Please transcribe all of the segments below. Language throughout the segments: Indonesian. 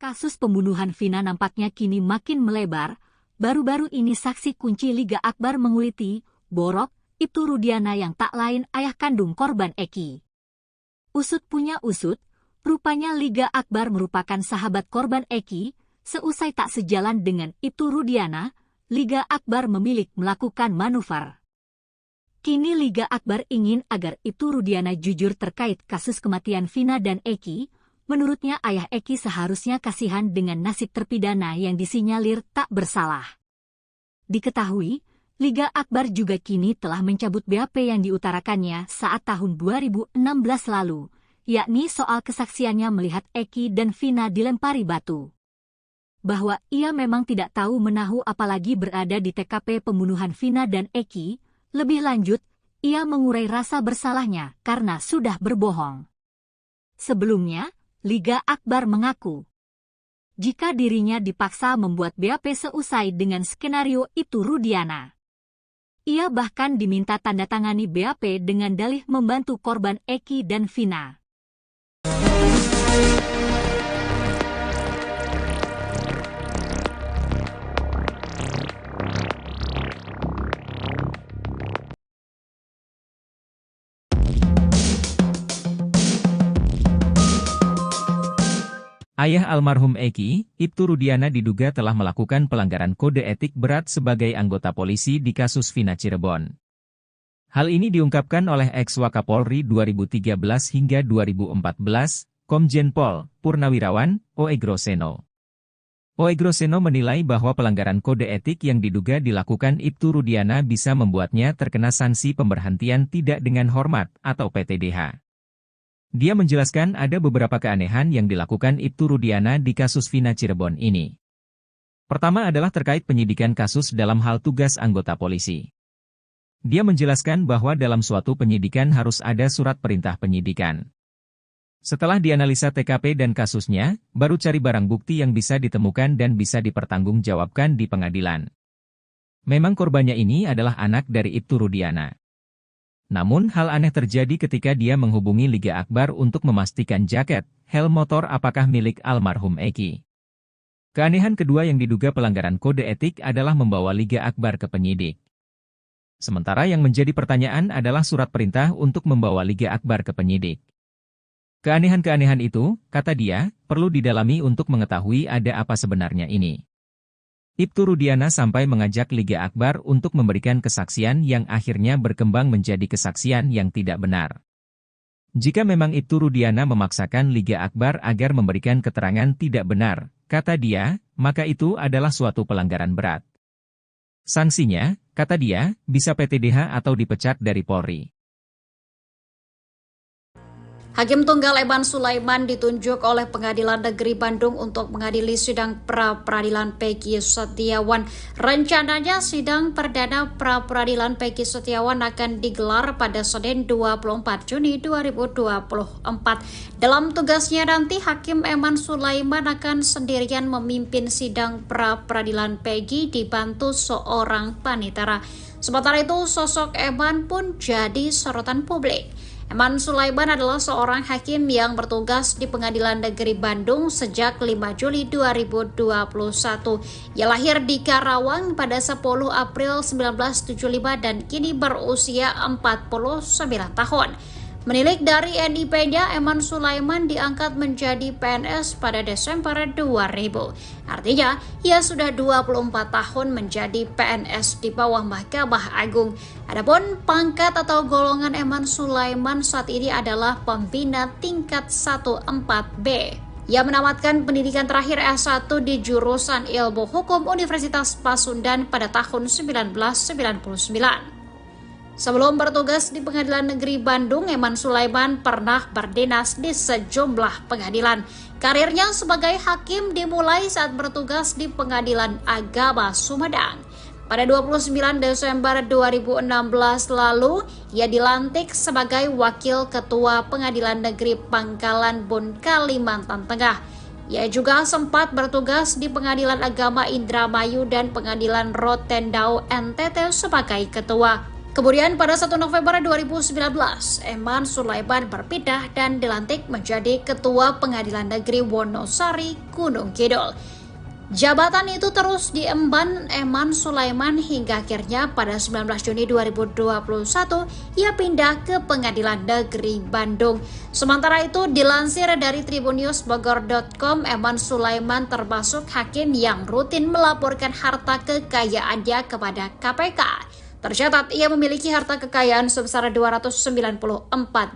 Kasus pembunuhan Vina nampaknya kini makin melebar. Baru-baru ini saksi kunci Liga Akbar menguliti, Borok, Ibtu Rudiana yang tak lain ayah kandung korban Eki. Usut punya usut, rupanya Liga Akbar merupakan sahabat korban Eki. Seusai tak sejalan dengan Ibtu Rudiana, Liga Akbar memilih melakukan manuver. Kini Liga Akbar ingin agar Ibtu Rudiana jujur terkait kasus kematian Vina dan Eki. Menurutnya ayah Eki seharusnya kasihan dengan nasib terpidana yang disinyalir tak bersalah. Diketahui, Liga Akbar juga kini telah mencabut BAP yang diutarakannya saat tahun 2016 lalu, yakni soal kesaksiannya melihat Eki dan Vina dilempari batu. Bahwa ia memang tidak tahu menahu apalagi berada di TKP pembunuhan Vina dan Eki, lebih lanjut, ia mengurai rasa bersalahnya karena sudah berbohong. Sebelumnya, Liga Akbar mengaku, jika dirinya dipaksa membuat BAP seusai dengan skenario Ibtu Rudiana. Ia bahkan diminta tanda tangani BAP dengan dalih membantu korban Eki dan Vina. Ayah almarhum Eki, Ibtu Rudiana diduga telah melakukan pelanggaran kode etik berat sebagai anggota polisi di kasus Vina Cirebon. Hal ini diungkapkan oleh ex-Wakapolri 2013 hingga 2014, Komjen Pol Purnawirawan Oegroseno. Oegroseno menilai bahwa pelanggaran kode etik yang diduga dilakukan Ibtu Rudiana bisa membuatnya terkena sanksi pemberhentian tidak dengan hormat atau PTDH. Dia menjelaskan ada beberapa keanehan yang dilakukan Ibtu Rudiana di kasus Vina Cirebon ini. Pertama adalah terkait penyidikan kasus dalam hal tugas anggota polisi. Dia menjelaskan bahwa dalam suatu penyidikan harus ada surat perintah penyidikan. Setelah dianalisa TKP dan kasusnya, baru cari barang bukti yang bisa ditemukan dan bisa dipertanggungjawabkan di pengadilan. Memang korbannya ini adalah anak dari Ibtu Rudiana. Namun hal aneh terjadi ketika dia menghubungi Liga Akbar untuk memastikan jaket, helm motor apakah milik almarhum Eki. Keanehan kedua yang diduga pelanggaran kode etik adalah membawa Liga Akbar ke penyidik. Sementara yang menjadi pertanyaan adalah surat perintah untuk membawa Liga Akbar ke penyidik. Keanehan-keanehan itu, kata dia, perlu didalami untuk mengetahui ada apa sebenarnya ini. Ibtu Rudiana sampai mengajak Liga Akbar untuk memberikan kesaksian yang akhirnya berkembang menjadi kesaksian yang tidak benar. Jika memang Ibtu Rudiana memaksakan Liga Akbar agar memberikan keterangan tidak benar, kata dia, maka itu adalah suatu pelanggaran berat. Sanksinya, kata dia, bisa PTDH atau dipecat dari Polri. Hakim Tunggal Eman Sulaiman ditunjuk oleh Pengadilan Negeri Bandung untuk mengadili sidang pra-peradilan Peggy Setiawan. Rencananya sidang perdana pra-peradilan Peggy Setiawan akan digelar pada Senin 24 Juni 2024. Dalam tugasnya nanti, Hakim Eman Sulaiman akan sendirian memimpin sidang pra-peradilan Peggy dibantu seorang panitera. Sementara itu, sosok Eman pun jadi sorotan publik. Eman Sulaiman adalah seorang hakim yang bertugas di Pengadilan Negeri Bandung sejak 5 Juli 2021. Ia lahir di Karawang pada 10 April 1975 dan kini berusia 49 tahun. Menilik dari NIP-nya, Eman Sulaiman diangkat menjadi PNS pada Desember 2000. Artinya, ia sudah 24 tahun menjadi PNS di bawah Mahkamah Agung. Adapun pangkat atau golongan Eman Sulaiman saat ini adalah pembina tingkat 14B. Ia menamatkan pendidikan terakhir S1 di jurusan Ilmu Hukum Universitas Pasundan pada tahun 1999. Sebelum bertugas di Pengadilan Negeri Bandung, Eman Sulaiman pernah berdinas di sejumlah pengadilan. Karirnya sebagai hakim dimulai saat bertugas di Pengadilan Agama Sumedang. Pada 29 Desember 2016 lalu, ia dilantik sebagai Wakil Ketua Pengadilan Negeri Pangkalan Bun, Kalimantan Tengah. Ia juga sempat bertugas di Pengadilan Agama Indramayu dan Pengadilan Rotendao NTT sebagai ketua. Kemudian pada 1 November 2019, Eman Sulaiman berpindah dan dilantik menjadi Ketua Pengadilan Negeri Wonosari, Gunung Kidul. Jabatan itu terus diemban Eman Sulaiman hingga akhirnya pada 19 Juni 2021 ia pindah ke Pengadilan Negeri Bandung. Sementara itu dilansir dari tribunnews.bogor.com, Eman Sulaiman termasuk hakim yang rutin melaporkan harta kekayaannya kepada KPK. Tercatat ia memiliki harta kekayaan sebesar 294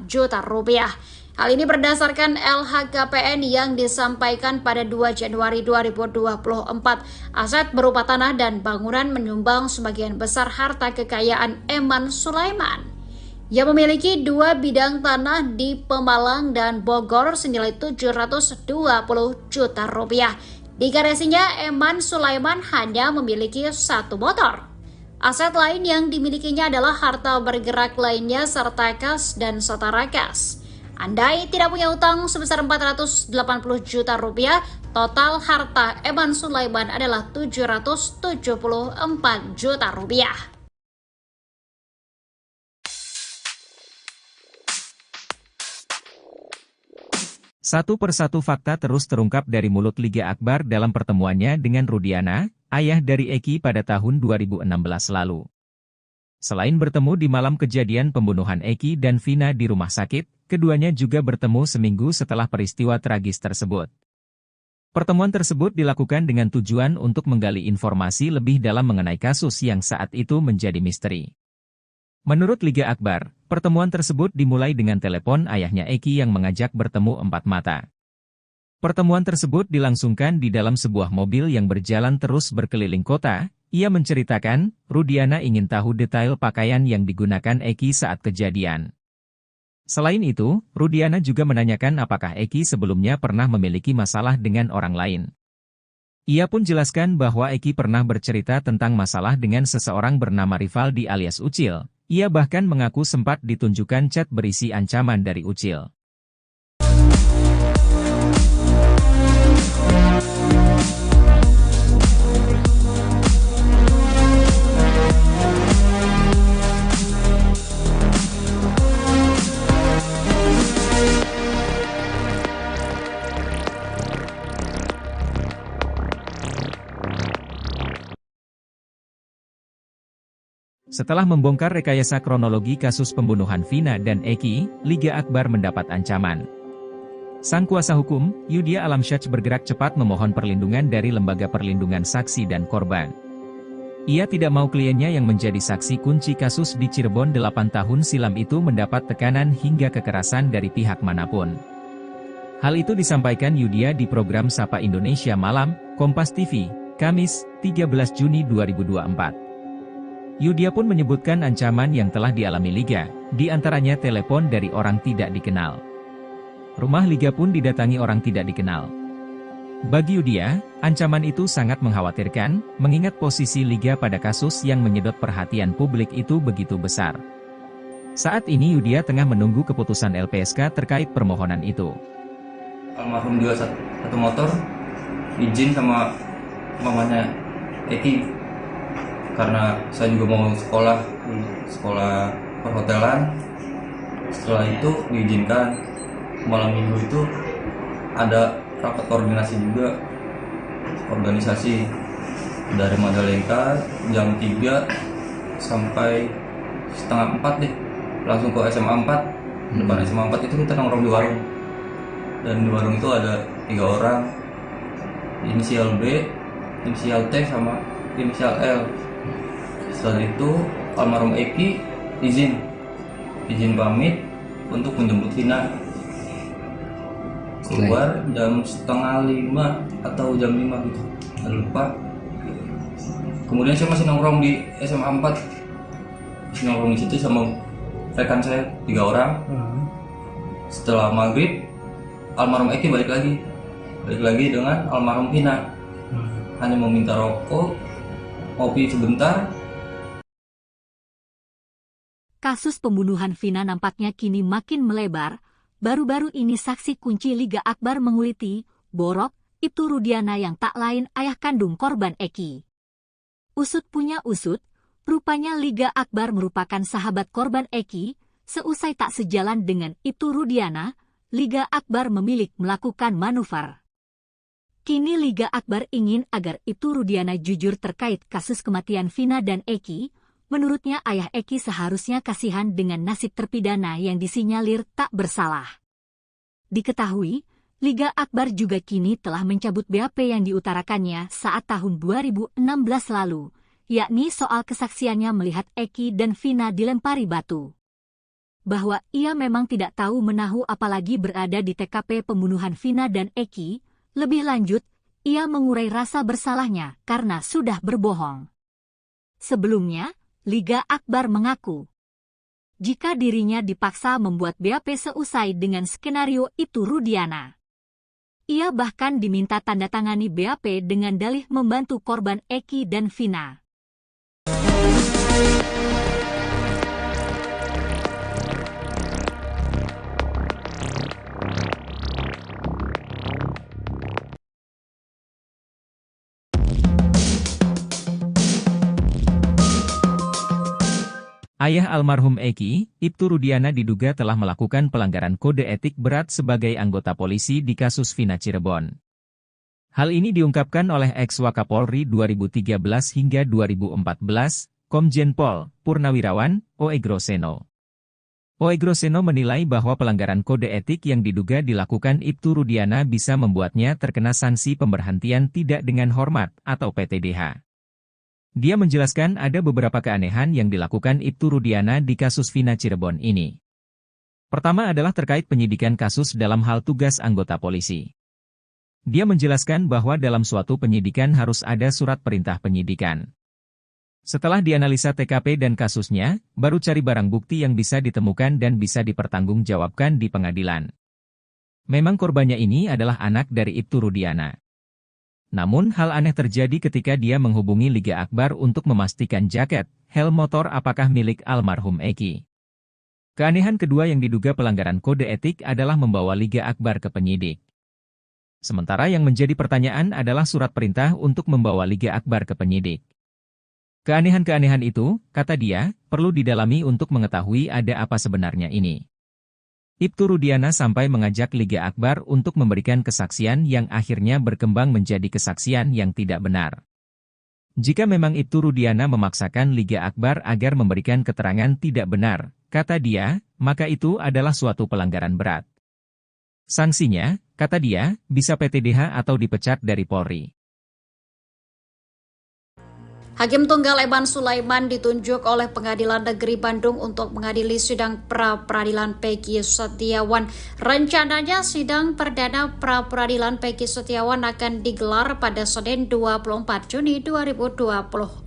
juta rupiah. Hal ini berdasarkan LHKPN yang disampaikan pada 2 Januari 2024. Aset berupa tanah dan bangunan menyumbang sebagian besar harta kekayaan Eman Sulaiman. Ia memiliki 2 bidang tanah di Pemalang dan Bogor senilai 720 juta rupiah. Di garasinya, Eman Sulaiman hanya memiliki 1 motor. Aset lain yang dimilikinya adalah harta bergerak lainnya serta kas dan setara kas. Andai tidak punya utang sebesar 480 juta rupiah, total harta Eman Sulaiman adalah 774 juta rupiah. Satu persatu fakta terus terungkap dari mulut Liga Akbar dalam pertemuannya dengan Rudiana, ayah dari Eki pada tahun 2016 lalu. Selain bertemu di malam kejadian pembunuhan Eki dan Vina di rumah sakit, keduanya juga bertemu seminggu setelah peristiwa tragis tersebut. Pertemuan tersebut dilakukan dengan tujuan untuk menggali informasi lebih dalam mengenai kasus yang saat itu menjadi misteri. Menurut Liga Akbar, pertemuan tersebut dimulai dengan telepon ayahnya Eki yang mengajak bertemu 4 mata. Pertemuan tersebut dilangsungkan di dalam sebuah mobil yang berjalan terus berkeliling kota. Ia menceritakan, Rudiana ingin tahu detail pakaian yang digunakan Eki saat kejadian. Selain itu, Rudiana juga menanyakan apakah Eki sebelumnya pernah memiliki masalah dengan orang lain. Ia pun jelaskan bahwa Eki pernah bercerita tentang masalah dengan seseorang bernama Rivaldi alias Ucil. Ia bahkan mengaku sempat ditunjukkan chat berisi ancaman dari Ucil. Setelah membongkar rekayasa kronologi kasus pembunuhan Vina dan Eki, Liga Akbar mendapat ancaman. Sang kuasa hukum, Yudhya Alamsyah bergerak cepat memohon perlindungan dari Lembaga Perlindungan Saksi dan Korban. Ia tidak mau kliennya yang menjadi saksi kunci kasus di Cirebon 8 tahun silam itu mendapat tekanan hingga kekerasan dari pihak manapun. Hal itu disampaikan Yudhya di program Sapa Indonesia Malam, Kompas TV, Kamis, 13 Juni 2024. Yudhya pun menyebutkan ancaman yang telah dialami Liga, di antaranya telepon dari orang tidak dikenal. Rumah Liga pun didatangi orang tidak dikenal. Bagi Yudhya, ancaman itu sangat mengkhawatirkan, mengingat posisi Liga pada kasus yang menyedot perhatian publik itu begitu besar. Saat ini Yudhya tengah menunggu keputusan LPSK terkait permohonan itu. Almarhum juga satu motor, izin sama mamanya Eki. Karena saya juga mau sekolah perhotelan. Setelah itu diizinkan. Malam minggu itu ada rapat koordinasi juga, organisasi dari Majalengka jam 3 sampai setengah 4 deh, langsung ke SMA 4. Depan SMA 4 itu kita nongkrong di warung, dan di warung itu ada 3 orang, inisial B, inisial T sama inisial L. Setelah itu almarhum Eki izin pamit untuk menjemput Vina. Keluar jam setengah 5 atau jam 5 gitu, saya lupa. Kemudian saya masih nongkrong di SMA 4, masih nongkrong di situ sama rekan saya 3 orang. Setelah maghrib almarhum Eki balik lagi dengan almarhum Vina. Hanya meminta rokok, kopi sebentar. Kasus pembunuhan Vina nampaknya kini makin melebar. Baru-baru ini saksi kunci Liga Akbar menguliti, Borok, Ibtu Rudiana yang tak lain ayah kandung korban Eki. Usut punya usut, Rupanya Liga Akbar merupakan sahabat korban Eki. Seusai tak sejalan dengan Ibtu Rudiana, Liga Akbar memilih melakukan manuver. Kini Liga Akbar ingin agar Ibtu Rudiana jujur terkait kasus kematian Vina dan Eki. Menurutnya ayah Eki seharusnya kasihan dengan nasib terpidana yang disinyalir tak bersalah. Diketahui, Liga Akbar juga kini telah mencabut BAP yang diutarakannya saat tahun 2016 lalu, yakni soal kesaksiannya melihat Eki dan Vina dilempari batu. Bahwa ia memang tidak tahu menahu apalagi berada di TKP pembunuhan Vina dan Eki. Lebih lanjut, ia mengurai rasa bersalahnya karena sudah berbohong. Sebelumnya, Liga Akbar mengaku jika dirinya dipaksa membuat BAP seusai dengan skenario Ibtu Rudiana. Ia bahkan diminta tanda tangani BAP dengan dalih membantu korban Eki dan Vina. Ayah almarhum Eki, Ibtu Rudiana diduga telah melakukan pelanggaran kode etik berat sebagai anggota polisi di kasus Vina Cirebon. Hal ini diungkapkan oleh ex-Wakapolri 2013 hingga 2014, Komjen Pol Purnawirawan Oegroseno. Oegroseno menilai bahwa pelanggaran kode etik yang diduga dilakukan Ibtu Rudiana bisa membuatnya terkena sanksi pemberhentian tidak dengan hormat atau PTDH. Dia menjelaskan ada beberapa keanehan yang dilakukan Ibtu Rudiana di kasus Vina Cirebon ini. Pertama adalah terkait penyidikan kasus dalam hal tugas anggota polisi. Dia menjelaskan bahwa dalam suatu penyidikan harus ada surat perintah penyidikan. Setelah dianalisa TKP dan kasusnya, baru cari barang bukti yang bisa ditemukan dan bisa dipertanggungjawabkan di pengadilan. Memang korbannya ini adalah anak dari Ibtu Rudiana. Namun hal aneh terjadi ketika dia menghubungi Liga Akbar untuk memastikan jaket, helm motor apakah milik almarhum Eki. Keanehan kedua yang diduga pelanggaran kode etik adalah membawa Liga Akbar ke penyidik. Sementara yang menjadi pertanyaan adalah surat perintah untuk membawa Liga Akbar ke penyidik. Keanehan-keanehan itu, kata dia, perlu didalami untuk mengetahui ada apa sebenarnya ini. Ibtu Rudiana sampai mengajak Liga Akbar untuk memberikan kesaksian yang akhirnya berkembang menjadi kesaksian yang tidak benar. Jika memang Ibtu Rudiana memaksakan Liga Akbar agar memberikan keterangan tidak benar, kata dia, maka itu adalah suatu pelanggaran berat. Sanksinya, kata dia, bisa PTDH atau dipecat dari Polri. Hakim Tunggal Eman Sulaiman ditunjuk oleh Pengadilan Negeri Bandung untuk mengadili sidang pra-peradilan Peggy Setiawan. Rencananya sidang perdana pra-peradilan Peggy Setiawan akan digelar pada Senin 24 Juni 2024.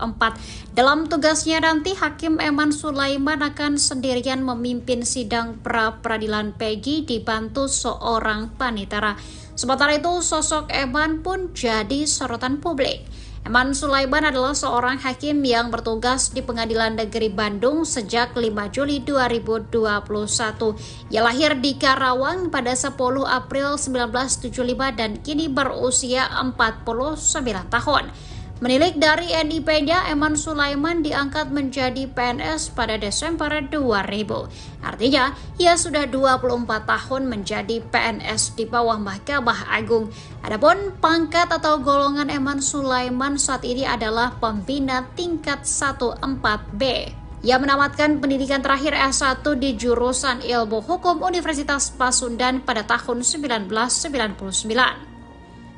Dalam tugasnya nanti, Hakim Eman Sulaiman akan sendirian memimpin sidang pra-peradilan Peggy dibantu seorang panitera. Sementara itu, sosok Eman pun jadi sorotan publik. Eman Sulaiman adalah seorang hakim yang bertugas di Pengadilan Negeri Bandung sejak 5 Juli 2021. Ia lahir di Karawang pada 10 April 1975 dan kini berusia 49 tahun. Menilik dari NIP-nya, Eman Sulaiman diangkat menjadi PNS pada Desember 2000. Artinya, ia sudah 24 tahun menjadi PNS di bawah Mahkamah Agung. Adapun pangkat atau golongan Eman Sulaiman saat ini adalah pembina tingkat 1-4B. Ia menamatkan pendidikan terakhir S1 di jurusan Ilmu Hukum Universitas Pasundan pada tahun 1999.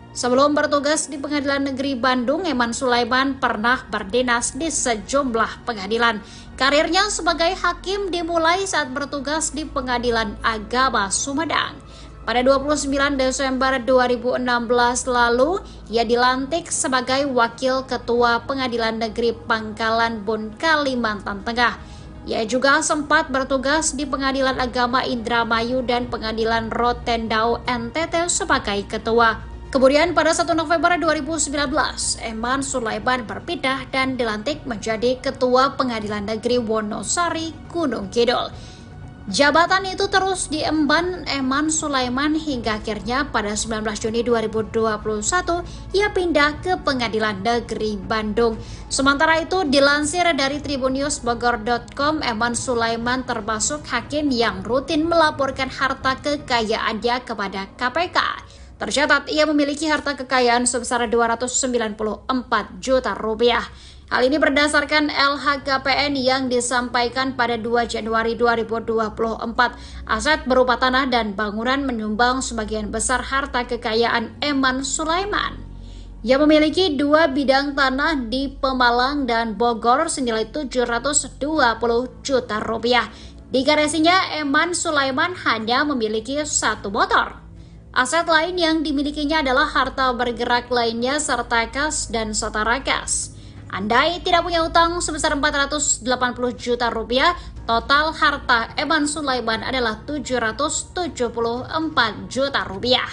Sebelum bertugas di Pengadilan Negeri Bandung, Eman Sulaiman pernah berdinas di sejumlah pengadilan. Karirnya sebagai hakim dimulai saat bertugas di Pengadilan Agama Sumedang. Pada 29 Desember 2016 lalu, ia dilantik sebagai Wakil Ketua Pengadilan Negeri Pangkalan Bun, Kalimantan Tengah. Ia juga sempat bertugas di Pengadilan Agama Indramayu dan Pengadilan Rotendao NTT sebagai ketua. Kemudian pada 1 November 2019, Eman Sulaiman berpindah dan dilantik menjadi Ketua Pengadilan Negeri Wonosari, Gunung Kidul. Jabatan itu terus diemban Eman Sulaiman hingga akhirnya pada 19 Juni 2021 ia pindah ke Pengadilan Negeri Bandung. Sementara itu dilansir dari tribunnews.bogor.com, Eman Sulaiman termasuk hakim yang rutin melaporkan harta kekayaannya kepada KPK. Tercatat ia memiliki harta kekayaan sebesar 294 juta rupiah. Hal ini berdasarkan LHKPN yang disampaikan pada 2 Januari 2024. Aset berupa tanah dan bangunan menyumbang sebagian besar harta kekayaan Eman Sulaiman. Ia memiliki 2 bidang tanah di Pemalang dan Bogor senilai 720 juta rupiah. Di garasinya, Eman Sulaiman hanya memiliki 1 motor. Aset lain yang dimilikinya adalah harta bergerak lainnya serta kas dan setara kas. Andai tidak punya utang sebesar 480 juta rupiah, total harta Eman Sulaiman adalah 774 juta rupiah.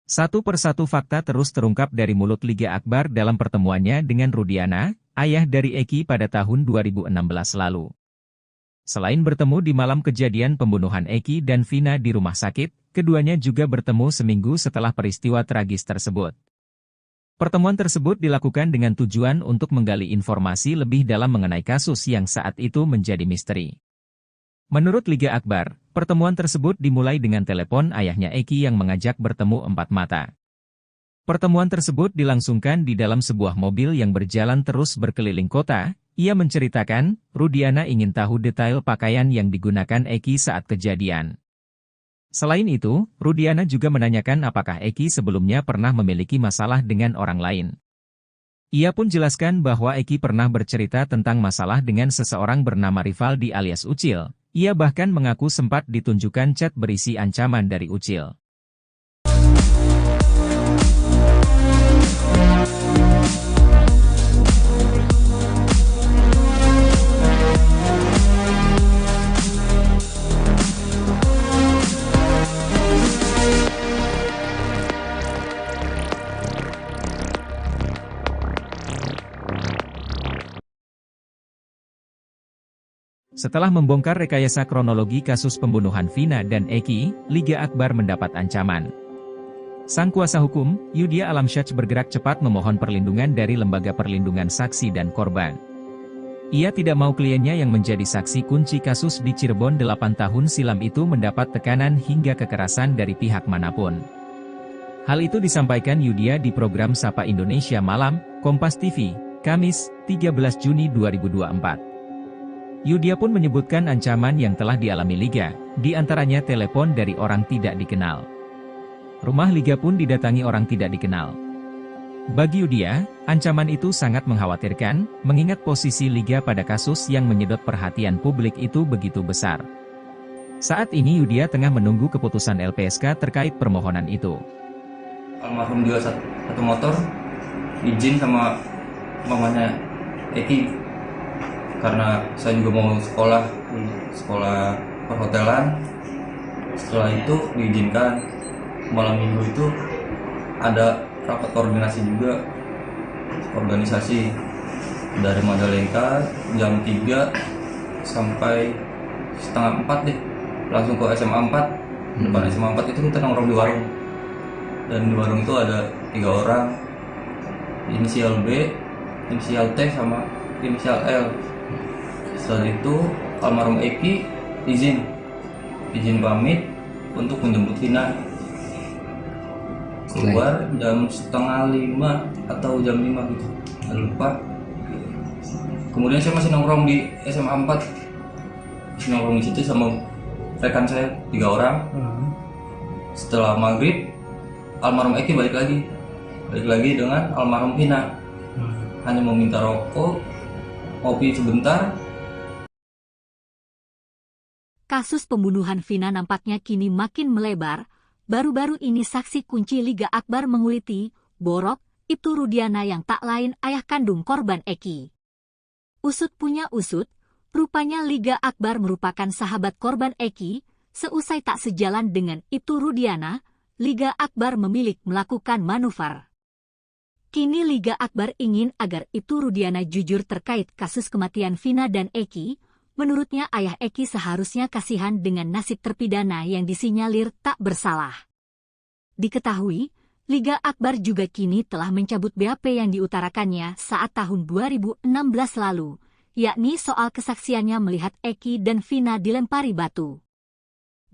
Satu persatu fakta terus terungkap dari mulut Liga Akbar dalam pertemuannya dengan Rudiana, ayah dari Eki pada tahun 2016 lalu. Selain bertemu di malam kejadian pembunuhan Eki dan Vina di rumah sakit, keduanya juga bertemu seminggu setelah peristiwa tragis tersebut. Pertemuan tersebut dilakukan dengan tujuan untuk menggali informasi lebih dalam mengenai kasus yang saat itu menjadi misteri. Menurut Liga Akbar, pertemuan tersebut dimulai dengan telepon ayahnya Eki yang mengajak bertemu 4 mata. Pertemuan tersebut dilangsungkan di dalam sebuah mobil yang berjalan terus berkeliling kota. Ia menceritakan, Rudiana ingin tahu detail pakaian yang digunakan Eki saat kejadian. Selain itu, Rudiana juga menanyakan apakah Eki sebelumnya pernah memiliki masalah dengan orang lain. Ia pun jelaskan bahwa Eki pernah bercerita tentang masalah dengan seseorang bernama Rivaldi alias Ucil. Ia bahkan mengaku sempat ditunjukkan chat berisi ancaman dari Ucil. Setelah membongkar rekayasa kronologi kasus pembunuhan Vina dan Eki, Liga Akbar mendapat ancaman. Sang kuasa hukum, Yudhya Alamsyah bergerak cepat memohon perlindungan dari Lembaga Perlindungan Saksi dan Korban. Ia tidak mau kliennya yang menjadi saksi kunci kasus di Cirebon 8 tahun silam itu mendapat tekanan hingga kekerasan dari pihak manapun. Hal itu disampaikan Yudhya di program Sapa Indonesia Malam, Kompas TV, Kamis, 13 Juni 2024. Yudhya pun menyebutkan ancaman yang telah dialami Liga, di antaranya telepon dari orang tidak dikenal. Rumah Liga pun didatangi orang tidak dikenal. Bagi Yudhya, ancaman itu sangat mengkhawatirkan, mengingat posisi Liga pada kasus yang menyedot perhatian publik itu begitu besar. Saat ini Yudhya tengah menunggu keputusan LPSK terkait permohonan itu. Almarhum juga satu motor, izin sama mamanya Eki. Karena saya juga mau sekolah perhotelan. Setelah itu diizinkan. Malam minggu itu ada rapat koordinasi juga, organisasi dari Majalengka jam 3 sampai setengah 4 deh, langsung ke SMA 4. Depan SMA 4 itu kita nongkrong di warung, dan di warung itu ada 3 orang, inisial B, inisial T, sama inisial L. Setelah itu almarhum Eki izin pamit untuk menjemput Vina. Keluar jam setengah 5 atau jam 5 gitu, saya lupa. Kemudian saya masih nongkrong di SMA 4, masih nongkrong di situ sama rekan saya 3 orang. Setelah maghrib almarhum Eki balik lagi dengan almarhum Vina. Hanya meminta rokok, kopi sebentar. Kasus pembunuhan Vina nampaknya kini makin melebar. Baru-baru ini saksi kunci Liga Akbar menguliti, Borok, Ibtu Rudiana yang tak lain ayah kandung korban Eki. Usut punya usut, rupanya Liga Akbar merupakan sahabat korban Eki. Seusai tak sejalan dengan Ibtu Rudiana, Liga Akbar memilih melakukan manuver. Kini Liga Akbar ingin agar Ibtu Rudiana jujur terkait kasus kematian Vina dan Eki. Menurutnya ayah Eki seharusnya kasihan dengan nasib terpidana yang disinyalir tak bersalah. Diketahui, Liga Akbar juga kini telah mencabut BAP yang diutarakannya saat tahun 2016 lalu, yakni soal kesaksiannya melihat Eki dan Vina dilempari batu.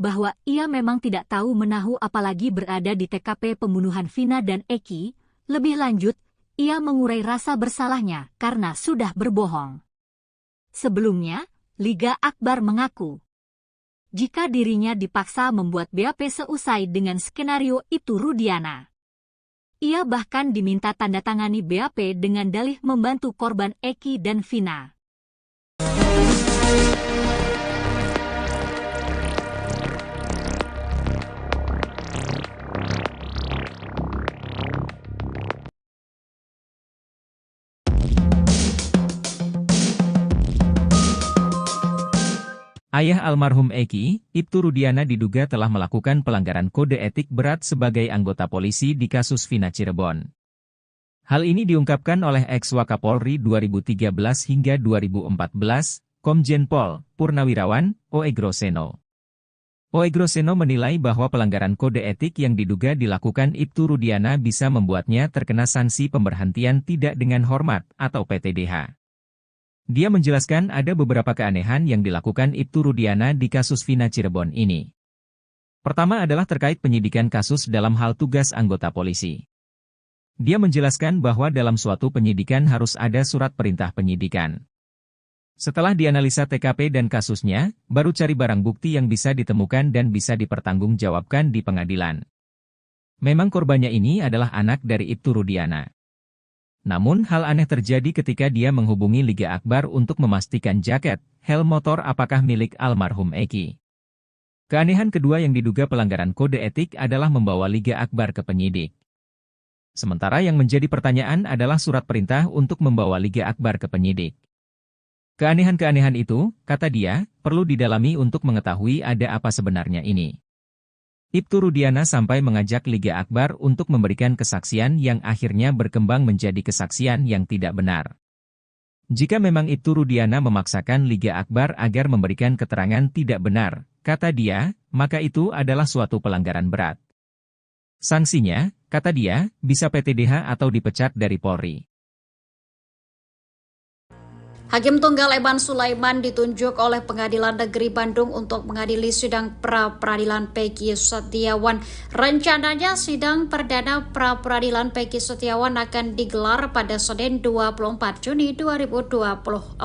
Bahwa ia memang tidak tahu menahu apalagi berada di TKP pembunuhan Vina dan Eki. Lebih lanjut, ia mengurai rasa bersalahnya karena sudah berbohong. Sebelumnya, Liga Akbar mengaku jika dirinya dipaksa membuat BAP seusai dengan skenario Ibtu Rudiana. Ia bahkan diminta tanda tangani BAP dengan dalih membantu korban Eki dan Vina. Ayah almarhum Eki, Ibtu Rudiana diduga telah melakukan pelanggaran kode etik berat sebagai anggota polisi di kasus Vina Cirebon. Hal ini diungkapkan oleh ex-Wakapolri 2013 hingga 2014, Komjen Pol Purnawirawan Oegroseno. Oegroseno menilai bahwa pelanggaran kode etik yang diduga dilakukan Ibtu Rudiana bisa membuatnya terkena sanksi pemberhentian tidak dengan hormat atau PTDH. Dia menjelaskan ada beberapa keanehan yang dilakukan Ibtu Rudiana di kasus Vina Cirebon ini. Pertama adalah terkait penyidikan kasus dalam hal tugas anggota polisi. Dia menjelaskan bahwa dalam suatu penyidikan harus ada surat perintah penyidikan. Setelah dianalisa TKP dan kasusnya, baru cari barang bukti yang bisa ditemukan dan bisa dipertanggungjawabkan di pengadilan. Memang korbannya ini adalah anak dari Ibtu Rudiana. Namun hal aneh terjadi ketika dia menghubungi Liga Akbar untuk memastikan jaket, helm motor apakah milik almarhum Eki. Keanehan kedua yang diduga pelanggaran kode etik adalah membawa Liga Akbar ke penyidik. Sementara yang menjadi pertanyaan adalah surat perintah untuk membawa Liga Akbar ke penyidik. Keanehan-keanehan itu, kata dia, perlu didalami untuk mengetahui ada apa sebenarnya ini. Ibtu Rudiana sampai mengajak Liga Akbar untuk memberikan kesaksian yang akhirnya berkembang menjadi kesaksian yang tidak benar. Jika memang Ibtu Rudiana memaksakan Liga Akbar agar memberikan keterangan tidak benar, kata dia, maka itu adalah suatu pelanggaran berat. Sanksinya, kata dia, bisa PTDH atau dipecat dari Polri. Hakim Tunggal Eman Sulaiman ditunjuk oleh Pengadilan Negeri Bandung untuk mengadili sidang pra-peradilan Peggy Setiawan. Rencananya sidang perdana pra-peradilan Peggy Setiawan akan digelar pada Senin 24 Juni 2024.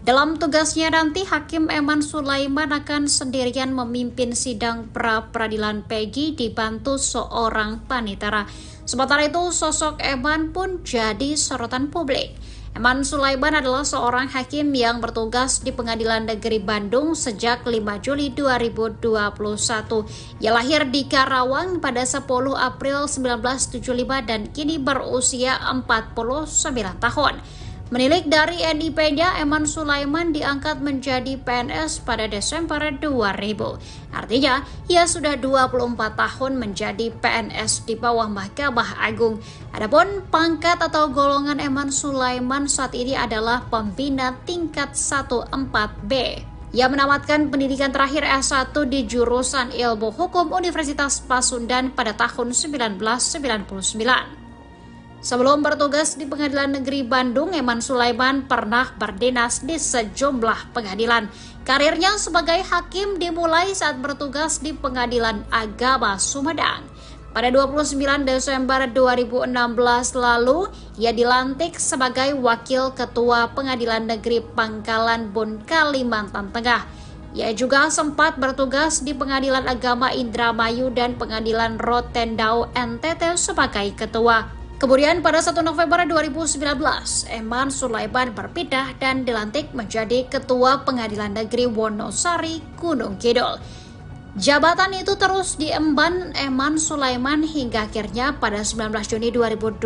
Dalam tugasnya nanti, Hakim Eman Sulaiman akan sendirian memimpin sidang pra-peradilan Peggy dibantu seorang panitera. Sementara itu, sosok Eman pun jadi sorotan publik. Eman Sulaiman adalah seorang hakim yang bertugas di Pengadilan Negeri Bandung sejak 5 Juli 2021. Ia lahir di Karawang pada 10 April 1975 dan kini berusia 49 tahun. Menilik dari NIP-nya, Eman Sulaiman diangkat menjadi PNS pada Desember 2000. Artinya, ia sudah 24 tahun menjadi PNS di bawah Mahkamah Agung. Adapun pangkat atau golongan Eman Sulaiman saat ini adalah pembina tingkat 1-4B. Ia menamatkan pendidikan terakhir S1 di jurusan Ilmu Hukum Universitas Pasundan pada tahun 1999. Sebelum bertugas di Pengadilan Negeri Bandung, Eman Sulaiman pernah berdinas di sejumlah pengadilan. Karirnya sebagai hakim dimulai saat bertugas di Pengadilan Agama Sumedang. Pada 29 Desember 2016 lalu, ia dilantik sebagai Wakil Ketua Pengadilan Negeri Pangkalan Bun, Kalimantan Tengah. Ia juga sempat bertugas di Pengadilan Agama Indramayu dan Pengadilan Rotendao NTT sebagai ketua. Kemudian pada 1 November 2019, Eman Sulaiman berpindah dan dilantik menjadi Ketua Pengadilan Negeri Wonosari, Gunung Kidul. Jabatan itu terus diemban Eman Sulaiman hingga akhirnya pada 19 Juni 2021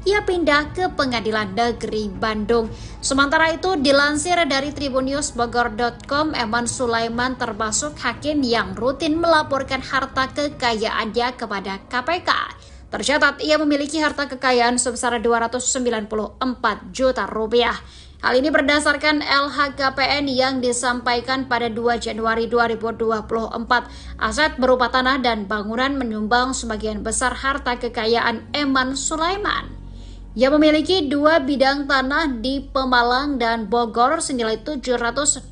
ia pindah ke Pengadilan Negeri Bandung. Sementara itu dilansir dari tribunnews.bogor.com, Eman Sulaiman termasuk hakim yang rutin melaporkan harta kekayaannya kepada KPK. Tercatat ia memiliki harta kekayaan sebesar 294 juta rupiah. Hal ini berdasarkan LHKPN yang disampaikan pada 2 Januari 2024. Aset berupa tanah dan bangunan menyumbang sebagian besar harta kekayaan Eman Sulaiman. Ia memiliki 2 bidang tanah di Pemalang dan Bogor senilai 720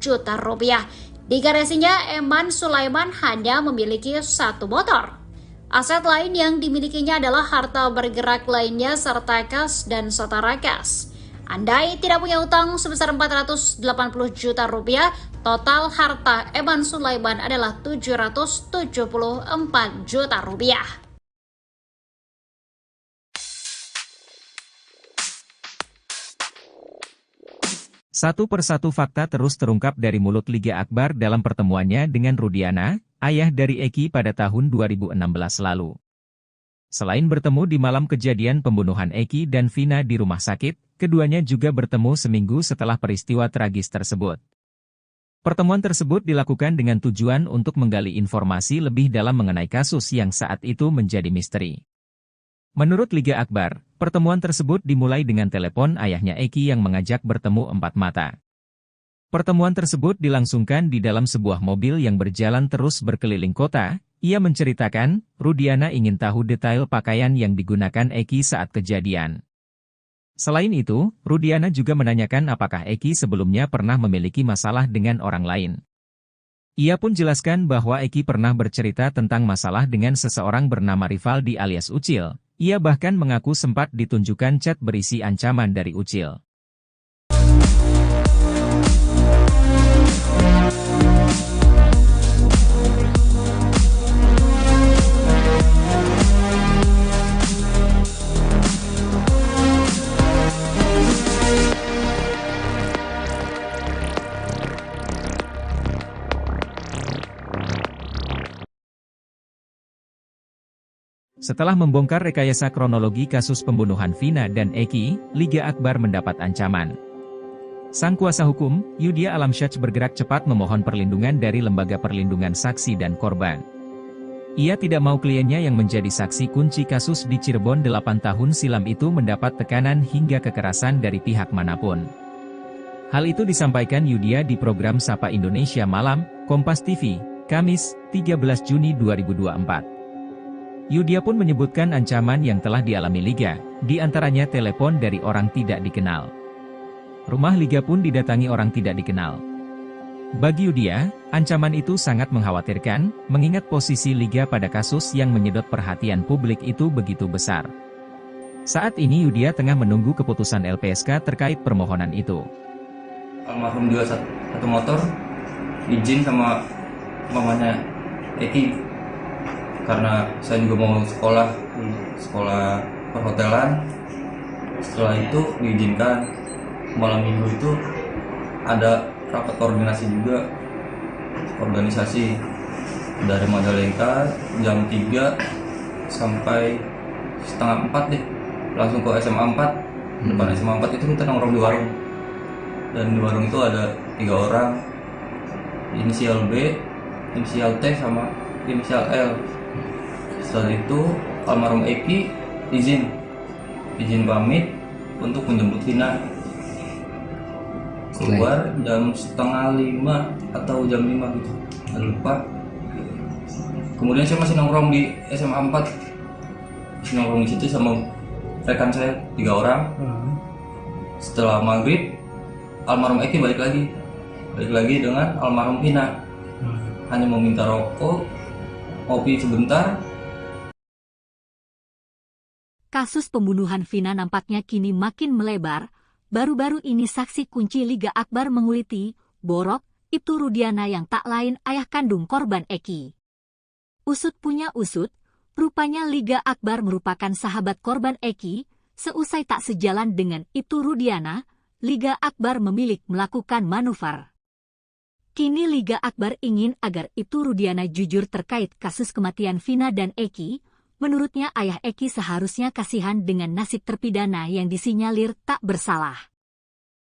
juta rupiah. Di garasinya, Eman Sulaiman hanya memiliki 1 motor. Aset lain yang dimilikinya adalah harta bergerak lainnya serta kas dan setara kas. Andai tidak punya utang sebesar 480 juta rupiah, total harta Eman Sulaiman adalah 774 juta rupiah. Satu persatu fakta terus terungkap dari mulut Liga Akbar dalam pertemuannya dengan Rudiana, ayah dari Eki pada tahun 2016 lalu. Selain bertemu di malam kejadian pembunuhan Eki dan Vina di rumah sakit, keduanya juga bertemu seminggu setelah peristiwa tragis tersebut. Pertemuan tersebut dilakukan dengan tujuan untuk menggali informasi lebih dalam mengenai kasus yang saat itu menjadi misteri. Menurut Liga Akbar, pertemuan tersebut dimulai dengan telepon ayahnya Eki yang mengajak bertemu 4 mata. Pertemuan tersebut dilangsungkan di dalam sebuah mobil yang berjalan terus berkeliling kota. Ia menceritakan, Rudiana ingin tahu detail pakaian yang digunakan Eki saat kejadian. Selain itu, Rudiana juga menanyakan apakah Eki sebelumnya pernah memiliki masalah dengan orang lain. Ia pun jelaskan bahwa Eki pernah bercerita tentang masalah dengan seseorang bernama Rivaldi alias Ucil. Ia bahkan mengaku sempat ditunjukkan chat berisi ancaman dari Ucil. Setelah membongkar rekayasa kronologi kasus pembunuhan Vina dan Eki, Liga Akbar mendapat ancaman. Sang kuasa hukum, Yudhya Alamsyah bergerak cepat memohon perlindungan dari Lembaga Perlindungan Saksi dan Korban. Ia tidak mau kliennya yang menjadi saksi kunci kasus di Cirebon 8 tahun silam itu mendapat tekanan hingga kekerasan dari pihak manapun. Hal itu disampaikan Yudhya di program Sapa Indonesia Malam, Kompas TV, Kamis, 13 Juni 2024. Yudhya pun menyebutkan ancaman yang telah dialami Liga, di antaranya telepon dari orang tidak dikenal. Rumah Liga pun didatangi orang tidak dikenal. Bagi Yudhya, ancaman itu sangat mengkhawatirkan, mengingat posisi Liga pada kasus yang menyedot perhatian publik itu begitu besar. Saat ini Yudhya tengah menunggu keputusan LPSK terkait permohonan itu. Almarhum juga satu motor, izin sama mamanya Eki. Karena saya juga mau sekolah perhotelan. Setelah itu diizinkan. Malam minggu itu ada rapat koordinasi juga, organisasi dari Majalengka jam 3 sampai setengah 4 deh, langsung ke SMA 4. Depan SMA 4 itu kita nongkrong di warung, dan di warung itu ada 3 orang, inisial B, inisial T sama inisial L. Setelah itu almarhum Eki izin pamit untuk menjemput Vina. Keluar jam setengah 5 atau jam 5 gitu, saya lupa. Kemudian saya masih nongkrong di SMA 4, masih nongkrong di situ sama rekan saya 3 orang. Setelah maghrib almarhum Eki balik lagi dengan almarhum Vina. Hanya mau minta rokok, kopi sebentar. Kasus pembunuhan Vina nampaknya kini makin melebar. Baru-baru ini saksi kunci Liga Akbar menguliti, Borok, Ibtu Rudiana yang tak lain ayah kandung korban Eki. Usut punya usut, rupanya Liga Akbar merupakan sahabat korban Eki. Seusai tak sejalan dengan Ibtu Rudiana, Liga Akbar memilih melakukan manuver. Kini Liga Akbar ingin agar Ibtu Rudiana jujur terkait kasus kematian Vina dan Eki. Menurutnya ayah Eki seharusnya kasihan dengan nasib terpidana yang disinyalir tak bersalah.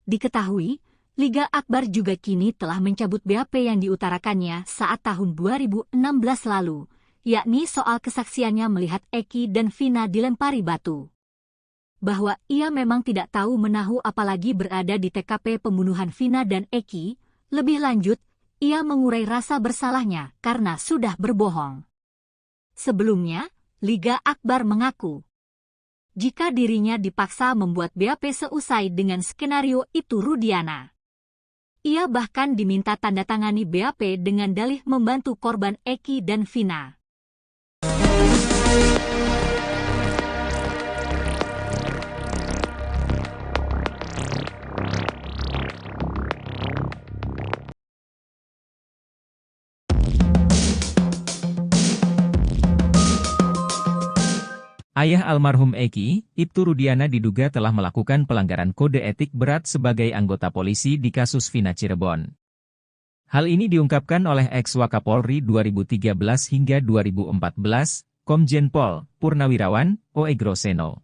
Diketahui, Liga Akbar juga kini telah mencabut BAP yang diutarakannya saat tahun 2016 lalu. yakni soal kesaksiannya melihat Eki dan Vina dilempari batu. Bahwa ia memang tidak tahu menahu apalagi berada di TKP pembunuhan Vina dan Eki. Lebih lanjut, ia mengurai rasa bersalahnya karena sudah berbohong. Sebelumnya, Liga Akbar mengaku jika dirinya dipaksa membuat BAP seusai dengan skenario itu Rudiana. Ia bahkan diminta tanda tangani BAP dengan dalih membantu korban Eki dan Vina. Ayah almarhum Eki, Ibtu Rudiana diduga telah melakukan pelanggaran kode etik berat sebagai anggota polisi di kasus Vina Cirebon. Hal ini diungkapkan oleh ex-Wakapolri 2013 hingga 2014, Komjen Pol Purnawirawan Oegroseno.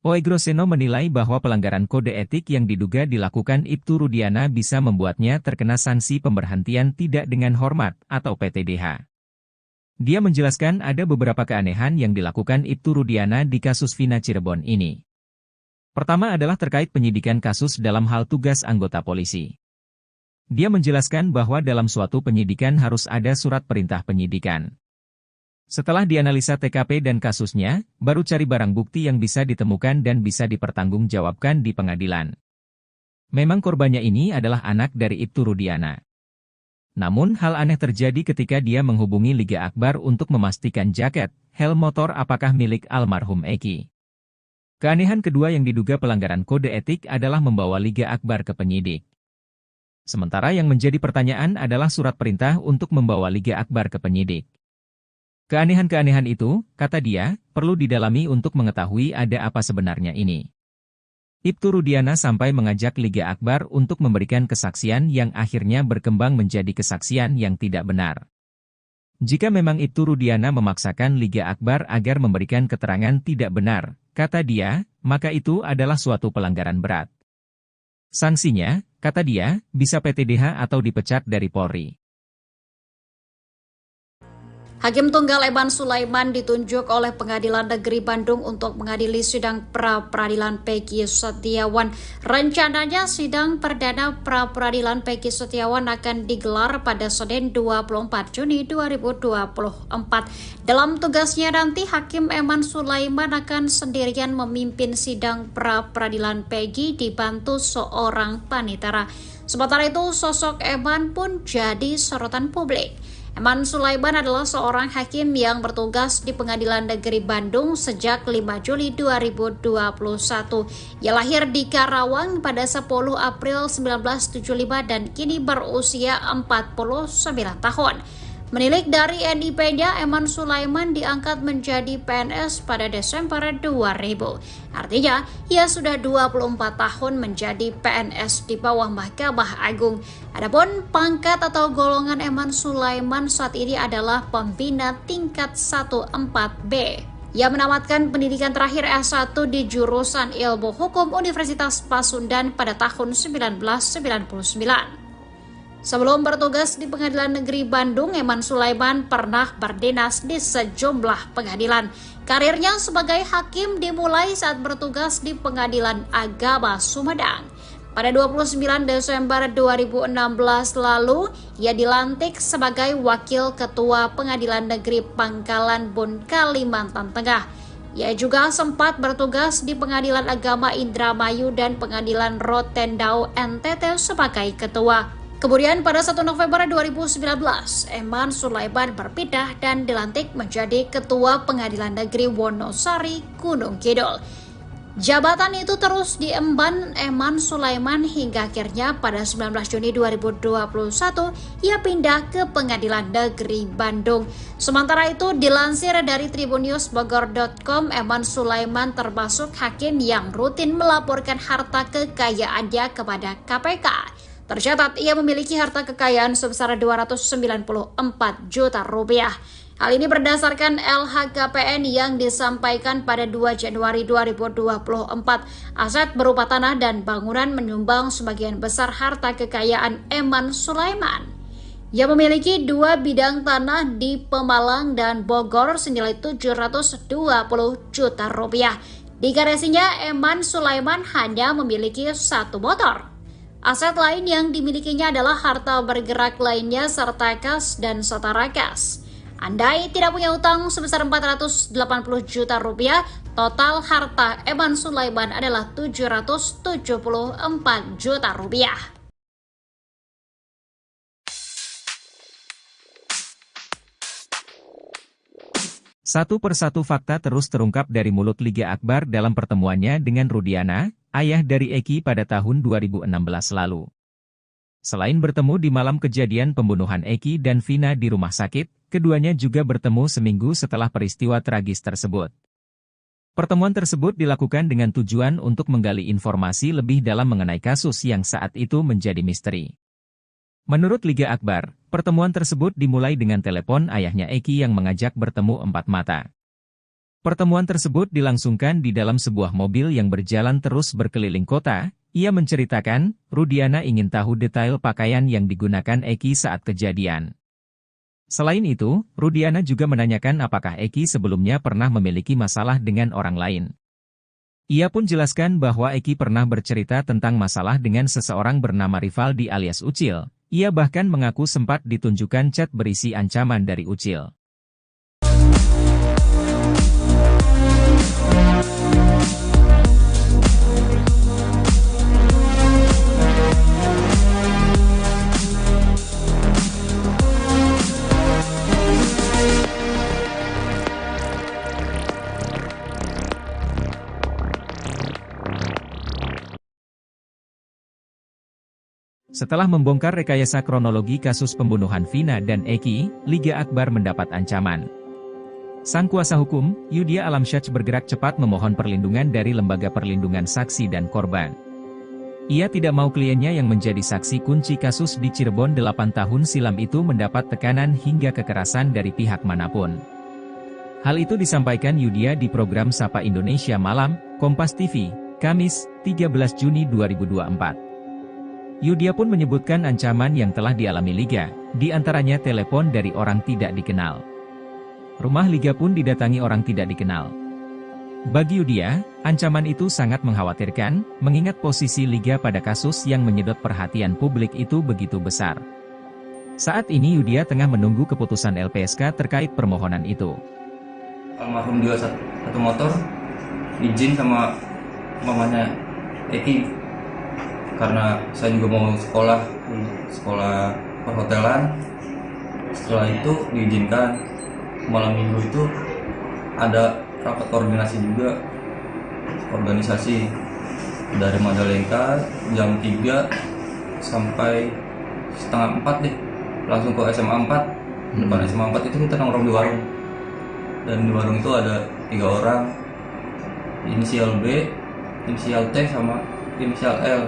Oegroseno menilai bahwa pelanggaran kode etik yang diduga dilakukan Ibtu Rudiana bisa membuatnya terkena sanksi pemberhentian tidak dengan hormat atau PTDH. Dia menjelaskan ada beberapa keanehan yang dilakukan Ibtu Rudiana di kasus Vina Cirebon ini. Pertama adalah terkait penyidikan kasus dalam hal tugas anggota polisi. Dia menjelaskan bahwa dalam suatu penyidikan harus ada surat perintah penyidikan. Setelah dianalisa TKP dan kasusnya, baru cari barang bukti yang bisa ditemukan dan bisa dipertanggungjawabkan di pengadilan. Memang korbannya ini adalah anak dari Ibtu Rudiana. Namun hal aneh terjadi ketika dia menghubungi Liga Akbar untuk memastikan jaket, helm motor apakah milik almarhum Eki. Keanehan kedua yang diduga pelanggaran kode etik adalah membawa Liga Akbar ke penyidik. Sementara yang menjadi pertanyaan adalah surat perintah untuk membawa Liga Akbar ke penyidik. Keanehan-keanehan itu, kata dia, perlu didalami untuk mengetahui ada apa sebenarnya ini. Ibtu Rudiana sampai mengajak Liga Akbar untuk memberikan kesaksian yang akhirnya berkembang menjadi kesaksian yang tidak benar. Jika memang Ibtu Rudiana memaksakan Liga Akbar agar memberikan keterangan tidak benar, kata dia, maka itu adalah suatu pelanggaran berat. Sanksinya, kata dia, bisa PTDH atau dipecat dari Polri. Hakim Tunggal Eman Sulaiman ditunjuk oleh Pengadilan Negeri Bandung untuk mengadili sidang pra-peradilan Peggy Setiawan. Rencananya sidang perdana pra-peradilan Peggy Setiawan akan digelar pada Senin 24 Juni 2024. Dalam tugasnya nanti, Hakim Eman Sulaiman akan sendirian memimpin sidang pra-peradilan Peggy dibantu seorang panitera. Sementara itu, sosok Eman pun jadi sorotan publik. Eman Sulaiman adalah seorang hakim yang bertugas di Pengadilan Negeri Bandung sejak 5 Juli 2021. Ia lahir di Karawang pada 10 April 1975 dan kini berusia 49 tahun. Menilik dari NIP-nya, Eman Sulaiman diangkat menjadi PNS pada Desember 2000. Artinya, ia sudah 24 tahun menjadi PNS di bawah Mahkamah Agung. Adapun pangkat atau golongan Eman Sulaiman saat ini adalah pembina tingkat 1-4B. Ia menamatkan pendidikan terakhir S1 di jurusan Ilmu Hukum Universitas Pasundan pada tahun 1999. Sebelum bertugas di Pengadilan Negeri Bandung, Eman Sulaiman pernah berdinas di sejumlah pengadilan. Karirnya sebagai hakim dimulai saat bertugas di Pengadilan Agama Sumedang. Pada 29 Desember 2016 lalu, ia dilantik sebagai Wakil Ketua Pengadilan Negeri Pangkalan Bun, Kalimantan Tengah. Ia juga sempat bertugas di Pengadilan Agama Indramayu dan Pengadilan Rotendao NTT sebagai ketua. Kemudian pada 1 November 2019, Eman Sulaiman berpindah dan dilantik menjadi Ketua Pengadilan Negeri Wonosari, Gunung Kidul. Jabatan itu terus diemban Eman Sulaiman hingga akhirnya pada 19 Juni 2021 ia pindah ke Pengadilan Negeri Bandung. Sementara itu dilansir dari tribunnews.bogor.com, Eman Sulaiman termasuk hakim yang rutin melaporkan harta kekayaannya kepada KPK. Tercatat ia memiliki harta kekayaan sebesar 294 juta rupiah. Hal ini berdasarkan LHKPN yang disampaikan pada 2 Januari 2024. Aset berupa tanah dan bangunan menyumbang sebagian besar harta kekayaan Eman Sulaiman. yang memiliki 2 bidang tanah di Pemalang dan Bogor senilai 720 juta rupiah. Di garasinya, Eman Sulaiman hanya memiliki 1 motor. Aset lain yang dimilikinya adalah harta bergerak lainnya serta kas dan setara kas. Andai tidak punya utang sebesar 480 juta rupiah, total harta Eman Sulaiman adalah 774 juta rupiah. Satu persatu fakta terus terungkap dari mulut Liga Akbar dalam pertemuannya dengan Rudiana, ayah dari Eki pada tahun 2016 lalu. Selain bertemu di malam kejadian pembunuhan Eki dan Vina di rumah sakit, keduanya juga bertemu seminggu setelah peristiwa tragis tersebut. Pertemuan tersebut dilakukan dengan tujuan untuk menggali informasi lebih dalam mengenai kasus yang saat itu menjadi misteri. Menurut Liga Akbar, pertemuan tersebut dimulai dengan telepon ayahnya Eki yang mengajak bertemu empat mata. Pertemuan tersebut dilangsungkan di dalam sebuah mobil yang berjalan terus berkeliling kota. Ia menceritakan, Rudiana ingin tahu detail pakaian yang digunakan Eki saat kejadian. Selain itu, Rudiana juga menanyakan apakah Eki sebelumnya pernah memiliki masalah dengan orang lain. Ia pun jelaskan bahwa Eki pernah bercerita tentang masalah dengan seseorang bernama Rivaldi alias Ucil. Ia bahkan mengaku sempat ditunjukkan chat berisi ancaman dari Ucil. Setelah membongkar rekayasa kronologi kasus pembunuhan Vina dan Eki, Liga Akbar mendapat ancaman. Sang kuasa hukum, Yudhya Alamsyah bergerak cepat memohon perlindungan dari Lembaga Perlindungan Saksi dan Korban. Ia tidak mau kliennya yang menjadi saksi kunci kasus di Cirebon 8 tahun silam itu mendapat tekanan hingga kekerasan dari pihak manapun. Hal itu disampaikan Yudhya di program Sapa Indonesia Malam, Kompas TV, Kamis, 13 Juni 2024. Yudhya pun menyebutkan ancaman yang telah dialami Liga, di antaranya telepon dari orang tidak dikenal. Rumah Liga pun didatangi orang tidak dikenal. Bagi Yudhya, ancaman itu sangat mengkhawatirkan, mengingat posisi Liga pada kasus yang menyedot perhatian publik itu begitu besar. Saat ini Yudhya tengah menunggu keputusan LPSK terkait permohonan itu. Almarhum juga satu motor, izin sama mamanya Eki. Karena saya juga mau sekolah perhotelan. Setelah itu diizinkan. Malam minggu itu ada rapat koordinasi juga, organisasi dari Majalengka jam 3 sampai setengah 4 deh, langsung ke SMA 4. Depan SMA 4 itu kita nongkrong di warung, dan di warung itu ada 3 orang, inisial B, inisial T sama inisial L.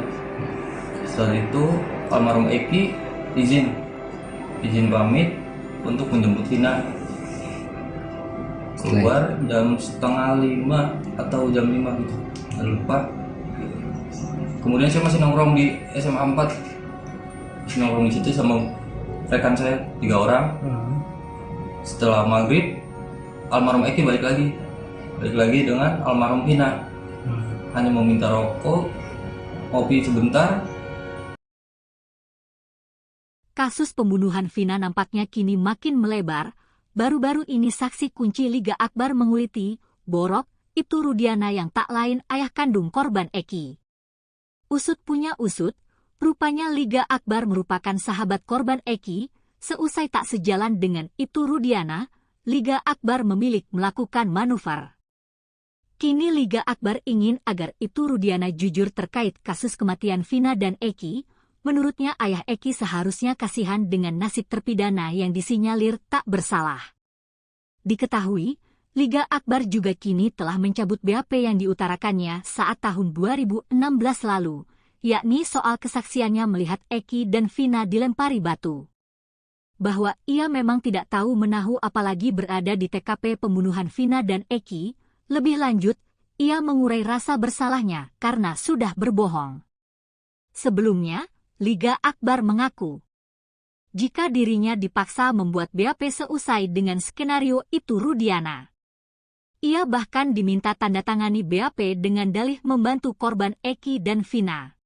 Setelah itu almarhum Eki izin pamit untuk menjemput Vina. Keluar jam setengah 5 atau jam 5 gitu, nggak lupa. Kemudian saya masih nongkrong di SMA 4, masih nongkrong di situ sama rekan saya 3 orang. Setelah maghrib almarhum Eki balik lagi dengan almarhum Vina. Hanya meminta rokok, kopi sebentar. Kasus pembunuhan Vina nampaknya kini makin melebar. Baru-baru ini saksi kunci Liga Akbar menguliti, Borok, Ibtu Rudiana yang tak lain ayah kandung korban Eki. Usut punya usut, rupanya Liga Akbar merupakan sahabat korban Eki. Seusai tak sejalan dengan Ibtu Rudiana, Liga Akbar memilih melakukan manuver. Kini Liga Akbar ingin agar Ibtu Rudiana jujur terkait kasus kematian Vina dan Eki. Menurutnya ayah Eki seharusnya kasihan dengan nasib terpidana yang disinyalir tak bersalah. Diketahui, Liga Akbar juga kini telah mencabut BAP yang diutarakannya saat tahun 2016 lalu, yakni soal kesaksiannya melihat Eki dan Vina dilempari batu. Bahwa ia memang tidak tahu menahu apalagi berada di TKP pembunuhan Vina dan Eki, lebih lanjut, ia mengurai rasa bersalahnya karena sudah berbohong. Sebelumnya, Liga Akbar mengaku jika dirinya dipaksa membuat BAP seusai dengan skenario itu Rudiana. Ia bahkan diminta tanda tangani BAP dengan dalih membantu korban Eki dan Vina.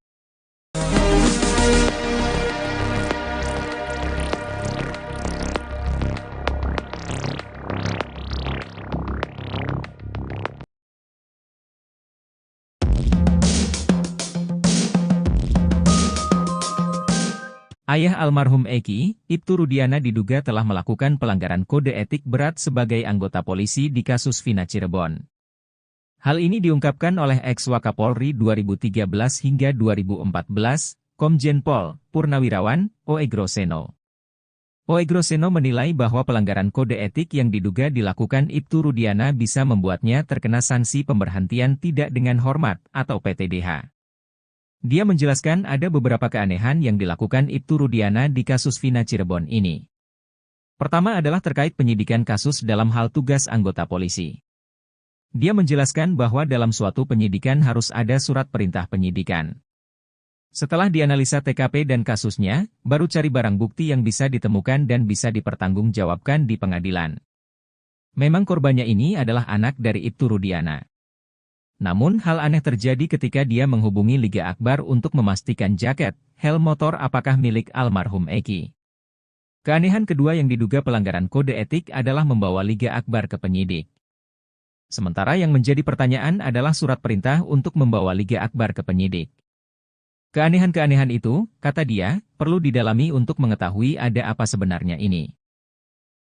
Ayah almarhum Eki, Ibtu Rudiana diduga telah melakukan pelanggaran kode etik berat sebagai anggota polisi di kasus Vina Cirebon. Hal ini diungkapkan oleh ex-Wakapolri 2013 hingga 2014, Komjen Pol Purnawirawan, Oegroseno. Oegroseno menilai bahwa pelanggaran kode etik yang diduga dilakukan Ibtu Rudiana bisa membuatnya terkena sanksi pemberhentian tidak dengan hormat atau PTDH. Dia menjelaskan ada beberapa keanehan yang dilakukan Ibtu Rudiana di kasus Vina Cirebon ini. Pertama adalah terkait penyidikan kasus dalam hal tugas anggota polisi. Dia menjelaskan bahwa dalam suatu penyidikan harus ada surat perintah penyidikan. Setelah dianalisa TKP dan kasusnya, baru cari barang bukti yang bisa ditemukan dan bisa dipertanggungjawabkan di pengadilan. Memang korbannya ini adalah anak dari Ibtu Rudiana. Namun hal aneh terjadi ketika dia menghubungi Liga Akbar untuk memastikan jaket, helm motor apakah milik almarhum Eki. Keanehan kedua yang diduga pelanggaran kode etik adalah membawa Liga Akbar ke penyidik. Sementara yang menjadi pertanyaan adalah surat perintah untuk membawa Liga Akbar ke penyidik. Keanehan-keanehan itu, kata dia, perlu didalami untuk mengetahui ada apa sebenarnya ini.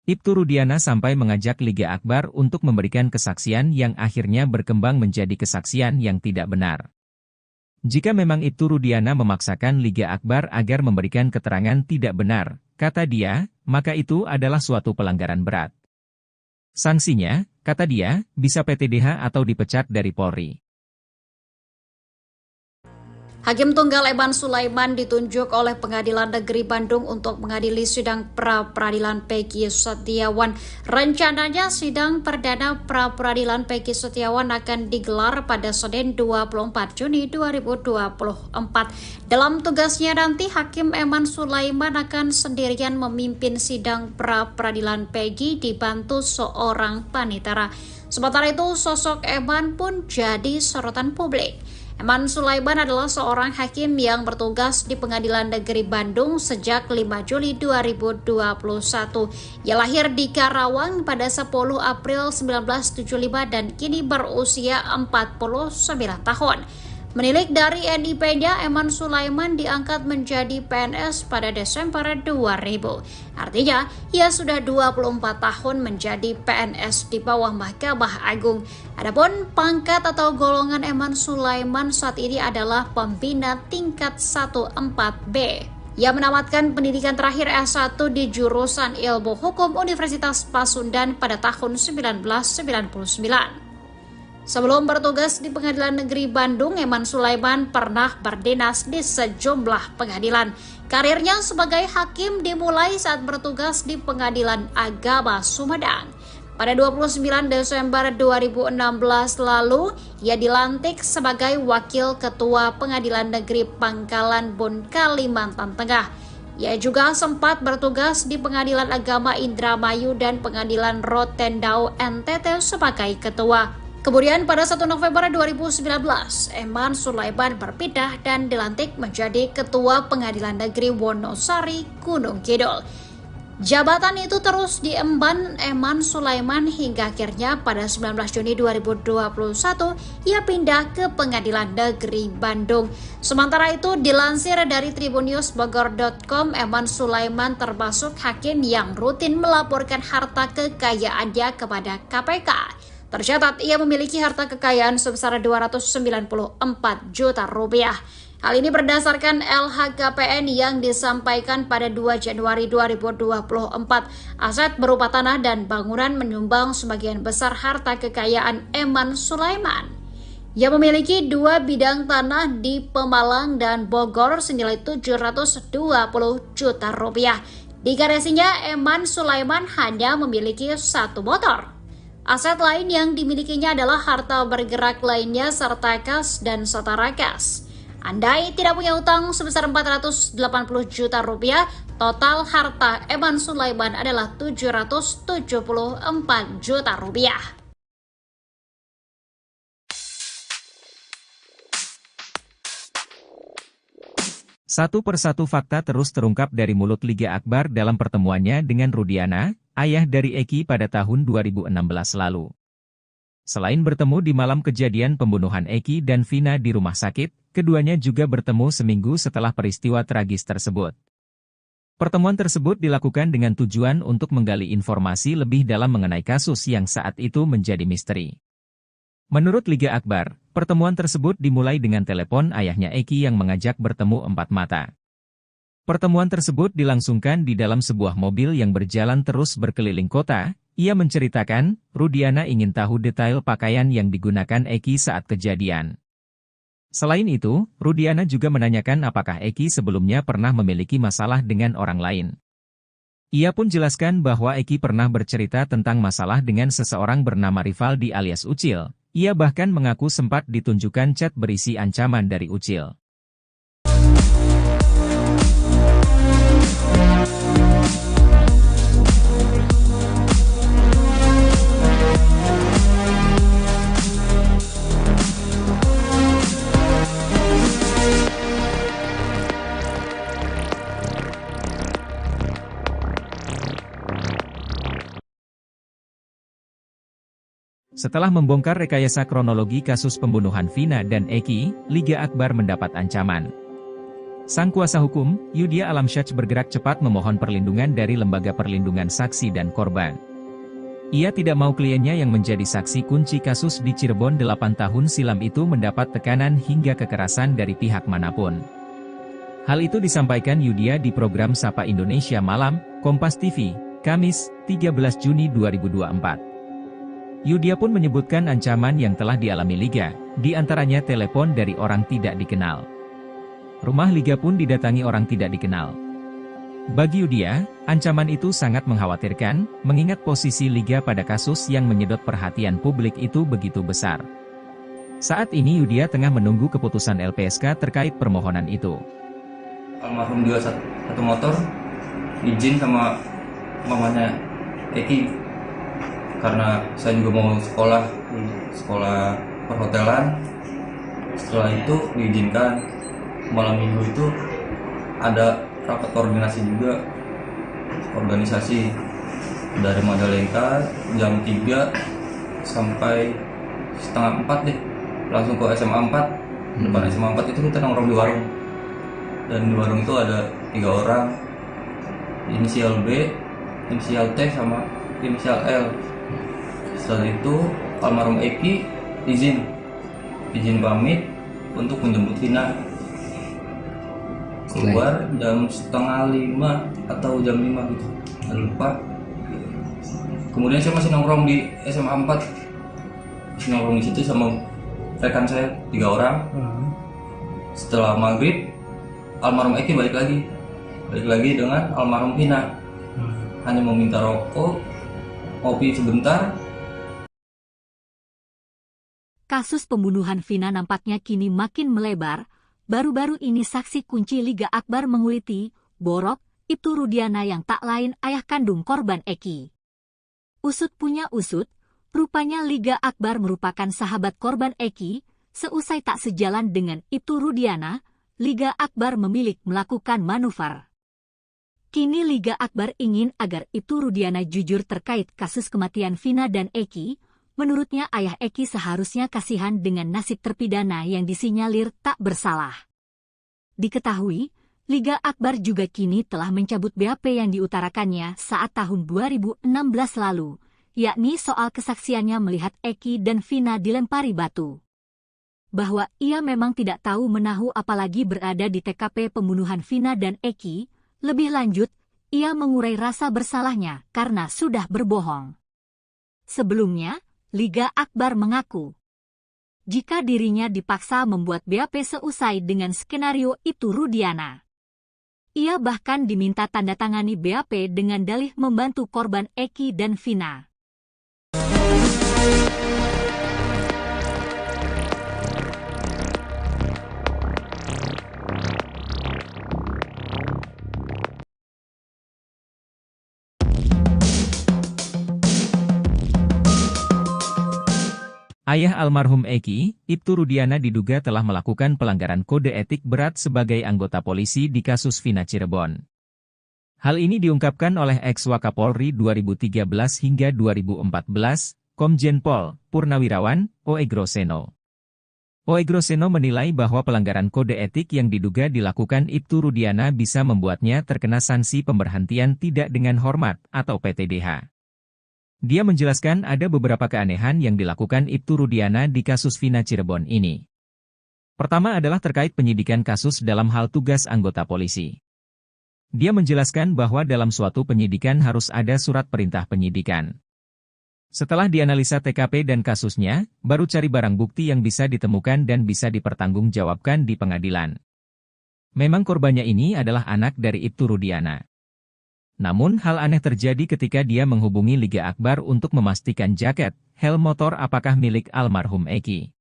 Ibtu Rudiana sampai mengajak Liga Akbar untuk memberikan kesaksian yang akhirnya berkembang menjadi kesaksian yang tidak benar. Jika memang Ibtu Rudiana memaksakan Liga Akbar agar memberikan keterangan tidak benar, kata dia, maka itu adalah suatu pelanggaran berat. Sanksinya, kata dia, bisa PTDH atau dipecat dari Polri. Hakim Tunggal Eman Sulaiman ditunjuk oleh Pengadilan Negeri Bandung untuk mengadili sidang pra-peradilan Peggy Setiawan. Rencananya sidang perdana pra-peradilan Peggy Setiawan akan digelar pada Senin 24 Juni 2024. Dalam tugasnya nanti, Hakim Eman Sulaiman akan sendirian memimpin sidang pra-peradilan Peggy dibantu seorang panitera. Sementara itu, sosok Eman pun jadi sorotan publik. Eman Sulaiman adalah seorang hakim yang bertugas di Pengadilan Negeri Bandung sejak 5 Juli 2021. Ia lahir di Karawang pada 10 April 1975 dan kini berusia 49 tahun. Menilik dari NIP-nya, Eman Sulaiman diangkat menjadi PNS pada Desember 2000. Artinya, ia sudah 24 tahun menjadi PNS di bawah Mahkamah Agung. Adapun pangkat atau golongan Eman Sulaiman saat ini adalah pembina tingkat 1-4B. Ia menamatkan pendidikan terakhir S1 di jurusan Ilmu Hukum Universitas Pasundan pada tahun 1999. Sebelum bertugas di Pengadilan Negeri Bandung, Eman Sulaiman pernah berdinas di sejumlah pengadilan. Karirnya sebagai hakim dimulai saat bertugas di Pengadilan Agama Sumedang. Pada 29 Desember 2016 lalu, ia dilantik sebagai Wakil Ketua Pengadilan Negeri Pangkalan Bun, Kalimantan Tengah. Ia juga sempat bertugas di Pengadilan Agama Indramayu dan Pengadilan Rotendao NTT sebagai ketua. Kemudian pada 1 November 2019, Eman Sulaiman berpindah dan dilantik menjadi Ketua Pengadilan Negeri Wonosari, Gunung Kidul. Jabatan itu terus diemban Eman Sulaiman hingga akhirnya pada 19 Juni 2021 ia pindah ke Pengadilan Negeri Bandung. Sementara itu dilansir dari tribunnews.bogor.com, Eman Sulaiman termasuk hakim yang rutin melaporkan harta kekayaannya kepada KPK. Tercatat ia memiliki harta kekayaan sebesar 294 juta rupiah. Hal ini berdasarkan LHKPN yang disampaikan pada 2 Januari 2024. Aset berupa tanah dan bangunan menyumbang sebagian besar harta kekayaan Eman Sulaiman. Ia memiliki 2 bidang tanah di Pemalang dan Bogor senilai 720 juta rupiah. Di garasinya, Eman Sulaiman hanya memiliki 1 motor. Aset lain yang dimilikinya adalah harta bergerak lainnya serta kas dan setara kas. Andai tidak punya utang sebesar 480 juta rupiah, Total harta Eman Sulaiman adalah 774 juta rupiah. Satu persatu fakta terus terungkap dari mulut Liga Akbar dalam pertemuannya dengan Rudiana, ayah dari Eki pada tahun 2016 lalu. Selain bertemu di malam kejadian pembunuhan Eki dan Vina di rumah sakit, keduanya juga bertemu seminggu setelah peristiwa tragis tersebut. Pertemuan tersebut dilakukan dengan tujuan untuk menggali informasi lebih dalam mengenai kasus yang saat itu menjadi misteri. Menurut Liga Akbar, pertemuan tersebut dimulai dengan telepon ayahnya Eki yang mengajak bertemu empat mata. Pertemuan tersebut dilangsungkan di dalam sebuah mobil yang berjalan terus berkeliling kota. Ia menceritakan, Rudiana ingin tahu detail pakaian yang digunakan Eki saat kejadian. Selain itu, Rudiana juga menanyakan apakah Eki sebelumnya pernah memiliki masalah dengan orang lain. Ia pun jelaskan bahwa Eki pernah bercerita tentang masalah dengan seseorang bernama Rivaldi alias Ucil. Ia bahkan mengaku sempat ditunjukkan chat berisi ancaman dari Ucil. Setelah membongkar rekayasa kronologi kasus pembunuhan Vina dan Eki, Liga Akbar mendapat ancaman. Sang kuasa hukum, Yudhya Alamsyah bergerak cepat memohon perlindungan dari Lembaga Perlindungan Saksi dan Korban. Ia tidak mau kliennya yang menjadi saksi kunci kasus di Cirebon 8 tahun silam itu mendapat tekanan hingga kekerasan dari pihak manapun. Hal itu disampaikan Yudhya di program Sapa Indonesia Malam, Kompas TV, Kamis, 13 Juni 2024. Yudhya pun menyebutkan ancaman yang telah dialami Liga, di antaranya telepon dari orang tidak dikenal. Rumah Liga pun didatangi orang tidak dikenal. Bagi Yudhya, ancaman itu sangat mengkhawatirkan, mengingat posisi Liga pada kasus yang menyedot perhatian publik itu begitu besar. Saat ini Yudhya tengah menunggu keputusan LPSK terkait permohonan itu. Almarhum juga satu motor, izin sama mamanya Eki. Karena saya juga mau sekolah perhotelan. Setelah itu diizinkan. Malam minggu itu ada rapat koordinasi juga, organisasi dari Majalengka jam 3 sampai setengah 4 deh, langsung ke SMA 4. Depan SMA 4 itu kita nongkrong di warung, dan di warung itu ada 3 orang, inisial B, inisial T sama inisial L. Setelah itu almarhum Eki izin pamit untuk menjemput Vina. Keluar jam setengah 5 atau jam 5 gitu, nggak lupa. Kemudian saya masih nongkrong di SMA 4, masih nongkrong di situ sama rekan saya 3 orang. Setelah maghrib almarhum Eki balik lagi dengan almarhum Vina. Hanya meminta rokok, kopi sebentar. Kasus pembunuhan Vina nampaknya kini makin melebar. Baru-baru ini saksi kunci Liga Akbar menguliti, Borok, Ibtu Rudiana yang tak lain ayah kandung korban Eki. Usut punya usut, rupanya Liga Akbar merupakan sahabat korban Eki. Seusai tak sejalan dengan Ibtu Rudiana, Liga Akbar memilih melakukan manuver. Kini Liga Akbar ingin agar Ibtu Rudiana jujur terkait kasus kematian Vina dan Eki. Menurutnya ayah Eki seharusnya kasihan dengan nasib terpidana yang disinyalir tak bersalah. Diketahui, Liga Akbar juga kini telah mencabut BAP yang diutarakannya saat tahun 2016 lalu, yakni soal kesaksiannya melihat Eki dan Vina dilempari batu. Bahwa ia memang tidak tahu menahu apalagi berada di TKP pembunuhan Vina dan Eki, lebih lanjut, ia mengurai rasa bersalahnya karena sudah berbohong. Sebelumnya, Liga Akbar mengaku, jika dirinya dipaksa membuat BAP seusai dengan skenario itu Rudiana. Ia bahkan diminta tanda tangani BAP dengan dalih membantu korban Eki dan Vina. Ayah almarhum Eki, Ibtu Rudiana diduga telah melakukan pelanggaran kode etik berat sebagai anggota polisi di kasus Vina Cirebon. Hal ini diungkapkan oleh ex-Wakapolri 2013 hingga 2014, Komjen Pol Purnawirawan Oegroseno. Oegroseno menilai bahwa pelanggaran kode etik yang diduga dilakukan Ibtu Rudiana bisa membuatnya terkena sanksi pemberhentian tidak dengan hormat atau PTDH. Dia menjelaskan ada beberapa keanehan yang dilakukan Ibtu Rudiana di kasus Vina Cirebon ini. Pertama adalah terkait penyidikan kasus dalam hal tugas anggota polisi. Dia menjelaskan bahwa dalam suatu penyidikan harus ada surat perintah penyidikan. Setelah dianalisa TKP dan kasusnya, baru cari barang bukti yang bisa ditemukan dan bisa dipertanggungjawabkan di pengadilan. Memang korbannya ini adalah anak dari Ibtu Rudiana. Namun hal aneh terjadi ketika dia menghubungi Liga Akbar untuk memastikan jaket, helm motor apakah milik almarhum Eki.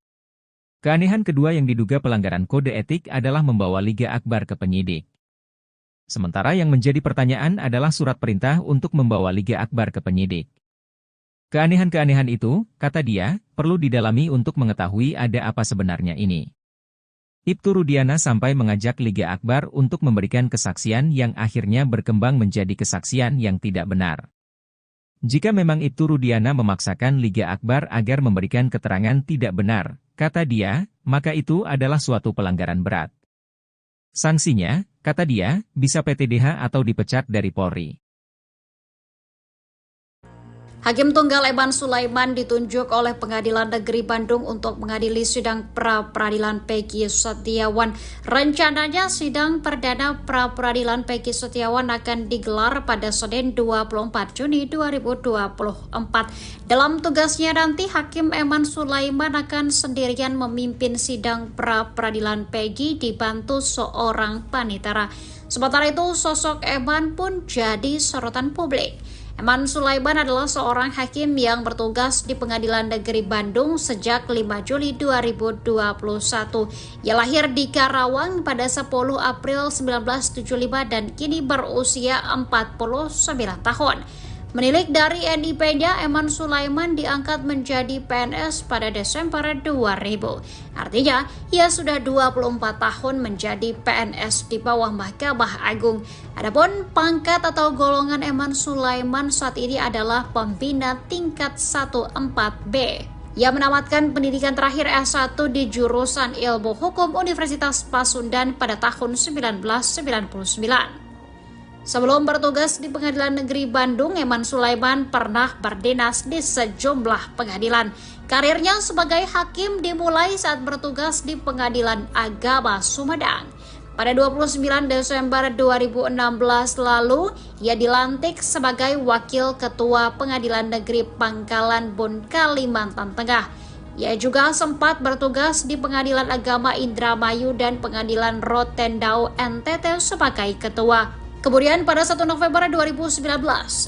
Keanehan kedua yang diduga pelanggaran kode etik adalah membawa Liga Akbar ke penyidik. Sementara yang menjadi pertanyaan adalah surat perintah untuk membawa Liga Akbar ke penyidik. Keanehan-keanehan itu, kata dia, perlu didalami untuk mengetahui ada apa sebenarnya ini. Ibtu Rudiana sampai mengajak Liga Akbar untuk memberikan kesaksian yang akhirnya berkembang menjadi kesaksian yang tidak benar. Jika memang Ibtu Rudiana memaksakan Liga Akbar agar memberikan keterangan tidak benar, kata dia, maka itu adalah suatu pelanggaran berat. Sanksinya, kata dia, bisa PTDH atau dipecat dari Polri. Hakim Tunggal Eman Sulaiman ditunjuk oleh Pengadilan Negeri Bandung untuk mengadili sidang pra-peradilan Peggy Setiawan. Rencananya sidang perdana pra-peradilan Peggy Setiawan akan digelar pada Senin 24 Juni 2024. Dalam tugasnya nanti, Hakim Eman Sulaiman akan sendirian memimpin sidang pra-peradilan Peggy dibantu seorang panitera. Sementara itu, sosok Eman pun jadi sorotan publik. Eman Sulaiman adalah seorang hakim yang bertugas di Pengadilan Negeri Bandung sejak 5 Juli 2021. Ia lahir di Karawang pada 10 April 1975 dan kini berusia 49 tahun. Menilik dari NIP-nya, Eman Sulaiman diangkat menjadi PNS pada Desember 2000. Artinya, ia sudah 24 tahun menjadi PNS di bawah Mahkamah Agung. Adapun pangkat atau golongan Eman Sulaiman saat ini adalah pembina tingkat 1-4B. Ia menamatkan pendidikan terakhir S1 di jurusan Ilmu Hukum Universitas Pasundan pada tahun 1999. Sebelum bertugas di Pengadilan Negeri Bandung, Eman Sulaiman pernah berdinas di sejumlah pengadilan. Karirnya sebagai hakim dimulai saat bertugas di Pengadilan Agama Sumedang. Pada 29 Desember 2016 lalu, ia dilantik sebagai Wakil Ketua Pengadilan Negeri Pangkalan Bun, Kalimantan Tengah. Ia juga sempat bertugas di Pengadilan Agama Indramayu dan Pengadilan Rotendao NTT sebagai ketua. Kemudian pada 1 November 2019,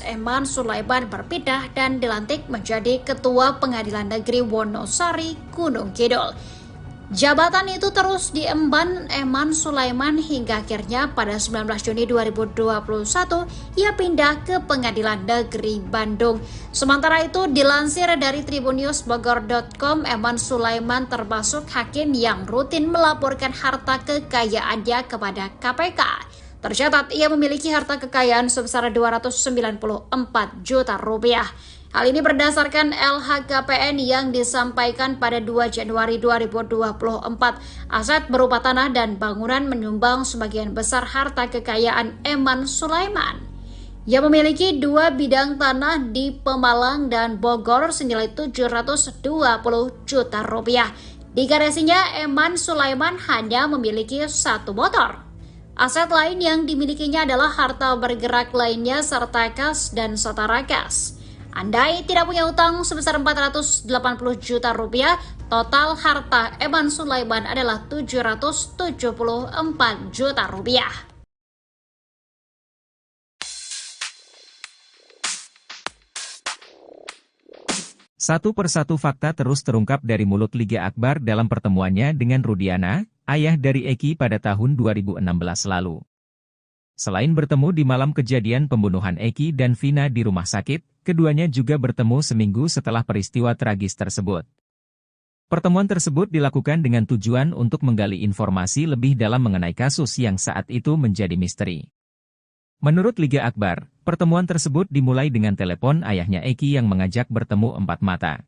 Eman Sulaiman berpindah dan dilantik menjadi Ketua Pengadilan Negeri Wonosari, Gunung Kidul. Jabatan itu terus diemban Eman Sulaiman hingga akhirnya pada 19 Juni 2021 ia pindah ke Pengadilan Negeri Bandung. Sementara itu dilansir dari tribunnews.bogor.com, Eman Sulaiman termasuk hakim yang rutin melaporkan harta kekayaannya kepada KPK. Tercatat ia memiliki harta kekayaan sebesar 294 juta rupiah. Hal ini berdasarkan LHKPN yang disampaikan pada 2 Januari 2024. Aset berupa tanah dan bangunan menyumbang sebagian besar harta kekayaan Eman Sulaiman. Ia memiliki 2 bidang tanah di Pemalang dan Bogor senilai 720 juta rupiah. Di garasinya, Eman Sulaiman hanya memiliki 1 motor. Aset lain yang dimilikinya adalah harta bergerak lainnya serta kas dan setara kas. Andai tidak punya utang sebesar 480 juta rupiah, total harta Eman Sulaiman adalah 774 juta rupiah. Satu persatu fakta terus terungkap dari mulut Liga Akbar dalam pertemuannya dengan Rudiana, ayah dari Eki pada tahun 2016 lalu. Selain bertemu di malam kejadian pembunuhan Eki dan Vina di rumah sakit, keduanya juga bertemu seminggu setelah peristiwa tragis tersebut. Pertemuan tersebut dilakukan dengan tujuan untuk menggali informasi lebih dalam mengenai kasus yang saat itu menjadi misteri. Menurut Liga Akbar, pertemuan tersebut dimulai dengan telepon ayahnya Eki yang mengajak bertemu empat mata.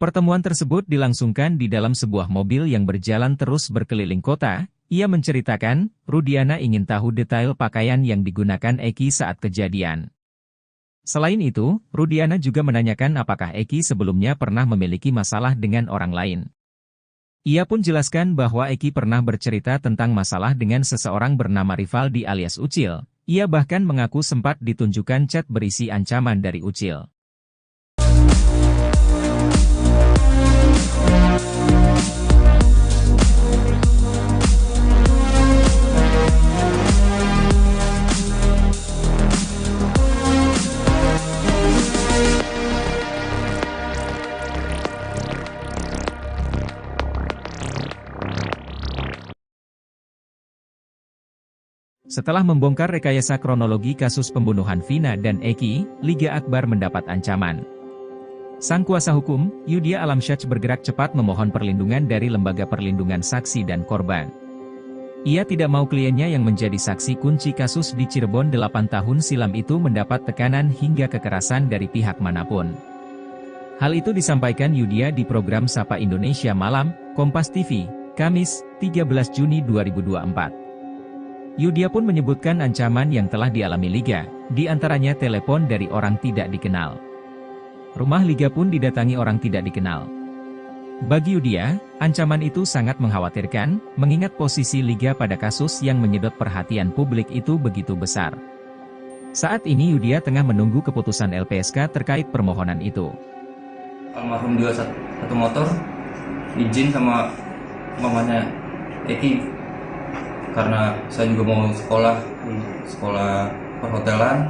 Pertemuan tersebut dilangsungkan di dalam sebuah mobil yang berjalan terus berkeliling kota. Ia menceritakan, Rudiana ingin tahu detail pakaian yang digunakan Eki saat kejadian. Selain itu, Rudiana juga menanyakan apakah Eki sebelumnya pernah memiliki masalah dengan orang lain. Ia pun jelaskan bahwa Eki pernah bercerita tentang masalah dengan seseorang bernama Rivaldi alias Ucil. Ia bahkan mengaku sempat ditunjukkan chat berisi ancaman dari Ucil. Setelah membongkar rekayasa kronologi kasus pembunuhan Vina dan Eki, Liga Akbar mendapat ancaman. Sang kuasa hukum, Yudhya Alamsyah bergerak cepat memohon perlindungan dari Lembaga Perlindungan Saksi dan Korban. Ia tidak mau kliennya yang menjadi saksi kunci kasus di Cirebon 8 tahun silam itu mendapat tekanan hingga kekerasan dari pihak manapun. Hal itu disampaikan Yudhya di program Sapa Indonesia Malam, Kompas TV, Kamis, 13 Juni 2024. Yudhya pun menyebutkan ancaman yang telah dialami Liga, di antaranya telepon dari orang tidak dikenal. Rumah Liga pun didatangi orang tidak dikenal. Bagi Yudhya, ancaman itu sangat mengkhawatirkan, mengingat posisi Liga pada kasus yang menyedot perhatian publik itu begitu besar. Saat ini Yudhya tengah menunggu keputusan LPSK terkait permohonan itu. Almarhum juga satu motor, izin sama mamanya Eki. Karena saya juga mau sekolah perhotelan.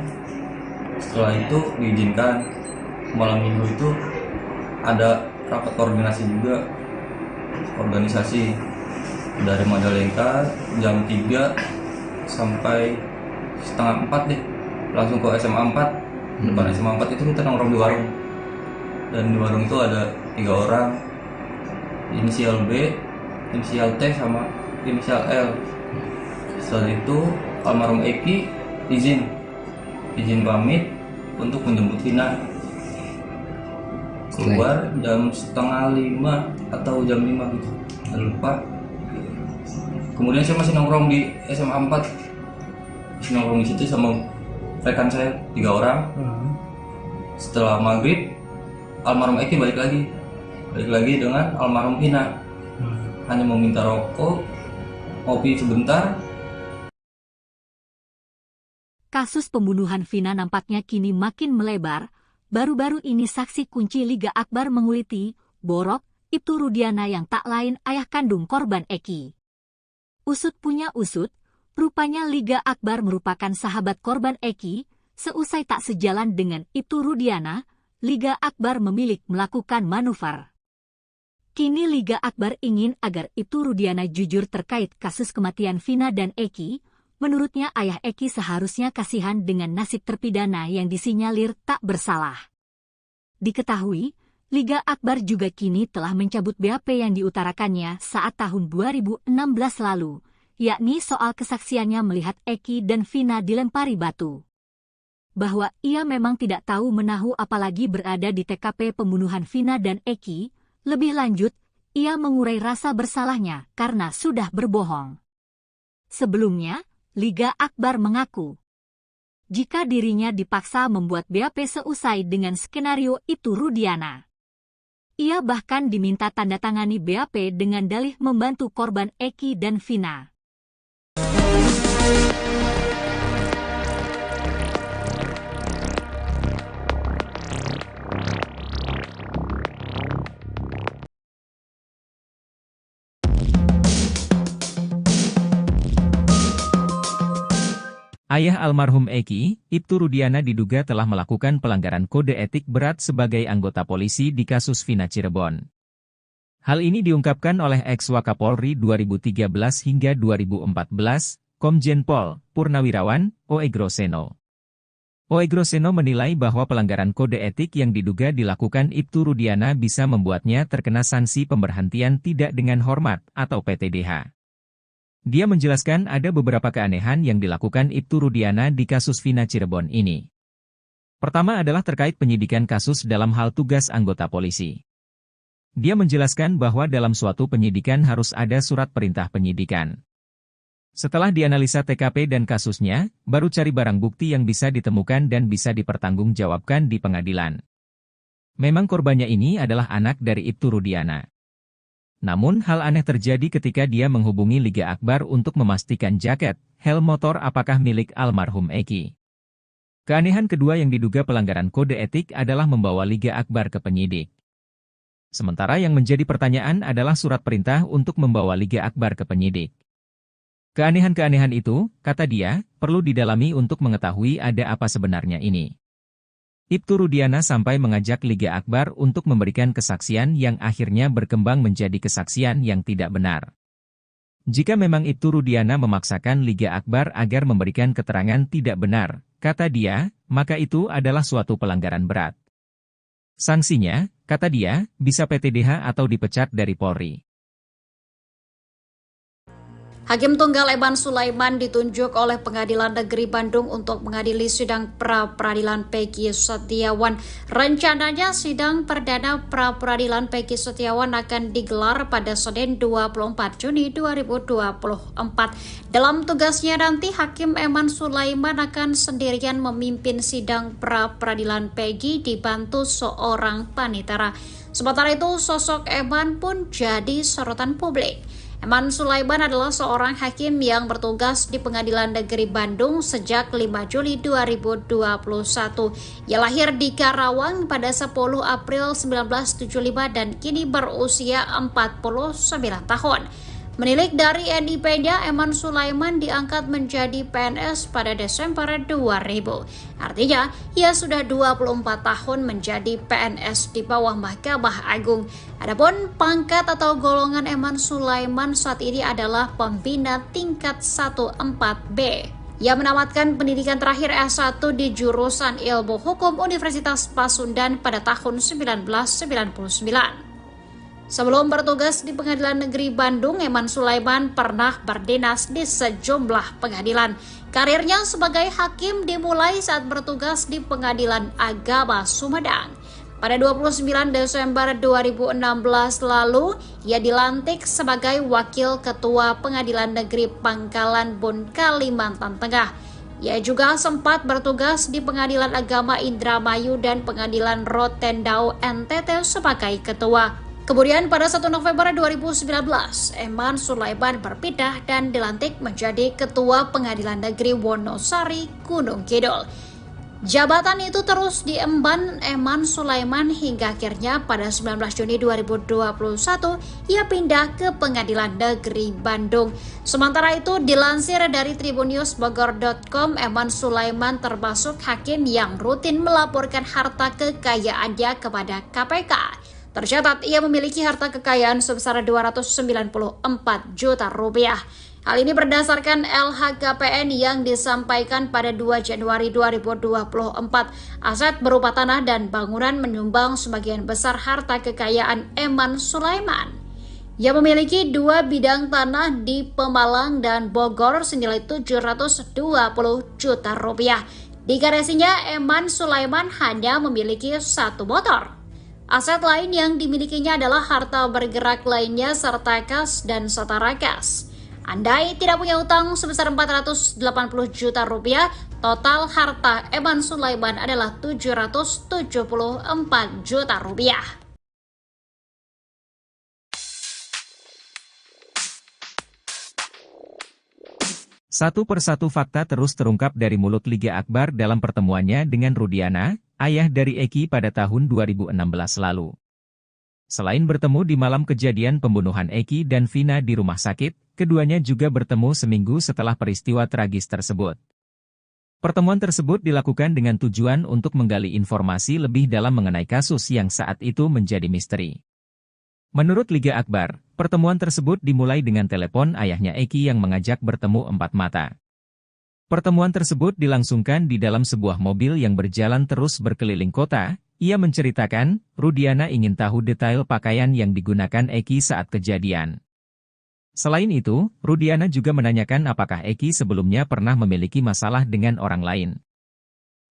Setelah itu diizinkan. Malam minggu itu ada rapat koordinasi juga, organisasi dari Majalengka jam 3 sampai setengah 4 deh, langsung ke SMA 4. Depan SMA 4 itu kita nongkrong di warung, dan di warung itu ada 3 orang, inisial B, inisial T sama inisial L. Setelah itu almarhum Eki izin pamit untuk menjemput Vina. Keluar jam setengah 5 atau jam 5 gitu, nggak lupa. Kemudian saya masih nongkrong di SMA 4, masih nongkrong di situ sama rekan saya 3 orang. Setelah maghrib almarhum Eki balik lagi dengan almarhum Vina. Hanya mau minta rokok, ngopi sebentar. Kasus pembunuhan Vina nampaknya kini makin melebar. Baru-baru ini saksi kunci Liga Akbar menguliti, Borok, Ibtu Rudiana yang tak lain ayah kandung korban Eki. Usut punya usut, rupanya Liga Akbar merupakan sahabat korban Eki. Seusai tak sejalan dengan Ibtu Rudiana, Liga Akbar memilih melakukan manuver. Kini Liga Akbar ingin agar Ibtu Rudiana jujur terkait kasus kematian Vina dan Eki. Menurutnya ayah Eki seharusnya kasihan dengan nasib terpidana yang disinyalir tak bersalah. Diketahui, Liga Akbar juga kini telah mencabut BAP yang diutarakannya saat tahun 2016 lalu, yakni soal kesaksiannya melihat Eki dan Vina dilempari batu. Bahwa ia memang tidak tahu menahu apalagi berada di TKP pembunuhan Vina dan Eki, lebih lanjut, ia mengurai rasa bersalahnya karena sudah berbohong. Sebelumnya, Liga Akbar mengaku, jika dirinya dipaksa membuat BAP seusai dengan skenario itu Rudiana. Ia bahkan diminta tanda tangani BAP dengan dalih membantu korban Eki dan Vina. Ayah almarhum Eki, Ibtu Rudiana diduga telah melakukan pelanggaran kode etik berat sebagai anggota polisi di kasus Vina Cirebon. Hal ini diungkapkan oleh ex-Wakapolri 2013 hingga 2014, Komjen Pol Purnawirawan, Oegroseno. Oegroseno menilai bahwa pelanggaran kode etik yang diduga dilakukan Ibtu Rudiana bisa membuatnya terkena sanksi pemberhentian tidak dengan hormat atau PTDH. Dia menjelaskan ada beberapa keanehan yang dilakukan Ibtu Rudiana di kasus Vina Cirebon ini. Pertama adalah terkait penyidikan kasus dalam hal tugas anggota polisi. Dia menjelaskan bahwa dalam suatu penyidikan harus ada surat perintah penyidikan. Setelah dianalisa TKP dan kasusnya, baru cari barang bukti yang bisa ditemukan dan bisa dipertanggungjawabkan di pengadilan. Memang korbannya ini adalah anak dari Ibtu Rudiana. Namun hal aneh terjadi ketika dia menghubungi Liga Akbar untuk memastikan jaket, helm motor apakah milik almarhum Eki. Keanehan kedua yang diduga pelanggaran kode etik adalah membawa Liga Akbar ke penyidik. Sementara yang menjadi pertanyaan adalah surat perintah untuk membawa Liga Akbar ke penyidik. Keanehan-keanehan itu, kata dia, perlu didalami untuk mengetahui ada apa sebenarnya ini. Ibtu Rudiana sampai mengajak Liga Akbar untuk memberikan kesaksian yang akhirnya berkembang menjadi kesaksian yang tidak benar. Jika memang Ibtu Rudiana memaksakan Liga Akbar agar memberikan keterangan tidak benar, kata dia, maka itu adalah suatu pelanggaran berat. Sanksinya, kata dia, bisa PTDH atau dipecat dari Polri. Hakim Tunggal Eman Sulaiman ditunjuk oleh Pengadilan Negeri Bandung untuk mengadili sidang pra-peradilan Peggy Setiawan. Rencananya sidang perdana pra-peradilan Peggy Setiawan akan digelar pada Senin 24 Juni 2024. Dalam tugasnya nanti, Hakim Eman Sulaiman akan sendirian memimpin sidang pra-peradilan Peggy dibantu seorang panitera. Sementara itu, sosok Eman pun jadi sorotan publik. Eman Sulaiman adalah seorang hakim yang bertugas di Pengadilan Negeri Bandung sejak 5 Juli 2021. Ia lahir di Karawang pada 10 April 1975 dan kini berusia 49 tahun. Menilik dari NIP-nya, Eman Sulaiman diangkat menjadi PNS pada Desember 2000. Artinya, ia sudah 24 tahun menjadi PNS di bawah Mahkamah Agung. Adapun pangkat atau golongan Eman Sulaiman saat ini adalah pembina tingkat 1-4B. Ia menamatkan pendidikan terakhir S1 di jurusan Ilmu Hukum Universitas Pasundan pada tahun 1999. Sebelum bertugas di Pengadilan Negeri Bandung, Eman Sulaiman pernah berdinas di sejumlah pengadilan. Karirnya sebagai hakim dimulai saat bertugas di Pengadilan Agama Sumedang. Pada 29 Desember 2016 lalu, ia dilantik sebagai Wakil Ketua Pengadilan Negeri Pangkalan Bun, Kalimantan Tengah. Ia juga sempat bertugas di Pengadilan Agama Indramayu dan Pengadilan Rotendao NTT sebagai ketua. Kemudian pada 1 November 2019, Eman Sulaiman berpindah dan dilantik menjadi Ketua Pengadilan Negeri Wonosari, Gunung Kidul. Jabatan itu terus diemban Eman Sulaiman hingga akhirnya pada 19 Juni 2021 ia pindah ke Pengadilan Negeri Bandung. Sementara itu dilansir dari tribunnews.bogor.com, Eman Sulaiman termasuk hakim yang rutin melaporkan harta kekayaannya kepada KPK. Tercatat ia memiliki harta kekayaan sebesar 294 juta rupiah. Hal ini berdasarkan LHKPN yang disampaikan pada 2 Januari 2024. Aset berupa tanah dan bangunan menyumbang sebagian besar harta kekayaan Eman Sulaiman. Ia memiliki 2 bidang tanah di Pemalang dan Bogor senilai 720 juta rupiah. Di garasinya, Eman Sulaiman hanya memiliki 1 motor. Aset lain yang dimilikinya adalah harta bergerak lainnya serta kas dan setara kas. Andai tidak punya utang sebesar 480 juta rupiah, total harta Eman Sulaiman adalah 774 juta rupiah. Satu persatu fakta terus terungkap dari mulut Liga Akbar dalam pertemuannya dengan Rudiana, ayah dari Eki pada tahun 2016 lalu. Selain bertemu di malam kejadian pembunuhan Eki dan Vina di rumah sakit, keduanya juga bertemu seminggu setelah peristiwa tragis tersebut. Pertemuan tersebut dilakukan dengan tujuan untuk menggali informasi lebih dalam mengenai kasus yang saat itu menjadi misteri. Menurut Liga Akbar, pertemuan tersebut dimulai dengan telepon ayahnya Eki yang mengajak bertemu 4 mata. Pertemuan tersebut dilangsungkan di dalam sebuah mobil yang berjalan terus berkeliling kota. Ia menceritakan, Rudiana ingin tahu detail pakaian yang digunakan Eki saat kejadian. Selain itu, Rudiana juga menanyakan apakah Eki sebelumnya pernah memiliki masalah dengan orang lain.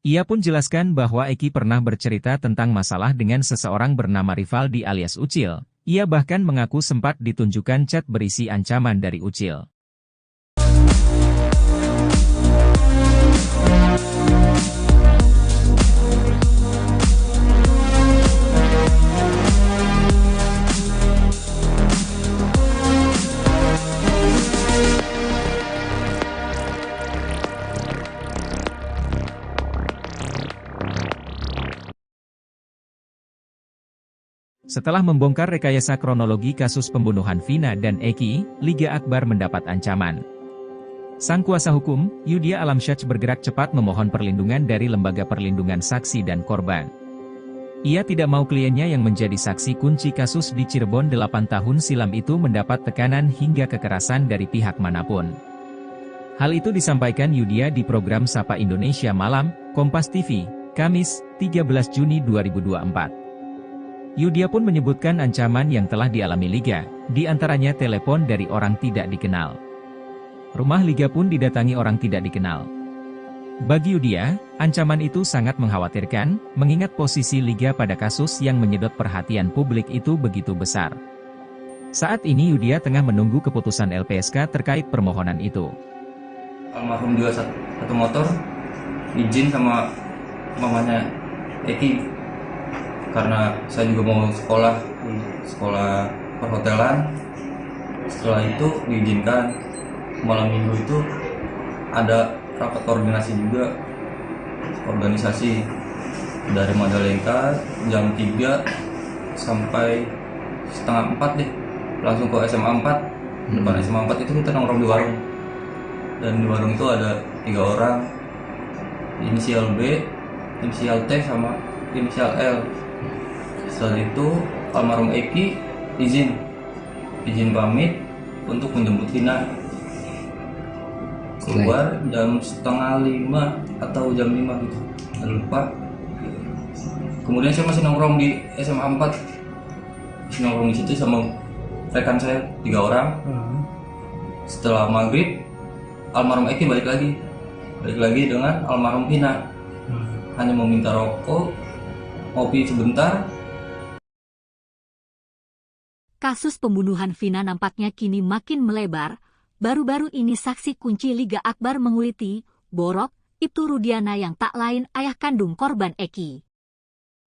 Ia pun jelaskan bahwa Eki pernah bercerita tentang masalah dengan seseorang bernama Rivaldi alias Ucil. Ia bahkan mengaku sempat ditunjukkan chat berisi ancaman dari Ucil. Setelah membongkar rekayasa kronologi kasus pembunuhan Vina dan Eki, Liga Akbar mendapat ancaman. Sang kuasa hukum, Yudhya Alamsyah bergerak cepat memohon perlindungan dari Lembaga Perlindungan Saksi dan Korban. Ia tidak mau kliennya yang menjadi saksi kunci kasus di Cirebon 8 tahun silam itu mendapat tekanan hingga kekerasan dari pihak manapun. Hal itu disampaikan Yudhya di program Sapa Indonesia Malam, Kompas TV, Kamis, 13 Juni 2024. Yudhya pun menyebutkan ancaman yang telah dialami Liga, di antaranya telepon dari orang tidak dikenal. Rumah Liga pun didatangi orang tidak dikenal. Bagi Yudhya, ancaman itu sangat mengkhawatirkan, mengingat posisi Liga pada kasus yang menyedot perhatian publik itu begitu besar. Saat ini Yudhya tengah menunggu keputusan LPSK terkait permohonan itu. Almarhum juga satu motor, izin sama mamanya Eki. Karena saya juga mau sekolah perhotelan. Setelah itu diizinkan. Malam minggu itu ada rapat koordinasi juga, organisasi dari Majalengka jam 3 sampai setengah 4 deh, langsung ke SMA 4. Depan SMA 4 itu kita nongkrong di warung, dan di warung itu ada 3 orang, inisial B, inisial T sama inisial L. Setelah itu almarhum Eki izin pamit untuk menjemput Vina. Keluar jam setengah 5 atau jam 5 gitu, nggak lupa. Kemudian saya masih nongkrong di SMA 4, masih nongkrong di situ sama rekan saya 3 orang. Setelah maghrib almarhum Eki balik lagi dengan almarhum Vina. Hanya meminta rokok, ngopi sebentar. Kasus pembunuhan Vina nampaknya kini makin melebar. Baru-baru ini saksi kunci Liga Akbar menguliti, Borok, Ibtu Rudiana yang tak lain ayah kandung korban Eki.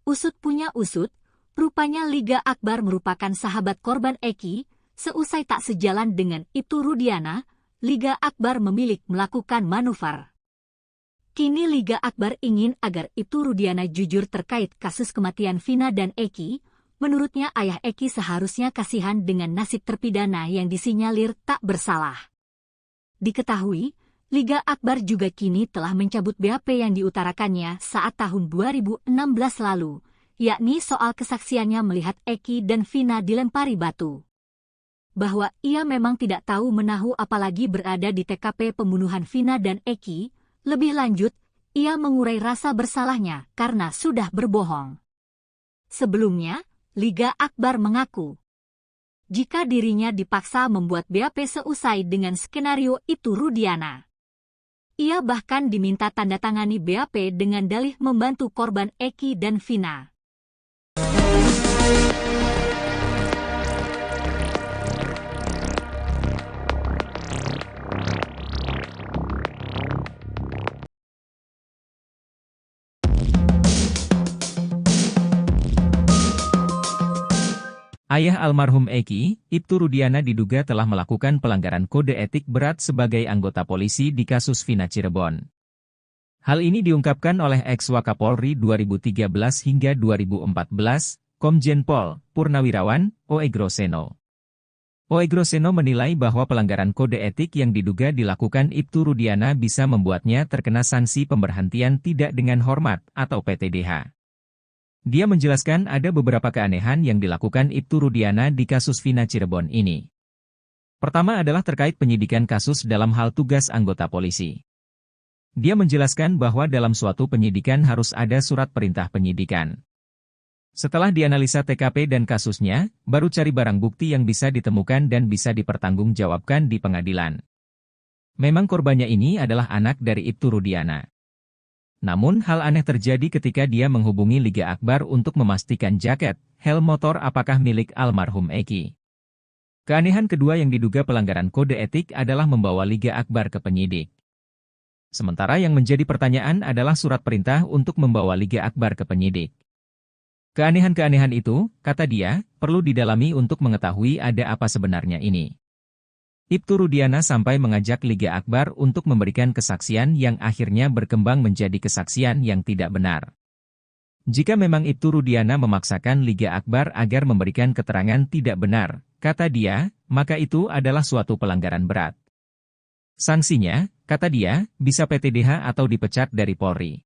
Usut punya usut, rupanya Liga Akbar merupakan sahabat korban Eki. Seusai tak sejalan dengan Ibtu Rudiana, Liga Akbar memilih melakukan manuver. Kini Liga Akbar ingin agar Ibtu Rudiana jujur terkait kasus kematian Vina dan Eki. Menurutnya ayah Eki seharusnya kasihan dengan nasib terpidana yang disinyalir tak bersalah. Diketahui, Liga Akbar juga kini telah mencabut BAP yang diutarakannya saat tahun 2016 lalu, yakni soal kesaksiannya melihat Eki dan Vina dilempari batu. Bahwa ia memang tidak tahu menahu apalagi berada di TKP pembunuhan Vina dan Eki. Lebih lanjut, ia mengurai rasa bersalahnya karena sudah berbohong. Sebelumnya, Liga Akbar mengaku, jika dirinya dipaksa membuat BAP seusai dengan skenario itu Rudiana. Ia bahkan diminta tanda tangani BAP dengan dalih membantu korban Eki dan Vina. Ayah almarhum Eki, Ibtu Rudiana diduga telah melakukan pelanggaran kode etik berat sebagai anggota polisi di kasus Vina Cirebon. Hal ini diungkapkan oleh ex-Wakapolri 2013 hingga 2014, Komjen Pol Purnawirawan, Oegroseno. Oegroseno menilai bahwa pelanggaran kode etik yang diduga dilakukan Ibtu Rudiana bisa membuatnya terkena sanksi pemberhentian tidak dengan hormat atau PTDH. Dia menjelaskan ada beberapa keanehan yang dilakukan Ibtu Rudiana di kasus Vina Cirebon ini. Pertama adalah terkait penyidikan kasus dalam hal tugas anggota polisi. Dia menjelaskan bahwa dalam suatu penyidikan harus ada surat perintah penyidikan. Setelah dianalisa TKP dan kasusnya, baru cari barang bukti yang bisa ditemukan dan bisa dipertanggungjawabkan di pengadilan. Memang korbannya ini adalah anak dari Ibtu Rudiana. Namun hal aneh terjadi ketika dia menghubungi Liga Akbar untuk memastikan jaket, helm motor apakah milik almarhum Eki. Keanehan kedua yang diduga pelanggaran kode etik adalah membawa Liga Akbar ke penyidik. Sementara yang menjadi pertanyaan adalah surat perintah untuk membawa Liga Akbar ke penyidik. Keanehan-keanehan itu, kata dia, perlu didalami untuk mengetahui ada apa sebenarnya ini. Ibtu Rudiana sampai mengajak Liga Akbar untuk memberikan kesaksian yang akhirnya berkembang menjadi kesaksian yang tidak benar. Jika memang Ibtu Rudiana memaksakan Liga Akbar agar memberikan keterangan tidak benar, kata dia, maka itu adalah suatu pelanggaran berat. Sanksinya, kata dia, bisa PTDH atau dipecat dari Polri.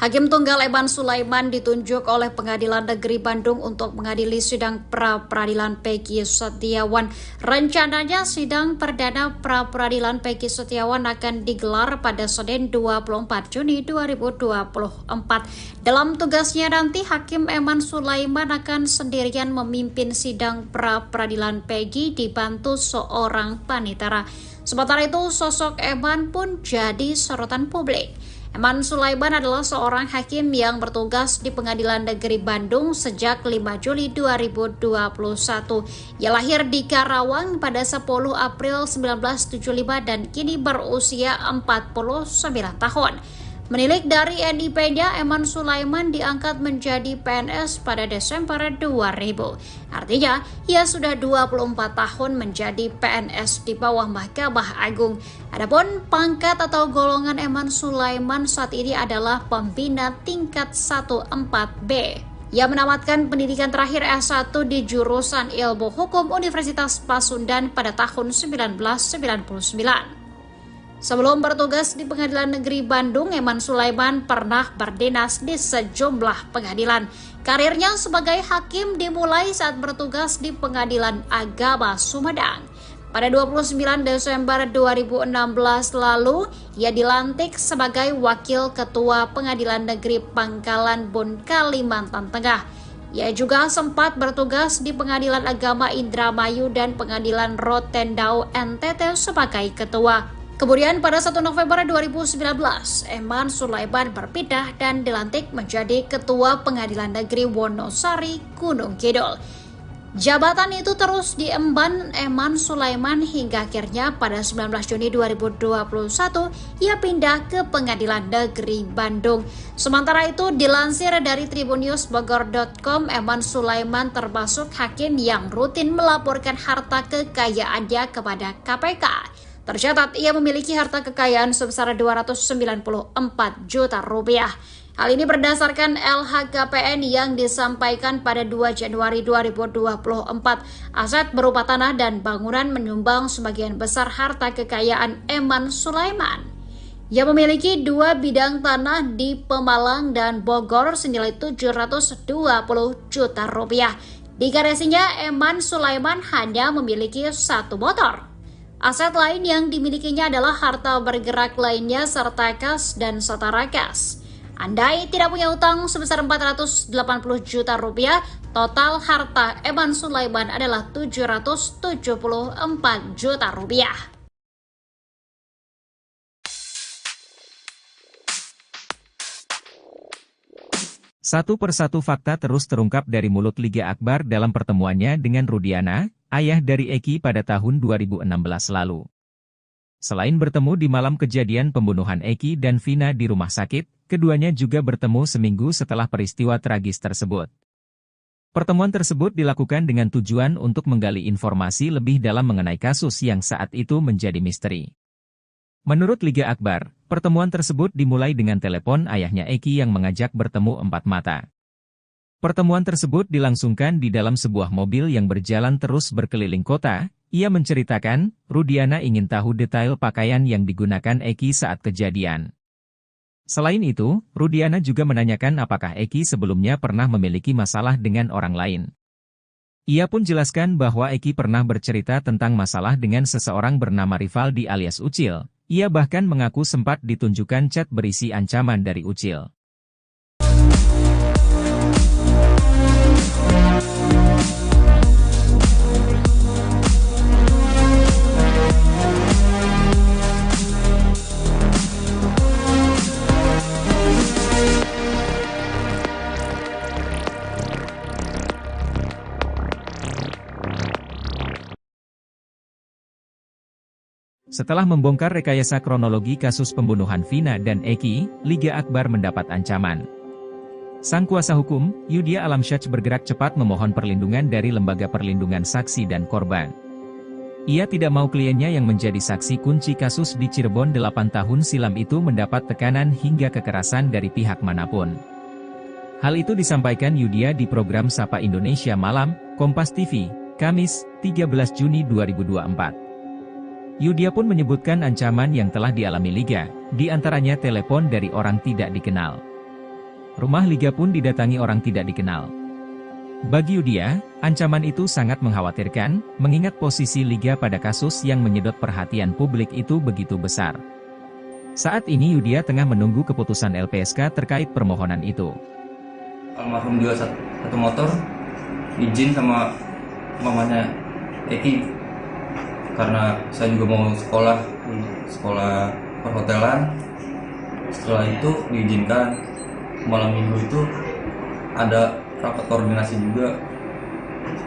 Hakim Tunggal Eman Sulaiman ditunjuk oleh Pengadilan Negeri Bandung untuk mengadili sidang pra-peradilan Peggy Setiawan. Rencananya sidang perdana pra-peradilan Peggy Setiawan akan digelar pada Senin 24 Juni 2024. Dalam tugasnya nanti, Hakim Eman Sulaiman akan sendirian memimpin sidang pra-peradilan Peggy dibantu seorang panitera. Sementara itu, sosok Eman pun jadi sorotan publik. Eman Sulaiman adalah seorang hakim yang bertugas di Pengadilan Negeri Bandung sejak 5 Juli 2021. Ia lahir di Karawang pada 10 April 1975 dan kini berusia 49 tahun. Menilik dari NIP-nya, Eman Sulaiman diangkat menjadi PNS pada Desember 2000. Artinya, ia sudah 24 tahun menjadi PNS di bawah Mahkamah Agung. Adapun pangkat atau golongan Eman Sulaiman saat ini adalah pembina tingkat 14B. Ia menamatkan pendidikan terakhir S1 di jurusan Ilmu Hukum Universitas Pasundan pada tahun 1999. Sebelum bertugas di Pengadilan Negeri Bandung, Eman Sulaiman pernah berdinas di sejumlah pengadilan. Karirnya sebagai hakim dimulai saat bertugas di Pengadilan Agama Sumedang. Pada 29 Desember 2016 lalu, ia dilantik sebagai Wakil Ketua Pengadilan Negeri Pangkalan Bun, Kalimantan Tengah. Ia juga sempat bertugas di Pengadilan Agama Indramayu dan Pengadilan Rotendao NTT sebagai ketua. Kemudian pada 1 November 2019, Eman Sulaiman berpindah dan dilantik menjadi Ketua Pengadilan Negeri Wonosari, Gunung Kidul. Jabatan itu terus diemban Eman Sulaiman hingga akhirnya pada 19 Juni 2021 ia pindah ke Pengadilan Negeri Bandung. Sementara itu dilansir dari tribunnews.bogor.com, Eman Sulaiman termasuk hakim yang rutin melaporkan harta kekayaannya kepada KPK. Tercatat ia memiliki harta kekayaan sebesar 294 juta rupiah. Hal ini berdasarkan LHKPN yang disampaikan pada 2 Januari 2024. Aset berupa tanah dan bangunan menyumbang sebagian besar harta kekayaan Eman Sulaiman. Ia memiliki 2 bidang tanah di Pemalang dan Bogor senilai 720 juta rupiah. Di garasinya, Eman Sulaiman hanya memiliki 1 motor. Aset lain yang dimilikinya adalah harta bergerak lainnya serta kas dan setara kas. Andai tidak punya utang sebesar 480 juta rupiah, total harta Eman Sulaiman adalah 774 juta rupiah. Satu persatu fakta terus terungkap dari mulut Liga Akbar dalam pertemuannya dengan Rudiana, ayah dari Eki pada tahun 2016 lalu. Selain bertemu di malam kejadian pembunuhan Eki dan Vina di rumah sakit, keduanya juga bertemu seminggu setelah peristiwa tragis tersebut. Pertemuan tersebut dilakukan dengan tujuan untuk menggali informasi lebih dalam mengenai kasus yang saat itu menjadi misteri. Menurut Liga Akbar, pertemuan tersebut dimulai dengan telepon ayahnya Eki yang mengajak bertemu 4 mata. Pertemuan tersebut dilangsungkan di dalam sebuah mobil yang berjalan terus berkeliling kota. Ia menceritakan, Rudiana ingin tahu detail pakaian yang digunakan Eki saat kejadian. Selain itu, Rudiana juga menanyakan apakah Eki sebelumnya pernah memiliki masalah dengan orang lain. Ia pun jelaskan bahwa Eki pernah bercerita tentang masalah dengan seseorang bernama Rivaldi alias Ucil. Ia bahkan mengaku sempat ditunjukkan chat berisi ancaman dari Ucil. Setelah membongkar rekayasa kronologi kasus pembunuhan Vina dan Eki, Liga Akbar mendapat ancaman. Sang kuasa hukum, Yudhya Alamsyah bergerak cepat memohon perlindungan dari Lembaga Perlindungan Saksi dan Korban. Ia tidak mau kliennya yang menjadi saksi kunci kasus di Cirebon 8 tahun silam itu mendapat tekanan hingga kekerasan dari pihak manapun. Hal itu disampaikan Yudhya di program Sapa Indonesia Malam, Kompas TV, Kamis, 13 Juni 2024. Yudhya pun menyebutkan ancaman yang telah dialami Liga, di antaranya telepon dari orang tidak dikenal. Rumah Liga pun didatangi orang tidak dikenal. Bagi Yudhya, ancaman itu sangat mengkhawatirkan, mengingat posisi Liga pada kasus yang menyedot perhatian publik itu begitu besar. Saat ini Yudhya tengah menunggu keputusan LPSK terkait permohonan itu. Almarhum juga satu motor, izin sama mamanya Eki. Karena saya juga mau sekolah perhotelan. Setelah itu diizinkan. Malam minggu itu ada rapat koordinasi juga,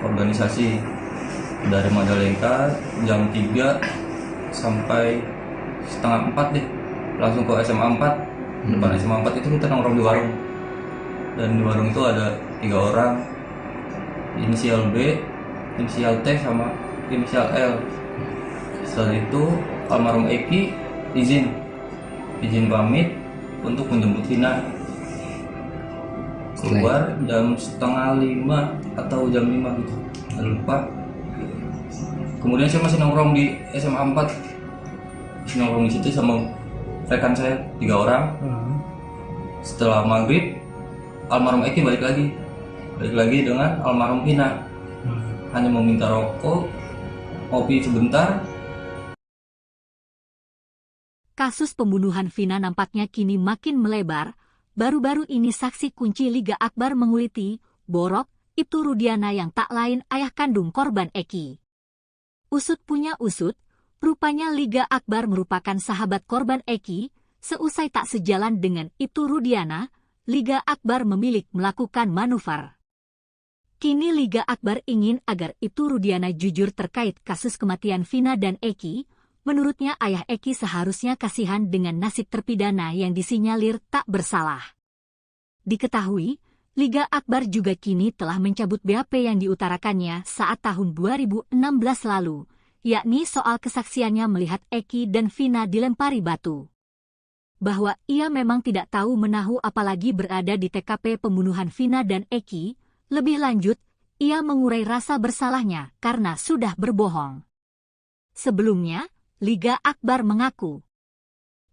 organisasi dari Majalengka jam 3 sampai setengah 4 deh, langsung ke SMA 4. Depan SMA 4 itu kita nongkrong di warung, dan di warung itu ada 3 orang, inisial B, inisial T sama inisial L. Setelah itu almarhum Eki izin pamit untuk menjemput Vina. Keluar jam setengah 5 atau jam 5 gitu, nggak lupa. Kemudian saya masih nongkrong di SMA 4, masih nongkrong di situ sama rekan saya 3 orang. Setelah maghrib almarhum Eki balik lagi dengan almarhum Vina. Hanya meminta rokok, kopi sebentar. Kasus pembunuhan Vina nampaknya kini makin melebar. Baru-baru ini saksi kunci Liga Akbar menguliti, Borok, Ibtu Rudiana yang tak lain ayah kandung korban Eki. Usut punya usut, rupanya Liga Akbar merupakan sahabat korban Eki. Seusai tak sejalan dengan Ibtu Rudiana, Liga Akbar memilih melakukan manuver. Kini Liga Akbar ingin agar Ibtu Rudiana jujur terkait kasus kematian Vina dan Eki. Menurutnya ayah Eki seharusnya kasihan dengan nasib terpidana yang disinyalir tak bersalah. Diketahui, Liga Akbar juga kini telah mencabut BAP yang diutarakannya saat tahun 2016 lalu, yakni soal kesaksiannya melihat Eki dan Vina dilempari batu. Bahwa ia memang tidak tahu menahu apalagi berada di TKP pembunuhan Vina dan Eki, lebih lanjut, ia mengurai rasa bersalahnya karena sudah berbohong. Sebelumnya, Liga Akbar mengaku,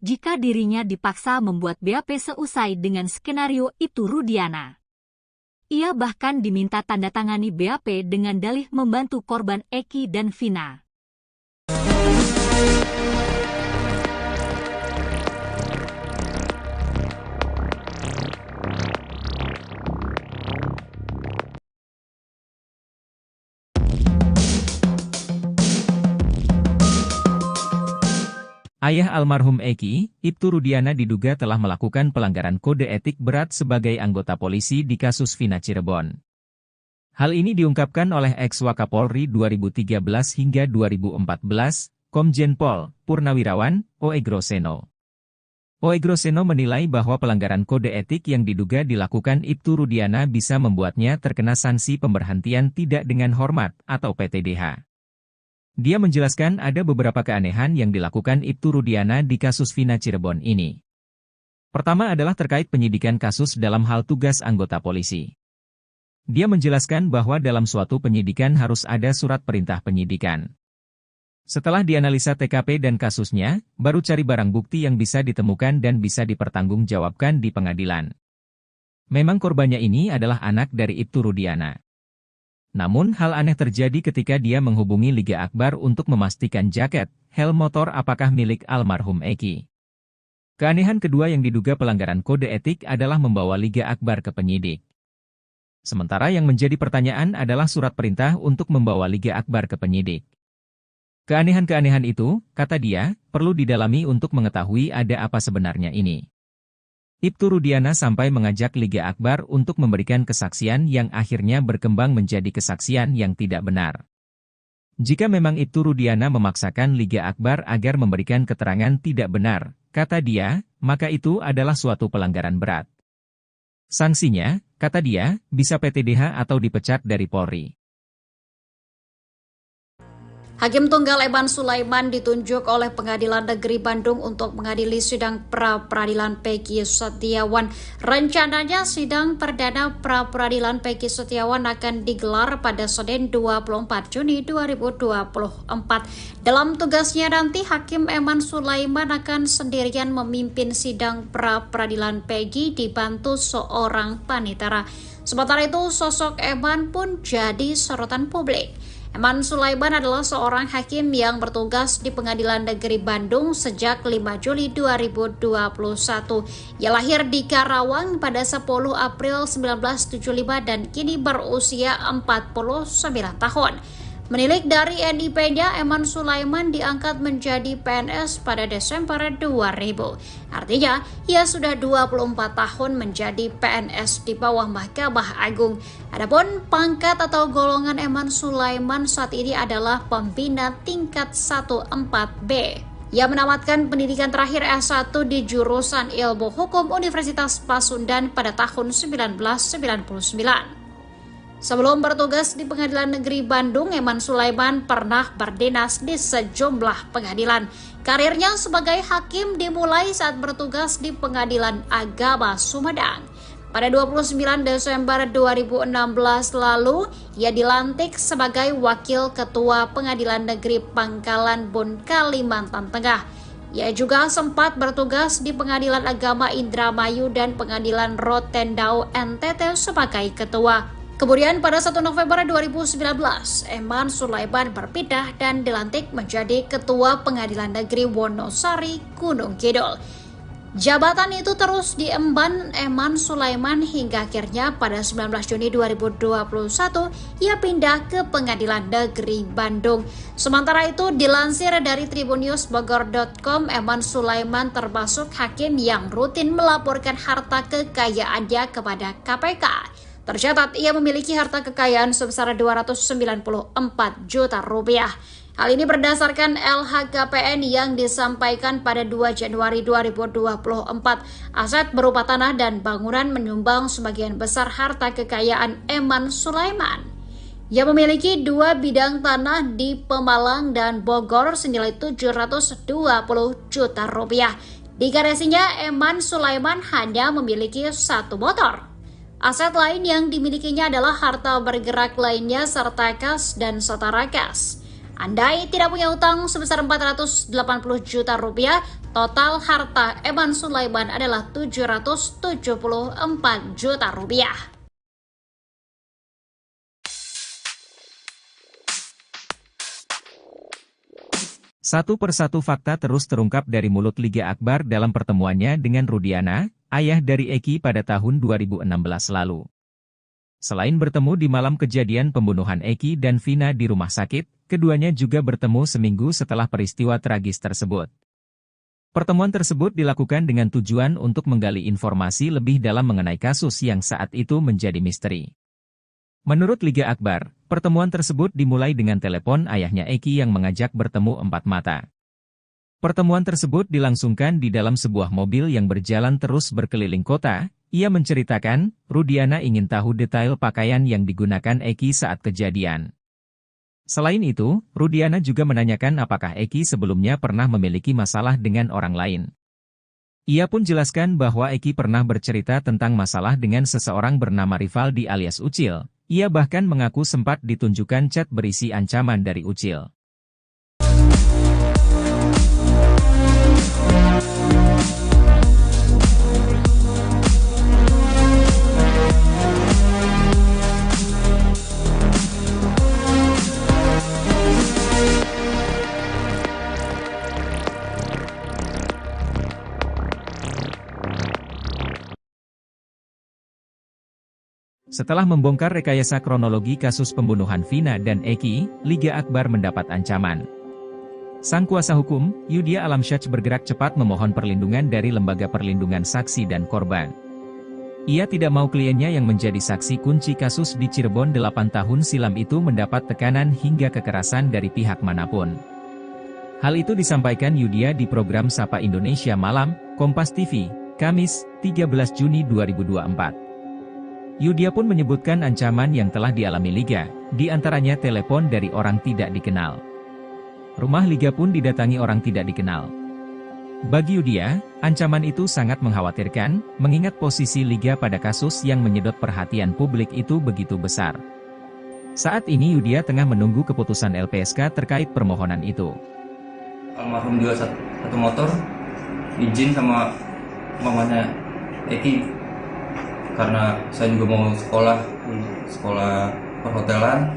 jika dirinya dipaksa membuat BAP seusai dengan skenario Ibtu Rudiana. Ia bahkan diminta tanda tangani BAP dengan dalih membantu korban Eki dan Vina. Ayah almarhum Eki, Ibtu Rudiana diduga telah melakukan pelanggaran kode etik berat sebagai anggota polisi di kasus Vina Cirebon. Hal ini diungkapkan oleh ex-Wakapolri 2013 hingga 2014, Komjen Pol Purnawirawan, Oegroseno. Oegroseno menilai bahwa pelanggaran kode etik yang diduga dilakukan Ibtu Rudiana bisa membuatnya terkena sanksi pemberhentian tidak dengan hormat atau PTDH. Dia menjelaskan ada beberapa keanehan yang dilakukan Ibtu Rudiana di kasus Vina Cirebon ini. Pertama adalah terkait penyidikan kasus dalam hal tugas anggota polisi. Dia menjelaskan bahwa dalam suatu penyidikan harus ada surat perintah penyidikan. Setelah dianalisa TKP dan kasusnya, baru cari barang bukti yang bisa ditemukan dan bisa dipertanggungjawabkan di pengadilan. Memang korbannya ini adalah anak dari Ibtu Rudiana. Namun hal aneh terjadi ketika dia menghubungi Liga Akbar untuk memastikan jaket, helm motor apakah milik almarhum Eki. Keanehan kedua yang diduga pelanggaran kode etik adalah membawa Liga Akbar ke penyidik. Sementara yang menjadi pertanyaan adalah surat perintah untuk membawa Liga Akbar ke penyidik. Keanehan-keanehan itu, kata dia, perlu didalami untuk mengetahui ada apa sebenarnya ini. Ibtu Rudiana sampai mengajak Liga Akbar untuk memberikan kesaksian yang akhirnya berkembang menjadi kesaksian yang tidak benar. Jika memang Ibtu Rudiana memaksakan Liga Akbar agar memberikan keterangan tidak benar, kata dia, maka itu adalah suatu pelanggaran berat. Sanksinya, kata dia, bisa PTDH atau dipecat dari Polri. Hakim Tunggal Eman Sulaiman ditunjuk oleh Pengadilan Negeri Bandung untuk mengadili sidang pra-peradilan Peggy Setiawan. Rencananya sidang perdana pra-peradilan Peggy Setiawan akan digelar pada Senin 24 Juni 2024. Dalam tugasnya nanti, Hakim Eman Sulaiman akan sendirian memimpin sidang pra-peradilan Peggy dibantu seorang panitera. Sementara itu, sosok Eman pun jadi sorotan publik. Eman Sulaiman adalah seorang hakim yang bertugas di Pengadilan Negeri Bandung sejak 5 Juli 2021. Ia lahir di Karawang pada 10 April 1975 dan kini berusia 49 tahun. Menilik dari NIP-nya, Eman Sulaiman diangkat menjadi PNS pada Desember 2000. Artinya, ia sudah 24 tahun menjadi PNS di bawah Mahkamah Agung. Adapun pangkat atau golongan Eman Sulaiman saat ini adalah pembina tingkat 1-4B. Ia menamatkan pendidikan terakhir S1 di jurusan Ilmu Hukum Universitas Pasundan pada tahun 1999. Sebelum bertugas di Pengadilan Negeri Bandung, Eman Sulaiman pernah berdinas di sejumlah pengadilan. Karirnya sebagai hakim dimulai saat bertugas di Pengadilan Agama Sumedang. Pada 29 Desember 2016 lalu, ia dilantik sebagai Wakil Ketua Pengadilan Negeri Pangkalan Bun, Kalimantan Tengah. Ia juga sempat bertugas di Pengadilan Agama Indramayu dan Pengadilan Rotendao NTT sebagai ketua. Kemudian pada 1 November 2019, Eman Sulaiman berpindah dan dilantik menjadi Ketua Pengadilan Negeri Wonosari, Gunung Kidul. Jabatan itu terus diemban Eman Sulaiman hingga akhirnya pada 19 Juni 2021 ia pindah ke Pengadilan Negeri Bandung. Sementara itu dilansir dari tribunnews.bogor.com, Eman Sulaiman termasuk hakim yang rutin melaporkan harta kekayaannya kepada KPK. Tercatat ia memiliki harta kekayaan sebesar 294 juta rupiah. Hal ini berdasarkan LHKPN yang disampaikan pada 2 Januari 2024. Aset berupa tanah dan bangunan menyumbang sebagian besar harta kekayaan Eman Sulaiman. Ia memiliki 2 bidang tanah di Pemalang dan Bogor senilai 720 juta rupiah. Di garasinya, Eman Sulaiman hanya memiliki 1 motor. Aset lain yang dimilikinya adalah harta bergerak lainnya serta kas dan setara kas. Andai tidak punya utang sebesar 480 juta rupiah, total harta Eman Sulaiman adalah 774 juta rupiah. Satu persatu fakta terus terungkap dari mulut Liga Akbar dalam pertemuannya dengan Rudiana, ayah dari Eki pada tahun 2016 lalu. Selain bertemu di malam kejadian pembunuhan Eki dan Vina di rumah sakit, keduanya juga bertemu seminggu setelah peristiwa tragis tersebut. Pertemuan tersebut dilakukan dengan tujuan untuk menggali informasi lebih dalam mengenai kasus yang saat itu menjadi misteri. Menurut Liga Akbar, pertemuan tersebut dimulai dengan telepon ayahnya Eki yang mengajak bertemu 4 mata. Pertemuan tersebut dilangsungkan di dalam sebuah mobil yang berjalan terus berkeliling kota. Ia menceritakan, Rudiana ingin tahu detail pakaian yang digunakan Eki saat kejadian. Selain itu, Rudiana juga menanyakan apakah Eki sebelumnya pernah memiliki masalah dengan orang lain. Ia pun jelaskan bahwa Eki pernah bercerita tentang masalah dengan seseorang bernama Rivaldi alias Ucil. Ia bahkan mengaku sempat ditunjukkan chat berisi ancaman dari Ucil. Setelah membongkar rekayasa kronologi kasus pembunuhan Vina dan Eki, Liga Akbar mendapat ancaman. Sang kuasa hukum, Yudhya Alamsyah bergerak cepat memohon perlindungan dari Lembaga Perlindungan Saksi dan Korban. Ia tidak mau kliennya yang menjadi saksi kunci kasus di Cirebon 8 tahun silam itu mendapat tekanan hingga kekerasan dari pihak manapun. Hal itu disampaikan Yudhya di program Sapa Indonesia Malam, Kompas TV, Kamis, 13 Juni 2024. Yudhya pun menyebutkan ancaman yang telah dialami Liga, di antaranya telepon dari orang tidak dikenal. Rumah Liga pun didatangi orang tidak dikenal. Bagi Yudhya, ancaman itu sangat mengkhawatirkan, mengingat posisi Liga pada kasus yang menyedot perhatian publik itu begitu besar. Saat ini Yudhya tengah menunggu keputusan LPSK terkait permohonan itu. Almarhum juga satu motor, izin sama mamanya Eki. Karena saya juga mau sekolah perhotelan.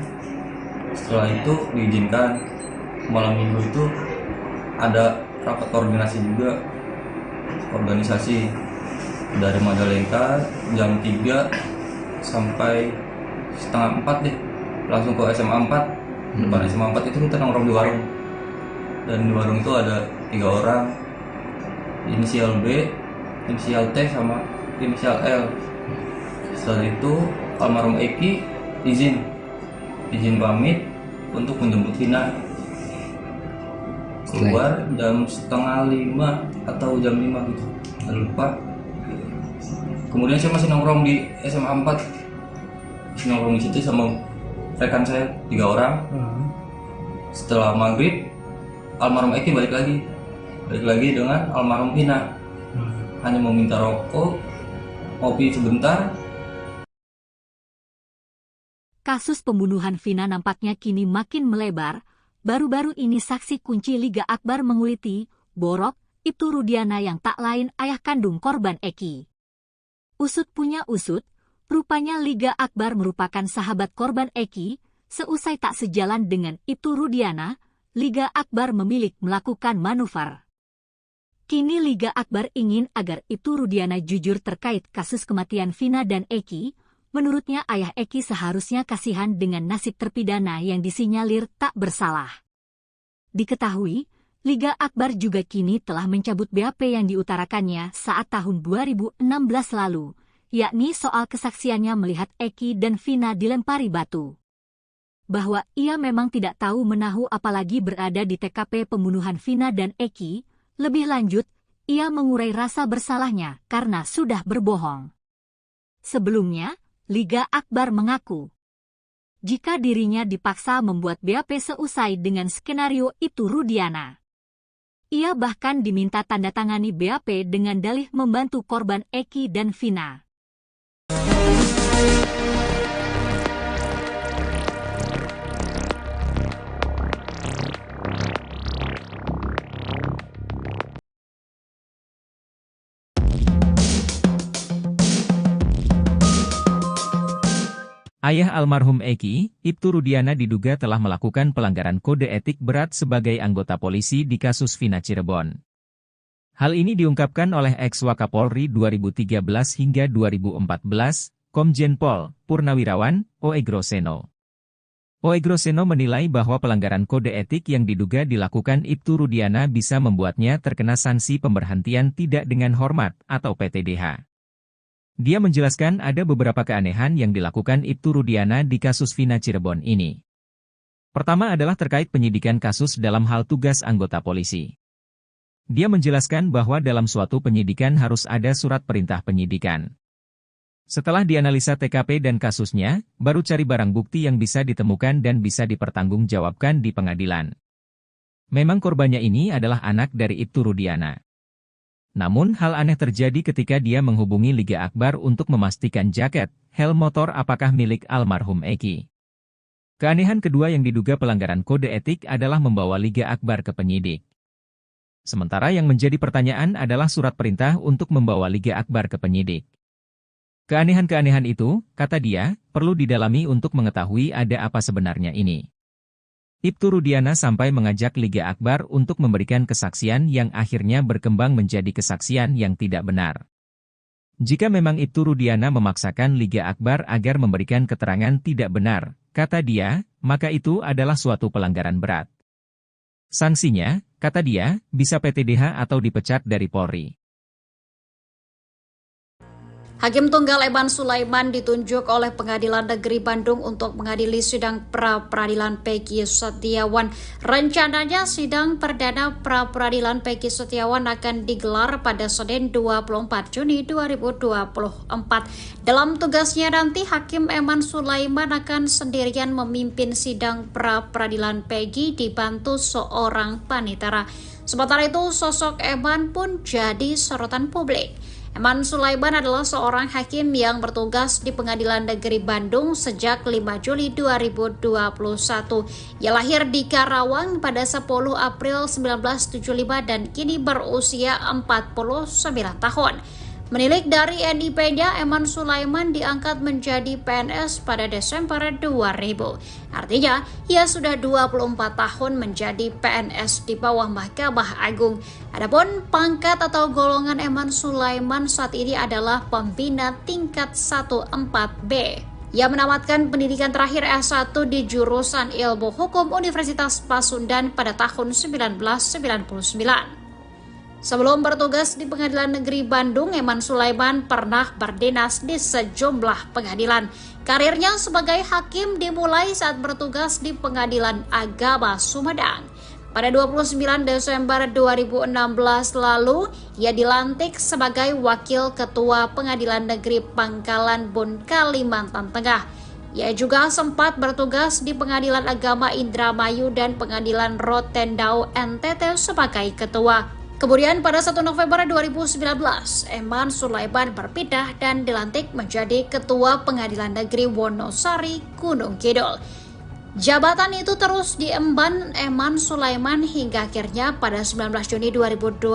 Setelah itu diizinkan. Malam minggu itu ada rapat koordinasi juga, organisasi dari Majalengka jam 3 sampai setengah 4 deh, langsung ke SMA 4. Depan SMA 4 itu kita nongkrong di warung, dan di warung itu ada 3 orang, inisial B, inisial T, sama inisial L. Setelah itu almarhum Eki izin pamit untuk menjemput Vina. Keluar jam setengah 5 atau jam 5 gitu, nggak lupa. Kemudian saya masih nongkrong di SMA 4, masih nongkrong di situ sama rekan saya 3 orang. Setelah maghrib, almarhum Eki balik lagi dengan almarhum Vina. Hanya mau minta rokok, ngopi sebentar. Kasus pembunuhan Vina nampaknya kini makin melebar. Baru-baru ini saksi kunci Liga Akbar menguliti, Borok, Ibtu Rudiana yang tak lain ayah kandung korban Eki. Usut punya usut, rupanya Liga Akbar merupakan sahabat korban Eki. Seusai tak sejalan dengan Ibtu Rudiana, Liga Akbar memilih melakukan manuver. Kini Liga Akbar ingin agar Ibtu Rudiana jujur terkait kasus kematian Vina dan Eki. Menurutnya ayah Eki seharusnya kasihan dengan nasib terpidana yang disinyalir tak bersalah. Diketahui, Liga Akbar juga kini telah mencabut BAP yang diutarakannya saat tahun 2016 lalu, yakni soal kesaksiannya melihat Eki dan Vina dilempari batu. Bahwa ia memang tidak tahu menahu apalagi berada di TKP pembunuhan Vina dan Eki, lebih lanjut, ia mengurai rasa bersalahnya karena sudah berbohong. Sebelumnya, Liga Akbar mengaku, jika dirinya dipaksa membuat BAP seusai dengan skenario Ibtu Rudiana. Ia bahkan diminta tanda tangani BAP dengan dalih membantu korban Eki dan Vina. Ayah almarhum Eki, Ibtu Rudiana diduga telah melakukan pelanggaran kode etik berat sebagai anggota polisi di kasus Vina Cirebon. Hal ini diungkapkan oleh ex-Wakapolri 2013 hingga 2014, Komjen Pol Purnawirawan Oegroseno. Oegroseno menilai bahwa pelanggaran kode etik yang diduga dilakukan Ibtu Rudiana bisa membuatnya terkena sanksi pemberhentian tidak dengan hormat atau PTDH. Dia menjelaskan ada beberapa keanehan yang dilakukan Ibtu Rudiana di kasus Vina Cirebon ini. Pertama adalah terkait penyidikan kasus dalam hal tugas anggota polisi. Dia menjelaskan bahwa dalam suatu penyidikan harus ada surat perintah penyidikan. Setelah dianalisa TKP dan kasusnya, baru cari barang bukti yang bisa ditemukan dan bisa dipertanggungjawabkan di pengadilan. Memang korbannya ini adalah anak dari Ibtu Rudiana. Namun hal aneh terjadi ketika dia menghubungi Liga Akbar untuk memastikan jaket, helm motor apakah milik almarhum Eki. Keanehan kedua yang diduga pelanggaran kode etik adalah membawa Liga Akbar ke penyidik. Sementara yang menjadi pertanyaan adalah surat perintah untuk membawa Liga Akbar ke penyidik. Keanehan-keanehan itu, kata dia, perlu didalami untuk mengetahui ada apa sebenarnya ini. Ibtu Rudiana sampai mengajak Liga Akbar untuk memberikan kesaksian yang akhirnya berkembang menjadi kesaksian yang tidak benar. Jika memang Ibtu Rudiana memaksakan Liga Akbar agar memberikan keterangan tidak benar, kata dia, maka itu adalah suatu pelanggaran berat. Sanksinya, kata dia, bisa PTDH atau dipecat dari Polri. Hakim Tunggal Eman Sulaiman ditunjuk oleh Pengadilan Negeri Bandung untuk mengadili sidang pra-peradilan Peggy Setiawan. Rencananya sidang perdana pra-peradilan Peggy Setiawan akan digelar pada Senin 24 Juni 2024. Dalam tugasnya nanti, Hakim Eman Sulaiman akan sendirian memimpin sidang pra-peradilan Peggy dibantu seorang panitera. Sementara itu, sosok Eman pun jadi sorotan publik. Eman Sulaiman adalah seorang hakim yang bertugas di Pengadilan Negeri Bandung sejak 5 Juli 2021. Ia lahir di Karawang pada 10 April 1975 dan kini berusia 49 tahun. Menilik dari NIP-nya, Eman Sulaiman diangkat menjadi PNS pada Desember 2000. Artinya, ia sudah 24 tahun menjadi PNS di bawah Mahkamah Agung. Adapun pangkat atau golongan Eman Sulaiman saat ini adalah pembina tingkat 14B. Ia menamatkan pendidikan terakhir S1 di jurusan Ilmu Hukum Universitas Pasundan pada tahun 1999. Sebelum bertugas di Pengadilan Negeri Bandung, Eman Sulaiman pernah berdinas di sejumlah pengadilan. Karirnya sebagai hakim dimulai saat bertugas di Pengadilan Agama Sumedang. Pada 29 Desember 2016 lalu, ia dilantik sebagai Wakil Ketua Pengadilan Negeri Pangkalan Bun, Kalimantan Tengah. Ia juga sempat bertugas di Pengadilan Agama Indramayu dan Pengadilan Rotendao NTT sebagai ketua. Kemudian pada 1 November 2019, Eman Sulaiman berpindah dan dilantik menjadi Ketua Pengadilan Negeri Wonosari, Gunung Kidul. Jabatan itu terus diemban Eman Sulaiman hingga akhirnya pada 19 Juni 2021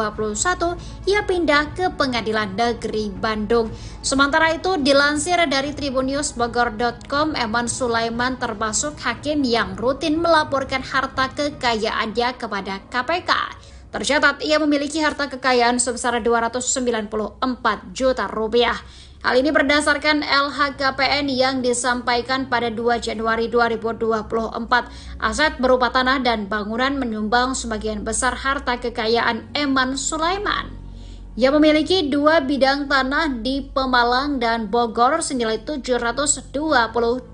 ia pindah ke Pengadilan Negeri Bandung. Sementara itu, dilansir dari tribunnews.bogor.com, Eman Sulaiman termasuk hakim yang rutin melaporkan harta kekayaannya kepada KPK. Tercatat ia memiliki harta kekayaan sebesar 294 juta rupiah. Hal ini berdasarkan LHKPN yang disampaikan pada 2 Januari 2024. Aset berupa tanah dan bangunan menyumbang sebagian besar harta kekayaan Eman Sulaiman. Ia memiliki 2 bidang tanah di Pemalang dan Bogor senilai 720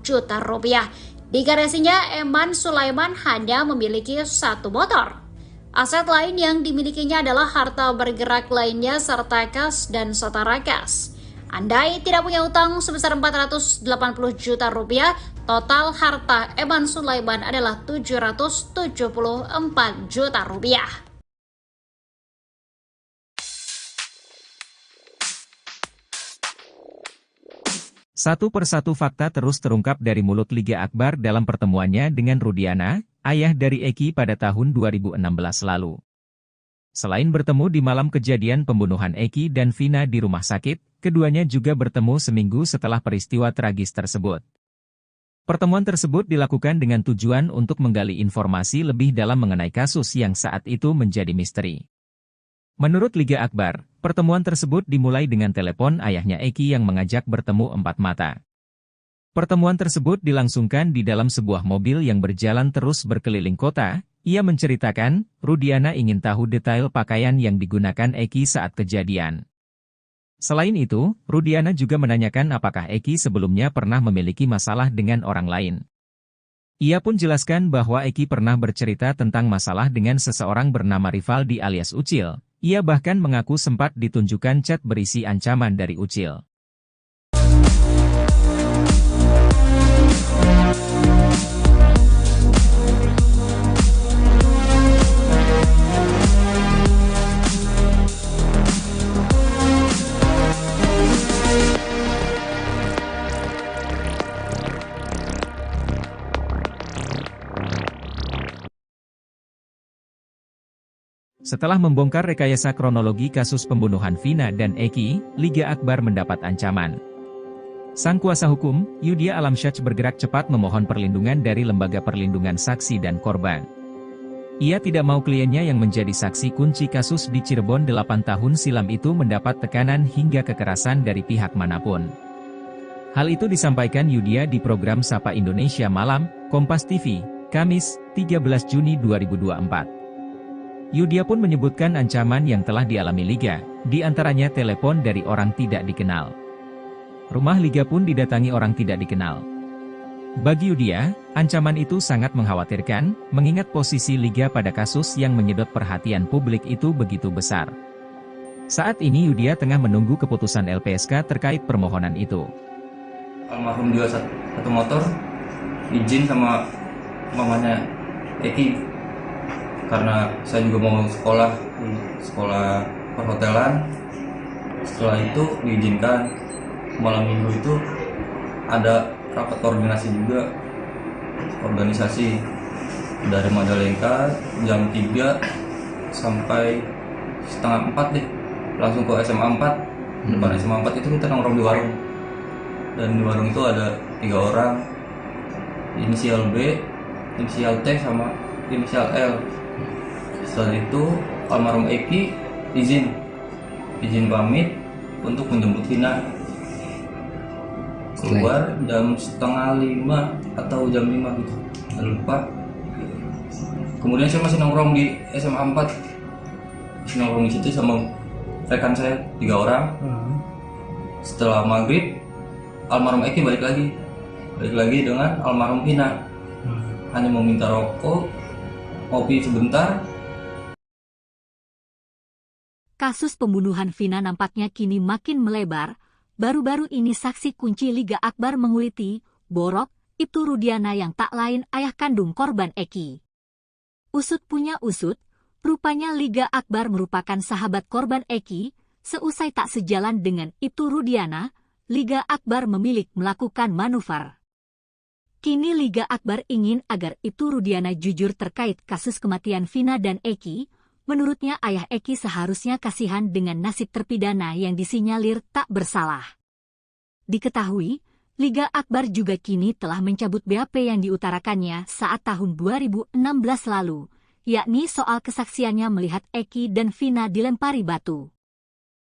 juta rupiah. Di garasinya, Eman Sulaiman hanya memiliki 1 motor. Aset lain yang dimilikinya adalah harta bergerak lainnya serta kas dan setara kas. Andai tidak punya utang sebesar 480 juta rupiah, total harta Eman Sulaiman adalah 774 juta rupiah. Satu persatu fakta terus terungkap dari mulut Liga Akbar dalam pertemuannya dengan Rudiana, ayah dari Eki pada tahun 2016 lalu. Selain bertemu di malam kejadian pembunuhan Eki dan Vina di rumah sakit, keduanya juga bertemu seminggu setelah peristiwa tragis tersebut. Pertemuan tersebut dilakukan dengan tujuan untuk menggali informasi lebih dalam mengenai kasus yang saat itu menjadi misteri. Menurut Liga Akbar, pertemuan tersebut dimulai dengan telepon ayahnya Eki yang mengajak bertemu 4 mata. Pertemuan tersebut dilangsungkan di dalam sebuah mobil yang berjalan terus berkeliling kota. Ia menceritakan, Rudiana ingin tahu detail pakaian yang digunakan Eki saat kejadian. Selain itu, Rudiana juga menanyakan apakah Eki sebelumnya pernah memiliki masalah dengan orang lain. Ia pun jelaskan bahwa Eki pernah bercerita tentang masalah dengan seseorang bernama Rivaldi alias Ucil. Ia bahkan mengaku sempat ditunjukkan chat berisi ancaman dari Ucil. Setelah membongkar rekayasa kronologi kasus pembunuhan Vina dan Eki, Liga Akbar mendapat ancaman. Sang kuasa hukum, Yudhya Alamsyah bergerak cepat memohon perlindungan dari Lembaga Perlindungan Saksi dan Korban. Ia tidak mau kliennya yang menjadi saksi kunci kasus di Cirebon 8 tahun silam itu mendapat tekanan hingga kekerasan dari pihak manapun. Hal itu disampaikan Yudia di program Sapa Indonesia Malam, Kompas TV, Kamis, 13 Juni 2024. Yudia pun menyebutkan ancaman yang telah dialami Liga, di antaranya telepon dari orang tidak dikenal. Rumah Liga pun didatangi orang tidak dikenal. Bagi Yudia, ancaman itu sangat mengkhawatirkan, mengingat posisi Liga pada kasus yang menyedot perhatian publik itu begitu besar. Saat ini Yudia tengah menunggu keputusan LPSK terkait permohonan itu. Almarhum juga satu motor, izin sama mamanya Eki, karena saya juga mau sekolah perhotelan. Setelah itu diizinkan. Malam minggu itu ada rapat koordinasi juga, organisasi dari Majalengka jam 3 sampai setengah 4 deh, langsung ke SMA 4. Depan SMA 4 itu kita nongkrong di warung, dan di warung itu ada 3 orang, inisial B, inisial T, sama inisial L. Setelah itu almarhum Eki izin pamit untuk menjemput Vina. Keluar jam setengah 5 atau jam 5 gitu, nggak lupa. Kemudian saya masih nongkrong di SMA 4, masih nongkrong di situ sama rekan saya 3 orang. Setelah maghrib, almarhum Eki balik lagi dengan almarhum Vina. Hanya meminta rokok, kopi sebentar. Kasus pembunuhan Vina nampaknya kini makin melebar. Baru-baru ini saksi kunci Liga Akbar menguliti, Borok, Ibtu Rudiana yang tak lain ayah kandung korban Eki. Usut punya usut, rupanya Liga Akbar merupakan sahabat korban Eki. Seusai tak sejalan dengan Ibtu Rudiana, Liga Akbar memilih melakukan manuver. Kini Liga Akbar ingin agar Ibtu Rudiana jujur terkait kasus kematian Vina dan Eki. Menurutnya ayah Eki seharusnya kasihan dengan nasib terpidana yang disinyalir tak bersalah. Diketahui, Liga Akbar juga kini telah mencabut BAP yang diutarakannya saat tahun 2016 lalu, yakni soal kesaksiannya melihat Eki dan Vina dilempari batu.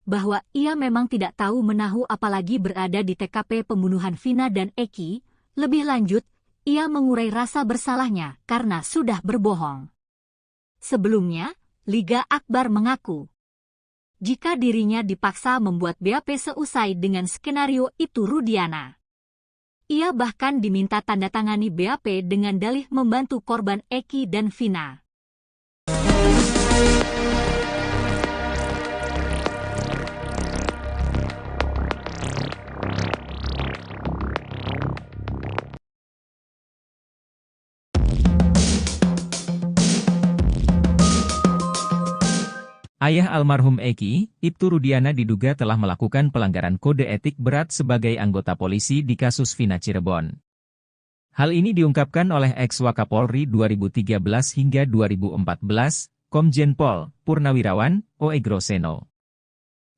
Bahwa ia memang tidak tahu menahu apalagi berada di TKP pembunuhan Vina dan Eki, lebih lanjut, ia mengurai rasa bersalahnya karena sudah berbohong. Sebelumnya, Liga Akbar mengaku, jika dirinya dipaksa membuat BAP seusai dengan skenario Ibtu Rudiana. Ia bahkan diminta tanda tangani BAP dengan dalih membantu korban Eki dan Vina. Ayah almarhum Eki, Ibtu Rudiana diduga telah melakukan pelanggaran kode etik berat sebagai anggota polisi di kasus Vina Cirebon. Hal ini diungkapkan oleh ex-Wakapolri 2013 hingga 2014, Komjen Pol Purnawirawan, Oegroseno.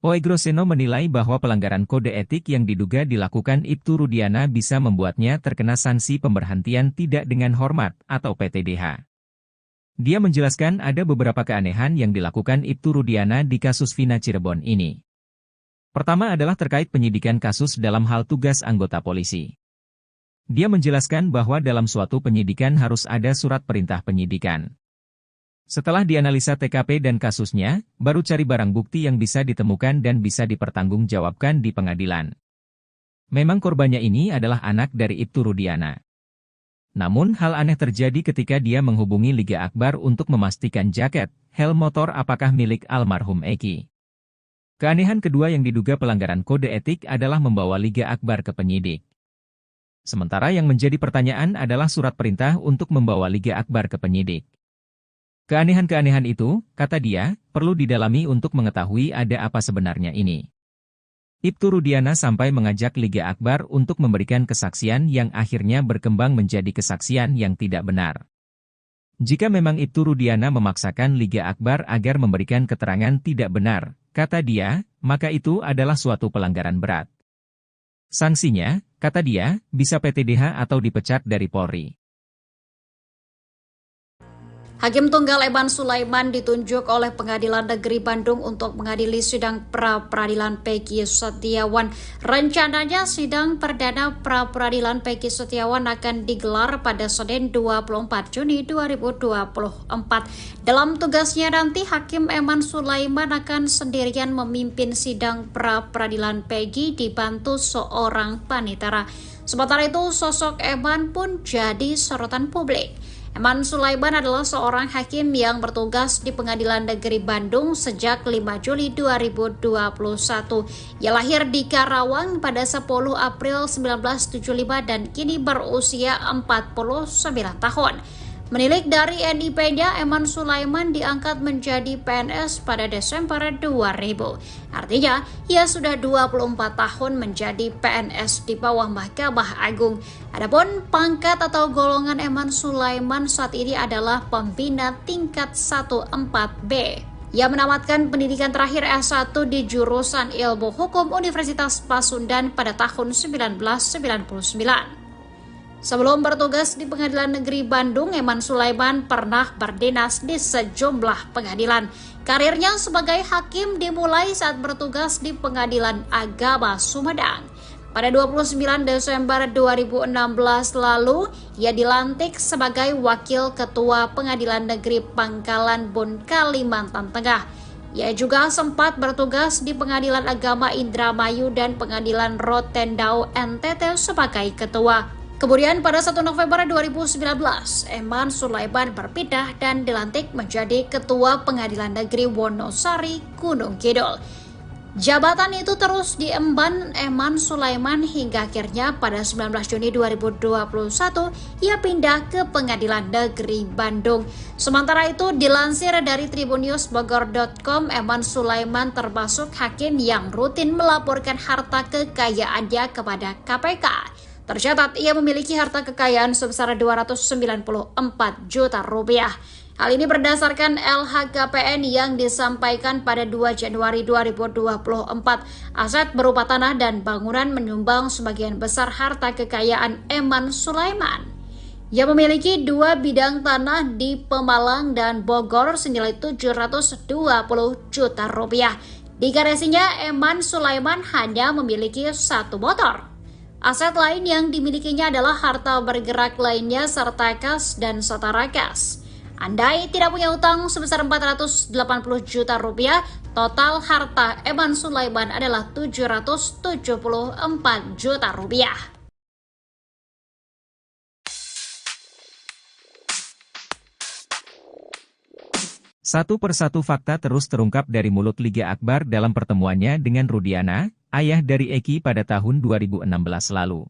Oegroseno menilai bahwa pelanggaran kode etik yang diduga dilakukan Ibtu Rudiana bisa membuatnya terkena sanksi pemberhentian tidak dengan hormat atau PTDH. Dia menjelaskan ada beberapa keanehan yang dilakukan Ibtu Rudiana di kasus Vina Cirebon ini. Pertama adalah terkait penyidikan kasus dalam hal tugas anggota polisi. Dia menjelaskan bahwa dalam suatu penyidikan harus ada surat perintah penyidikan. Setelah dianalisa TKP dan kasusnya, baru cari barang bukti yang bisa ditemukan dan bisa dipertanggungjawabkan di pengadilan. Memang korbannya ini adalah anak dari Ibtu Rudiana. Namun hal aneh terjadi ketika dia menghubungi Liga Akbar untuk memastikan jaket, helm motor apakah milik almarhum Eki. Keanehan kedua yang diduga pelanggaran kode etik adalah membawa Liga Akbar ke penyidik. Sementara yang menjadi pertanyaan adalah surat perintah untuk membawa Liga Akbar ke penyidik. Keanehan-keanehan itu, kata dia, perlu didalami untuk mengetahui ada apa sebenarnya ini. Ibtu Rudiana sampai mengajak Liga Akbar untuk memberikan kesaksian yang akhirnya berkembang menjadi kesaksian yang tidak benar. Jika memang Ibtu Rudiana memaksakan Liga Akbar agar memberikan keterangan tidak benar, kata dia, maka itu adalah suatu pelanggaran berat. Sanksinya, kata dia, bisa PTDH atau dipecat dari Polri. Hakim Tunggal Eman Sulaiman ditunjuk oleh Pengadilan Negeri Bandung untuk mengadili sidang pra-peradilan Peggy Setiawan. Rencananya sidang perdana pra-peradilan Peggy Setiawan akan digelar pada Senin 24 Juni 2024. Dalam tugasnya nanti, Hakim Eman Sulaiman akan sendirian memimpin sidang pra-peradilan Peggy dibantu seorang panitera. Sementara itu, sosok Eman pun jadi sorotan publik. Eman Sulaiman adalah seorang hakim yang bertugas di Pengadilan Negeri Bandung sejak 5 Juli 2021. Ia lahir di Karawang pada 10 April 1975 dan kini berusia 49 tahun. Menilik dari NIP-nya, Eman Sulaiman diangkat menjadi PNS pada Desember 2000. Artinya, ia sudah 24 tahun menjadi PNS di bawah Mahkamah Agung. Adapun pangkat atau golongan Eman Sulaiman saat ini adalah pembina tingkat 1-4B. Ia menamatkan pendidikan terakhir S1 di jurusan Ilmu Hukum Universitas Pasundan pada tahun 1999. Sebelum bertugas di Pengadilan Negeri Bandung, Eman Sulaiman pernah berdinas di sejumlah pengadilan. Karirnya sebagai hakim dimulai saat bertugas di Pengadilan Agama Sumedang. Pada 29 Desember 2016 lalu, ia dilantik sebagai Wakil Ketua Pengadilan Negeri Pangkalan Bun, Kalimantan Tengah. Ia juga sempat bertugas di Pengadilan Agama Indramayu dan Pengadilan Rotendao NTT sebagai ketua. Kemudian pada 1 November 2019, Eman Sulaiman berpindah dan dilantik menjadi Ketua Pengadilan Negeri Wonosari, Gunung Kidul. Jabatan itu terus diemban Eman Sulaiman hingga akhirnya pada 19 Juni 2021 ia pindah ke Pengadilan Negeri Bandung. Sementara itu, dilansir dari tribunnews.bogor.com, Eman Sulaiman termasuk hakim yang rutin melaporkan harta kekayaannya kepada KPK. Tercatat, ia memiliki harta kekayaan sebesar 294 juta rupiah. Hal ini berdasarkan LHKPN yang disampaikan pada 2 Januari 2024. Aset berupa tanah dan bangunan menyumbang sebagian besar harta kekayaan Eman Sulaiman. Ia memiliki 2 bidang tanah di Pemalang dan Bogor senilai 720 juta rupiah. Di garasinya, Eman Sulaiman hanya memiliki 1 motor. Aset lain yang dimilikinya adalah harta bergerak lainnya serta kas dan setara kas. Andai tidak punya utang sebesar 480 juta rupiah, total harta Eman Sulaiman adalah 774 juta rupiah. Satu persatu fakta terus terungkap dari mulut Liga Akbar dalam pertemuannya dengan Rudiana, ayah dari Eki pada tahun 2016 lalu.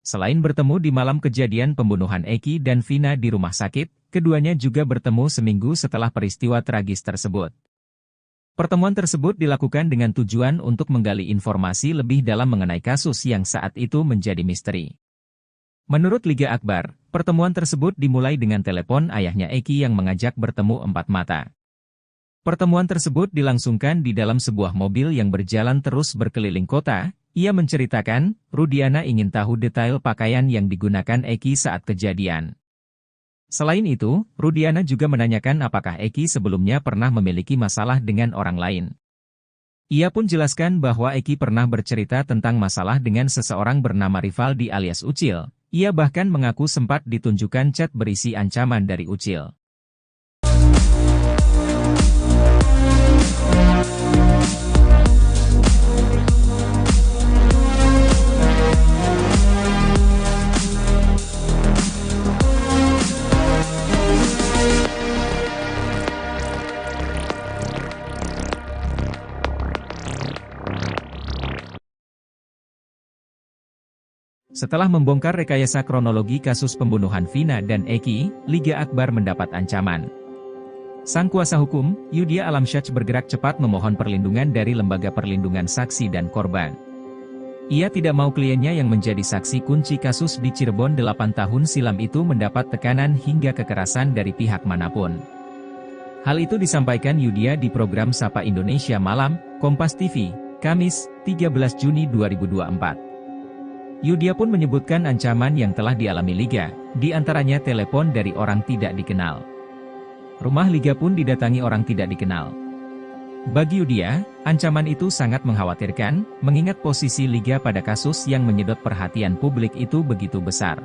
Selain bertemu di malam kejadian pembunuhan Eki dan Vina di rumah sakit, keduanya juga bertemu seminggu setelah peristiwa tragis tersebut. Pertemuan tersebut dilakukan dengan tujuan untuk menggali informasi lebih dalam mengenai kasus yang saat itu menjadi misteri. Menurut Liga Akbar, pertemuan tersebut dimulai dengan telepon ayahnya Eki yang mengajak bertemu 4 mata. Pertemuan tersebut dilangsungkan di dalam sebuah mobil yang berjalan terus berkeliling kota. Ia menceritakan, Rudiana ingin tahu detail pakaian yang digunakan Eki saat kejadian. Selain itu, Rudiana juga menanyakan apakah Eki sebelumnya pernah memiliki masalah dengan orang lain. Ia pun jelaskan bahwa Eki pernah bercerita tentang masalah dengan seseorang bernama Rivaldi alias Ucil. Ia bahkan mengaku sempat ditunjukkan chat berisi ancaman dari Ucil. Setelah membongkar rekayasa kronologi kasus pembunuhan Vina dan Eki, Liga Akbar mendapat ancaman. Sang kuasa hukum, Yudhya Alamsyah bergerak cepat memohon perlindungan dari Lembaga Perlindungan Saksi dan Korban. Ia tidak mau kliennya yang menjadi saksi kunci kasus di Cirebon 8 tahun silam itu mendapat tekanan hingga kekerasan dari pihak manapun. Hal itu disampaikan Yudhya di program Sapa Indonesia Malam, Kompas TV, Kamis, 13 Juni 2024. Yudhya pun menyebutkan ancaman yang telah dialami Liga, di antaranya telepon dari orang tidak dikenal. Rumah Liga pun didatangi orang tidak dikenal. Bagi Yudia, ancaman itu sangat mengkhawatirkan, mengingat posisi Liga pada kasus yang menyedot perhatian publik itu begitu besar.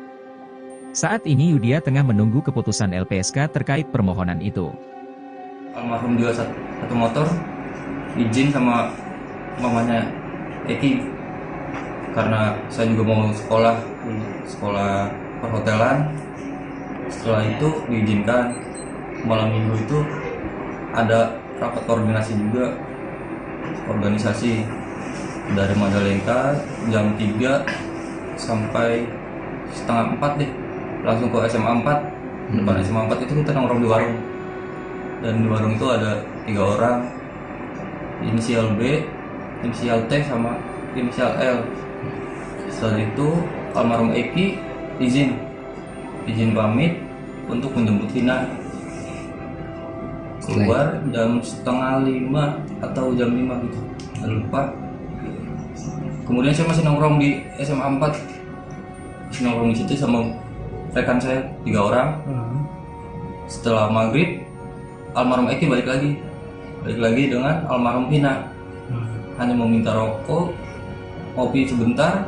Saat ini Yudia tengah menunggu keputusan LPSK terkait permohonan itu. Almarhum juga satu motor, izin sama mamanya Eki, karena saya juga mau sekolah perhotelan. Setelah itu diizinkan. Malam minggu itu ada rapat koordinasi juga, organisasi dari Majalengka jam 3 sampai setengah 4 deh, langsung ke SMA 4. Depan SMA 4 itu kita nongkrong di warung, dan di warung itu ada 3 orang, inisial B, inisial T, sama inisial L. Setelah itu almarhum Eki izin pamit untuk menjemput Vina. Keluar jam setengah 5 atau jam 5 gitu, lupa. Kemudian saya masih nongkrong di SMA 4, masih nongkrong di situ sama rekan saya 3 orang. Setelah maghrib, almarhum Eki balik lagi dengan almarhum Vina. Hanya meminta rokok, kopi sebentar.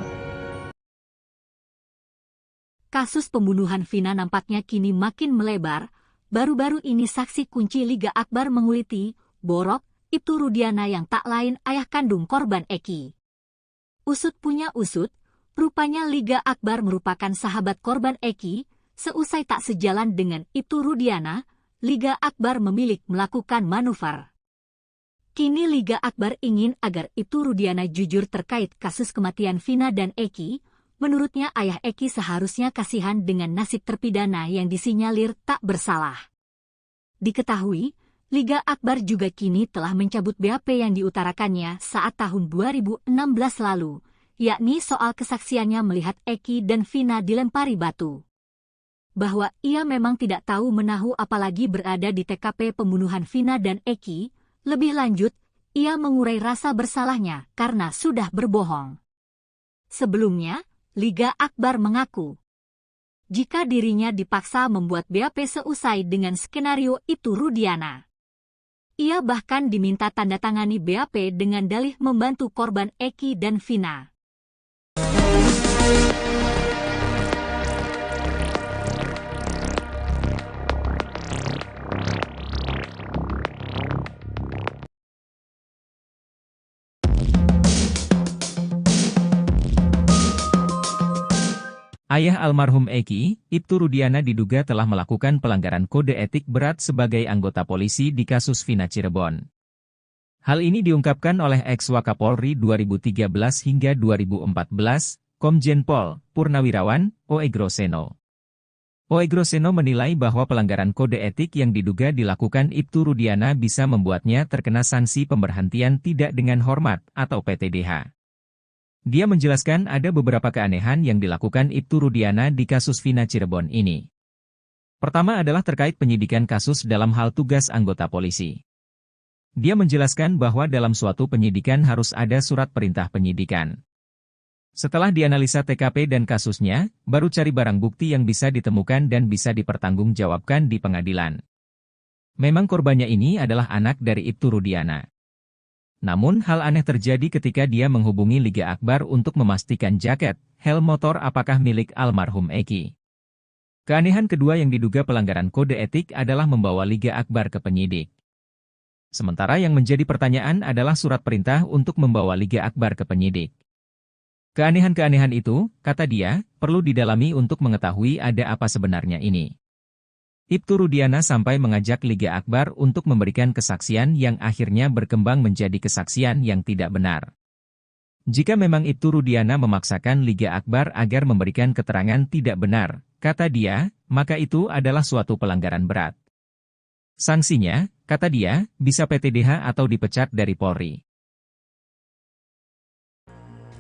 Kasus pembunuhan Vina nampaknya kini makin melebar. Baru-baru ini saksi kunci Liga Akbar menguliti, Borok, Ibtu Rudiana yang tak lain ayah kandung korban Eki. Usut punya usut, rupanya Liga Akbar merupakan sahabat korban Eki. Seusai tak sejalan dengan Ibtu Rudiana, Liga Akbar memilih melakukan manuver. Kini Liga Akbar ingin agar Ibtu Rudiana jujur terkait kasus kematian Vina dan Eki. Menurutnya ayah Eki seharusnya kasihan dengan nasib terpidana yang disinyalir tak bersalah. Diketahui, Liga Akbar juga kini telah mencabut BAP yang diutarakannya saat tahun 2016 lalu, yakni soal kesaksiannya melihat Eki dan Vina dilempari batu. Bahwa ia memang tidak tahu menahu apalagi berada di TKP pembunuhan Vina dan Eki, lebih lanjut, ia mengurai rasa bersalahnya karena sudah berbohong. Sebelumnya, Liga Akbar mengaku, jika dirinya dipaksa membuat BAP seusai dengan skenario Ibtu Rudiana. Ia bahkan diminta tanda tangani BAP dengan dalih membantu korban Eki dan Vina. Ayah almarhum Eki, Ibtu Rudiana diduga telah melakukan pelanggaran kode etik berat sebagai anggota polisi di kasus Vina Cirebon. Hal ini diungkapkan oleh ex-Wakapolri 2013 hingga 2014, Komjen Pol Purnawirawan, Oegroseno. Oegroseno menilai bahwa pelanggaran kode etik yang diduga dilakukan Ibtu Rudiana bisa membuatnya terkena sanksi pemberhentian tidak dengan hormat atau PTDH. Dia menjelaskan ada beberapa keanehan yang dilakukan Ibtu Rudiana di kasus Vina Cirebon ini. Pertama adalah terkait penyidikan kasus dalam hal tugas anggota polisi. Dia menjelaskan bahwa dalam suatu penyidikan harus ada surat perintah penyidikan. Setelah dianalisa TKP dan kasusnya, baru cari barang bukti yang bisa ditemukan dan bisa dipertanggungjawabkan di pengadilan. Memang korbannya ini adalah anak dari Ibtu Rudiana. Namun hal aneh terjadi ketika dia menghubungi Liga Akbar untuk memastikan jaket, helm motor apakah milik almarhum Eki. Keanehan kedua yang diduga pelanggaran kode etik adalah membawa Liga Akbar ke penyidik. Sementara yang menjadi pertanyaan adalah surat perintah untuk membawa Liga Akbar ke penyidik. Keanehan-keanehan itu, kata dia, perlu didalami untuk mengetahui ada apa sebenarnya ini. Ibtu Rudiana sampai mengajak Liga Akbar untuk memberikan kesaksian yang akhirnya berkembang menjadi kesaksian yang tidak benar. Jika memang Ibtu Rudiana memaksakan Liga Akbar agar memberikan keterangan tidak benar, kata dia, maka itu adalah suatu pelanggaran berat. Sanksinya, kata dia, bisa PTDH atau dipecat dari Polri.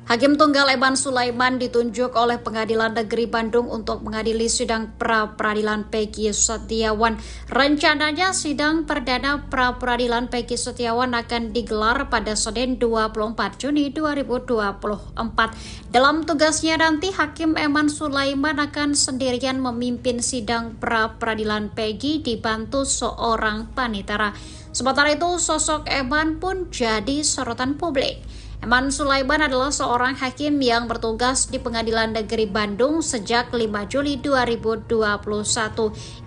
Hakim Tunggal Eman Sulaiman ditunjuk oleh Pengadilan Negeri Bandung untuk mengadili sidang pra-peradilan Peggy Setiawan. Rencananya sidang perdana pra-peradilan Peggy Setiawan akan digelar pada Senin 24 Juni 2024. Dalam tugasnya nanti, Hakim Eman Sulaiman akan sendirian memimpin sidang pra-peradilan Peggy dibantu seorang panitera. Sementara itu, sosok Eman pun jadi sorotan publik. Eman Sulaiman adalah seorang hakim yang bertugas di Pengadilan Negeri Bandung sejak 5 Juli 2021.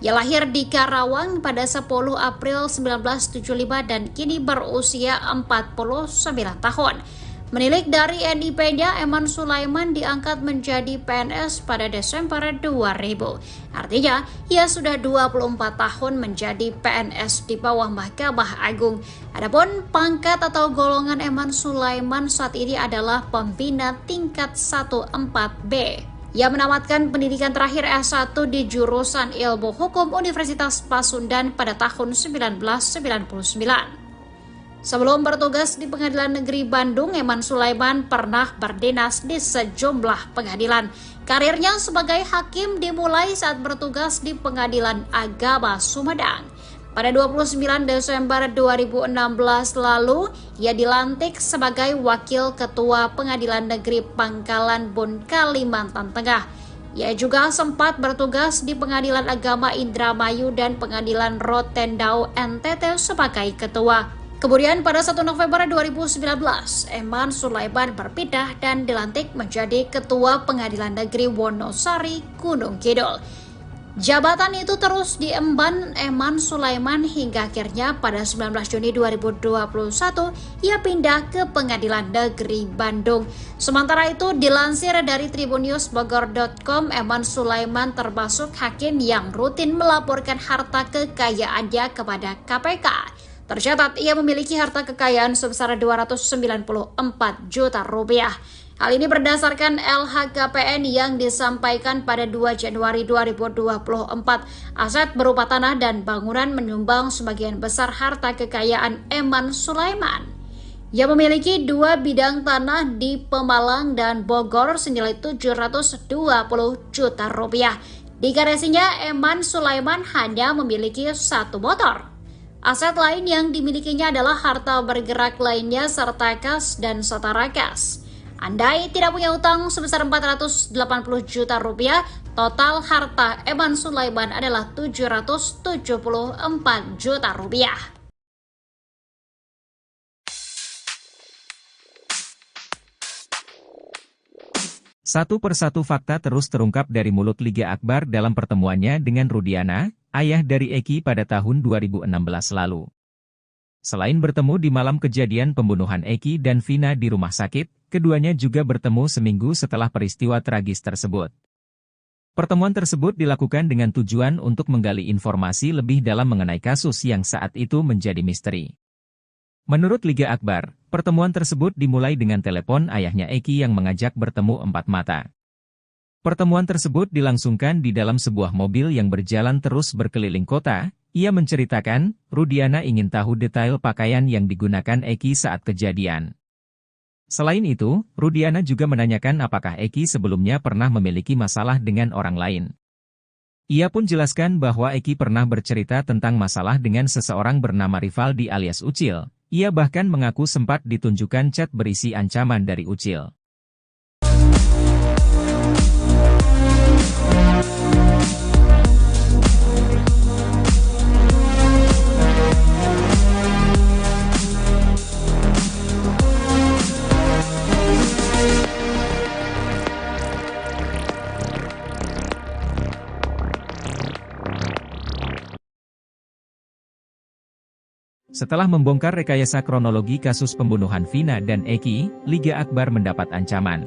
Ia lahir di Karawang pada 10 April 1975 dan kini berusia 49 tahun. Menilik dari NIP-nya, Eman Sulaiman diangkat menjadi PNS pada Desember 2000. Artinya, ia sudah 24 tahun menjadi PNS di bawah Mahkamah Agung. Adapun pangkat atau golongan Eman Sulaiman saat ini adalah pembina tingkat 14B. Ia menamatkan pendidikan terakhir S1 di jurusan Ilmu Hukum Universitas Pasundan pada tahun 1999. Sebelum bertugas di Pengadilan Negeri Bandung, Eman Sulaiman pernah berdinas di sejumlah pengadilan. Karirnya sebagai hakim dimulai saat bertugas di Pengadilan Agama Sumedang. Pada 29 Desember 2016 lalu, ia dilantik sebagai Wakil Ketua Pengadilan Negeri Pangkalan Bun, Kalimantan Tengah. Ia juga sempat bertugas di Pengadilan Agama Indramayu dan Pengadilan Rotendao NTT sebagai ketua. Kemudian pada 1 November 2019, Eman Sulaiman berpindah dan dilantik menjadi Ketua Pengadilan Negeri Wonosari, Gunung Kidul. Jabatan itu terus diemban Eman Sulaiman hingga akhirnya pada 19 Juni 2021 ia pindah ke Pengadilan Negeri Bandung. Sementara itu dilansir dari tribunnews.bogor.com, Eman Sulaiman termasuk hakim yang rutin melaporkan harta kekayaannya kepada KPK. Tercatat ia memiliki harta kekayaan sebesar 294 juta rupiah. Hal ini berdasarkan LHKPN yang disampaikan pada 2 Januari 2024. Aset berupa tanah dan bangunan menyumbang sebagian besar harta kekayaan Eman Sulaiman. Ia memiliki 2 bidang tanah di Pemalang dan Bogor senilai 720 juta rupiah. Di garasinya, Eman Sulaiman hanya memiliki 1 motor. Aset lain yang dimilikinya adalah harta bergerak lainnya serta kas dan setara kas. Andai tidak punya utang sebesar 480 juta rupiah, total harta Eman Sulaiman adalah 774 juta rupiah. Satu persatu fakta terus terungkap dari mulut Liga Akbar dalam pertemuannya dengan Rudiana, ayah dari Eki pada tahun 2016 lalu. Selain bertemu di malam kejadian pembunuhan Eki dan Vina di rumah sakit, keduanya juga bertemu seminggu setelah peristiwa tragis tersebut. Pertemuan tersebut dilakukan dengan tujuan untuk menggali informasi lebih dalam mengenai kasus yang saat itu menjadi misteri. Menurut Liga Akbar, pertemuan tersebut dimulai dengan telepon ayahnya Eki yang mengajak bertemu 4 mata. Pertemuan tersebut dilangsungkan di dalam sebuah mobil yang berjalan terus berkeliling kota. Ia menceritakan, Rudiana ingin tahu detail pakaian yang digunakan Eki saat kejadian. Selain itu, Rudiana juga menanyakan apakah Eki sebelumnya pernah memiliki masalah dengan orang lain. Ia pun jelaskan bahwa Eki pernah bercerita tentang masalah dengan seseorang bernama Rivaldi alias Ucil. Ia bahkan mengaku sempat ditunjukkan chat berisi ancaman dari Ucil. Setelah membongkar rekayasa kronologi kasus pembunuhan Vina dan Eki, Liga Akbar mendapat ancaman.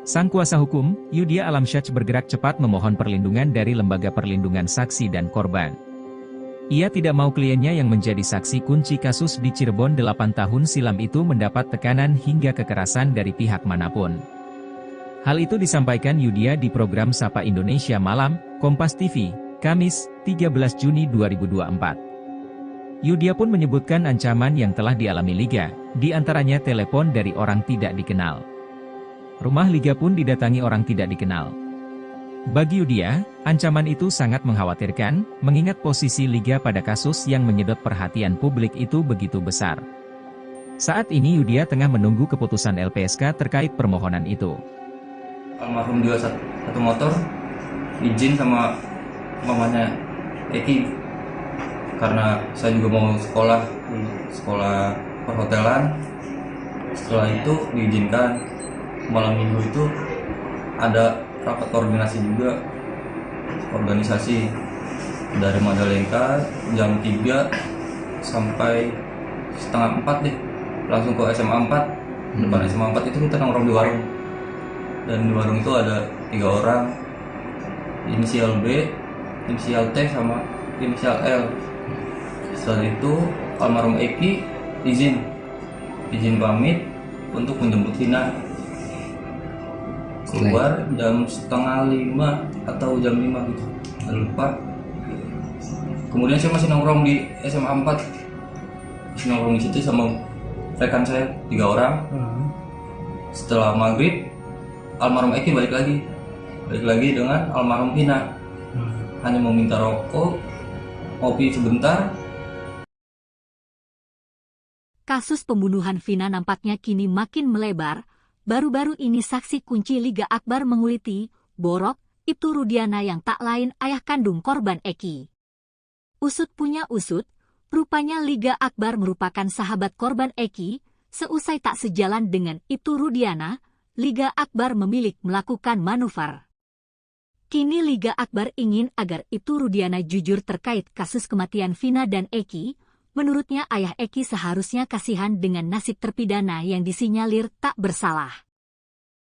Sang kuasa hukum, Yudhya Alamsyah bergerak cepat memohon perlindungan dari Lembaga Perlindungan Saksi dan Korban. Ia tidak mau kliennya yang menjadi saksi kunci kasus di Cirebon 8 tahun silam itu mendapat tekanan hingga kekerasan dari pihak manapun. Hal itu disampaikan Yudhya di program Sapa Indonesia Malam, Kompas TV, Kamis, 13 Juni 2024. Yudhya pun menyebutkan ancaman yang telah dialami Liga, di antaranya telepon dari orang tidak dikenal. Rumah Liga pun didatangi orang tidak dikenal. Bagi Yudia, ancaman itu sangat mengkhawatirkan, mengingat posisi Liga pada kasus yang menyedot perhatian publik itu begitu besar. Saat ini Yudia tengah menunggu keputusan LPSK terkait permohonan itu. Almarhum jual satu motor, izin sama mamanya Eki, karena saya juga mau sekolah perhotelan. Setelah itu diizinkan. Malam minggu itu ada rapat koordinasi juga, organisasi dari Majalengka jam 3 sampai setengah 4 deh, langsung ke SMA 4. Depan SMA 4 itu kita nongkrong di warung, dan di warung itu ada 3 orang, inisial B, inisial T, sama inisial L. Setelah itu almarhum Eki izin pamit untuk menjemput Vina. Keluar jam setengah 5 atau jam 5 gitu, nggak lupa. Kemudian saya masih nongkrong di SMA 4, masih nongkrong di situ sama rekan saya 3 orang. Setelah maghrib, almarhum Eki balik lagi dengan almarhum Vina. Hanya meminta rokok, kopi sebentar. Kasus pembunuhan Vina nampaknya kini makin melebar. Baru-baru ini saksi kunci Liga Akbar menguliti, Borok, Ibtu Rudiana yang tak lain ayah kandung korban Eki. Usut punya usut, rupanya Liga Akbar merupakan sahabat korban Eki. Seusai tak sejalan dengan Ibtu Rudiana, Liga Akbar memilih melakukan manuver. Kini Liga Akbar ingin agar Ibtu Rudiana jujur terkait kasus kematian Vina dan Eki. Menurutnya ayah Eki seharusnya kasihan dengan nasib terpidana yang disinyalir tak bersalah.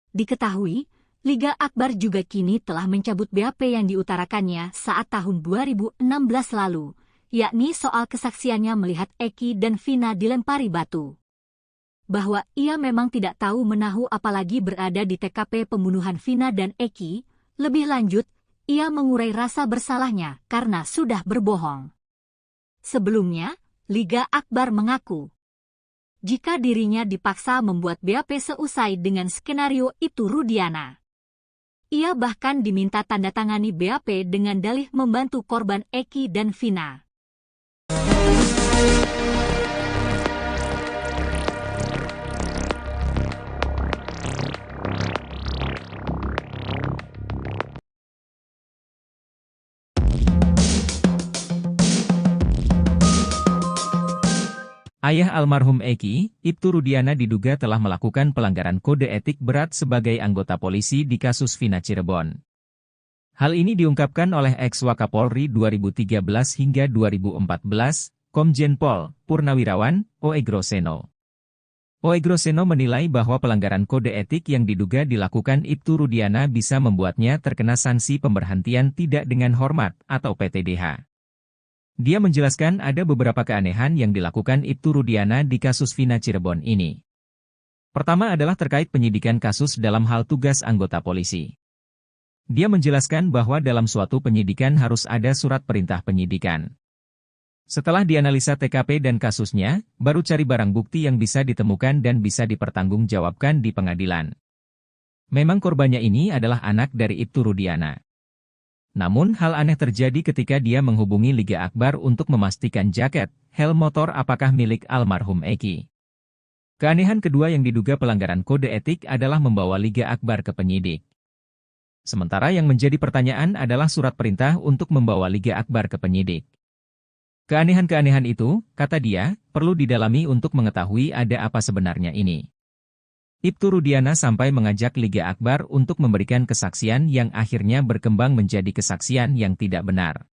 Diketahui, Liga Akbar juga kini telah mencabut BAP yang diutarakannya saat tahun 2016 lalu, yakni soal kesaksiannya melihat Eki dan Vina dilempari batu. Bahwa ia memang tidak tahu menahu apalagi berada di TKP pembunuhan Vina dan Eki, lebih lanjut, ia mengurai rasa bersalahnya karena sudah berbohong. Sebelumnya, Liga Akbar mengaku, jika dirinya dipaksa membuat BAP seusai dengan skenario Ibtu Rudiana. Ia bahkan diminta tanda tangani BAP dengan dalih membantu korban Eki dan Vina. Ayah almarhum Eki, Ibtu Rudiana diduga telah melakukan pelanggaran kode etik berat sebagai anggota polisi di kasus Vina Cirebon. Hal ini diungkapkan oleh ex-Wakapolri 2013 hingga 2014, Komjen Pol Purnawirawan, Oegroseno. Oegroseno menilai bahwa pelanggaran kode etik yang diduga dilakukan Ibtu Rudiana bisa membuatnya terkena sanksi pemberhentian tidak dengan hormat atau PTDH. Dia menjelaskan ada beberapa keanehan yang dilakukan Ibtu Rudiana di kasus Vina Cirebon ini. Pertama adalah terkait penyidikan kasus dalam hal tugas anggota polisi. Dia menjelaskan bahwa dalam suatu penyidikan harus ada surat perintah penyidikan. Setelah dianalisa TKP dan kasusnya, baru cari barang bukti yang bisa ditemukan dan bisa dipertanggungjawabkan di pengadilan. Memang korbannya ini adalah anak dari Ibtu Rudiana. Namun hal aneh terjadi ketika dia menghubungi Liga Akbar untuk memastikan jaket, helm motor apakah milik almarhum Eki. Keanehan kedua yang diduga pelanggaran kode etik adalah membawa Liga Akbar ke penyidik. Sementara yang menjadi pertanyaan adalah surat perintah untuk membawa Liga Akbar ke penyidik. Keanehan-keanehan itu, kata dia, perlu didalami untuk mengetahui ada apa sebenarnya ini. Ibtu Rudiana sampai mengajak Liga Akbar untuk memberikan kesaksian yang akhirnya berkembang menjadi kesaksian yang tidak benar.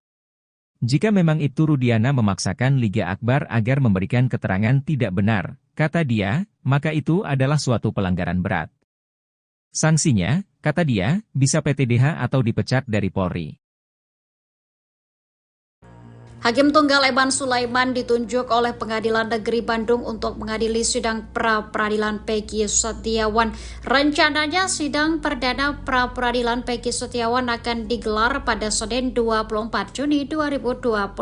Jika memang Ibtu Rudiana memaksakan Liga Akbar agar memberikan keterangan tidak benar, kata dia, maka itu adalah suatu pelanggaran berat. Sanksinya, kata dia, bisa PTDH atau dipecat dari Polri. Hakim Tunggal Eman Sulaiman ditunjuk oleh Pengadilan Negeri Bandung untuk mengadili sidang pra-peradilan Peggy Setiawan. Rencananya sidang perdana pra-peradilan Peggy Setiawan akan digelar pada Senin 24 Juni 2024.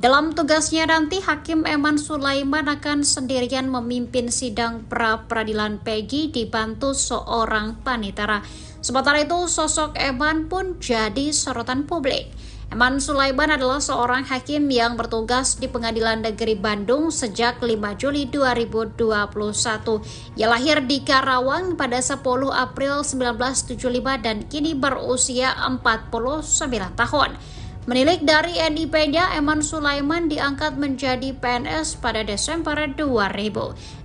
Dalam tugasnya nanti, Hakim Eman Sulaiman akan sendirian memimpin sidang pra-peradilan Peggy dibantu seorang panitera. Sementara itu, sosok Eman pun jadi sorotan publik. Eman Sulaiman adalah seorang hakim yang bertugas di Pengadilan Negeri Bandung sejak 5 Juli 2021. Ia lahir di Karawang pada 10 April 1975 dan kini berusia 49 tahun. Menilik dari NIP-nya, Eman Sulaiman diangkat menjadi PNS pada Desember 2000.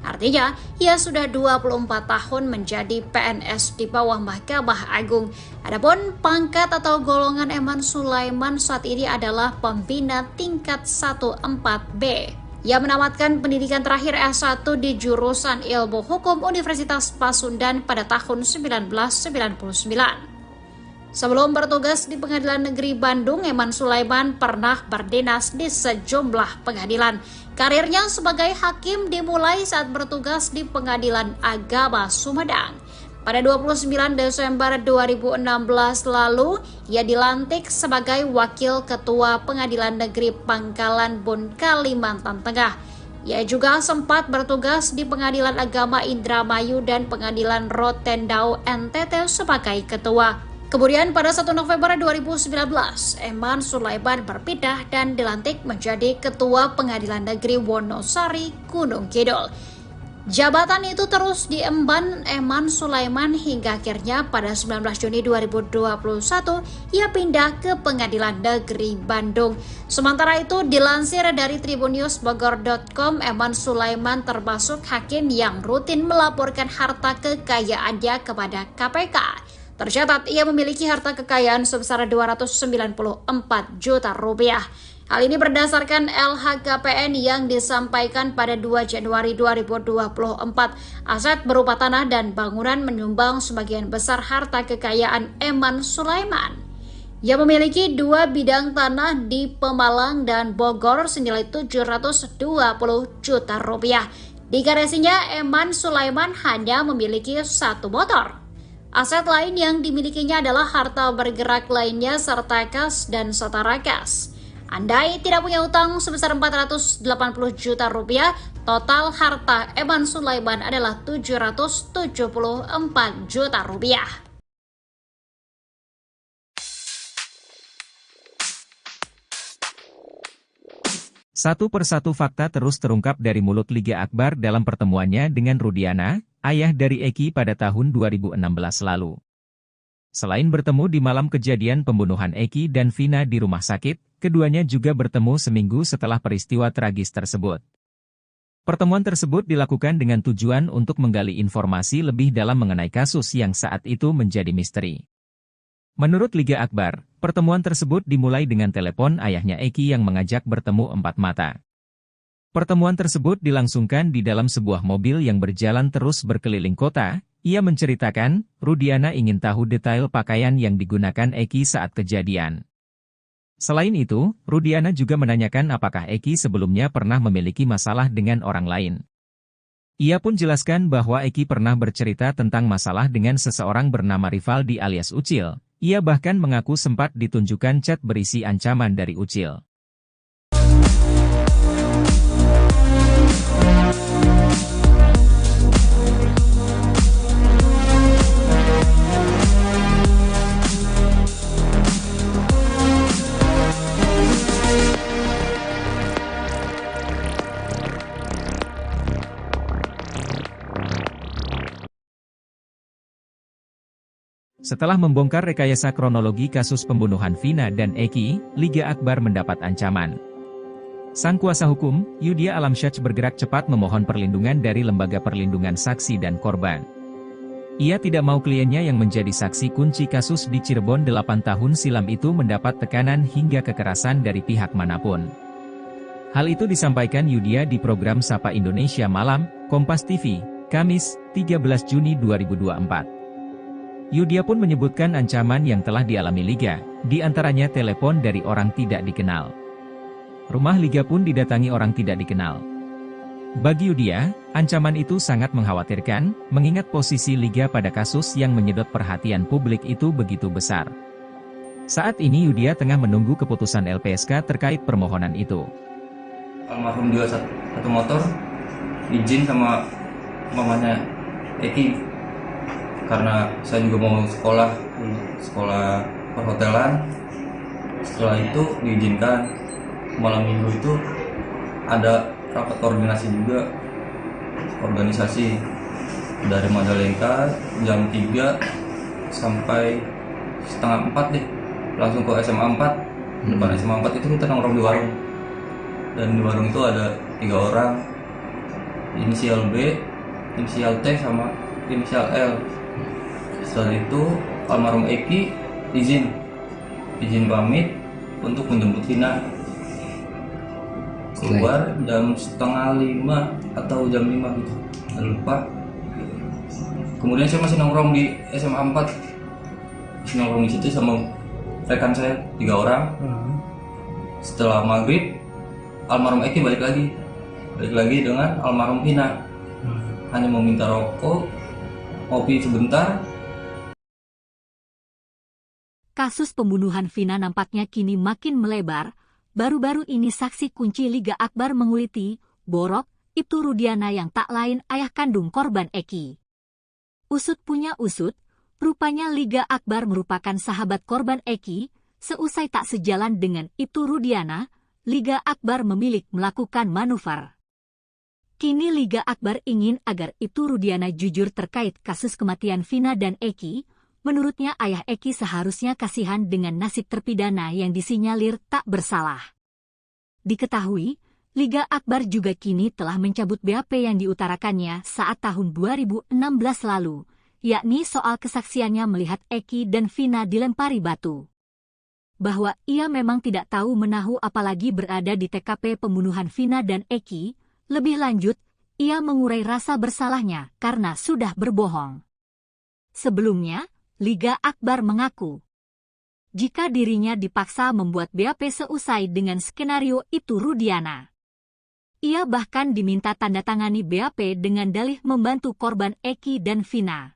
Artinya, ia sudah 24 tahun menjadi PNS di bawah Mahkamah Agung. Adapun pangkat atau golongan Eman Sulaiman saat ini adalah pembina tingkat 14B. Ia menamatkan pendidikan terakhir S1 di jurusan Ilmu Hukum Universitas Pasundan pada tahun 1999. Sebelum bertugas di Pengadilan Negeri Bandung, Eman Sulaiman pernah berdinas di sejumlah pengadilan. Karirnya sebagai hakim dimulai saat bertugas di Pengadilan Agama Sumedang. Pada 29 Desember 2016 lalu, ia dilantik sebagai Wakil Ketua Pengadilan Negeri Pangkalan Bun, Kalimantan Tengah. Ia juga sempat bertugas di Pengadilan Agama Indramayu dan Pengadilan Rotendao NTT sebagai ketua. Kemudian pada 1 November 2019, Eman Sulaiman berpindah dan dilantik menjadi Ketua Pengadilan Negeri Wonosari, Gunung Kidul. Jabatan itu terus diemban Eman Sulaiman hingga akhirnya pada 19 Juni 2021 ia pindah ke Pengadilan Negeri Bandung. Sementara itu, dilansir dari tribunnews.bogor.com, Eman Sulaiman termasuk hakim yang rutin melaporkan harta kekayaannya kepada KPK. Tercatat ia memiliki harta kekayaan sebesar 294 juta rupiah. Hal ini berdasarkan LHKPN yang disampaikan pada 2 Januari 2024. Aset berupa tanah dan bangunan menyumbang sebagian besar harta kekayaan Eman Sulaiman. Ia memiliki 2 bidang tanah di Pemalang dan Bogor senilai 720 juta rupiah. Di garasinya, Eman Sulaiman hanya memiliki 1 motor. Aset lain yang dimilikinya adalah harta bergerak lainnya serta kas dan setara kas. Andai tidak punya utang sebesar 480 juta rupiah, total harta Eman Sulaiman adalah 774 juta rupiah. Satu persatu fakta terus terungkap dari mulut Liga Akbar dalam pertemuannya dengan Rudiana, ayah dari Eki pada tahun 2016 lalu. Selain bertemu di malam kejadian pembunuhan Eki dan Vina di rumah sakit, keduanya juga bertemu seminggu setelah peristiwa tragis tersebut. Pertemuan tersebut dilakukan dengan tujuan untuk menggali informasi lebih dalam mengenai kasus yang saat itu menjadi misteri. Menurut Liga Akbar, pertemuan tersebut dimulai dengan telepon ayahnya Eki yang mengajak bertemu 4 mata. Pertemuan tersebut dilangsungkan di dalam sebuah mobil yang berjalan terus berkeliling kota. Ia menceritakan, Rudiana ingin tahu detail pakaian yang digunakan Eki saat kejadian. Selain itu, Rudiana juga menanyakan apakah Eki sebelumnya pernah memiliki masalah dengan orang lain. Ia pun jelaskan bahwa Eki pernah bercerita tentang masalah dengan seseorang bernama Rivaldi alias Ucil. Ia bahkan mengaku sempat ditunjukkan chat berisi ancaman dari Ucil. Setelah membongkar rekayasa kronologi kasus pembunuhan Vina dan Eki, Liga Akbar mendapat ancaman. Sang kuasa hukum, Yudhya Alamsyah bergerak cepat memohon perlindungan dari Lembaga Perlindungan Saksi dan Korban. Ia tidak mau kliennya yang menjadi saksi kunci kasus di Cirebon 8 tahun silam itu mendapat tekanan hingga kekerasan dari pihak manapun. Hal itu disampaikan Yudhya di program Sapa Indonesia Malam, Kompas TV, Kamis, 13 Juni 2024. Yudhya pun menyebutkan ancaman yang telah dialami Liga, di antaranya telepon dari orang tidak dikenal. Rumah Liga pun didatangi orang tidak dikenal. Bagi Yudia, ancaman itu sangat mengkhawatirkan, mengingat posisi Liga pada kasus yang menyedot perhatian publik itu begitu besar. Saat ini Yudia tengah menunggu keputusan LPSK terkait permohonan itu. Almarhum jual satu motor, izin sama mamanya Eki, karena saya juga mau sekolah perhotelan. Setelah itu diizinkan. Malam minggu itu ada rapat koordinasi juga, organisasi dari Majalengka jam 3 sampai setengah 4 deh, langsung ke SMA 4. Depan SMA 4 itu kita nongkrong di warung, dan di warung itu ada 3 orang, inisial B, inisial T, sama inisial L. Setelah itu almarhum Eki izin pamit untuk menjemput Vina. Keluar jam setengah 5 atau jam 5 gitu, nggak lupa. Kemudian saya masih nongkrong di SMA 4, masih nongkrong di situ sama rekan saya 3 orang. Setelah maghrib, almarhum Eki balik lagi dengan almarhum Vina. Hanya meminta rokok, kopi sebentar. Kasus pembunuhan Vina nampaknya kini makin melebar. Baru-baru ini saksi kunci Liga Akbar menguliti, Borok, Ibtu Rudiana yang tak lain ayah kandung korban Eki. Usut punya usut, rupanya Liga Akbar merupakan sahabat korban Eki. Seusai tak sejalan dengan Ibtu Rudiana, Liga Akbar memilih melakukan manuver. Kini Liga Akbar ingin agar Ibtu Rudiana jujur terkait kasus kematian Vina dan Eki. Menurutnya ayah Eki seharusnya kasihan dengan nasib terpidana yang disinyalir tak bersalah. Diketahui, Liga Akbar juga kini telah mencabut BAP yang diutarakannya saat tahun 2016 lalu, yakni soal kesaksiannya melihat Eki dan Vina dilempari batu. Bahwa ia memang tidak tahu menahu apalagi berada di TKP pembunuhan Vina dan Eki, lebih lanjut, ia mengurai rasa bersalahnya karena sudah berbohong. Sebelumnya, Liga Akbar mengaku, jika dirinya dipaksa membuat BAP seusai dengan skenario Ibtu Rudiana. Ia bahkan diminta tanda tangani BAP dengan dalih membantu korban Eki dan Vina.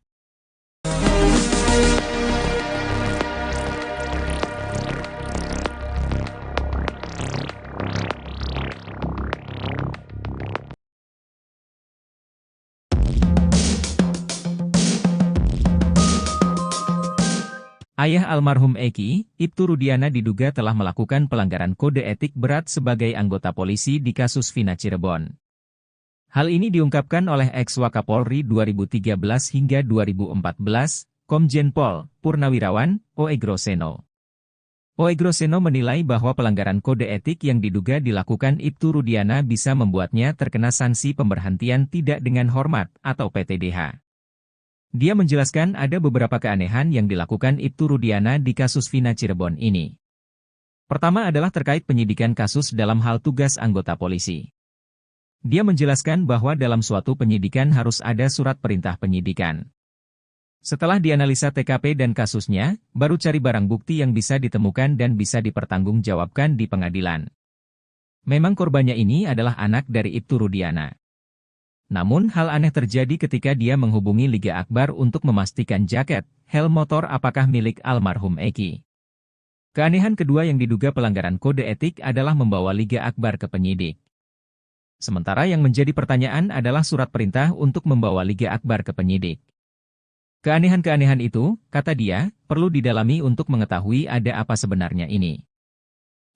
Ayah almarhum Eki, Ibtu Rudiana diduga telah melakukan pelanggaran kode etik berat sebagai anggota polisi di kasus Vina Cirebon. Hal ini diungkapkan oleh ex-Wakapolri 2013 hingga 2014, Komjen Pol Purnawirawan Oegroseno. Oegroseno menilai bahwa pelanggaran kode etik yang diduga dilakukan Ibtu Rudiana bisa membuatnya terkena sanksi pemberhentian tidak dengan hormat atau PTDH. Dia menjelaskan ada beberapa keanehan yang dilakukan Ibtu Rudiana di kasus Vina Cirebon ini. Pertama adalah terkait penyidikan kasus dalam hal tugas anggota polisi. Dia menjelaskan bahwa dalam suatu penyidikan harus ada surat perintah penyidikan. Setelah dianalisa TKP dan kasusnya, baru cari barang bukti yang bisa ditemukan dan bisa dipertanggungjawabkan di pengadilan. Memang korbannya ini adalah anak dari Ibtu Rudiana. Namun hal aneh terjadi ketika dia menghubungi Liga Akbar untuk memastikan jaket, helm motor apakah milik almarhum Eki. Keanehan kedua yang diduga pelanggaran kode etik adalah membawa Liga Akbar ke penyidik. Sementara yang menjadi pertanyaan adalah surat perintah untuk membawa Liga Akbar ke penyidik. Keanehan-keanehan itu, kata dia, perlu didalami untuk mengetahui ada apa sebenarnya ini.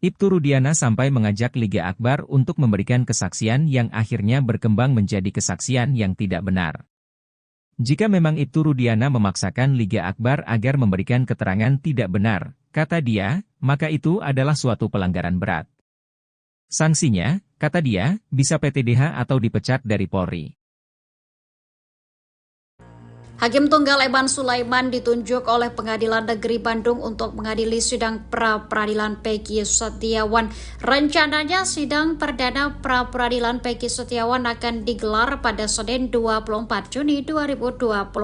Ibtu Rudiana sampai mengajak Liga Akbar untuk memberikan kesaksian yang akhirnya berkembang menjadi kesaksian yang tidak benar. Jika memang Ibtu Rudiana memaksakan Liga Akbar agar memberikan keterangan tidak benar, kata dia, maka itu adalah suatu pelanggaran berat. Sanksinya, kata dia, bisa PTDH atau dipecat dari Polri. Hakim Tunggal Eman Sulaiman ditunjuk oleh Pengadilan Negeri Bandung untuk mengadili sidang pra-peradilan Peggy Setiawan. Rencananya sidang perdana pra-peradilan Peggy Setiawan akan digelar pada Senin 24 Juni 2024.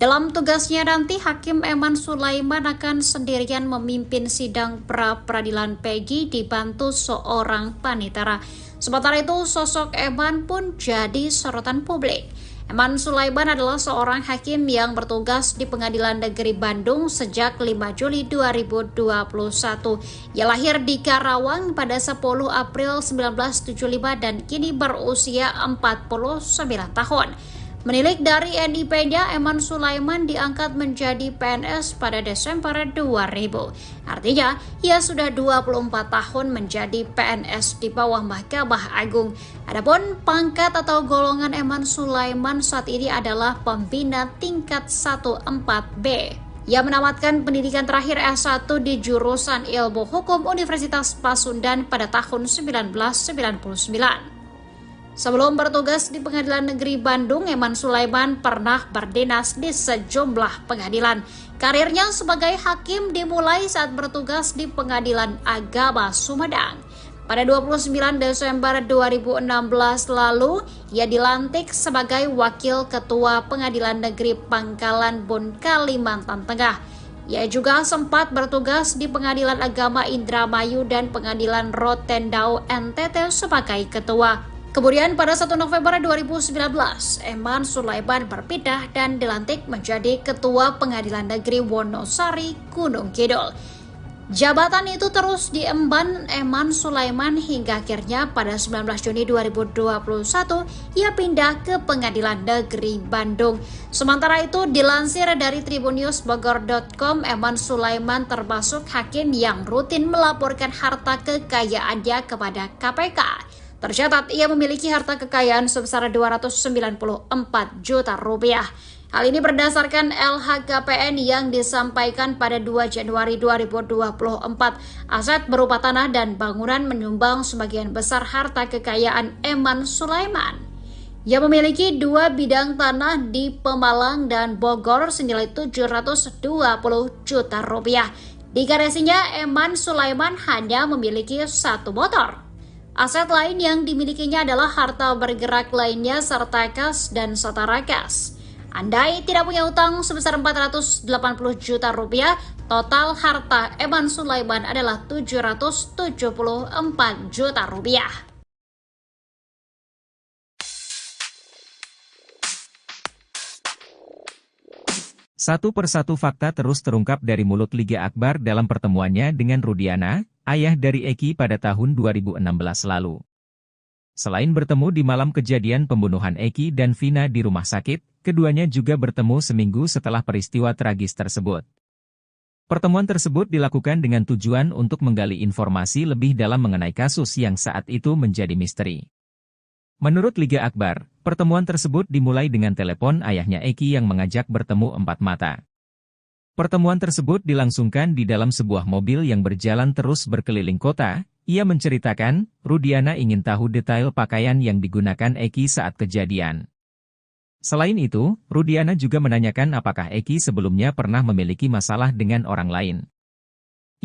Dalam tugasnya nanti, Hakim Eman Sulaiman akan sendirian memimpin sidang pra-peradilan Peggy dibantu seorang panitera. Sementara itu, sosok Eman pun jadi sorotan publik. Eman Sulaiman adalah seorang hakim yang bertugas di Pengadilan Negeri Bandung sejak 5 Juli 2021. Ia lahir di Karawang pada 10 April 1975 dan kini berusia 49 tahun. Menilik dari NIP-nya, Eman Sulaiman diangkat menjadi PNS pada Desember 2000. Artinya, ia sudah 24 tahun menjadi PNS di bawah Mahkamah Agung. Adapun pangkat atau golongan Eman Sulaiman saat ini adalah pembina tingkat 14B. Ia menamatkan pendidikan terakhir S1 di jurusan Ilmu Hukum Universitas Pasundan pada tahun 1999. Sebelum bertugas di Pengadilan Negeri Bandung, Eman Sulaiman pernah berdinas di sejumlah pengadilan. Karirnya sebagai hakim dimulai saat bertugas di Pengadilan Agama Sumedang. Pada 29 Desember 2016 lalu, ia dilantik sebagai Wakil Ketua Pengadilan Negeri Pangkalan Bun, Kalimantan Tengah. Ia juga sempat bertugas di Pengadilan Agama Indramayu dan Pengadilan Rotendao NTT sebagai ketua. Kemudian pada 1 November 2019, Eman Sulaiman berpindah dan dilantik menjadi Ketua Pengadilan Negeri Wonosari, Gunung Kidul. Jabatan itu terus diemban Eman Sulaiman hingga akhirnya pada 19 Juni 2021 ia pindah ke Pengadilan Negeri Bandung. Sementara itu, dilansir dari tribunnews.bogor.com, Eman Sulaiman termasuk hakim yang rutin melaporkan harta kekayaannya kepada KPK. Tercatat ia memiliki harta kekayaan sebesar 294 juta rupiah. Hal ini berdasarkan LHKPN yang disampaikan pada 2 Januari 2024. Aset berupa tanah dan bangunan menyumbang sebagian besar harta kekayaan Eman Sulaiman. Ia memiliki 2 bidang tanah di Pemalang dan Bogor senilai 720 juta rupiah. Di garasinya, Eman Sulaiman hanya memiliki 1 motor. Aset lain yang dimilikinya adalah harta bergerak lainnya serta kas dan setara kas. Andai tidak punya utang sebesar 480 juta rupiah, total harta Eman Sulaiman adalah 774 juta rupiah. Satu persatu fakta terus terungkap dari mulut Liga Akbar dalam pertemuannya dengan Rudiana, ayah dari Eki pada tahun 2016 lalu. Selain bertemu di malam kejadian pembunuhan Eki dan Vina di rumah sakit, keduanya juga bertemu seminggu setelah peristiwa tragis tersebut. Pertemuan tersebut dilakukan dengan tujuan untuk menggali informasi lebih dalam mengenai kasus yang saat itu menjadi misteri. Menurut Liga Akbar, pertemuan tersebut dimulai dengan telepon ayahnya Eki yang mengajak bertemu 4 mata. Pertemuan tersebut dilangsungkan di dalam sebuah mobil yang berjalan terus berkeliling kota. Ia menceritakan, Rudiana ingin tahu detail pakaian yang digunakan Eki saat kejadian. Selain itu, Rudiana juga menanyakan apakah Eki sebelumnya pernah memiliki masalah dengan orang lain.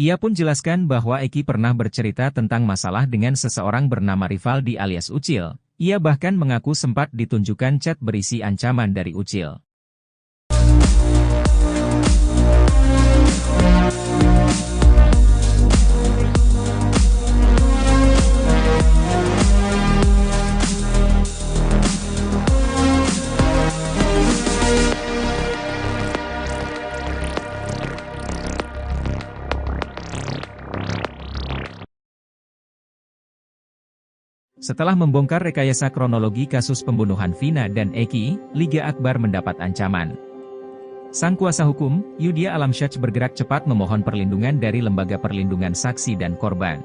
Ia pun jelaskan bahwa Eki pernah bercerita tentang masalah dengan seseorang bernama Rivaldi alias Ucil. Ia bahkan mengaku sempat ditunjukkan chat berisi ancaman dari Ucil. Setelah membongkar rekayasa kronologi kasus pembunuhan Vina dan Eki, Liga Akbar mendapat ancaman. Sang kuasa hukum, Yudhya Alamsyah bergerak cepat memohon perlindungan dari Lembaga Perlindungan Saksi dan Korban.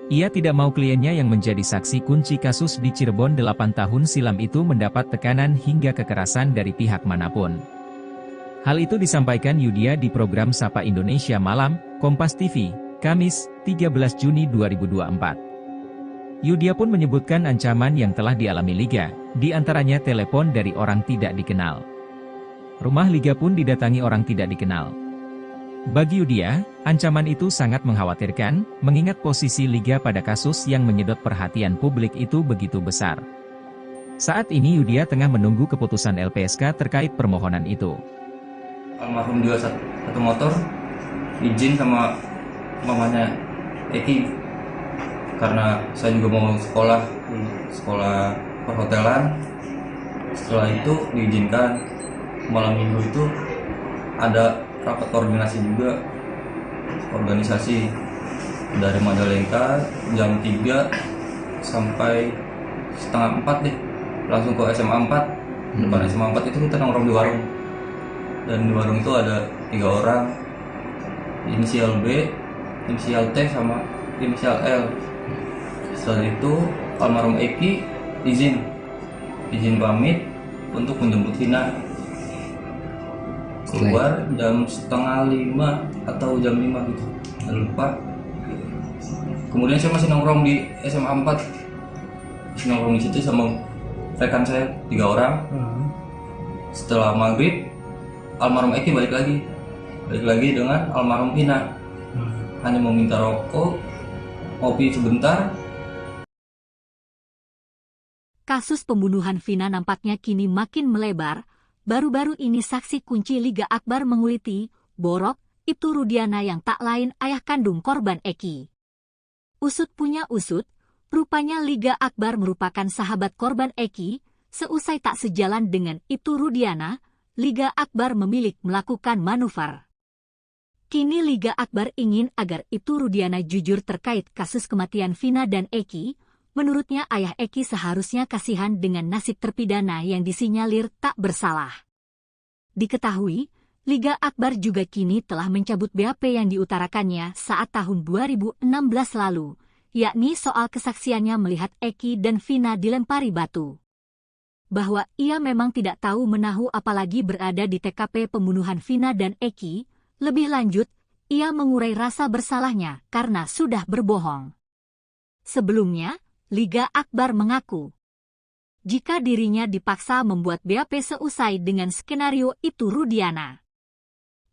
Ia tidak mau kliennya yang menjadi saksi kunci kasus di Cirebon 8 tahun silam itu mendapat tekanan hingga kekerasan dari pihak manapun. Hal itu disampaikan Yudhya di program Sapa Indonesia Malam, Kompas TV, Kamis, 13 Juni 2024. Yudhya pun menyebutkan ancaman yang telah dialami Liga, di antaranya telepon dari orang tidak dikenal. Rumah Liga pun didatangi orang tidak dikenal. Bagi Yudia, ancaman itu sangat mengkhawatirkan, mengingat posisi Liga pada kasus yang menyedot perhatian publik itu begitu besar. Saat ini Yudia tengah menunggu keputusan LPSK terkait permohonan itu. Almarhum jual satu motor, izin sama mamanya Eki, karena saya juga mau sekolah perhotelan. Setelah itu diizinkan. Malam minggu itu ada rapat koordinasi juga, organisasi dari Majalengka jam 3 sampai setengah 4 deh, langsung ke SMA 4. Depan SMA 4 itu kita nongkrong di warung, dan di warung itu ada 3 orang, inisial B, inisial T, sama inisial L. Setelah itu almarhum Eki izin pamit untuk menjemput Vina. Keluar jam setengah 5 atau jam 5 gitu, nggak lupa. Kemudian saya masih nongkrong di SMA 4, masih nongkrong di situ sama rekan saya 3 orang. Setelah maghrib, almarhum Eki balik lagi dengan almarhum Vina. Hanya meminta rokok, kopi sebentar. Kasus pembunuhan Vina nampaknya kini makin melebar. Baru-baru ini saksi kunci Liga Akbar menguliti, Borok, Ibtu Rudiana yang tak lain ayah kandung korban Eki. Usut punya usut, rupanya Liga Akbar merupakan sahabat korban Eki. Seusai tak sejalan dengan Ibtu Rudiana, Liga Akbar memilih melakukan manuver. Kini Liga Akbar ingin agar Ibtu Rudiana jujur terkait kasus kematian Vina dan Eki. Menurutnya ayah Eki seharusnya kasihan dengan nasib terpidana yang disinyalir tak bersalah. Diketahui, Liga Akbar juga kini telah mencabut BAP yang diutarakannya saat tahun 2016 lalu, yakni soal kesaksiannya melihat Eki dan Vina dilempari batu. Bahwa ia memang tidak tahu menahu apalagi berada di TKP pembunuhan Vina dan Eki, lebih lanjut, ia mengurai rasa bersalahnya karena sudah berbohong. Sebelumnya, Liga Akbar mengaku, jika dirinya dipaksa membuat BAP seusai dengan skenario Ibtu Rudiana.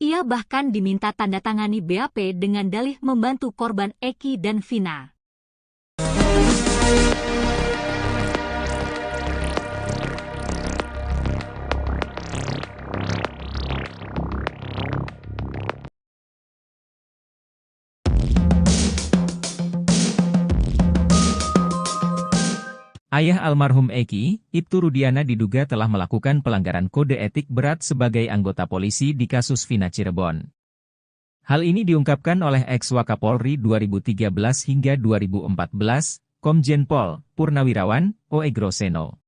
Ia bahkan diminta tanda tangani BAP dengan dalih membantu korban Eki dan Vina. Ayah almarhum Eki, Ibtu Rudiana diduga telah melakukan pelanggaran kode etik berat sebagai anggota polisi di kasus Vina Cirebon. Hal ini diungkapkan oleh ex-Wakapolri 2013 hingga 2014, Komjen Pol Purnawirawan, Oegroseno.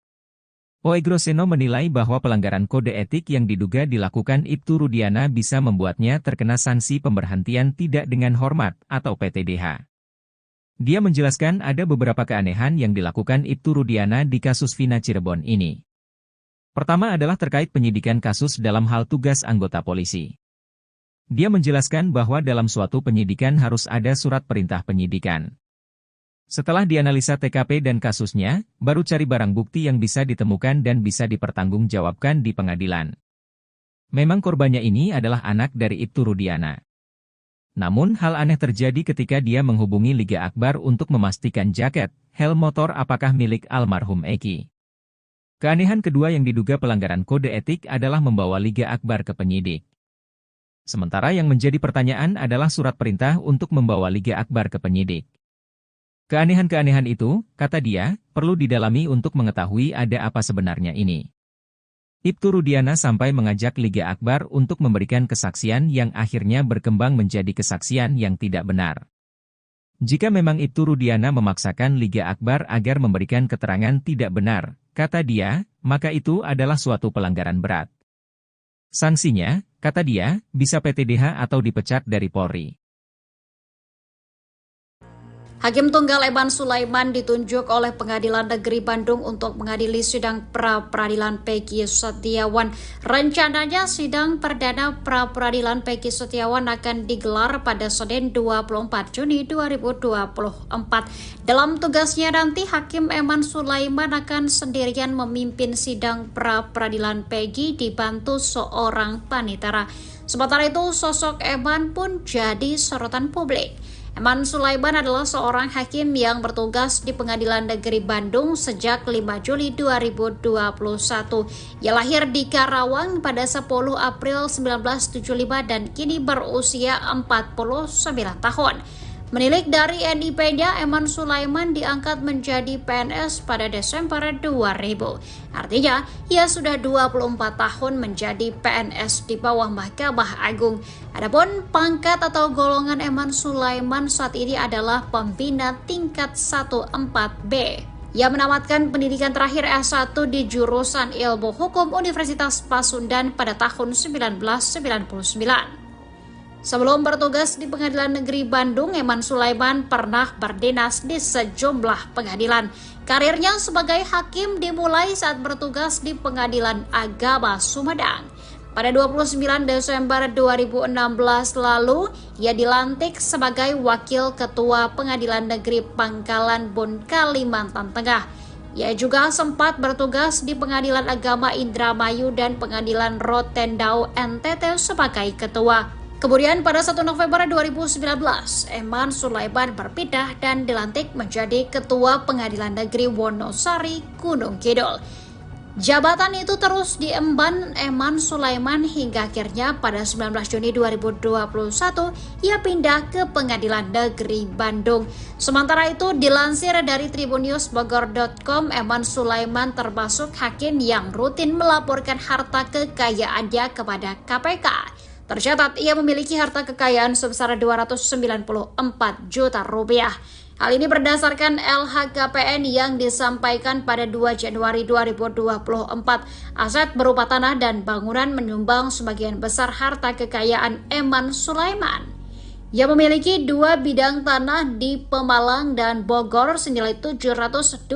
Oegroseno menilai bahwa pelanggaran kode etik yang diduga dilakukan Ibtu Rudiana bisa membuatnya terkena sanksi pemberhentian tidak dengan hormat atau PTDH. Dia menjelaskan ada beberapa keanehan yang dilakukan Ibtu Rudiana di kasus Vina Cirebon ini. Pertama adalah terkait penyidikan kasus dalam hal tugas anggota polisi. Dia menjelaskan bahwa dalam suatu penyidikan harus ada surat perintah penyidikan. Setelah dianalisa TKP dan kasusnya, baru cari barang bukti yang bisa ditemukan dan bisa dipertanggungjawabkan di pengadilan. Memang korbannya ini adalah anak dari Ibtu Rudiana. Namun hal aneh terjadi ketika dia menghubungi Liga Akbar untuk memastikan jaket, helm motor apakah milik almarhum Eki. Keanehan kedua yang diduga pelanggaran kode etik adalah membawa Liga Akbar ke penyidik. Sementara yang menjadi pertanyaan adalah surat perintah untuk membawa Liga Akbar ke penyidik. Keanehan-keanehan itu, kata dia, perlu didalami untuk mengetahui ada apa sebenarnya ini. Ibtu Rudiana sampai mengajak Liga Akbar untuk memberikan kesaksian yang akhirnya berkembang menjadi kesaksian yang tidak benar. Jika memang Ibtu Rudiana memaksakan Liga Akbar agar memberikan keterangan tidak benar, kata dia, maka itu adalah suatu pelanggaran berat. Sanksinya, kata dia, bisa PTDH atau dipecat dari Polri. Hakim Tunggal Eman Sulaiman ditunjuk oleh Pengadilan Negeri Bandung untuk mengadili sidang pra-peradilan Peggy Setiawan. Rencananya sidang perdana pra-peradilan Peggy Setiawan akan digelar pada Senin 24 Juni 2024. Dalam tugasnya nanti, Hakim Eman Sulaiman akan sendirian memimpin sidang pra-peradilan Peggy dibantu seorang panitera. Sementara itu, sosok Eman pun jadi sorotan publik. Eman Sulaiman adalah seorang hakim yang bertugas di Pengadilan Negeri Bandung sejak 5 Juli 2021. Ia lahir di Karawang pada 10 April 1975 dan kini berusia 49 tahun. Menilik dari NIP-nya, Eman Sulaiman diangkat menjadi PNS pada Desember 2000. Artinya, ia sudah 24 tahun menjadi PNS di bawah Mahkamah Agung. Adapun pangkat atau golongan Eman Sulaiman saat ini adalah pembina tingkat 14B. Ia menamatkan pendidikan terakhir S1 di jurusan Ilmu Hukum Universitas Pasundan pada tahun 1999. Sebelum bertugas di Pengadilan Negeri Bandung, Eman Sulaiman pernah berdinas di sejumlah pengadilan. Karirnya sebagai hakim dimulai saat bertugas di Pengadilan Agama Sumedang. Pada 29 Desember 2016 lalu, ia dilantik sebagai Wakil Ketua Pengadilan Negeri Pangkalan Bun, Kalimantan Tengah. Ia juga sempat bertugas di Pengadilan Agama Indramayu dan Pengadilan Rotendao NTT sebagai ketua. Kemudian pada 1 November 2019, Eman Sulaiman berpindah dan dilantik menjadi Ketua Pengadilan Negeri Wonosari, Gunung Kidul. Jabatan itu terus diemban Eman Sulaiman hingga akhirnya pada 19 Juni 2021 ia pindah ke Pengadilan Negeri Bandung. Sementara itu dilansir dari tribunnews.bogor.com, Eman Sulaiman termasuk hakim yang rutin melaporkan harta kekayaannya kepada KPK. Tercatat ia memiliki harta kekayaan sebesar 294 juta rupiah. Hal ini berdasarkan LHKPN yang disampaikan pada 2 Januari 2024. Aset berupa tanah dan bangunan menyumbang sebagian besar harta kekayaan Eman Sulaiman. Ia memiliki 2 bidang tanah di Pemalang dan Bogor senilai 720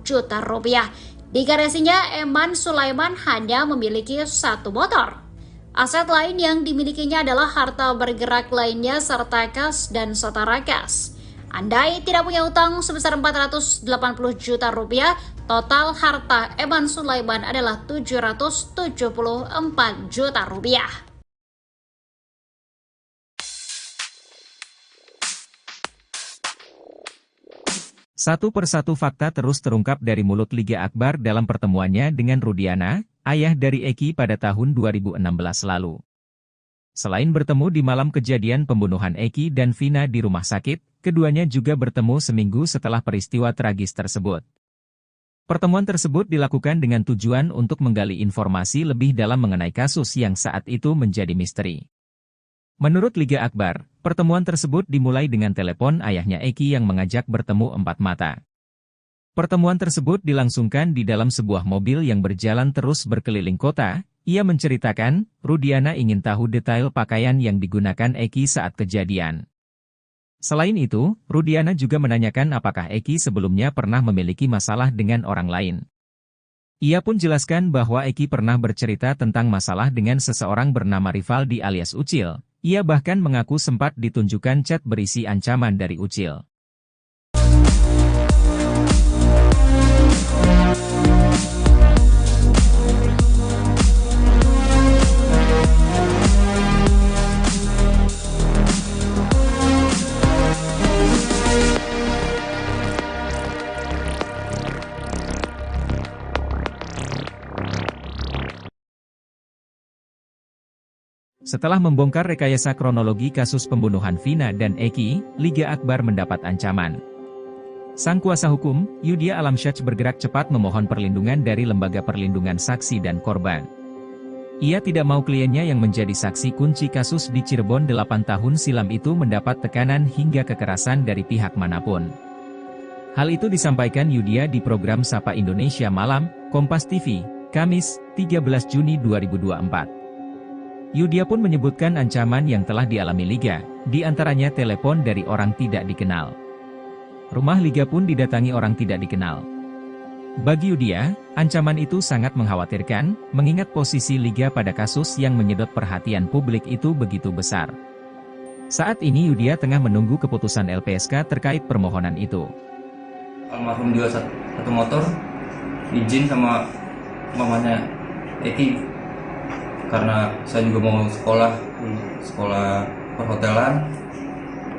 juta rupiah. Di garasinya, Eman Sulaiman hanya memiliki 1 motor. Aset lain yang dimilikinya adalah harta bergerak lainnya serta kas dan setara kas. Andai tidak punya utang sebesar 480 juta rupiah, total harta Eman Sulaiman adalah 774 juta rupiah. Satu persatu fakta terus terungkap dari mulut Liga Akbar dalam pertemuannya dengan Rudiana, ayah dari Eki pada tahun 2016 lalu. Selain bertemu di malam kejadian pembunuhan Eki dan Vina di rumah sakit, keduanya juga bertemu seminggu setelah peristiwa tragis tersebut. Pertemuan tersebut dilakukan dengan tujuan untuk menggali informasi lebih dalam mengenai kasus yang saat itu menjadi misteri. Menurut Liga Akbar, pertemuan tersebut dimulai dengan telepon ayahnya Eki yang mengajak bertemu 4 mata. Pertemuan tersebut dilangsungkan di dalam sebuah mobil yang berjalan terus berkeliling kota. Ia menceritakan, Rudiana ingin tahu detail pakaian yang digunakan Eki saat kejadian. Selain itu, Rudiana juga menanyakan apakah Eki sebelumnya pernah memiliki masalah dengan orang lain. Ia pun jelaskan bahwa Eki pernah bercerita tentang masalah dengan seseorang bernama Rivaldi alias Ucil. Ia bahkan mengaku sempat ditunjukkan chat berisi ancaman dari Ucil. Setelah membongkar rekayasa kronologi kasus pembunuhan Vina dan Eki, Liga Akbar mendapat ancaman. Sang kuasa hukum, Yudhya Alamsyah bergerak cepat memohon perlindungan dari Lembaga Perlindungan Saksi dan Korban. Ia tidak mau kliennya yang menjadi saksi kunci kasus di Cirebon 8 tahun silam itu mendapat tekanan hingga kekerasan dari pihak manapun. Hal itu disampaikan Yudhya di program Sapa Indonesia Malam, Kompas TV, Kamis, 13 Juni 2024. Yudhya pun menyebutkan ancaman yang telah dialami Liga, di antaranya telepon dari orang tidak dikenal. Rumah Liga pun didatangi orang tidak dikenal. Bagi Yudia, ancaman itu sangat mengkhawatirkan, mengingat posisi Liga pada kasus yang menyedot perhatian publik itu begitu besar. Saat ini Yudia tengah menunggu keputusan LPSK terkait permohonan itu. Almarhum jual satu motor, izin sama mamanya Eki, karena saya juga mau sekolah perhotelan.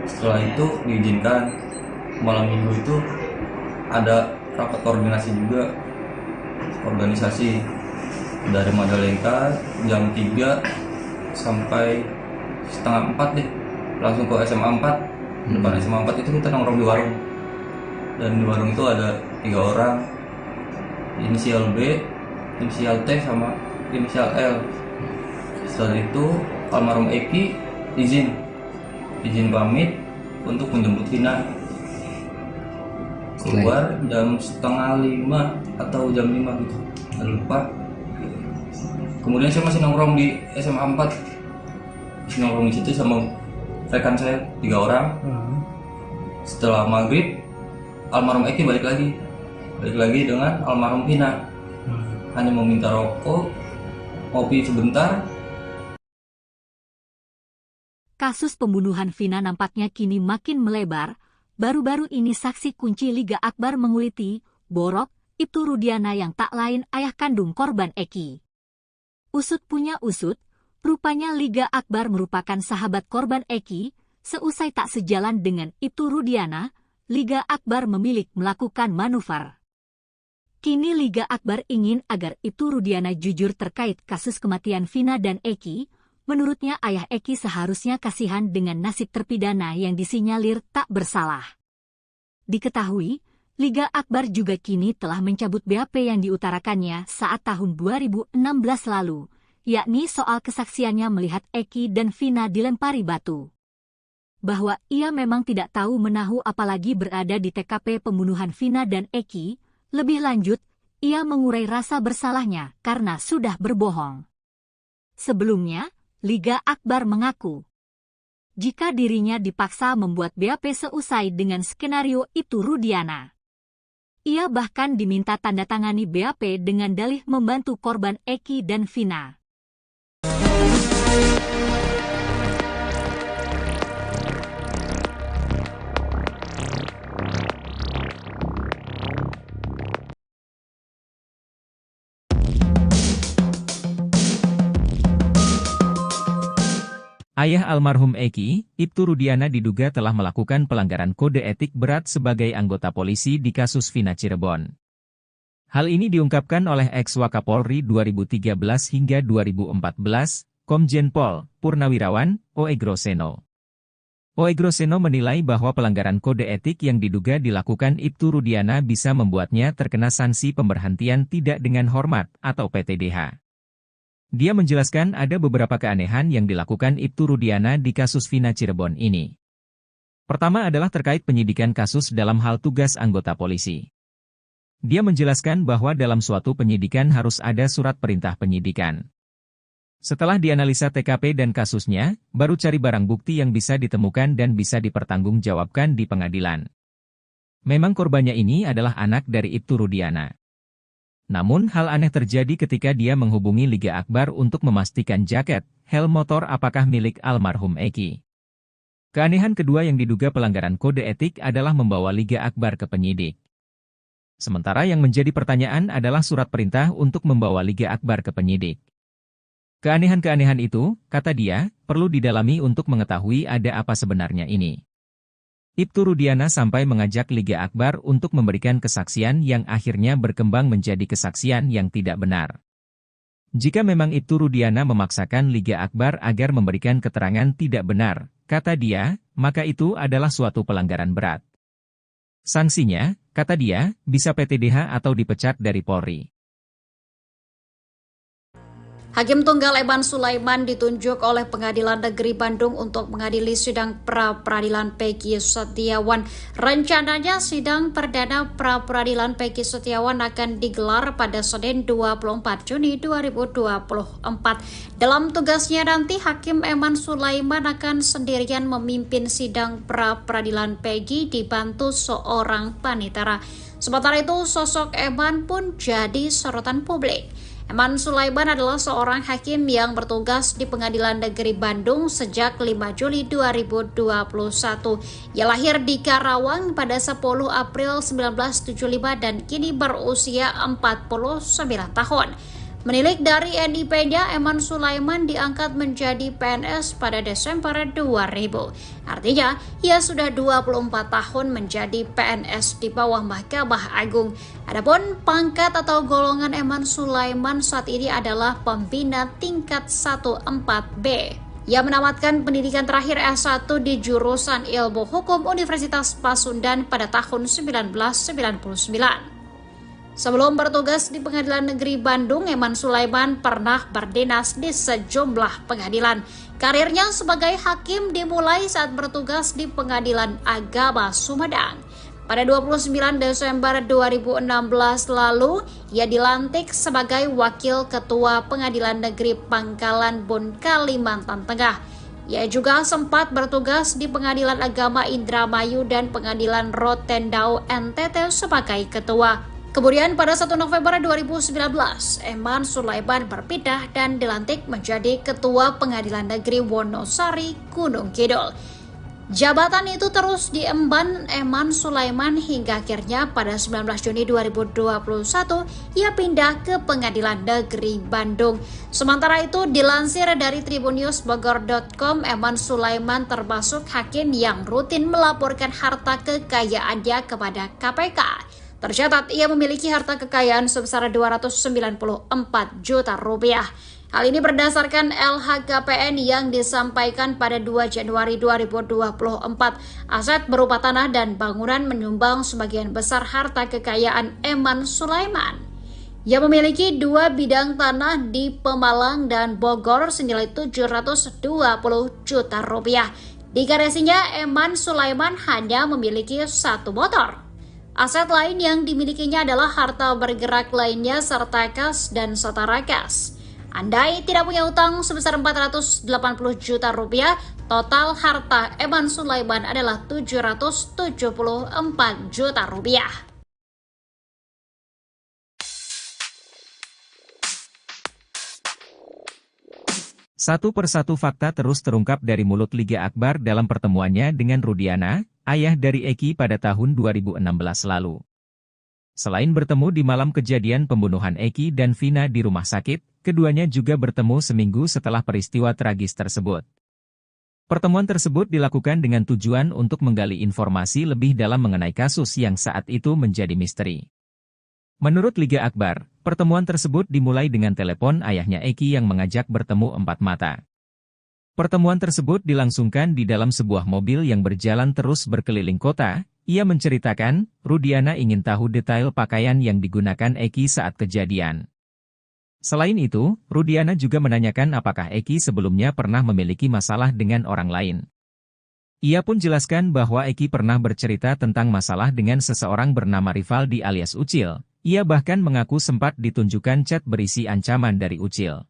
Setelah itu diizinkan. Malam minggu itu ada rapat koordinasi juga, organisasi dari Majalengka jam 3 sampai setengah 4 deh, langsung ke SMA 4. Depan SMA 4 itu kita nongkrong di warung, dan di warung itu ada 3 orang, inisial B, inisial T, sama inisial L. Setelah itu almarhum Eki izin pamit untuk menjemput Vina. Keluar jam setengah 5 atau jam 5 gitu, nggak lupa. Kemudian saya masih nongkrong di SMA 4, masih nongkrong di situ sama rekan saya 3 orang. Setelah maghrib, almarhum Eki balik lagi dengan almarhum Vina. Hanya meminta rokok, kopi sebentar. Kasus pembunuhan Vina nampaknya kini makin melebar. Baru-baru ini saksi kunci Liga Akbar menguliti, Borok, Ibtu Rudiana yang tak lain ayah kandung korban Eki. Usut punya usut, rupanya Liga Akbar merupakan sahabat korban Eki. Seusai tak sejalan dengan Ibtu Rudiana, Liga Akbar memilih melakukan manuver. Kini Liga Akbar ingin agar Ibtu Rudiana jujur terkait kasus kematian Vina dan Eki. Menurutnya ayah Eki seharusnya kasihan dengan nasib terpidana yang disinyalir tak bersalah. Diketahui, Liga Akbar juga kini telah mencabut BAP yang diutarakannya saat tahun 2016 lalu, yakni soal kesaksiannya melihat Eki dan Vina dilempari batu. Bahwa ia memang tidak tahu menahu apalagi berada di TKP pembunuhan Vina dan Eki, lebih lanjut, ia mengurai rasa bersalahnya karena sudah berbohong. Sebelumnya, Liga Akbar mengaku, jika dirinya dipaksa membuat BAP seusai dengan skenario Ibtu Rudiana. Ia bahkan diminta tanda tangani BAP dengan dalih membantu korban Eki dan Vina. Ayah almarhum Eki, Ibtu Rudiana diduga telah melakukan pelanggaran kode etik berat sebagai anggota polisi di kasus Vina Cirebon. Hal ini diungkapkan oleh ex-Wakapolri 2013 hingga 2014, Komjen Pol Purnawirawan Oegroseno. Oegroseno menilai bahwa pelanggaran kode etik yang diduga dilakukan Ibtu Rudiana bisa membuatnya terkena sanksi pemberhentian tidak dengan hormat atau PTDH. Dia menjelaskan ada beberapa keanehan yang dilakukan Ibtu Rudiana di kasus Vina Cirebon ini. Pertama adalah terkait penyidikan kasus dalam hal tugas anggota polisi. Dia menjelaskan bahwa dalam suatu penyidikan harus ada surat perintah penyidikan. Setelah dianalisa TKP dan kasusnya, baru cari barang bukti yang bisa ditemukan dan bisa dipertanggungjawabkan di pengadilan. Memang korbannya ini adalah anak dari Ibtu Rudiana. Namun hal aneh terjadi ketika dia menghubungi Liga Akbar untuk memastikan jaket, helm motor apakah milik almarhum Eki. Keanehan kedua yang diduga pelanggaran kode etik adalah membawa Liga Akbar ke penyidik. Sementara yang menjadi pertanyaan adalah surat perintah untuk membawa Liga Akbar ke penyidik. Keanehan-keanehan itu, kata dia, perlu didalami untuk mengetahui ada apa sebenarnya ini. Ibtu Rudiana sampai mengajak Liga Akbar untuk memberikan kesaksian yang akhirnya berkembang menjadi kesaksian yang tidak benar. Jika memang Ibtu Rudiana memaksakan Liga Akbar agar memberikan keterangan tidak benar, kata dia, maka itu adalah suatu pelanggaran berat. Sanksinya, kata dia, bisa PTDH atau dipecat dari Polri. Hakim Tunggal Eman Sulaiman ditunjuk oleh Pengadilan Negeri Bandung untuk mengadili sidang pra-peradilan Peggy Setiawan. Rencananya sidang perdana pra-peradilan Peggy Setiawan akan digelar pada Senin 24 Juni 2024. Dalam tugasnya nanti, Hakim Eman Sulaiman akan sendirian memimpin sidang pra-peradilan Peggy dibantu seorang panitera. Sementara itu, sosok Eman pun jadi sorotan publik. Eman Sulaiman adalah seorang hakim yang bertugas di Pengadilan Negeri Bandung sejak 5 Juli 2021. Ia lahir di Karawang pada 10 April 1975 dan kini berusia 49 tahun. Menilik dari NIP-nya, Eman Sulaiman diangkat menjadi PNS pada Desember 2000. Artinya, ia sudah 24 tahun menjadi PNS di bawah Mahkamah Agung. Adapun pangkat atau golongan Eman Sulaiman saat ini adalah pembina tingkat 14B. Ia menamatkan pendidikan terakhir S1 di jurusan Ilmu Hukum Universitas Pasundan pada tahun 1999. Sebelum bertugas di Pengadilan Negeri Bandung, Eman Sulaiman pernah berdinas di sejumlah pengadilan. Karirnya sebagai hakim dimulai saat bertugas di Pengadilan Agama Sumedang. Pada 29 Desember 2016 lalu, ia dilantik sebagai Wakil Ketua Pengadilan Negeri Pangkalan Bun, Kalimantan Tengah. Ia juga sempat bertugas di Pengadilan Agama Indramayu dan Pengadilan Rotendao NTT sebagai ketua. Kemudian pada 1 November 2019, Eman Sulaiman berpindah dan dilantik menjadi Ketua Pengadilan Negeri Wonosari, Gunung Kidul. Jabatan itu terus diemban Eman Sulaiman hingga akhirnya pada 19 Juni 2021 ia pindah ke Pengadilan Negeri Bandung. Sementara itu, dilansir dari tribunnews.bogor.com, Eman Sulaiman termasuk hakim yang rutin melaporkan harta kekayaannya kepada KPK. Tercatat ia memiliki harta kekayaan sebesar 294 juta rupiah. Hal ini berdasarkan LHKPN yang disampaikan pada 2 Januari 2024. Aset berupa tanah dan bangunan menyumbang sebagian besar harta kekayaan Eman Sulaiman. Ia memiliki 2 bidang tanah di Pemalang dan Bogor senilai 720 juta rupiah. Di garasinya, Eman Sulaiman hanya memiliki 1 motor. Aset lain yang dimilikinya adalah harta bergerak lainnya serta kas dan setara kas. Andai tidak punya utang sebesar 480 juta rupiah, total harta Eman Sulaiman adalah 774 juta rupiah. Satu persatu fakta terus terungkap dari mulut Liga Akbar dalam pertemuannya dengan Rudiana, ayah dari Eki pada tahun 2016 lalu. Selain bertemu di malam kejadian pembunuhan Eki dan Vina di rumah sakit, keduanya juga bertemu seminggu setelah peristiwa tragis tersebut. Pertemuan tersebut dilakukan dengan tujuan untuk menggali informasi lebih dalam mengenai kasus yang saat itu menjadi misteri. Menurut Liga Akbar, pertemuan tersebut dimulai dengan telepon ayahnya Eki yang mengajak bertemu 4 mata. Pertemuan tersebut dilangsungkan di dalam sebuah mobil yang berjalan terus berkeliling kota. Ia menceritakan, Rudiana ingin tahu detail pakaian yang digunakan Eki saat kejadian. Selain itu, Rudiana juga menanyakan apakah Eki sebelumnya pernah memiliki masalah dengan orang lain. Ia pun jelaskan bahwa Eki pernah bercerita tentang masalah dengan seseorang bernama Rivaldi alias Ucil. Ia bahkan mengaku sempat ditunjukkan chat berisi ancaman dari Ucil.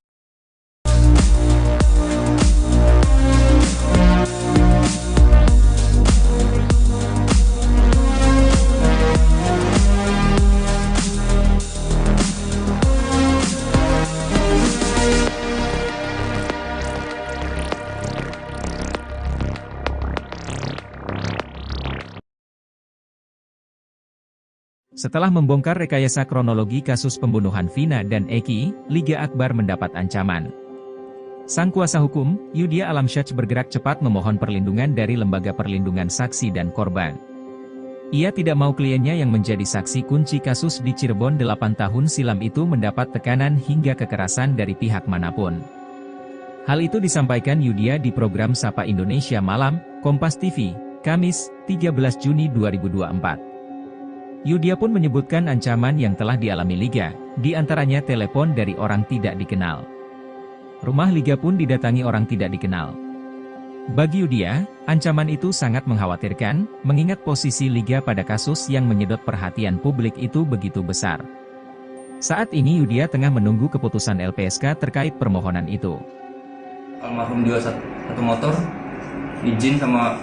Setelah membongkar rekayasa kronologi kasus pembunuhan Vina dan Eki, Liga Akbar mendapat ancaman. Sang kuasa hukum, Yudhya Alamsyah bergerak cepat memohon perlindungan dari Lembaga Perlindungan Saksi dan Korban. Ia tidak mau kliennya yang menjadi saksi kunci kasus di Cirebon 8 tahun silam itu mendapat tekanan hingga kekerasan dari pihak manapun. Hal itu disampaikan Yudhya di program Sapa Indonesia Malam, Kompas TV, Kamis, 13 Juni 2024. Yudhya pun menyebutkan ancaman yang telah dialami Liga, di antaranya telepon dari orang tidak dikenal. Rumah Liga pun didatangi orang tidak dikenal. Bagi Yudia, ancaman itu sangat mengkhawatirkan, mengingat posisi Liga pada kasus yang menyedot perhatian publik itu begitu besar. Saat ini Yudia tengah menunggu keputusan LPSK terkait permohonan itu. Almarhum jual satu motor, izin sama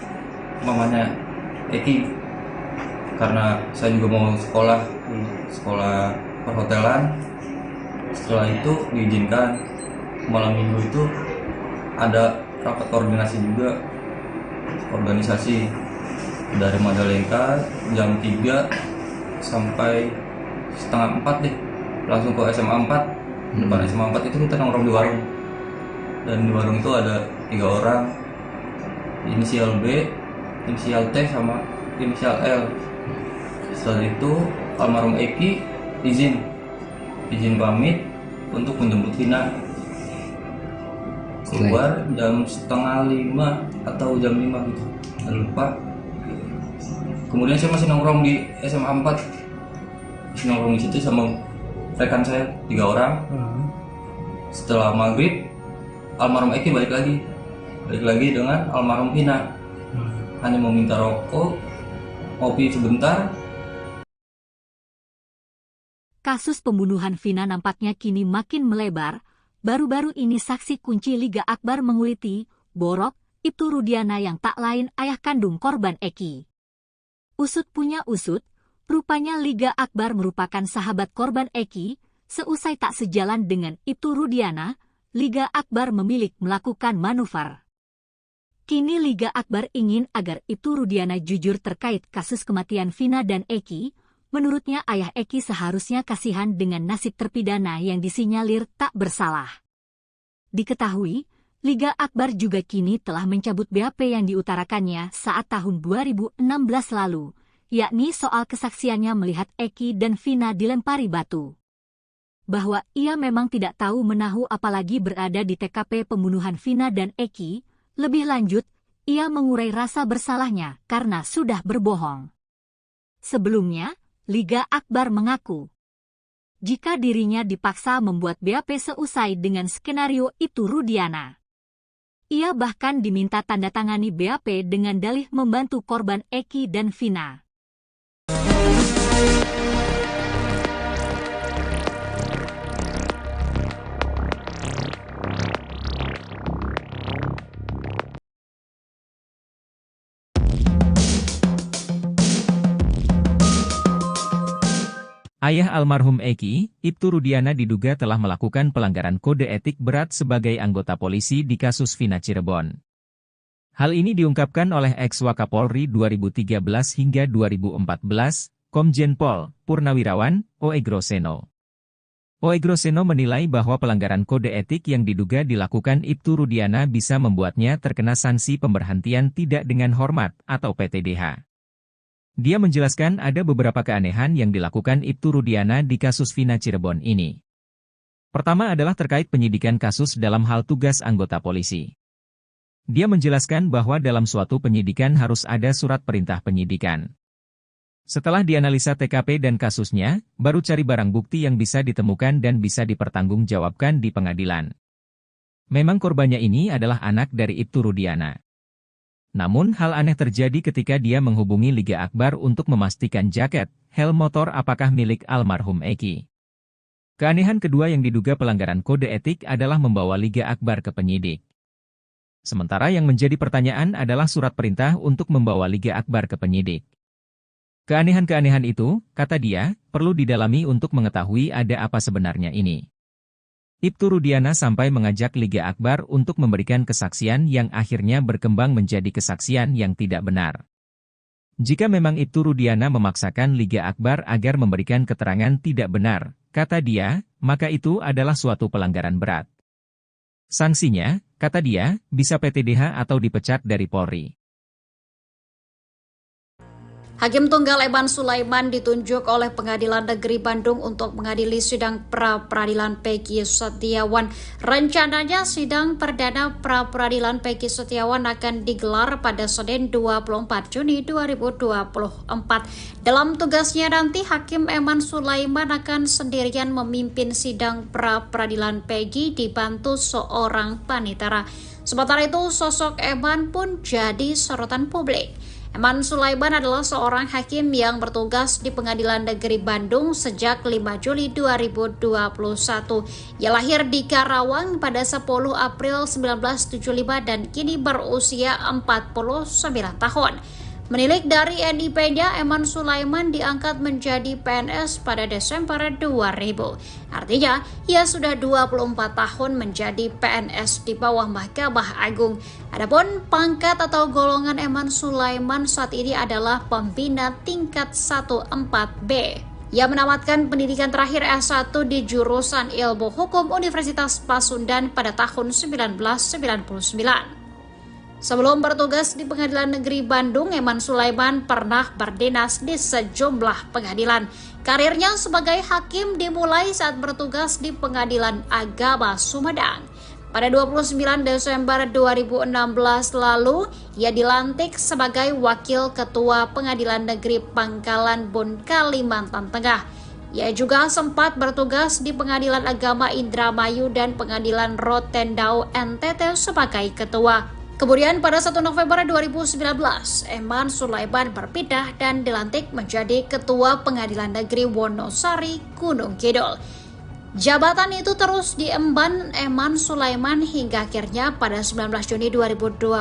mamanya Eki, karena saya juga mau sekolah perhotelan. Setelah itu diizinkan. Malam minggu itu ada rapat koordinasi juga, organisasi dari Majalengka jam 3 sampai setengah 4 deh, langsung ke SMA 4. Depan SMA 4 itu kita nongkrong di warung, dan di warung itu ada 3 orang, inisial B, inisial T, sama inisial L. Setelah itu almarhum Eki izin pamit untuk menjemput Vina. Keluar jam setengah 5 atau jam 5 gitu, nggak lupa. Kemudian saya masih nongkrong di SMA 4, masih nongkrong di situ sama rekan saya 3 orang. Setelah maghrib, almarhum Eki balik lagi dengan almarhum Vina. Hanya meminta rokok, kopi sebentar. Kasus pembunuhan Vina nampaknya kini makin melebar. Baru-baru ini saksi kunci Liga Akbar menguliti, Borok, Ibtu Rudiana yang tak lain ayah kandung korban Eki. Usut punya usut, rupanya Liga Akbar merupakan sahabat korban Eki. Seusai tak sejalan dengan Ibtu Rudiana, Liga Akbar memilih melakukan manuver. Kini Liga Akbar ingin agar Ibtu Rudiana jujur terkait kasus kematian Vina dan Eki. Menurutnya ayah Eki seharusnya kasihan dengan nasib terpidana yang disinyalir tak bersalah. Diketahui, Liga Akbar juga kini telah mencabut BAP yang diutarakannya saat tahun 2016 lalu, yakni soal kesaksiannya melihat Eki dan Vina dilempari batu. Bahwa ia memang tidak tahu menahu apalagi berada di TKP pembunuhan Vina dan Eki. Lebih lanjut, ia mengurai rasa bersalahnya karena sudah berbohong. Sebelumnya, Liga Akbar mengaku jika dirinya dipaksa membuat BAP seusai dengan skenario Ibtu Rudiana. Ia bahkan diminta tanda tangani BAP dengan dalih membantu korban Eki dan Vina. Ayah almarhum Eki, Ibtu Rudiana diduga telah melakukan pelanggaran kode etik berat sebagai anggota polisi di kasus Vina Cirebon. Hal ini diungkapkan oleh ex-Wakapolri 2013 hingga 2014, Komjen Pol Purnawirawan Oegroseno. Oegroseno menilai bahwa pelanggaran kode etik yang diduga dilakukan Ibtu Rudiana bisa membuatnya terkena sanksi pemberhentian tidak dengan hormat atau PTDH. Dia menjelaskan ada beberapa keanehan yang dilakukan Ibtu Rudiana di kasus Vina Cirebon ini. Pertama adalah terkait penyidikan kasus dalam hal tugas anggota polisi. Dia menjelaskan bahwa dalam suatu penyidikan harus ada surat perintah penyidikan. Setelah dianalisa TKP dan kasusnya, baru cari barang bukti yang bisa ditemukan dan bisa dipertanggungjawabkan di pengadilan. Memang korbannya ini adalah anak dari Ibtu Rudiana. Namun hal aneh terjadi ketika dia menghubungi Liga Akbar untuk memastikan jaket, helm motor apakah milik almarhum Eki. Keanehan kedua yang diduga pelanggaran kode etik adalah membawa Liga Akbar ke penyidik. Sementara yang menjadi pertanyaan adalah surat perintah untuk membawa Liga Akbar ke penyidik. Keanehan-keanehan itu, kata dia, perlu didalami untuk mengetahui ada apa sebenarnya ini. Ibtu Rudiana sampai mengajak Liga Akbar untuk memberikan kesaksian yang akhirnya berkembang menjadi kesaksian yang tidak benar. Jika memang Ibtu Rudiana memaksakan Liga Akbar agar memberikan keterangan tidak benar, kata dia, maka itu adalah suatu pelanggaran berat. Sanksinya, kata dia, bisa PTDH atau dipecat dari Polri. Hakim Tunggal Eman Sulaiman ditunjuk oleh Pengadilan Negeri Bandung untuk mengadili sidang pra-peradilan Peggy Setiawan. Rencananya sidang perdana pra-peradilan Peggy Setiawan akan digelar pada Senin 24 Juni 2024. Dalam tugasnya nanti, Hakim Eman Sulaiman akan sendirian memimpin sidang pra-peradilan Peggy dibantu seorang panitera. Sementara itu, sosok Eman pun jadi sorotan publik. Eman Sulaiman adalah seorang hakim yang bertugas di Pengadilan Negeri Bandung sejak 5 Juli 2021. Ia lahir di Karawang pada 10 April 1975 dan kini berusia 49 tahun. Menilik dari NIP-nya, Eman Sulaiman diangkat menjadi PNS pada Desember 2000. Artinya, ia sudah 24 tahun menjadi PNS di bawah Mahkamah Agung. Adapun pangkat atau golongan Eman Sulaiman saat ini adalah pembina tingkat 14B. Ia menamatkan pendidikan terakhir S1 di jurusan Ilmu Hukum Universitas Pasundan pada tahun 1999. Sebelum bertugas di Pengadilan Negeri Bandung, Eman Sulaiman pernah berdinas di sejumlah pengadilan. Karirnya sebagai hakim dimulai saat bertugas di Pengadilan Agama Sumedang. Pada 29 Desember 2016 lalu, ia dilantik sebagai Wakil Ketua Pengadilan Negeri Pangkalan Bun, Kalimantan Tengah. Ia juga sempat bertugas di Pengadilan Agama Indramayu dan Pengadilan Rotendao NTT sebagai ketua. Kemudian pada 1 November 2019, Eman Sulaiman berpindah dan dilantik menjadi Ketua Pengadilan Negeri Wonosari, Gunung Kidul. Jabatan itu terus diemban Eman Sulaiman hingga akhirnya pada 19 Juni 2021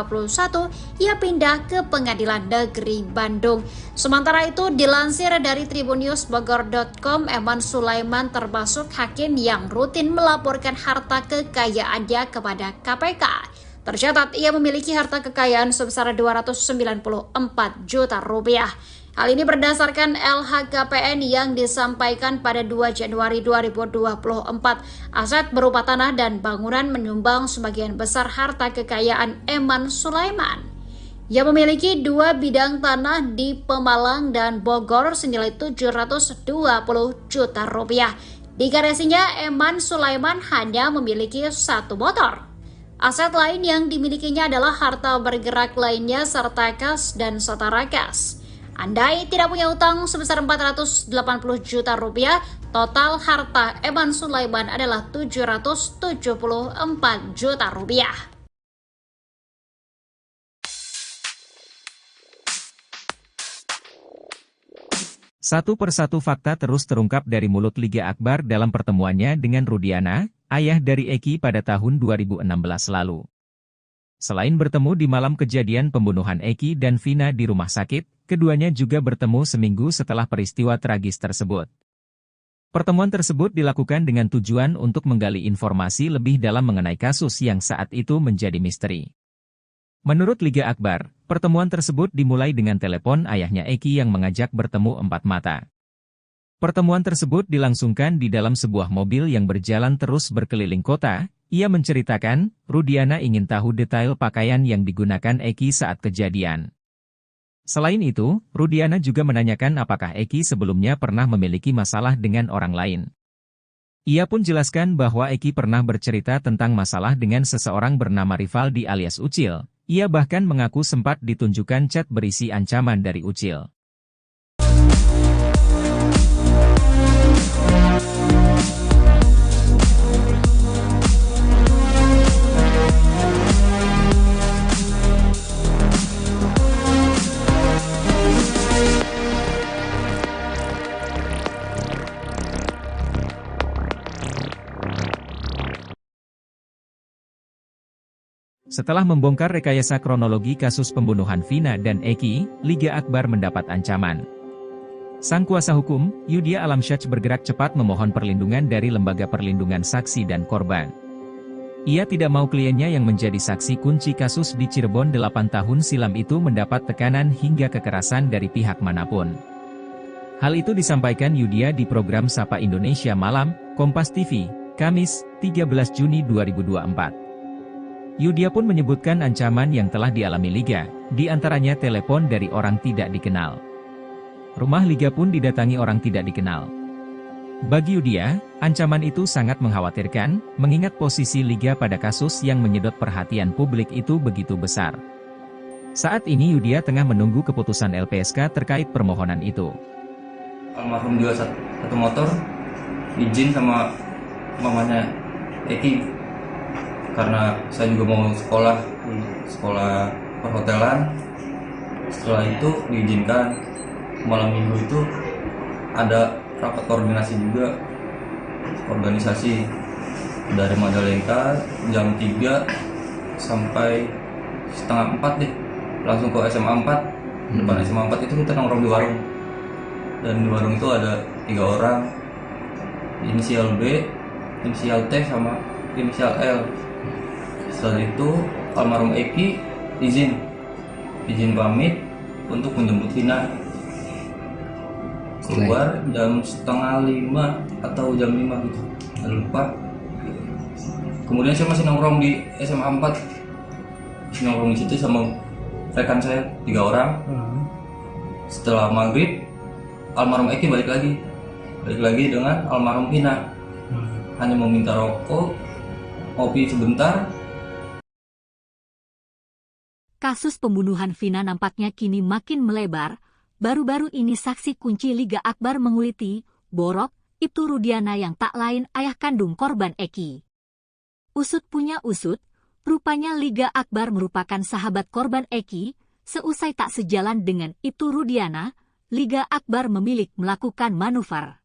ia pindah ke Pengadilan Negeri Bandung. Sementara itu dilansir dari tribunnews.bogor.com, Eman Sulaiman termasuk hakim yang rutin melaporkan harta kekayaannya kepada KPK. Tercatat ia memiliki harta kekayaan sebesar 294 juta rupiah. Hal ini berdasarkan LHKPN yang disampaikan pada 2 Januari 2024. Aset berupa tanah dan bangunan menyumbang sebagian besar harta kekayaan Eman Sulaiman. Ia memiliki 2 bidang tanah di Pemalang dan Bogor senilai 720 juta rupiah. Di garasinya, Eman Sulaiman hanya memiliki 1 motor. Aset lain yang dimilikinya adalah harta bergerak lainnya serta kas dan setara kas. Andai tidak punya utang sebesar 480 juta rupiah, total harta Eman Sulaiman adalah 774 juta rupiah. Satu persatu fakta terus terungkap dari mulut Liga Akbar dalam pertemuannya dengan Rudiana, ayah dari Eki pada tahun 2016 lalu. Selain bertemu di malam kejadian pembunuhan Eki dan Vina di rumah sakit, keduanya juga bertemu seminggu setelah peristiwa tragis tersebut. Pertemuan tersebut dilakukan dengan tujuan untuk menggali informasi lebih dalam mengenai kasus yang saat itu menjadi misteri. Menurut Liga Akbar, pertemuan tersebut dimulai dengan telepon ayahnya Eki yang mengajak bertemu 4 mata. Pertemuan tersebut dilangsungkan di dalam sebuah mobil yang berjalan terus berkeliling kota. Ia menceritakan, Rudiana ingin tahu detail pakaian yang digunakan Eki saat kejadian. Selain itu, Rudiana juga menanyakan apakah Eki sebelumnya pernah memiliki masalah dengan orang lain. Ia pun jelaskan bahwa Eki pernah bercerita tentang masalah dengan seseorang bernama Rivaldi alias Ucil. Ia bahkan mengaku sempat ditunjukkan chat berisi ancaman dari Ucil. Setelah membongkar rekayasa kronologi kasus pembunuhan Vina dan Eki, Liga Akbar mendapat ancaman. Sang kuasa hukum, Yudhya Alamsyah bergerak cepat memohon perlindungan dari Lembaga Perlindungan Saksi dan Korban. Ia tidak mau kliennya yang menjadi saksi kunci kasus di Cirebon 8 tahun silam itu mendapat tekanan hingga kekerasan dari pihak manapun. Hal itu disampaikan Yudhya di program Sapa Indonesia Malam, Kompas TV, Kamis, 13 Juni 2024. Yudhya pun menyebutkan ancaman yang telah dialami Liga, di antaranya telepon dari orang tidak dikenal. Rumah Liga pun didatangi orang tidak dikenal. Bagi Yudia, ancaman itu sangat mengkhawatirkan, mengingat posisi Liga pada kasus yang menyedot perhatian publik itu begitu besar. Saat ini Yudia tengah menunggu keputusan LPSK terkait permohonan itu. Almarhum juga satu motor, izin sama mamanya Eki, karena saya juga mau sekolah perhotelan. Setelah itu diizinkan. Malam minggu itu ada rapat koordinasi juga, organisasi dari Majalengka jam 3 sampai setengah 4 deh, langsung ke SMA 4. Depan SMA 4 itu kita nongkrong di warung, dan di warung itu ada 3 orang, inisial B, inisial T, sama inisial L. Setelah itu almarhum Eki izin pamit untuk menjemput Vina. Keluar jam setengah 5 atau jam 5 gitu, saya lupa. Kemudian saya masih nongkrong di SMA 4, masih nongkrong di situ sama rekan saya 3 orang. Setelah maghrib, almarhum Eki balik lagi dengan almarhum Vina. Hanya meminta rokok, kopi sebentar. Kasus pembunuhan Vina nampaknya kini makin melebar. Baru-baru ini saksi kunci Liga Akbar menguliti, Borok, Ibtu Rudiana yang tak lain ayah kandung korban Eki. Usut punya usut, rupanya Liga Akbar merupakan sahabat korban Eki. Seusai tak sejalan dengan Ibtu Rudiana, Liga Akbar memilih melakukan manuver.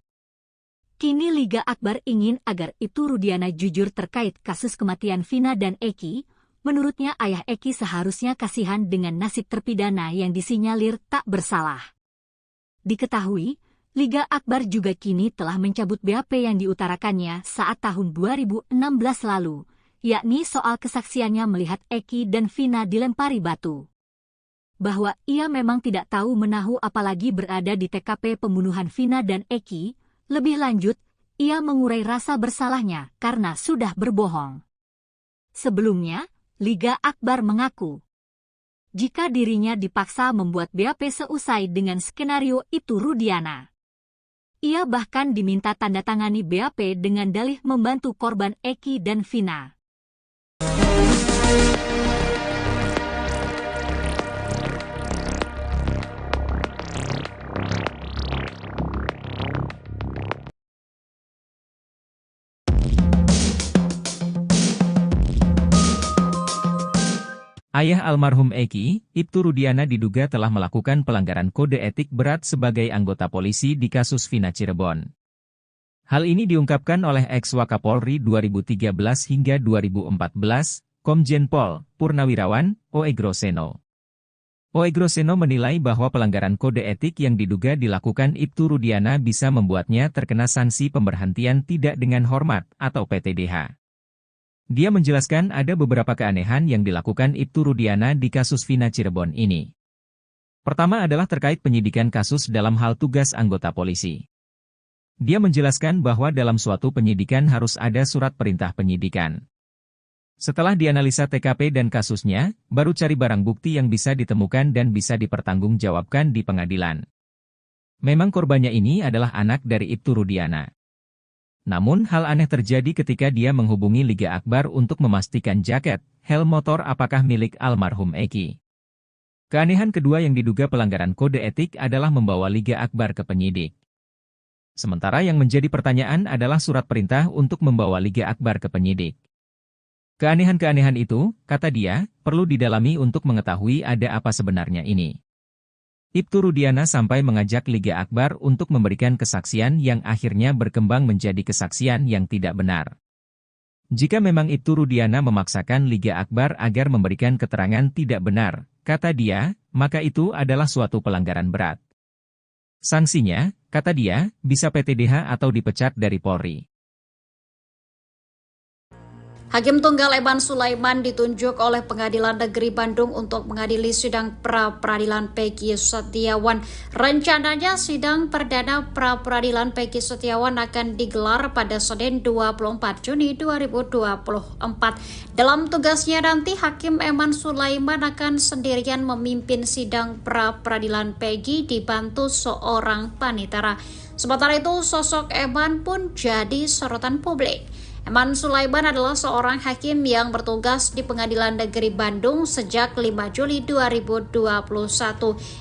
Kini Liga Akbar ingin agar Ibtu Rudiana jujur terkait kasus kematian Vina dan Eki. Menurutnya ayah Eki seharusnya kasihan dengan nasib terpidana yang disinyalir tak bersalah. Diketahui, Liga Akbar juga kini telah mencabut BAP yang diutarakannya saat tahun 2016 lalu, yakni soal kesaksiannya melihat Eki dan Vina dilempari batu. Bahwa ia memang tidak tahu menahu apalagi berada di TKP pembunuhan Vina dan Eki. Lebih lanjut, ia mengurai rasa bersalahnya karena sudah berbohong. Sebelumnya, Liga Akbar mengaku jika dirinya dipaksa membuat BAP seusai dengan skenario Ibtu Rudiana. Ia bahkan diminta tanda tangani BAP dengan dalih membantu korban Eki dan Vina. Ayah almarhum Eki, Ibtu Rudiana diduga telah melakukan pelanggaran kode etik berat sebagai anggota polisi di kasus Vina Cirebon. Hal ini diungkapkan oleh ex-Wakapolri 2013 hingga 2014, Komjen Pol Purnawirawan Oegroseno. Oegroseno menilai bahwa pelanggaran kode etik yang diduga dilakukan Ibtu Rudiana bisa membuatnya terkena sanksi pemberhentian tidak dengan hormat atau PTDH. Dia menjelaskan ada beberapa keanehan yang dilakukan Ibtu Rudiana di kasus Vina Cirebon ini. Pertama adalah terkait penyidikan kasus dalam hal tugas anggota polisi. Dia menjelaskan bahwa dalam suatu penyidikan harus ada surat perintah penyidikan. Setelah dianalisa TKP dan kasusnya, baru cari barang bukti yang bisa ditemukan dan bisa dipertanggungjawabkan di pengadilan. Memang korbannya ini adalah anak dari Ibtu Rudiana. Namun hal aneh terjadi ketika dia menghubungi Liga Akbar untuk memastikan jaket, helm motor apakah milik almarhum Eki. Keanehan kedua yang diduga pelanggaran kode etik adalah membawa Liga Akbar ke penyidik. Sementara yang menjadi pertanyaan adalah surat perintah untuk membawa Liga Akbar ke penyidik. Keanehan-keanehan itu, kata dia, perlu didalami untuk mengetahui ada apa sebenarnya ini. Ibtu Rudiana sampai mengajak Liga Akbar untuk memberikan kesaksian yang akhirnya berkembang menjadi kesaksian yang tidak benar. Jika memang Ibtu Rudiana memaksakan Liga Akbar agar memberikan keterangan tidak benar, kata dia, maka itu adalah suatu pelanggaran berat. Sanksinya, kata dia, bisa PTDH atau dipecat dari Polri. Hakim Tunggal Eman Sulaiman ditunjuk oleh Pengadilan Negeri Bandung untuk mengadili sidang pra-peradilan Peggy Setiawan. Rencananya sidang perdana pra-peradilan Peggy Setiawan akan digelar pada Senin 24 Juni 2024. Dalam tugasnya nanti, Hakim Eman Sulaiman akan sendirian memimpin sidang pra-peradilan Peggy dibantu seorang panitera. Sementara itu, sosok Eman pun jadi sorotan publik. Eman Sulaiman adalah seorang hakim yang bertugas di Pengadilan Negeri Bandung sejak 5 Juli 2021.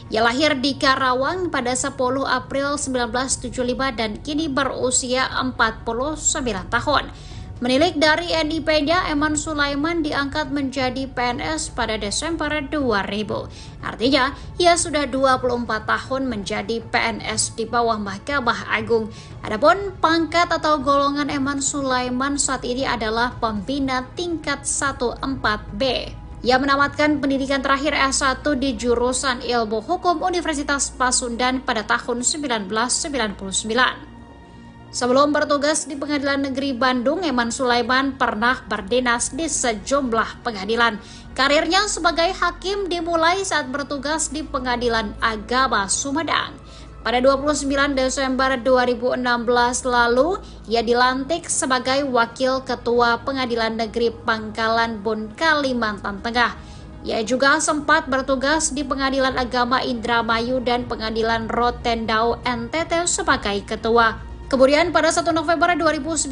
Ia lahir di Karawang pada 10 April 1975 dan kini berusia 49 tahun. Menilik dari NIP-nya, Eman Sulaiman diangkat menjadi PNS pada Desember 2000. Artinya, ia sudah 24 tahun menjadi PNS di bawah Mahkamah Agung. Adapun pangkat atau golongan Eman Sulaiman saat ini adalah pembina tingkat 1-4B. Ia menamatkan pendidikan terakhir S1 di jurusan Ilmu Hukum Universitas Pasundan pada tahun 1999. Sebelum bertugas di Pengadilan Negeri Bandung, Eman Sulaiman pernah berdinas di sejumlah pengadilan. Karirnya sebagai hakim dimulai saat bertugas di Pengadilan Agama Sumedang. Pada 29 Desember 2016 lalu, ia dilantik sebagai Wakil Ketua Pengadilan Negeri Pangkalan Bun, Kalimantan Tengah. Ia juga sempat bertugas di Pengadilan Agama Indramayu dan Pengadilan Rotendao NTT sebagai ketua. Kemudian pada 1 November 2019,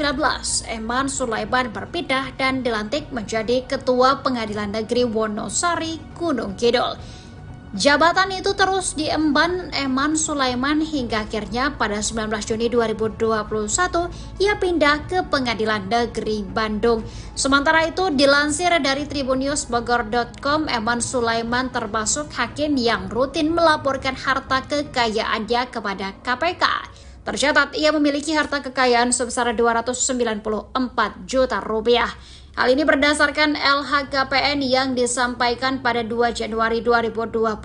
Eman Sulaiman berpindah dan dilantik menjadi Ketua Pengadilan Negeri Wonosari, Gunung Kidul. Jabatan itu terus diemban Eman Sulaiman hingga akhirnya pada 19 Juni 2021 ia pindah ke Pengadilan Negeri Bandung. Sementara itu dilansir dari tribunnews.bogor.com, Eman Sulaiman termasuk hakim yang rutin melaporkan harta kekayaannya kepada KPK. Tercatat ia memiliki harta kekayaan sebesar 294 juta rupiah. Hal ini berdasarkan LHKPN yang disampaikan pada 2 Januari 2024.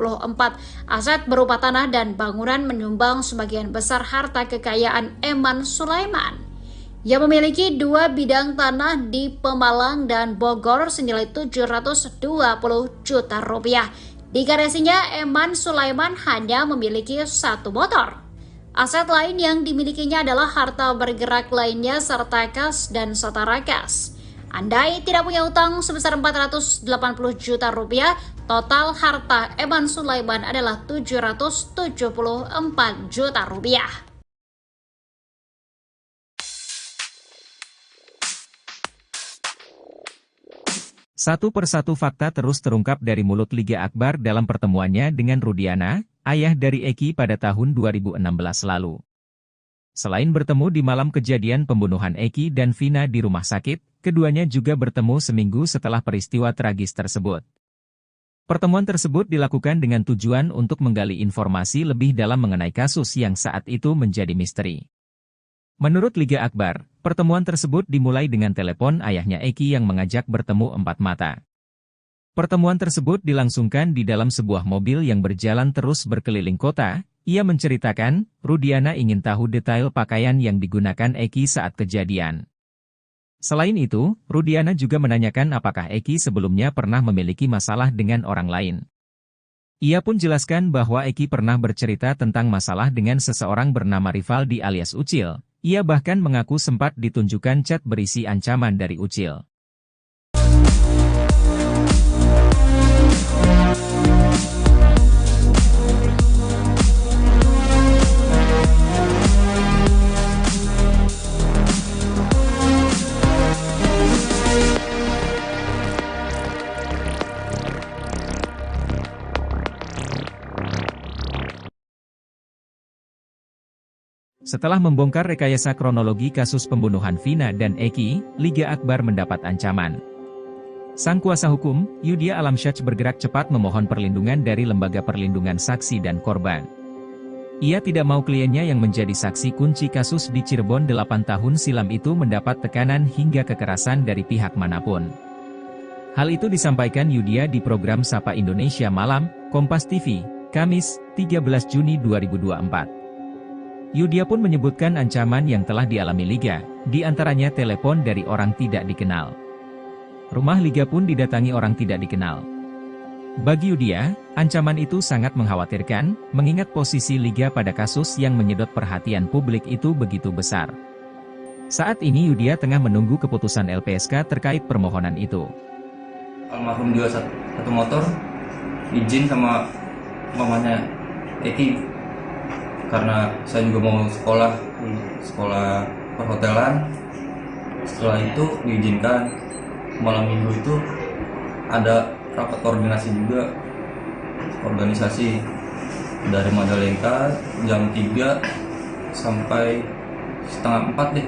Aset berupa tanah dan bangunan menyumbang sebagian besar harta kekayaan Eman Sulaiman. Ia memiliki 2 bidang tanah di Pemalang dan Bogor senilai 720 juta rupiah. Di garasinya, Eman Sulaiman hanya memiliki 1 motor. Aset lain yang dimilikinya adalah harta bergerak lainnya serta kas dan setara kas. Andai tidak punya utang sebesar 480 juta rupiah, total harta Eman Sulaiman adalah 774 juta rupiah. Satu persatu fakta terus terungkap dari mulut Liga Akbar dalam pertemuannya dengan Rudiana, ayah dari Eki pada tahun 2016 lalu. Selain bertemu di malam kejadian pembunuhan Eki dan Vina di rumah sakit, keduanya juga bertemu seminggu setelah peristiwa tragis tersebut. Pertemuan tersebut dilakukan dengan tujuan untuk menggali informasi lebih dalam mengenai kasus yang saat itu menjadi misteri. Menurut Liga Akbar, pertemuan tersebut dimulai dengan telepon ayahnya Eki yang mengajak bertemu 4 mata. Pertemuan tersebut dilangsungkan di dalam sebuah mobil yang berjalan terus berkeliling kota. Ia menceritakan, Rudiana ingin tahu detail pakaian yang digunakan Eki saat kejadian. Selain itu, Rudiana juga menanyakan apakah Eki sebelumnya pernah memiliki masalah dengan orang lain. Ia pun jelaskan bahwa Eki pernah bercerita tentang masalah dengan seseorang bernama Rivaldi alias Ucil. Ia bahkan mengaku sempat ditunjukkan chat berisi ancaman dari Ucil. Setelah membongkar rekayasa kronologi kasus pembunuhan Vina dan Eki, Liga Akbar mendapat ancaman. Sang kuasa hukum, Yudhya Alamsyah bergerak cepat memohon perlindungan dari Lembaga Perlindungan Saksi dan Korban. Ia tidak mau kliennya yang menjadi saksi kunci kasus di Cirebon 8 tahun silam itu mendapat tekanan hingga kekerasan dari pihak manapun. Hal itu disampaikan Yudhya di program Sapa Indonesia Malam, Kompas TV, Kamis, 13 Juni 2024. Yudhya pun menyebutkan ancaman yang telah dialami Liga, di antaranya telepon dari orang tidak dikenal. Rumah Liga pun didatangi orang tidak dikenal. Bagi Yudia, ancaman itu sangat mengkhawatirkan, mengingat posisi Liga pada kasus yang menyedot perhatian publik itu begitu besar. Saat ini Yudia tengah menunggu keputusan LPSK terkait permohonan itu. Almarhum jual satu motor, izin sama mamanya Eki, karena saya juga mau sekolah perhotelan. Setelah itu diizinkan. Malam minggu itu ada rapat koordinasi juga, organisasi dari Majalengka jam 3 sampai setengah 4 deh,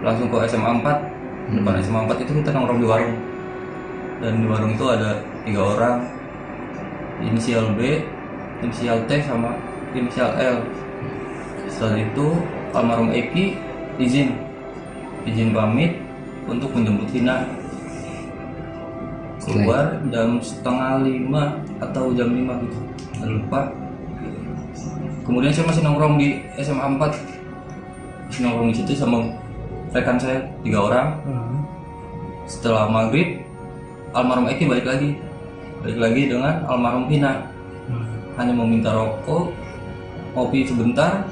langsung ke SMA 4. Depan SMA 4 itu kita nongkrong di warung, dan di warung itu ada 3 orang, inisial B, inisial T, sama inisial L. Setelah itu almarhum Eki izin pamit untuk menjemput Vina. Keluar jam setengah 5 atau jam 5 gitu, saya lupa. Kemudian saya masih nongkrong di SMA 4, masih nongkrong di situ sama rekan saya 3 orang. Setelah maghrib, almarhum Eki balik lagi dengan almarhum Vina. Hanya meminta rokok, kopi sebentar.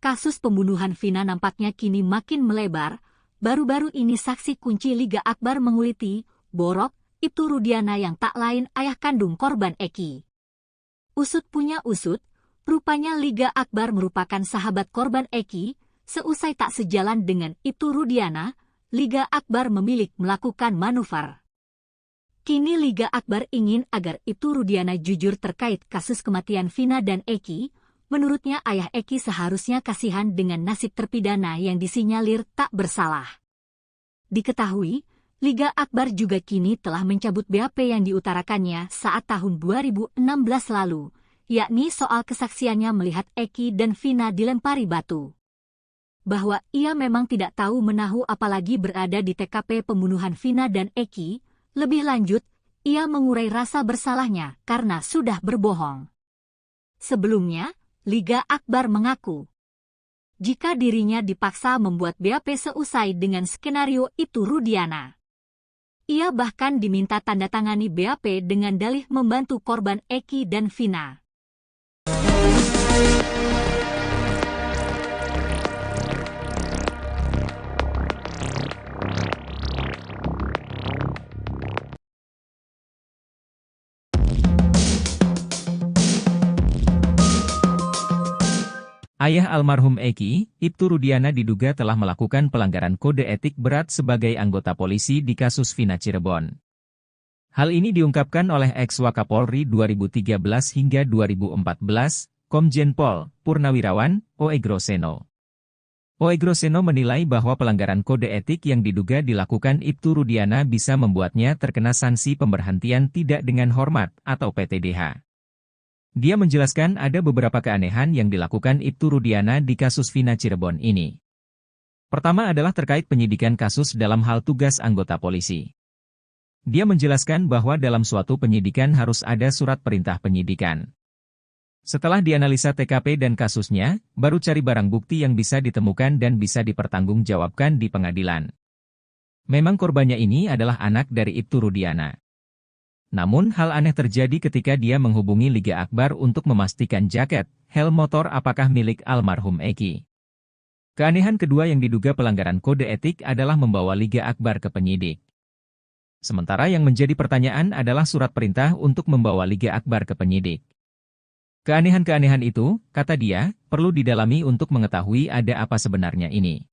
Kasus pembunuhan Vina nampaknya kini makin melebar. Baru-baru ini saksi kunci Liga Akbar menguliti, Borok, Ibtu Rudiana yang tak lain ayah kandung korban Eki. Usut punya usut, rupanya Liga Akbar merupakan sahabat korban Eki. Seusai tak sejalan dengan Ibtu Rudiana, Liga Akbar memilih melakukan manuver. Kini Liga Akbar ingin agar Ibtu Rudiana jujur terkait kasus kematian Vina dan Eki. Menurutnya ayah Eki seharusnya kasihan dengan nasib terpidana yang disinyalir tak bersalah. Diketahui, Liga Akbar juga kini telah mencabut BAP yang diutarakannya saat tahun 2016 lalu, yakni soal kesaksiannya melihat Eki dan Vina dilempari batu. Bahwa ia memang tidak tahu menahu apalagi berada di TKP pembunuhan Vina dan Eki. Lebih lanjut, ia mengurai rasa bersalahnya karena sudah berbohong. Sebelumnya, Liga Akbar mengaku jika dirinya dipaksa membuat BAP seusai dengan skenario Ibtu Rudiana. Ia bahkan diminta tanda tangani BAP dengan dalih membantu korban Eki dan Vina. Ayah almarhum Eki, Ibtu Rudiana diduga telah melakukan pelanggaran kode etik berat sebagai anggota polisi di kasus Vina Cirebon. Hal ini diungkapkan oleh ex-Wakapolri 2013 hingga 2014, Komjen Pol Purnawirawan Oegroseno. Oegroseno menilai bahwa pelanggaran kode etik yang diduga dilakukan Ibtu Rudiana bisa membuatnya terkena sanksi pemberhentian tidak dengan hormat atau PTDH. Dia menjelaskan ada beberapa keanehan yang dilakukan Ibtu Rudiana di kasus Vina Cirebon ini. Pertama adalah terkait penyidikan kasus dalam hal tugas anggota polisi. Dia menjelaskan bahwa dalam suatu penyidikan harus ada surat perintah penyidikan. Setelah dianalisa TKP dan kasusnya, baru cari barang bukti yang bisa ditemukan dan bisa dipertanggungjawabkan di pengadilan. Memang korbannya ini adalah anak dari Ibtu Rudiana. Namun hal aneh terjadi ketika dia menghubungi Liga Akbar untuk memastikan jaket, helm motor apakah milik almarhum Eki. Keanehan kedua yang diduga pelanggaran kode etik adalah membawa Liga Akbar ke penyidik. Sementara yang menjadi pertanyaan adalah surat perintah untuk membawa Liga Akbar ke penyidik. Keanehan-keanehan itu, kata dia, perlu didalami untuk mengetahui ada apa sebenarnya ini.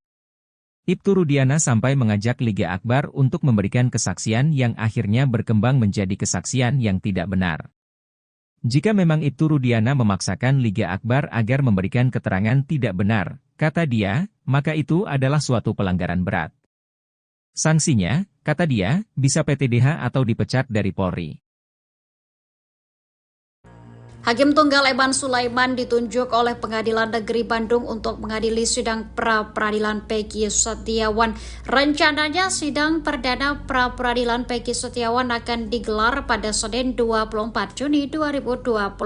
Ibtu Rudiana sampai mengajak Liga Akbar untuk memberikan kesaksian yang akhirnya berkembang menjadi kesaksian yang tidak benar. Jika memang Ibtu Rudiana memaksakan Liga Akbar agar memberikan keterangan tidak benar, kata dia, maka itu adalah suatu pelanggaran berat. Sanksinya, kata dia, bisa PTDH atau dipecat dari Polri. Hakim Tunggal Eman Sulaiman ditunjuk oleh Pengadilan Negeri Bandung untuk mengadili sidang pra-peradilan Peggy Setiawan. Rencananya sidang perdana pra-peradilan Peggy Setiawan akan digelar pada Senin 24 Juni 2024.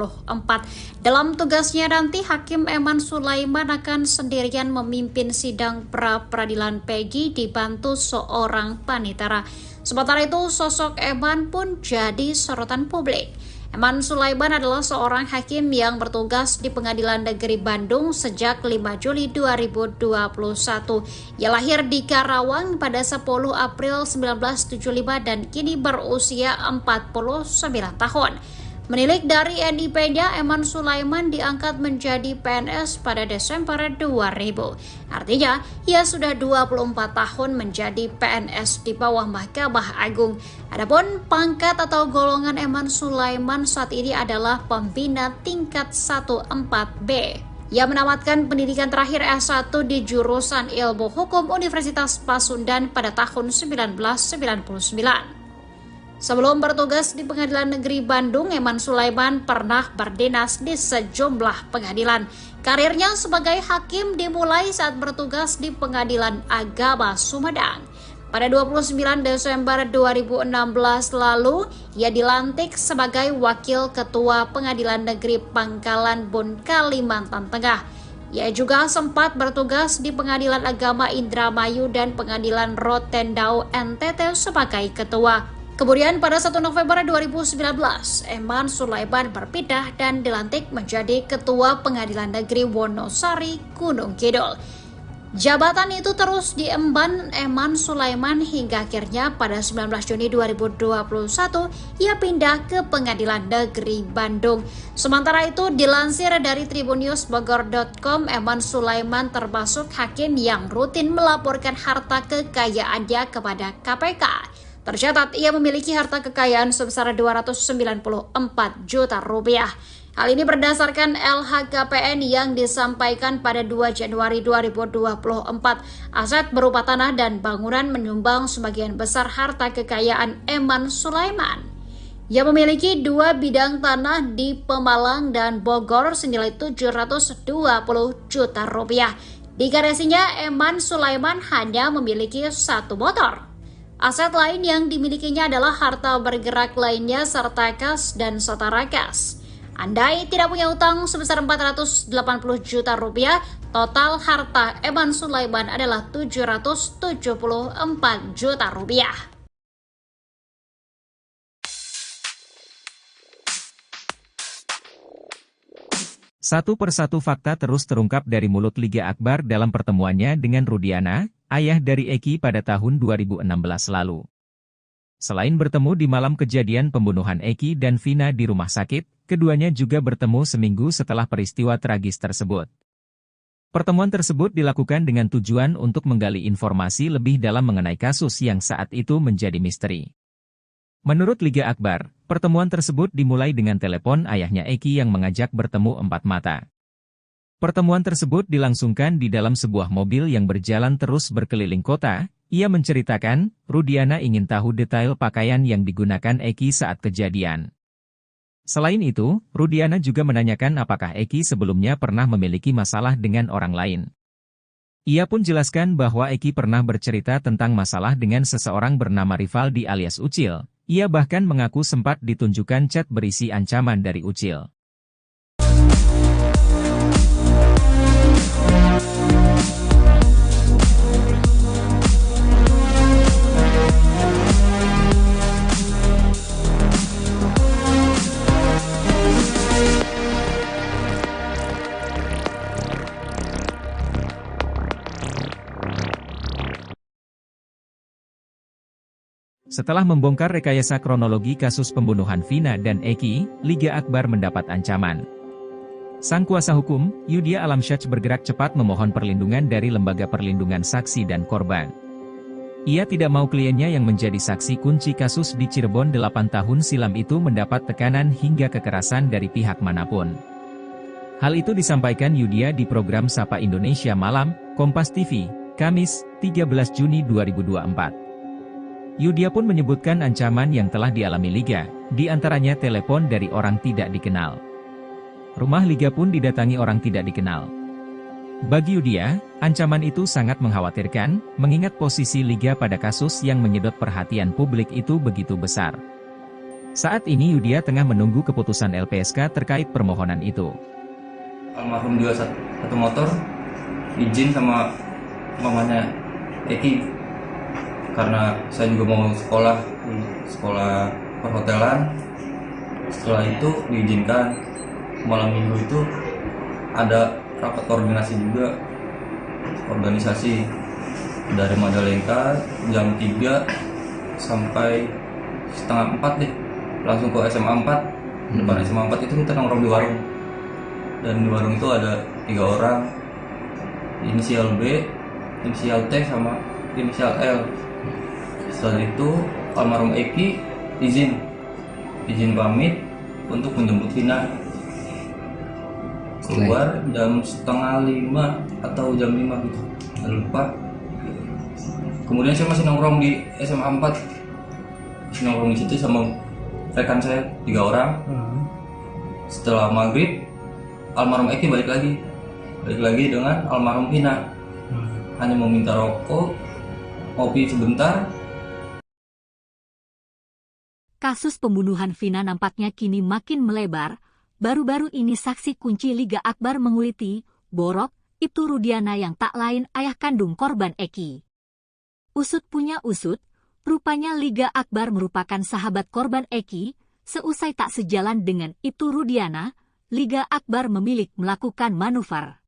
Dalam tugasnya nanti, Hakim Eman Sulaiman akan sendirian memimpin sidang pra-peradilan Peggy dibantu seorang panitera. Sementara itu, sosok Eman pun jadi sorotan publik. Eman Sulaiman adalah seorang hakim yang bertugas di Pengadilan Negeri Bandung sejak 5 Juli 2021. Ia lahir di Karawang pada 10 April 1975 dan kini berusia 49 tahun. Menilik dari NIP-nya, Eman Sulaiman diangkat menjadi PNS pada Desember 2000. Artinya, ia sudah 24 tahun menjadi PNS di bawah Mahkamah Agung. Adapun pangkat atau golongan Eman Sulaiman saat ini adalah pembina tingkat 14B. Ia menamatkan pendidikan terakhir S1 di jurusan Ilmu Hukum Universitas Pasundan pada tahun 1999. Sebelum bertugas di Pengadilan Negeri Bandung, Eman Sulaiman pernah berdinas di sejumlah pengadilan. Karirnya sebagai hakim dimulai saat bertugas di Pengadilan Agama Sumedang. Pada 29 Desember 2016 lalu, ia dilantik sebagai Wakil Ketua Pengadilan Negeri Pangkalan Bun, Kalimantan Tengah. Ia juga sempat bertugas di Pengadilan Agama Indramayu dan Pengadilan Rotendao NTT sebagai ketua. Kemudian pada 1 November 2019, Eman Sulaiman berpindah dan dilantik menjadi Ketua Pengadilan Negeri Wonosari, Gunung Kidul. Jabatan itu terus diemban Eman Sulaiman hingga akhirnya pada 19 Juni 2021 ia pindah ke Pengadilan Negeri Bandung. Sementara itu dilansir dari tribunnews.bogor.com, Eman Sulaiman termasuk hakim yang rutin melaporkan harta kekayaannya kepada KPK. Tercatat ia memiliki harta kekayaan sebesar 294 juta rupiah. Hal ini berdasarkan LHKPN yang disampaikan pada 2 Januari 2024. Aset berupa tanah dan bangunan menyumbang sebagian besar harta kekayaan Eman Sulaiman. Ia memiliki 2 bidang tanah di Pemalang dan Bogor senilai 720 juta rupiah. Di garasinya, Eman Sulaiman hanya memiliki 1 motor. Aset lain yang dimilikinya adalah harta bergerak lainnya serta kas dan setara kas. Andai tidak punya utang sebesar 480 juta rupiah, total harta Eman Sulaiman adalah 774 juta rupiah. Satu persatu fakta terus terungkap dari mulut Liga Akbar dalam pertemuannya dengan Rudiana, ayah dari Eki pada tahun 2016 lalu. Selain bertemu di malam kejadian pembunuhan Eki dan Vina di rumah sakit, keduanya juga bertemu seminggu setelah peristiwa tragis tersebut. Pertemuan tersebut dilakukan dengan tujuan untuk menggali informasi lebih dalam mengenai kasus yang saat itu menjadi misteri. Menurut Liga Akbar, pertemuan tersebut dimulai dengan telepon ayahnya Eki yang mengajak bertemu 4 mata. Pertemuan tersebut dilangsungkan di dalam sebuah mobil yang berjalan terus berkeliling kota. Ia menceritakan, Rudiana ingin tahu detail pakaian yang digunakan Eki saat kejadian. Selain itu, Rudiana juga menanyakan apakah Eki sebelumnya pernah memiliki masalah dengan orang lain. Ia pun jelaskan bahwa Eki pernah bercerita tentang masalah dengan seseorang bernama Rivaldi alias Ucil. Ia bahkan mengaku sempat ditunjukkan chat berisi ancaman dari Ucil. Setelah membongkar rekayasa kronologi kasus pembunuhan Vina dan Eki, Liga Akbar mendapat ancaman. Sang kuasa hukum, Yudhya Alamsyah bergerak cepat memohon perlindungan dari Lembaga Perlindungan Saksi dan Korban. Ia tidak mau kliennya yang menjadi saksi kunci kasus di Cirebon 8 tahun silam itu mendapat tekanan hingga kekerasan dari pihak manapun. Hal itu disampaikan Yudhya di program Sapa Indonesia Malam, Kompas TV, Kamis, 13 Juni 2024. Yudhya pun menyebutkan ancaman yang telah dialami Liga, di antaranya telepon dari orang tidak dikenal. Rumah Liga pun didatangi orang tidak dikenal. Bagi Yudia, ancaman itu sangat mengkhawatirkan, mengingat posisi Liga pada kasus yang menyedot perhatian publik itu begitu besar. Saat ini Yudia tengah menunggu keputusan LPSK terkait permohonan itu. Almarhum jual satu motor, izin sama mamanya Eki, karena saya juga mau sekolah perhotelan. Setelah itu diizinkan. Malam minggu itu ada rapat koordinasi juga, organisasi dari Majalengka jam 3 sampai setengah 4 deh, langsung ke SMA 4. Depan SMA 4 itu kita nongkrong di warung, dan di warung itu ada 3 orang, inisial B, inisial T, sama inisial L. Setelah itu almarhum Eki izin pamit untuk menjemput Vina. Keluar jam setengah 5 atau jam 5 gitu, saya lupa. Kemudian saya masih nongkrong di SMA 4, masih nongkrong di situ sama rekan saya 3 orang. Setelah maghrib, almarhum Eki balik lagi dengan almarhum Vina. Hanya mau minta rokok, kopi sebentar. Kasus pembunuhan Vina nampaknya kini makin melebar. Baru-baru ini saksi kunci Liga Akbar menguliti, Borok, Ibtu Rudiana yang tak lain ayah kandung korban Eki. Usut punya usut, rupanya Liga Akbar merupakan sahabat korban Eki. Seusai tak sejalan dengan Ibtu Rudiana, Liga Akbar memilih melakukan manuver.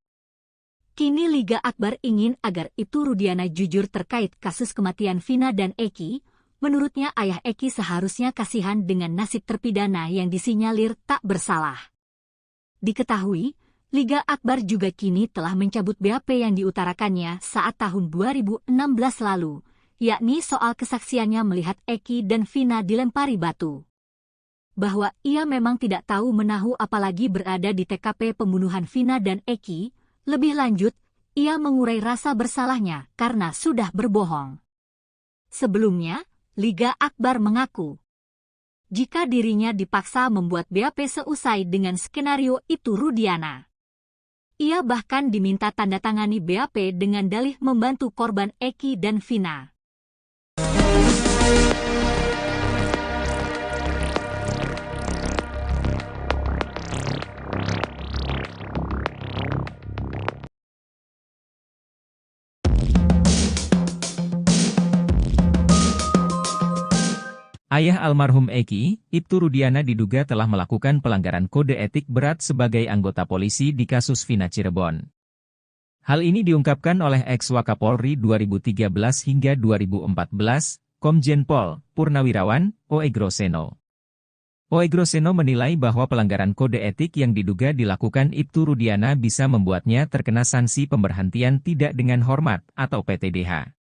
Kini Liga Akbar ingin agar Ibtu Rudiana jujur terkait kasus kematian Vina dan Eki. Menurutnya ayah Eki seharusnya kasihan dengan nasib terpidana yang disinyalir tak bersalah. Diketahui, Liga Akbar juga kini telah mencabut BAP yang diutarakannya saat tahun 2016 lalu, yakni soal kesaksiannya melihat Eki dan Vina dilempari batu. Bahwa ia memang tidak tahu menahu apalagi berada di TKP pembunuhan Vina dan Eki, lebih lanjut, ia mengurai rasa bersalahnya karena sudah berbohong. Sebelumnya, Liga Akbar mengaku, jika dirinya dipaksa membuat BAP seusai dengan skenario Ibtu Rudiana. Ia bahkan diminta tanda tangani BAP dengan dalih membantu korban Eki dan Vina. Ayah almarhum Eki, Ibtu Rudiana diduga telah melakukan pelanggaran kode etik berat sebagai anggota polisi di kasus Vina Cirebon. Hal ini diungkapkan oleh ex-Wakapolri 2013 hingga 2014, Komjen Pol Purnawirawan Oegroseno. Oegroseno menilai bahwa pelanggaran kode etik yang diduga dilakukan Ibtu Rudiana bisa membuatnya terkena sanksi pemberhentian tidak dengan hormat atau PTDH.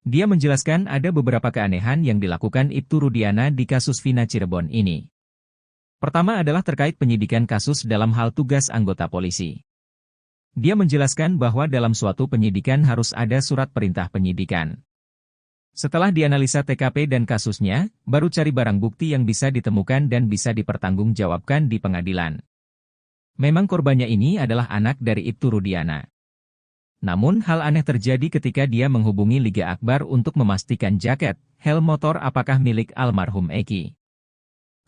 Dia menjelaskan ada beberapa keanehan yang dilakukan Ibtu Rudiana di kasus Vina Cirebon ini. Pertama adalah terkait penyidikan kasus dalam hal tugas anggota polisi. Dia menjelaskan bahwa dalam suatu penyidikan harus ada surat perintah penyidikan. Setelah dianalisa TKP dan kasusnya, baru cari barang bukti yang bisa ditemukan dan bisa dipertanggungjawabkan di pengadilan. Memang korbannya ini adalah anak dari Ibtu Rudiana. Namun hal aneh terjadi ketika dia menghubungi Liga Akbar untuk memastikan jaket, helm motor apakah milik almarhum Eki.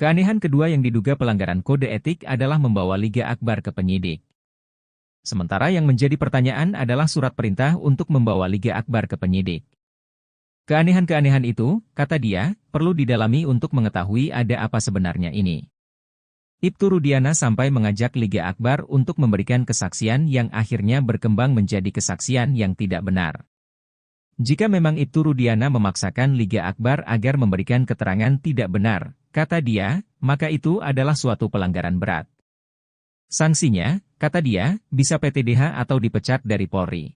Keanehan kedua yang diduga pelanggaran kode etik adalah membawa Liga Akbar ke penyidik. Sementara yang menjadi pertanyaan adalah surat perintah untuk membawa Liga Akbar ke penyidik. Keanehan-keanehan itu, kata dia, perlu didalami untuk mengetahui ada apa sebenarnya ini. Ibtu Rudiana sampai mengajak Liga Akbar untuk memberikan kesaksian yang akhirnya berkembang menjadi kesaksian yang tidak benar. Jika memang Ibtu Rudiana memaksakan Liga Akbar agar memberikan keterangan tidak benar, kata dia, maka itu adalah suatu pelanggaran berat. Sanksinya, kata dia, bisa PTDH atau dipecat dari Polri.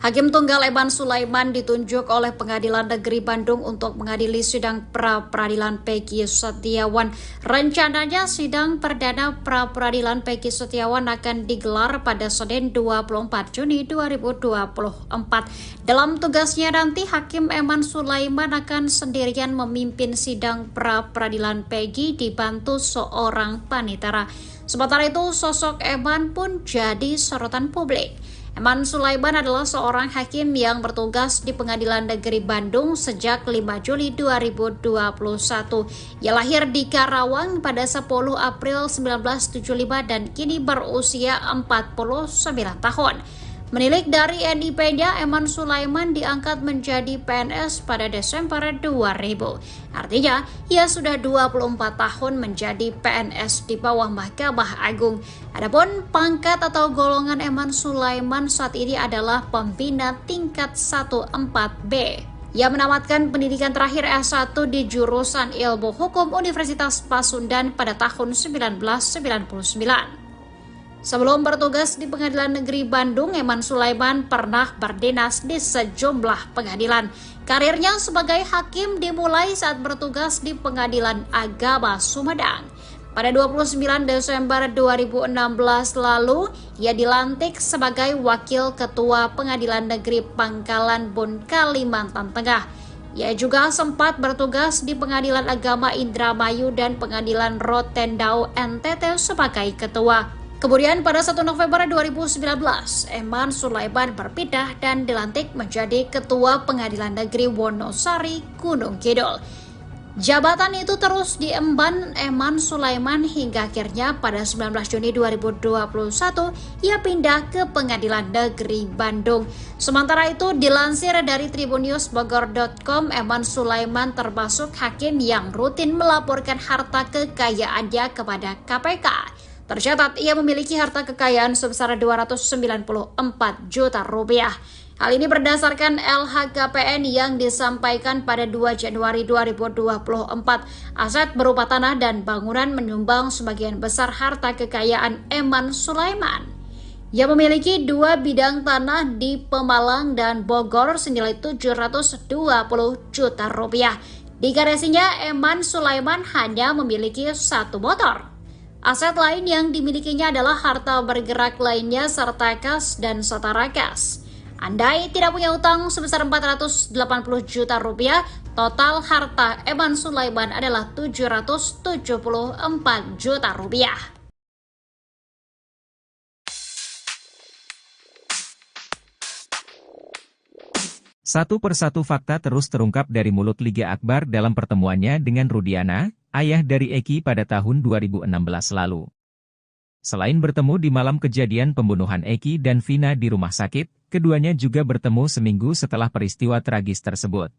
Hakim Tunggal Eman Sulaiman ditunjuk oleh Pengadilan Negeri Bandung untuk mengadili sidang pra-peradilan Peggy Setiawan. Rencananya sidang perdana pra-peradilan Peggy Setiawan akan digelar pada Senin 24 Juni 2024. Dalam tugasnya nanti, Hakim Eman Sulaiman akan sendirian memimpin sidang pra-peradilan Peggy dibantu seorang panitera. Sementara itu, sosok Eman pun jadi sorotan publik. Eman Sulaiman adalah seorang hakim yang bertugas di Pengadilan Negeri Bandung sejak 5 Juli 2021. Ia lahir di Karawang pada 10 April 1975 dan kini berusia 49 tahun. Menilik dari NIP-nya, Eman Sulaiman diangkat menjadi PNS pada Desember 2000. Artinya, ia sudah 24 tahun menjadi PNS di bawah Mahkamah Agung. Adapun pangkat atau golongan Eman Sulaiman saat ini adalah pembina tingkat 1-4B. Ia menamatkan pendidikan terakhir S1 di jurusan Ilmu Hukum Universitas Pasundan pada tahun 1999. Sebelum bertugas di Pengadilan Negeri Bandung, Eman Sulaiman pernah berdinas di sejumlah pengadilan. Karirnya sebagai hakim dimulai saat bertugas di Pengadilan Agama Sumedang. Pada 29 Desember 2016 lalu, ia dilantik sebagai Wakil Ketua Pengadilan Negeri Pangkalan Bun, Kalimantan Tengah. Ia juga sempat bertugas di Pengadilan Agama Indramayu dan Pengadilan Rotendao NTT sebagai ketua. Kemudian pada 1 November 2019, Eman Sulaiman berpindah dan dilantik menjadi Ketua Pengadilan Negeri Wonosari, Gunung Kidul. Jabatan itu terus diemban Eman Sulaiman hingga akhirnya pada 19 Juni 2021 ia pindah ke Pengadilan Negeri Bandung. Sementara itu dilansir dari tribunnews.bogor.com, Eman Sulaiman termasuk hakim yang rutin melaporkan harta kekayaannya kepada KPK. Tercatat ia memiliki harta kekayaan sebesar 294 juta rupiah. Hal ini berdasarkan LHKPN yang disampaikan pada 2 Januari 2024. Aset berupa tanah dan bangunan menyumbang sebagian besar harta kekayaan Eman Sulaiman. Ia memiliki 2 bidang tanah di Pemalang dan Bogor senilai 720 juta rupiah. Di garasinya, Eman Sulaiman hanya memiliki 1 motor. Aset lain yang dimilikinya adalah harta bergerak lainnya serta kas dan setara kas. Andai tidak punya utang sebesar 480 juta rupiah, total harta Eman Sulaiman adalah 774 juta rupiah. Satu persatu fakta terus terungkap dari mulut Liga Akbar dalam pertemuannya dengan Rudiana, ayah dari Eki pada tahun 2016 lalu. Selain bertemu di malam kejadian pembunuhan Eki dan Vina di rumah sakit, keduanya juga bertemu seminggu setelah peristiwa tragis tersebut.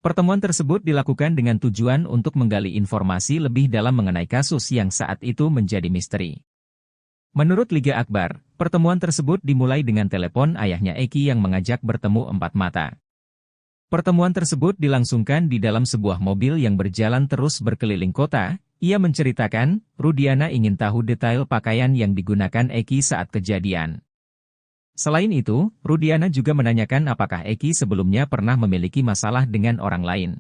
Pertemuan tersebut dilakukan dengan tujuan untuk menggali informasi lebih dalam mengenai kasus yang saat itu menjadi misteri. Menurut Liga Akbar, pertemuan tersebut dimulai dengan telepon ayahnya Eki yang mengajak bertemu 4 mata. Pertemuan tersebut dilangsungkan di dalam sebuah mobil yang berjalan terus berkeliling kota. Ia menceritakan, Rudiana ingin tahu detail pakaian yang digunakan Eki saat kejadian. Selain itu, Rudiana juga menanyakan apakah Eki sebelumnya pernah memiliki masalah dengan orang lain.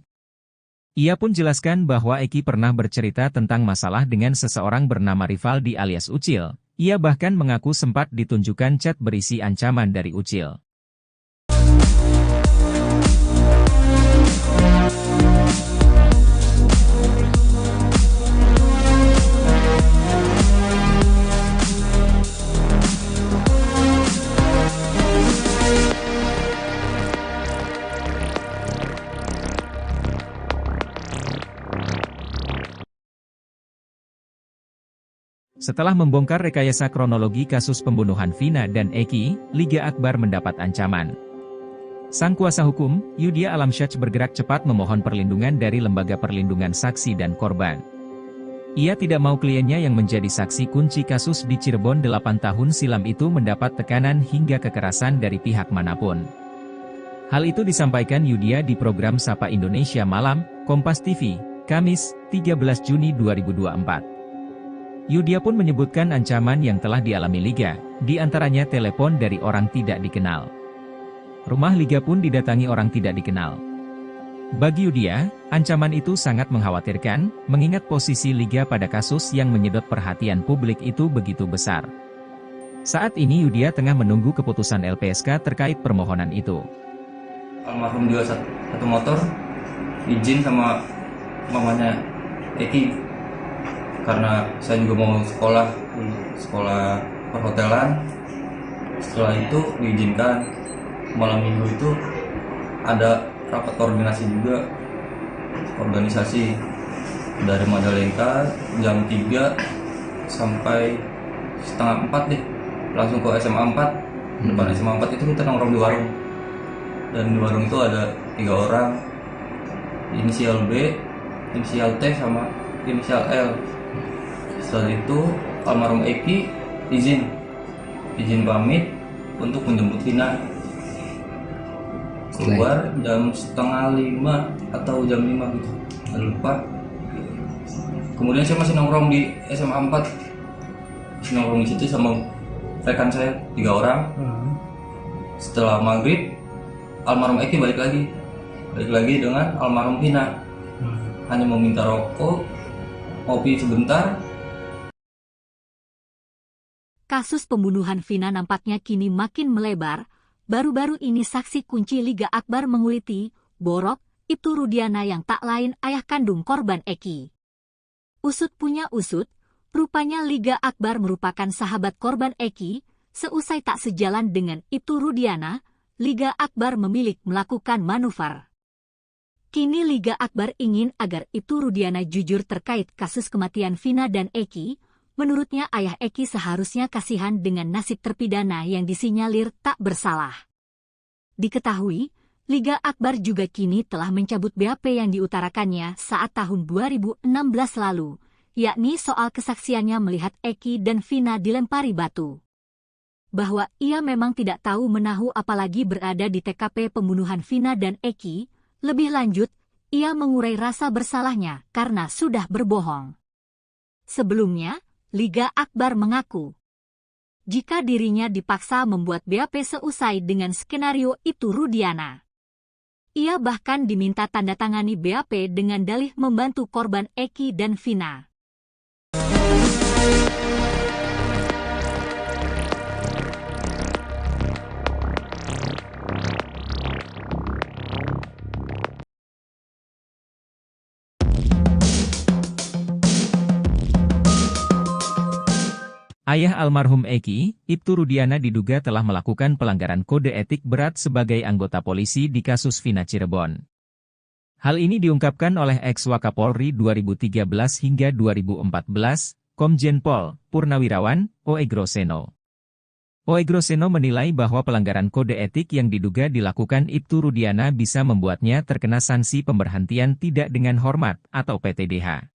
Ia pun jelaskan bahwa Eki pernah bercerita tentang masalah dengan seseorang bernama Rivaldi alias Ucil. Ia bahkan mengaku sempat ditunjukkan chat berisi ancaman dari Ucil. Setelah membongkar rekayasa kronologi kasus pembunuhan Vina dan Eki, Liga Akbar mendapat ancaman. Sang kuasa hukum, Yudia Alamsyah bergerak cepat memohon perlindungan dari Lembaga Perlindungan Saksi dan Korban. Ia tidak mau kliennya yang menjadi saksi kunci kasus di Cirebon 8 tahun silam itu mendapat tekanan hingga kekerasan dari pihak manapun. Hal itu disampaikan Yudia di program Sapa Indonesia Malam, Kompas TV, Kamis, 13 Juni 2024. Yudia pun menyebutkan ancaman yang telah dialami Liga, di antaranya telepon dari orang tidak dikenal. Rumah Liga pun didatangi orang tidak dikenal. Bagi Yudia, ancaman itu sangat mengkhawatirkan, mengingat posisi Liga pada kasus yang menyedot perhatian publik itu begitu besar. Saat ini Yudia tengah menunggu keputusan LPSK terkait permohonan itu. Almarhum jual satu motor, izin sama mamanya Eki, karena saya juga mau sekolah perhotelan. Setelah itu diizinkan. Malam minggu itu ada rapat koordinasi juga, organisasi dari Majalengka jam 3 sampai setengah 4 deh, langsung ke SMA 4. Depan SMA 4 itu kita nongkrong di warung, dan di warung itu ada 3 orang, inisial B, inisial T, sama inisial L. Setelah itu almarhum Eki izin pamit untuk menjemput Vina. Keluar jam setengah 5 atau jam 5 gitu, nggak lupa. Kemudian saya masih nongkrong di SMA 4, masih nongkrong di situ sama rekan saya 3 orang. Setelah maghrib, almarhum Eki balik lagi dengan almarhum Vina. Hanya mau minta rokok, kopi sebentar. Kasus pembunuhan Vina nampaknya kini makin melebar. Baru-baru ini saksi kunci Liga Akbar menguliti, Borok, Ibtu Rudiana yang tak lain ayah kandung korban Eki. Usut punya usut, rupanya Liga Akbar merupakan sahabat korban Eki. Seusai tak sejalan dengan Ibtu Rudiana, Liga Akbar memilih melakukan manuver. Kini Liga Akbar ingin agar Ibtu Rudiana jujur terkait kasus kematian Vina dan Eki. Menurutnya ayah Eki seharusnya kasihan dengan nasib terpidana yang disinyalir tak bersalah. Diketahui, Liga Akbar juga kini telah mencabut BAP yang diutarakannya saat tahun 2016 lalu, yakni soal kesaksiannya melihat Eki dan Vina dilempari batu. Bahwa ia memang tidak tahu menahu apalagi berada di TKP pembunuhan Vina dan Eki, lebih lanjut, ia mengurai rasa bersalahnya karena sudah berbohong. Sebelumnya, Liga Akbar mengaku, jika dirinya dipaksa membuat BAP seusai dengan skenario Ibtu Rudiana. Ia bahkan diminta tanda tangani BAP dengan dalih membantu korban Eki dan Vina. Ayah almarhum Eki, Ibtu Rudiana diduga telah melakukan pelanggaran kode etik berat sebagai anggota polisi di kasus Vina Cirebon. Hal ini diungkapkan oleh ex-Wakapolri 2013 hingga 2014, Komjen Pol Purnawirawan Oegroseno. Oegroseno menilai bahwa pelanggaran kode etik yang diduga dilakukan Ibtu Rudiana bisa membuatnya terkena sanksi pemberhentian tidak dengan hormat atau PTDH.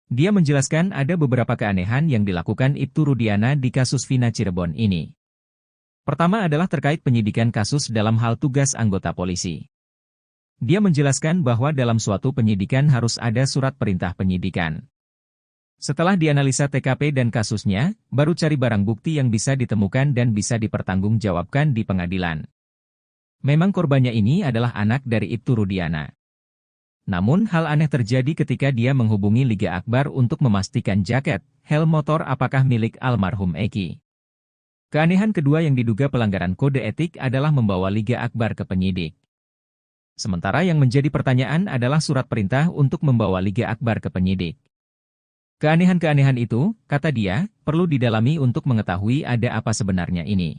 Dia menjelaskan ada beberapa keanehan yang dilakukan Ibtu Rudiana di kasus Vina Cirebon ini. Pertama adalah terkait penyidikan kasus dalam hal tugas anggota polisi. Dia menjelaskan bahwa dalam suatu penyidikan harus ada surat perintah penyidikan. Setelah dianalisa TKP dan kasusnya, baru cari barang bukti yang bisa ditemukan dan bisa dipertanggungjawabkan di pengadilan. Memang korbannya ini adalah anak dari Ibtu Rudiana. Namun hal aneh terjadi ketika dia menghubungi Liga Akbar untuk memastikan jaket, helm motor apakah milik almarhum Eki. Keanehan kedua yang diduga pelanggaran kode etik adalah membawa Liga Akbar ke penyidik. Sementara yang menjadi pertanyaan adalah surat perintah untuk membawa Liga Akbar ke penyidik. Keanehan-keanehan itu, kata dia, perlu didalami untuk mengetahui ada apa sebenarnya ini.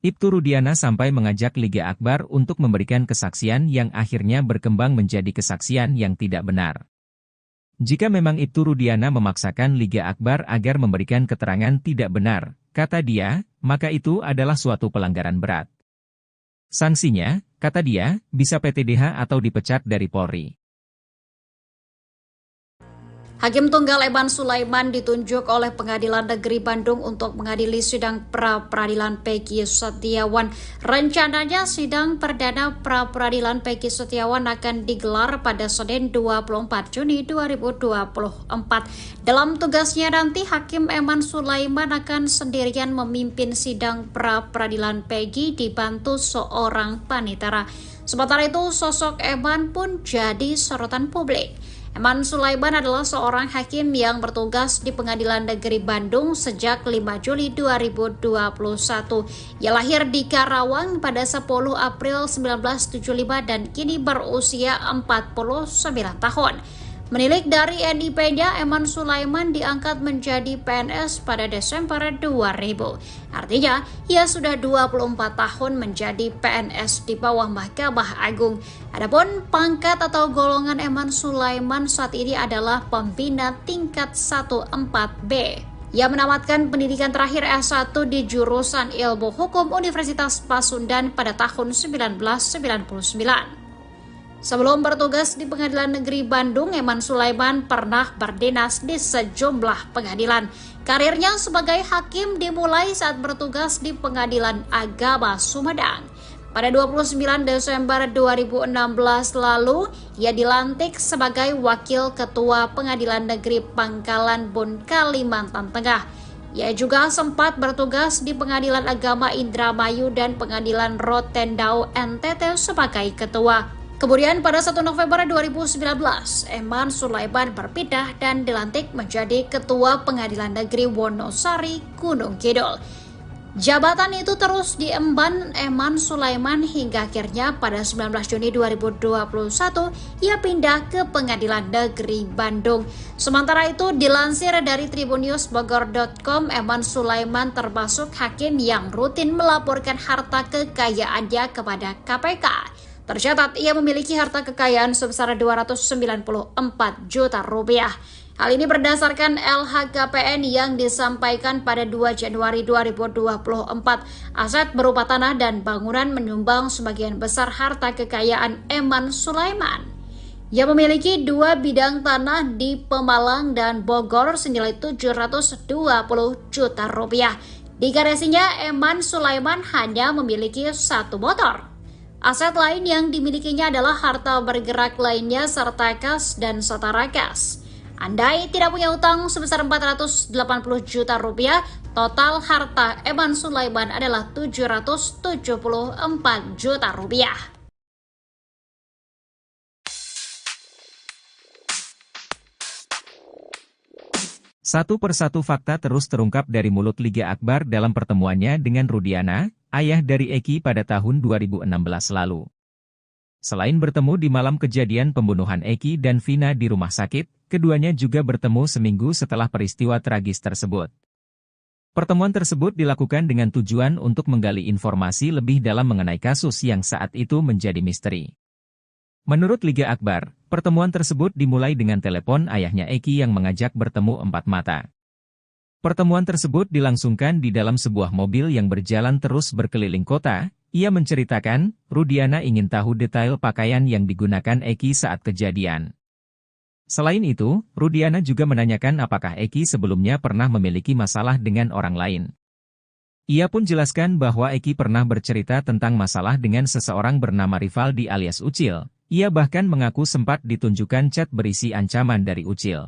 Ibtu Rudiana sampai mengajak Liga Akbar untuk memberikan kesaksian yang akhirnya berkembang menjadi kesaksian yang tidak benar. Jika memang Ibtu Rudiana memaksakan Liga Akbar agar memberikan keterangan tidak benar, kata dia, maka itu adalah suatu pelanggaran berat. Sanksinya, kata dia, bisa PTDH atau dipecat dari Polri. Hakim Tunggal Eman Sulaiman ditunjuk oleh Pengadilan Negeri Bandung untuk mengadili sidang pra-peradilan Peggy Setiawan. Rencananya sidang perdana pra-peradilan Peggy Setiawan akan digelar pada Senin 24 Juni 2024. Dalam tugasnya nanti, Hakim Eman Sulaiman akan sendirian memimpin sidang pra-peradilan Peggy dibantu seorang panitera. Sementara itu, sosok Eman pun jadi sorotan publik. Eman Sulaiman adalah seorang hakim yang bertugas di Pengadilan Negeri Bandung sejak 5 Juli 2021. Ia lahir di Karawang pada 10 April 1975 dan kini berusia 49 tahun. Menilik dari NIP-nya, Eman Sulaiman diangkat menjadi PNS pada Desember 2000. Artinya, ia sudah 24 tahun menjadi PNS di bawah Mahkamah Agung. Adapun pangkat atau golongan Eman Sulaiman saat ini adalah pembina tingkat 14B. Ia menamatkan pendidikan terakhir S1 di jurusan Ilmu Hukum Universitas Pasundan pada tahun 1999. Sebelum bertugas di Pengadilan Negeri Bandung, Eman Sulaiman pernah berdinas di sejumlah pengadilan. Karirnya sebagai hakim dimulai saat bertugas di Pengadilan Agama Sumedang. Pada 29 Desember 2016 lalu, ia dilantik sebagai Wakil Ketua Pengadilan Negeri Pangkalan Bun, Kalimantan Tengah. Ia juga sempat bertugas di Pengadilan Agama Indramayu dan Pengadilan Rotendao NTT sebagai ketua. Kemudian pada 1 November 2019, Eman Sulaiman berpindah dan dilantik menjadi Ketua Pengadilan Negeri Wonosari, Gunung Kidul. Jabatan itu terus diemban Eman Sulaiman hingga akhirnya pada 19 Juni 2021 ia pindah ke Pengadilan Negeri Bandung. Sementara itu, dilansir dari tribunnews.bogor.com, Eman Sulaiman termasuk hakim yang rutin melaporkan harta kekayaannya kepada KPK. Tercatat ia memiliki harta kekayaan sebesar 294 juta rupiah. Hal ini berdasarkan LHKPN yang disampaikan pada 2 Januari 2024. Aset berupa tanah dan bangunan menyumbang sebagian besar harta kekayaan Eman Sulaiman. Ia memiliki 2 bidang tanah di Pemalang dan Bogor senilai 720 juta rupiah. Di garasinya, Eman Sulaiman hanya memiliki 1 motor. Aset lain yang dimilikinya adalah harta bergerak lainnya serta kas dan setara kas. Andai tidak punya utang sebesar 480 juta rupiah, total harta Eman Sulaiman adalah 774 juta rupiah. Satu persatu fakta terus terungkap dari mulut Liga Akbar dalam pertemuannya dengan Rudiana, ayah dari Eki pada tahun 2016 lalu. Selain bertemu di malam kejadian pembunuhan Eki dan Vina di rumah sakit, keduanya juga bertemu seminggu setelah peristiwa tragis tersebut. Pertemuan tersebut dilakukan dengan tujuan untuk menggali informasi lebih dalam mengenai kasus yang saat itu menjadi misteri. Menurut Liga Akbar, pertemuan tersebut dimulai dengan telepon ayahnya Eki yang mengajak bertemu 4 mata. Pertemuan tersebut dilangsungkan di dalam sebuah mobil yang berjalan terus berkeliling kota. Ia menceritakan, Rudiana ingin tahu detail pakaian yang digunakan Eki saat kejadian. Selain itu, Rudiana juga menanyakan apakah Eki sebelumnya pernah memiliki masalah dengan orang lain. Ia pun jelaskan bahwa Eki pernah bercerita tentang masalah dengan seseorang bernama Rivaldi alias Ucil. Ia bahkan mengaku sempat ditunjukkan chat berisi ancaman dari Ucil.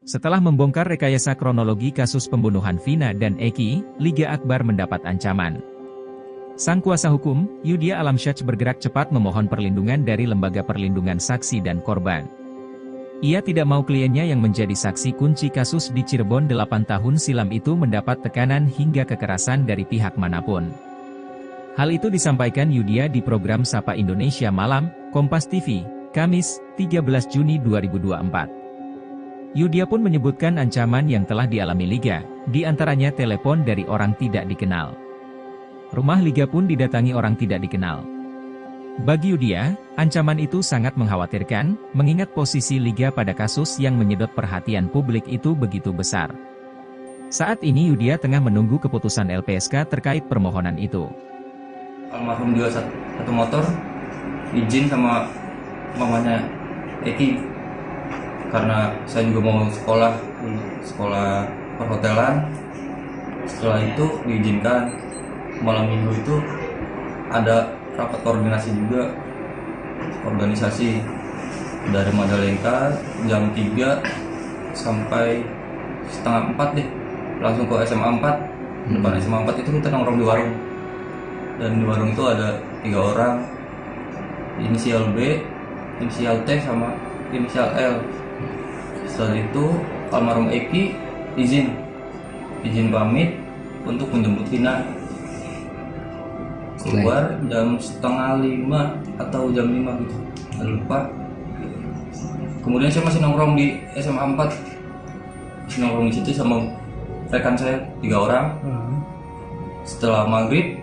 Setelah membongkar rekayasa kronologi kasus pembunuhan Vina dan Eki, Liga Akbar mendapat ancaman. Sang kuasa hukum, Yudhya Alamsyah bergerak cepat memohon perlindungan dari Lembaga Perlindungan Saksi dan Korban. Ia tidak mau kliennya yang menjadi saksi kunci kasus di Cirebon 8 tahun silam itu mendapat tekanan hingga kekerasan dari pihak manapun. Hal itu disampaikan Yudhya di program Sapa Indonesia Malam, Kompas TV, Kamis, 13 Juni 2024. Yudhya pun menyebutkan ancaman yang telah dialami Liga, di antaranya telepon dari orang tidak dikenal. Rumah Liga pun didatangi orang tidak dikenal. Bagi Yudia, ancaman itu sangat mengkhawatirkan, mengingat posisi Liga pada kasus yang menyedot perhatian publik itu begitu besar. Saat ini Yudia tengah menunggu keputusan LPSK terkait permohonan itu. Almarhum jual satu motor, izin sama mamanya Eki, karena saya juga mau sekolah perhotelan. Setelah itu diizinkan. Malam minggu itu ada rapat koordinasi juga, organisasi dari Majalengka jam 3 sampai setengah 4 deh, langsung ke SMA 4. Depan SMA 4 itu kita nongkrong di warung, dan di warung itu ada 3 orang, inisial B, inisial T, sama inisial L. Setelah itu almarhum Eki izin pamit untuk menjemput Vina. Keluar jam setengah 5 atau jam 5 gitu, nggak lupa. Kemudian saya masih nongkrong di SMA 4, masih nongkrong di situ sama rekan saya 3 orang. Setelah maghrib,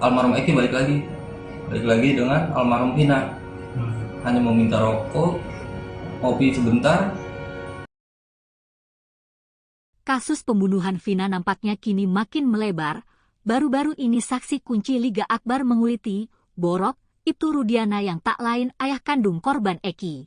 almarhum Eki balik lagi dengan almarhum Vina. Hanya meminta rokok, kopi sebentar. Kasus pembunuhan Vina nampaknya kini makin melebar. Baru-baru ini saksi kunci Liga Akbar menguliti, Borok, Ibtu Rudiana yang tak lain ayah kandung korban Eki.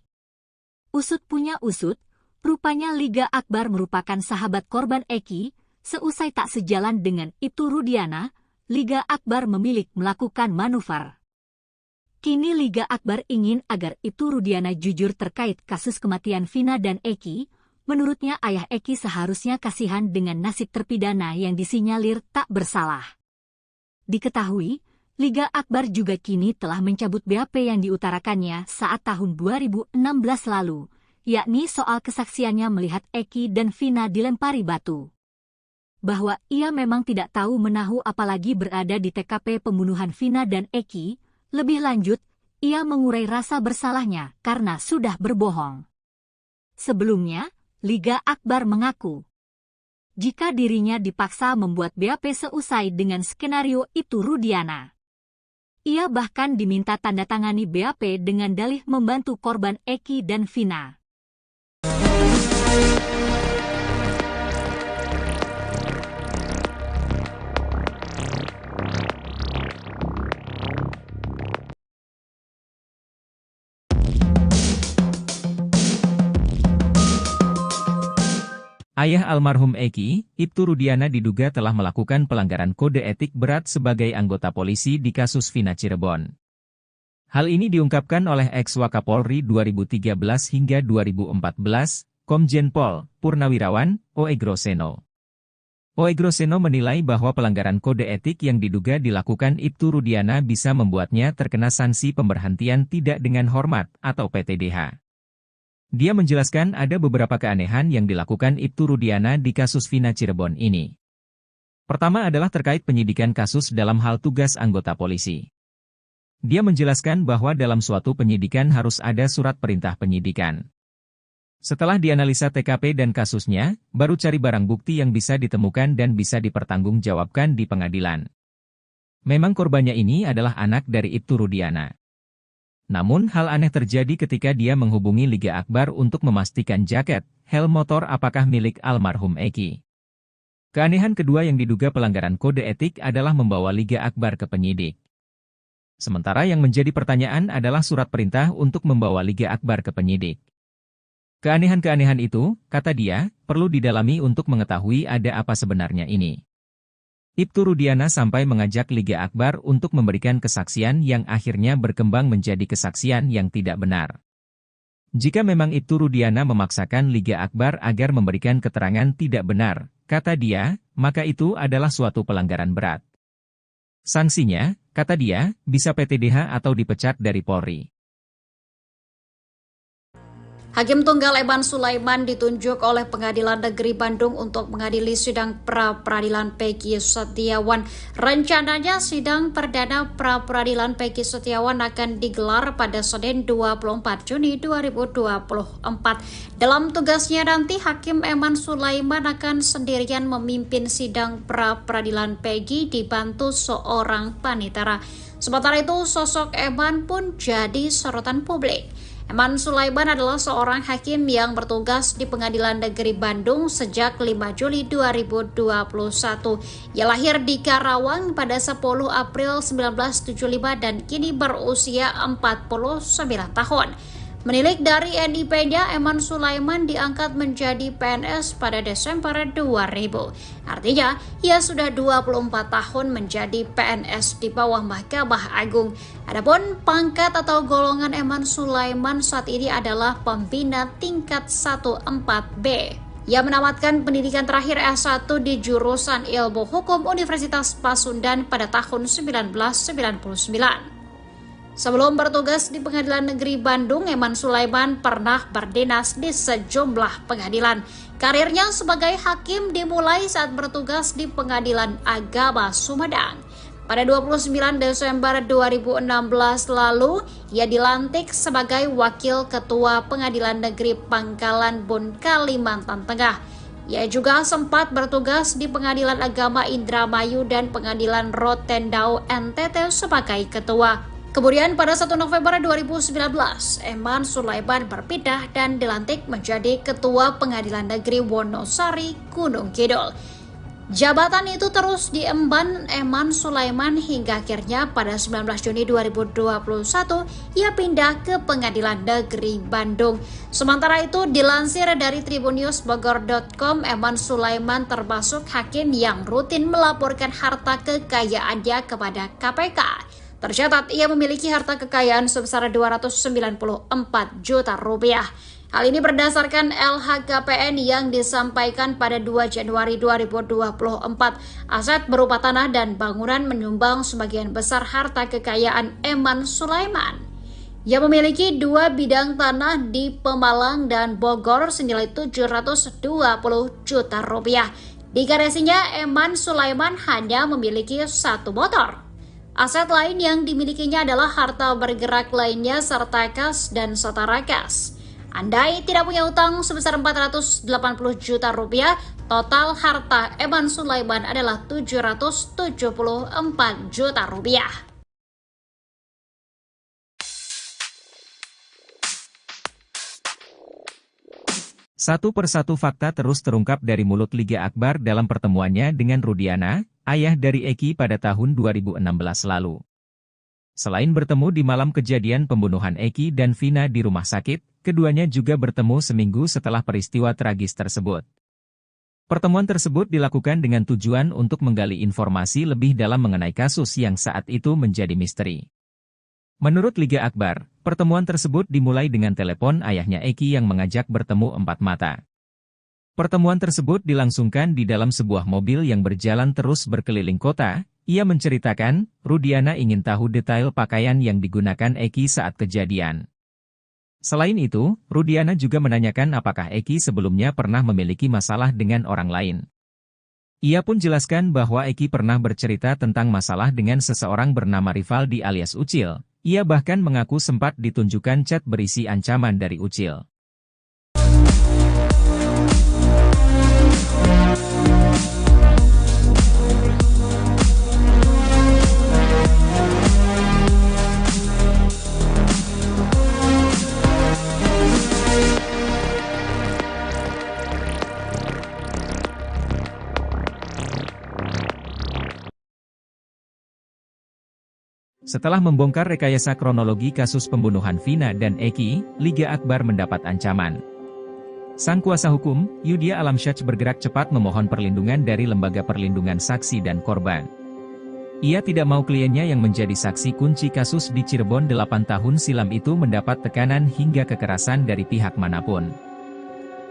Usut punya usut, rupanya Liga Akbar merupakan sahabat korban Eki. Seusai tak sejalan dengan Ibtu Rudiana, Liga Akbar memilih melakukan manuver. Kini Liga Akbar ingin agar Ibtu Rudiana jujur terkait kasus kematian Vina dan Eki. Menurutnya ayah Eki seharusnya kasihan dengan nasib terpidana yang disinyalir tak bersalah. Diketahui, Liga Akbar juga kini telah mencabut BAP yang diutarakannya saat tahun 2016 lalu, yakni soal kesaksiannya melihat Eki dan Vina dilempari batu. Bahwa ia memang tidak tahu menahu apalagi berada di TKP pembunuhan Vina dan Eki. Lebih lanjut, ia mengurai rasa bersalahnya karena sudah berbohong. Sebelumnya, Liga Akbar mengaku jika dirinya dipaksa membuat BAP seusai dengan skenario Ibtu Rudiana. Ia bahkan diminta tanda tangani BAP dengan dalih membantu korban Eki dan Vina. Ayah almarhum Eki, Ibtu Rudiana diduga telah melakukan pelanggaran kode etik berat sebagai anggota polisi di kasus Vina Cirebon. Hal ini diungkapkan oleh ex-Wakapolri 2013 hingga 2014, Komjen Pol Purnawirawan Oegroseno. Oegroseno menilai bahwa pelanggaran kode etik yang diduga dilakukan Ibtu Rudiana bisa membuatnya terkena sanksi pemberhentian tidak dengan hormat atau PTDH. Dia menjelaskan ada beberapa keanehan yang dilakukan Ibtu Rudiana di kasus Vina Cirebon ini. Pertama adalah terkait penyidikan kasus dalam hal tugas anggota polisi. Dia menjelaskan bahwa dalam suatu penyidikan harus ada surat perintah penyidikan. Setelah dianalisa TKP dan kasusnya, baru cari barang bukti yang bisa ditemukan dan bisa dipertanggungjawabkan di pengadilan. Memang korbannya ini adalah anak dari Ibtu Rudiana. Namun hal aneh terjadi ketika dia menghubungi Liga Akbar untuk memastikan jaket, helm motor apakah milik almarhum Eki. Keanehan kedua yang diduga pelanggaran kode etik adalah membawa Liga Akbar ke penyidik. Sementara yang menjadi pertanyaan adalah surat perintah untuk membawa Liga Akbar ke penyidik. Keanehan-keanehan itu, kata dia, perlu didalami untuk mengetahui ada apa sebenarnya ini. Ibtu Rudiana sampai mengajak Liga Akbar untuk memberikan kesaksian yang akhirnya berkembang menjadi kesaksian yang tidak benar. Jika memang Ibtu Rudiana memaksakan Liga Akbar agar memberikan keterangan tidak benar, kata dia, maka itu adalah suatu pelanggaran berat. Sanksinya, kata dia, bisa PTDH atau dipecat dari Polri. Hakim Tunggal Eman Sulaiman ditunjuk oleh Pengadilan Negeri Bandung untuk mengadili sidang pra-peradilan Peggy Setiawan. Rencananya sidang perdana pra-peradilan Peggy Setiawan akan digelar pada Senin 24 Juni 2024. Dalam tugasnya nanti, Hakim Eman Sulaiman akan sendirian memimpin sidang pra-peradilan Peggy dibantu seorang panitera. Sementara itu, sosok Eman pun jadi sorotan publik. Eman Sulaiman adalah seorang hakim yang bertugas di Pengadilan Negeri Bandung sejak 5 Juli 2021. Ia lahir di Karawang pada 10 April 1975 dan kini berusia 49 tahun. Menilik dari NIP-nya, Eman Sulaiman diangkat menjadi PNS pada Desember 2000. Artinya, ia sudah 24 tahun menjadi PNS di bawah Mahkamah Agung. Adapun pangkat atau golongan Eman Sulaiman saat ini adalah pembina tingkat 14B. Ia menamatkan pendidikan terakhir S1 di jurusan Ilmu Hukum Universitas Pasundan pada tahun 1999. Sebelum bertugas di Pengadilan Negeri Bandung, Eman Sulaiman pernah berdinas di sejumlah pengadilan. Karirnya sebagai hakim dimulai saat bertugas di Pengadilan Agama Sumedang. Pada 29 Desember 2016 lalu, ia dilantik sebagai Wakil Ketua Pengadilan Negeri Pangkalan Bun, Kalimantan Tengah. Ia juga sempat bertugas di Pengadilan Agama Indramayu dan Pengadilan Rotendao NTT sebagai ketua. Kemudian pada 1 November 2019, Eman Sulaiman berpindah dan dilantik menjadi Ketua Pengadilan Negeri Wonosari, Gunung Kidul. Jabatan itu terus diemban Eman Sulaiman hingga akhirnya pada 19 Juni 2021 ia pindah ke Pengadilan Negeri Bandung. Sementara itu, dilansir dari tribunnews.bogor.com, Eman Sulaiman termasuk hakim yang rutin melaporkan harta kekayaannya kepada KPK. Tercatat ia memiliki harta kekayaan sebesar 294 juta rupiah. Hal ini berdasarkan LHKPN yang disampaikan pada 2 Januari 2024. Aset berupa tanah dan bangunan menyumbang sebagian besar harta kekayaan Eman Sulaiman. Ia memiliki 2 bidang tanah di Pemalang dan Bogor senilai 720 juta rupiah. Di garasinya, Eman Sulaiman hanya memiliki 1 motor. Aset lain yang dimilikinya adalah harta bergerak lainnya serta kas dan setara kas. Andai tidak punya utang sebesar 480 juta rupiah, total harta Eman Sulaiman adalah 774 juta rupiah. Satu persatu fakta terus terungkap dari mulut Liga Akbar dalam pertemuannya dengan Rudiana, ayah dari Eki pada tahun 2016 lalu. Selain bertemu di malam kejadian pembunuhan Eki dan Vina di rumah sakit, keduanya juga bertemu seminggu setelah peristiwa tragis tersebut. Pertemuan tersebut dilakukan dengan tujuan untuk menggali informasi lebih dalam mengenai kasus yang saat itu menjadi misteri. Menurut Liga Akbar, pertemuan tersebut dimulai dengan telepon ayahnya Eki yang mengajak bertemu 4 mata. Pertemuan tersebut dilangsungkan di dalam sebuah mobil yang berjalan terus berkeliling kota. Ia menceritakan, Rudiana ingin tahu detail pakaian yang digunakan Eki saat kejadian. Selain itu, Rudiana juga menanyakan apakah Eki sebelumnya pernah memiliki masalah dengan orang lain. Ia pun jelaskan bahwa Eki pernah bercerita tentang masalah dengan seseorang bernama Rivaldi alias Ucil. Ia bahkan mengaku sempat ditunjukkan chat berisi ancaman dari Ucil. Setelah membongkar rekayasa kronologi kasus pembunuhan Vina dan Eki, Liga Akbar mendapat ancaman. Sang kuasa hukum, Yudhya Alamsyah bergerak cepat memohon perlindungan dari Lembaga Perlindungan Saksi dan Korban. Ia tidak mau kliennya yang menjadi saksi kunci kasus di Cirebon 8 tahun silam itu mendapat tekanan hingga kekerasan dari pihak manapun.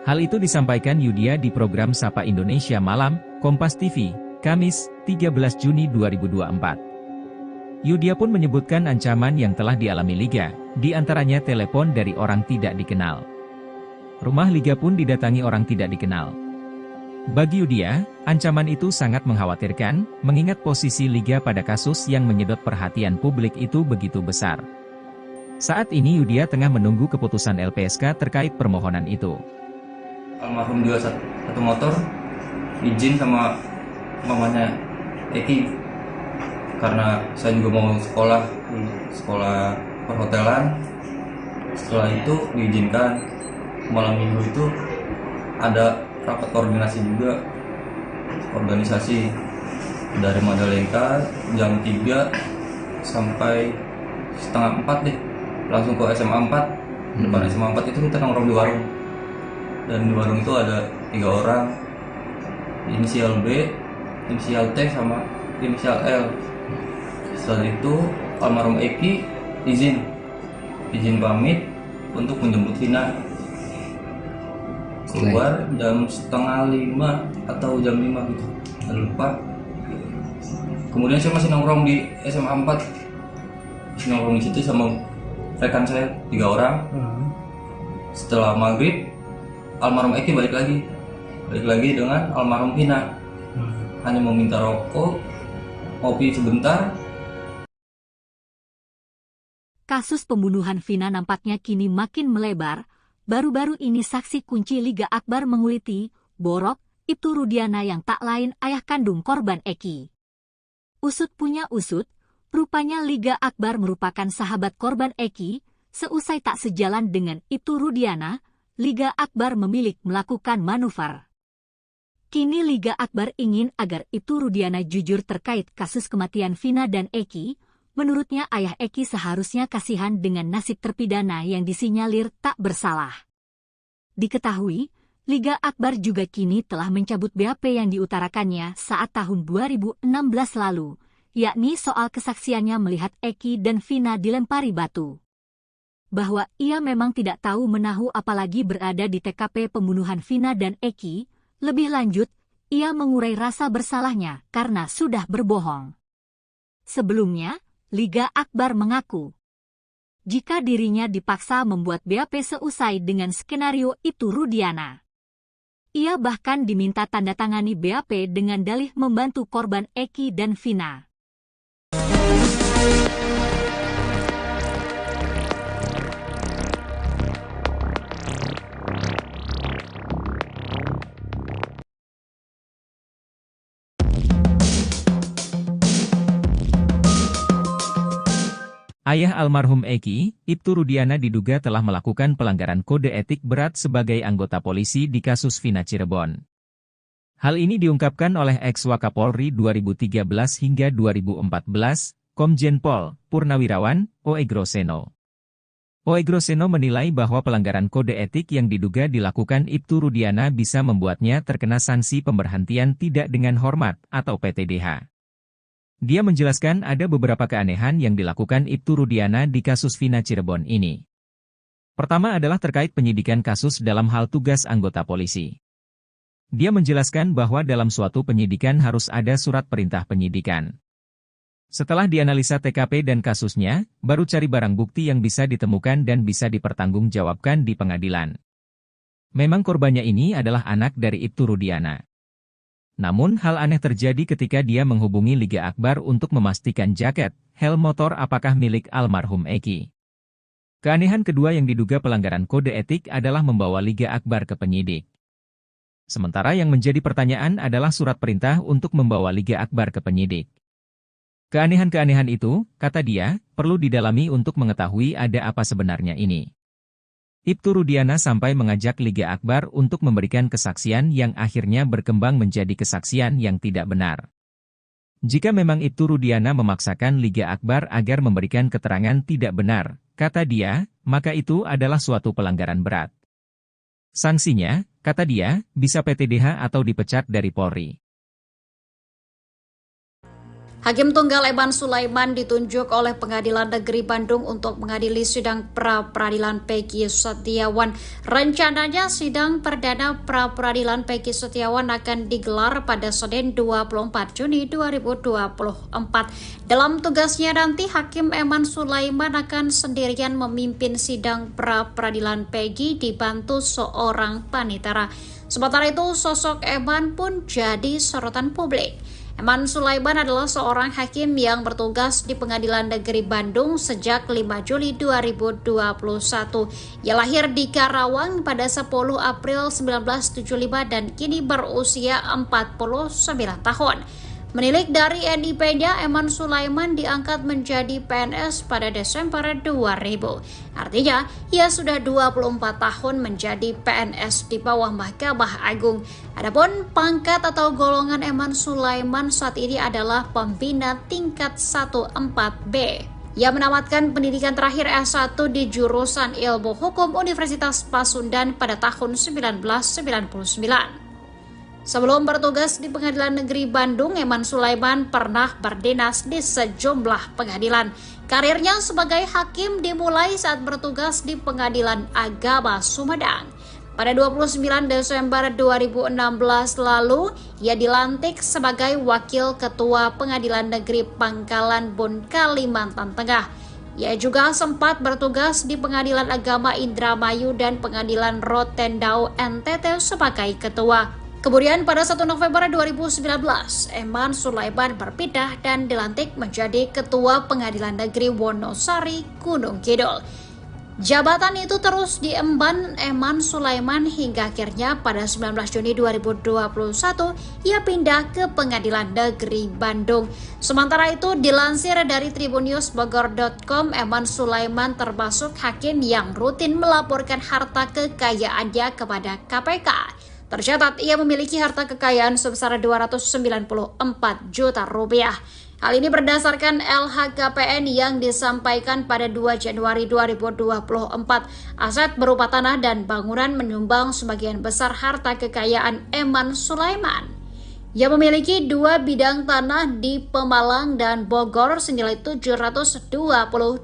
Hal itu disampaikan Yudhya di program Sapa Indonesia Malam, Kompas TV, Kamis, 13 Juni 2024. Yudhya pun menyebutkan ancaman yang telah dialami Liga, di antaranya telepon dari orang tidak dikenal. Rumah Liga pun didatangi orang tidak dikenal. Bagi Yudia, ancaman itu sangat mengkhawatirkan, mengingat posisi Liga pada kasus yang menyedot perhatian publik itu begitu besar. Saat ini Yudia tengah menunggu keputusan LPSK terkait permohonan itu. Almarhum jual satu motor, izin sama mamanya Eki, karena saya juga mau sekolah perhotelan. Setelah itu diizinkan. Malam minggu itu ada rapat koordinasi juga, organisasi dari Mandalika jam 3 sampai setengah 4 deh, langsung ke SMA 4. Depan SMA 4 itu kita nongkrong di warung, dan di warung itu ada 3 orang, inisial B, inisial T, sama inisial L. Setelah itu almarhum Eki izin pamit untuk menjemput Vina. Keluar jam setengah 5 atau jam 5 gitu, saya lupa. Kemudian saya masih nongkrong di SMA 4, masih nongkrong di situ sama rekan saya 3 orang. Setelah maghrib, almarhum Eki balik lagi dengan almarhum Vina. Hanya meminta rokok, kopi sebentar. Kasus pembunuhan Vina nampaknya kini makin melebar. Baru-baru ini saksi kunci Liga Akbar menguliti, Borok, Ibtu Rudiana yang tak lain ayah kandung korban Eki. Usut punya usut, rupanya Liga Akbar merupakan sahabat korban Eki. Seusai tak sejalan dengan Ibtu Rudiana, Liga Akbar memilih melakukan manuver. Kini Liga Akbar ingin agar Ibtu Rudiana jujur terkait kasus kematian Vina dan Eki. Menurutnya ayah Eki seharusnya kasihan dengan nasib terpidana yang disinyalir tak bersalah. Diketahui, Liga Akbar juga kini telah mencabut BAP yang diutarakannya saat tahun 2016 lalu, yakni soal kesaksiannya melihat Eki dan Vina dilempari batu. Bahwa ia memang tidak tahu menahu apalagi berada di TKP pembunuhan Vina dan Eki. Lebih lanjut, ia mengurai rasa bersalahnya karena sudah berbohong. Sebelumnya, Liga Akbar mengaku jika dirinya dipaksa membuat BAP seusai dengan skenario Ibtu Rudiana. Ia bahkan diminta tanda tangani BAP dengan dalih membantu korban Eki dan Vina. Ayah almarhum Eki, Ibtu Rudiana diduga telah melakukan pelanggaran kode etik berat sebagai anggota polisi di kasus Vina Cirebon. Hal ini diungkapkan oleh ex-Wakapolri 2013 hingga 2014, Komjen Pol Purnawirawan Oegroseno. Oegroseno menilai bahwa pelanggaran kode etik yang diduga dilakukan Ibtu Rudiana bisa membuatnya terkena sanksi pemberhentian tidak dengan hormat atau PTDH. Dia menjelaskan ada beberapa keanehan yang dilakukan Ibtu Rudiana di kasus Vina Cirebon ini. Pertama adalah terkait penyidikan kasus dalam hal tugas anggota polisi. Dia menjelaskan bahwa dalam suatu penyidikan harus ada surat perintah penyidikan. Setelah dianalisa TKP dan kasusnya, baru cari barang bukti yang bisa ditemukan dan bisa dipertanggungjawabkan di pengadilan. Memang korbannya ini adalah anak dari Ibtu Rudiana. Namun hal aneh terjadi ketika dia menghubungi Liga Akbar untuk memastikan jaket, helm motor apakah milik almarhum Eki. Keanehan kedua yang diduga pelanggaran kode etik adalah membawa Liga Akbar ke penyidik. Sementara yang menjadi pertanyaan adalah surat perintah untuk membawa Liga Akbar ke penyidik. Keanehan-keanehan itu, kata dia, perlu didalami untuk mengetahui ada apa sebenarnya ini. Ibtu Rudiana sampai mengajak Liga Akbar untuk memberikan kesaksian yang akhirnya berkembang menjadi kesaksian yang tidak benar. Jika memang Ibtu Rudiana memaksakan Liga Akbar agar memberikan keterangan tidak benar, kata dia, maka itu adalah suatu pelanggaran berat. Sanksinya, kata dia, bisa PTDH atau dipecat dari Polri. Hakim Tunggal Eman Sulaiman ditunjuk oleh Pengadilan Negeri Bandung untuk mengadili sidang pra-peradilan Peggy Setiawan. Rencananya sidang perdana pra-peradilan Peggy Setiawan akan digelar pada Senin 24 Juni 2024. Dalam tugasnya nanti, Hakim Eman Sulaiman akan sendirian memimpin sidang pra-peradilan Peggy dibantu seorang panitera. Sementara itu, sosok Eman pun jadi sorotan publik. Eman Sulaiman adalah seorang hakim yang bertugas di Pengadilan Negeri Bandung sejak 5 Juli 2021. Ia lahir di Karawang pada 10 April 1975 dan kini berusia 49 tahun. Menilik dari NIP-nya, Eman Sulaiman diangkat menjadi PNS pada Desember 2000. Artinya, ia sudah 24 tahun menjadi PNS di bawah Mahkamah Agung. Adapun pangkat atau golongan Eman Sulaiman saat ini adalah pembina tingkat 14B. Ia menamatkan pendidikan terakhir S1 di jurusan Ilmu Hukum Universitas Pasundan pada tahun 1999. Sebelum bertugas di Pengadilan Negeri Bandung, Eman Sulaiman pernah berdinas di sejumlah pengadilan. Karirnya sebagai hakim dimulai saat bertugas di Pengadilan Agama Sumedang. Pada 29 Desember 2016 lalu, ia dilantik sebagai Wakil Ketua Pengadilan Negeri Pangkalan Bun, Kalimantan Tengah. Ia juga sempat bertugas di Pengadilan Agama Indramayu dan Pengadilan Rotendao NTT sebagai ketua. Kemudian pada 1 November 2019, Eman Sulaiman berpindah dan dilantik menjadi Ketua Pengadilan Negeri Wonosari, Gunung Kidul. Jabatan itu terus diemban Eman Sulaiman hingga akhirnya pada 19 Juni 2021 ia pindah ke Pengadilan Negeri Bandung. Sementara itu dilansir dari tribunnews.bogor.com, Eman Sulaiman termasuk hakim yang rutin melaporkan harta kekayaannya kepada KPK. Tercatat ia memiliki harta kekayaan sebesar 294 juta rupiah. Hal ini berdasarkan LHKPN yang disampaikan pada 2 Januari 2024. Aset berupa tanah dan bangunan menyumbang sebagian besar harta kekayaan Eman Sulaiman. Ia memiliki 2 bidang tanah di Pemalang dan Bogor senilai 720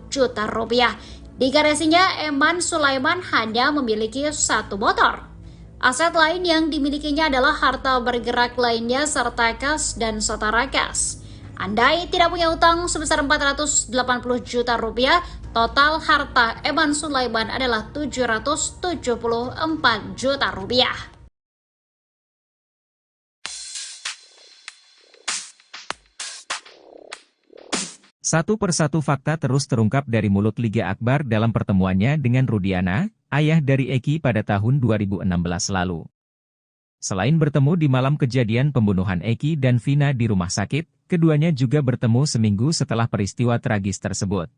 juta rupiah. Di garasinya, Eman Sulaiman hanya memiliki 1 motor. Aset lain yang dimilikinya adalah harta bergerak lainnya serta kas dan setara kas. Andai tidak punya utang sebesar 480 juta rupiah, total harta Eman Sulaiman adalah 774 juta rupiah. Satu persatu fakta terus terungkap dari mulut Liga Akbar dalam pertemuannya dengan Rudiana, ayah dari Eki pada tahun 2016 lalu. Selain bertemu di malam kejadian pembunuhan Eki dan Vina di rumah sakit, keduanya juga bertemu seminggu setelah peristiwa tragis tersebut.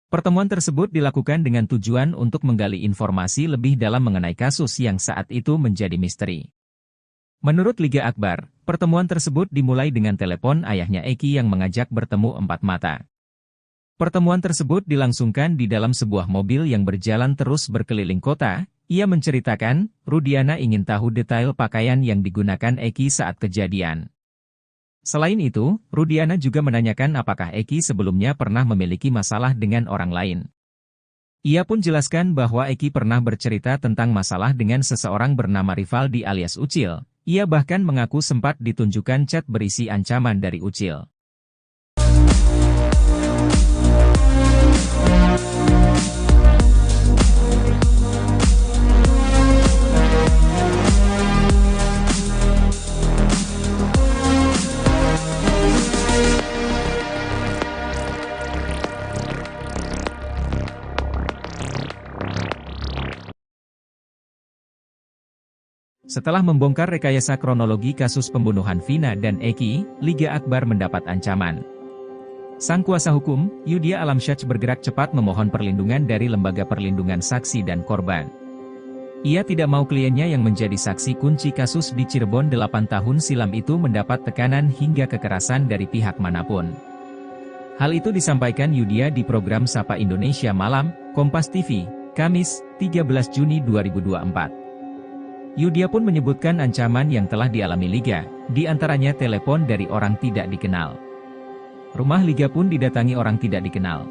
Pertemuan tersebut dilakukan dengan tujuan untuk menggali informasi lebih dalam mengenai kasus yang saat itu menjadi misteri. Menurut Liga Akbar, pertemuan tersebut dimulai dengan telepon ayahnya Eki yang mengajak bertemu 4 mata. Pertemuan tersebut dilangsungkan di dalam sebuah mobil yang berjalan terus berkeliling kota. Ia menceritakan, Rudiana ingin tahu detail pakaian yang digunakan Eki saat kejadian. Selain itu, Rudiana juga menanyakan apakah Eki sebelumnya pernah memiliki masalah dengan orang lain. Ia pun jelaskan bahwa Eki pernah bercerita tentang masalah dengan seseorang bernama Rivaldi alias Ucil. Ia bahkan mengaku sempat ditunjukkan chat berisi ancaman dari Ucil. Setelah membongkar rekayasa kronologi kasus pembunuhan Vina dan Eki, Liga Akbar mendapat ancaman. Sang kuasa hukum, Yudhya Alamsyah bergerak cepat memohon perlindungan dari Lembaga Perlindungan Saksi dan Korban. Ia tidak mau kliennya yang menjadi saksi kunci kasus di Cirebon 8 tahun silam itu mendapat tekanan hingga kekerasan dari pihak manapun. Hal itu disampaikan Yudhya di program Sapa Indonesia Malam, Kompas TV, Kamis, 13 Juni 2024. Yudhya pun menyebutkan ancaman yang telah dialami Liga, di antaranya telepon dari orang tidak dikenal. Rumah Liga pun didatangi orang tidak dikenal.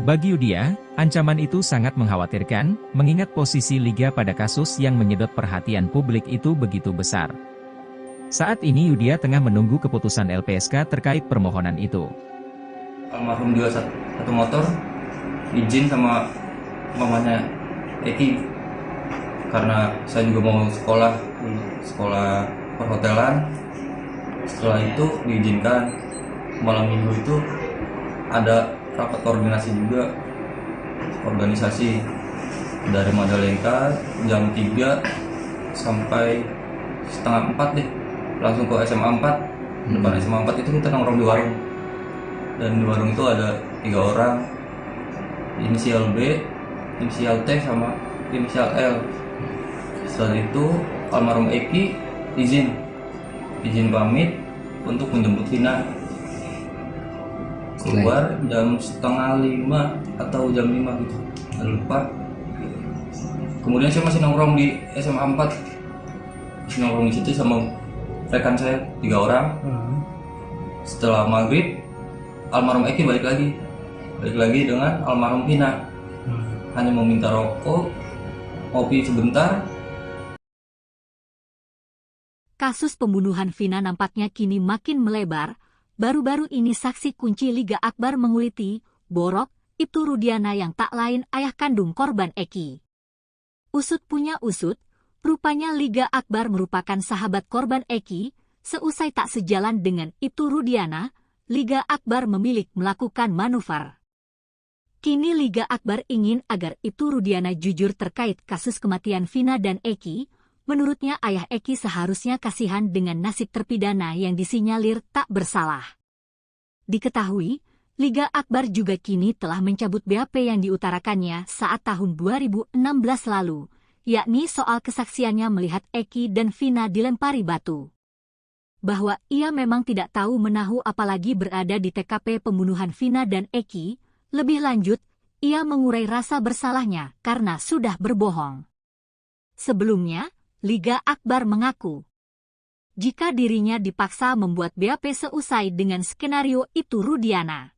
Bagi Yudia, ancaman itu sangat mengkhawatirkan, mengingat posisi Liga pada kasus yang menyedot perhatian publik itu begitu besar. Saat ini Yudia tengah menunggu keputusan LPSK terkait permohonan itu. Almarhum jual satu motor, izin sama mamanya Eki, karena saya juga mau sekolah perhotelan. Setelah itu diizinkan. Malam minggu itu ada rapat koordinasi juga, organisasi dari Majalengka jam 3 sampai setengah 4 deh, langsung ke SMA 4. Depan SMA 4 itu kita nongkrong di warung, dan di warung itu ada 3 orang, inisial B, inisial T, sama inisial L. Setelah itu almarhum Eki izin pamit untuk menjemput Vina. Keluar jam setengah 5 atau jam 5 gitu, lupa. Kemudian saya masih nongkrong di SMA 4, masih nongkrong di situ sama rekan saya 3 orang. Setelah maghrib, almarhum Eki balik lagi dengan almarhum Vina. Hanya meminta rokok, kopi sebentar. Kasus pembunuhan Vina nampaknya kini makin melebar. Baru-baru ini saksi kunci Liga Akbar menguliti, Borok, Ibtu Rudiana yang tak lain ayah kandung korban Eki. Usut punya usut, rupanya Liga Akbar merupakan sahabat korban Eki. Seusai tak sejalan dengan Ibtu Rudiana, Liga Akbar memilih melakukan manuver. Kini Liga Akbar ingin agar Ibtu Rudiana jujur terkait kasus kematian Vina dan Eki. Menurutnya ayah Eki seharusnya kasihan dengan nasib terpidana yang disinyalir tak bersalah. Diketahui, Liga Akbar juga kini telah mencabut BAP yang diutarakannya saat tahun 2016 lalu, yakni soal kesaksiannya melihat Eki dan Vina dilempari batu. Bahwa ia memang tidak tahu menahu apalagi berada di TKP pembunuhan Vina dan Eki. Lebih lanjut, ia mengurai rasa bersalahnya karena sudah berbohong. Sebelumnya, Liga Akbar mengaku jika dirinya dipaksa membuat BAP seusai dengan skenario Ibtu Rudiana.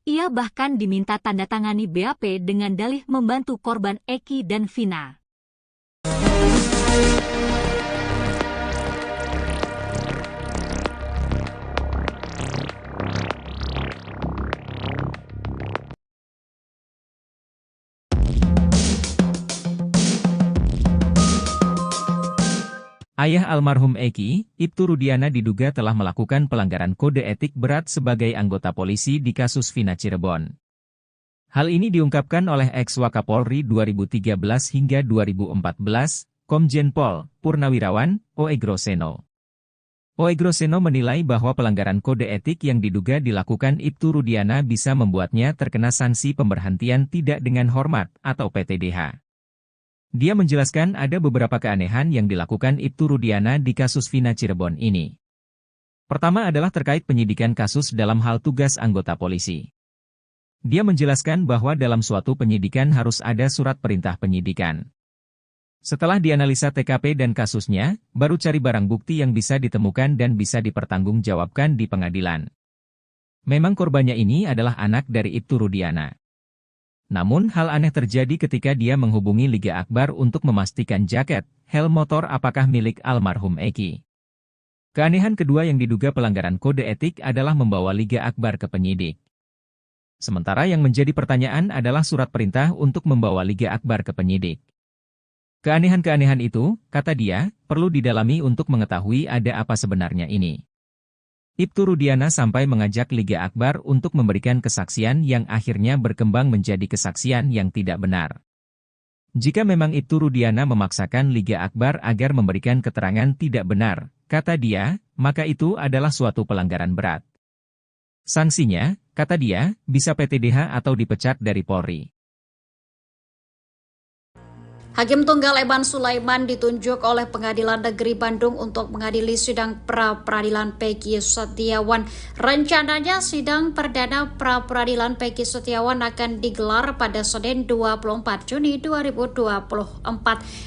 Ia bahkan diminta tanda tangani BAP dengan dalih membantu korban Eki dan Vina. Ayah almarhum Eki, Ibtu Rudiana diduga telah melakukan pelanggaran kode etik berat sebagai anggota polisi di kasus Vina Cirebon. Hal ini diungkapkan oleh ex-Wakapolri 2013 hingga 2014, Komjen Pol Purnawirawan Oegroseno. Oegroseno menilai bahwa pelanggaran kode etik yang diduga dilakukan Ibtu Rudiana bisa membuatnya terkena sanksi pemberhentian tidak dengan hormat atau PTDH. Dia menjelaskan ada beberapa keanehan yang dilakukan Ibtu Rudiana di kasus Vina Cirebon ini. Pertama adalah terkait penyidikan kasus dalam hal tugas anggota polisi. Dia menjelaskan bahwa dalam suatu penyidikan harus ada surat perintah penyidikan. Setelah dianalisa TKP dan kasusnya, baru cari barang bukti yang bisa ditemukan dan bisa dipertanggungjawabkan di pengadilan. Memang korbannya ini adalah anak dari Ibtu Rudiana. Namun hal aneh terjadi ketika dia menghubungi Liga Akbar untuk memastikan jaket, helm motor apakah milik almarhum Eki. Keanehan kedua yang diduga pelanggaran kode etik adalah membawa Liga Akbar ke penyidik. Sementara yang menjadi pertanyaan adalah surat perintah untuk membawa Liga Akbar ke penyidik. Keanehan-keanehan itu, kata dia, perlu didalami untuk mengetahui ada apa sebenarnya ini. Ibtu Rudiana sampai mengajak Liga Akbar untuk memberikan kesaksian yang akhirnya berkembang menjadi kesaksian yang tidak benar. Jika memang Ibtu Rudiana memaksakan Liga Akbar agar memberikan keterangan tidak benar, kata dia, maka itu adalah suatu pelanggaran berat. Sanksinya, kata dia, bisa PTDH atau dipecat dari Polri. Hakim Tunggal Eman Sulaiman ditunjuk oleh Pengadilan Negeri Bandung untuk mengadili sidang pra-peradilan Peggy Setiawan. Rencananya sidang perdana pra-peradilan Peggy Setiawan akan digelar pada Senin 24 Juni 2024.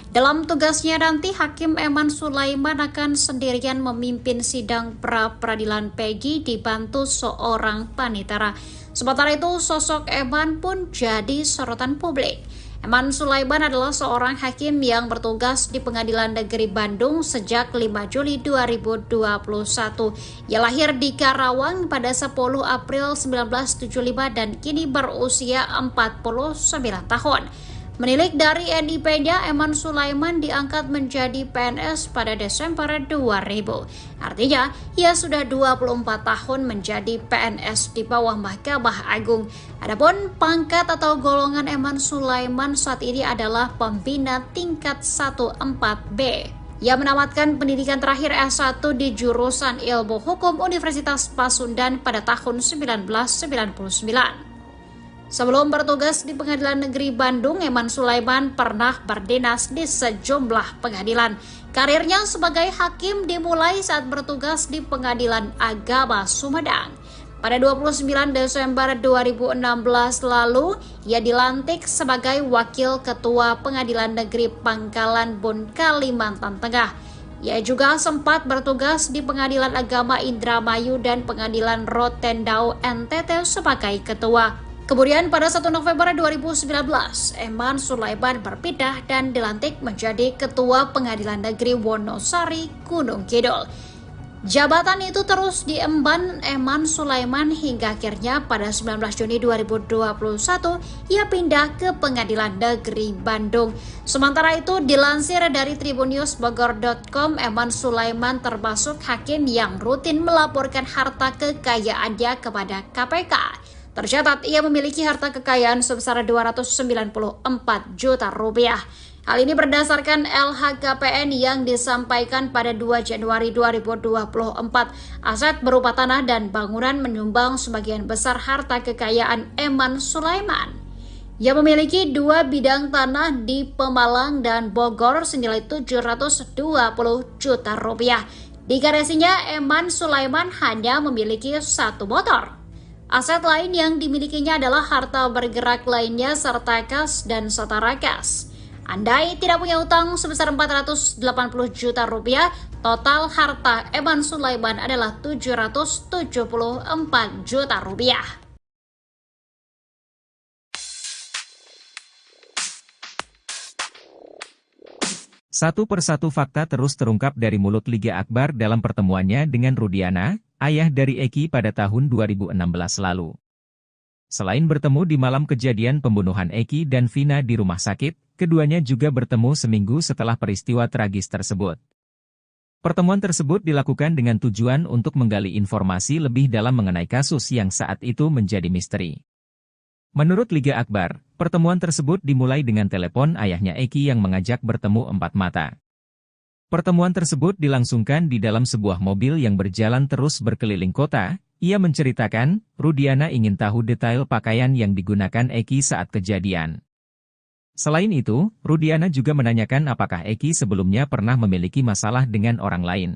Dalam tugasnya nanti, Hakim Eman Sulaiman akan sendirian memimpin sidang pra-peradilan Peggy dibantu seorang panitera. Sementara itu, sosok Eman pun jadi sorotan publik. Eman Sulaiman adalah seorang hakim yang bertugas di Pengadilan Negeri Bandung sejak 5 Juli 2021. Ia lahir di Karawang pada 10 April 1975 dan kini berusia 49 tahun. Menilik dari NIP-nya, Eman Sulaiman diangkat menjadi PNS pada Desember 2000. Artinya, ia sudah 24 tahun menjadi PNS di bawah Mahkamah Agung. Adapun pangkat atau golongan Eman Sulaiman saat ini adalah pembina tingkat 14B. Ia menamatkan pendidikan terakhir S1 di jurusan Ilmu Hukum Universitas Pasundan pada tahun 1999. Sebelum bertugas di Pengadilan Negeri Bandung, Eman Sulaiman pernah berdinas di sejumlah pengadilan. Karirnya sebagai hakim dimulai saat bertugas di Pengadilan Agama Sumedang. Pada 29 Desember 2016 lalu, ia dilantik sebagai Wakil Ketua Pengadilan Negeri Pangkalan Bun, Kalimantan Tengah. Ia juga sempat bertugas di Pengadilan Agama Indramayu dan Pengadilan Rotendao NTT sebagai ketua. Kemudian pada 1 November 2019, Eman Sulaiman berpindah dan dilantik menjadi Ketua Pengadilan Negeri Wonosari, Gunung Kidul. Jabatan itu terus diemban Eman Sulaiman hingga akhirnya pada 19 Juni 2021 ia pindah ke Pengadilan Negeri Bandung. Sementara itu, dilansir dari tribunnews.bogor.com, Eman Sulaiman termasuk hakim yang rutin melaporkan harta kekayaannya kepada KPK. Tercatat ia memiliki harta kekayaan sebesar 294 juta rupiah. Hal ini berdasarkan LHKPN yang disampaikan pada 2 Januari 2024. Aset berupa tanah dan bangunan menyumbang sebagian besar harta kekayaan Eman Sulaiman. Ia memiliki 2 bidang tanah di Pemalang dan Bogor senilai 720 juta rupiah. Di garasinya, Eman Sulaiman hanya memiliki 1 motor. Aset lain yang dimilikinya adalah harta bergerak lainnya serta kas dan setara kas. Andai tidak punya utang sebesar 480 juta rupiah, total harta Eman Sulaiman adalah 774 juta rupiah. Satu persatu fakta terus terungkap dari mulut Liga Akbar dalam pertemuannya dengan Rudiana, ayah dari Eki pada tahun 2016 lalu. Selain bertemu di malam kejadian pembunuhan Eki dan Vina di rumah sakit, keduanya juga bertemu seminggu setelah peristiwa tragis tersebut. Pertemuan tersebut dilakukan dengan tujuan untuk menggali informasi lebih dalam mengenai kasus yang saat itu menjadi misteri. Menurut Liga Akbar, pertemuan tersebut dimulai dengan telepon ayahnya Eki yang mengajak bertemu 4 mata. Pertemuan tersebut dilangsungkan di dalam sebuah mobil yang berjalan terus berkeliling kota. Ia menceritakan, Rudiana ingin tahu detail pakaian yang digunakan Eki saat kejadian. Selain itu, Rudiana juga menanyakan apakah Eki sebelumnya pernah memiliki masalah dengan orang lain.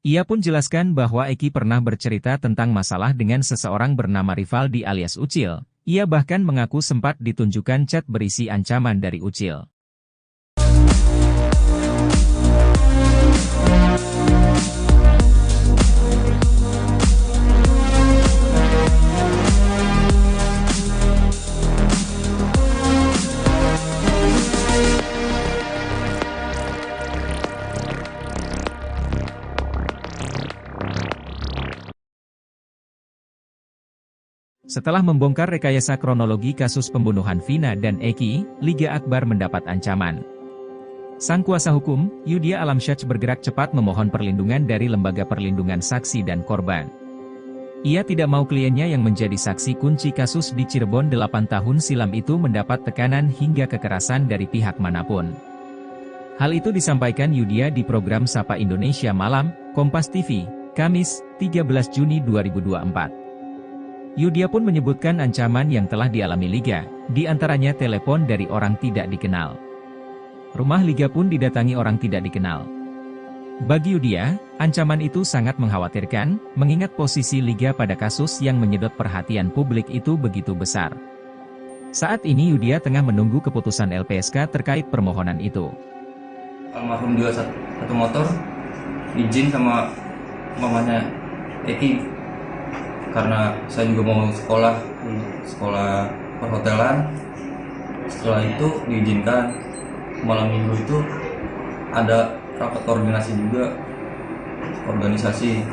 Ia pun jelaskan bahwa Eki pernah bercerita tentang masalah dengan seseorang bernama Rivaldi alias Ucil. Ia bahkan mengaku sempat ditunjukkan chat berisi ancaman dari Ucil. Setelah membongkar rekayasa kronologi kasus pembunuhan Vina dan Eki, Liga Akbar mendapat ancaman. Sang kuasa hukum, Yudhya Alamsyah bergerak cepat memohon perlindungan dari Lembaga Perlindungan Saksi dan Korban. Ia tidak mau kliennya yang menjadi saksi kunci kasus di Cirebon 8 tahun silam itu mendapat tekanan hingga kekerasan dari pihak manapun. Hal itu disampaikan Yudhya di program Sapa Indonesia Malam, Kompas TV, Kamis, 13 Juni 2024. Yudhya pun menyebutkan ancaman yang telah dialami Liga, di antaranya telepon dari orang tidak dikenal. Rumah Liga pun didatangi orang tidak dikenal. Bagi Yudia, ancaman itu sangat mengkhawatirkan, mengingat posisi Liga pada kasus yang menyedot perhatian publik itu begitu besar. Saat ini Yudia tengah menunggu keputusan LPSK terkait permohonan itu. Almarhum jual satu motor, izin sama mamanya Eki, karena saya juga mau sekolah perhotelan. Setelah itu diizinkan. Malam minggu itu ada rapat koordinasi juga, organisasi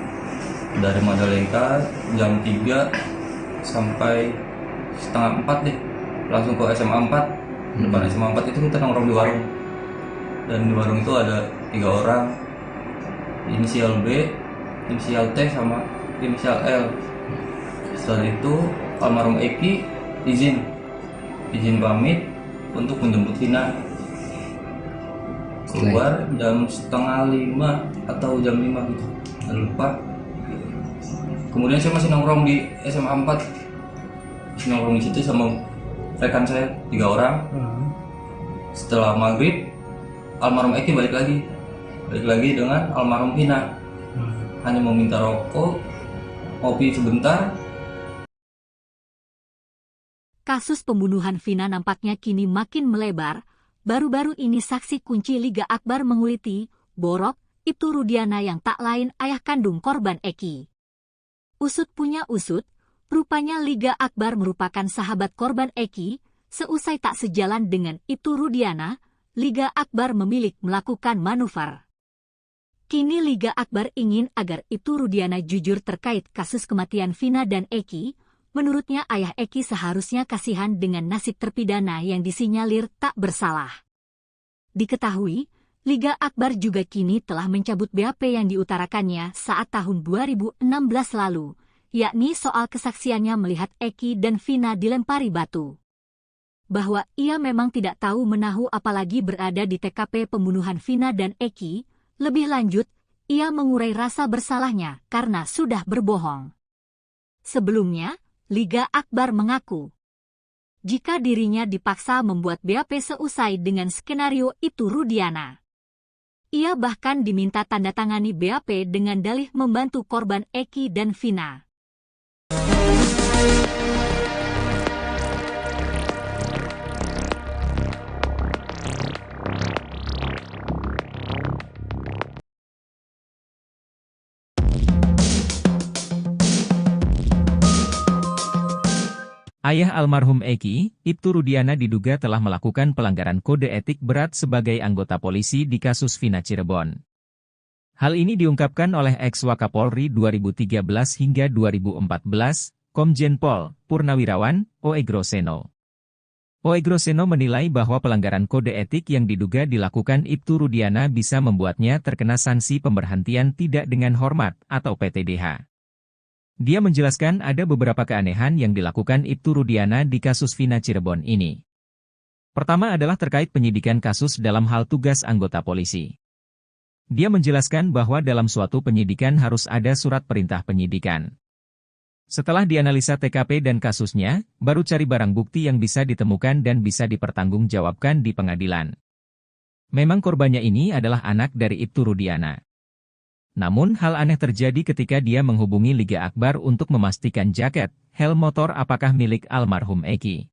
dari Majalengka jam 3 sampai setengah 4 deh, langsung ke SMA 4. Depan SMA 4 itu kita nongkrong di warung, dan di warung itu ada 3 orang, inisial B, inisial T, sama inisial L. Setelah itu almarhum Eki izin pamit untuk menjemput Vina. Keluar jam setengah 5 atau jam 5 gitu, saya lupa. Kemudian saya masih nongkrong di SMA 4, masih nongkrong di situ sama rekan saya 3 orang. Setelah maghrib, almarhum Eki balik lagi dengan almarhum Vina. Hanya meminta rokok, kopi sebentar. Kasus pembunuhan Vina nampaknya kini makin melebar. Baru-baru ini saksi kunci Liga Akbar menguliti, Borok, Ibtu Rudiana yang tak lain ayah kandung korban Eki. Usut punya usut, rupanya Liga Akbar merupakan sahabat korban Eki. Seusai tak sejalan dengan Ibtu Rudiana, Liga Akbar memilih melakukan manuver. Kini Liga Akbar ingin agar Ibtu Rudiana jujur terkait kasus kematian Vina dan Eki. Menurutnya ayah Eki seharusnya kasihan dengan nasib terpidana yang disinyalir tak bersalah. Diketahui, Liga Akbar juga kini telah mencabut BAP yang diutarakannya saat tahun 2016 lalu, yakni soal kesaksiannya melihat Eki dan Vina dilempari batu. Bahwa ia memang tidak tahu menahu apalagi berada di TKP pembunuhan Vina dan Eki. Lebih lanjut, ia mengurai rasa bersalahnya karena sudah berbohong. Sebelumnya, Liga Akbar mengaku jika dirinya dipaksa membuat BAP seusai dengan skenario Ibtu Rudiana. Ia bahkan diminta tanda tangani BAP dengan dalih membantu korban Eki dan Vina. Ayah almarhum Eki, Ibtu Rudiana diduga telah melakukan pelanggaran kode etik berat sebagai anggota polisi di kasus Vina Cirebon. Hal ini diungkapkan oleh ex-Wakapolri 2013 hingga 2014, Komjen Pol Purnawirawan Oegroseno. Oegroseno menilai bahwa pelanggaran kode etik yang diduga dilakukan Ibtu Rudiana bisa membuatnya terkena sanksi pemberhentian tidak dengan hormat atau PTDH. Dia menjelaskan ada beberapa keanehan yang dilakukan Ibtu Rudiana di kasus Vina Cirebon ini. Pertama adalah terkait penyidikan kasus dalam hal tugas anggota polisi. Dia menjelaskan bahwa dalam suatu penyidikan harus ada surat perintah penyidikan. Setelah dianalisa TKP dan kasusnya, baru cari barang bukti yang bisa ditemukan dan bisa dipertanggungjawabkan di pengadilan. Memang korbannya ini adalah anak dari Ibtu Rudiana. Namun hal aneh terjadi ketika dia menghubungi Liga Akbar untuk memastikan jaket, helm motor apakah milik almarhum Eki.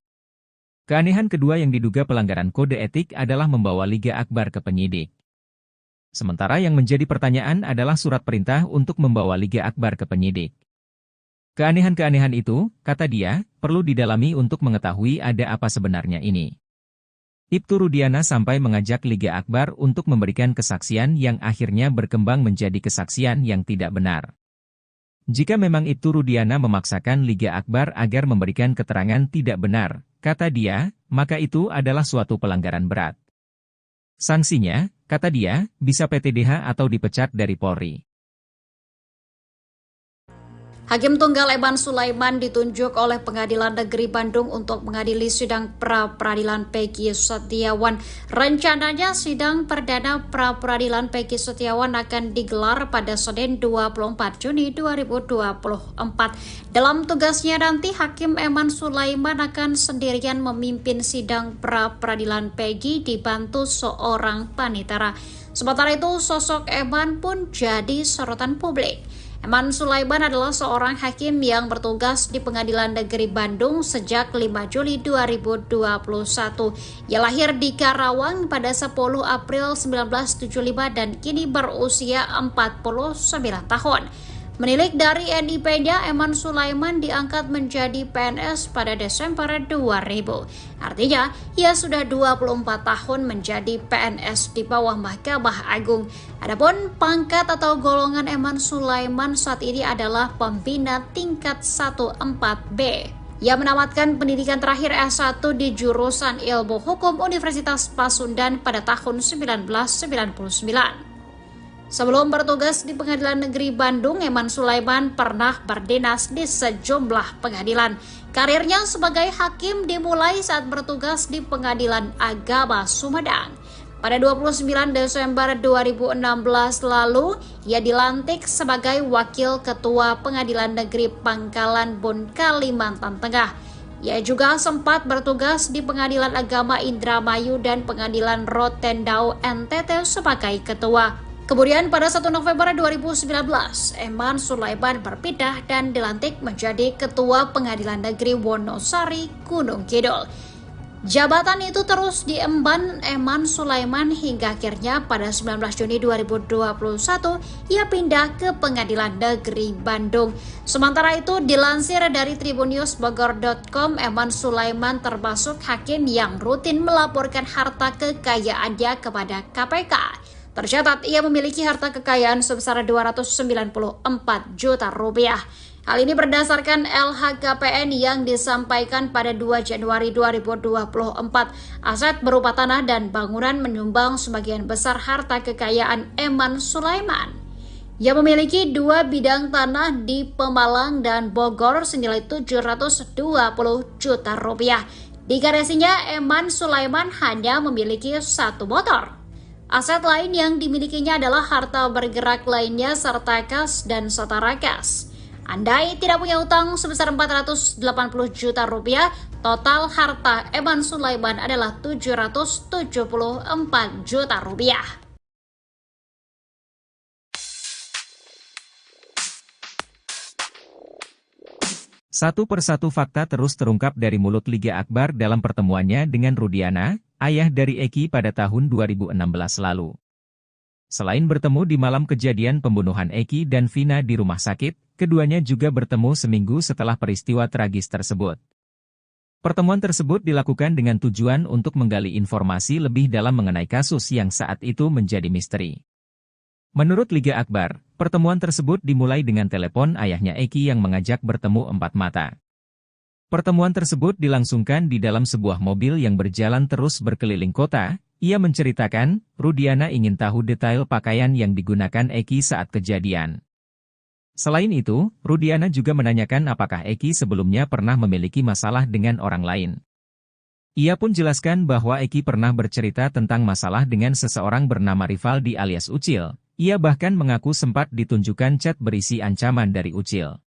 Keanehan kedua yang diduga pelanggaran kode etik adalah membawa Liga Akbar ke penyidik. Sementara yang menjadi pertanyaan adalah surat perintah untuk membawa Liga Akbar ke penyidik. Keanehan-keanehan itu, kata dia, perlu didalami untuk mengetahui ada apa sebenarnya ini. Ibtu Rudiana sampai mengajak Liga Akbar untuk memberikan kesaksian yang akhirnya berkembang menjadi kesaksian yang tidak benar. Jika memang Ibtu Rudiana memaksakan Liga Akbar agar memberikan keterangan tidak benar, kata dia, maka itu adalah suatu pelanggaran berat. Sanksinya, kata dia, bisa PTDH atau dipecat dari Polri. Hakim Tunggal Eman Sulaiman ditunjuk oleh Pengadilan Negeri Bandung untuk mengadili sidang pra-peradilan Peggy Setiawan. Rencananya sidang perdana pra-peradilan Peggy Setiawan akan digelar pada Senin 24 Juni 2024. Dalam tugasnya nanti, Hakim Eman Sulaiman akan sendirian memimpin sidang pra-peradilan Peggy dibantu seorang panitera. Sementara itu, sosok Eman pun jadi sorotan publik. Eman Sulaiman adalah seorang hakim yang bertugas di Pengadilan Negeri Bandung sejak 5 Juli 2021. Ia lahir di Karawang pada 10 April 1975 dan kini berusia 49 tahun. Menilik dari NIP-nya, Eman Sulaiman diangkat menjadi PNS pada Desember 2000. Artinya, ia sudah 24 tahun menjadi PNS di bawah Mahkamah Agung. Adapun pangkat atau golongan Eman Sulaiman saat ini adalah pembina tingkat 1-4B. Ia menamatkan pendidikan terakhir S1 di jurusan Ilmu Hukum Universitas Pasundan pada tahun 1999. Sebelum bertugas di Pengadilan Negeri Bandung, Eman Sulaiman pernah berdinas di sejumlah pengadilan. Karirnya sebagai hakim dimulai saat bertugas di Pengadilan Agama Sumedang. Pada 29 Desember 2016 lalu, ia dilantik sebagai Wakil Ketua Pengadilan Negeri Pangkalan Bun, Kalimantan Tengah. Ia juga sempat bertugas di Pengadilan Agama Indramayu dan Pengadilan Rotendao NTT sebagai ketua. Kemudian pada 1 November 2019, Eman Sulaiman berpindah dan dilantik menjadi Ketua Pengadilan Negeri Wonosari, Gunung Kidul. Jabatan itu terus diemban Eman Sulaiman hingga akhirnya pada 19 Juni 2021 ia pindah ke Pengadilan Negeri Bandung. Sementara itu dilansir dari tribunnews.bogor.com, Eman Sulaiman termasuk hakim yang rutin melaporkan harta kekayaannya kepada KPK. Tercatat ia memiliki harta kekayaan sebesar 294 juta rupiah. Hal ini berdasarkan LHKPN yang disampaikan pada 2 Januari 2024. Aset berupa tanah dan bangunan menyumbang sebagian besar harta kekayaan Eman Sulaiman. Ia memiliki 2 bidang tanah di Pemalang dan Bogor senilai 720 juta rupiah. Di garasinya, Eman Sulaiman hanya memiliki 1 motor. Aset lain yang dimilikinya adalah harta bergerak lainnya serta kas dan setara kas. Andai tidak punya utang sebesar 480 juta rupiah, total harta Eman Sulaiman adalah 774 juta rupiah. Satu persatu fakta terus terungkap dari mulut Liga Akbar dalam pertemuannya dengan Rudiana, ayah dari Eki pada tahun 2016 lalu. Selain bertemu di malam kejadian pembunuhan Eki dan Vina di rumah sakit, keduanya juga bertemu seminggu setelah peristiwa tragis tersebut. Pertemuan tersebut dilakukan dengan tujuan untuk menggali informasi lebih dalam mengenai kasus yang saat itu menjadi misteri. Menurut Liga Akbar, pertemuan tersebut dimulai dengan telepon ayahnya Eki yang mengajak bertemu 4 mata. Pertemuan tersebut dilangsungkan di dalam sebuah mobil yang berjalan terus berkeliling kota. Ia menceritakan, Rudiana ingin tahu detail pakaian yang digunakan Eki saat kejadian. Selain itu, Rudiana juga menanyakan apakah Eki sebelumnya pernah memiliki masalah dengan orang lain. Ia pun jelaskan bahwa Eki pernah bercerita tentang masalah dengan seseorang bernama Rivaldi alias Ucil. Ia bahkan mengaku sempat ditunjukkan chat berisi ancaman dari Ucil.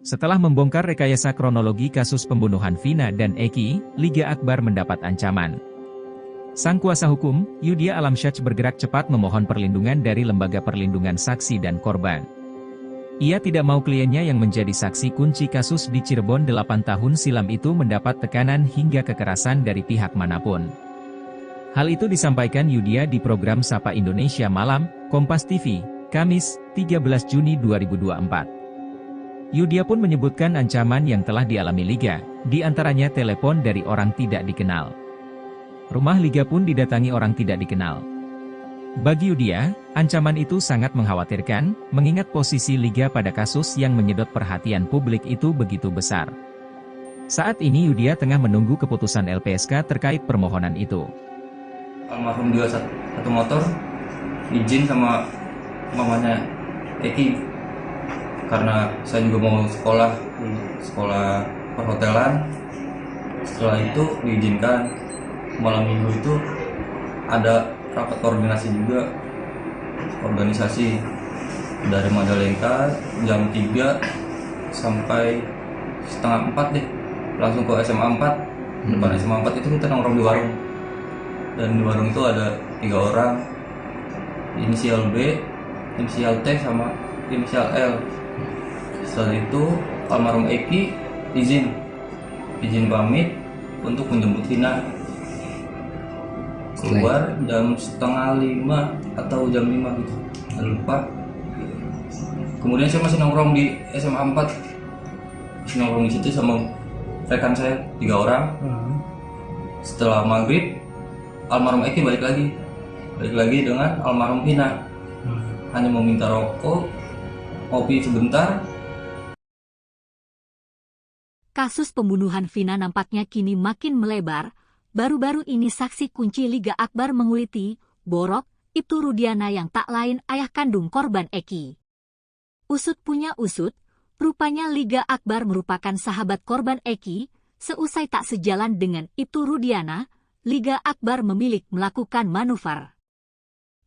Setelah membongkar rekayasa kronologi kasus pembunuhan Vina dan Eki, Liga Akbar mendapat ancaman. Sang kuasa hukum, Yudhya Alamsyah bergerak cepat memohon perlindungan dari Lembaga Perlindungan Saksi dan Korban. Ia tidak mau kliennya yang menjadi saksi kunci kasus di Cirebon 8 tahun silam itu mendapat tekanan hingga kekerasan dari pihak manapun. Hal itu disampaikan Yudhya di program Sapa Indonesia Malam, Kompas TV, Kamis, 13 Juni 2024. Yudhya pun menyebutkan ancaman yang telah dialami Liga, di antaranya telepon dari orang tidak dikenal. Rumah Liga pun didatangi orang tidak dikenal. Bagi Yudia, ancaman itu sangat mengkhawatirkan, mengingat posisi Liga pada kasus yang menyedot perhatian publik itu begitu besar. Saat ini Yudia tengah menunggu keputusan LPSK terkait permohonan itu. Almarhum juga satu motor izin sama mamanya Eki, karena saya juga mau sekolah perhotelan. Setelah itu diizinkan. Malam minggu itu ada rapat koordinasi juga, organisasi dari Majalengka jam 3 sampai setengah 4 deh, langsung ke SMA 4. Depan SMA 4 itu kita nongkrong di warung, dan di warung itu ada 3 orang, inisial B, inisial T, sama inisial L. Setelah itu almarhum Eki izin pamit untuk menjemput Vina. Keluar jam setengah 5 atau jam 5 gitu, saya lupa. Kemudian saya masih nongkrong di SMA 4, masih nongkrong di situ sama rekan saya 3 orang. Setelah maghrib, almarhum Eki balik lagi dengan almarhum Vina. Hanya mau minta rokok, kopi sebentar. Kasus pembunuhan Vina nampaknya kini makin melebar. Baru-baru ini saksi kunci Liga Akbar menguliti, Borok, Ibtu Rudiana yang tak lain ayah kandung korban Eki. Usut punya usut, rupanya Liga Akbar merupakan sahabat korban Eki. Seusai tak sejalan dengan Ibtu Rudiana, Liga Akbar memilih melakukan manuver.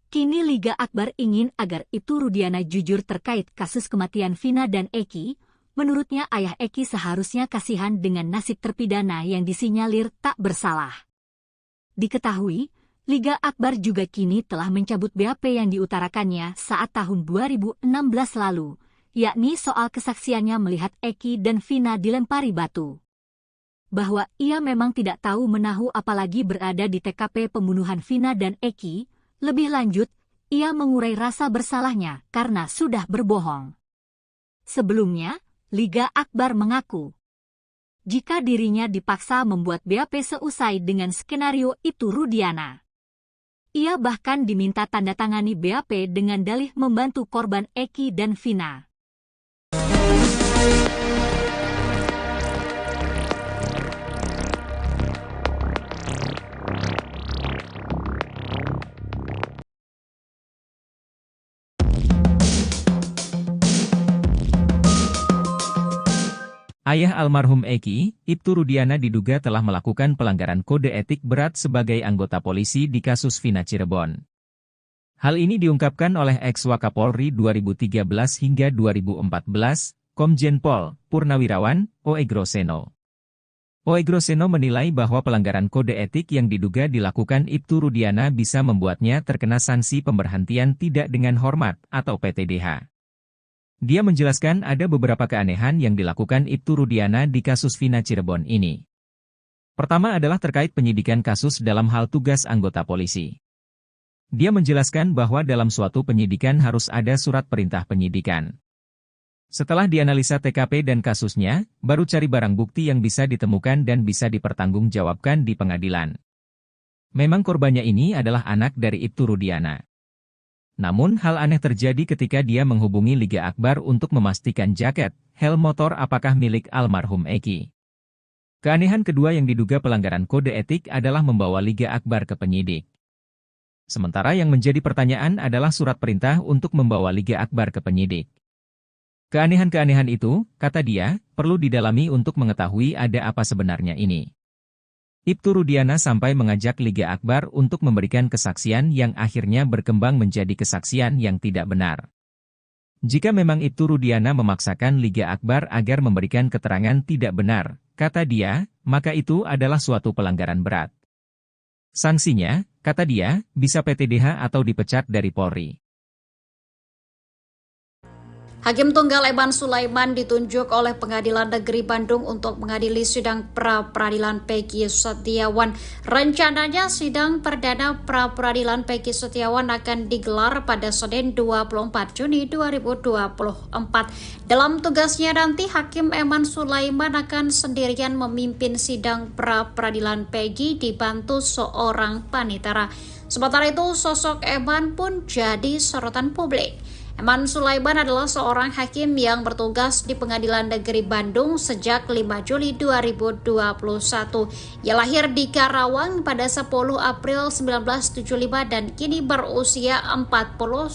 Kini Liga Akbar ingin agar Ibtu Rudiana jujur terkait kasus kematian Vina dan Eki. Menurutnya ayah Eki seharusnya kasihan dengan nasib terpidana yang disinyalir tak bersalah. Diketahui, Liga Akbar juga kini telah mencabut BAP yang diutarakannya saat tahun 2016 lalu, yakni soal kesaksiannya melihat Eki dan Vina dilempari batu. Bahwa ia memang tidak tahu menahu apalagi berada di TKP pembunuhan Vina dan Eki. Lebih lanjut, ia mengurai rasa bersalahnya karena sudah berbohong. Sebelumnya, Liga Akbar mengaku, jika dirinya dipaksa membuat BAP seusai dengan skenario Ibtu Rudiana. Ia bahkan diminta tanda tangani BAP dengan dalih membantu korban Eki dan Vina. Ayah almarhum Eki, Ibtu Rudiana diduga telah melakukan pelanggaran kode etik berat sebagai anggota polisi di kasus Vina Cirebon. Hal ini diungkapkan oleh ex-Wakapolri 2013 hingga 2014, Komjen Pol Purnawirawan Oegroseno. Oegroseno menilai bahwa pelanggaran kode etik yang diduga dilakukan Ibtu Rudiana bisa membuatnya terkena sanksi pemberhentian tidak dengan hormat atau PTDH. Dia menjelaskan ada beberapa keanehan yang dilakukan Ibtu Rudiana di kasus Vina Cirebon ini. Pertama adalah terkait penyidikan kasus dalam hal tugas anggota polisi. Dia menjelaskan bahwa dalam suatu penyidikan harus ada surat perintah penyidikan. Setelah dianalisa TKP dan kasusnya, baru cari barang bukti yang bisa ditemukan dan bisa dipertanggungjawabkan di pengadilan. Memang korbannya ini adalah anak dari Ibtu Rudiana. Namun hal aneh terjadi ketika dia menghubungi Liga Akbar untuk memastikan jaket, helm motor apakah milik almarhum Eki. Keanehan kedua yang diduga pelanggaran kode etik adalah membawa Liga Akbar ke penyidik. Sementara yang menjadi pertanyaan adalah surat perintah untuk membawa Liga Akbar ke penyidik. Keanehan-keanehan itu, kata dia, perlu didalami untuk mengetahui ada apa sebenarnya ini. Ibtu Rudiana sampai mengajak Liga Akbar untuk memberikan kesaksian yang akhirnya berkembang menjadi kesaksian yang tidak benar. Jika memang Ibtu Rudiana memaksakan Liga Akbar agar memberikan keterangan tidak benar, kata dia, maka itu adalah suatu pelanggaran berat. Sanksinya, kata dia, bisa PTDH atau dipecat dari Polri. Hakim Tunggal Eman Sulaiman ditunjuk oleh Pengadilan Negeri Bandung untuk mengadili sidang pra-peradilan Peggy Setiawan. Rencananya sidang perdana pra-peradilan Peggy Setiawan akan digelar pada Senin 24 Juni 2024. Dalam tugasnya nanti, Hakim Eman Sulaiman akan sendirian memimpin sidang pra-peradilan Peggy dibantu seorang panitera. Sementara itu, sosok Eman pun jadi sorotan publik. Eman Sulaiman adalah seorang hakim yang bertugas di Pengadilan Negeri Bandung sejak 5 Juli 2021. Ia lahir di Karawang pada 10 April 1975 dan kini berusia 49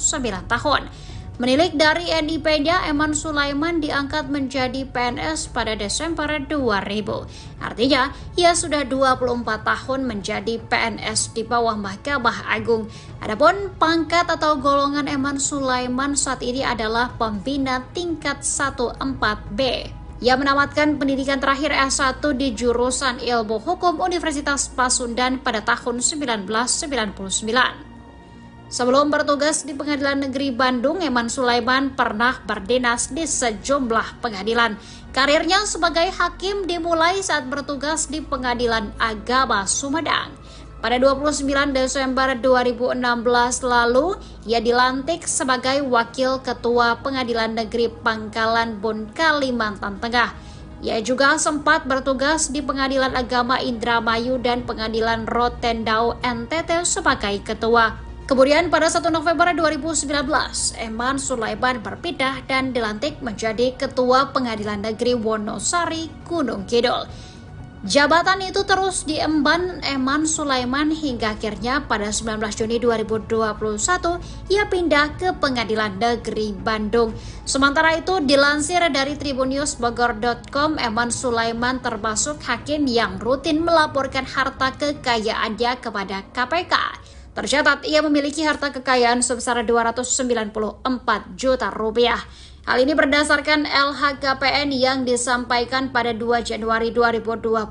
tahun. Menilik dari NIP-nya, Eman Sulaiman diangkat menjadi PNS pada Desember 2000. Artinya, ia sudah 24 tahun menjadi PNS di bawah Mahkamah Agung. Adapun pangkat atau golongan Eman Sulaiman saat ini adalah pembina tingkat 1-4B. Ia menamatkan pendidikan terakhir S1 di jurusan Ilmu Hukum Universitas Pasundan pada tahun 1999. Sebelum bertugas di Pengadilan Negeri Bandung, Eman Sulaiman pernah berdinas di sejumlah pengadilan. Karirnya sebagai hakim dimulai saat bertugas di Pengadilan Agama Sumedang. Pada 29 Desember 2016 lalu, ia dilantik sebagai Wakil Ketua Pengadilan Negeri Pangkalan Bun, Kalimantan Tengah. Ia juga sempat bertugas di Pengadilan Agama Indramayu dan Pengadilan Rotendao NTT sebagai ketua. Kemudian pada 1 November 2019, Eman Sulaiman berpindah dan dilantik menjadi Ketua Pengadilan Negeri Wonosari, Gunung Kidul. Jabatan itu terus diemban Eman Sulaiman hingga akhirnya pada 19 Juni 2021 ia pindah ke Pengadilan Negeri Bandung. Sementara itu dilansir dari tribunnews.bogor.com, Eman Sulaiman termasuk hakim yang rutin melaporkan harta kekayaannya kepada KPK. Tercatat ia memiliki harta kekayaan sebesar 294 juta rupiah. Hal ini berdasarkan LHKPN yang disampaikan pada 2 Januari 2024.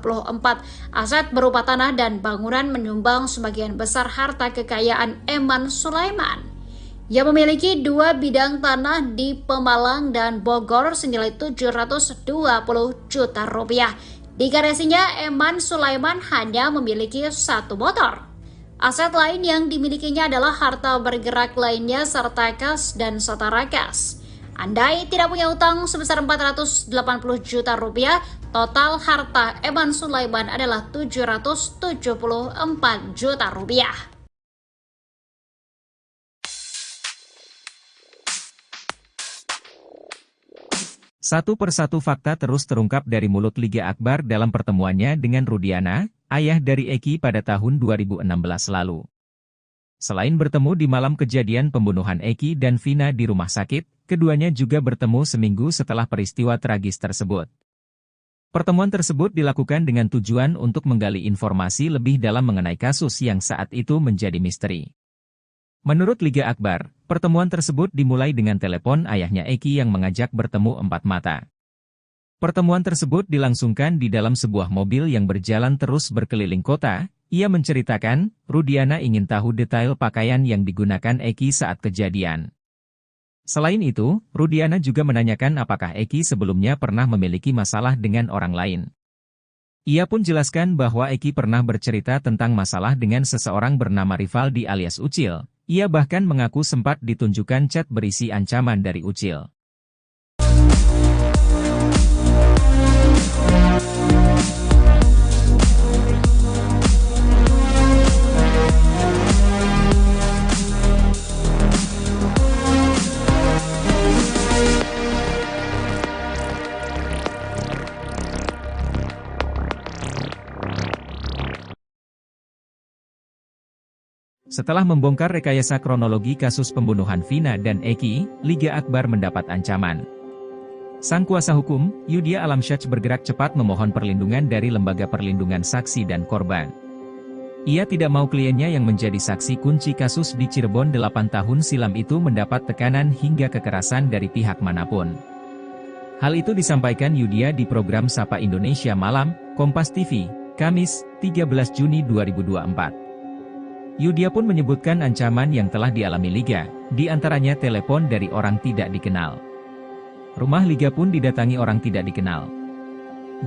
Aset berupa tanah dan bangunan menyumbang sebagian besar harta kekayaan Eman Sulaiman. Ia memiliki 2 bidang tanah di Pemalang dan Bogor senilai 720 juta rupiah. Di garasinya, Eman Sulaiman hanya memiliki 1 motor. Aset lain yang dimilikinya adalah harta bergerak lainnya serta kas dan setara kas. Andai tidak punya utang sebesar 480 juta rupiah, total harta Eman Sulaiman adalah 774 juta rupiah. Satu persatu fakta terus terungkap dari mulut Liga Akbar dalam pertemuannya dengan Rudiana, ayah dari Eki pada tahun 2016 lalu. Selain bertemu di malam kejadian pembunuhan Eki dan Vina di rumah sakit, keduanya juga bertemu seminggu setelah peristiwa tragis tersebut. Pertemuan tersebut dilakukan dengan tujuan untuk menggali informasi lebih dalam mengenai kasus yang saat itu menjadi misteri. Menurut Liga Akbar, pertemuan tersebut dimulai dengan telepon ayahnya Eki yang mengajak bertemu 4 mata. Pertemuan tersebut dilangsungkan di dalam sebuah mobil yang berjalan terus berkeliling kota. Ia menceritakan, Rudiana ingin tahu detail pakaian yang digunakan Eki saat kejadian. Selain itu, Rudiana juga menanyakan apakah Eki sebelumnya pernah memiliki masalah dengan orang lain. Ia pun jelaskan bahwa Eki pernah bercerita tentang masalah dengan seseorang bernama Rivaldi alias Ucil. Ia bahkan mengaku sempat ditunjukkan chat berisi ancaman dari Ucil. Setelah membongkar rekayasa kronologi kasus pembunuhan Vina dan Eki, Liga Akbar mendapat ancaman. Sang kuasa hukum, Yudhya Alamsyah bergerak cepat memohon perlindungan dari Lembaga Perlindungan Saksi dan Korban. Ia tidak mau kliennya yang menjadi saksi kunci kasus di Cirebon 8 tahun silam itu mendapat tekanan hingga kekerasan dari pihak manapun. Hal itu disampaikan Yudhya di program Sapa Indonesia Malam, Kompas TV, Kamis, 13 Juni 2024. Yudhya pun menyebutkan ancaman yang telah dialami Liga, di antaranya telepon dari orang tidak dikenal. Rumah Liga pun didatangi orang tidak dikenal.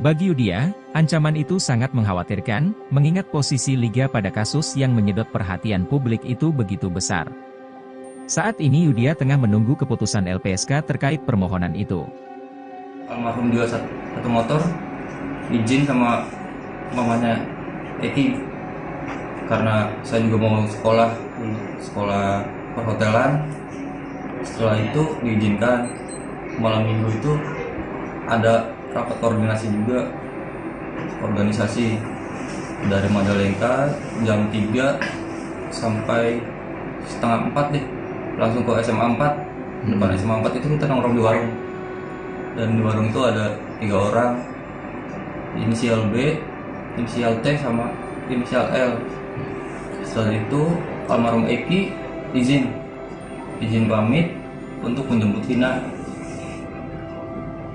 Bagi Yudia, ancaman itu sangat mengkhawatirkan, mengingat posisi Liga pada kasus yang menyedot perhatian publik itu begitu besar. Saat ini Yudia tengah menunggu keputusan LPSK terkait permohonan itu. Almarhum juga satu motor, izin sama mamanya Eki, karena saya juga mau sekolah perhotelan. Setelah itu diizinkan. Malam minggu itu ada rapat koordinasi juga, organisasi dari Majalengka jam 3 sampai setengah 4 deh, langsung ke SMA 4. Depan SMA 4 itu kita nongkrong di warung, dan di warung itu ada 3 orang, inisial B, inisial T, sama inisial L. Setelah itu almarhum Eki izin pamit untuk menjemput Vina.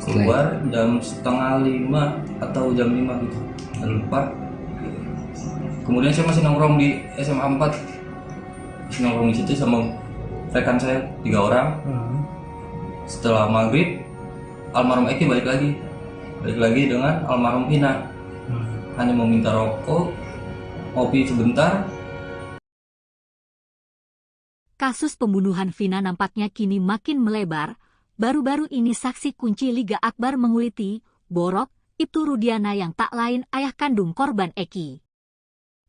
Keluar jam setengah 5 atau jam 5 gitu, saya lupa. Kemudian saya masih nongkrong di SMA 4, masih nongkrong di situ sama rekan saya 3 orang. Setelah maghrib, almarhum Eki balik lagi dengan almarhum Vina. Hanya mau minta rokok, kopi sebentar. Kasus pembunuhan Vina nampaknya kini makin melebar. Baru-baru ini saksi kunci Liga Akbar menguliti, Borok, Ibtu Rudiana yang tak lain ayah kandung korban Eki.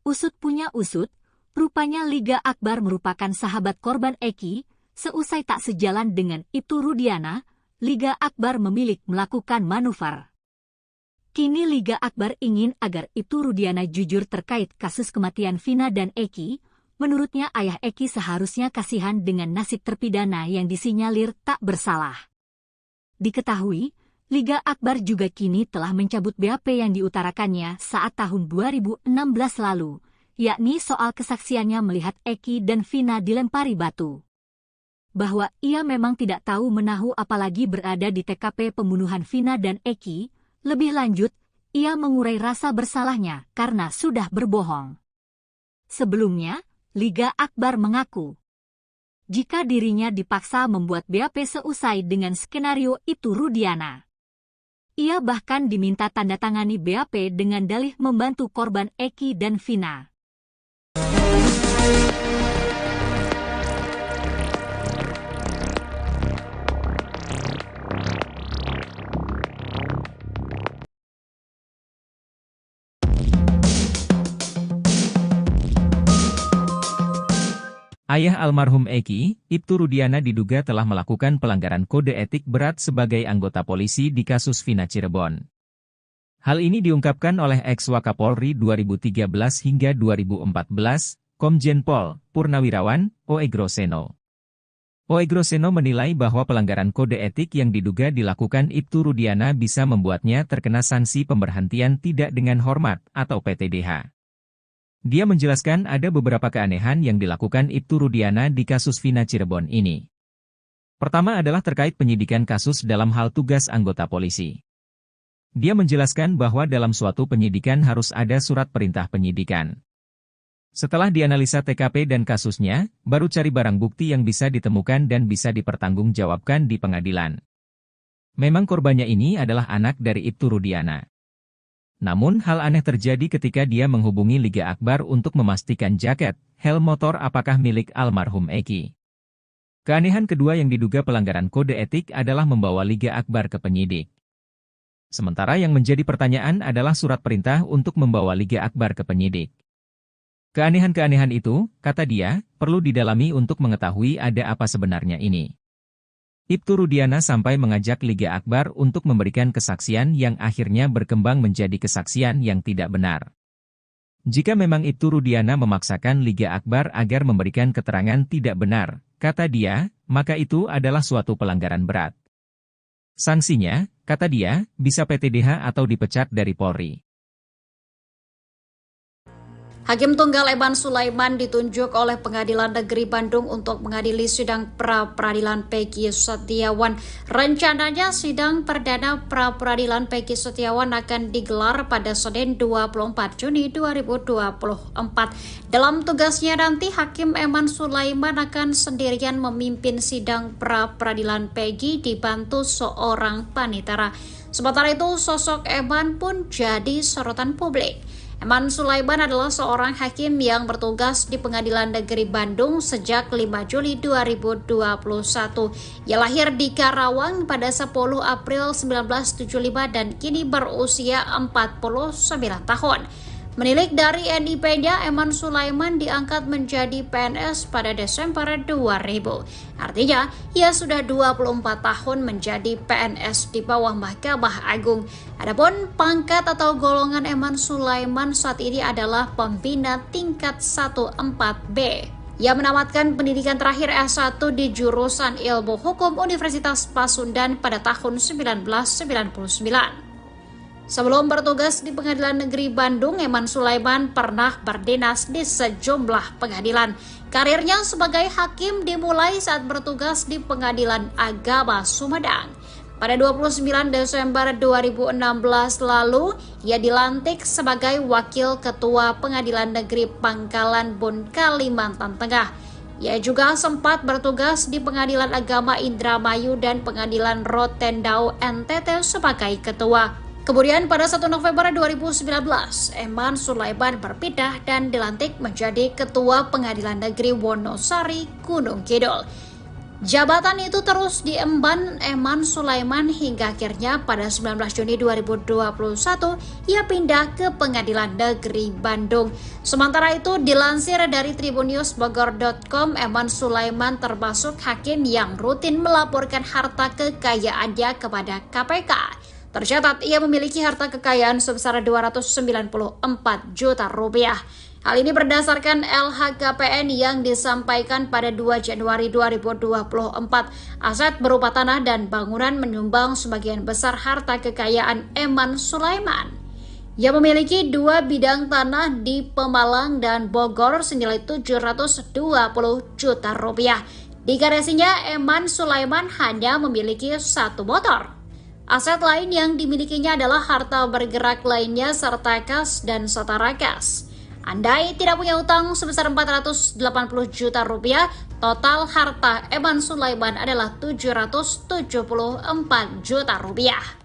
Usut punya usut, rupanya Liga Akbar merupakan sahabat korban Eki. Seusai tak sejalan dengan Ibtu Rudiana, Liga Akbar memilih melakukan manuver. Kini Liga Akbar ingin agar Ibtu Rudiana jujur terkait kasus kematian Vina dan Eki. Menurutnya ayah Eki seharusnya kasihan dengan nasib terpidana yang disinyalir tak bersalah. Diketahui, Liga Akbar juga kini telah mencabut BAP yang diutarakannya saat tahun 2016 lalu, yakni soal kesaksiannya melihat Eki dan Vina dilempari batu. Bahwa ia memang tidak tahu menahu apalagi berada di TKP pembunuhan Vina dan Eki, lebih lanjut, ia mengurai rasa bersalahnya karena sudah berbohong. Sebelumnya, Liga Akbar mengaku, jika dirinya dipaksa membuat BAP seusai dengan skenario Ibtu Rudiana. Ia bahkan diminta tanda tangani BAP dengan dalih membantu korban Eki dan Vina. Ayah almarhum Eki, Ibtu Rudiana diduga telah melakukan pelanggaran kode etik berat sebagai anggota polisi di kasus Vina Cirebon. Hal ini diungkapkan oleh ex-Wakapolri 2013 hingga 2014, Komjen Pol Purnawirawan, Oegroseno. Oegroseno menilai bahwa pelanggaran kode etik yang diduga dilakukan Ibtu Rudiana bisa membuatnya terkena sanksi pemberhentian tidak dengan hormat atau PTDH. Dia menjelaskan ada beberapa keanehan yang dilakukan Ibtu Rudiana di kasus Vina Cirebon ini. Pertama adalah terkait penyidikan kasus dalam hal tugas anggota polisi. Dia menjelaskan bahwa dalam suatu penyidikan harus ada surat perintah penyidikan. Setelah dianalisa TKP dan kasusnya, baru cari barang bukti yang bisa ditemukan dan bisa dipertanggungjawabkan di pengadilan. Memang korbannya ini adalah anak dari Ibtu Rudiana. Namun hal aneh terjadi ketika dia menghubungi Liga Akbar untuk memastikan jaket, helm motor apakah milik almarhum Eki. Keanehan kedua yang diduga pelanggaran kode etik adalah membawa Liga Akbar ke penyidik. Sementara yang menjadi pertanyaan adalah surat perintah untuk membawa Liga Akbar ke penyidik. Keanehan-keanehan itu, kata dia, perlu didalami untuk mengetahui ada apa sebenarnya ini. Ibtu Rudiana sampai mengajak Liga Akbar untuk memberikan kesaksian yang akhirnya berkembang menjadi kesaksian yang tidak benar. Jika memang Ibtu Rudiana memaksakan Liga Akbar agar memberikan keterangan tidak benar, kata dia, maka itu adalah suatu pelanggaran berat. Sanksinya, kata dia, bisa PTDH atau dipecat dari Polri. Hakim Tunggal Eman Sulaiman ditunjuk oleh Pengadilan Negeri Bandung untuk mengadili sidang pra-peradilan Peggy Setiawan. Rencananya sidang perdana pra-peradilan Peggy Setiawan akan digelar pada Senin 24 Juni 2024. Dalam tugasnya nanti, Hakim Eman Sulaiman akan sendirian memimpin sidang pra-peradilan Peggy dibantu seorang panitera. Sementara itu, sosok Eman pun jadi sorotan publik. Eman Sulaiman adalah seorang hakim yang bertugas di Pengadilan Negeri Bandung sejak 5 Juli 2021. Ia lahir di Karawang pada 10 April 1975 dan kini berusia 49 tahun. Menilik dari NIP-nya, Eman Sulaiman diangkat menjadi PNS pada Desember 2000. Artinya, ia sudah 24 tahun menjadi PNS di bawah Mahkamah Agung. Adapun pangkat atau golongan Eman Sulaiman saat ini adalah pembina tingkat 1-4B. Ia menamatkan pendidikan terakhir S1 di jurusan Ilmu Hukum Universitas Pasundan pada tahun 1999. Sebelum bertugas di Pengadilan Negeri Bandung, Eman Sulaiman pernah berdinas di sejumlah pengadilan. Karirnya sebagai hakim dimulai saat bertugas di Pengadilan Agama Sumedang. Pada 29 Desember 2016 lalu, ia dilantik sebagai Wakil Ketua Pengadilan Negeri Pangkalan Bun, Kalimantan Tengah. Ia juga sempat bertugas di Pengadilan Agama Indramayu dan Pengadilan Rotendao NTT sebagai ketua. Kemudian pada 1 November 2019, Eman Sulaiman berpindah dan dilantik menjadi Ketua Pengadilan Negeri Wonosari, Gunung Kidul. Jabatan itu terus diemban Eman Sulaiman hingga akhirnya pada 19 Juni 2021 ia pindah ke Pengadilan Negeri Bandung. Sementara itu, dilansir dari tribunnews.bogor.com, Eman Sulaiman termasuk hakim yang rutin melaporkan harta kekayaannya kepada KPK. Tercatat, ia memiliki harta kekayaan sebesar 294 juta rupiah. Hal ini berdasarkan LHKPN yang disampaikan pada 2 Januari 2024. Aset berupa tanah dan bangunan menyumbang sebagian besar harta kekayaan Eman Sulaiman. Ia memiliki 2 bidang tanah di Pemalang dan Bogor senilai 720 juta rupiah. Di garasinya, Eman Sulaiman hanya memiliki 1 motor. Aset lain yang dimilikinya adalah harta bergerak lainnya serta kas dan setara kas. Andai tidak punya utang sebesar 480 juta rupiah, total harta Eman Sulaiman adalah 774 juta rupiah.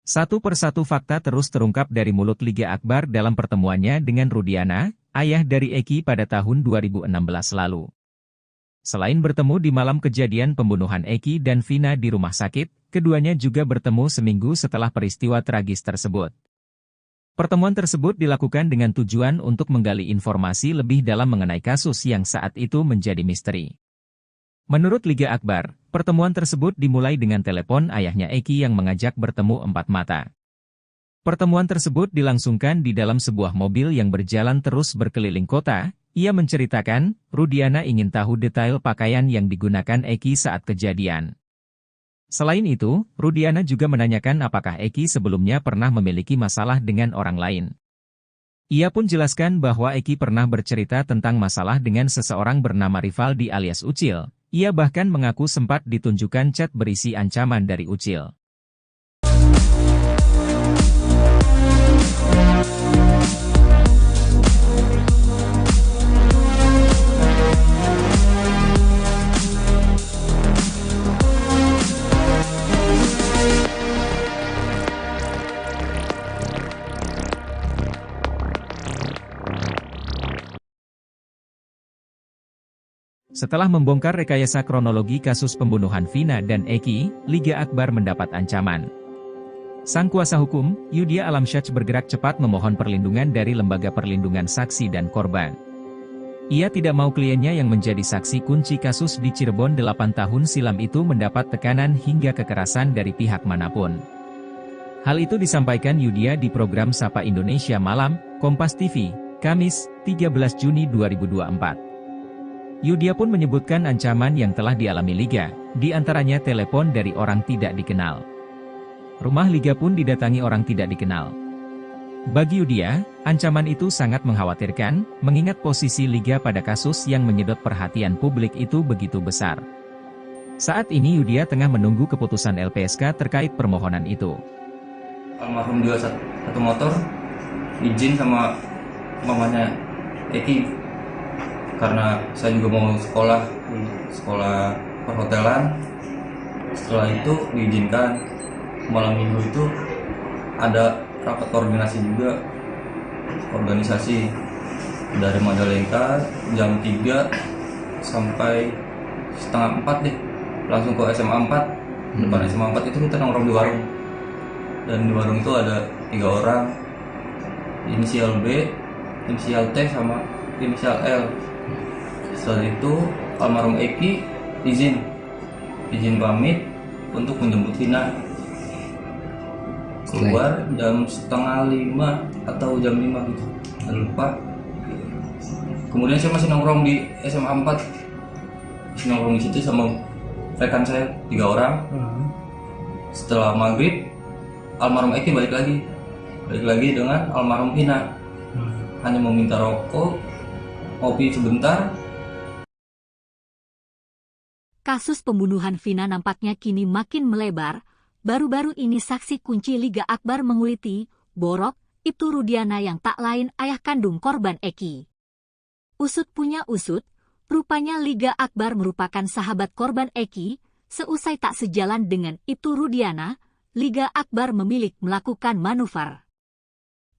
Satu persatu fakta terus terungkap dari mulut Liga Akbar dalam pertemuannya dengan Rudiana, ayah dari Eki pada tahun 2016 lalu. Selain bertemu di malam kejadian pembunuhan Eki dan Vina di rumah sakit, keduanya juga bertemu seminggu setelah peristiwa tragis tersebut. Pertemuan tersebut dilakukan dengan tujuan untuk menggali informasi lebih dalam mengenai kasus yang saat itu menjadi misteri. Menurut Liga Akbar, pertemuan tersebut dimulai dengan telepon ayahnya Eki yang mengajak bertemu 4 mata. Pertemuan tersebut dilangsungkan di dalam sebuah mobil yang berjalan terus berkeliling kota. Ia menceritakan, Rudiana ingin tahu detail pakaian yang digunakan Eki saat kejadian. Selain itu, Rudiana juga menanyakan apakah Eki sebelumnya pernah memiliki masalah dengan orang lain. Ia pun jelaskan bahwa Eki pernah bercerita tentang masalah dengan seseorang bernama Rivaldi alias Ucil. Ia bahkan mengaku sempat ditunjukkan chat berisi ancaman dari Ucil. Setelah membongkar rekayasa kronologi kasus pembunuhan Vina dan Eki, Liga Akbar mendapat ancaman. Sang kuasa hukum, Yudhya Alamsyah bergerak cepat memohon perlindungan dari Lembaga Perlindungan Saksi dan Korban. Ia tidak mau kliennya yang menjadi saksi kunci kasus di Cirebon 8 tahun silam itu mendapat tekanan hingga kekerasan dari pihak manapun. Hal itu disampaikan Yudhya di program Sapa Indonesia Malam, Kompas TV, Kamis, 13 Juni 2024. Yudhya pun menyebutkan ancaman yang telah dialami Liga, di antaranya telepon dari orang tidak dikenal. Rumah Liga pun didatangi orang tidak dikenal. Bagi Yudia, ancaman itu sangat mengkhawatirkan, mengingat posisi Liga pada kasus yang menyedot perhatian publik itu begitu besar. Saat ini Yudia tengah menunggu keputusan LPSK terkait permohonan itu. Almarhum juga satu motor, izin sama mamanya Eki, karena saya juga mau sekolah perhotelan. Setelah itu diizinkan. Malam minggu itu ada rapat koordinasi juga, organisasi dari Majalengka jam 3 sampai setengah 4 deh, langsung ke SMA 4. Depan SMA 4 itu kita nongkrong di warung, dan di warung itu ada 3 orang, inisial B, inisial T, sama inisial L. Setelah itu almarhum Eki izin pamit untuk menjemput Vina. Keluar jam setengah 5 atau jam 5 gitu, lupa. Kemudian saya masih nongkrong di SMA 4, masih nongkrong di situ sama rekan saya 3 orang. Setelah maghrib, almarhum Eki balik lagi dengan almarhum Vina. Hanya meminta rokok, kopi sebentar. Kasus pembunuhan Vina nampaknya kini makin melebar. Baru-baru ini saksi kunci Liga Akbar menguliti, Borok, Ibtu Rudiana yang tak lain ayah kandung korban Eki. Usut punya usut, rupanya Liga Akbar merupakan sahabat korban Eki. Seusai tak sejalan dengan Ibtu Rudiana, Liga Akbar memilih melakukan manuver.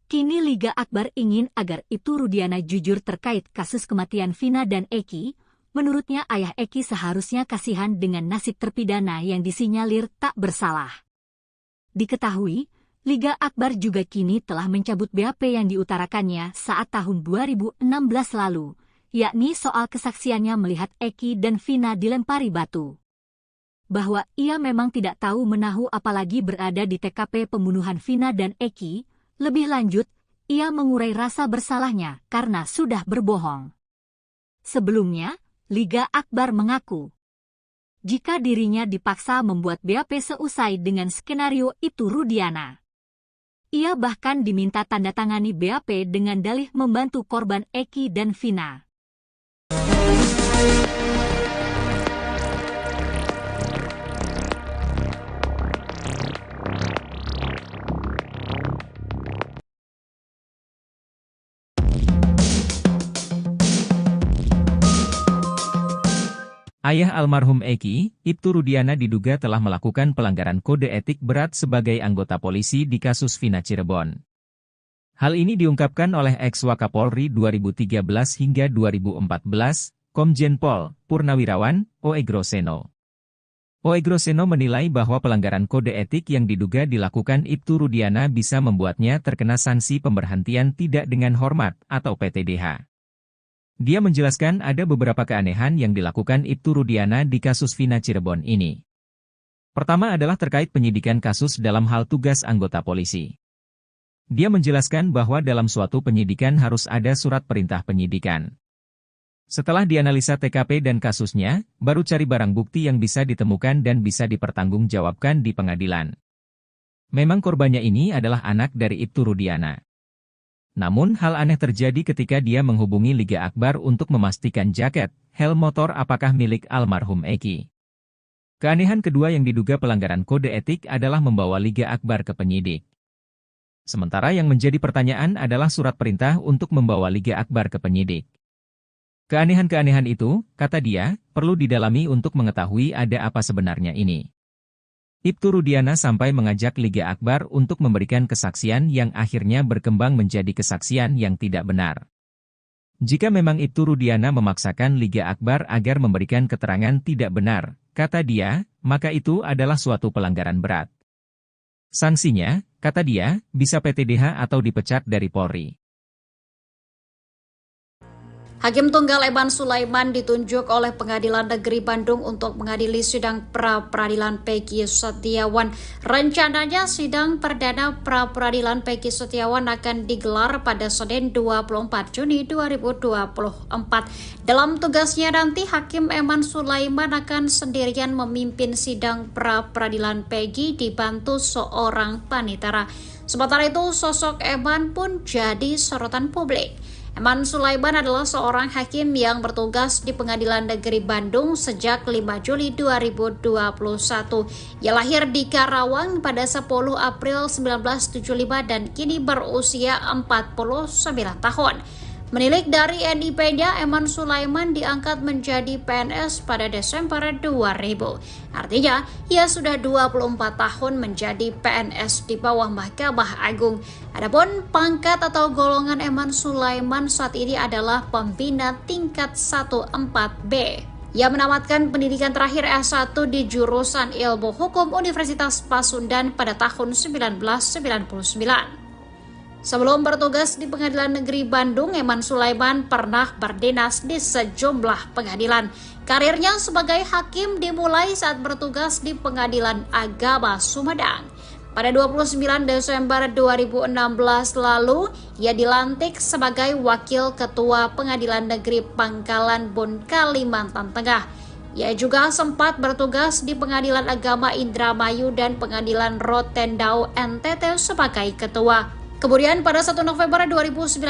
Kini Liga Akbar ingin agar Ibtu Rudiana jujur terkait kasus kematian Vina dan Eki. Menurutnya ayah Eki seharusnya kasihan dengan nasib terpidana yang disinyalir tak bersalah. Diketahui, Liga Akbar juga kini telah mencabut BAP yang diutarakannya saat tahun 2016 lalu, yakni soal kesaksiannya melihat Eki dan Vina dilempari batu. Bahwa ia memang tidak tahu menahu apalagi berada di TKP pembunuhan Vina dan Eki, lebih lanjut, ia mengurai rasa bersalahnya karena sudah berbohong. Sebelumnya, Liga Akbar mengaku, jika dirinya dipaksa membuat BAP seusai dengan skenario Ibtu Rudiana. Ia bahkan diminta tanda tangani BAP dengan dalih membantu korban Eki dan Vina. Ayah almarhum Eki, Ibtu Rudiana diduga telah melakukan pelanggaran kode etik berat sebagai anggota polisi di kasus Vina Cirebon. Hal ini diungkapkan oleh ex-Wakapolri 2013 hingga 2014, Komjen Pol Purnawirawan, Oegroseno. Oegroseno menilai bahwa pelanggaran kode etik yang diduga dilakukan Ibtu Rudiana bisa membuatnya terkena sanksi pemberhentian tidak dengan hormat atau PTDH. Dia menjelaskan ada beberapa keanehan yang dilakukan Ibtu Rudiana di kasus Vina Cirebon ini. Pertama adalah terkait penyidikan kasus dalam hal tugas anggota polisi. Dia menjelaskan bahwa dalam suatu penyidikan harus ada surat perintah penyidikan. Setelah dianalisa TKP dan kasusnya, baru cari barang bukti yang bisa ditemukan dan bisa dipertanggungjawabkan di pengadilan. Memang korbannya ini adalah anak dari Ibtu Rudiana. Namun hal aneh terjadi ketika dia menghubungi Liga Akbar untuk memastikan jaket, helm motor apakah milik almarhum Eki. Keanehan kedua yang diduga pelanggaran kode etik adalah membawa Liga Akbar ke penyidik. Sementara yang menjadi pertanyaan adalah surat perintah untuk membawa Liga Akbar ke penyidik. Keanehan-keanehan itu, kata dia, perlu didalami untuk mengetahui ada apa sebenarnya ini. Ibtu Rudiana sampai mengajak Liga Akbar untuk memberikan kesaksian yang akhirnya berkembang menjadi kesaksian yang tidak benar. Jika memang Ibtu Rudiana memaksakan Liga Akbar agar memberikan keterangan tidak benar, kata dia, maka itu adalah suatu pelanggaran berat. Sanksinya, kata dia, bisa PTDH atau dipecat dari Polri. Hakim Tunggal Eman Sulaiman ditunjuk oleh Pengadilan Negeri Bandung untuk mengadili sidang pra-peradilan Peggy Setiawan. Rencananya sidang perdana pra-peradilan Peggy Setiawan akan digelar pada Senin 24 Juni 2024. Dalam tugasnya nanti, Hakim Eman Sulaiman akan sendirian memimpin sidang pra-peradilan Peggy dibantu seorang panitera. Sementara itu, sosok Eman pun jadi sorotan publik. Eman Sulaiman adalah seorang hakim yang bertugas di Pengadilan Negeri Bandung sejak 5 Juli 2021. Ia lahir di Karawang pada 10 April 1975 dan kini berusia 49 tahun. Menilik dari NIP-nya, Eman Sulaiman diangkat menjadi PNS pada Desember 2000. Artinya, ia sudah 24 tahun menjadi PNS di bawah Mahkamah Agung. Adapun pangkat atau golongan Eman Sulaiman saat ini adalah pembina tingkat 14B. Ia menamatkan pendidikan terakhir S1 di jurusan Ilmu Hukum Universitas Pasundan pada tahun 1999. Sebelum bertugas di Pengadilan Negeri Bandung, Eman Sulaiman pernah berdinas di sejumlah pengadilan. Karirnya sebagai hakim dimulai saat bertugas di Pengadilan Agama Sumedang. Pada 29 Desember 2016 lalu, ia dilantik sebagai Wakil Ketua Pengadilan Negeri Pangkalan Bun, Kalimantan Tengah. Ia juga sempat bertugas di Pengadilan Agama Indramayu dan Pengadilan Rotendao NTT sebagai ketua. Kemudian pada 1 November 2019,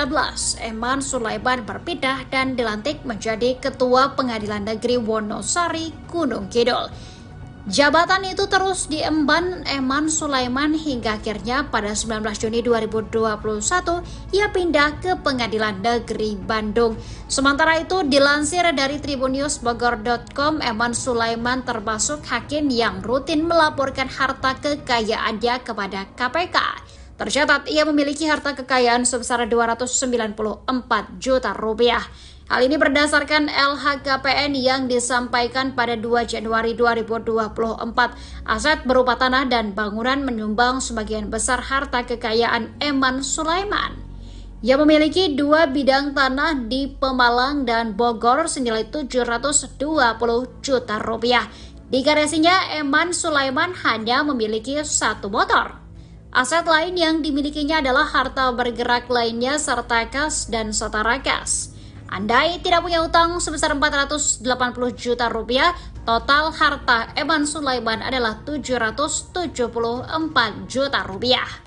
Eman Sulaiman berpindah dan dilantik menjadi Ketua Pengadilan Negeri Wonosari, Gunung Kidul. Jabatan itu terus diemban Eman Sulaiman hingga akhirnya pada 19 Juni 2021 ia pindah ke Pengadilan Negeri Bandung. Sementara itu, dilansir dari tribunnews.bogor.com, Eman Sulaiman termasuk hakim yang rutin melaporkan harta kekayaannya kepada KPK. Tercatat ia memiliki harta kekayaan sebesar 294 juta rupiah. Hal ini berdasarkan LHKPN yang disampaikan pada 2 Januari 2024. Aset berupa tanah dan bangunan menyumbang sebagian besar harta kekayaan Eman Sulaiman. Ia memiliki 2 bidang tanah di Pemalang dan Bogor senilai 720 juta rupiah. Di garasinya, Eman Sulaiman hanya memiliki 1 motor. Aset lain yang dimilikinya adalah harta bergerak lainnya serta kas dan setara kas. Andai tidak punya utang sebesar 480 juta rupiah, total harta Eman Sulaiman adalah 774 juta rupiah.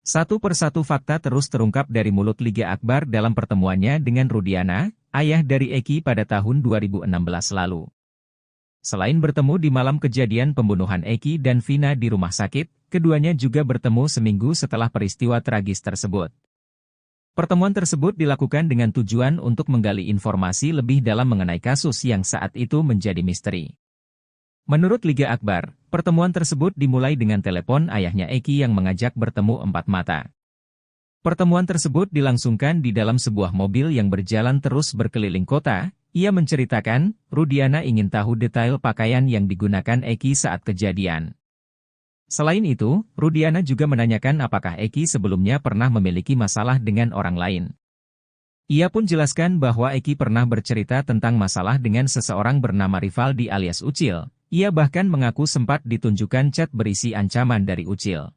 Satu persatu fakta terus terungkap dari mulut Liga Akbar dalam pertemuannya dengan Rudiana, ayah dari Eki pada tahun 2016 lalu. Selain bertemu di malam kejadian pembunuhan Eki dan Vina di rumah sakit, keduanya juga bertemu seminggu setelah peristiwa tragis tersebut. Pertemuan tersebut dilakukan dengan tujuan untuk menggali informasi lebih dalam mengenai kasus yang saat itu menjadi misteri. Menurut Liga Akbar, pertemuan tersebut dimulai dengan telepon ayahnya Eki yang mengajak bertemu 4 mata. Pertemuan tersebut dilangsungkan di dalam sebuah mobil yang berjalan terus berkeliling kota. Ia menceritakan, Rudiana ingin tahu detail pakaian yang digunakan Eki saat kejadian. Selain itu, Rudiana juga menanyakan apakah Eki sebelumnya pernah memiliki masalah dengan orang lain. Ia pun jelaskan bahwa Eki pernah bercerita tentang masalah dengan seseorang bernama Rivaldi alias Ucil. Ia bahkan mengaku sempat ditunjukkan chat berisi ancaman dari Ucil.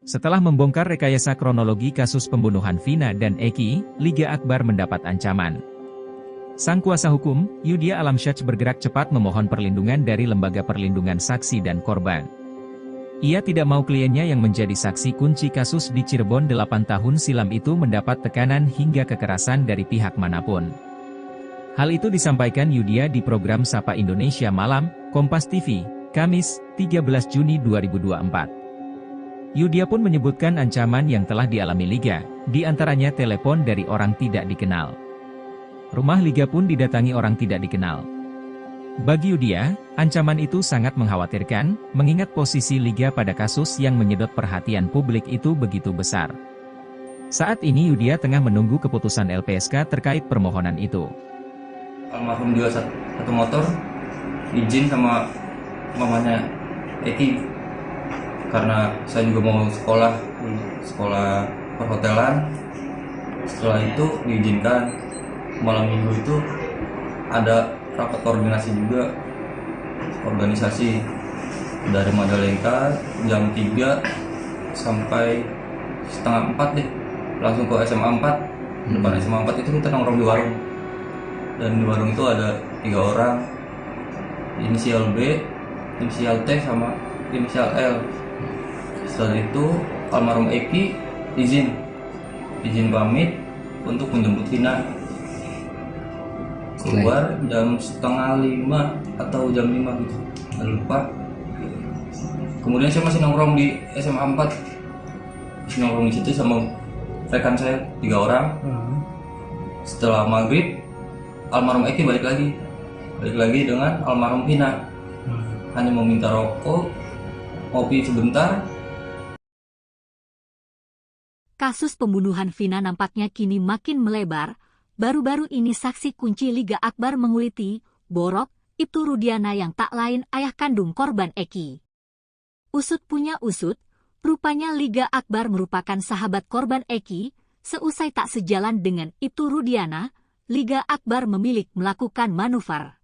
Setelah membongkar rekayasa kronologi kasus pembunuhan Vina dan Eki, Liga Akbar mendapat ancaman. Sang kuasa hukum, Yudhya Alamsyah bergerak cepat memohon perlindungan dari Lembaga Perlindungan Saksi dan Korban. Ia tidak mau kliennya yang menjadi saksi kunci kasus di Cirebon 8 tahun silam itu mendapat tekanan hingga kekerasan dari pihak manapun. Hal itu disampaikan Yudhya di program Sapa Indonesia Malam, Kompas TV, Kamis, 13 Juni 2024. Yudhya pun menyebutkan ancaman yang telah dialami Liga, di antaranya telepon dari orang tidak dikenal. Rumah Liga pun didatangi orang tidak dikenal. Bagi Yudia, ancaman itu sangat mengkhawatirkan, mengingat posisi Liga pada kasus yang menyedot perhatian publik itu begitu besar. Saat ini Yudia tengah menunggu keputusan LPSK terkait permohonan itu. Almarhum jual satu motor, izin sama mamanya Eki, karena saya juga mau sekolah perhotelan. Setelah itu diizinkan. Malam minggu itu ada rapat koordinasi juga, organisasi dari Majalengka jam 3 sampai setengah 4 deh, langsung ke SMA 4. Depan SMA 4 itu kita nongkrong di warung, dan di warung itu ada 3 orang, inisial B, inisial T, sama inisial L. Setelah itu almarhum Eki izin pamit untuk menjemput Vina. Keluar jam setengah 5 atau jam 5 gitu, nggak lupa. Kemudian saya masih nongkrong di SMA 4, masih nongkrong di situ sama rekan saya 3 orang. Setelah maghrib, almarhum Eki balik lagi dengan almarhum Vina. Hanya meminta rokok, kopi sebentar. Kasus pembunuhan Vina nampaknya kini makin melebar. Baru-baru ini saksi kunci Liga Akbar menguliti, Borok, Ibtu Rudiana yang tak lain ayah kandung korban Eki. Usut punya usut, rupanya Liga Akbar merupakan sahabat korban Eki. Seusai tak sejalan dengan Ibtu Rudiana, Liga Akbar memilih melakukan manuver.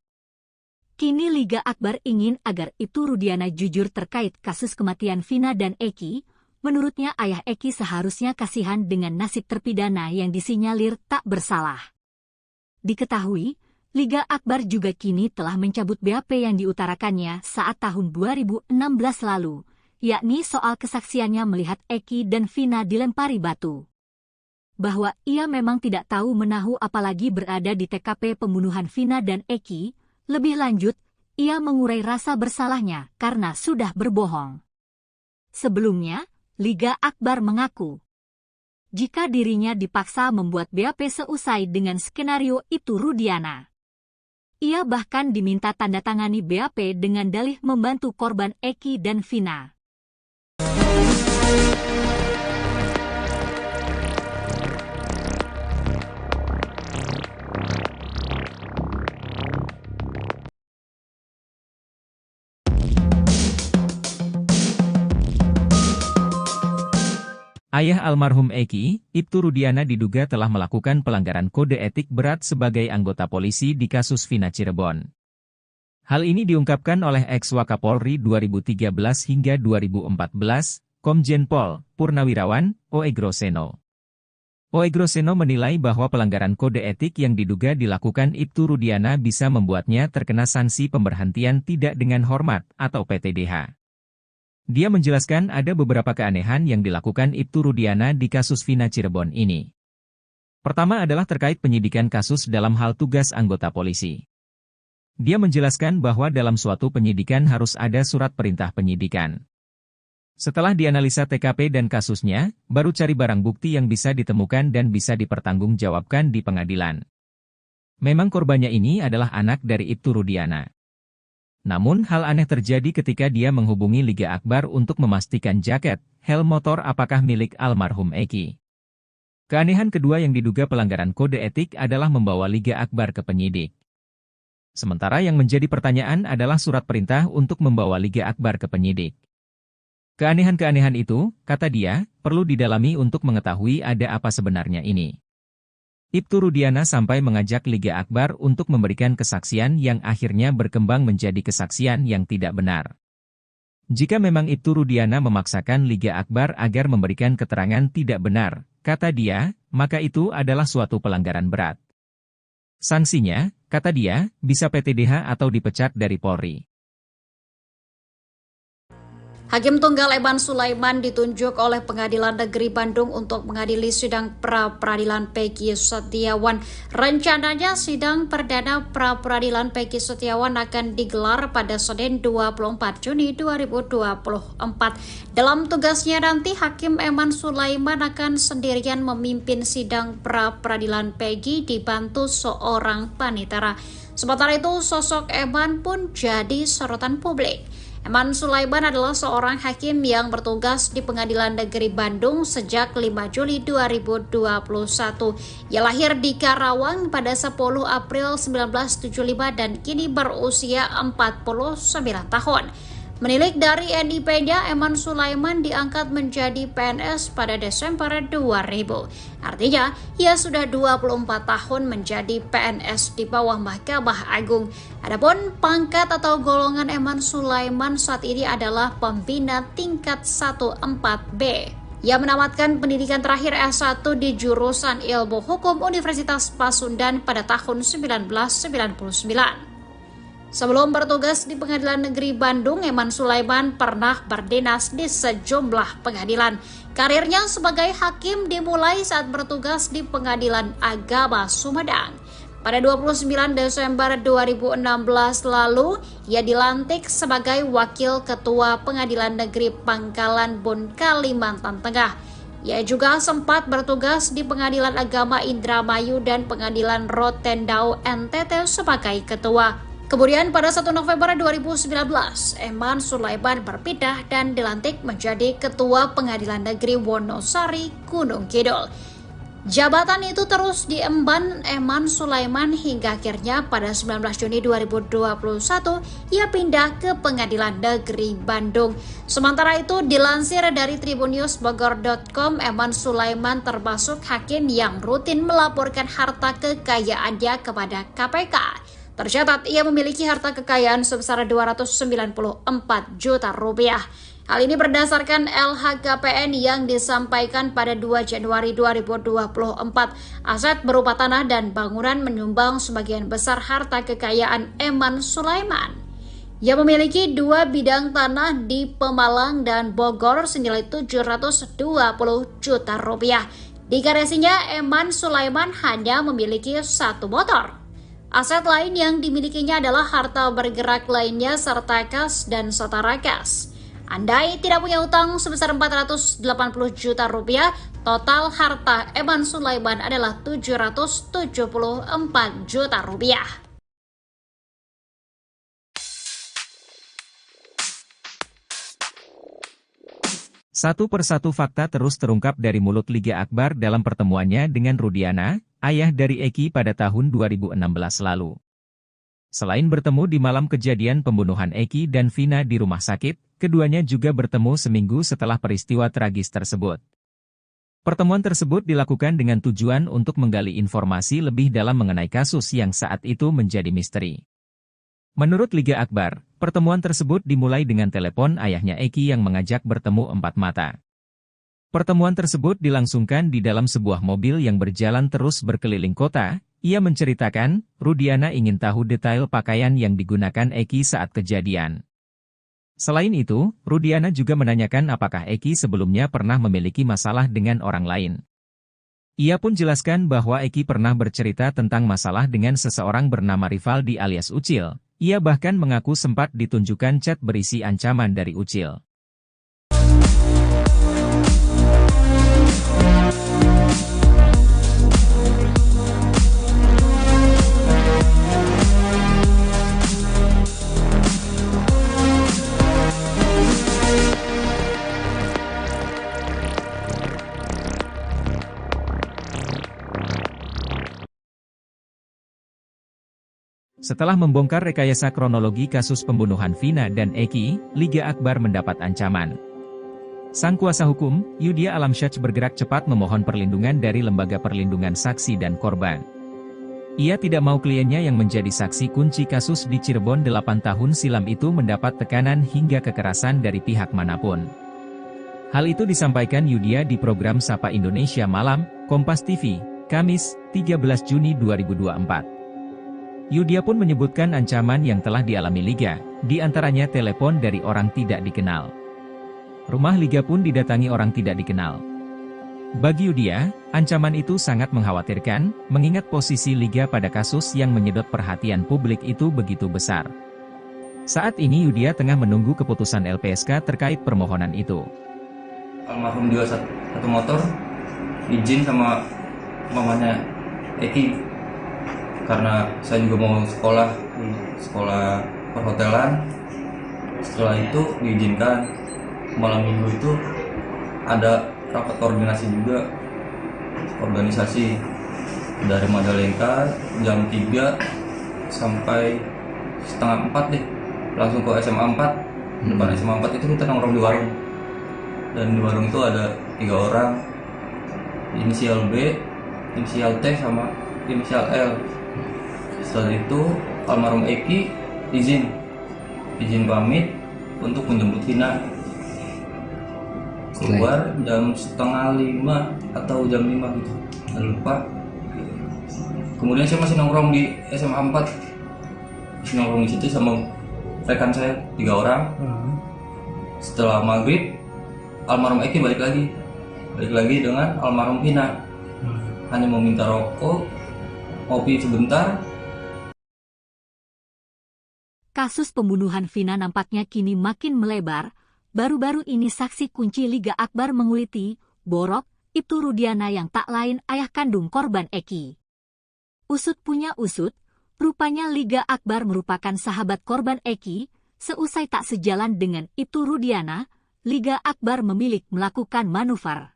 Kini Liga Akbar ingin agar Ibtu Rudiana jujur terkait kasus kematian Vina dan Eki. Menurutnya ayah Eki seharusnya kasihan dengan nasib terpidana yang disinyalir tak bersalah. Diketahui, Liga Akbar juga kini telah mencabut BAP yang diutarakannya saat tahun 2016 lalu, yakni soal kesaksiannya melihat Eki dan Vina dilempari batu. Bahwa ia memang tidak tahu menahu apalagi berada di TKP pembunuhan Vina dan Eki, lebih lanjut, ia mengurai rasa bersalahnya karena sudah berbohong. Sebelumnya, Liga Akbar mengaku, jika dirinya dipaksa membuat BAP seusai dengan skenario Ibtu Rudiana. Ia bahkan diminta tanda tangani BAP dengan dalih membantu korban Eki dan Vina. Ayah almarhum Eki, Ibtu Rudiana diduga telah melakukan pelanggaran kode etik berat sebagai anggota polisi di kasus Vina Cirebon. Hal ini diungkapkan oleh ex-Wakapolri 2013 hingga 2014, Komjen Pol Purnawirawan Oegroseno. Oegroseno menilai bahwa pelanggaran kode etik yang diduga dilakukan Ibtu Rudiana bisa membuatnya terkena sanksi pemberhentian tidak dengan hormat atau PTDH. Dia menjelaskan ada beberapa keanehan yang dilakukan Ibtu Rudiana di kasus Vina Cirebon ini. Pertama adalah terkait penyidikan kasus dalam hal tugas anggota polisi. Dia menjelaskan bahwa dalam suatu penyidikan harus ada surat perintah penyidikan. Setelah dianalisa TKP dan kasusnya, baru cari barang bukti yang bisa ditemukan dan bisa dipertanggungjawabkan di pengadilan. Memang korbannya ini adalah anak dari Ibtu Rudiana. Namun hal aneh terjadi ketika dia menghubungi Liga Akbar untuk memastikan jaket, helm motor apakah milik almarhum Eki. Keanehan kedua yang diduga pelanggaran kode etik adalah membawa Liga Akbar ke penyidik. Sementara yang menjadi pertanyaan adalah surat perintah untuk membawa Liga Akbar ke penyidik. Keanehan-keanehan itu, kata dia, perlu didalami untuk mengetahui ada apa sebenarnya ini. Ibtu Rudiana sampai mengajak Liga Akbar untuk memberikan kesaksian yang akhirnya berkembang menjadi kesaksian yang tidak benar. Jika memang Ibtu Rudiana memaksakan Liga Akbar agar memberikan keterangan tidak benar, kata dia, maka itu adalah suatu pelanggaran berat. Sanksinya, kata dia, bisa PTDH atau dipecat dari Polri. Hakim Tunggal Eman Sulaiman ditunjuk oleh Pengadilan Negeri Bandung untuk mengadili sidang pra-peradilan Peggy Setiawan. Rencananya sidang perdana pra-peradilan Peggy Setiawan akan digelar pada Senin 24 Juni 2024. Dalam tugasnya nanti, Hakim Eman Sulaiman akan sendirian memimpin sidang pra-peradilan Peggy dibantu seorang panitera. Sementara itu, sosok Eman pun jadi sorotan publik. Eman Sulaiman adalah seorang hakim yang bertugas di Pengadilan Negeri Bandung sejak 5 Juli 2021. Ia lahir di Karawang pada 10 April 1975 dan kini berusia 49 tahun. Menilik dari NIP-nya, Eman Sulaiman diangkat menjadi PNS pada Desember 2000. Artinya, ia sudah 24 tahun menjadi PNS di bawah Mahkamah Agung. Adapun pangkat atau golongan Eman Sulaiman saat ini adalah pembina tingkat 14B. Ia menamatkan pendidikan terakhir S1 di jurusan Ilmu Hukum Universitas Pasundan pada tahun 1999. Sebelum bertugas di Pengadilan Negeri Bandung, Eman Sulaiman pernah berdinas di sejumlah pengadilan. Karirnya sebagai hakim dimulai saat bertugas di Pengadilan Agama Sumedang. Pada 29 Desember 2016 lalu, ia dilantik sebagai Wakil Ketua Pengadilan Negeri Pangkalan Bun, Kalimantan Tengah. Ia juga sempat bertugas di Pengadilan Agama Indramayu dan Pengadilan Rotendao NTT sebagai ketua. Kemudian pada 1 November 2019, Eman Sulaiman berpindah dan dilantik menjadi Ketua Pengadilan Negeri Wonosari, Gunung Kidul. Jabatan itu terus diemban Eman Sulaiman hingga akhirnya pada 19 Juni 2021 ia pindah ke Pengadilan Negeri Bandung. Sementara itu, dilansir dari tribunnews.bogor.com, Eman Sulaiman termasuk hakim yang rutin melaporkan harta kekayaannya kepada KPK. Tercatat ia memiliki harta kekayaan sebesar 294 juta rupiah. Hal ini berdasarkan LHKPN yang disampaikan pada 2 Januari 2024. Aset berupa tanah dan bangunan menyumbang sebagian besar harta kekayaan Eman Sulaiman. Ia memiliki 2 bidang tanah di Pemalang dan Bogor senilai 720 juta rupiah. Di garasinya, Eman Sulaiman hanya memiliki 1 motor. Aset lain yang dimilikinya adalah harta bergerak lainnya serta kas dan setara kas. Andai tidak punya utang sebesar 480 juta rupiah, total harta Eman Sulaiman adalah 774 juta rupiah. Satu persatu fakta terus terungkap dari mulut Liga Akbar dalam pertemuannya dengan Rudiana, ayah dari Eki pada tahun 2016 lalu. Selain bertemu di malam kejadian pembunuhan Eki dan Vina di rumah sakit, keduanya juga bertemu seminggu setelah peristiwa tragis tersebut. Pertemuan tersebut dilakukan dengan tujuan untuk menggali informasi lebih dalam mengenai kasus yang saat itu menjadi misteri. Menurut Liga Akbar, pertemuan tersebut dimulai dengan telepon ayahnya Eki yang mengajak bertemu 4 mata. Pertemuan tersebut dilangsungkan di dalam sebuah mobil yang berjalan terus berkeliling kota. Ia menceritakan, Rudiana ingin tahu detail pakaian yang digunakan Eki saat kejadian. Selain itu, Rudiana juga menanyakan apakah Eki sebelumnya pernah memiliki masalah dengan orang lain. Ia pun jelaskan bahwa Eki pernah bercerita tentang masalah dengan seseorang bernama Rivaldi alias Ucil. Ia bahkan mengaku sempat ditunjukkan chat berisi ancaman dari Ucil. Setelah membongkar rekayasa kronologi kasus pembunuhan Vina dan Eki, Liga Akbar mendapat ancaman. Sang kuasa hukum, Yudhya Alamsyah bergerak cepat memohon perlindungan dari Lembaga Perlindungan Saksi dan Korban. Ia tidak mau kliennya yang menjadi saksi kunci kasus di Cirebon 8 tahun silam itu mendapat tekanan hingga kekerasan dari pihak manapun. Hal itu disampaikan Yudhya di program Sapa Indonesia Malam, Kompas TV, Kamis, 13 Juni 2024. Yudhya pun menyebutkan ancaman yang telah dialami Liga, di antaranya telepon dari orang tidak dikenal. Rumah Liga pun didatangi orang tidak dikenal. Bagi Yudia, ancaman itu sangat mengkhawatirkan, mengingat posisi Liga pada kasus yang menyedot perhatian publik itu begitu besar. Saat ini Yudia tengah menunggu keputusan LPSK terkait permohonan itu. Almarhum jual satu motor, izin sama mamanya Eki, karena saya juga mau sekolah perhotelan. Setelah itu diizinkan. Malam minggu itu ada rapat koordinasi juga, organisasi dari Majalengka jam 3 sampai setengah 4 deh, langsung ke SMA 4. Depan SMA 4 itu kita nongkrong di warung, dan di warung itu ada 3 orang, inisial B, inisial T, sama inisial L. Setelah itu almarhum Eki izin pamit untuk menjemput Vina. Keluar jam setengah 5 atau jam 5 gitu, nggak lupa. Kemudian saya masih nongkrong di SMA 4, masih nongkrong di situ sama rekan saya 3 orang. Setelah maghrib, almarhum Eki balik lagi dengan almarhum Vina. Hanya meminta rokok, kopi sebentar. Kasus pembunuhan Vina nampaknya kini makin melebar. Baru-baru ini saksi kunci Liga Akbar menguliti, Borok, Ibtu Rudiana yang tak lain ayah kandung korban Eki. Usut punya usut, rupanya Liga Akbar merupakan sahabat korban Eki. Seusai tak sejalan dengan Ibtu Rudiana, Liga Akbar memilih melakukan manuver.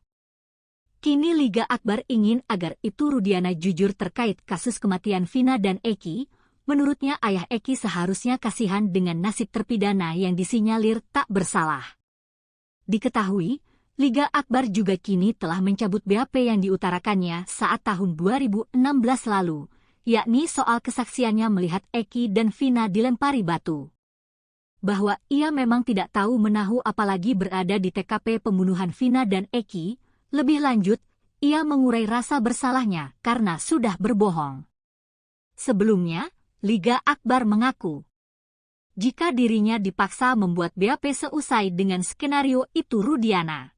Kini Liga Akbar ingin agar Ibtu Rudiana jujur terkait kasus kematian Vina dan Eki. Menurutnya ayah Eki seharusnya kasihan dengan nasib terpidana yang disinyalir tak bersalah. Diketahui, Liga Akbar juga kini telah mencabut BAP yang diutarakannya saat tahun 2016 lalu, yakni soal kesaksiannya melihat Eki dan Vina dilempari batu. Bahwa ia memang tidak tahu menahu apalagi berada di TKP pembunuhan Vina dan Eki, lebih lanjut, ia mengurai rasa bersalahnya karena sudah berbohong. Sebelumnya, Liga Akbar mengaku, jika dirinya dipaksa membuat BAP seusai dengan skenario Ibtu Rudiana.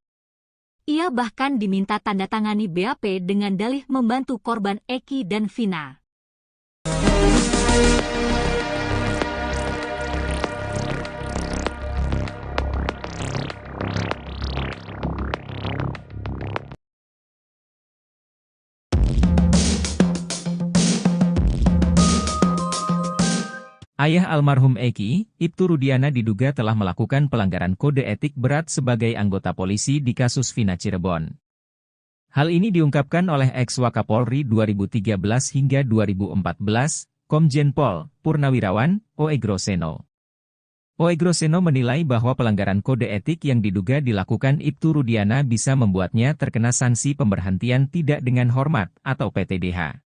Ia bahkan diminta tanda tangani BAP dengan dalih membantu korban Eki dan Vina. Ayah almarhum Eki, Ibtu Rudiana diduga telah melakukan pelanggaran kode etik berat sebagai anggota polisi di kasus Vina Cirebon. Hal ini diungkapkan oleh ex-Wakapolri 2013 hingga 2014, Komjen Pol Purnawirawan Oegroseno. Oegroseno menilai bahwa pelanggaran kode etik yang diduga dilakukan Ibtu Rudiana bisa membuatnya terkena sanksi pemberhentian tidak dengan hormat atau PTDH.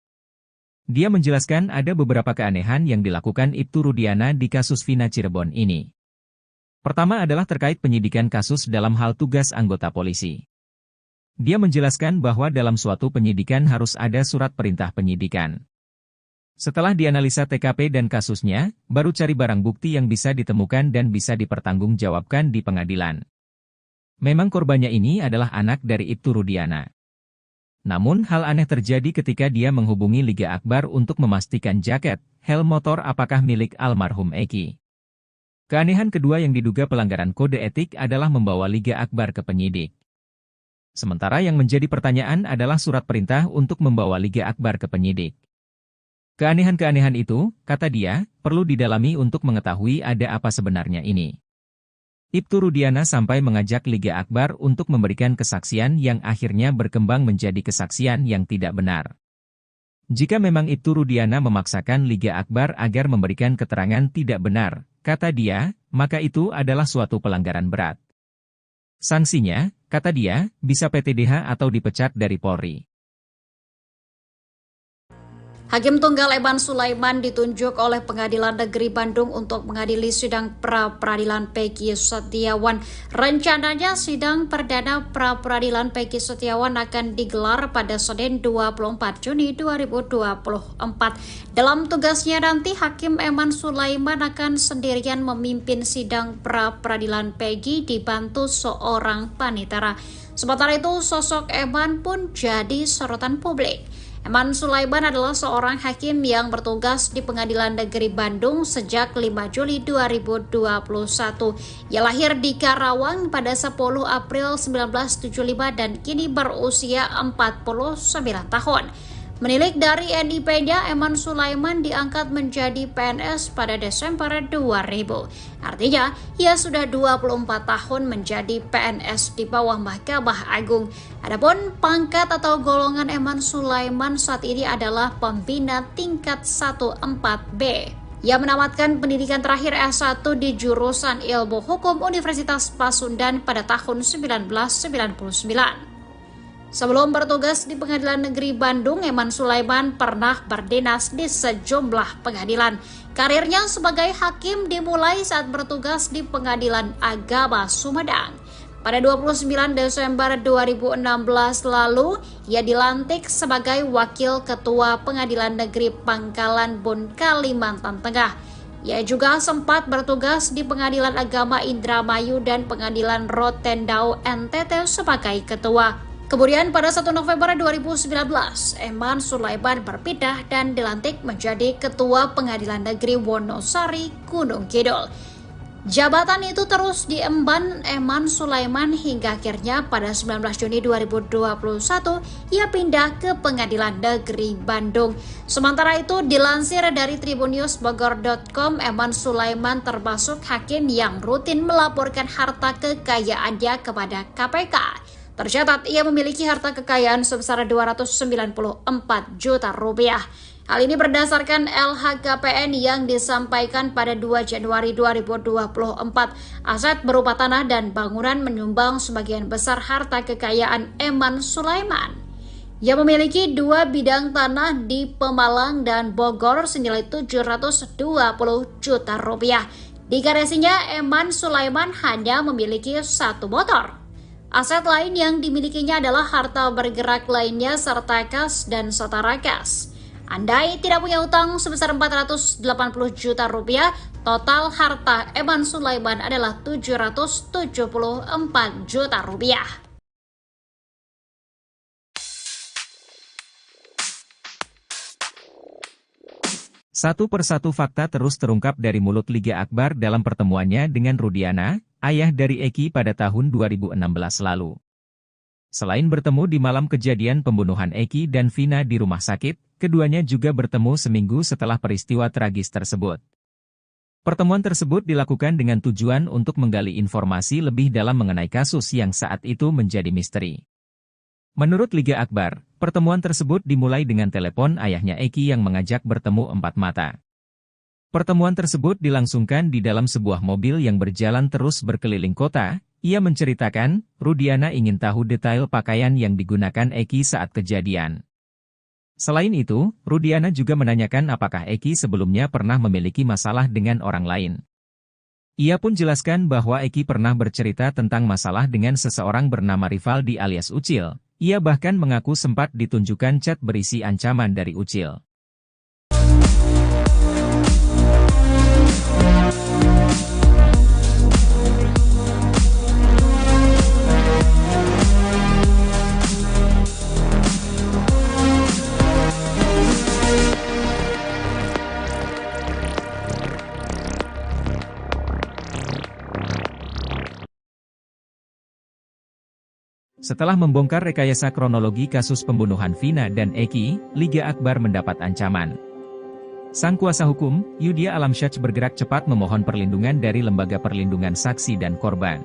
Dia menjelaskan ada beberapa keanehan yang dilakukan Ibtu Rudiana di kasus Vina Cirebon ini. Pertama adalah terkait penyidikan kasus dalam hal tugas anggota polisi. Dia menjelaskan bahwa dalam suatu penyidikan harus ada surat perintah penyidikan. Setelah dianalisa TKP dan kasusnya, baru cari barang bukti yang bisa ditemukan dan bisa dipertanggungjawabkan di pengadilan. Memang korbannya ini adalah anak dari Ibtu Rudiana. Namun hal aneh terjadi ketika dia menghubungi Liga Akbar untuk memastikan jaket, helm motor apakah milik almarhum Eki. Keanehan kedua yang diduga pelanggaran kode etik adalah membawa Liga Akbar ke penyidik. Sementara yang menjadi pertanyaan adalah surat perintah untuk membawa Liga Akbar ke penyidik. Keanehan-keanehan itu, kata dia, perlu didalami untuk mengetahui ada apa sebenarnya ini. Ibtu Rudiana sampai mengajak Liga Akbar untuk memberikan kesaksian yang akhirnya berkembang menjadi kesaksian yang tidak benar. Jika memang Ibtu Rudiana memaksakan Liga Akbar agar memberikan keterangan tidak benar, kata dia, maka itu adalah suatu pelanggaran berat. Sanksinya, kata dia, bisa PTDH atau dipecat dari Polri. Hakim Tunggal Eman Sulaiman ditunjuk oleh Pengadilan Negeri Bandung untuk mengadili sidang pra-peradilan Peggy Setiawan. Rencananya sidang perdana pra-peradilan Peggy Setiawan akan digelar pada Senin 24 Juni 2024. Dalam tugasnya nanti, Hakim Eman Sulaiman akan sendirian memimpin sidang pra-peradilan Peggy dibantu seorang panitera. Sementara itu, sosok Eman pun jadi sorotan publik. Eman Sulaiman adalah seorang hakim yang bertugas di Pengadilan Negeri Bandung sejak 5 Juli 2021. Ia lahir di Karawang pada 10 April 1975 dan kini berusia 49 tahun. Menilik dari NIP-nya, Eman Sulaiman diangkat menjadi PNS pada Desember 2000. Artinya, ia sudah 24 tahun menjadi PNS di bawah Mahkamah Agung. Adapun pangkat atau golongan Eman Sulaiman saat ini adalah pembina tingkat 14B. Ia menamatkan pendidikan terakhir S1 di jurusan Ilmu Hukum Universitas Pasundan pada tahun 1999. Sebelum bertugas di Pengadilan Negeri Bandung, Eman Sulaiman pernah berdinas di sejumlah pengadilan. Karirnya sebagai hakim dimulai saat bertugas di Pengadilan Agama Sumedang. Pada 29 Desember 2016 lalu, ia dilantik sebagai Wakil Ketua Pengadilan Negeri Pangkalan Bun, Kalimantan Tengah. Ia juga sempat bertugas di Pengadilan Agama Indramayu dan Pengadilan Rotendao NTT sebagai ketua. Kemudian pada 1 November 2019, Eman Sulaiman berpindah dan dilantik menjadi Ketua Pengadilan Negeri Wonosari, Gunung Kidul. Jabatan itu terus diemban Eman Sulaiman hingga akhirnya pada 19 Juni 2021 ia pindah ke Pengadilan Negeri Bandung. Sementara itu, dilansir dari tribunnews.bogor.com, Eman Sulaiman termasuk hakim yang rutin melaporkan harta kekayaannya kepada KPK. Tercatat ia memiliki harta kekayaan sebesar 294 juta rupiah. Hal ini berdasarkan LHKPN yang disampaikan pada 2 Januari 2024. Aset berupa tanah dan bangunan menyumbang sebagian besar harta kekayaan Eman Sulaiman. Ia memiliki 2 bidang tanah di Pemalang dan Bogor senilai 720 juta rupiah. Di garasinya, Eman Sulaiman hanya memiliki 1 motor. Aset lain yang dimilikinya adalah harta bergerak lainnya serta kas dan setara kas. Andai tidak punya utang sebesar 480 juta rupiah, total harta Eman Sulaiman adalah 774 juta rupiah. Satu persatu fakta terus terungkap dari mulut Liga Akbar dalam pertemuannya dengan Rudiana, ayah dari Eki pada tahun 2016 lalu. Selain bertemu di malam kejadian pembunuhan Eki dan Vina di rumah sakit, keduanya juga bertemu seminggu setelah peristiwa tragis tersebut. Pertemuan tersebut dilakukan dengan tujuan untuk menggali informasi lebih dalam mengenai kasus yang saat itu menjadi misteri. Menurut Liga Akbar, pertemuan tersebut dimulai dengan telepon ayahnya Eki yang mengajak bertemu 4 mata. Pertemuan tersebut dilangsungkan di dalam sebuah mobil yang berjalan terus berkeliling kota. Ia menceritakan, Rudiana ingin tahu detail pakaian yang digunakan Eki saat kejadian. Selain itu, Rudiana juga menanyakan apakah Eki sebelumnya pernah memiliki masalah dengan orang lain. Ia pun jelaskan bahwa Eki pernah bercerita tentang masalah dengan seseorang bernama Rivaldi alias Ucil. Ia bahkan mengaku sempat ditunjukkan chat berisi ancaman dari Ucil. Setelah membongkar rekayasa kronologi kasus pembunuhan Vina dan Eki, Liga Akbar mendapat ancaman. Sang kuasa hukum, Yudhya Alamsyah bergerak cepat memohon perlindungan dari Lembaga Perlindungan Saksi dan Korban.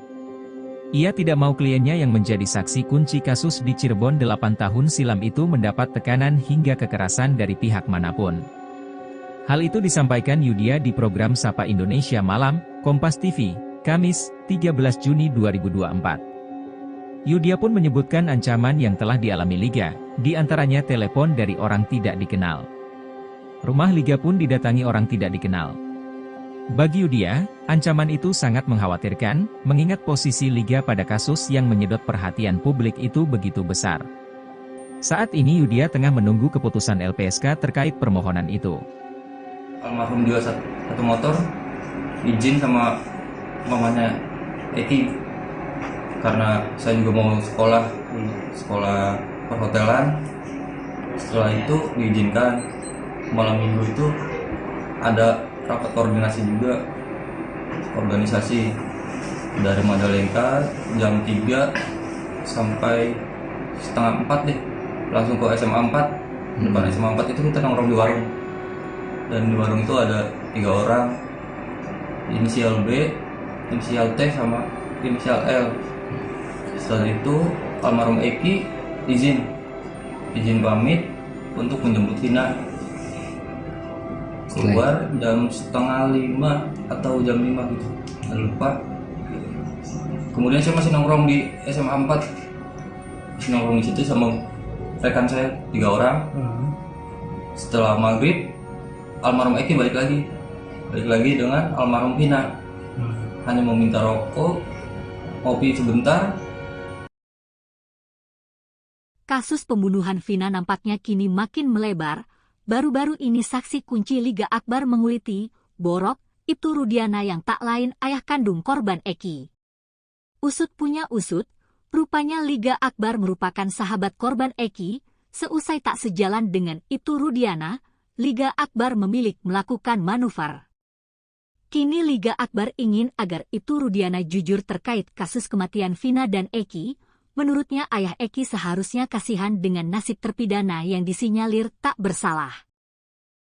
Ia tidak mau kliennya yang menjadi saksi kunci kasus di Cirebon 8 tahun silam itu mendapat tekanan hingga kekerasan dari pihak manapun. Hal itu disampaikan Yudhya di program Sapa Indonesia Malam, Kompas TV, Kamis, 13 Juni 2024. Yudhya pun menyebutkan ancaman yang telah dialami Liga, di antaranya telepon dari orang tidak dikenal. Rumah Liga pun didatangi orang tidak dikenal. Bagi Yudia, ancaman itu sangat mengkhawatirkan, mengingat posisi Liga pada kasus yang menyedot perhatian publik itu begitu besar. Saat ini Yudia tengah menunggu keputusan LPSK terkait permohonan itu. Almarhum jual satu motor, izin sama mamanya Eki, karena saya juga mau sekolah perhotelan. Setelah itu diizinkan. Malam minggu itu ada rapat koordinasi juga, organisasi dari Majalengka jam 3 sampai setengah 4 deh, langsung ke SMA 4. Depan SMA 4 itu kita nongkrong di warung, dan di warung itu ada 3 orang, inisial B, inisial T, sama inisial L. Setelah itu almarhum Eki izin pamit untuk menjemput Vina. Keluar jam setengah 5 atau jam 5 gitu, nggak lupa. Kemudian saya masih nongkrong di SMA 4, masih nongkrong di situ sama rekan saya 3 orang. Setelah maghrib, almarhum Eki balik lagi dengan almarhum Vina. Hanya meminta rokok, kopi sebentar. Kasus pembunuhan Vina nampaknya kini makin melebar. Baru-baru ini saksi kunci Liga Akbar menguliti, Borok, Ibtu Rudiana yang tak lain ayah kandung korban Eki. Usut punya usut, rupanya Liga Akbar merupakan sahabat korban Eki. Seusai tak sejalan dengan Ibtu Rudiana, Liga Akbar memilih melakukan manuver. Kini Liga Akbar ingin agar Ibtu Rudiana jujur terkait kasus kematian Vina dan Eki. Menurutnya ayah Eki seharusnya kasihan dengan nasib terpidana yang disinyalir tak bersalah.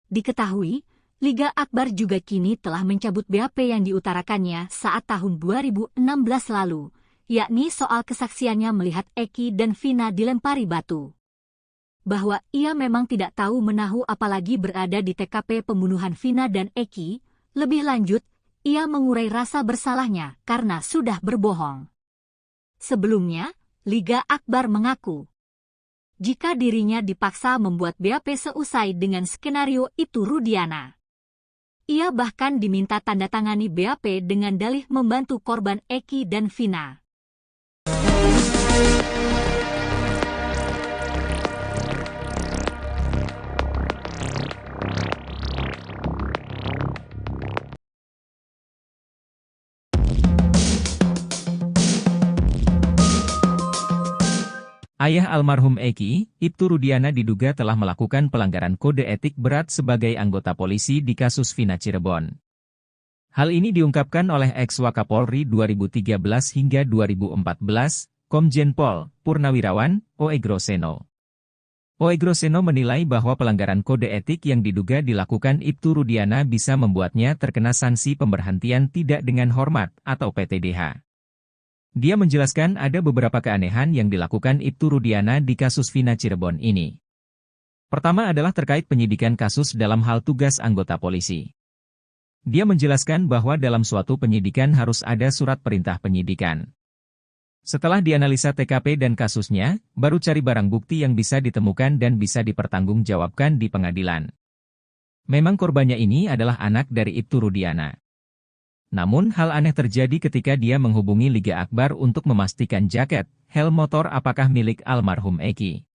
Diketahui, Liga Akbar juga kini telah mencabut BAP yang diutarakannya saat tahun 2016 lalu, yakni soal kesaksiannya melihat Eki dan Vina dilempari batu. Bahwa ia memang tidak tahu menahu apalagi berada di TKP pembunuhan Vina dan Eki. Lebih lanjut, ia mengurai rasa bersalahnya karena sudah berbohong. Sebelumnya, Liga Akbar mengaku jika dirinya dipaksa membuat BAP seusai dengan skenario Ibtu Rudiana. Ia bahkan diminta tanda tangani BAP dengan dalih membantu korban Eki dan Vina. Ayah almarhum Eki, Ibtu Rudiana diduga telah melakukan pelanggaran kode etik berat sebagai anggota polisi di kasus Vina Cirebon. Hal ini diungkapkan oleh ex-Wakapolri 2013 hingga 2014, Komjen Pol Purnawirawan Oegroseno. Oegroseno menilai bahwa pelanggaran kode etik yang diduga dilakukan Ibtu Rudiana bisa membuatnya terkena sanksi pemberhentian tidak dengan hormat atau PTDH. Dia menjelaskan ada beberapa keanehan yang dilakukan Ibtu Rudiana di kasus Vina Cirebon ini. Pertama adalah terkait penyidikan kasus dalam hal tugas anggota polisi. Dia menjelaskan bahwa dalam suatu penyidikan harus ada surat perintah penyidikan. Setelah dianalisa TKP dan kasusnya, baru cari barang bukti yang bisa ditemukan dan bisa dipertanggungjawabkan di pengadilan. Memang korbannya ini adalah anak dari Ibtu Rudiana. Namun hal aneh terjadi ketika dia menghubungi Liga Akbar untuk memastikan jaket, helm motor apakah milik almarhum Eki.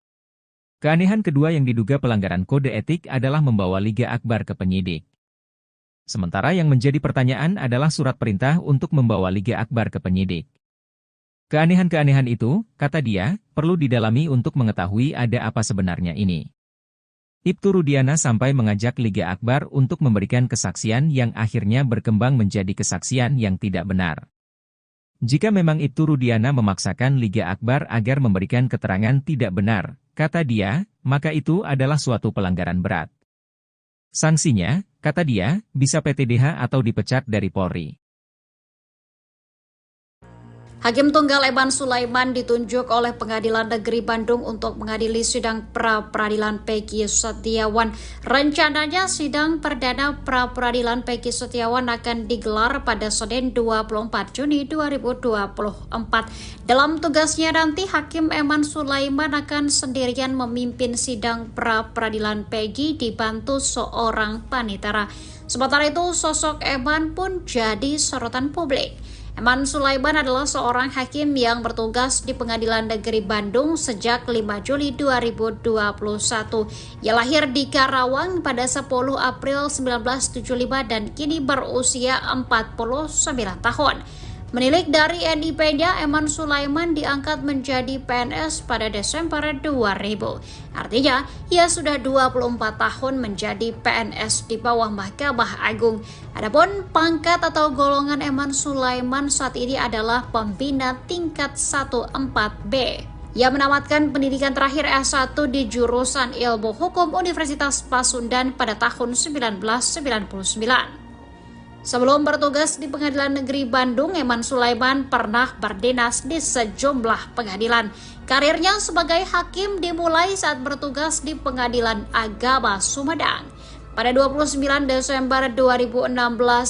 Keanehan kedua yang diduga pelanggaran kode etik adalah membawa Liga Akbar ke penyidik. Sementara yang menjadi pertanyaan adalah surat perintah untuk membawa Liga Akbar ke penyidik. Keanehan-keanehan itu, kata dia, perlu didalami untuk mengetahui ada apa sebenarnya ini. Ibtu Rudiana sampai mengajak Liga Akbar untuk memberikan kesaksian yang akhirnya berkembang menjadi kesaksian yang tidak benar. Jika memang Ibtu Rudiana memaksakan Liga Akbar agar memberikan keterangan tidak benar, kata dia, maka itu adalah suatu pelanggaran berat. Sanksinya, kata dia, bisa PTDH atau dipecat dari Polri. Hakim Tunggal Eman Sulaiman ditunjuk oleh Pengadilan Negeri Bandung untuk mengadili sidang pra-peradilan Peggy Setiawan. Rencananya sidang perdana pra-peradilan Peggy Setiawan akan digelar pada Senin 24 Juni 2024. Dalam tugasnya nanti, Hakim Eman Sulaiman akan sendirian memimpin sidang pra-peradilan Peggy dibantu seorang panitera. Sementara itu, sosok Eman pun jadi sorotan publik. Eman Sulaiman adalah seorang hakim yang bertugas di Pengadilan Negeri Bandung sejak 5 Juli 2021. Ia lahir di Karawang pada 10 April 1975 dan kini berusia 49 tahun. Menilik dari NIP-nya, Eman Sulaiman diangkat menjadi PNS pada Desember 2000. Artinya, ia sudah 24 tahun menjadi PNS di bawah Mahkamah Agung. Adapun pangkat atau golongan Eman Sulaiman saat ini adalah pembina tingkat 14B. Ia menamatkan pendidikan terakhir S1 di jurusan Ilmu Hukum Universitas Pasundan pada tahun 1999. Sebelum bertugas di Pengadilan Negeri Bandung, Eman Sulaiman pernah berdinas di sejumlah pengadilan. Karirnya sebagai hakim dimulai saat bertugas di Pengadilan Agama Sumedang. Pada 29 Desember 2016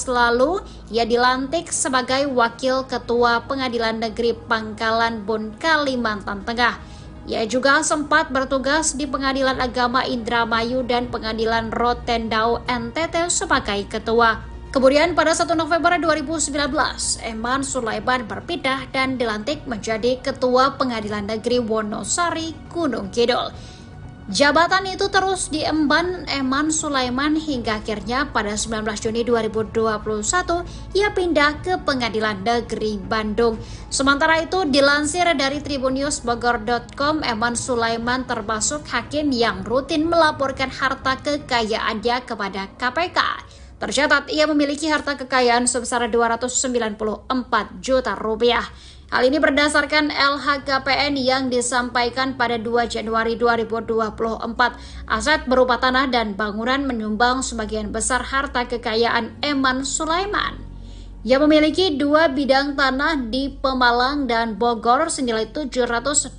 lalu, ia dilantik sebagai Wakil Ketua Pengadilan Negeri Pangkalan Bun, Kalimantan Tengah. Ia juga sempat bertugas di Pengadilan Agama Indramayu dan Pengadilan Rotendao NTT sebagai ketua. Kemudian pada 1 November 2019, Eman Sulaiman berpindah dan dilantik menjadi Ketua Pengadilan Negeri Wonosari, Gunung Kidul. Jabatan itu terus diemban Eman Sulaiman hingga akhirnya pada 19 Juni 2021 ia pindah ke Pengadilan Negeri Bandung. Sementara itu dilansir dari tribunnews.bogor.com, Eman Sulaiman termasuk hakim yang rutin melaporkan harta kekayaannya kepada KPK. Tercatat ia memiliki harta kekayaan sebesar 294 juta rupiah. Hal ini berdasarkan LHKPN yang disampaikan pada 2 Januari 2024. Aset berupa tanah dan bangunan menyumbang sebagian besar harta kekayaan Eman Sulaiman. Ia memiliki 2 bidang tanah di Pemalang dan Bogor senilai 720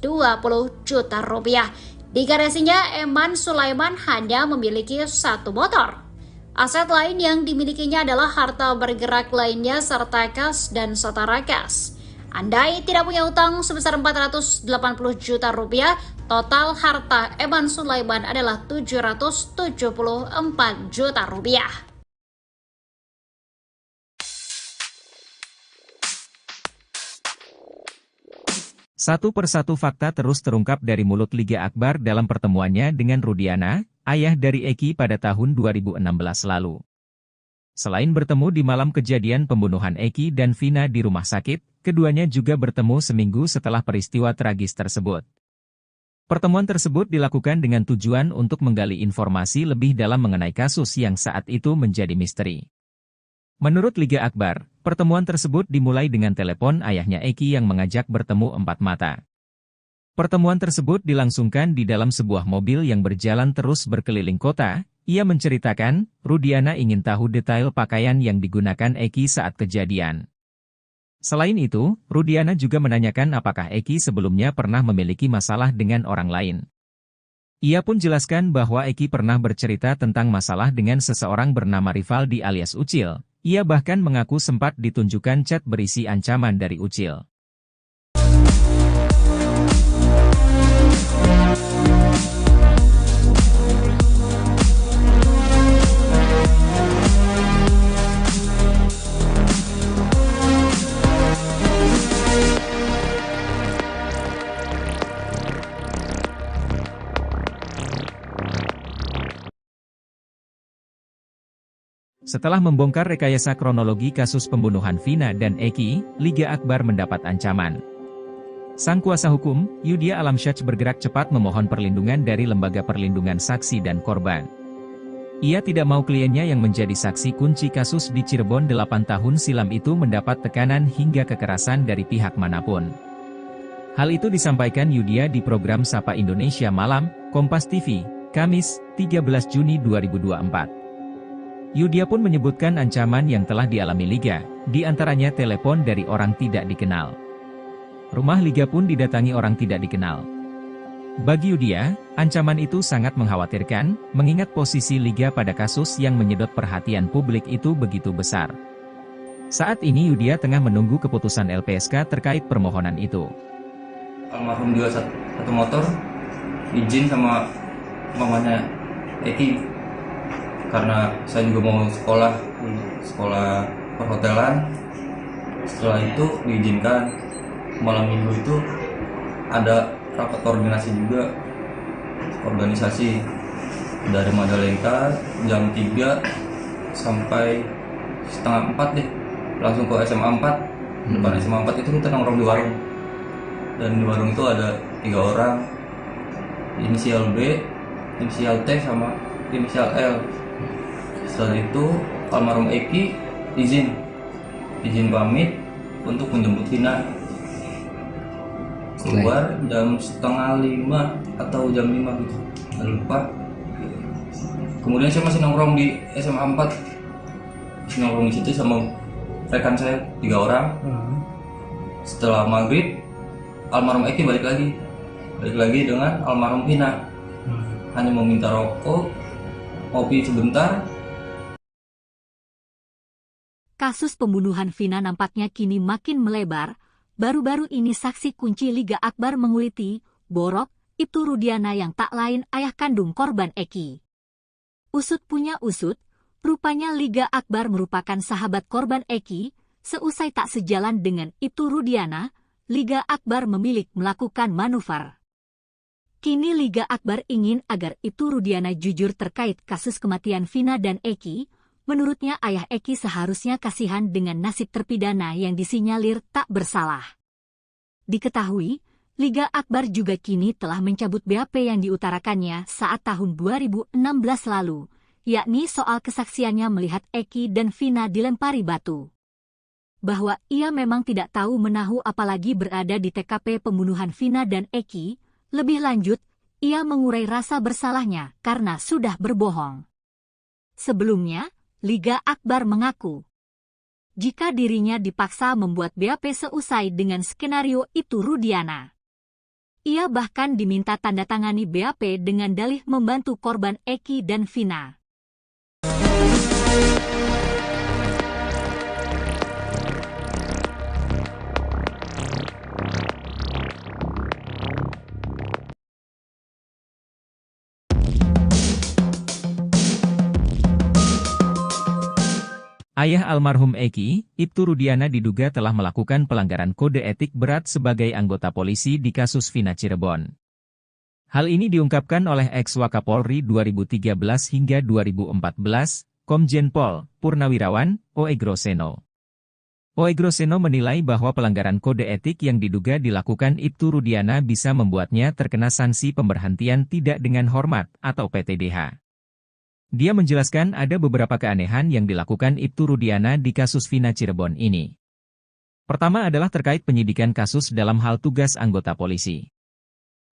juta rupiah. Di garasinya, Eman Sulaiman hanya memiliki 1 motor. Aset lain yang dimilikinya adalah harta bergerak lainnya serta kas dan setara kas. Andai tidak punya utang sebesar 480 juta rupiah, total harta Eman Sulaiman adalah 774 juta rupiah. Satu persatu fakta terus terungkap dari mulut Liga Akbar dalam pertemuannya dengan Rudiana, ayah dari Eki pada tahun 2016 lalu. Selain bertemu di malam kejadian pembunuhan Eki dan Vina di rumah sakit, keduanya juga bertemu seminggu setelah peristiwa tragis tersebut. Pertemuan tersebut dilakukan dengan tujuan untuk menggali informasi lebih dalam mengenai kasus yang saat itu menjadi misteri. Menurut Liga Akbar, pertemuan tersebut dimulai dengan telepon ayahnya Eki yang mengajak bertemu 4 mata. Pertemuan tersebut dilangsungkan di dalam sebuah mobil yang berjalan terus berkeliling kota. Ia menceritakan, Rudiana ingin tahu detail pakaian yang digunakan Eki saat kejadian. Selain itu, Rudiana juga menanyakan apakah Eki sebelumnya pernah memiliki masalah dengan orang lain. Ia pun jelaskan bahwa Eki pernah bercerita tentang masalah dengan seseorang bernama Rivaldi alias Ucil. Ia bahkan mengaku sempat ditunjukkan chat berisi ancaman dari Ucil. Setelah membongkar rekayasa kronologi kasus pembunuhan Vina dan Eki, Liga Akbar mendapat ancaman. Sang kuasa hukum, Yudhya Alamsyah bergerak cepat memohon perlindungan dari Lembaga Perlindungan Saksi dan Korban. Ia tidak mau kliennya yang menjadi saksi kunci kasus di Cirebon 8 tahun silam itu mendapat tekanan hingga kekerasan dari pihak manapun. Hal itu disampaikan Yudhya di program Sapa Indonesia Malam, Kompas TV, Kamis, 13 Juni 2024. Yudhya pun menyebutkan ancaman yang telah dialami Liga, di antaranya telepon dari orang tidak dikenal. Rumah Liga pun didatangi orang tidak dikenal. Bagi Yudia, ancaman itu sangat mengkhawatirkan, mengingat posisi Liga pada kasus yang menyedot perhatian publik itu begitu besar. Saat ini Yudia tengah menunggu keputusan LPSK terkait permohonan itu. Almarhum jual satu motor, izin sama mamanya Eki, karena saya juga mau sekolah perhotelan. Setelah itu diizinkan. Malam minggu itu ada rapat koordinasi juga, organisasi dari Majalengka jam 3 sampai setengah 4 deh, langsung ke SMA 4. Depan SMA 4 itu kita nongkrong di warung, dan di warung itu ada 3 orang, inisial B, inisial T, sama inisial L. Setelah itu almarhum Eki izin pamit untuk menjemput Vina. Keluar jam setengah 5 atau jam 5 gitu, nggak lupa. Kemudian saya masih nongkrong di SMA 4, masih nongkrong di situ sama rekan saya 3 orang. Setelah maghrib, almarhum Eki balik lagi dengan almarhum Vina. Hanya meminta rokok, kopi sebentar. Kasus pembunuhan Vina nampaknya kini makin melebar. Baru-baru ini saksi kunci Liga Akbar menguliti, Borok, Ibtu Rudiana yang tak lain ayah kandung korban Eki. Usut punya usut, rupanya Liga Akbar merupakan sahabat korban Eki. Seusai tak sejalan dengan Ibtu Rudiana, Liga Akbar memilih melakukan manuver. Kini Liga Akbar ingin agar Ibtu Rudiana jujur terkait kasus kematian Vina dan Eki. Menurutnya ayah Eki seharusnya kasihan dengan nasib terpidana yang disinyalir tak bersalah. Diketahui, Liga Akbar juga kini telah mencabut BAP yang diutarakannya saat tahun 2016 lalu, yakni soal kesaksiannya melihat Eki dan Vina dilempari batu. Bahwa ia memang tidak tahu menahu apalagi berada di TKP pembunuhan Vina dan Eki. Lebih lanjut, ia mengurai rasa bersalahnya karena sudah berbohong. Sebelumnya, Liga Akbar mengaku jika dirinya dipaksa membuat BAP seusai dengan skenario Ibtu Rudiana. Ia bahkan diminta tanda tangani BAP dengan dalih membantu korban Eki dan Vina. Ayah almarhum Eki, Ibtu Rudiana diduga telah melakukan pelanggaran kode etik berat sebagai anggota polisi di kasus Vina Cirebon. Hal ini diungkapkan oleh ex-Wakapolri 2013 hingga 2014, Komjen Pol Purnawirawan Oegroseno. Oegroseno menilai bahwa pelanggaran kode etik yang diduga dilakukan Ibtu Rudiana bisa membuatnya terkena sanksi pemberhentian tidak dengan hormat atau PTDH. Dia menjelaskan ada beberapa keanehan yang dilakukan Ibtu Rudiana di kasus Vina Cirebon ini. Pertama adalah terkait penyidikan kasus dalam hal tugas anggota polisi.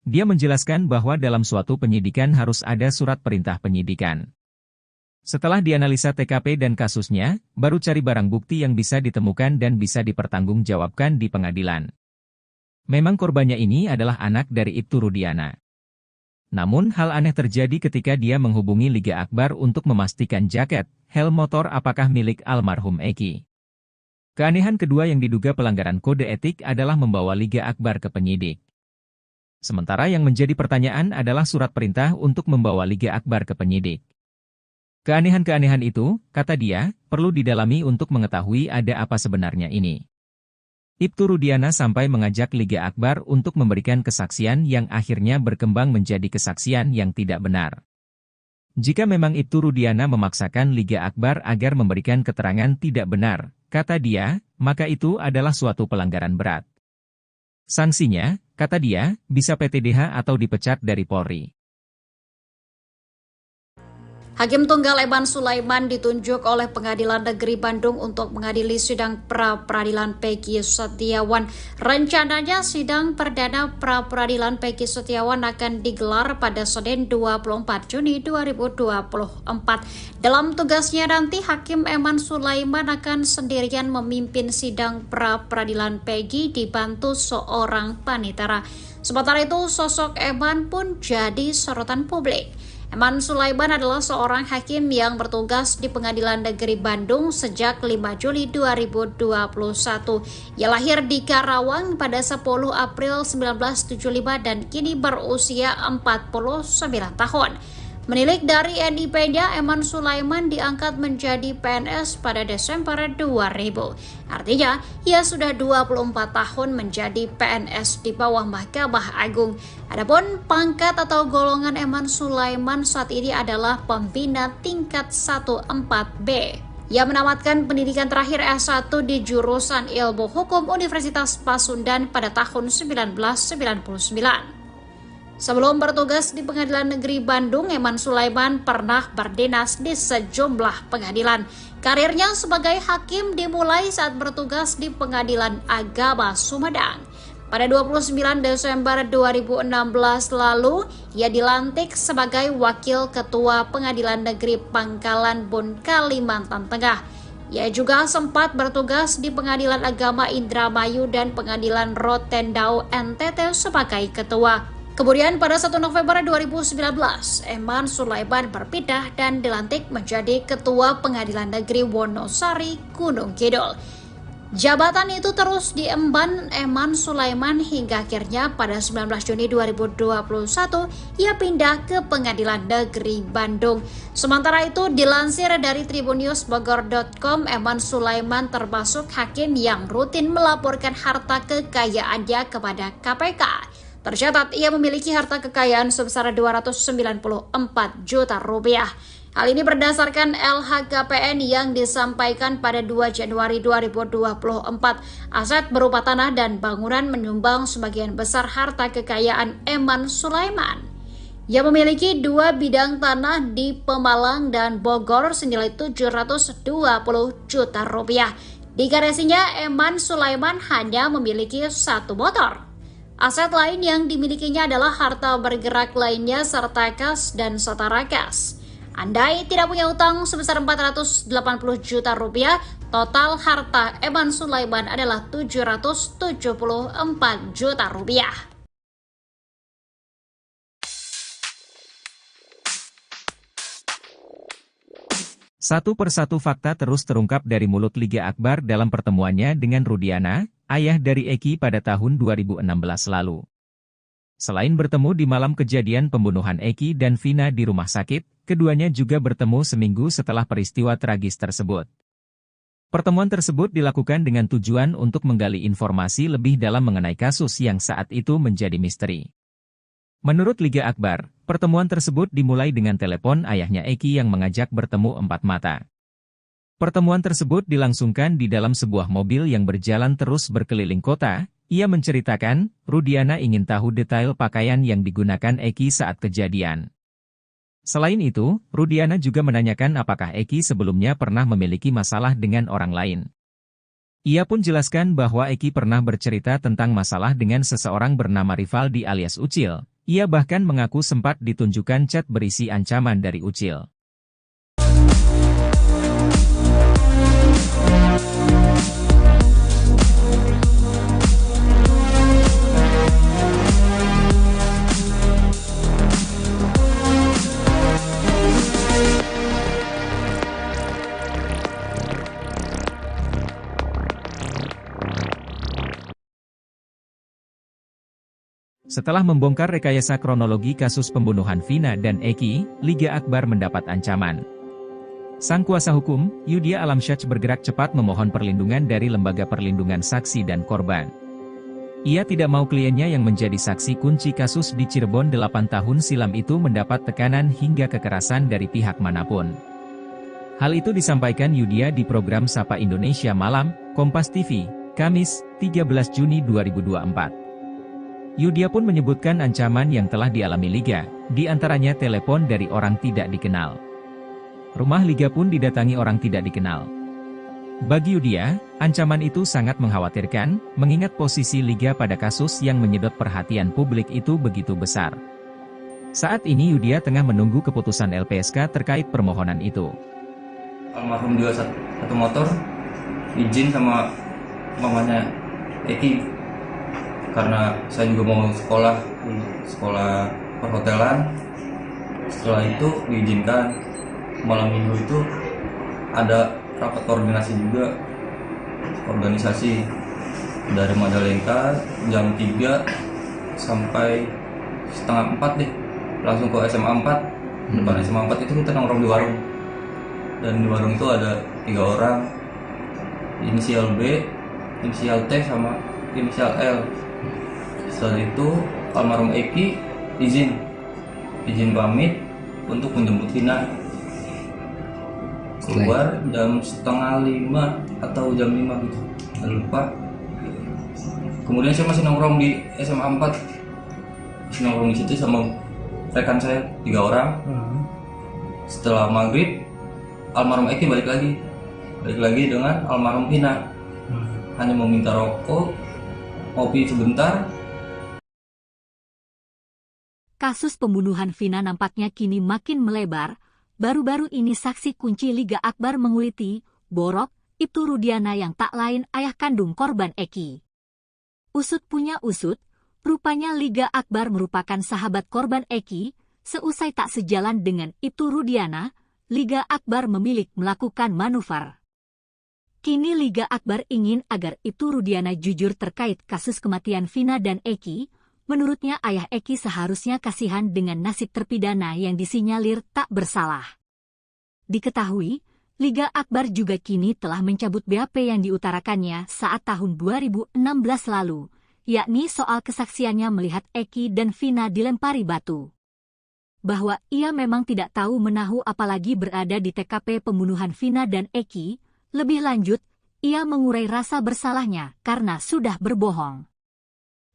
Dia menjelaskan bahwa dalam suatu penyidikan harus ada surat perintah penyidikan. Setelah dianalisa TKP dan kasusnya, baru cari barang bukti yang bisa ditemukan dan bisa dipertanggungjawabkan di pengadilan. Memang korbannya ini adalah anak dari Ibtu Rudiana. Namun hal aneh terjadi ketika dia menghubungi Liga Akbar untuk memastikan jaket, helm motor apakah milik almarhum Eki. Keanehan kedua yang diduga pelanggaran kode etik adalah membawa Liga Akbar ke penyidik. Sementara yang menjadi pertanyaan adalah surat perintah untuk membawa Liga Akbar ke penyidik. Keanehan-keanehan itu, kata dia, perlu didalami untuk mengetahui ada apa sebenarnya ini. Ibtu Rudiana sampai mengajak Liga Akbar untuk memberikan kesaksian yang akhirnya berkembang menjadi kesaksian yang tidak benar. Jika memang Ibtu Rudiana memaksakan Liga Akbar agar memberikan keterangan tidak benar, kata dia, maka itu adalah suatu pelanggaran berat. Sanksinya, kata dia, bisa PTDH atau dipecat dari Polri. Hakim Tunggal Eman Sulaiman ditunjuk oleh Pengadilan Negeri Bandung untuk mengadili sidang pra-peradilan Peggy Setiawan. Rencananya sidang perdana pra-peradilan Peggy Setiawan akan digelar pada Senin 24 Juni 2024. Dalam tugasnya nanti, Hakim Eman Sulaiman akan sendirian memimpin sidang pra-peradilan Peggy dibantu seorang panitera. Sementara itu, sosok Eman pun jadi sorotan publik. Eman Sulaiman adalah seorang hakim yang bertugas di Pengadilan Negeri Bandung sejak 5 Juli 2021. Ia lahir di Karawang pada 10 April 1975 dan kini berusia 49 tahun. Menilik dari NIP-nya, Eman Sulaiman diangkat menjadi PNS pada Desember 2000. Artinya, ia sudah 24 tahun menjadi PNS di bawah Mahkamah Agung. Adapun pangkat atau golongan Eman Sulaiman saat ini adalah pembina tingkat 14B. Ia menamatkan pendidikan terakhir S1 di jurusan Ilmu Hukum Universitas Pasundan pada tahun 1999. Sebelum bertugas di Pengadilan Negeri Bandung, Eman Sulaiman pernah berdinas di sejumlah pengadilan. Karirnya sebagai hakim dimulai saat bertugas di Pengadilan Agama Sumedang. Pada 29 Desember 2016 lalu, ia dilantik sebagai Wakil Ketua Pengadilan Negeri Pangkalan Bun, Kalimantan Tengah. Ia juga sempat bertugas di Pengadilan Agama Indramayu dan Pengadilan Rotendao NTT sebagai ketua. Kemudian pada 1 November 2019, Eman Sulaiman berpindah dan dilantik menjadi Ketua Pengadilan Negeri Wonosari, Gunung Kidul. Jabatan itu terus diemban Eman Sulaiman hingga akhirnya pada 19 Juni 2021 ia pindah ke Pengadilan Negeri Bandung. Sementara itu dilansir dari tribunnews.bogor.com, Eman Sulaiman termasuk hakim yang rutin melaporkan harta kekayaannya kepada KPK. Tercatat ia memiliki harta kekayaan sebesar 294 juta rupiah. Hal ini berdasarkan LHKPN yang disampaikan pada 2 Januari 2024. Aset berupa tanah dan bangunan menyumbang sebagian besar harta kekayaan Eman Sulaiman. Ia memiliki 2 bidang tanah di Pemalang dan Bogor senilai 720 juta rupiah. Di garasinya, Eman Sulaiman hanya memiliki 1 motor. Aset lain yang dimilikinya adalah harta bergerak lainnya serta kas dan setara kas. Andai tidak punya utang sebesar 480 juta rupiah, total harta Eman Sulaiman adalah 774 juta rupiah. Satu persatu fakta terus terungkap dari mulut Liga Akbar dalam pertemuannya dengan Rudiana, ayah dari Eki pada tahun 2016 lalu. Selain bertemu di malam kejadian pembunuhan Eki dan Vina di rumah sakit, keduanya juga bertemu seminggu setelah peristiwa tragis tersebut. Pertemuan tersebut dilakukan dengan tujuan untuk menggali informasi lebih dalam mengenai kasus yang saat itu menjadi misteri. Menurut Liga Akbar, pertemuan tersebut dimulai dengan telepon ayahnya Eki yang mengajak bertemu 4 mata. Pertemuan tersebut dilangsungkan di dalam sebuah mobil yang berjalan terus berkeliling kota. Ia menceritakan, Rudiana ingin tahu detail pakaian yang digunakan Eki saat kejadian. Selain itu, Rudiana juga menanyakan apakah Eki sebelumnya pernah memiliki masalah dengan orang lain. Ia pun jelaskan bahwa Eki pernah bercerita tentang masalah dengan seseorang bernama Rivaldi alias Ucil. Ia bahkan mengaku sempat ditunjukkan chat berisi ancaman dari Ucil. Setelah membongkar rekayasa kronologi kasus pembunuhan Vina dan Eki, Liga Akbar mendapat ancaman. Sang kuasa hukum, Yudhya Alamsyah bergerak cepat memohon perlindungan dari Lembaga Perlindungan Saksi dan Korban. Ia tidak mau kliennya yang menjadi saksi kunci kasus di Cirebon 8 tahun silam itu mendapat tekanan hingga kekerasan dari pihak manapun. Hal itu disampaikan Yudhya di program Sapa Indonesia Malam, Kompas TV, Kamis, 13 Juni 2024. Yudhya pun menyebutkan ancaman yang telah dialami Liga, di antaranya telepon dari orang tidak dikenal. Rumah Liga pun didatangi orang tidak dikenal. Bagi Yudia, ancaman itu sangat mengkhawatirkan, mengingat posisi Liga pada kasus yang menyedot perhatian publik itu begitu besar. Saat ini Yudia tengah menunggu keputusan LPSK terkait permohonan itu. Almarhum jual satu motor, izin sama mamanya Eki, karena saya juga mau sekolah perhotelan. Setelah itu diizinkan. Malam minggu itu ada rapat koordinasi juga, organisasi dari Majalengka jam 3 sampai setengah 4 deh, langsung ke SMA 4. Depan SMA 4 itu kita nongkrong di warung, dan di warung itu ada 3 orang, inisial B, inisial T, sama inisial L. Setelah itu almarhum Eki izin pamit untuk menjemput Vina. Keluar jam setengah 5 atau jam 5 gitu, nggak lupa. Kemudian saya masih nongkrong di SMA 4, masih nongkrong di situ sama rekan saya 3 orang. Setelah maghrib, almarhum Eki balik lagi dengan almarhum Vina. Hanya meminta rokok, kopi sebentar. Kasus pembunuhan Vina nampaknya kini makin melebar. Baru-baru ini saksi kunci Liga Akbar menguliti, Borok, Ibtu Rudiana yang tak lain ayah kandung korban Eki. Usut punya usut, rupanya Liga Akbar merupakan sahabat korban Eki. Seusai tak sejalan dengan Ibtu Rudiana, Liga Akbar memilih melakukan manuver. Kini Liga Akbar ingin agar Ibtu Rudiana jujur terkait kasus kematian Vina dan Eki. Menurutnya ayah Eki seharusnya kasihan dengan nasib terpidana yang disinyalir tak bersalah. Diketahui, Liga Akbar juga kini telah mencabut BAP yang diutarakannya saat tahun 2016 lalu, yakni soal kesaksiannya melihat Eki dan Vina dilempari batu. Bahwa ia memang tidak tahu menahu apalagi berada di TKP pembunuhan Vina dan Eki. Lebih lanjut, ia mengurai rasa bersalahnya karena sudah berbohong.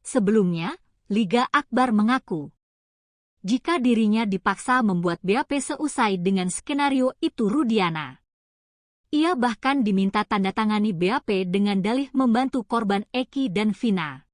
Sebelumnya, Liga Akbar mengaku jika dirinya dipaksa membuat BAP seusai dengan skenario Ibtu Rudiana. Ia bahkan diminta tanda tangani BAP dengan dalih membantu korban Eki dan Vina.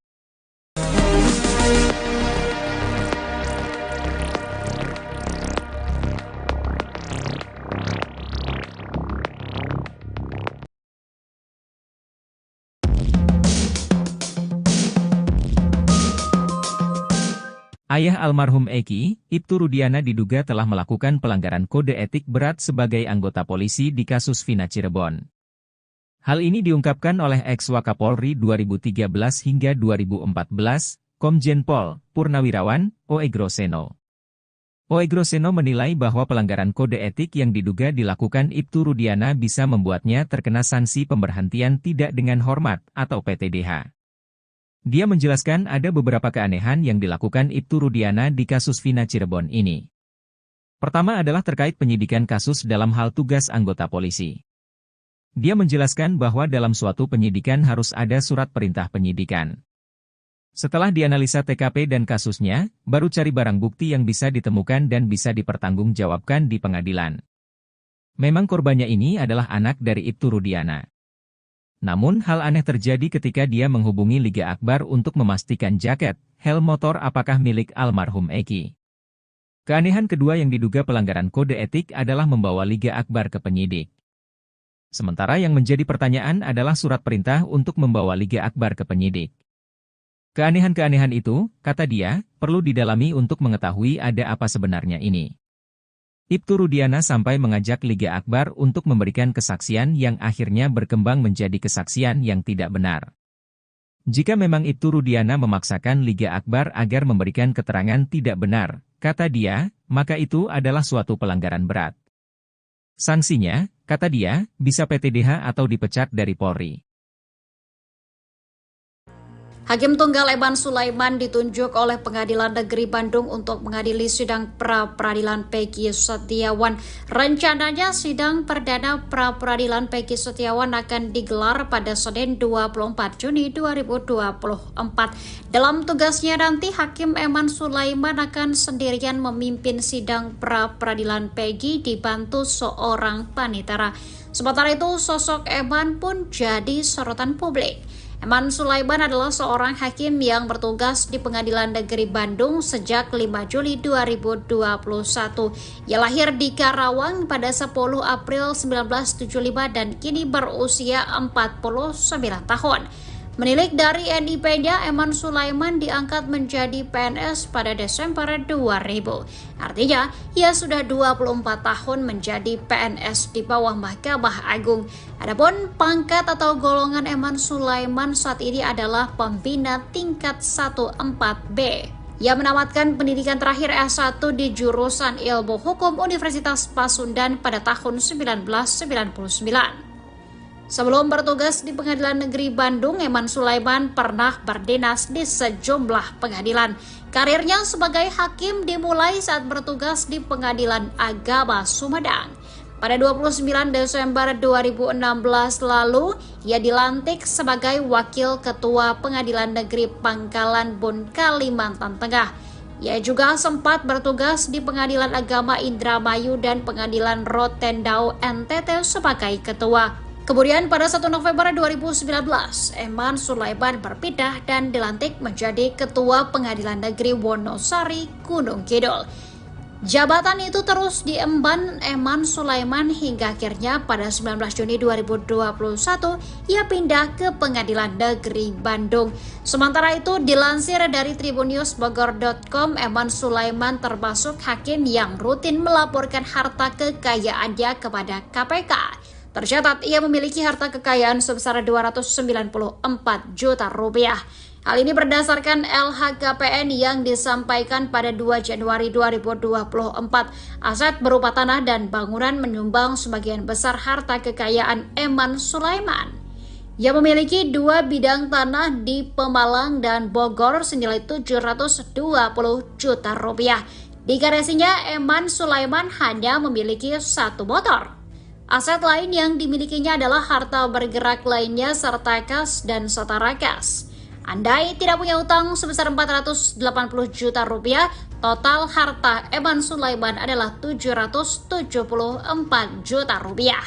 Ayah almarhum Eki, Ibtu Rudiana diduga telah melakukan pelanggaran kode etik berat sebagai anggota polisi di kasus Vina Cirebon. Hal ini diungkapkan oleh ex-Wakapolri 2013 hingga 2014, Komjen Pol Purnawirawan Oegroseno. Oegroseno menilai bahwa pelanggaran kode etik yang diduga dilakukan Ibtu Rudiana bisa membuatnya terkena sanksi pemberhentian tidak dengan hormat atau PTDH. Dia menjelaskan ada beberapa keanehan yang dilakukan Ibtu Rudiana di kasus Vina Cirebon ini. Pertama adalah terkait penyidikan kasus dalam hal tugas anggota polisi. Dia menjelaskan bahwa dalam suatu penyidikan harus ada surat perintah penyidikan. Setelah dianalisa TKP dan kasusnya, baru cari barang bukti yang bisa ditemukan dan bisa dipertanggungjawabkan di pengadilan. Memang korbannya ini adalah anak dari Ibtu Rudiana. Namun hal aneh terjadi ketika dia menghubungi Liga Akbar untuk memastikan jaket, helm motor apakah milik almarhum Eki. Keanehan kedua yang diduga pelanggaran kode etik adalah membawa Liga Akbar ke penyidik. Sementara yang menjadi pertanyaan adalah surat perintah untuk membawa Liga Akbar ke penyidik. Keanehan-keanehan itu, kata dia, perlu didalami untuk mengetahui ada apa sebenarnya ini. Ibtu Rudiana sampai mengajak Liga Akbar untuk memberikan kesaksian yang akhirnya berkembang menjadi kesaksian yang tidak benar. Jika memang Ibtu Rudiana memaksakan Liga Akbar agar memberikan keterangan tidak benar, kata dia, maka itu adalah suatu pelanggaran berat. Sanksinya, kata dia, bisa PTDH atau dipecat dari Polri. Hakim Tunggal Eman Sulaiman ditunjuk oleh Pengadilan Negeri Bandung untuk mengadili sidang pra-peradilan Peggy Setiawan. Rencananya sidang perdana pra-peradilan Peggy Setiawan akan digelar pada Senin 24 Juni 2024. Dalam tugasnya nanti, Hakim Eman Sulaiman akan sendirian memimpin sidang pra-peradilan Peggy dibantu seorang panitera. Sementara itu, sosok Eman pun jadi sorotan publik. Eman Sulaiman adalah seorang hakim yang bertugas di Pengadilan Negeri Bandung sejak 5 Juli 2021. Ia lahir di Karawang pada 10 April 1975 dan kini berusia 49 tahun. Menilik dari NIP-nya, Eman Sulaiman diangkat menjadi PNS pada Desember 2000. Artinya, ia sudah 24 tahun menjadi PNS di bawah Mahkamah Agung. Adapun pangkat atau golongan Eman Sulaiman saat ini adalah pembina tingkat 1-4B. Ia menamatkan pendidikan terakhir S1 di jurusan Ilmu Hukum Universitas Pasundan pada tahun 1999. Sebelum bertugas di Pengadilan Negeri Bandung, Eman Sulaiman pernah berdinas di sejumlah pengadilan. Karirnya sebagai hakim dimulai saat bertugas di Pengadilan Agama Sumedang. Pada 29 Desember 2016 lalu, ia dilantik sebagai Wakil Ketua Pengadilan Negeri Pangkalan Bun, Kalimantan Tengah. Ia juga sempat bertugas di Pengadilan Agama Indramayu dan Pengadilan Rotendao NTT sebagai ketua. Kemudian pada 1 November 2019, Eman Sulaiman berpindah dan dilantik menjadi Ketua Pengadilan Negeri Wonosari, Gunung Kidul. Jabatan itu terus diemban Eman Sulaiman hingga akhirnya pada 19 Juni 2021 ia pindah ke Pengadilan Negeri Bandung. Sementara itu dilansir dari tribunnews.bogor.com, Eman Sulaiman termasuk hakim yang rutin melaporkan harta kekayaannya kepada KPK. Tercatat ia memiliki harta kekayaan sebesar 294 juta rupiah. Hal ini berdasarkan LHKPN yang disampaikan pada 2 Januari 2024. Aset berupa tanah dan bangunan menyumbang sebagian besar harta kekayaan Eman Sulaiman. Ia memiliki 2 bidang tanah di Pemalang dan Bogor senilai 720 juta rupiah. Di garasinya, Eman Sulaiman hanya memiliki 1 motor. Aset lain yang dimilikinya adalah harta bergerak lainnya serta kas dan setara kas. Andai tidak punya utang sebesar 480 juta rupiah, total harta Eman Sulaiman adalah 774 juta rupiah.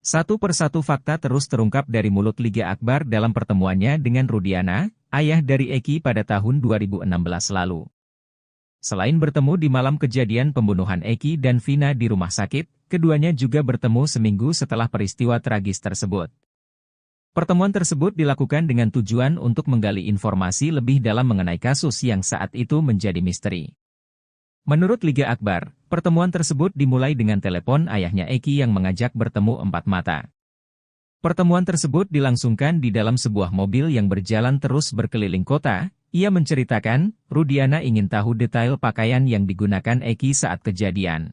Satu persatu fakta terus terungkap dari mulut Liga Akbar dalam pertemuannya dengan Rudiana, ayah dari Eki pada tahun 2016 lalu. Selain bertemu di malam kejadian pembunuhan Eki dan Vina di rumah sakit, keduanya juga bertemu seminggu setelah peristiwa tragis tersebut. Pertemuan tersebut dilakukan dengan tujuan untuk menggali informasi lebih dalam mengenai kasus yang saat itu menjadi misteri. Menurut Liga Akbar, pertemuan tersebut dimulai dengan telepon ayahnya Eki yang mengajak bertemu 4 mata. Pertemuan tersebut dilangsungkan di dalam sebuah mobil yang berjalan terus berkeliling kota. Ia menceritakan, Rudiana ingin tahu detail pakaian yang digunakan Eki saat kejadian.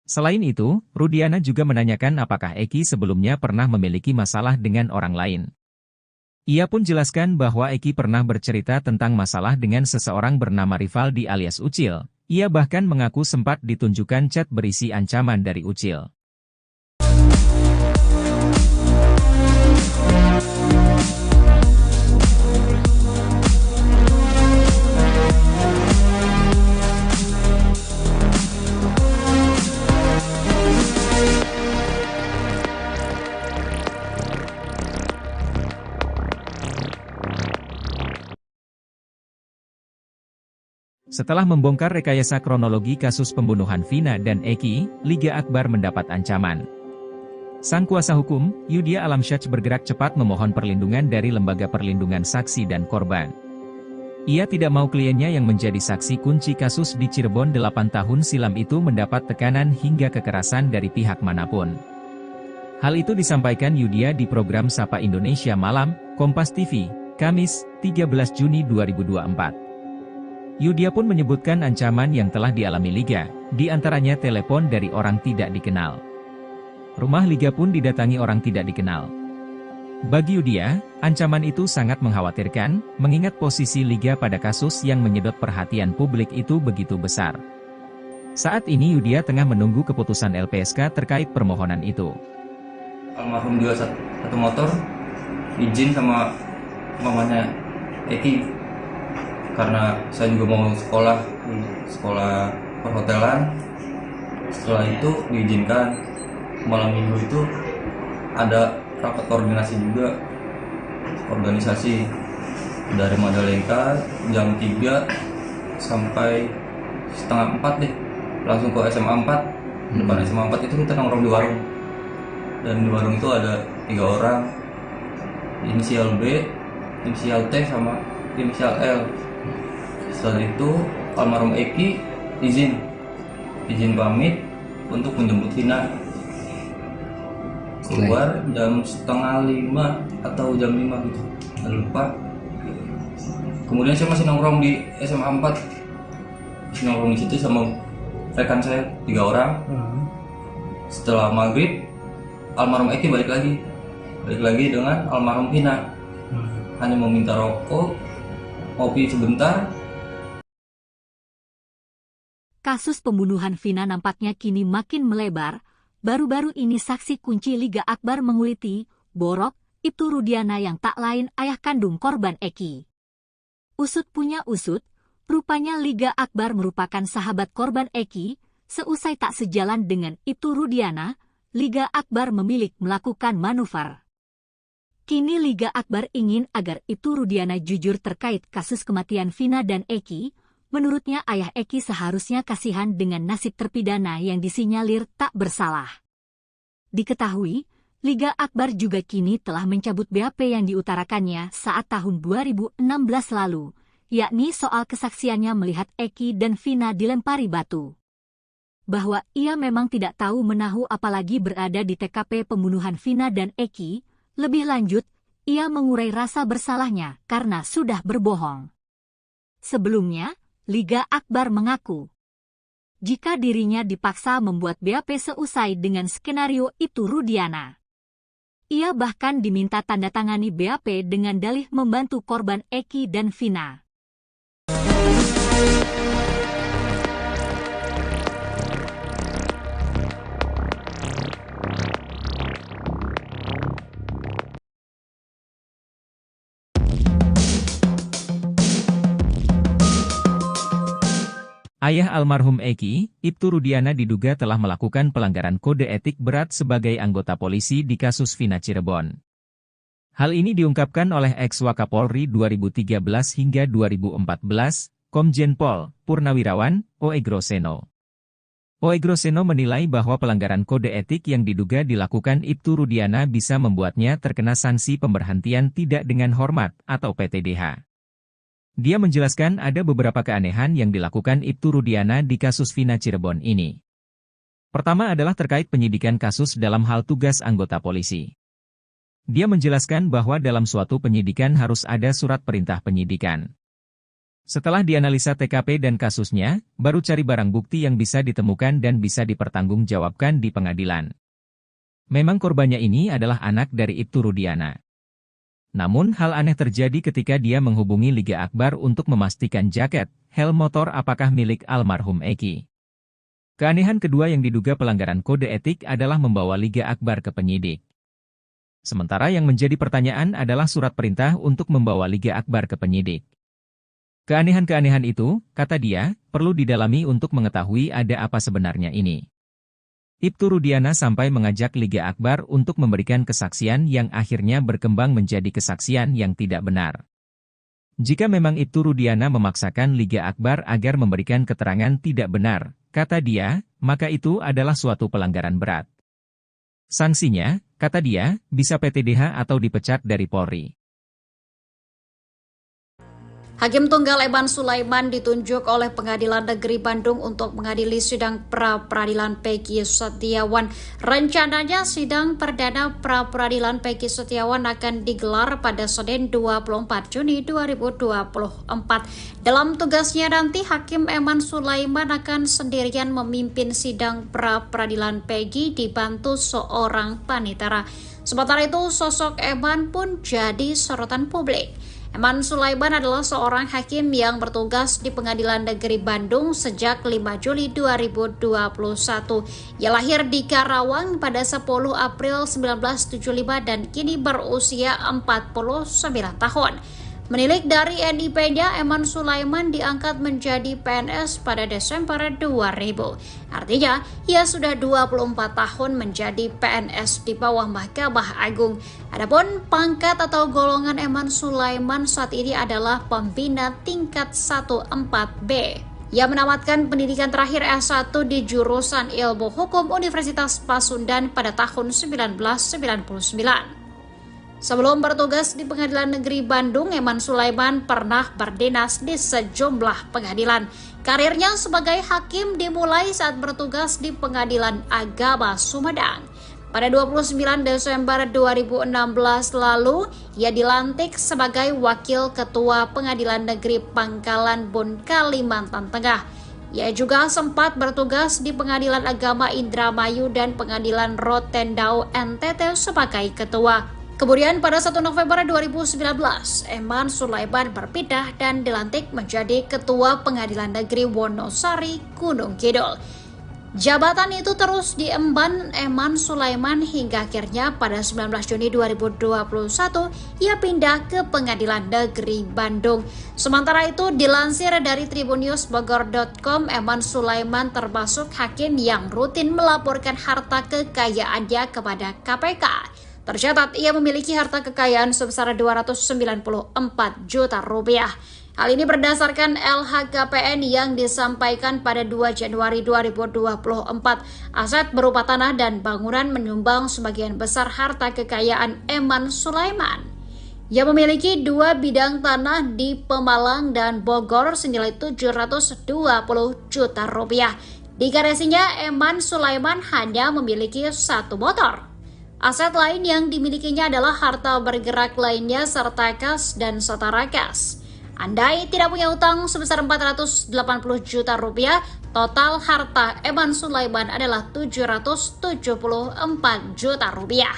Selain itu, Rudiana juga menanyakan apakah Eki sebelumnya pernah memiliki masalah dengan orang lain. Ia pun jelaskan bahwa Eki pernah bercerita tentang masalah dengan seseorang bernama Rivaldi alias Ucil. Ia bahkan mengaku sempat ditunjukkan chat berisi ancaman dari Ucil. Setelah membongkar rekayasa kronologi kasus pembunuhan Vina dan Eki, Liga Akbar mendapat ancaman. Sang kuasa hukum, Yudhya Alamsyah bergerak cepat memohon perlindungan dari Lembaga Perlindungan Saksi dan Korban. Ia tidak mau kliennya yang menjadi saksi kunci kasus di Cirebon 8 tahun silam itu mendapat tekanan hingga kekerasan dari pihak manapun. Hal itu disampaikan Yudhya di program Sapa Indonesia Malam, Kompas TV, Kamis, 13 Juni 2024. Yudhya pun menyebutkan ancaman yang telah dialami Liga, di antaranya telepon dari orang tidak dikenal. Rumah Liga pun didatangi orang tidak dikenal. Bagi Yudia, ancaman itu sangat mengkhawatirkan, mengingat posisi Liga pada kasus yang menyedot perhatian publik itu begitu besar. Saat ini Yudia tengah menunggu keputusan LPSK terkait permohonan itu. Almarhum jual satu motor, izin sama mamanya Eki, karena saya juga mau sekolah perhotelan. Setelah itu diizinkan. Malam minggu itu ada rapat koordinasi juga, organisasi dari Madalengka jam 3 sampai setengah 4 deh, langsung ke SMA 4. Depan SMA 4 itu kita nongkrong di warung, dan di warung itu ada 3 orang, inisial B, inisial T, sama inisial L. Setelah itu almarhum Eki izin pamit untuk menjemput Vina. Keluar jam setengah 5 atau jam 5 gitu, nggak lupa. Kemudian saya masih nongkrong di SMA 4, masih nongkrong di situ sama rekan saya 3 orang. Setelah maghrib, almarhum Eki balik lagi dengan almarhum Vina. Hanya mau minta rokok, kopi sebentar. Kasus pembunuhan Vina nampaknya kini makin melebar. Baru-baru ini saksi kunci Liga Akbar menguliti, Borok, Ibtu Rudiana yang tak lain ayah kandung korban Eki. Usut punya usut, rupanya Liga Akbar merupakan sahabat korban Eki. Seusai tak sejalan dengan Ibtu Rudiana, Liga Akbar memilih melakukan manuver. Kini Liga Akbar ingin agar Ibtu Rudiana jujur terkait kasus kematian Vina dan Eki. Menurutnya ayah Eki seharusnya kasihan dengan nasib terpidana yang disinyalir tak bersalah. Diketahui, Liga Akbar juga kini telah mencabut BAP yang diutarakannya saat tahun 2016 lalu, yakni soal kesaksiannya melihat Eki dan Vina dilempari batu. Bahwa ia memang tidak tahu menahu apalagi berada di TKP pembunuhan Vina dan Eki. Lebih lanjut, ia mengurai rasa bersalahnya karena sudah berbohong. Sebelumnya, Liga Akbar mengaku jika dirinya dipaksa membuat BAP seusai dengan skenario Ibtu Rudiana. Ia bahkan diminta tanda tangani BAP dengan dalih membantu korban Eki dan Vina. Ayah almarhum Eki, Ibtu Rudiana diduga telah melakukan pelanggaran kode etik berat sebagai anggota polisi di kasus Vina Cirebon. Hal ini diungkapkan oleh ex-Wakapolri 2013 hingga 2014, Komjen Pol Purnawirawan Oegroseno. Oegroseno menilai bahwa pelanggaran kode etik yang diduga dilakukan Ibtu Rudiana bisa membuatnya terkena sanksi pemberhentian tidak dengan hormat atau PTDH. Dia menjelaskan ada beberapa keanehan yang dilakukan Ibtu Rudiana di kasus Vina Cirebon ini. Pertama adalah terkait penyidikan kasus dalam hal tugas anggota polisi. Dia menjelaskan bahwa dalam suatu penyidikan harus ada surat perintah penyidikan. Setelah dianalisa TKP dan kasusnya, baru cari barang bukti yang bisa ditemukan dan bisa dipertanggungjawabkan di pengadilan. Memang korbannya ini adalah anak dari Ibtu Rudiana. Namun hal aneh terjadi ketika dia menghubungi Liga Akbar untuk memastikan jaket, helm motor apakah milik almarhum Eki. Keanehan kedua yang diduga pelanggaran kode etik adalah membawa Liga Akbar ke penyidik. Sementara yang menjadi pertanyaan adalah surat perintah untuk membawa Liga Akbar ke penyidik. Keanehan-keanehan itu, kata dia, perlu didalami untuk mengetahui ada apa sebenarnya ini. Ibtu Rudiana sampai mengajak Liga Akbar untuk memberikan kesaksian yang akhirnya berkembang menjadi kesaksian yang tidak benar. Jika memang Ibtu Rudiana memaksakan Liga Akbar agar memberikan keterangan tidak benar, kata dia, maka itu adalah suatu pelanggaran berat. Sanksinya, kata dia, bisa PTDH atau dipecat dari Polri. Hakim Tunggal Eman Sulaiman ditunjuk oleh Pengadilan Negeri Bandung untuk mengadili sidang pra-peradilan Peggy Setiawan. Rencananya sidang perdana pra-peradilan Peggy Setiawan akan digelar pada Senin 24 Juni 2024. Dalam tugasnya nanti, Hakim Eman Sulaiman akan sendirian memimpin sidang pra-peradilan Peggy dibantu seorang panitera. Sementara itu, sosok Eman pun jadi sorotan publik. Eman Sulaiman adalah seorang hakim yang bertugas di Pengadilan Negeri Bandung sejak 5 Juli 2021. Ia lahir di Karawang pada 10 April 1975 dan kini berusia 49 tahun. Menilik dari NIP-nya, Eman Sulaiman diangkat menjadi PNS pada Desember 2000. Artinya, ia sudah 24 tahun menjadi PNS di bawah Mahkamah Agung. Adapun pangkat atau golongan Eman Sulaiman saat ini adalah pembina tingkat 1-4B. Ia menamatkan pendidikan terakhir S1 di jurusan Ilmu Hukum Universitas Pasundan pada tahun 1999. Sebelum bertugas di Pengadilan Negeri Bandung, Eman Sulaiman pernah berdinas di sejumlah pengadilan. Karirnya sebagai hakim dimulai saat bertugas di Pengadilan Agama Sumedang. Pada 29 Desember 2016 lalu, ia dilantik sebagai Wakil Ketua Pengadilan Negeri Pangkalan Bun, Kalimantan Tengah. Ia juga sempat bertugas di Pengadilan Agama Indramayu dan Pengadilan Rotendao NTT sebagai ketua. Kemudian pada 1 November 2019, Eman Sulaiman berpindah dan dilantik menjadi Ketua Pengadilan Negeri Wonosari, Gunung Kidul. Jabatan itu terus diemban Eman Sulaiman hingga akhirnya pada 19 Juni 2021 ia pindah ke Pengadilan Negeri Bandung. Sementara itu dilansir dari tribunnews.bogor.com, Eman Sulaiman termasuk hakim yang rutin melaporkan harta kekayaannya kepada KPK. Tercatat ia memiliki harta kekayaan sebesar 294 juta rupiah. Hal ini berdasarkan LHKPN yang disampaikan pada 2 Januari 2024. Aset berupa tanah dan bangunan menyumbang sebagian besar harta kekayaan Eman Sulaiman. Ia memiliki 2 bidang tanah di Pemalang dan Bogor senilai 720 juta rupiah. Di garasinya, Eman Sulaiman hanya memiliki 1 motor. Aset lain yang dimilikinya adalah harta bergerak lainnya serta kas dan setara kas. Andai tidak punya utang sebesar 480 juta rupiah, total harta Eman Sulaiman adalah 774 juta rupiah.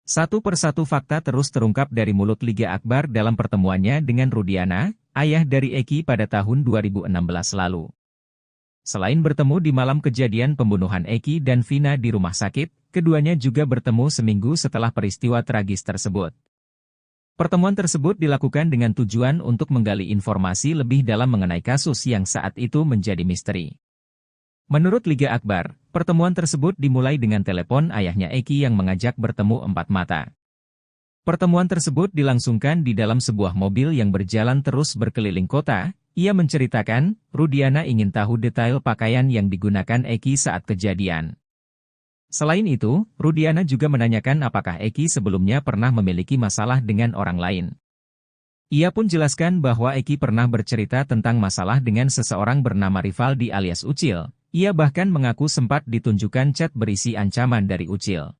Satu persatu fakta terus terungkap dari mulut Liga Akbar dalam pertemuannya dengan Rudiana, ayah dari Eki pada tahun 2016 lalu. Selain bertemu di malam kejadian pembunuhan Eki dan Vina di rumah sakit, keduanya juga bertemu seminggu setelah peristiwa tragis tersebut. Pertemuan tersebut dilakukan dengan tujuan untuk menggali informasi lebih dalam mengenai kasus yang saat itu menjadi misteri. Menurut Liga Akbar, pertemuan tersebut dimulai dengan telepon ayahnya Eki yang mengajak bertemu 4 mata. Pertemuan tersebut dilangsungkan di dalam sebuah mobil yang berjalan terus berkeliling kota. Ia menceritakan, Rudiana ingin tahu detail pakaian yang digunakan Eki saat kejadian. Selain itu, Rudiana juga menanyakan apakah Eki sebelumnya pernah memiliki masalah dengan orang lain. Ia pun jelaskan bahwa Eki pernah bercerita tentang masalah dengan seseorang bernama Rivaldi alias Ucil. Ia bahkan mengaku sempat ditunjukkan chat berisi ancaman dari Ucil.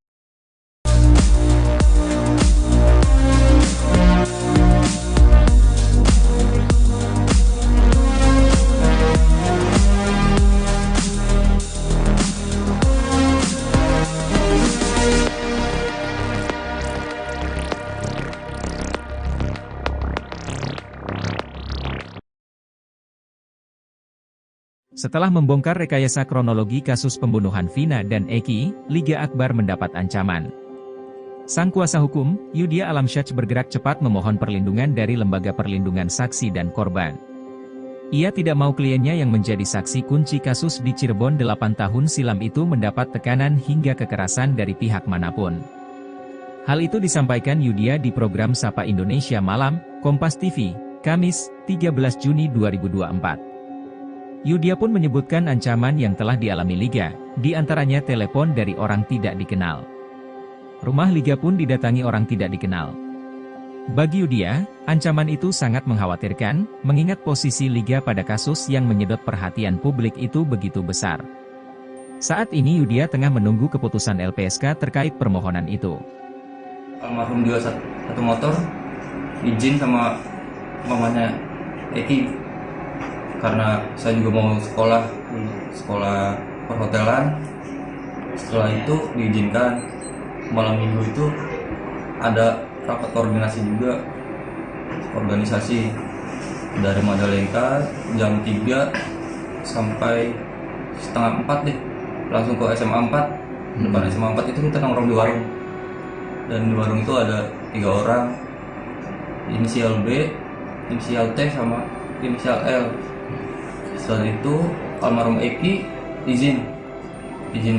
Setelah membongkar rekayasa kronologi kasus pembunuhan Vina dan Eki, Liga Akbar mendapat ancaman. Sang kuasa hukum, Yudhya Alamsyah bergerak cepat memohon perlindungan dari Lembaga Perlindungan Saksi dan Korban. Ia tidak mau kliennya yang menjadi saksi kunci kasus di Cirebon 8 tahun silam itu mendapat tekanan hingga kekerasan dari pihak manapun. Hal itu disampaikan Yudhya di program Sapa Indonesia Malam, Kompas TV, Kamis, 13 Juni 2024. Yudhya pun menyebutkan ancaman yang telah dialami Liga, di antaranya telepon dari orang tidak dikenal. Rumah Liga pun didatangi orang tidak dikenal. Bagi Yudia, ancaman itu sangat mengkhawatirkan, mengingat posisi Liga pada kasus yang menyedot perhatian publik itu begitu besar. Saat ini Yudia tengah menunggu keputusan LPSK terkait permohonan itu. Almarhum jual satu motor, izin sama mamanya Eki, karena saya juga mau sekolah perhotelan. Setelah itu diizinkan. Malam minggu itu ada rapat koordinasi juga, organisasi dari Majalengka jam 3 sampai setengah 4 deh, langsung ke SMA 4. Depan SMA 4 itu kita nongkrong di warung, dan di warung itu ada 3 orang, inisial B, inisial T, sama inisial L. Setelah itu almarhum Eki izin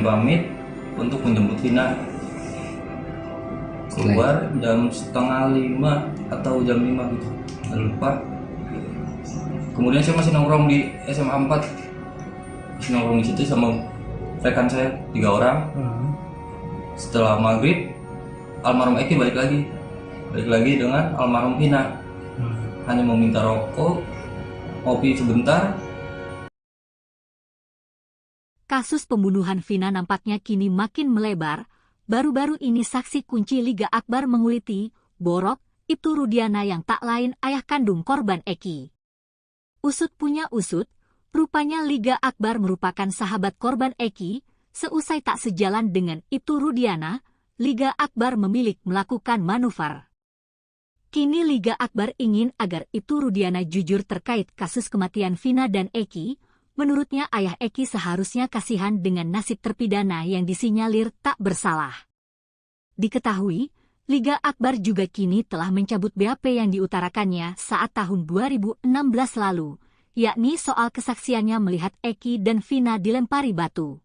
pamit untuk menjemput Vina. Keluar jam setengah 5 atau jam 5 gitu, nggak lupa. Kemudian saya masih nongkrong di SMA 4, masih nongkrong di situ sama rekan saya 3 orang. Setelah maghrib, almarhum Eki balik lagi dengan almarhum Vina. Hanya mau minta rokok, kopi sebentar. Kasus pembunuhan Vina nampaknya kini makin melebar. Baru-baru ini saksi kunci Liga Akbar menguliti, Borok, Ibtu Rudiana yang tak lain ayah kandung korban Eki. Usut punya usut, rupanya Liga Akbar merupakan sahabat korban Eki. Seusai tak sejalan dengan Ibtu Rudiana, Liga Akbar memilih melakukan manuver. Kini Liga Akbar ingin agar Ibtu Rudiana jujur terkait kasus kematian Vina dan Eki. Menurutnya ayah Eki seharusnya kasihan dengan nasib terpidana yang disinyalir tak bersalah. Diketahui, Liga Akbar juga kini telah mencabut BAP yang diutarakannya saat tahun 2016 lalu, yakni soal kesaksiannya melihat Eki dan Vina dilempari batu.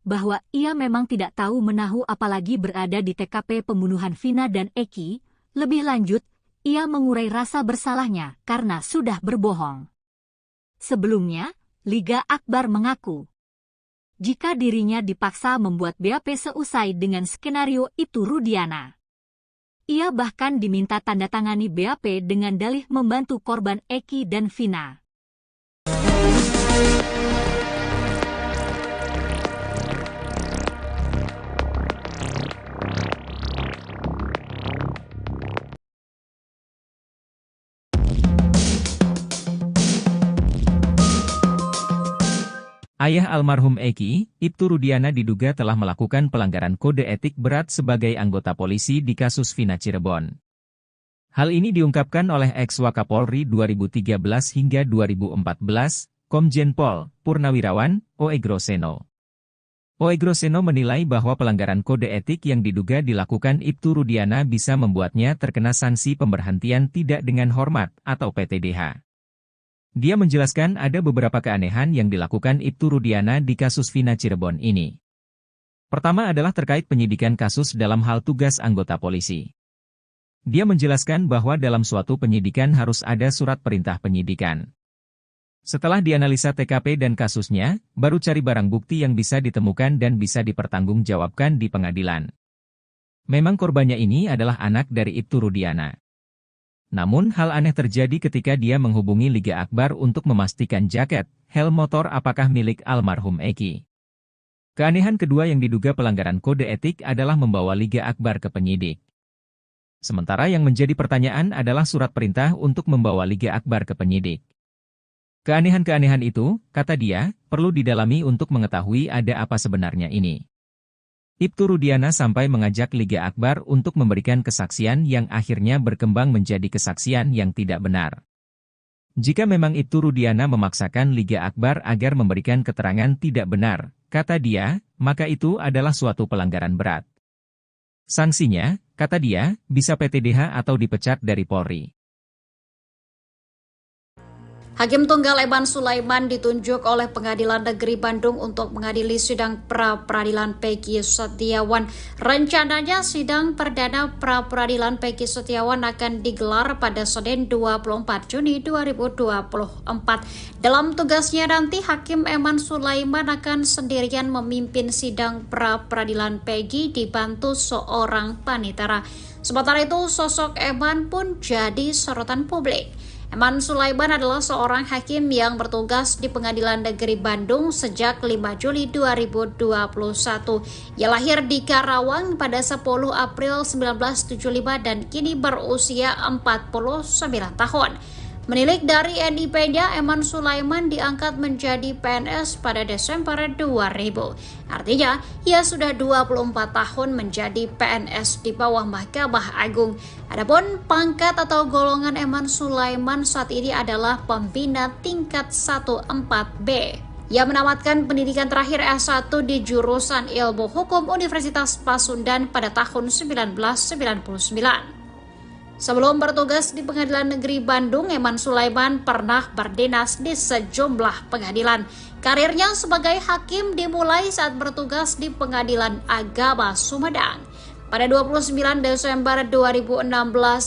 Bahwa ia memang tidak tahu menahu apalagi berada di TKP pembunuhan Vina dan Eki, lebih lanjut, ia mengurai rasa bersalahnya karena sudah berbohong. Sebelumnya, Liga Akbar mengaku, jika dirinya dipaksa membuat BAP seusai dengan skenario Ibtu Rudiana. Ia bahkan diminta tanda tangani BAP dengan dalih membantu korban Eki dan Vina. Ayah almarhum Eki, Ibtu Rudiana diduga telah melakukan pelanggaran kode etik berat sebagai anggota polisi di kasus Vina Cirebon. Hal ini diungkapkan oleh ex-Wakapolri 2013 hingga 2014, Komjen Pol Purnawirawan Oegroseno. Oegroseno menilai bahwa pelanggaran kode etik yang diduga dilakukan Ibtu Rudiana bisa membuatnya terkena sanksi pemberhentian tidak dengan hormat atau PTDH. Dia menjelaskan ada beberapa keanehan yang dilakukan Ibtu Rudiana di kasus Vina Cirebon ini. Pertama adalah terkait penyidikan kasus dalam hal tugas anggota polisi. Dia menjelaskan bahwa dalam suatu penyidikan harus ada surat perintah penyidikan. Setelah dianalisa TKP dan kasusnya, baru cari barang bukti yang bisa ditemukan dan bisa dipertanggungjawabkan di pengadilan. Memang korbannya ini adalah anak dari Ibtu Rudiana. Namun hal aneh terjadi ketika dia menghubungi Liga Akbar untuk memastikan jaket, helm motor apakah milik almarhum Eki. Keanehan kedua yang diduga pelanggaran kode etik adalah membawa Liga Akbar ke penyidik. Sementara yang menjadi pertanyaan adalah surat perintah untuk membawa Liga Akbar ke penyidik. Keanehan-keanehan itu, kata dia, perlu didalami untuk mengetahui ada apa sebenarnya ini. Ibtu Rudiana sampai mengajak Liga Akbar untuk memberikan kesaksian yang akhirnya berkembang menjadi kesaksian yang tidak benar. Jika memang Ibtu Rudiana memaksakan Liga Akbar agar memberikan keterangan tidak benar, kata dia, maka itu adalah suatu pelanggaran berat. Sanksinya, kata dia, bisa PTDH atau dipecat dari Polri. Hakim Tunggal Eman Sulaiman ditunjuk oleh Pengadilan Negeri Bandung untuk mengadili sidang pra-peradilan Peggy Setiawan. Rencananya sidang perdana pra-peradilan Peggy Setiawan akan digelar pada Senin 24 Juni 2024. Dalam tugasnya nanti, Hakim Eman Sulaiman akan sendirian memimpin sidang pra-peradilan Peggy dibantu seorang panitera. Sementara itu, sosok Eman pun jadi sorotan publik. Eman Sulaiman adalah seorang hakim yang bertugas di Pengadilan Negeri Bandung sejak 5 Juli 2021. Ia lahir di Karawang pada 10 April 1975 dan kini berusia 49 tahun. Menilik dari NIP-nya, Eman Sulaiman diangkat menjadi PNS pada Desember 2000. Artinya, ia sudah 24 tahun menjadi PNS di bawah Mahkamah Agung. Adapun pangkat atau golongan Eman Sulaiman saat ini adalah pembina tingkat 1-4B. Ia menamatkan pendidikan terakhir S1 di jurusan Ilmu Hukum Universitas Pasundan pada tahun 1999. Sebelum bertugas di Pengadilan Negeri Bandung, Eman Sulaiman pernah berdinas di sejumlah pengadilan. Karirnya sebagai hakim dimulai saat bertugas di Pengadilan Agama Sumedang. Pada 29 Desember 2016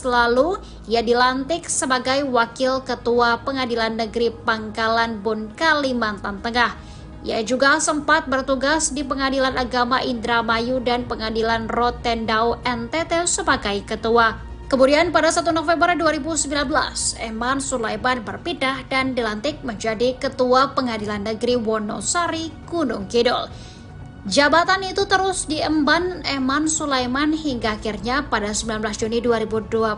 lalu, ia dilantik sebagai Wakil Ketua Pengadilan Negeri Pangkalan Bun, Kalimantan Tengah. Ia juga sempat bertugas di Pengadilan Agama Indramayu dan Pengadilan Rotendao NTT sebagai ketua. Kemudian pada 1 November 2019, Eman Sulaiman berpindah dan dilantik menjadi Ketua Pengadilan Negeri Wonosari, Gunung Kidul. Jabatan itu terus diemban Eman Sulaiman hingga akhirnya pada 19 Juni 2021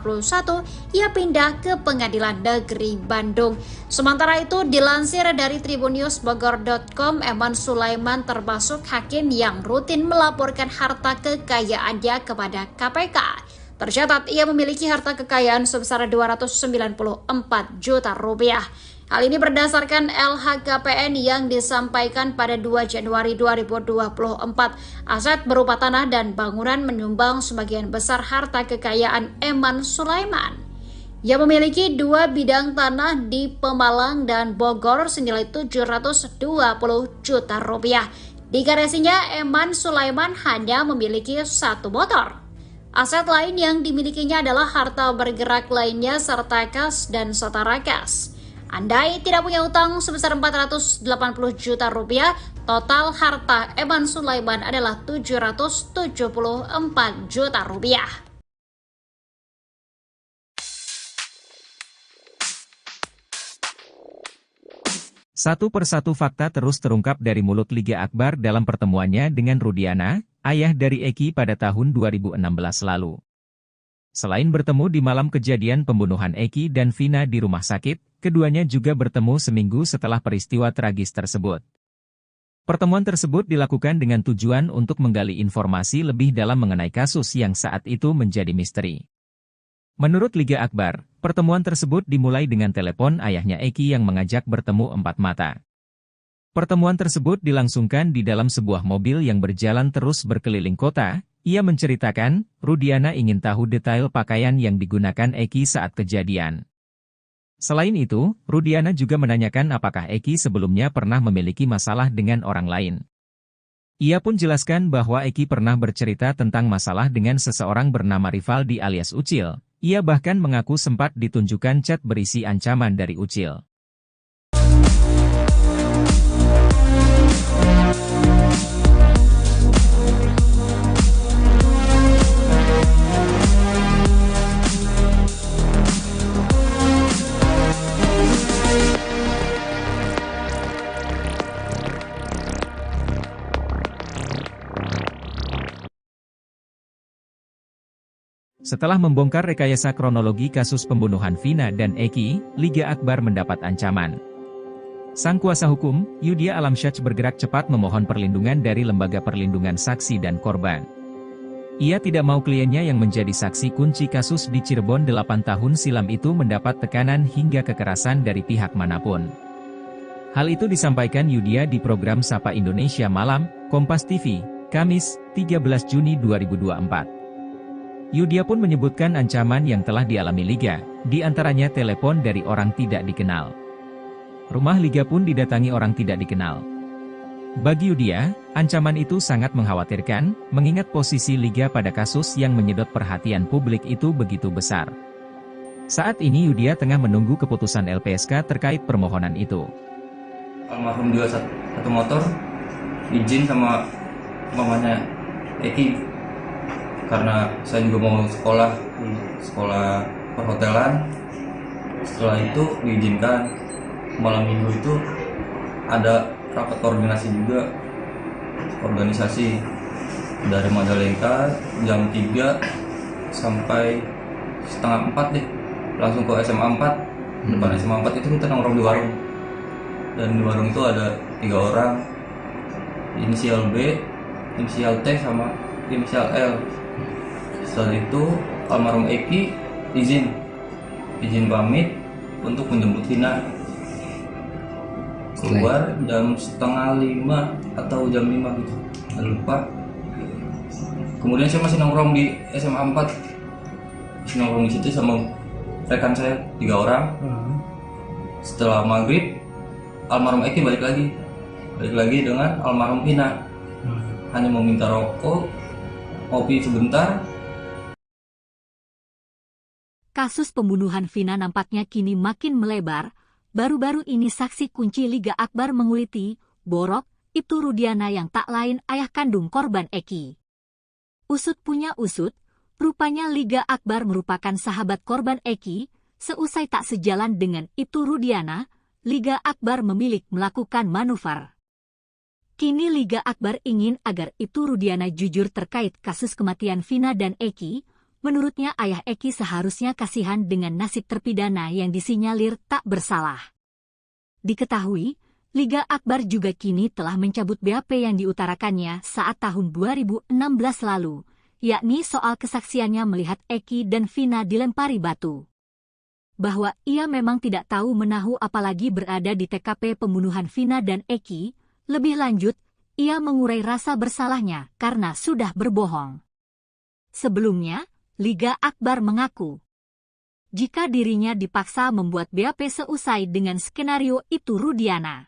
ia pindah ke Pengadilan Negeri Bandung. Sementara itu dilansir dari tribunnews.bogor.com, Eman Sulaiman termasuk hakim yang rutin melaporkan harta kekayaannya kepada KPK. Tercatat ia memiliki harta kekayaan sebesar 294 juta rupiah. Hal ini berdasarkan LHKPN yang disampaikan pada 2 Januari 2024. Aset berupa tanah dan bangunan menyumbang sebagian besar harta kekayaan Eman Sulaiman. Ia memiliki 2 bidang tanah di Pemalang dan Bogor senilai 720 juta rupiah. Di garasinya, Eman Sulaiman hanya memiliki 1 motor. Aset lain yang dimilikinya adalah harta bergerak lainnya serta kas dan setara kas. Andai tidak punya utang sebesar 480 juta rupiah, total harta Eman Sulaiman adalah 774 juta rupiah. Satu persatu fakta terus terungkap dari mulut Liga Akbar dalam pertemuannya dengan Rudiana, ayah dari Eki pada tahun 2016 lalu. Selain bertemu di malam kejadian pembunuhan Eki dan Vina di rumah sakit, keduanya juga bertemu seminggu setelah peristiwa tragis tersebut. Pertemuan tersebut dilakukan dengan tujuan untuk menggali informasi lebih dalam mengenai kasus yang saat itu menjadi misteri. Menurut Liga Akbar, pertemuan tersebut dimulai dengan telepon ayahnya Eki yang mengajak bertemu 4 mata. Pertemuan tersebut dilangsungkan di dalam sebuah mobil yang berjalan terus berkeliling kota. Ia menceritakan, Rudiana ingin tahu detail pakaian yang digunakan Eki saat kejadian. Selain itu, Rudiana juga menanyakan apakah Eki sebelumnya pernah memiliki masalah dengan orang lain. Ia pun jelaskan bahwa Eki pernah bercerita tentang masalah dengan seseorang bernama Rivaldi alias Ucil. Ia bahkan mengaku sempat ditunjukkan chat berisi ancaman dari Ucil. Setelah membongkar rekayasa kronologi kasus pembunuhan Vina dan Eki, Liga Akbar mendapat ancaman. Sang kuasa hukum, Yudhya Alamsyah bergerak cepat memohon perlindungan dari Lembaga Perlindungan Saksi dan Korban. Ia tidak mau kliennya yang menjadi saksi kunci kasus di Cirebon 8 tahun silam itu mendapat tekanan hingga kekerasan dari pihak manapun. Hal itu disampaikan Yudhya di program Sapa Indonesia Malam, Kompas TV, Kamis, 13 Juni 2024. Yudhya pun menyebutkan ancaman yang telah dialami Liga, di antaranya telepon dari orang tidak dikenal. Rumah Liga pun didatangi orang tidak dikenal. Bagi Yudia, ancaman itu sangat mengkhawatirkan, mengingat posisi Liga pada kasus yang menyedot perhatian publik itu begitu besar. Saat ini Yudia tengah menunggu keputusan LPSK terkait permohonan itu. Almarhum jual satu motor, izin sama mamanya Eki, karena saya juga mau sekolah perhotelan. Setelah itu diizinkan. Malam minggu itu ada rapat koordinasi juga, organisasi dari Majalengka jam 3 sampai setengah 4 deh, langsung ke SMA 4. Depan SMA 4 itu kita nongkrong di warung, dan di warung itu ada 3 orang, inisial B, inisial T, sama inisial L. Setelah itu almarhum Eki izin pamit untuk menjemput Vina. Keluar jam setengah 5 atau jam 5 gitu, nggak lupa. Kemudian saya masih nongkrong di SMA 4, masih nongkrong di situ sama rekan saya 3 orang. Setelah maghrib, almarhum Eki balik lagi dengan almarhum Vina. Hanya mau minta rokok, kopi sebentar. Kasus pembunuhan Vina nampaknya kini makin melebar. Baru-baru ini saksi kunci Liga Akbar menguliti, Borok, Ibtu Rudiana yang tak lain ayah kandung korban Eki. Usut punya usut, rupanya Liga Akbar merupakan sahabat korban Eki. Seusai tak sejalan dengan Ibtu Rudiana, Liga Akbar memilih melakukan manuver. Kini Liga Akbar ingin agar Ibtu Rudiana jujur terkait kasus kematian Vina dan Eki. Menurutnya ayah Eki seharusnya kasihan dengan nasib terpidana yang disinyalir tak bersalah. Diketahui, Liga Akbar juga kini telah mencabut BAP yang diutarakannya saat tahun 2016 lalu, yakni soal kesaksiannya melihat Eki dan Vina dilempari batu. Bahwa ia memang tidak tahu menahu apalagi berada di TKP pembunuhan Vina dan Eki, lebih lanjut, ia mengurai rasa bersalahnya karena sudah berbohong. Sebelumnya, Liga Akbar mengaku, jika dirinya dipaksa membuat BAP seusai dengan skenario Ibtu Rudiana.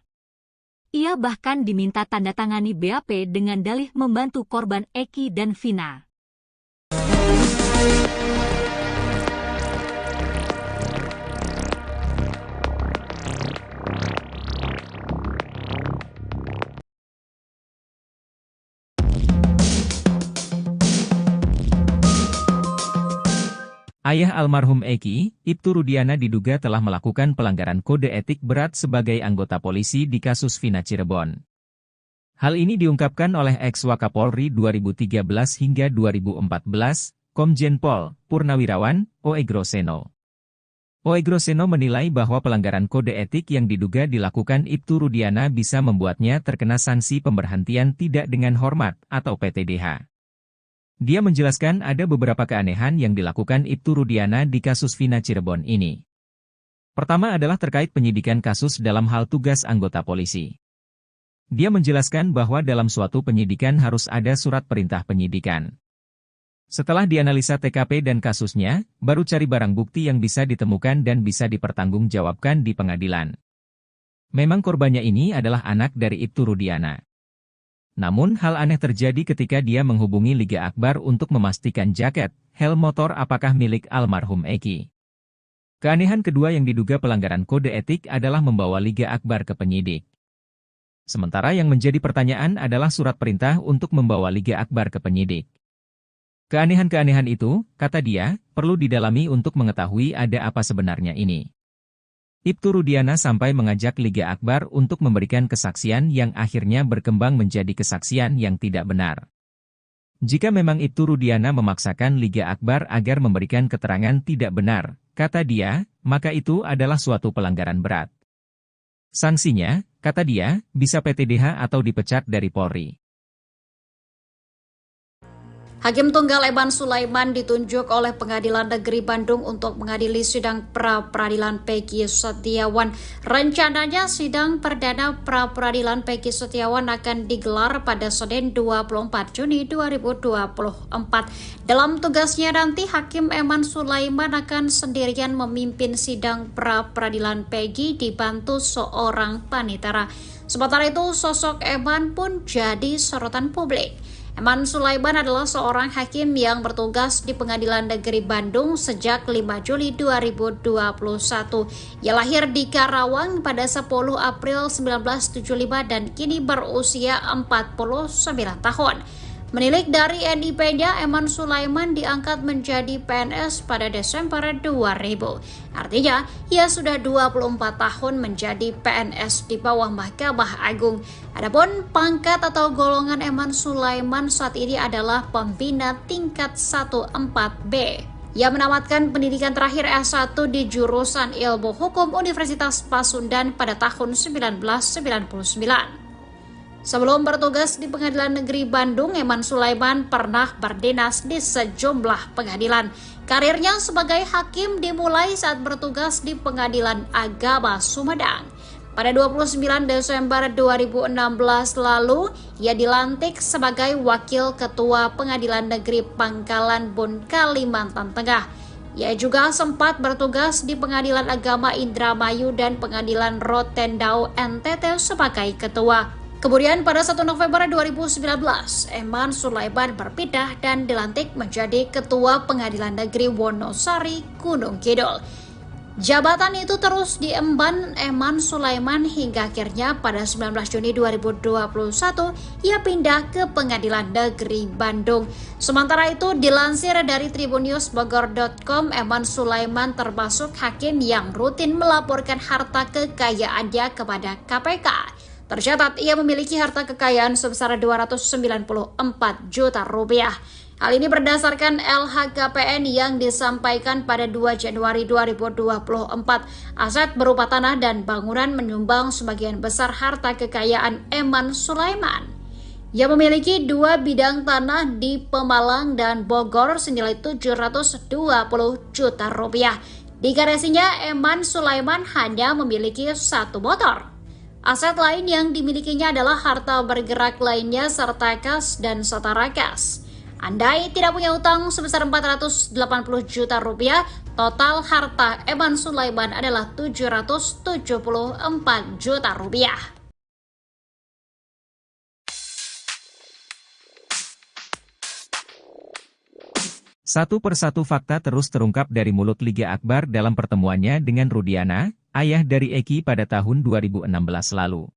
Ia bahkan diminta tanda tangani BAP dengan dalih membantu korban Eki dan Vina. Ayah almarhum Eki, Ibtu Rudiana diduga telah melakukan pelanggaran kode etik berat sebagai anggota polisi di kasus Vina Cirebon. Hal ini diungkapkan oleh ex-Wakapolri 2013 hingga 2014, Komjen Pol Purnawirawan, Oegroseno. Oegroseno menilai bahwa pelanggaran kode etik yang diduga dilakukan Ibtu Rudiana bisa membuatnya terkena sanksi pemberhentian tidak dengan hormat atau PTDH. Dia menjelaskan ada beberapa keanehan yang dilakukan Ibtu Rudiana di kasus Vina Cirebon ini. Pertama adalah terkait penyidikan kasus dalam hal tugas anggota polisi. Dia menjelaskan bahwa dalam suatu penyidikan harus ada surat perintah penyidikan. Setelah dianalisa TKP dan kasusnya, baru cari barang bukti yang bisa ditemukan dan bisa dipertanggungjawabkan di pengadilan. Memang korbannya ini adalah anak dari Ibtu Rudiana. Namun hal aneh terjadi ketika dia menghubungi Liga Akbar untuk memastikan jaket, helm motor apakah milik almarhum Eki. Keanehan kedua yang diduga pelanggaran kode etik adalah membawa Liga Akbar ke penyidik. Sementara yang menjadi pertanyaan adalah surat perintah untuk membawa Liga Akbar ke penyidik. Keanehan-keanehan itu, kata dia, perlu didalami untuk mengetahui ada apa sebenarnya ini. Ibtu Rudiana sampai mengajak Liga Akbar untuk memberikan kesaksian yang akhirnya berkembang menjadi kesaksian yang tidak benar. Jika memang Ibtu Rudiana memaksakan Liga Akbar agar memberikan keterangan tidak benar, kata dia, maka itu adalah suatu pelanggaran berat. Sanksinya, kata dia, bisa PTDH atau dipecat dari Polri. Hakim Tunggal Eman Sulaiman ditunjuk oleh Pengadilan Negeri Bandung untuk mengadili sidang pra-peradilan Peggy Setiawan. Rencananya sidang perdana pra-peradilan Peggy Setiawan akan digelar pada Senin 24 Juni 2024. Dalam tugasnya nanti, Hakim Eman Sulaiman akan sendirian memimpin sidang pra-peradilan Peggy dibantu seorang panitera. Sementara itu, sosok Eman pun jadi sorotan publik. Eman Sulaiman adalah seorang hakim yang bertugas di Pengadilan Negeri Bandung sejak 5 Juli 2021. Ia lahir di Karawang pada 10 April 1975 dan kini berusia 49 tahun. Menilik dari NIP-nya, Eman Sulaiman diangkat menjadi PNS pada Desember 2000. Artinya, ia sudah 24 tahun menjadi PNS di bawah Mahkamah Agung. Adapun pangkat atau golongan Eman Sulaiman saat ini adalah pembina tingkat 1-4B. Ia menamatkan pendidikan terakhir S1 di jurusan Ilmu Hukum Universitas Pasundan pada tahun 1999. Sebelum bertugas di Pengadilan Negeri Bandung, Eman Sulaiman pernah berdinas di sejumlah pengadilan. Karirnya sebagai hakim dimulai saat bertugas di Pengadilan Agama Sumedang. Pada 29 Desember 2016 lalu, ia dilantik sebagai Wakil Ketua Pengadilan Negeri Pangkalan Bun, Kalimantan Tengah. Ia juga sempat bertugas di Pengadilan Agama Indramayu dan Pengadilan Rotendao NTT sebagai ketua. Kemudian pada 1 November 2019, Eman Sulaiman berpindah dan dilantik menjadi Ketua Pengadilan Negeri Wonosari, Gunung Kidul. Jabatan itu terus diemban Eman Sulaiman hingga akhirnya pada 19 Juni 2021 ia pindah ke Pengadilan Negeri Bandung. Sementara itu, dilansir dari tribunnews.bogor.com, Eman Sulaiman termasuk hakim yang rutin melaporkan harta kekayaannya kepada KPK. Tercatat, ia memiliki harta kekayaan sebesar 294 juta rupiah. Hal ini berdasarkan LHKPN yang disampaikan pada 2 Januari 2024. Aset berupa tanah dan bangunan menyumbang sebagian besar harta kekayaan Eman Sulaiman. Ia memiliki 2 bidang tanah di Pemalang dan Bogor senilai 720 juta rupiah. Di garasinya, Eman Sulaiman hanya memiliki 1 motor. Aset lain yang dimilikinya adalah harta bergerak lainnya serta kas dan setara kas. Andai tidak punya utang sebesar 480 juta rupiah, total harta Eman Sulaiman adalah 774 juta rupiah. Satu persatu fakta terus terungkap dari mulut Liga Akbar dalam pertemuannya dengan Rudiana, ayah dari Eki pada tahun 2016 lalu.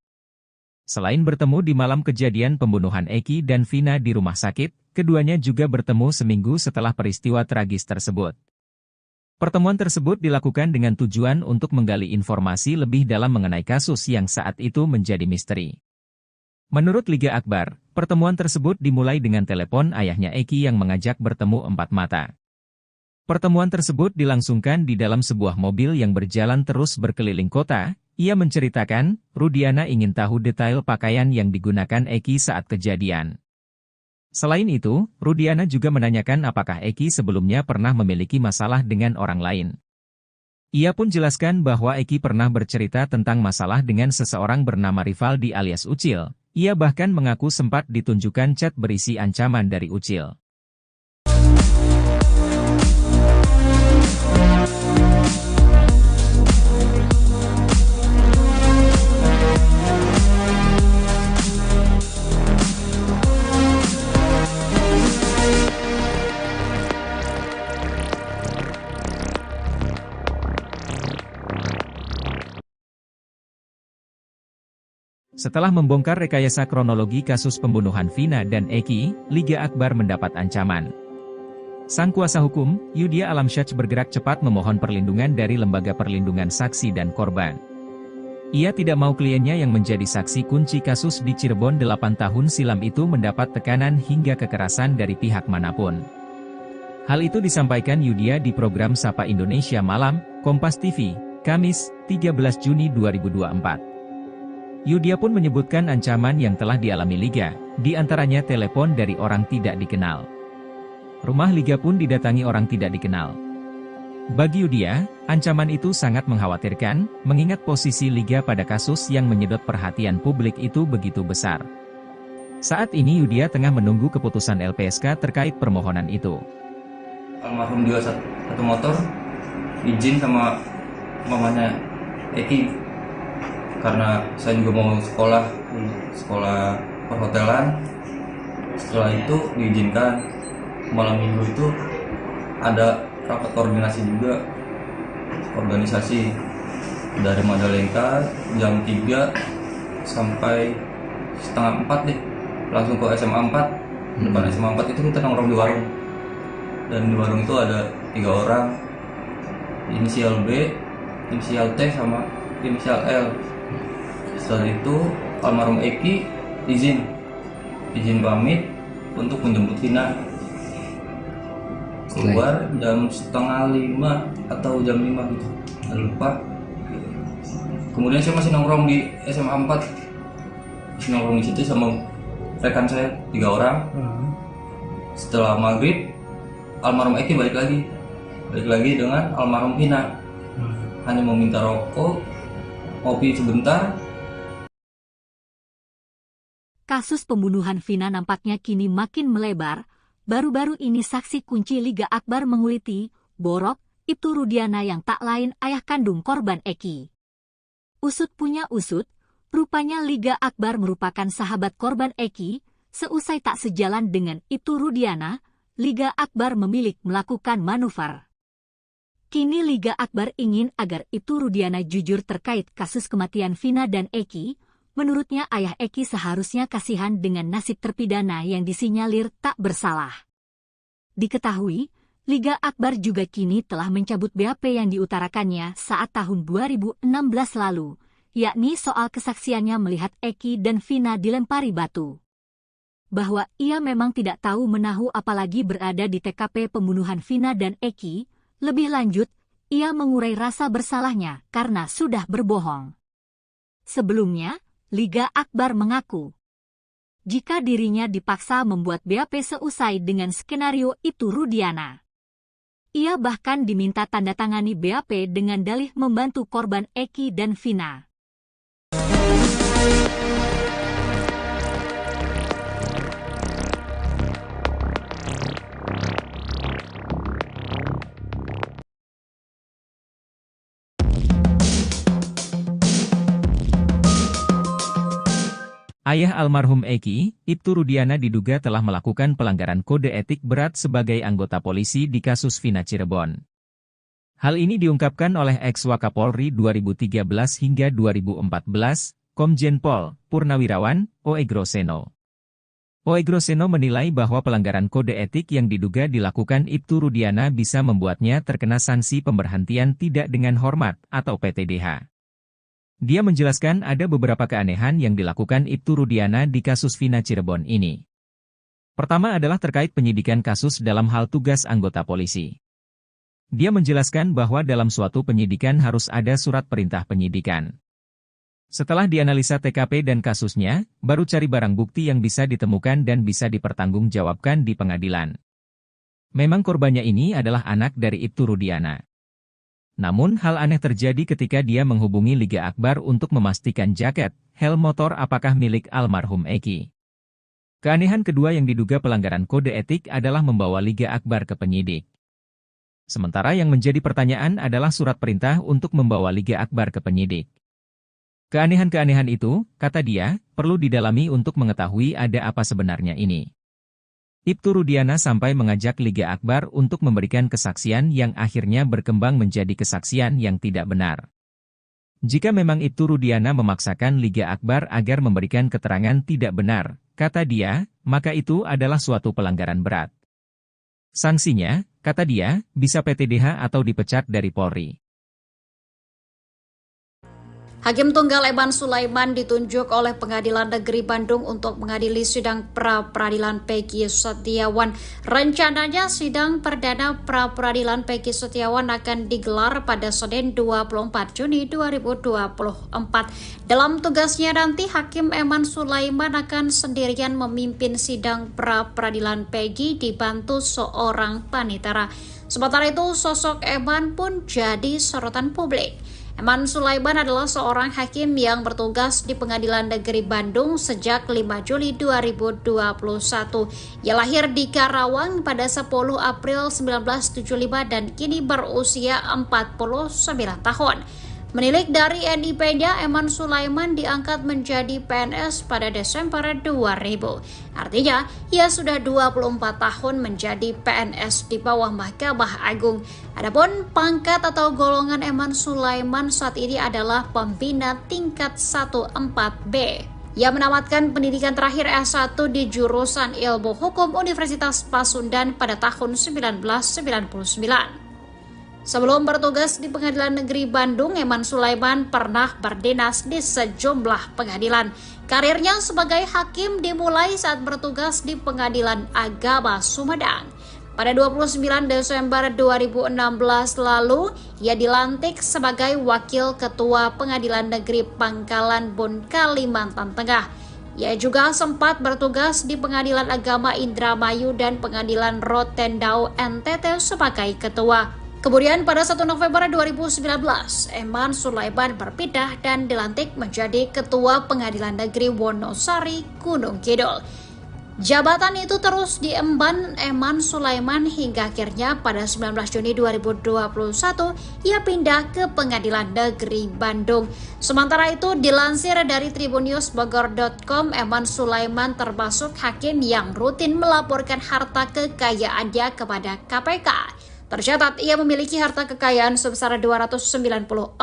Selain bertemu di malam kejadian pembunuhan Eki dan Vina di rumah sakit, keduanya juga bertemu seminggu setelah peristiwa tragis tersebut. Pertemuan tersebut dilakukan dengan tujuan untuk menggali informasi lebih dalam mengenai kasus yang saat itu menjadi misteri. Menurut Liga Akbar, pertemuan tersebut dimulai dengan telepon ayahnya Eki yang mengajak bertemu 4 mata. Pertemuan tersebut dilangsungkan di dalam sebuah mobil yang berjalan terus berkeliling kota. Ia menceritakan, Rudiana ingin tahu detail pakaian yang digunakan Eki saat kejadian. Selain itu, Rudiana juga menanyakan apakah Eki sebelumnya pernah memiliki masalah dengan orang lain. Ia pun jelaskan bahwa Eki pernah bercerita tentang masalah dengan seseorang bernama Rivaldi alias Ucil. Ia bahkan mengaku sempat ditunjukkan chat berisi ancaman dari Ucil. Setelah membongkar rekayasa kronologi kasus pembunuhan Vina dan Eki, Liga Akbar mendapat ancaman. Sang kuasa hukum, Yudhya Alamsyah bergerak cepat memohon perlindungan dari Lembaga Perlindungan Saksi dan Korban. Ia tidak mau kliennya yang menjadi saksi kunci kasus di Cirebon 8 tahun silam itu mendapat tekanan hingga kekerasan dari pihak manapun. Hal itu disampaikan Yudhya di program Sapa Indonesia Malam, Kompas TV, Kamis, 13 Juni 2024. Yudhya pun menyebutkan ancaman yang telah dialami Liga, di antaranya telepon dari orang tidak dikenal. Rumah Liga pun didatangi orang tidak dikenal. Bagi Yudia, ancaman itu sangat mengkhawatirkan, mengingat posisi Liga pada kasus yang menyedot perhatian publik itu begitu besar. Saat ini Yudia tengah menunggu keputusan LPSK terkait permohonan itu. Almarhum juga satu motor, izin sama mamanya Eki, karena saya juga mau sekolah perhotelan. Setelah itu diizinkan. Malam minggu itu ada rapat koordinasi juga, organisasi dari Majalengka jam 3 sampai setengah 4 deh, langsung ke SMA 4. Depan SMA 4 itu kita nongkrong di warung, dan di warung itu ada 3 orang, inisial B, inisial T, sama inisial L. Setelah itu almarhum Eki izin pamit untuk menjemput Vina. Keluar jam setengah 5 atau jam 5 gitu, lupa. Kemudian saya masih nongkrong di SMA 4, masih nongkrong di situ sama rekan saya 3 orang. Setelah maghrib, almarhum Eki balik lagi dengan almarhum Vina. Hanya meminta rokok, kopi sebentar. Kasus pembunuhan Vina nampaknya kini makin melebar. Baru-baru ini saksi kunci Liga Akbar menguliti, Borok, Ibtu Rudiana yang tak lain ayah kandung korban Eki. Usut punya usut, rupanya Liga Akbar merupakan sahabat korban Eki. Seusai tak sejalan dengan Ibtu Rudiana, Liga Akbar memilih melakukan manuver. Kini Liga Akbar ingin agar Ibtu Rudiana jujur terkait kasus kematian Vina dan Eki. Menurutnya ayah Eki seharusnya kasihan dengan nasib terpidana yang disinyalir tak bersalah. Diketahui, Liga Akbar juga kini telah mencabut BAP yang diutarakannya saat tahun 2016 lalu, yakni soal kesaksiannya melihat Eki dan Vina dilempari batu. Bahwa ia memang tidak tahu menahu apalagi berada di TKP pembunuhan Vina dan Eki, lebih lanjut, ia mengurai rasa bersalahnya karena sudah berbohong. Sebelumnya, Liga Akbar mengaku, jika dirinya dipaksa membuat BAP seusai dengan skenario Ibtu Rudiana. Ia bahkan diminta tanda tangani BAP dengan dalih membantu korban Eki dan Vina. Ayah almarhum Eki, Ibtu Rudiana diduga telah melakukan pelanggaran kode etik berat sebagai anggota polisi di kasus Vina Cirebon. Hal ini diungkapkan oleh ex-Wakapolri 2013 hingga 2014, Komjen Pol Purnawirawan Oegroseno. Oegroseno menilai bahwa pelanggaran kode etik yang diduga dilakukan Ibtu Rudiana bisa membuatnya terkena sanksi pemberhentian tidak dengan hormat atau PTDH. Dia menjelaskan ada beberapa keanehan yang dilakukan Ibtu Rudiana di kasus Vina Cirebon ini. Pertama adalah terkait penyidikan kasus dalam hal tugas anggota polisi. Dia menjelaskan bahwa dalam suatu penyidikan harus ada surat perintah penyidikan. Setelah dianalisa TKP dan kasusnya, baru cari barang bukti yang bisa ditemukan dan bisa dipertanggungjawabkan di pengadilan. Memang korbannya ini adalah anak dari Ibtu Rudiana. Namun hal aneh terjadi ketika dia menghubungi Liga Akbar untuk memastikan jaket, helm motor apakah milik almarhum Eki. Keanehan kedua yang diduga pelanggaran kode etik adalah membawa Liga Akbar ke penyidik. Sementara yang menjadi pertanyaan adalah surat perintah untuk membawa Liga Akbar ke penyidik. Keanehan-keanehan itu, kata dia, perlu didalami untuk mengetahui ada apa sebenarnya ini. Ibtu Rudiana sampai mengajak Liga Akbar untuk memberikan kesaksian yang akhirnya berkembang menjadi kesaksian yang tidak benar. Jika memang Ibtu Rudiana memaksakan Liga Akbar agar memberikan keterangan tidak benar, kata dia, maka itu adalah suatu pelanggaran berat. Sanksinya, kata dia, bisa PTDH atau dipecat dari Polri. Hakim Tunggal Eman Sulaiman ditunjuk oleh Pengadilan Negeri Bandung untuk mengadili sidang pra-peradilan Peggy Setiawan. Rencananya sidang perdana pra-peradilan Peggy Setiawan akan digelar pada Senin 24 Juni 2024. Dalam tugasnya nanti, Hakim Eman Sulaiman akan sendirian memimpin sidang pra-peradilan Peggy dibantu seorang panitera. Sementara itu, sosok Eman pun jadi sorotan publik. Eman Sulaiman adalah seorang hakim yang bertugas di Pengadilan Negeri Bandung sejak 5 Juli 2021. Ia lahir di Karawang pada 10 April 1975 dan kini berusia 49 tahun. Menilik dari NIP-nya, Eman Sulaiman diangkat menjadi PNS pada Desember 2000. Artinya, ia sudah 24 tahun menjadi PNS di bawah Mahkamah Agung. Adapun pangkat atau golongan Eman Sulaiman saat ini adalah pembina tingkat 14B. Ia menamatkan pendidikan terakhir S1 di jurusan Ilmu Hukum Universitas Pasundan pada tahun 1999. Sebelum bertugas di Pengadilan Negeri Bandung, Eman Sulaiman pernah berdinas di sejumlah pengadilan. Karirnya sebagai hakim dimulai saat bertugas di Pengadilan Agama Sumedang. Pada 29 Desember 2016 lalu, ia dilantik sebagai Wakil Ketua Pengadilan Negeri Pangkalan Bun, Kalimantan Tengah. Ia juga sempat bertugas di Pengadilan Agama Indramayu dan Pengadilan Rotendao NTT sebagai ketua. Kemudian pada 1 November 2019, Eman Sulaiman berpindah dan dilantik menjadi Ketua Pengadilan Negeri Wonosari, Gunung Kidul. Jabatan itu terus diemban Eman Sulaiman hingga akhirnya pada 19 Juni 2021 ia pindah ke Pengadilan Negeri Bandung. Sementara itu, dilansir dari tribunnews.bogor.com, Eman Sulaiman termasuk hakim yang rutin melaporkan harta kekayaannya kepada KPK. Tercatat ia memiliki harta kekayaan sebesar 294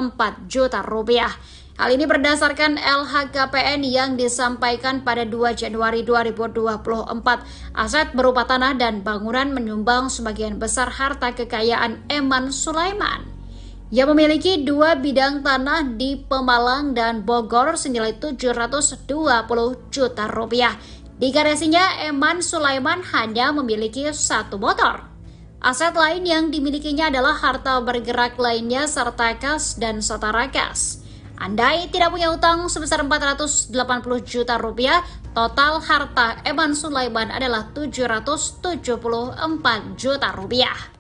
juta rupiah. Hal ini berdasarkan LHKPN yang disampaikan pada 2 Januari 2024. Aset berupa tanah dan bangunan menyumbang sebagian besar harta kekayaan Eman Sulaiman. Ia memiliki 2 bidang tanah di Pemalang dan Bogor senilai 720 juta rupiah. Di garasinya, Eman Sulaiman hanya memiliki 1 motor. Aset lain yang dimilikinya adalah harta bergerak lainnya serta kas dan setara kas. Andai tidak punya utang sebesar 480 juta rupiah, total harta Eman Sulaiman adalah 774 juta rupiah.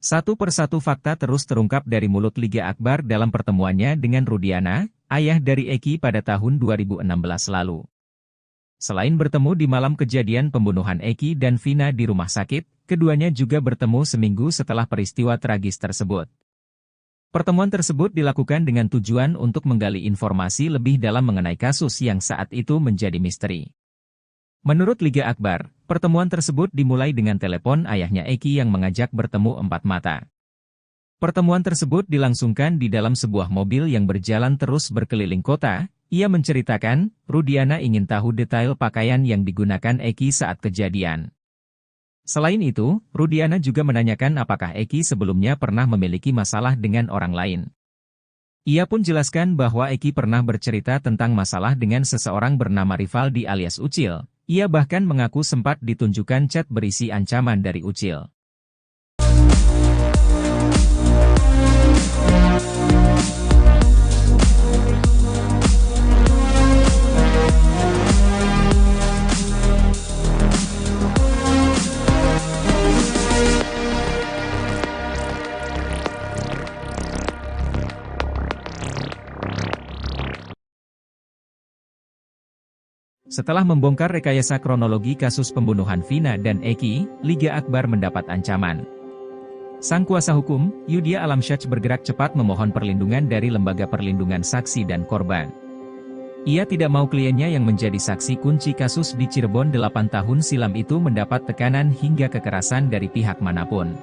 Satu persatu fakta terus terungkap dari mulut Liga Akbar dalam pertemuannya dengan Rudiana, ayah dari Eki pada tahun 2016 lalu. Selain bertemu di malam kejadian pembunuhan Eki dan Vina di rumah sakit, keduanya juga bertemu seminggu setelah peristiwa tragis tersebut. Pertemuan tersebut dilakukan dengan tujuan untuk menggali informasi lebih dalam mengenai kasus yang saat itu menjadi misteri. Menurut Liga Akbar, pertemuan tersebut dimulai dengan telepon ayahnya Eki yang mengajak bertemu 4 mata. Pertemuan tersebut dilangsungkan di dalam sebuah mobil yang berjalan terus berkeliling kota. Ia menceritakan, Rudiana ingin tahu detail pakaian yang digunakan Eki saat kejadian. Selain itu, Rudiana juga menanyakan apakah Eki sebelumnya pernah memiliki masalah dengan orang lain. Ia pun jelaskan bahwa Eki pernah bercerita tentang masalah dengan seseorang bernama Rivaldi alias Ucil. Ia bahkan mengaku sempat ditunjukkan chat berisi ancaman dari Ucil. Setelah membongkar rekayasa kronologi kasus pembunuhan Vina dan Eki, Liga Akbar mendapat ancaman. Sang kuasa hukum, Yudhya Alamsyah bergerak cepat memohon perlindungan dari Lembaga Perlindungan Saksi dan Korban. Ia tidak mau kliennya yang menjadi saksi kunci kasus di Cirebon 8 tahun silam itu mendapat tekanan hingga kekerasan dari pihak manapun.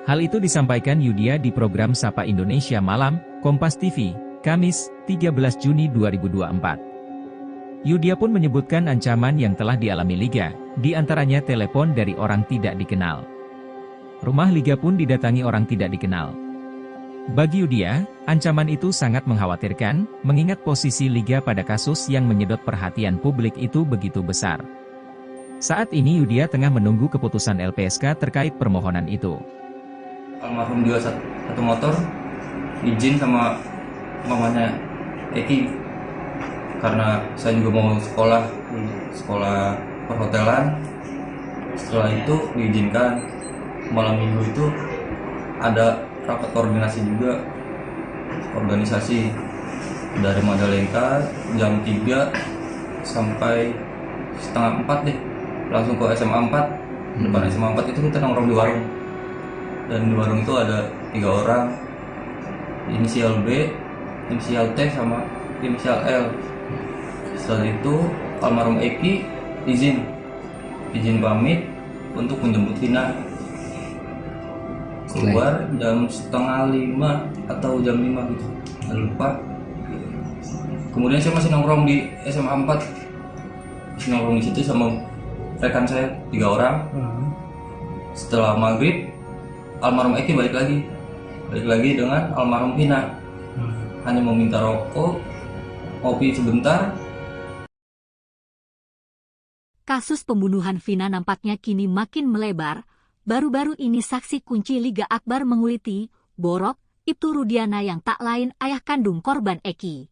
Hal itu disampaikan Yudhya di program Sapa Indonesia Malam, Kompas TV, Kamis, 13 Juni 2024. Yudhya pun menyebutkan ancaman yang telah dialami Liga, di antaranya telepon dari orang tidak dikenal. Rumah Liga pun didatangi orang tidak dikenal. Bagi Yudia, ancaman itu sangat mengkhawatirkan, mengingat posisi Liga pada kasus yang menyedot perhatian publik itu begitu besar. Saat ini Yudia tengah menunggu keputusan LPSK terkait permohonan itu. Almarhum jual satu motor, izin sama mamanya Eki, karena saya juga mau sekolah perhotelan. Setelah itu diizinkan. Malam minggu itu ada rapat koordinasi juga, organisasi dari Majalengka jam 3 sampai setengah 4 deh, langsung ke SMA 4. Depan SMA 4 itu kita nongkrong di warung, dan di warung itu ada 3 orang, inisial B, inisial T, sama inisial L. Setelah itu almarhum Eki izin pamit untuk menjemput Vina. Keluar jam setengah 5 atau jam 5 gitu, nggak lupa. Kemudian saya masih nongkrong di SMA 4, masih nongkrong di situ sama rekan saya 3 orang. Setelah maghrib, almarhum Eki balik lagi dengan almarhum Vina. Hanya meminta rokok, kopi sebentar. Kasus pembunuhan Vina nampaknya kini makin melebar. Baru-baru ini saksi kunci Liga Akbar menguliti, Borok, Ibtu Rudiana yang tak lain ayah kandung korban Eki.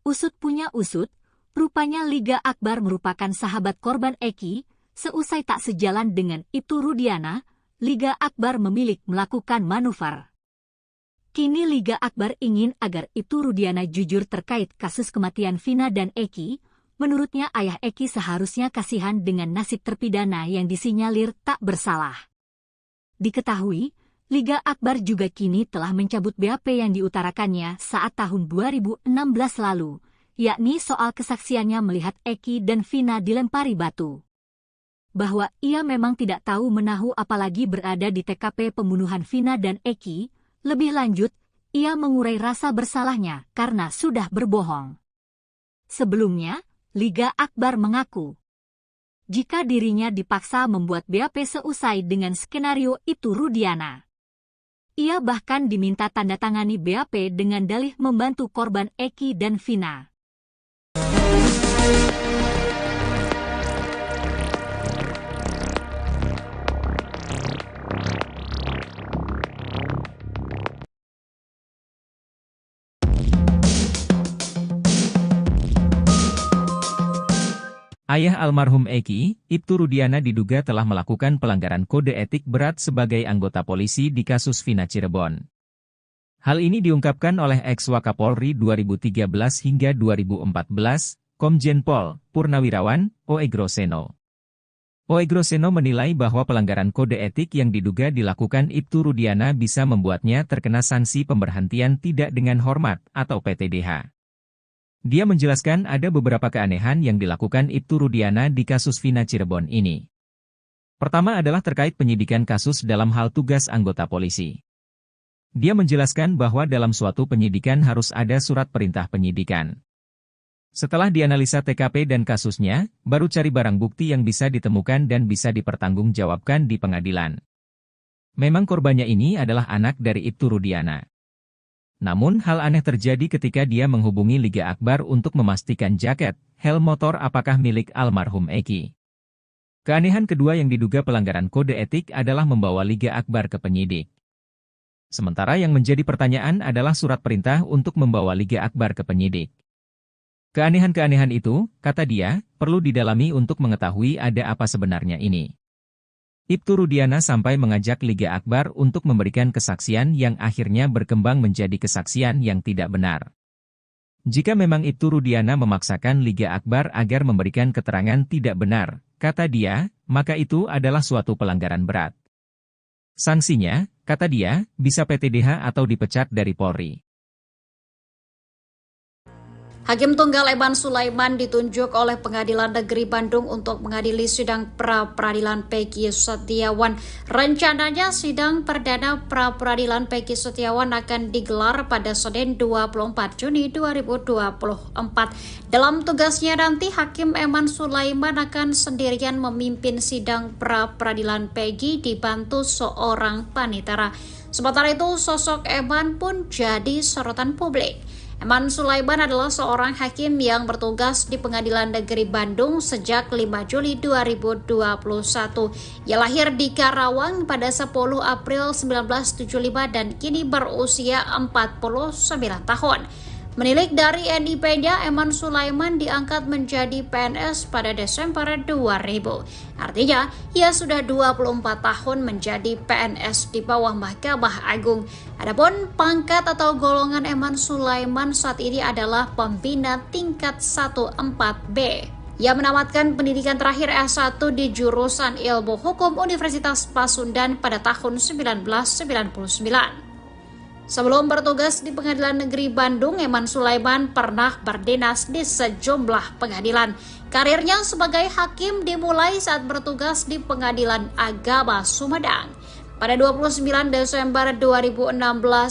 Usut punya usut, rupanya Liga Akbar merupakan sahabat korban Eki. Seusai tak sejalan dengan Ibtu Rudiana, Liga Akbar memilih melakukan manuver. Kini Liga Akbar ingin agar Ibtu Rudiana jujur terkait kasus kematian Vina dan Eki. Menurutnya ayah Eki seharusnya kasihan dengan nasib terpidana yang disinyalir tak bersalah. Diketahui, Liga Akbar juga kini telah mencabut BAP yang diutarakannya saat tahun 2016 lalu, yakni soal kesaksiannya melihat Eki dan Vina dilempari batu. Bahwa ia memang tidak tahu menahu apalagi berada di TKP pembunuhan Vina dan Eki. Lebih lanjut, ia mengurai rasa bersalahnya karena sudah berbohong. Sebelumnya, Liga Akbar mengaku jika dirinya dipaksa membuat BAP seusai dengan skenario Ibtu Rudiana. Ia bahkan diminta tanda tangani BAP dengan dalih membantu korban Eki dan Vina. Ayah almarhum Eki, Ibtu Rudiana diduga telah melakukan pelanggaran kode etik berat sebagai anggota polisi di kasus Vina Cirebon. Hal ini diungkapkan oleh ex-Wakapolri 2013 hingga 2014, Komjen Pol Purnawirawan Oegroseno. Oegroseno menilai bahwa pelanggaran kode etik yang diduga dilakukan Ibtu Rudiana bisa membuatnya terkena sanksi pemberhentian tidak dengan hormat atau PTDH. Dia menjelaskan ada beberapa keanehan yang dilakukan Ibtu Rudiana di kasus Vina Cirebon ini. Pertama adalah terkait penyidikan kasus dalam hal tugas anggota polisi. Dia menjelaskan bahwa dalam suatu penyidikan harus ada surat perintah penyidikan. Setelah dianalisa TKP dan kasusnya, baru cari barang bukti yang bisa ditemukan dan bisa dipertanggungjawabkan di pengadilan. Memang korbannya ini adalah anak dari Ibtu Rudiana. Namun hal aneh terjadi ketika dia menghubungi Liga Akbar untuk memastikan jaket, helm motor apakah milik almarhum Eki. Keanehan kedua yang diduga pelanggaran kode etik adalah membawa Liga Akbar ke penyidik. Sementara yang menjadi pertanyaan adalah surat perintah untuk membawa Liga Akbar ke penyidik. Keanehan-keanehan itu, kata dia, perlu didalami untuk mengetahui ada apa sebenarnya ini. Ibtu Rudiana sampai mengajak Liga Akbar untuk memberikan kesaksian yang akhirnya berkembang menjadi kesaksian yang tidak benar. Jika memang Ibtu Rudiana memaksakan Liga Akbar agar memberikan keterangan tidak benar, kata dia, maka itu adalah suatu pelanggaran berat. Sanksinya, kata dia, bisa PTDH atau dipecat dari Polri. Hakim Tunggal Eman Sulaiman ditunjuk oleh Pengadilan Negeri Bandung untuk mengadili sidang pra-peradilan Peggy Setiawan. Rencananya sidang perdana pra-peradilan Peggy Setiawan akan digelar pada Senin 24 Juni 2024. Dalam tugasnya nanti, Hakim Eman Sulaiman akan sendirian memimpin sidang pra-peradilan Peggy dibantu seorang panitera. Sementara itu, sosok Eman pun jadi sorotan publik. Eman Sulaiman adalah seorang hakim yang bertugas di Pengadilan Negeri Bandung sejak 5 Juli 2021. Ia lahir di Karawang pada 10 April 1975 dan kini berusia 49 tahun. Menilik dari NIP-nya, Eman Sulaiman diangkat menjadi PNS pada Desember 2000. Artinya, ia sudah 24 tahun menjadi PNS di bawah Mahkamah Agung. Adapun pangkat atau golongan Eman Sulaiman saat ini adalah pembina tingkat 14B. Ia menamatkan pendidikan terakhir S1 di jurusan Ilmu Hukum Universitas Pasundan pada tahun 1999. Sebelum bertugas di Pengadilan Negeri Bandung, Eman Sulaiman pernah berdinas di sejumlah pengadilan. Karirnya sebagai hakim dimulai saat bertugas di Pengadilan Agama Sumedang. Pada 29 Desember 2016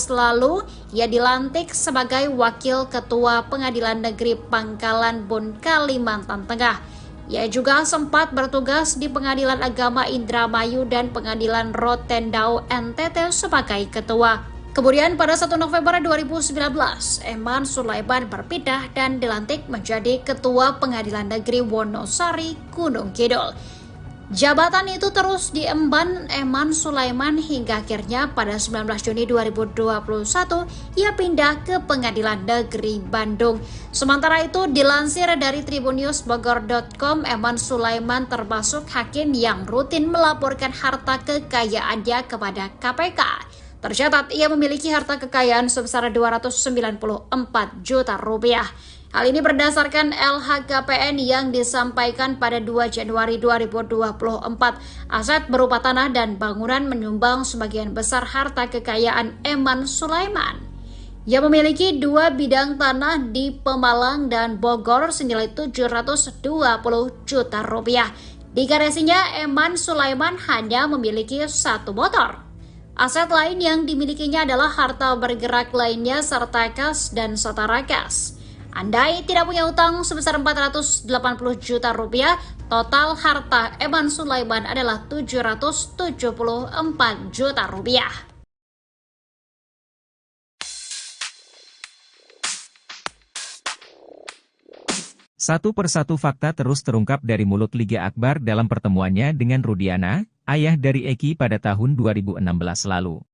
lalu, ia dilantik sebagai Wakil Ketua Pengadilan Negeri Pangkalan Bun, Kalimantan Tengah. Ia juga sempat bertugas di Pengadilan Agama Indramayu dan Pengadilan Rotendao NTT sebagai ketua. Kemudian pada 1 November 2019, Eman Sulaiman berpindah dan dilantik menjadi Ketua Pengadilan Negeri Wonosari, Gunung Kidul. Jabatan itu terus diemban Eman Sulaiman hingga akhirnya pada 19 Juni 2021 ia pindah ke Pengadilan Negeri Bandung. Sementara itu dilansir dari tribunnews.bogor.com, Eman Sulaiman termasuk hakim yang rutin melaporkan harta kekayaannya kepada KPK. Tercatat ia memiliki harta kekayaan sebesar 294 juta rupiah. Hal ini berdasarkan LHKPN yang disampaikan pada 2 Januari 2024. Aset berupa tanah dan bangunan menyumbang sebagian besar harta kekayaan Eman Sulaiman. Ia memiliki 2 bidang tanah di Pemalang dan Bogor senilai 720 juta rupiah. Di garasinya, Eman Sulaiman hanya memiliki 1 motor. Aset lain yang dimilikinya adalah harta bergerak lainnya serta kas dan setara kas. Andai tidak punya utang sebesar 480 juta rupiah, total harta Eman Sulaiman adalah 774 juta rupiah. Satu persatu fakta terus terungkap dari mulut Liga Akbar dalam pertemuannya dengan Rudiana, ayah dari Eki pada tahun 2016 lalu.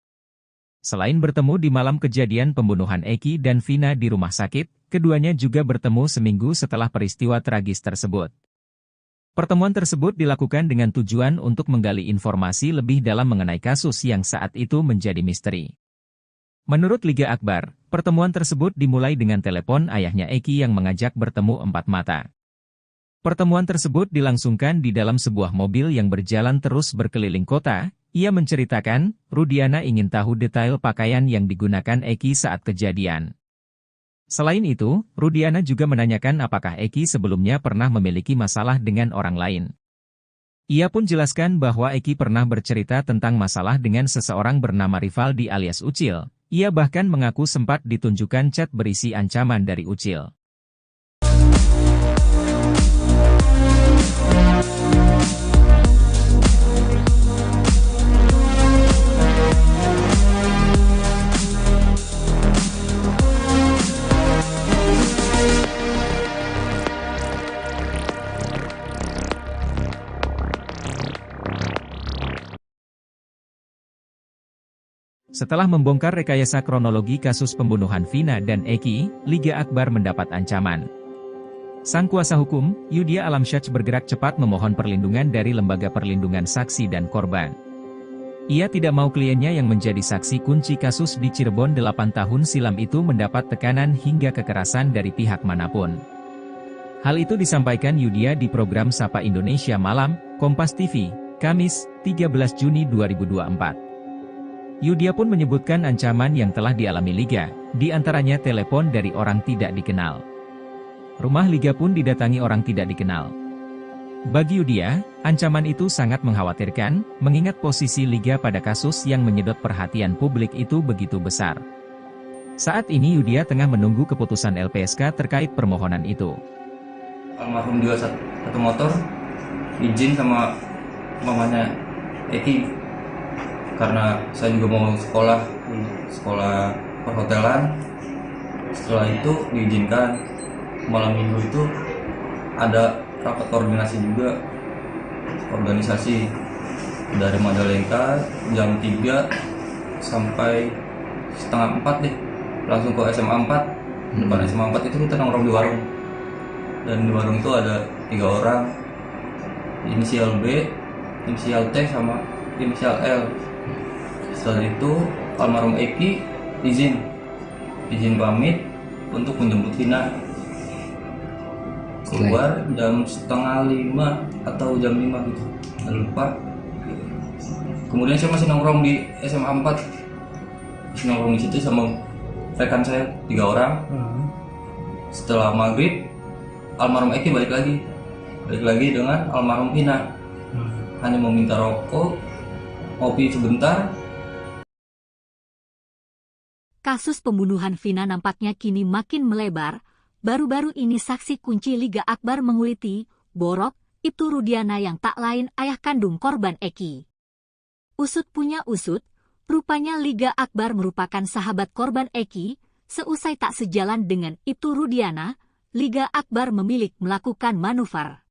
Selain bertemu di malam kejadian pembunuhan Eki dan Vina di rumah sakit, keduanya juga bertemu seminggu setelah peristiwa tragis tersebut. Pertemuan tersebut dilakukan dengan tujuan untuk menggali informasi lebih dalam mengenai kasus yang saat itu menjadi misteri. Menurut Liga Akbar, pertemuan tersebut dimulai dengan telepon ayahnya Eki yang mengajak bertemu 4 mata. Pertemuan tersebut dilangsungkan di dalam sebuah mobil yang berjalan terus berkeliling kota. Ia menceritakan, Rudiana ingin tahu detail pakaian yang digunakan Eki saat kejadian. Selain itu, Rudiana juga menanyakan apakah Eki sebelumnya pernah memiliki masalah dengan orang lain. Ia pun jelaskan bahwa Eki pernah bercerita tentang masalah dengan seseorang bernama Rivaldi alias Ucil. Ia bahkan mengaku sempat ditunjukkan chat berisi ancaman dari Ucil. Setelah membongkar rekayasa kronologi kasus pembunuhan Vina dan Eki, Liga Akbar mendapat ancaman. Sang kuasa hukum, Yudhya Alamsyah bergerak cepat memohon perlindungan dari Lembaga Perlindungan Saksi dan Korban. Ia tidak mau kliennya yang menjadi saksi kunci kasus di Cirebon 8 tahun silam itu mendapat tekanan hingga kekerasan dari pihak manapun. Hal itu disampaikan Yudhya di program Sapa Indonesia Malam, Kompas TV, Kamis, 13 Juni 2024. Yudhya pun menyebutkan ancaman yang telah dialami Liga, di antaranya telepon dari orang tidak dikenal. Rumah Liga pun didatangi orang tidak dikenal. Bagi Yudia, ancaman itu sangat mengkhawatirkan, mengingat posisi Liga pada kasus yang menyedot perhatian publik itu begitu besar. Saat ini Yudia tengah menunggu keputusan LPSK terkait permohonan itu. Almarhum jual satu motor, izin sama mamanya Eki, karena saya juga mau sekolah perhotelan. Setelah itu diizinkan. Malam minggu itu ada rapat koordinasi juga, organisasi dari Majalengka jam 3 sampai setengah 4 deh, langsung ke SMA 4. Depan SMA 4 itu kita nongkrong di warung, dan di warung itu ada 3 orang, inisial B, inisial T, sama inisial L. Setelah itu almarhum Eki izin pamit untuk menjemput Vina. Keluar jam setengah 5 atau jam 5 gitu, nggak lupa. Kemudian saya masih nongkrong di SMA 4, masih nongkrong di situ sama rekan saya 3 orang. Setelah maghrib, almarhum Eki balik lagi dengan almarhum Vina. Hanya meminta rokok, kopi sebentar. Kasus pembunuhan Vina nampaknya kini makin melebar. Baru-baru ini saksi kunci Liga Akbar menguliti, Borok, Ibtu Rudiana yang tak lain ayah kandung korban Eki. Usut punya usut, rupanya Liga Akbar merupakan sahabat korban Eki. Seusai tak sejalan dengan Ibtu Rudiana, Liga Akbar memilih melakukan manuver.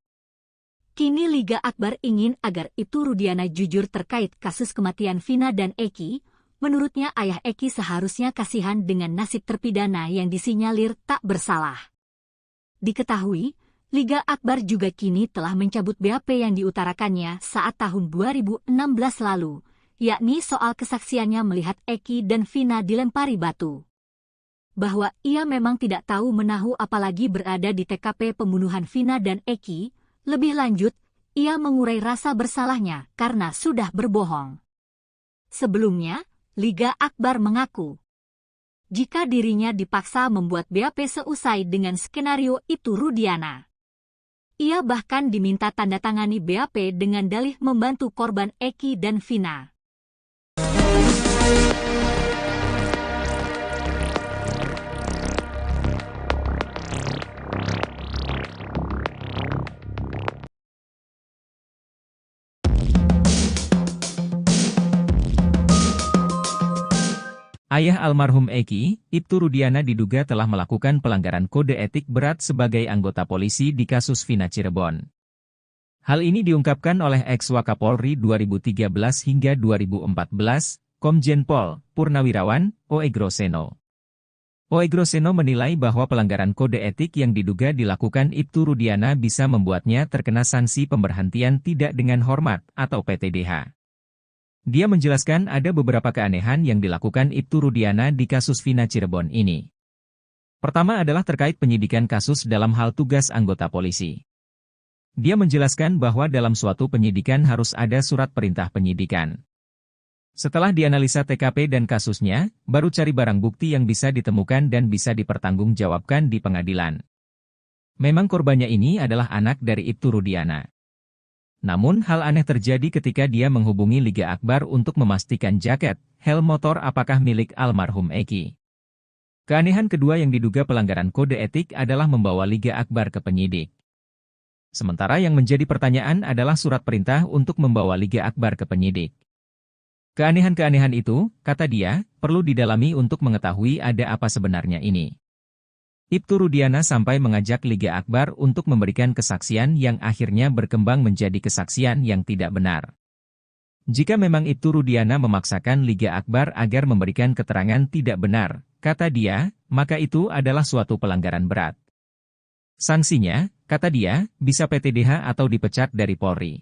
Kini Liga Akbar ingin agar Ibtu Rudiana jujur terkait kasus kematian Vina dan Eki. Menurutnya ayah Eki seharusnya kasihan dengan nasib terpidana yang disinyalir tak bersalah. Diketahui, Liga Akbar juga kini telah mencabut BAP yang diutarakannya saat tahun 2016 lalu, yakni soal kesaksiannya melihat Eki dan Vina dilempari batu. Bahwa ia memang tidak tahu menahu apalagi berada di TKP pembunuhan Vina dan Eki. Lebih lanjut, ia mengurai rasa bersalahnya karena sudah berbohong. Sebelumnya, Liga Akbar mengaku jika dirinya dipaksa membuat BAP seusai dengan skenario Ibtu Rudiana. Ia bahkan diminta tanda tangani BAP dengan dalih membantu korban Eki dan Vina. Ayah almarhum Eki, Ibtu Rudiana diduga telah melakukan pelanggaran kode etik berat sebagai anggota polisi di kasus Vina Cirebon. Hal ini diungkapkan oleh ex-Wakapolri 2013 hingga 2014, Komjen Pol Purnawirawan Oegroseno. Oegroseno menilai bahwa pelanggaran kode etik yang diduga dilakukan Ibtu Rudiana bisa membuatnya terkena sanksi pemberhentian tidak dengan hormat atau PTDH. Dia menjelaskan ada beberapa keanehan yang dilakukan Ibtu Rudiana di kasus Vina Cirebon ini. Pertama adalah terkait penyidikan kasus dalam hal tugas anggota polisi. Dia menjelaskan bahwa dalam suatu penyidikan harus ada surat perintah penyidikan. Setelah dianalisa TKP dan kasusnya, baru cari barang bukti yang bisa ditemukan dan bisa dipertanggungjawabkan di pengadilan. Memang korbannya ini adalah anak dari Ibtu Rudiana. Namun hal aneh terjadi ketika dia menghubungi Liga Akbar untuk memastikan jaket, helm motor apakah milik almarhum Eki. Keanehan kedua yang diduga pelanggaran kode etik adalah membawa Liga Akbar ke penyidik. Sementara yang menjadi pertanyaan adalah surat perintah untuk membawa Liga Akbar ke penyidik. Keanehan-keanehan itu, kata dia, perlu didalami untuk mengetahui ada apa sebenarnya ini. Ibtu Rudiana sampai mengajak Liga Akbar untuk memberikan kesaksian yang akhirnya berkembang menjadi kesaksian yang tidak benar. Jika memang Ibtu Rudiana memaksakan Liga Akbar agar memberikan keterangan tidak benar, kata dia, maka itu adalah suatu pelanggaran berat. Sanksinya, kata dia, bisa PTDH atau dipecat dari Polri.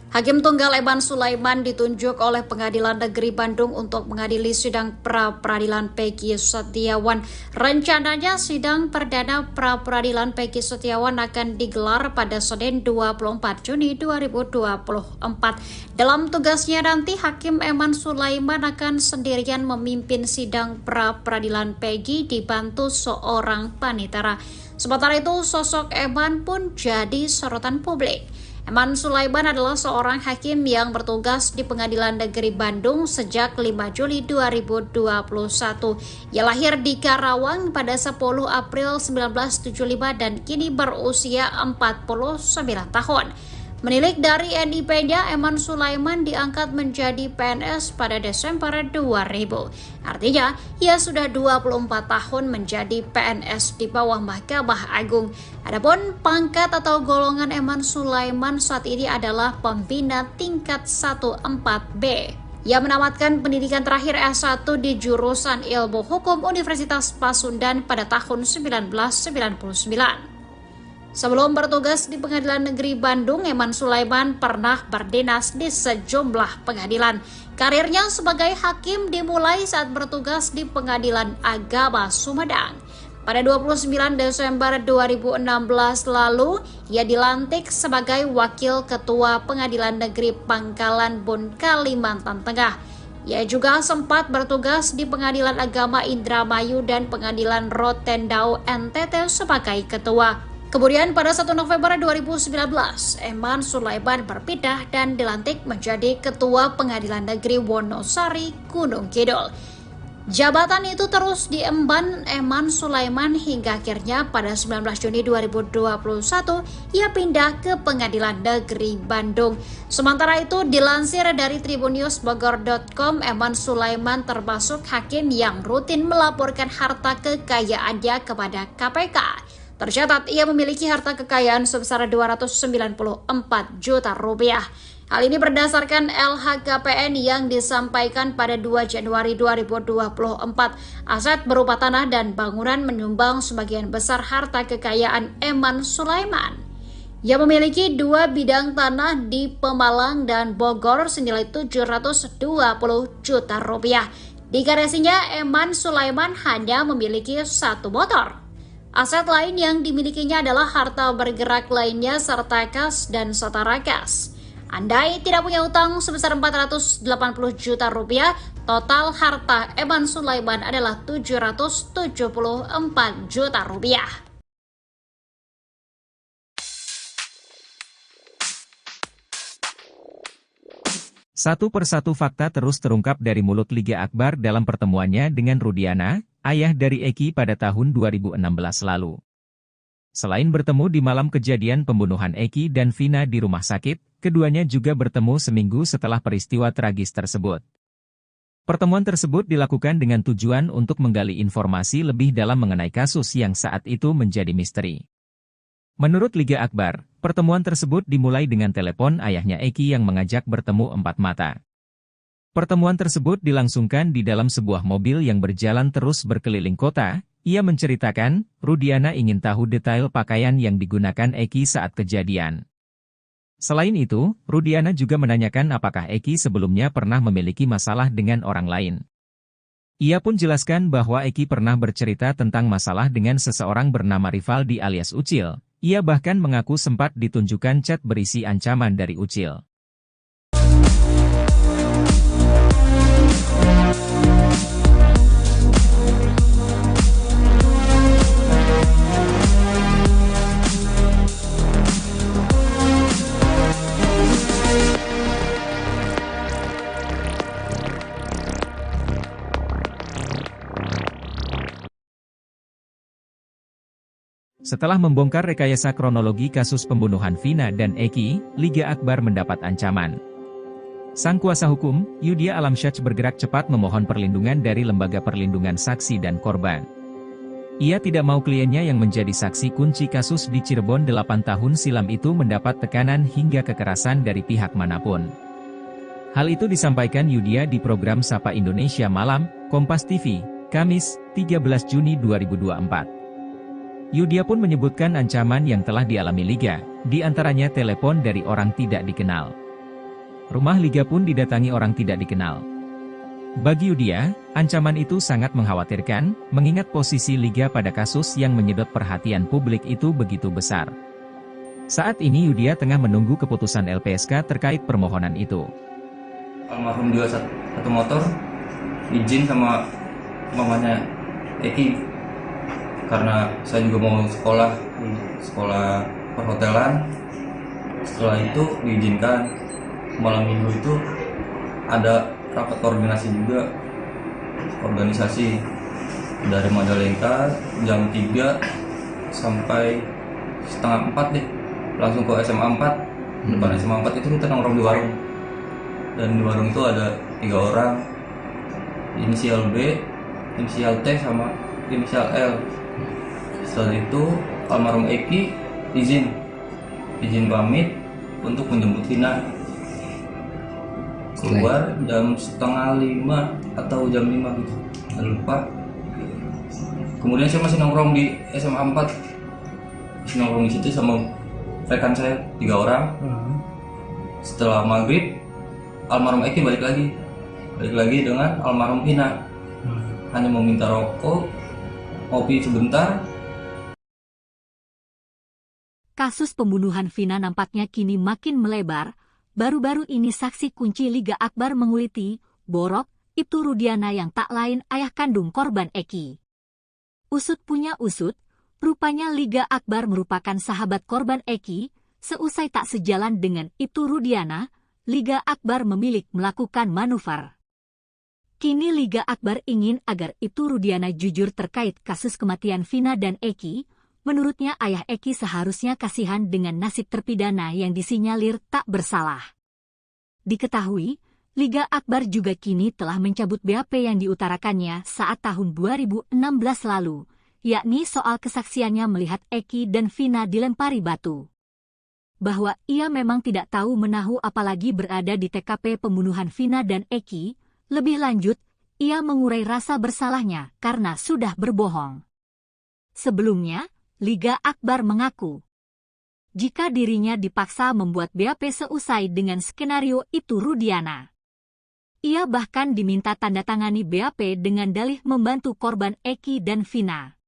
Hakim Tunggal Eman Sulaiman ditunjuk oleh Pengadilan Negeri Bandung untuk mengadili sidang pra-peradilan Peggy Setiawan. Rencananya sidang perdana pra-peradilan Peggy Setiawan akan digelar pada Senin 24 Juni 2024. Dalam tugasnya nanti, Hakim Eman Sulaiman akan sendirian memimpin sidang pra-peradilan Peggy dibantu seorang panitera. Sementara itu, sosok Eman pun jadi sorotan publik. Eman Sulaiman adalah seorang hakim yang bertugas di Pengadilan Negeri Bandung sejak 5 Juli 2021. Ia lahir di Karawang pada 10 April 1975 dan kini berusia 49 tahun. Menilik dari NIP-nya, Eman Sulaiman diangkat menjadi PNS pada Desember 2000. Artinya, ia sudah 24 tahun menjadi PNS di bawah Mahkamah Agung. Adapun pangkat atau golongan Eman Sulaiman saat ini adalah pembina tingkat 1-4B. Ia menamatkan pendidikan terakhir S1 di jurusan Ilmu Hukum Universitas Pasundan pada tahun 1999. Sebelum bertugas di Pengadilan Negeri Bandung, Eman Sulaiman pernah berdinas di sejumlah pengadilan. Karirnya sebagai hakim dimulai saat bertugas di Pengadilan Agama Sumedang. Pada 29 Desember 2016 lalu, ia dilantik sebagai Wakil Ketua Pengadilan Negeri Pangkalan Bun, Kalimantan Tengah. Ia juga sempat bertugas di Pengadilan Agama Indramayu dan Pengadilan Rotendao NTT sebagai ketua. Kemudian pada 1 November 2019, Eman Sulaiman berpindah dan dilantik menjadi Ketua Pengadilan Negeri Wonosari, Gunung Kidul. Jabatan itu terus diemban Eman Sulaiman hingga akhirnya pada 19 Juni 2021 ia pindah ke Pengadilan Negeri Bandung. Sementara itu dilansir dari tribunnews.bogor.com, Eman Sulaiman termasuk hakim yang rutin melaporkan harta kekayaannya kepada KPK. Tercatat ia memiliki harta kekayaan sebesar 294 juta rupiah. Hal ini berdasarkan LHKPN yang disampaikan pada 2 Januari 2024. Aset berupa tanah dan bangunan menyumbang sebagian besar harta kekayaan Eman Sulaiman. Ia memiliki 2 bidang tanah di Pemalang dan Bogor senilai 720 juta rupiah. Di garasinya, Eman Sulaiman hanya memiliki 1 motor. Aset lain yang dimilikinya adalah harta bergerak lainnya serta kas dan setara kas. Andai tidak punya utang sebesar 480 juta rupiah, total harta Eman Sulaiman adalah 774 juta rupiah. Satu persatu fakta terus terungkap dari mulut Liga Akbar dalam pertemuannya dengan Rudiana, ayah dari Eki pada tahun 2016 lalu. Selain bertemu di malam kejadian pembunuhan Eki dan Vina di rumah sakit, keduanya juga bertemu seminggu setelah peristiwa tragis tersebut. Pertemuan tersebut dilakukan dengan tujuan untuk menggali informasi lebih dalam mengenai kasus yang saat itu menjadi misteri. Menurut Liga Akbar, pertemuan tersebut dimulai dengan telepon ayahnya Eki yang mengajak bertemu 4 mata. Pertemuan tersebut dilangsungkan di dalam sebuah mobil yang berjalan terus berkeliling kota. Ia menceritakan, Rudiana ingin tahu detail pakaian yang digunakan Eki saat kejadian. Selain itu, Rudiana juga menanyakan apakah Eki sebelumnya pernah memiliki masalah dengan orang lain. Ia pun jelaskan bahwa Eki pernah bercerita tentang masalah dengan seseorang bernama Rivaldi alias Ucil. Ia bahkan mengaku sempat ditunjukkan chat berisi ancaman dari Ucil. Setelah membongkar rekayasa kronologi kasus pembunuhan Vina dan Eki, Liga Akbar mendapat ancaman. Sang kuasa hukum, Yudhya Alamsyah bergerak cepat memohon perlindungan dari Lembaga Perlindungan Saksi dan Korban. Ia tidak mau kliennya yang menjadi saksi kunci kasus di Cirebon 8 tahun silam itu mendapat tekanan hingga kekerasan dari pihak manapun. Hal itu disampaikan Yudhya di program Sapa Indonesia Malam, Kompas TV, Kamis, 13 Juni 2024. Yudhya pun menyebutkan ancaman yang telah dialami Liga, di antaranya telepon dari orang tidak dikenal. Rumah Liga pun didatangi orang tidak dikenal. Bagi Yudia, ancaman itu sangat mengkhawatirkan, mengingat posisi Liga pada kasus yang menyedot perhatian publik itu begitu besar. Saat ini Yudia tengah menunggu keputusan LPSK terkait permohonan itu. Almarhum jual satu motor, izin sama mamanya Eki, karena saya juga mau sekolah perhotelan. Setelah itu diizinkan. Malam minggu itu ada rapat koordinasi juga, organisasi dari Majalengka jam 3 sampai setengah 4 deh, langsung ke SMA 4. Depan SMA 4 itu kita nongkrong di warung, dan di warung itu ada 3 orang, inisial B, inisial T, sama inisial L. Setelah itu almarhum Eki izin pamit untuk menjemput Vina. Keluar jam setengah 5 atau jam 5 gitu, saya lupa. Kemudian saya masih nongkrong di SMA 4, masih nongkrong di situ sama rekan saya 3 orang. Setelah maghrib, almarhum Eki balik lagi dengan almarhum Vina. Hanya mau minta rokok, kopi sebentar. Kasus pembunuhan Vina nampaknya kini makin melebar. Baru-baru ini saksi kunci Liga Akbar menguliti, Borok, Ibtu Rudiana yang tak lain ayah kandung korban Eki. Usut punya usut, rupanya Liga Akbar merupakan sahabat korban Eki. Seusai tak sejalan dengan Ibtu Rudiana, Liga Akbar memilih melakukan manuver. Kini Liga Akbar ingin agar Ibtu Rudiana jujur terkait kasus kematian Vina dan Eki. Menurutnya ayah Eki seharusnya kasihan dengan nasib terpidana yang disinyalir tak bersalah. Diketahui, Liga Akbar juga kini telah mencabut BAP yang diutarakannya saat tahun 2016 lalu, yakni soal kesaksiannya melihat Eki dan Vina dilempari batu. Bahwa ia memang tidak tahu menahu apalagi berada di TKP pembunuhan Vina dan Eki. Lebih lanjut, ia mengurai rasa bersalahnya karena sudah berbohong. Sebelumnya, Liga Akbar mengaku jika dirinya dipaksa membuat BAP seusai dengan skenario Ibtu Rudiana. Ia bahkan diminta tanda tangani BAP dengan dalih membantu korban Eki dan Vina.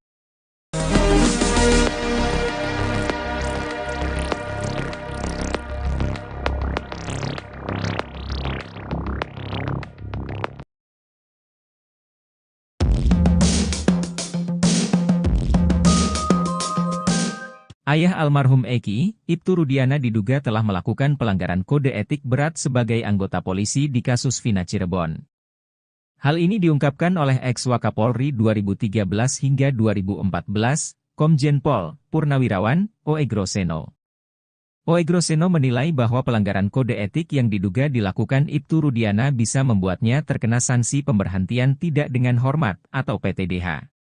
Ayah almarhum Eki, Ibtu Rudiana diduga telah melakukan pelanggaran kode etik berat sebagai anggota polisi di kasus Vina Cirebon. Hal ini diungkapkan oleh ex-Wakapolri 2013 hingga 2014, Komjen Pol Purnawirawan Oegroseno. Oegroseno menilai bahwa pelanggaran kode etik yang diduga dilakukan Ibtu Rudiana bisa membuatnya terkena sanksi pemberhentian tidak dengan hormat atau PTDH.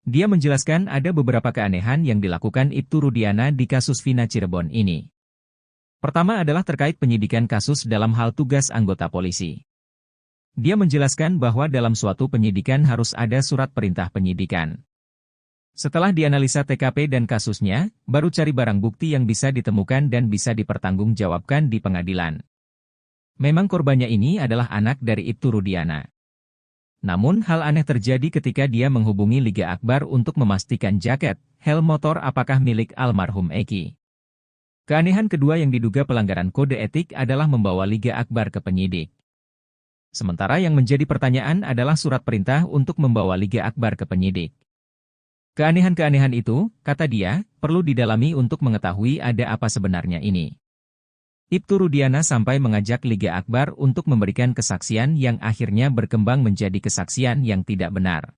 Dia menjelaskan ada beberapa keanehan yang dilakukan Ibtu Rudiana di kasus Vina Cirebon ini. Pertama adalah terkait penyidikan kasus dalam hal tugas anggota polisi. Dia menjelaskan bahwa dalam suatu penyidikan harus ada surat perintah penyidikan. Setelah dianalisa TKP dan kasusnya, baru cari barang bukti yang bisa ditemukan dan bisa dipertanggungjawabkan di pengadilan. Memang korbannya ini adalah anak dari Ibtu Rudiana. Namun hal aneh terjadi ketika dia menghubungi Liga Akbar untuk memastikan jaket, helm motor apakah milik almarhum Eki. Keanehan kedua yang diduga pelanggaran kode etik adalah membawa Liga Akbar ke penyidik. Sementara yang menjadi pertanyaan adalah surat perintah untuk membawa Liga Akbar ke penyidik. Keanehan-keanehan itu, kata dia, perlu didalami untuk mengetahui ada apa sebenarnya ini. Ibtu Rudiana sampai mengajak Liga Akbar untuk memberikan kesaksian yang akhirnya berkembang menjadi kesaksian yang tidak benar.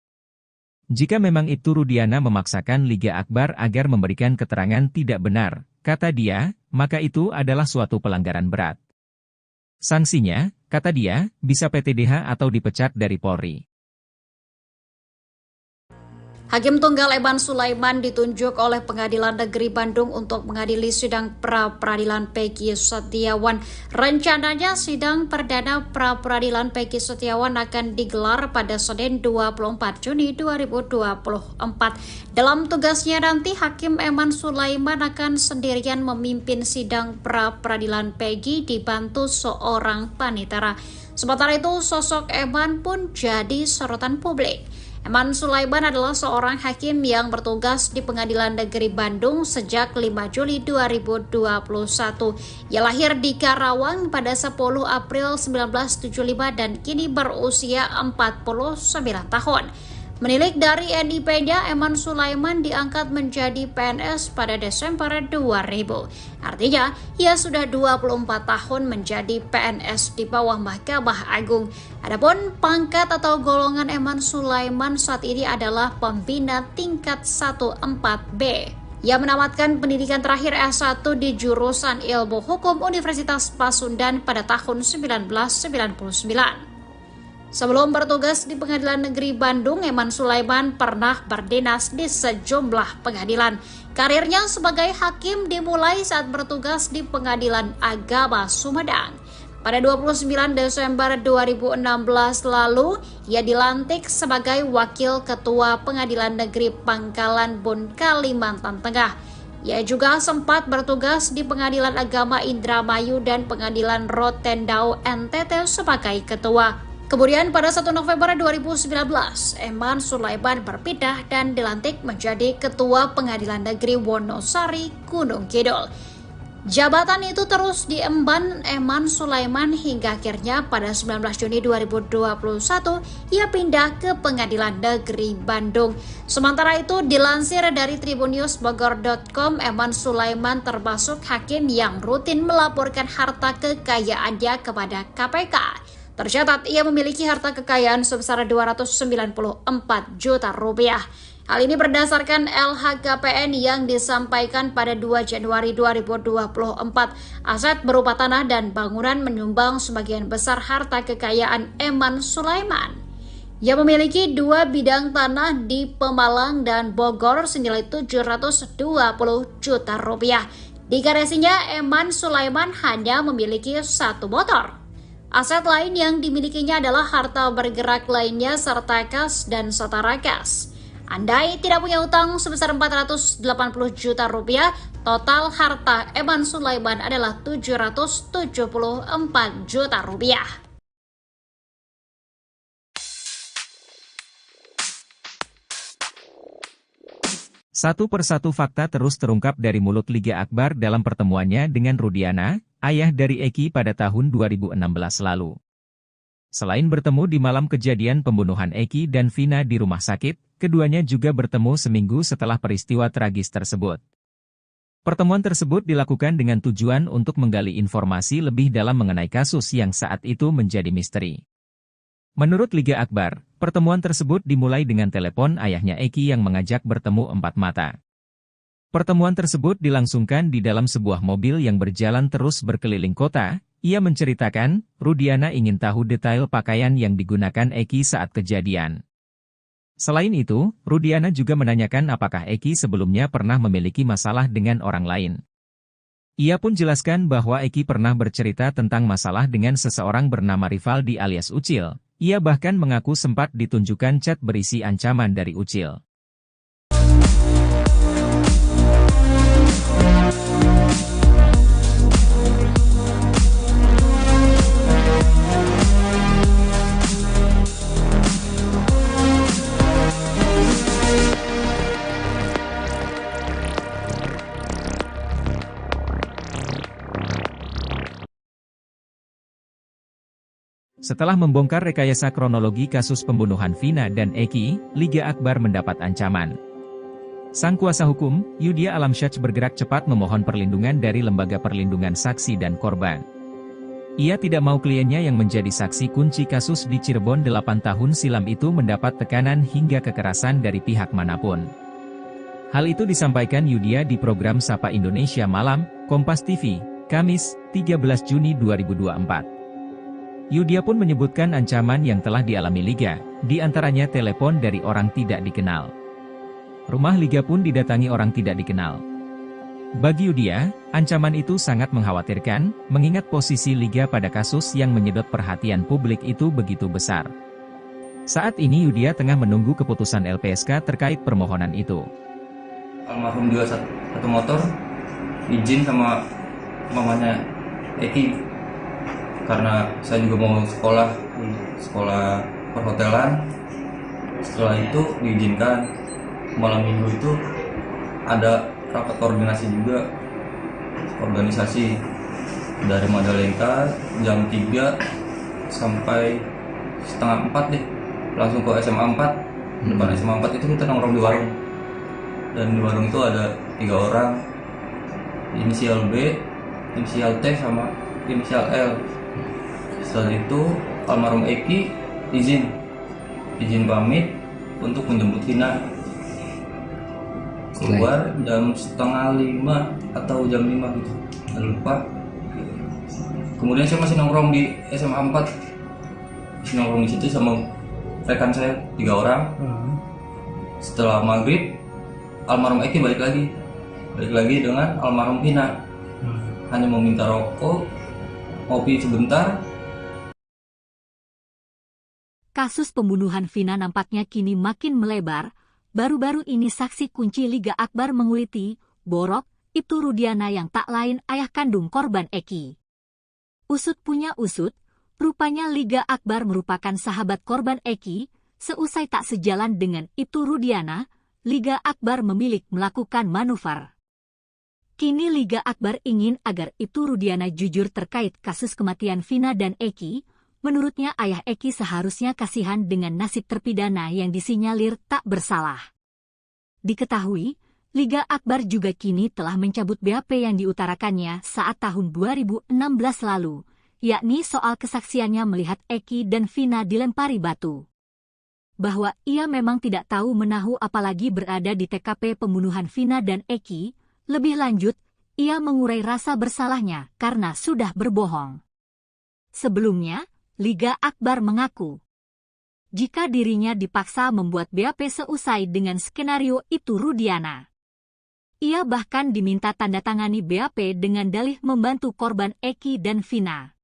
Jika memang Ibtu Rudiana memaksakan Liga Akbar agar memberikan keterangan tidak benar, kata dia, maka itu adalah suatu pelanggaran berat. Sanksinya, kata dia, bisa PTDH atau dipecat dari Polri. Hakim Tunggal Eman Sulaiman ditunjuk oleh Pengadilan Negeri Bandung untuk mengadili sidang pra-peradilan Peggy Setiawan. Rencananya sidang perdana pra-peradilan Peggy Setiawan akan digelar pada Senin 24 Juni 2024. Dalam tugasnya nanti, Hakim Eman Sulaiman akan sendirian memimpin sidang pra-peradilan Peggy dibantu seorang panitera. Sementara itu, sosok Eman pun jadi sorotan publik. Eman Sulaiman adalah seorang hakim yang bertugas di Pengadilan Negeri Bandung sejak 5 Juli 2021. Ia lahir di Karawang pada 10 April 1975 dan kini berusia 49 tahun. Menilik dari NIP-nya, Eman Sulaiman diangkat menjadi PNS pada Desember 2000. Artinya, ia sudah 24 tahun menjadi PNS di bawah Mahkamah Agung. Adapun pangkat atau golongan Eman Sulaiman saat ini adalah pembina tingkat 1-4B. Ia menamatkan pendidikan terakhir S1 di jurusan Ilmu Hukum Universitas Pasundan pada tahun 1999. Sebelum bertugas di Pengadilan Negeri Bandung, Eman Sulaiman pernah berdinas di sejumlah pengadilan. Karirnya sebagai hakim dimulai saat bertugas di Pengadilan Agama Sumedang. Pada 29 Desember 2016 lalu, ia dilantik sebagai Wakil Ketua Pengadilan Negeri Pangkalan Bun, Kalimantan Tengah. Ia juga sempat bertugas di Pengadilan Agama Indramayu dan Pengadilan Rotendao NTT sebagai ketua. Kemudian pada 1 November 2019, Eman Sulaiman berpindah dan dilantik menjadi Ketua Pengadilan Negeri Wonosari, Gunung Kidul. Jabatan itu terus diemban Eman Sulaiman hingga akhirnya pada 19 Juni 2021 ia pindah ke Pengadilan Negeri Bandung. Sementara itu dilansir dari tribunnews.bogor.com, Eman Sulaiman termasuk hakim yang rutin melaporkan harta kekayaannya kepada KPK. Tercatat ia memiliki harta kekayaan sebesar 294 juta rupiah. Hal ini berdasarkan LHKPN yang disampaikan pada 2 Januari 2024. Aset berupa tanah dan bangunan menyumbang sebagian besar harta kekayaan Eman Sulaiman. Ia memiliki 2 bidang tanah di Pemalang dan Bogor senilai 720 juta rupiah. Di garasinya, Eman Sulaiman hanya memiliki 1 motor. Aset lain yang dimilikinya adalah harta bergerak lainnya serta kas dan setara kas. Andai tidak punya utang sebesar 480 juta rupiah, total harta Eman Sulaiman adalah 774 juta rupiah. Satu persatu fakta terus terungkap dari mulut Liga Akbar dalam pertemuannya dengan Rudiana, ayah dari Eki pada tahun 2016 lalu. Selain bertemu di malam kejadian pembunuhan Eki dan Vina di rumah sakit, keduanya juga bertemu seminggu setelah peristiwa tragis tersebut. Pertemuan tersebut dilakukan dengan tujuan untuk menggali informasi lebih dalam mengenai kasus yang saat itu menjadi misteri. Menurut Liga Akbar, pertemuan tersebut dimulai dengan telepon ayahnya Eki yang mengajak bertemu 4 mata. Pertemuan tersebut dilangsungkan di dalam sebuah mobil yang berjalan terus berkeliling kota. Ia menceritakan, Rudiana ingin tahu detail pakaian yang digunakan Eki saat kejadian. Selain itu, Rudiana juga menanyakan apakah Eki sebelumnya pernah memiliki masalah dengan orang lain. Ia pun jelaskan bahwa Eki pernah bercerita tentang masalah dengan seseorang bernama Rivaldi alias Ucil. Ia bahkan mengaku sempat ditunjukkan chat berisi ancaman dari Ucil. Setelah membongkar rekayasa kronologi kasus pembunuhan Vina dan Eki, Liga Akbar mendapat ancaman. Sang kuasa hukum, Yudhya Alamsyah bergerak cepat memohon perlindungan dari Lembaga Perlindungan Saksi dan Korban. Ia tidak mau kliennya yang menjadi saksi kunci kasus di Cirebon 8 tahun silam itu mendapat tekanan hingga kekerasan dari pihak manapun. Hal itu disampaikan Yudhya di program Sapa Indonesia Malam, Kompas TV, Kamis, 13 Juni 2024. Yudhya pun menyebutkan ancaman yang telah dialami Liga, di antaranya telepon dari orang tidak dikenal. Rumah Liga pun didatangi orang tidak dikenal. Bagi Yudia, ancaman itu sangat mengkhawatirkan, mengingat posisi Liga pada kasus yang menyedot perhatian publik itu begitu besar. Saat ini Yudia tengah menunggu keputusan LPSK terkait permohonan itu. Almarhum jual satu motor, izin sama mamanya Eki, karena saya juga mau sekolah perhotelan. Setelah itu diizinkan. Malam minggu itu ada rapat koordinasi juga, organisasi dari Madalengka jam 3 sampai setengah 4 deh, langsung ke SMA 4. Depan SMA 4 itu kita nongkrong di warung, dan di warung itu ada 3 orang, inisial B, inisial T, sama inisial L. Setelah itu almarhum Eki izin pamit untuk menjemput Vina. Keluar jam setengah 5 atau jam 5 gitu, nggak lupa. Kemudian saya masih nongkrong di SMA 4, masih nongkrong di situ sama rekan saya 3 orang. Setelah maghrib, almarhum Eki balik lagi dengan almarhum Vina. Hanya mau minta rokok, ngopi sebentar. Kasus pembunuhan Vina nampaknya kini makin melebar. Baru-baru ini saksi kunci Liga Akbar menguliti, Borok, Ibtu Rudiana yang tak lain ayah kandung korban Eki. Usut punya usut, rupanya Liga Akbar merupakan sahabat korban Eki. Seusai tak sejalan dengan Ibtu Rudiana, Liga Akbar memilih melakukan manuver. Kini Liga Akbar ingin agar Ibtu Rudiana jujur terkait kasus kematian Vina dan Eki. Menurutnya ayah Eki seharusnya kasihan dengan nasib terpidana yang disinyalir tak bersalah. Diketahui, Liga Akbar juga kini telah mencabut BAP yang diutarakannya saat tahun 2016 lalu, yakni soal kesaksiannya melihat Eki dan Vina dilempari batu. Bahwa ia memang tidak tahu menahu apalagi berada di TKP pembunuhan Vina dan Eki. Lebih lanjut, ia mengurai rasa bersalahnya karena sudah berbohong. Sebelumnya, Liga Akbar mengaku jika dirinya dipaksa membuat BAP seusai dengan skenario Ibtu Rudiana. Ia bahkan diminta tanda tangani BAP dengan dalih membantu korban Eki dan Vina.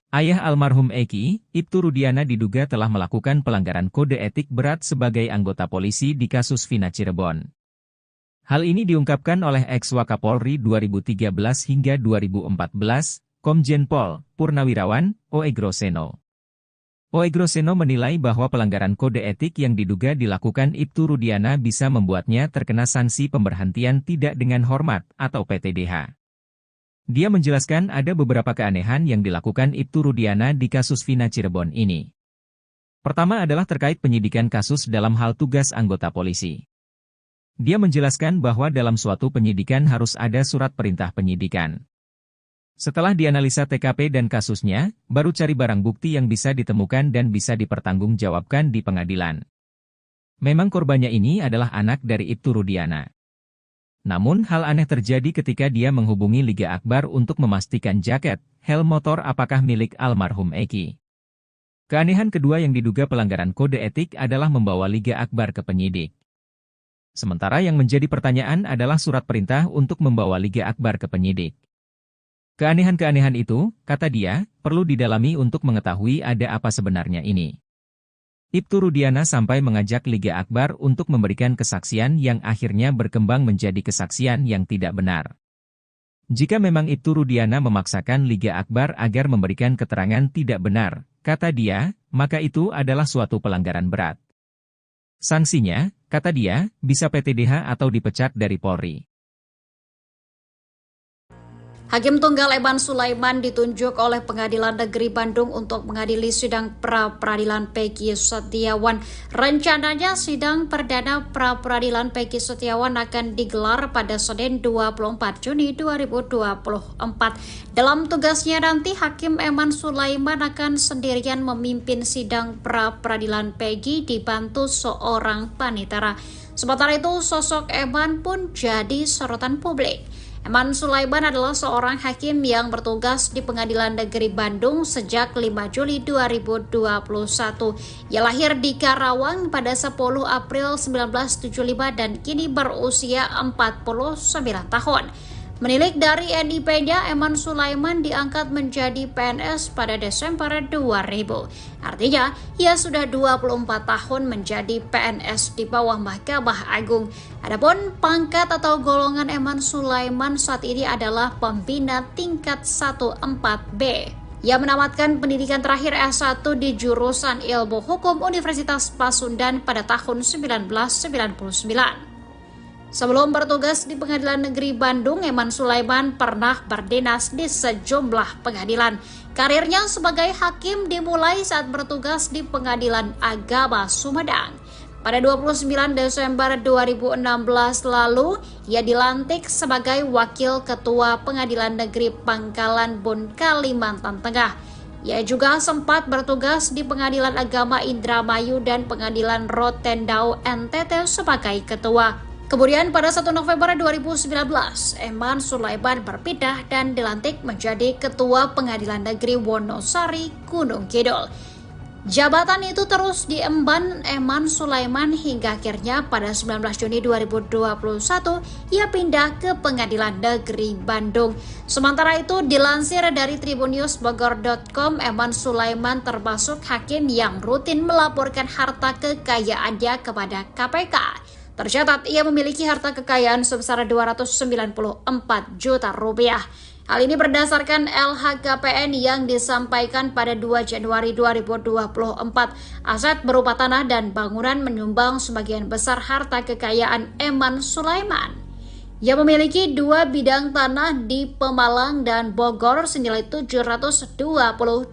Ayah almarhum Eki, Ibtu Rudiana diduga telah melakukan pelanggaran kode etik berat sebagai anggota polisi di kasus Vina Cirebon. Hal ini diungkapkan oleh ex-Wakapolri 2013 hingga 2014, Komjen Pol Purnawirawan Oegroseno. Oegroseno menilai bahwa pelanggaran kode etik yang diduga dilakukan Ibtu Rudiana bisa membuatnya terkena sanksi pemberhentian tidak dengan hormat atau PTDH. Dia menjelaskan ada beberapa keanehan yang dilakukan Ibtu Rudiana di kasus Vina Cirebon ini. Pertama adalah terkait penyidikan kasus dalam hal tugas anggota polisi. Dia menjelaskan bahwa dalam suatu penyidikan harus ada surat perintah penyidikan. Setelah dianalisa TKP dan kasusnya, baru cari barang bukti yang bisa ditemukan dan bisa dipertanggungjawabkan di pengadilan. Memang korbannya ini adalah anak dari Ibtu Rudiana. Namun hal aneh terjadi ketika dia menghubungi Liga Akbar untuk memastikan jaket, helm motor apakah milik almarhum Eki. Keanehan kedua yang diduga pelanggaran kode etik adalah membawa Liga Akbar ke penyidik. Sementara yang menjadi pertanyaan adalah surat perintah untuk membawa Liga Akbar ke penyidik. Keanehan-keanehan itu, kata dia, perlu didalami untuk mengetahui ada apa sebenarnya ini. Ibtu Rudiana sampai mengajak Liga Akbar untuk memberikan kesaksian yang akhirnya berkembang menjadi kesaksian yang tidak benar. Jika memang Ibtu Rudiana memaksakan Liga Akbar agar memberikan keterangan tidak benar, kata dia, maka itu adalah suatu pelanggaran berat. Sanksinya, kata dia, bisa PTDH atau dipecat dari Polri. Hakim Tunggal Eman Sulaiman ditunjuk oleh Pengadilan Negeri Bandung untuk mengadili sidang pra-peradilan Peggy Setiawan. Rencananya sidang perdana pra-peradilan Peggy Setiawan akan digelar pada Senin 24 Juni 2024. Dalam tugasnya nanti, Hakim Eman Sulaiman akan sendirian memimpin sidang pra-peradilan Peggy dibantu seorang panitera. Sementara itu, sosok Eman pun jadi sorotan publik. Eman Sulaiman adalah seorang hakim yang bertugas di Pengadilan Negeri Bandung sejak 5 Juli 2021. Ia lahir di Karawang pada 10 April 1975 dan kini berusia 49 tahun. Menilik dari NIP-nya, Eman Sulaiman diangkat menjadi PNS pada Desember 2000. Artinya, ia sudah 24 tahun menjadi PNS di bawah Mahkamah Agung. Adapun pangkat atau golongan Eman Sulaiman saat ini adalah pembina tingkat 1-4B. Ia menamatkan pendidikan terakhir S1 di jurusan Ilmu Hukum Universitas Pasundan pada tahun 1999. Sebelum bertugas di Pengadilan Negeri Bandung, Eman Sulaiman pernah berdinas di sejumlah pengadilan. Karirnya sebagai hakim dimulai saat bertugas di Pengadilan Agama Sumedang. Pada 29 Desember 2016 lalu, ia dilantik sebagai Wakil Ketua Pengadilan Negeri Pangkalan Bun, Kalimantan Tengah. Ia juga sempat bertugas di Pengadilan Agama Indramayu dan Pengadilan Rotendao NTT sebagai ketua. Kemudian pada 1 November 2019, Eman Sulaiman berpindah dan dilantik menjadi Ketua Pengadilan Negeri Wonosari, Gunung Kidul. Jabatan itu terus diemban Eman Sulaiman hingga akhirnya pada 19 Juni 2021 ia pindah ke Pengadilan Negeri Bandung. Sementara itu dilansir dari tribunnews.bogor.com, Eman Sulaiman termasuk hakim yang rutin melaporkan harta kekayaannya kepada KPK. Tercatat ia memiliki harta kekayaan sebesar 294 juta rupiah. Hal ini berdasarkan LHKPN yang disampaikan pada 2 Januari 2024. Aset berupa tanah dan bangunan menyumbang sebagian besar harta kekayaan Eman Sulaiman. Ia memiliki 2 bidang tanah di Pemalang dan Bogor senilai 720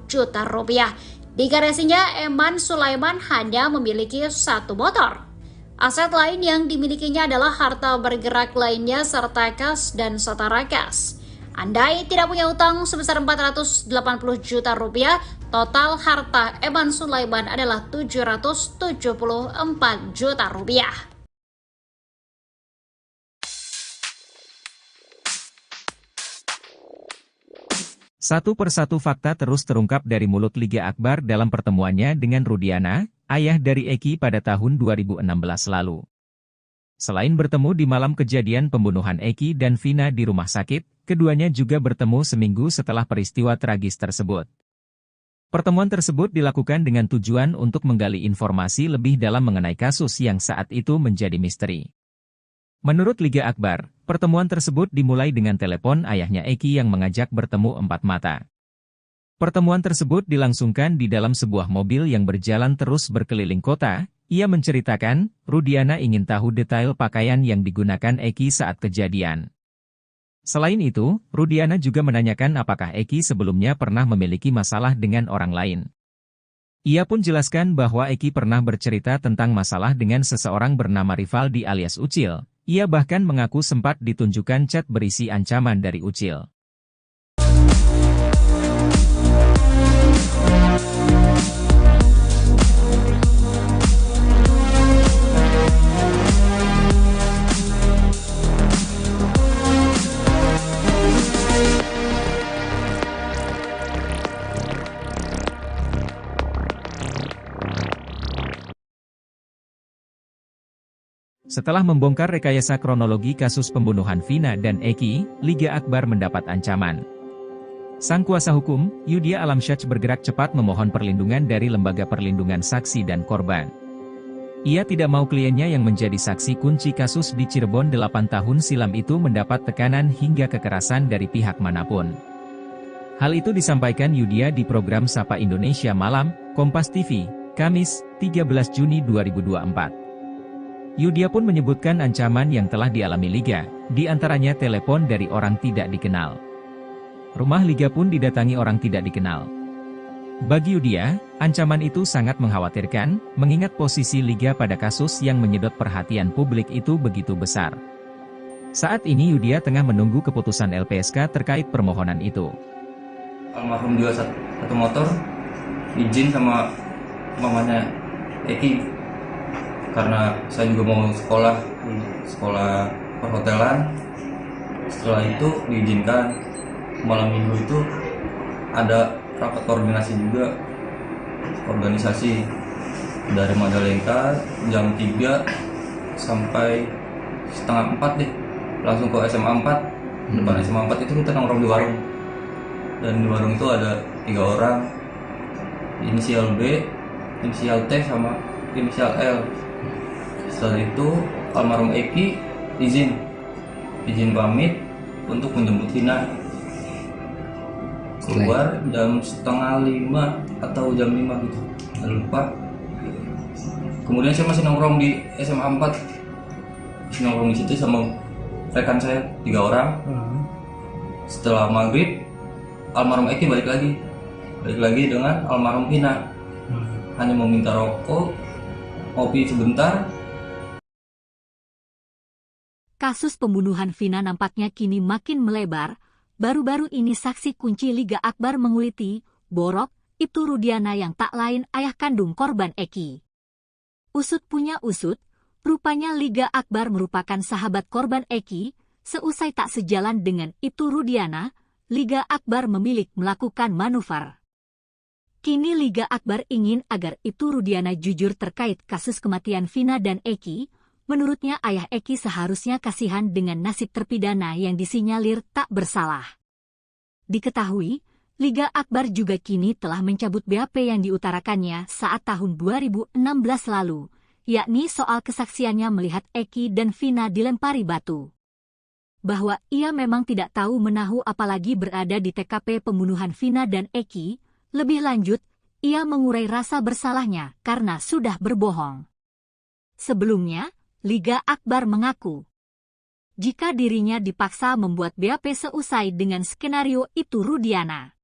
juta rupiah. Di garasinya, Eman Sulaiman hanya memiliki 1 motor. Aset lain yang dimilikinya adalah harta bergerak lainnya serta kas dan setara kas. Andai tidak punya utang sebesar 480 juta rupiah, total harta Eman Sulaiman adalah 774 juta rupiah. Satu persatu fakta terus terungkap dari mulut Liga Akbar dalam pertemuannya dengan Rudiana, ayah dari Eki pada tahun 2016 lalu. Selain bertemu di malam kejadian pembunuhan Eki dan Vina di rumah sakit, keduanya juga bertemu seminggu setelah peristiwa tragis tersebut. Pertemuan tersebut dilakukan dengan tujuan untuk menggali informasi lebih dalam mengenai kasus yang saat itu menjadi misteri. Menurut Liga Akbar, pertemuan tersebut dimulai dengan telepon ayahnya Eki yang mengajak bertemu 4 mata. Pertemuan tersebut dilangsungkan di dalam sebuah mobil yang berjalan terus berkeliling kota. Ia menceritakan, Rudiana ingin tahu detail pakaian yang digunakan Eki saat kejadian. Selain itu, Rudiana juga menanyakan apakah Eki sebelumnya pernah memiliki masalah dengan orang lain. Ia pun jelaskan bahwa Eki pernah bercerita tentang masalah dengan seseorang bernama Rivaldi alias Ucil. Ia bahkan mengaku sempat ditunjukkan chat berisi ancaman dari Ucil. Setelah membongkar rekayasa kronologi kasus pembunuhan Vina dan Eki, Liga Akbar mendapat ancaman. Sang kuasa hukum, Yudhya Alamsyah bergerak cepat memohon perlindungan dari Lembaga Perlindungan Saksi dan Korban. Ia tidak mau kliennya yang menjadi saksi kunci kasus di Cirebon 8 tahun silam itu mendapat tekanan hingga kekerasan dari pihak manapun. Hal itu disampaikan Yudhya di program Sapa Indonesia Malam, Kompas TV, Kamis, 13 Juni 2024. Yudhya pun menyebutkan ancaman yang telah dialami Liga, di antaranya telepon dari orang tidak dikenal. Rumah Liga pun didatangi orang tidak dikenal. Bagi Yudia, ancaman itu sangat mengkhawatirkan, mengingat posisi Liga pada kasus yang menyedot perhatian publik itu begitu besar. Saat ini Yudia tengah menunggu keputusan LPSK terkait permohonan itu. Almarhum jual satu motor, izin sama mamanya Eki, karena saya juga mau sekolah perhotelan. Setelah itu diizinkan. Malam minggu itu ada rapat koordinasi juga, organisasi dari Majalengka jam 3 sampai setengah 4 deh, langsung ke SMA 4. Depan SMA 4 itu kita nongkrong di warung, dan di warung itu ada 3 orang, inisial B, inisial T, sama inisial L. Setelah itu almarhum Eki izin pamit untuk menjemput Vina. Keluar jam setengah 5 atau jam 5 gitu, nggak lupa. Kemudian saya masih nongkrong di SMA 4, nongkrong di situ sama rekan saya 3 orang. Setelah maghrib, almarhum Eki balik lagi dengan almarhum Vina. Hanya mau minta rokok, kopi sebentar. Kasus pembunuhan Vina nampaknya kini makin melebar. Baru-baru ini saksi kunci Liga Akbar menguliti, Borok, Ibtu Rudiana yang tak lain ayah kandung korban Eki. Usut punya usut, rupanya Liga Akbar merupakan sahabat korban Eki. Seusai tak sejalan dengan Ibtu Rudiana, Liga Akbar memilih melakukan manuver. Kini Liga Akbar ingin agar Ibtu Rudiana jujur terkait kasus kematian Vina dan Eki. Menurutnya ayah Eki seharusnya kasihan dengan nasib terpidana yang disinyalir tak bersalah. Diketahui, Liga Akbar juga kini telah mencabut BAP yang diutarakannya saat tahun 2016 lalu, yakni soal kesaksiannya melihat Eki dan Vina dilempari batu. Bahwa ia memang tidak tahu menahu apalagi berada di TKP pembunuhan Vina dan Eki, lebih lanjut, ia mengurai rasa bersalahnya karena sudah berbohong. Sebelumnya, Liga Akbar mengaku, jika dirinya dipaksa membuat BAP seusai dengan skenario Ibtu Rudiana.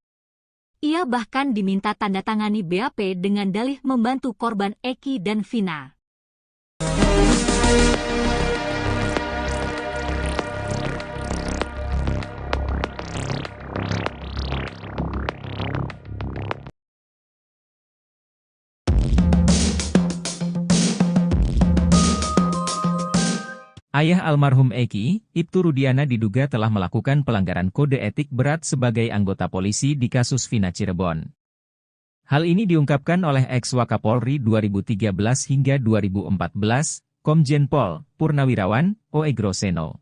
Ia bahkan diminta tanda tangani BAP dengan dalih membantu korban Eki dan Vina. Ayah almarhum Eki, Ibtu Rudiana diduga telah melakukan pelanggaran kode etik berat sebagai anggota polisi di kasus Vina Cirebon. Hal ini diungkapkan oleh ex-Wakapolri 2013 hingga 2014, Komjen Pol Purnawirawan Oegroseno.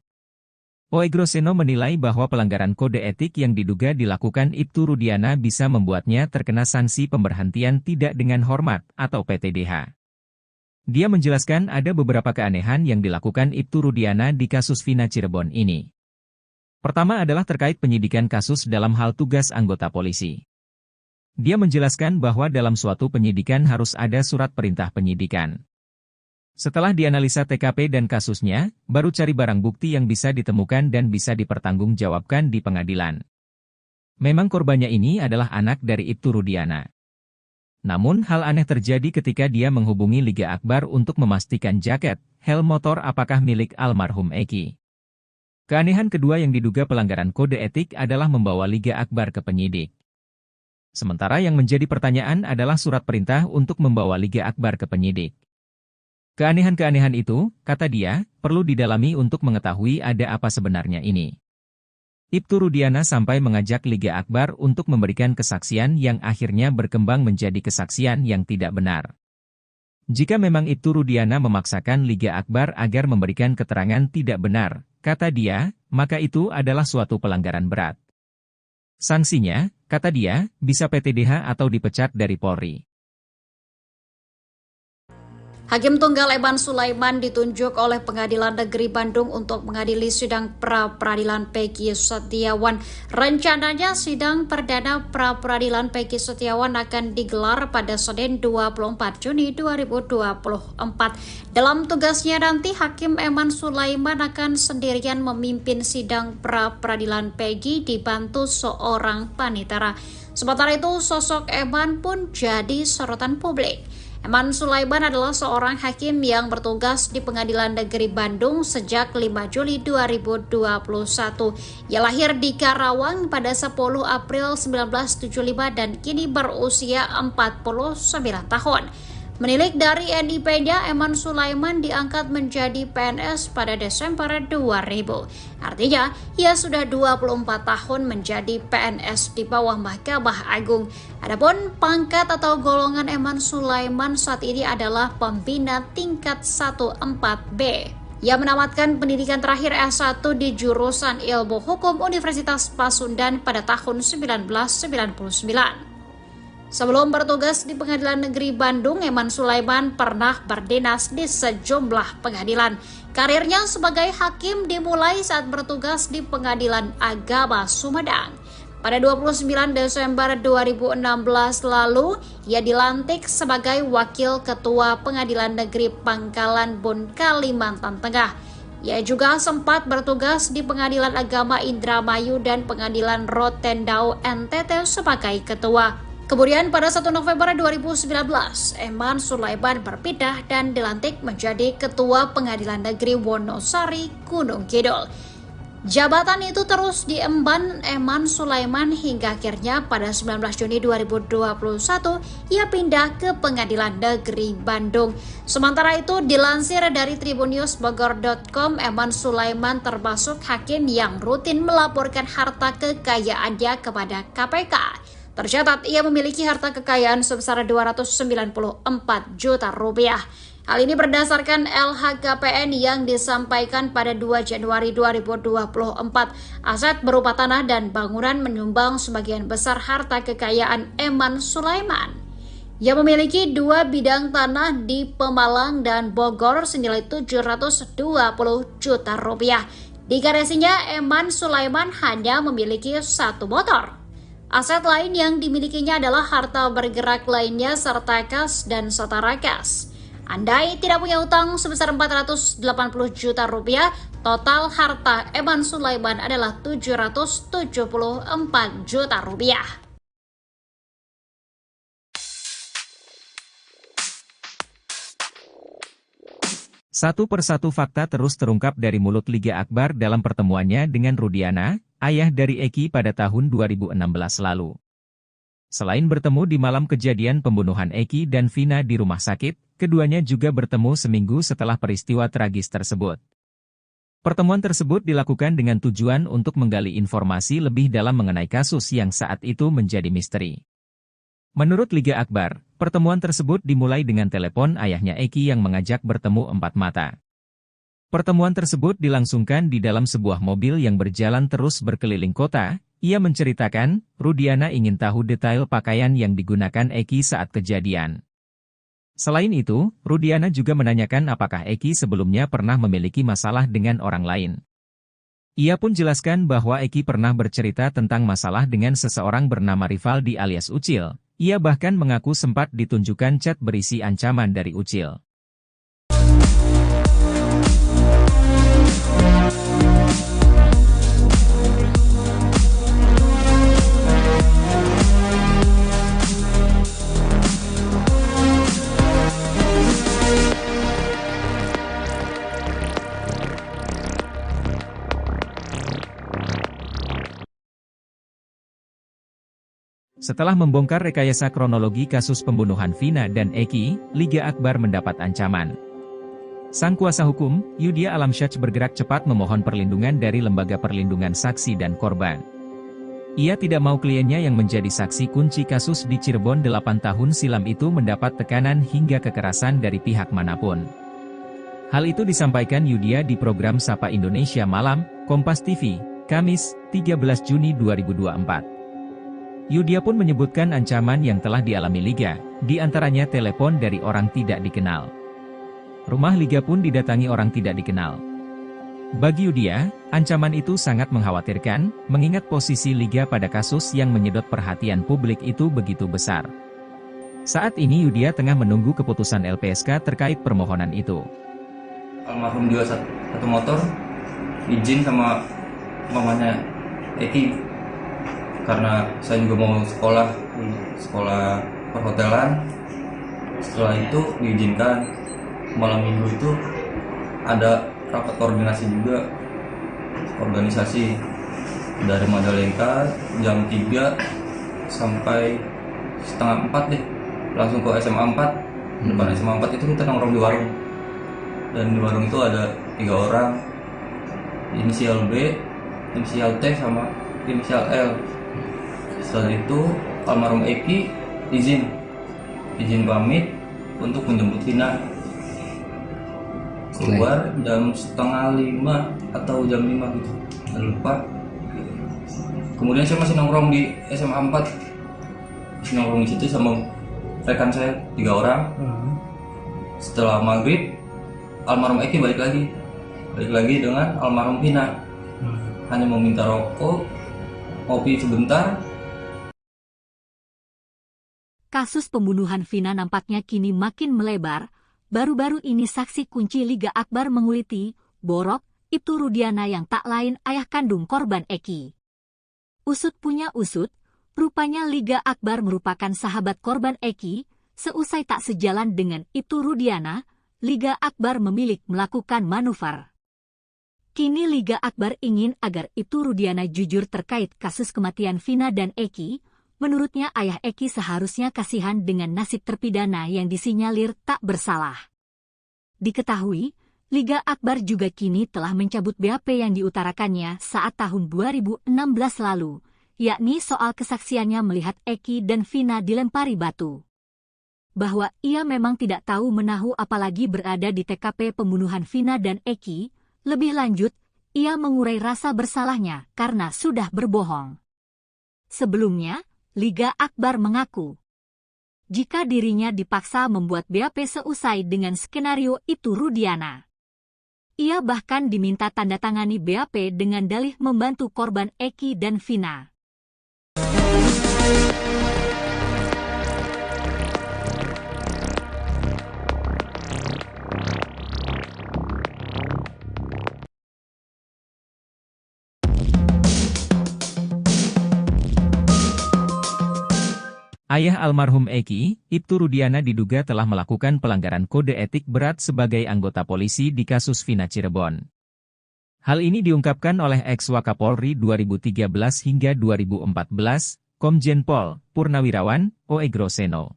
Oegroseno menilai bahwa pelanggaran kode etik yang diduga dilakukan Ibtu Rudiana bisa membuatnya terkena sanksi pemberhentian tidak dengan hormat atau PTDH. Dia menjelaskan ada beberapa keanehan yang dilakukan Ibtu Rudiana di kasus Vina Cirebon ini. Pertama adalah terkait penyidikan kasus dalam hal tugas anggota polisi. Dia menjelaskan bahwa dalam suatu penyidikan harus ada surat perintah penyidikan. Setelah dianalisa TKP dan kasusnya, baru cari barang bukti yang bisa ditemukan dan bisa dipertanggungjawabkan di pengadilan. Memang korbannya ini adalah anak dari Ibtu Rudiana. Namun hal aneh terjadi ketika dia menghubungi Liga Akbar untuk memastikan jaket, helm motor apakah milik almarhum Eki. Keanehan kedua yang diduga pelanggaran kode etik adalah membawa Liga Akbar ke penyidik. Sementara yang menjadi pertanyaan adalah surat perintah untuk membawa Liga Akbar ke penyidik. Keanehan-keanehan itu, kata dia, perlu didalami untuk mengetahui ada apa sebenarnya ini. Ibtu Rudiana sampai mengajak Liga Akbar untuk memberikan kesaksian yang akhirnya berkembang menjadi kesaksian yang tidak benar. Jika memang Ibtu Rudiana memaksakan Liga Akbar agar memberikan keterangan tidak benar, kata dia, maka itu adalah suatu pelanggaran berat. Sanksinya, kata dia, bisa PTDH atau dipecat dari Polri. Hakim Tunggal Eman Sulaiman ditunjuk oleh Pengadilan Negeri Bandung untuk mengadili sidang pra-peradilan Peggy Setiawan. Rencananya sidang perdana pra-peradilan Peggy Setiawan akan digelar pada Senin 24 Juni 2024. Dalam tugasnya nanti, Hakim Eman Sulaiman akan sendirian memimpin sidang pra-peradilan Peggy dibantu seorang panitera. Sementara itu, sosok Eman pun jadi sorotan publik. Eman Sulaiman adalah seorang hakim yang bertugas di Pengadilan Negeri Bandung sejak 5 Juli 2021. Ia lahir di Karawang pada 10 April 1975 dan kini berusia 49 tahun. Menilik dari NIP-nya, Eman Sulaiman diangkat menjadi PNS pada Desember 2000. Artinya, ia sudah 24 tahun menjadi PNS di bawah Mahkamah Agung. Adapun pangkat atau golongan Eman Sulaiman saat ini adalah pembina tingkat 1-4B. Ia menamatkan pendidikan terakhir S1 di jurusan Ilmu Hukum Universitas Pasundan pada tahun 1999. Sebelum bertugas di Pengadilan Negeri Bandung, Eman Sulaiman pernah berdinas di sejumlah pengadilan. Karirnya sebagai hakim dimulai saat bertugas di Pengadilan Agama Sumedang. Pada 29 Desember 2016 lalu, ia dilantik sebagai Wakil Ketua Pengadilan Negeri Pangkalan Bun, Kalimantan Tengah. Ia juga sempat bertugas di Pengadilan Agama Indramayu dan Pengadilan Rotendao NTT sebagai ketua. Kemudian pada 1 November 2019, Eman Sulaiman berpindah dan dilantik menjadi Ketua Pengadilan Negeri Wonosari, Gunung Kidul. Jabatan itu terus diemban Eman Sulaiman hingga akhirnya pada 19 Juni 2021 ia pindah ke Pengadilan Negeri Bandung. Sementara itu dilansir dari tribunnews.bogor.com, Eman Sulaiman termasuk hakim yang rutin melaporkan harta kekayaannya kepada KPK. Tercatat ia memiliki harta kekayaan sebesar 294 juta rupiah. Hal ini berdasarkan LHKPN yang disampaikan pada 2 Januari 2024. Aset berupa tanah dan bangunan menyumbang sebagian besar harta kekayaan Eman Sulaiman. Ia memiliki 2 bidang tanah di Pemalang dan Bogor senilai 720 juta rupiah. Di garasinya, Eman Sulaiman hanya memiliki 1 motor. Aset lain yang dimilikinya adalah harta bergerak lainnya serta kas dan setara kas. Andai tidak punya utang sebesar 480 juta rupiah, total harta Eman Sulaiman adalah 774 juta rupiah. Satu persatu fakta terus terungkap dari mulut Liga Akbar dalam pertemuannya dengan Rudiana, ayah dari Eki pada tahun 2016 lalu. Selain bertemu di malam kejadian pembunuhan Eki dan Vina di rumah sakit, keduanya juga bertemu seminggu setelah peristiwa tragis tersebut. Pertemuan tersebut dilakukan dengan tujuan untuk menggali informasi lebih dalam mengenai kasus yang saat itu menjadi misteri. Menurut Liga Akbar, pertemuan tersebut dimulai dengan telepon ayahnya Eki yang mengajak bertemu 4 mata. Pertemuan tersebut dilangsungkan di dalam sebuah mobil yang berjalan terus berkeliling kota. Ia menceritakan, Rudiana ingin tahu detail pakaian yang digunakan Eki saat kejadian. Selain itu, Rudiana juga menanyakan apakah Eki sebelumnya pernah memiliki masalah dengan orang lain. Ia pun jelaskan bahwa Eki pernah bercerita tentang masalah dengan seseorang bernama Rivaldi alias Ucil. Ia bahkan mengaku sempat ditunjukkan chat berisi ancaman dari Ucil. Setelah membongkar rekayasa kronologi kasus pembunuhan Vina dan Eki, Liga Akbar mendapat ancaman. Sang kuasa hukum, Yudhya Alamsyah bergerak cepat memohon perlindungan dari Lembaga Perlindungan Saksi dan Korban. Ia tidak mau kliennya yang menjadi saksi kunci kasus di Cirebon 8 tahun silam itu mendapat tekanan hingga kekerasan dari pihak manapun. Hal itu disampaikan Yudhya di program Sapa Indonesia Malam, Kompas TV, Kamis, 13 Juni 2024. Yudhya pun menyebutkan ancaman yang telah dialami Liga, di antaranya telepon dari orang tidak dikenal. Rumah Liga pun didatangi orang tidak dikenal. Bagi Yudia, ancaman itu sangat mengkhawatirkan, mengingat posisi Liga pada kasus yang menyedot perhatian publik itu begitu besar. Saat ini Yudia tengah menunggu keputusan LPSK terkait permohonan itu. Almarhum jual satu motor, izin sama mamanya Eki, karena saya juga mau sekolah perhotelan. Setelah itu diizinkan. Malam minggu itu ada rapat koordinasi juga, organisasi dari Majalengka jam 3 sampai setengah 4 deh, langsung ke SMA 4. Depan SMA 4 itu kita nongkrong di warung, dan di warung itu ada 3 orang, inisial B, inisial T, sama inisial L. Setelah itu almarhum Eki izin pamit untuk menjemput Vina. Keluar jam setengah 5 atau jam 5 gitu, saya lupa. Kemudian saya masih nongkrong di SMA 4, masih nongkrong di situ sama rekan saya 3 orang. Setelah maghrib, almarhum Eki balik lagi dengan almarhum Vina. Hanya mau minta rokok, kopi sebentar. Kasus pembunuhan Vina nampaknya kini makin melebar. Baru-baru ini saksi kunci Liga Akbar menguliti, Borok, Ibtu Rudiana yang tak lain ayah kandung korban Eki. Usut punya usut, rupanya Liga Akbar merupakan sahabat korban Eki. Seusai tak sejalan dengan Ibtu Rudiana, Liga Akbar memilih melakukan manuver. Kini Liga Akbar ingin agar Ibtu Rudiana jujur terkait kasus kematian Vina dan Eki. Menurutnya ayah Eki seharusnya kasihan dengan nasib terpidana yang disinyalir tak bersalah. Diketahui, Liga Akbar juga kini telah mencabut BAP yang diutarakannya saat tahun 2016 lalu, yakni soal kesaksiannya melihat Eki dan Vina dilempari batu. Bahwa ia memang tidak tahu menahu apalagi berada di TKP pembunuhan Vina dan Eki, lebih lanjut, ia mengurai rasa bersalahnya karena sudah berbohong. Sebelumnya, Liga Akbar mengaku, jika dirinya dipaksa membuat BAP seusai dengan skenario Ibtu Rudiana. Ia bahkan diminta tanda tangani BAP dengan dalih membantu korban Eki dan Vina. Ayah almarhum Eki, Ibtu Rudiana diduga telah melakukan pelanggaran kode etik berat sebagai anggota polisi di kasus Vina Cirebon. Hal ini diungkapkan oleh ex-Wakapolri 2013 hingga 2014, Komjen Pol Purnawirawan Oegroseno.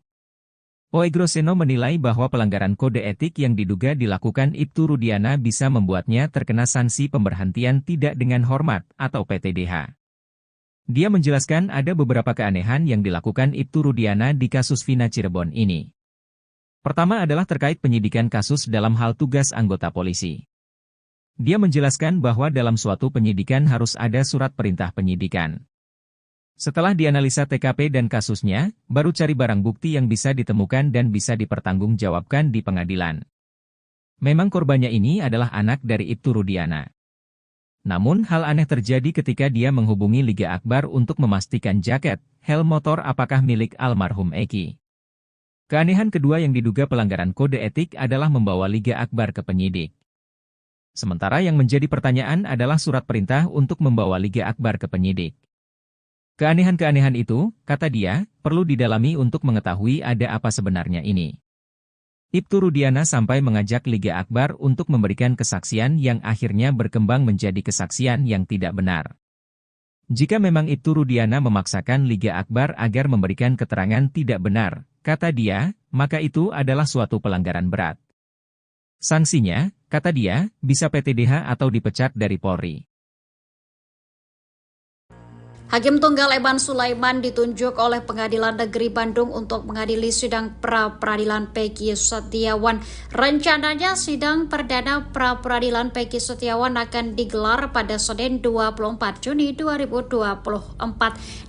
Oegroseno menilai bahwa pelanggaran kode etik yang diduga dilakukan Ibtu Rudiana bisa membuatnya terkena sanksi pemberhentian tidak dengan hormat atau PTDH. Dia menjelaskan ada beberapa keanehan yang dilakukan Ibtu Rudiana di kasus Vina Cirebon ini. Pertama adalah terkait penyidikan kasus dalam hal tugas anggota polisi. Dia menjelaskan bahwa dalam suatu penyidikan harus ada surat perintah penyidikan. Setelah dianalisa TKP dan kasusnya, baru cari barang bukti yang bisa ditemukan dan bisa dipertanggungjawabkan di pengadilan. Memang korbannya ini adalah anak dari Ibtu Rudiana. Namun hal aneh terjadi ketika dia menghubungi Liga Akbar untuk memastikan jaket, helm motor apakah milik almarhum Eki. Keanehan kedua yang diduga pelanggaran kode etik adalah membawa Liga Akbar ke penyidik. Sementara yang menjadi pertanyaan adalah surat perintah untuk membawa Liga Akbar ke penyidik. Keanehan-keanehan itu, kata dia, perlu didalami untuk mengetahui ada apa sebenarnya ini. Ibtu Rudiana sampai mengajak Liga Akbar untuk memberikan kesaksian yang akhirnya berkembang menjadi kesaksian yang tidak benar. Jika memang Ibtu Rudiana memaksakan Liga Akbar agar memberikan keterangan tidak benar, kata dia, maka itu adalah suatu pelanggaran berat. Sanksinya, kata dia, bisa PTDH atau dipecat dari Polri. Hakim Tunggal Eman Sulaiman ditunjuk oleh Pengadilan Negeri Bandung untuk mengadili sidang pra-peradilan Peggy Setiawan. Rencananya sidang perdana pra-peradilan Peggy Setiawan akan digelar pada Senin 24 Juni 2024.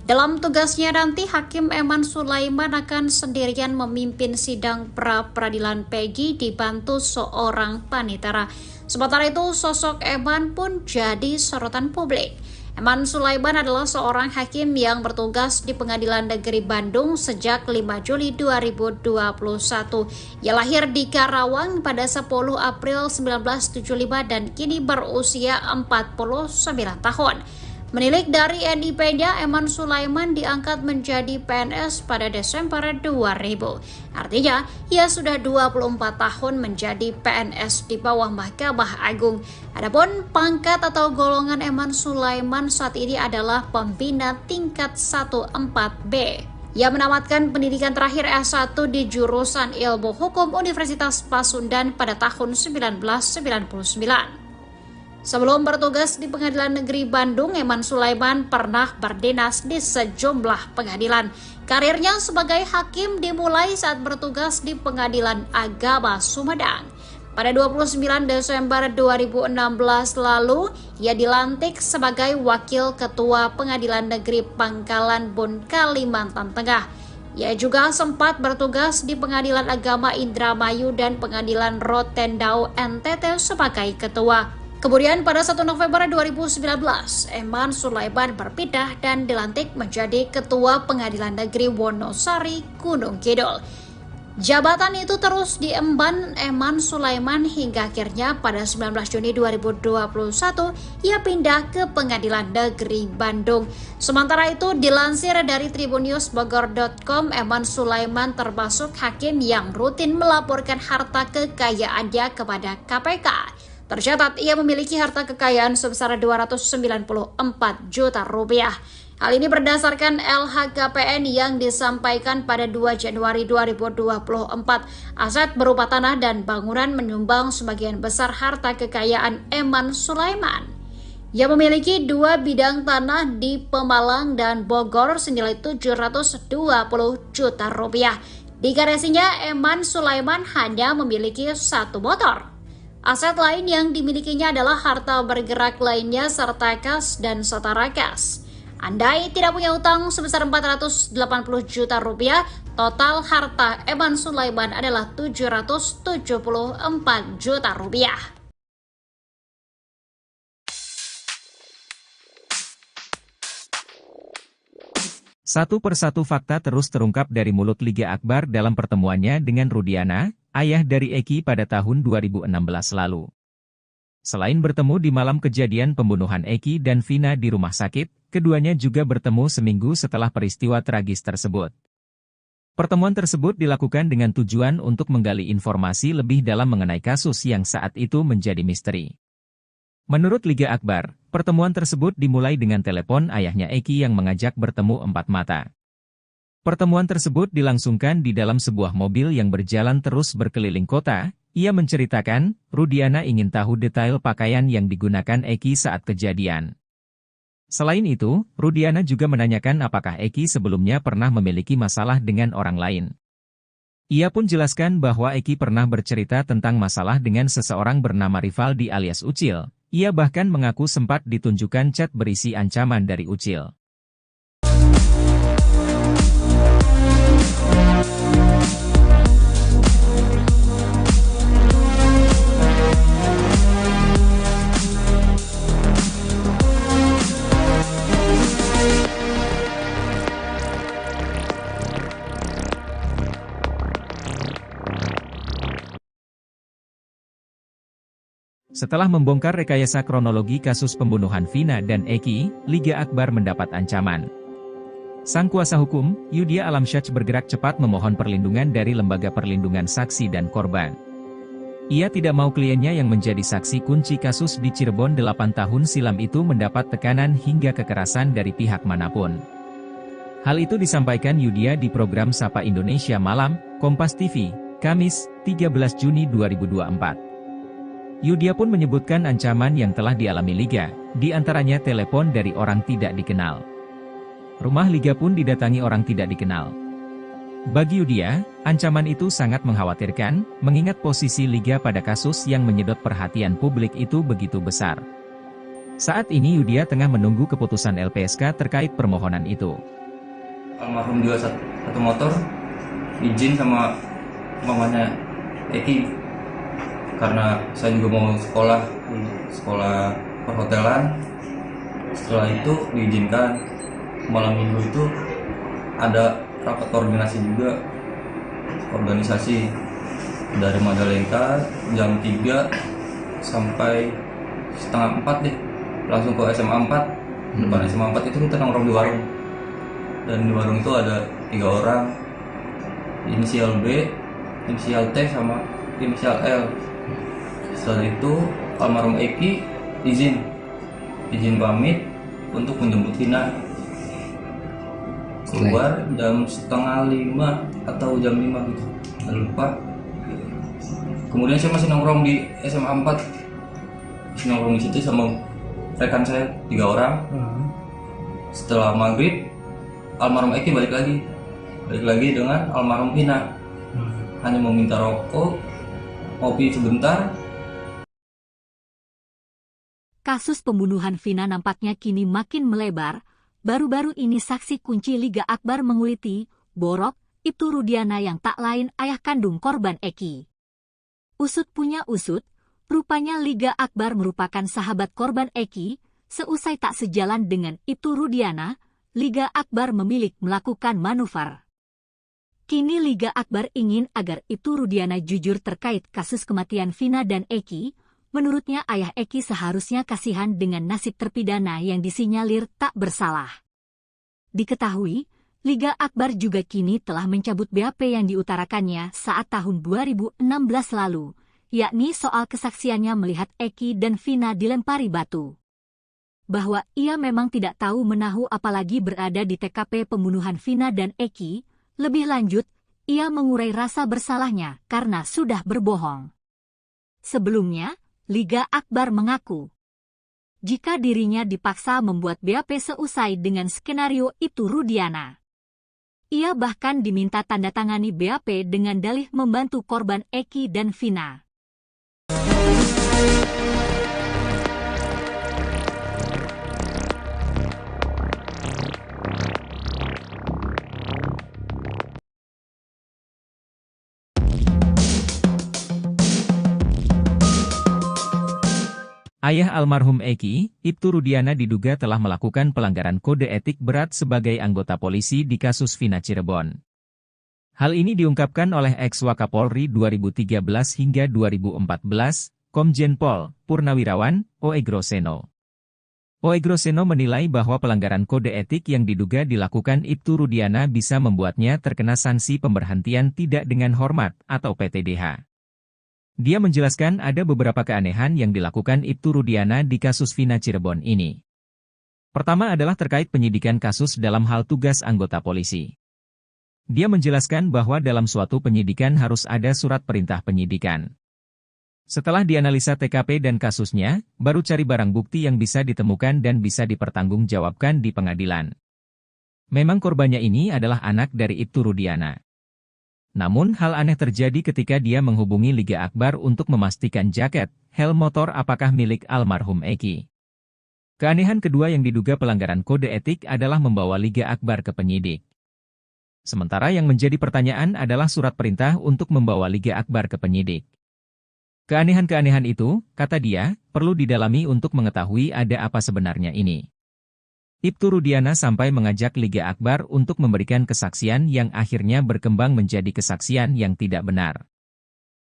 Dalam tugasnya nanti, Hakim Eman Sulaiman akan sendirian memimpin sidang pra-peradilan Peggy dibantu seorang panitera. Sementara itu, sosok Eman pun jadi sorotan publik. Eman Sulaiman adalah seorang hakim yang bertugas di Pengadilan Negeri Bandung sejak 5 Juli 2021. Ia lahir di Karawang pada 10 April 1975 dan kini berusia 49 tahun. Menilik dari NIP-nya, Eman Sulaiman diangkat menjadi PNS pada Desember 2000. Artinya, ia sudah 24 tahun menjadi PNS di bawah Mahkamah Agung. Adapun pangkat atau golongan Eman Sulaiman saat ini adalah pembina tingkat 1-4B. Ia menamatkan pendidikan terakhir S1 di jurusan Ilmu Hukum Universitas Pasundan pada tahun 1999. Sebelum bertugas di Pengadilan Negeri Bandung, Eman Sulaiman pernah berdinas di sejumlah pengadilan. Karirnya sebagai hakim dimulai saat bertugas di Pengadilan Agama Sumedang. Pada 29 Desember 2016 lalu, ia dilantik sebagai Wakil Ketua Pengadilan Negeri Pangkalan Bun, Kalimantan Tengah. Ia juga sempat bertugas di Pengadilan Agama Indramayu dan Pengadilan Rotendao NTT sebagai ketua. Kemudian pada 1 November 2019, Eman Sulaiman berpindah dan dilantik menjadi Ketua Pengadilan Negeri Wonosari, Gunung Kidul. Jabatan itu terus diemban Eman Sulaiman hingga akhirnya pada 19 Juni 2021 ia pindah ke Pengadilan Negeri Bandung. Sementara itu, dilansir dari tribunnews.bogor.com, Eman Sulaiman termasuk hakim yang rutin melaporkan harta kekayaannya kepada KPK. Tercatat ia memiliki harta kekayaan sebesar 294 juta rupiah. Hal ini berdasarkan LHKPN yang disampaikan pada 2 Januari 2024. Aset berupa tanah dan bangunan menyumbang sebagian besar harta kekayaan Eman Sulaiman. Ia memiliki 2 bidang tanah di Pemalang dan Bogor senilai 720 juta rupiah. Di garasinya, Eman Sulaiman hanya memiliki 1 motor. Aset lain yang dimilikinya adalah harta bergerak lainnya serta kas dan setara kas. Andai tidak punya utang sebesar 480 juta rupiah, total harta Eman Sulaiman adalah 774 juta rupiah. Satu persatu fakta terus terungkap dari mulut Liga Akbar dalam pertemuannya dengan Rudiana, ayah dari Eki pada tahun 2016 lalu. Selain bertemu di malam kejadian pembunuhan Eki dan Vina di rumah sakit, keduanya juga bertemu seminggu setelah peristiwa tragis tersebut. Pertemuan tersebut dilakukan dengan tujuan untuk menggali informasi lebih dalam mengenai kasus yang saat itu menjadi misteri. Menurut Liga Akbar, pertemuan tersebut dimulai dengan telepon ayahnya Eki yang mengajak bertemu 4 mata. Pertemuan tersebut dilangsungkan di dalam sebuah mobil yang berjalan terus berkeliling kota. Ia menceritakan, Rudiana ingin tahu detail pakaian yang digunakan Eki saat kejadian. Selain itu, Rudiana juga menanyakan apakah Eki sebelumnya pernah memiliki masalah dengan orang lain. Ia pun jelaskan bahwa Eki pernah bercerita tentang masalah dengan seseorang bernama Rivaldi alias Ucil. Ia bahkan mengaku sempat ditunjukkan chat berisi ancaman dari Ucil. Setelah membongkar rekayasa kronologi kasus pembunuhan Vina dan Eki, Liga Akbar mendapat ancaman. Sang kuasa hukum, Yudhya Alamsyah bergerak cepat memohon perlindungan dari Lembaga Perlindungan Saksi dan Korban. Ia tidak mau kliennya yang menjadi saksi kunci kasus di Cirebon 8 tahun silam itu mendapat tekanan hingga kekerasan dari pihak manapun. Hal itu disampaikan Yudhya di program Sapa Indonesia Malam, Kompas TV, Kamis, 13 Juni 2024. Yudhya pun menyebutkan ancaman yang telah dialami Liga, di antaranya telepon dari orang tidak dikenal. Rumah Liga pun didatangi orang tidak dikenal. Bagi Yudia, ancaman itu sangat mengkhawatirkan, mengingat posisi Liga pada kasus yang menyedot perhatian publik itu begitu besar. Saat ini Yudia tengah menunggu keputusan LPSK terkait permohonan itu. Almarhum juga satu motor, izin sama mamanya Eki, karena saya juga mau sekolah perhotelan. Setelah itu diizinkan. Malam minggu itu ada rapat koordinasi juga, organisasi dari Majalengka jam 3 sampai setengah 4 deh, langsung ke SMA 4. Depan SMA 4 itu kita nongkrong di warung, dan di warung itu ada 3 orang, inisial B, inisial T, sama inisial L. Setelah itu almarhum Eki izin pamit untuk menjemput Vina. Keluar jam setengah 5 atau jam 5 gitu, nggak lupa. Kemudian saya masih nongkrong di SMA 4, masih nongkrong di situ sama rekan saya 3 orang. Setelah maghrib, almarhum Eki balik lagi dengan almarhum Vina. Hanya meminta rokok, kopi sebentar. Kasus pembunuhan Vina nampaknya kini makin melebar. Baru-baru ini saksi kunci Liga Akbar menguliti, Borok, Ibtu Rudiana yang tak lain ayah kandung korban Eki. Usut punya usut, rupanya Liga Akbar merupakan sahabat korban Eki. Seusai tak sejalan dengan Ibtu Rudiana, Liga Akbar memilih melakukan manuver. Kini Liga Akbar ingin agar Ibtu Rudiana jujur terkait kasus kematian Vina dan Eki. Menurutnya ayah Eki seharusnya kasihan dengan nasib terpidana yang disinyalir tak bersalah. Diketahui, Liga Akbar juga kini telah mencabut BAP yang diutarakannya saat tahun 2016 lalu, yakni soal kesaksiannya melihat Eki dan Vina dilempari batu. Bahwa ia memang tidak tahu menahu apalagi berada di TKP pembunuhan Vina dan Eki, lebih lanjut, ia mengurai rasa bersalahnya karena sudah berbohong. Sebelumnya, Liga Akbar mengaku, jika dirinya dipaksa membuat BAP seusai dengan skenario Ibtu Rudiana. Ia bahkan diminta tanda tangani BAP dengan dalih membantu korban Eki dan Vina. Ayah almarhum Eki, Ibtu Rudiana diduga telah melakukan pelanggaran kode etik berat sebagai anggota polisi di kasus Vina Cirebon. Hal ini diungkapkan oleh ex-Wakapolri 2013 hingga 2014, Komjen Pol Purnawirawan Oegroseno. Oegroseno menilai bahwa pelanggaran kode etik yang diduga dilakukan Ibtu Rudiana bisa membuatnya terkena sanksi pemberhentian tidak dengan hormat atau PTDH. Dia menjelaskan ada beberapa keanehan yang dilakukan Ibtu Rudiana di kasus Vina Cirebon ini. Pertama adalah terkait penyidikan kasus dalam hal tugas anggota polisi. Dia menjelaskan bahwa dalam suatu penyidikan harus ada surat perintah penyidikan. Setelah dianalisa TKP dan kasusnya, baru cari barang bukti yang bisa ditemukan dan bisa dipertanggungjawabkan di pengadilan. Memang korbannya ini adalah anak dari Ibtu Rudiana. Namun hal aneh terjadi ketika dia menghubungi Liga Akbar untuk memastikan jaket, helm motor apakah milik almarhum Eki. Keanehan kedua yang diduga pelanggaran kode etik adalah membawa Liga Akbar ke penyidik. Sementara yang menjadi pertanyaan adalah surat perintah untuk membawa Liga Akbar ke penyidik. Keanehan-keanehan itu, kata dia, perlu didalami untuk mengetahui ada apa sebenarnya ini. Ibtu Rudiana sampai mengajak Liga Akbar untuk memberikan kesaksian yang akhirnya berkembang menjadi kesaksian yang tidak benar.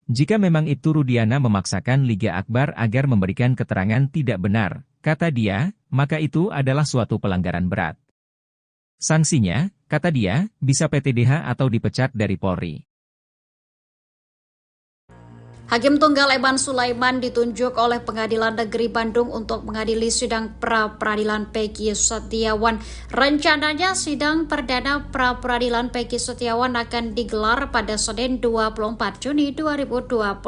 Jika memang Ibtu Rudiana memaksakan Liga Akbar agar memberikan keterangan tidak benar, kata dia, maka itu adalah suatu pelanggaran berat. Sanksinya, kata dia, bisa PTDH atau dipecat dari Polri. Hakim Tunggal Eman Sulaiman ditunjuk oleh Pengadilan Negeri Bandung untuk mengadili sidang pra-peradilan Peggy Setiawan. Rencananya sidang perdana pra-peradilan Peggy Setiawan akan digelar pada Senin 24 Juni 2024.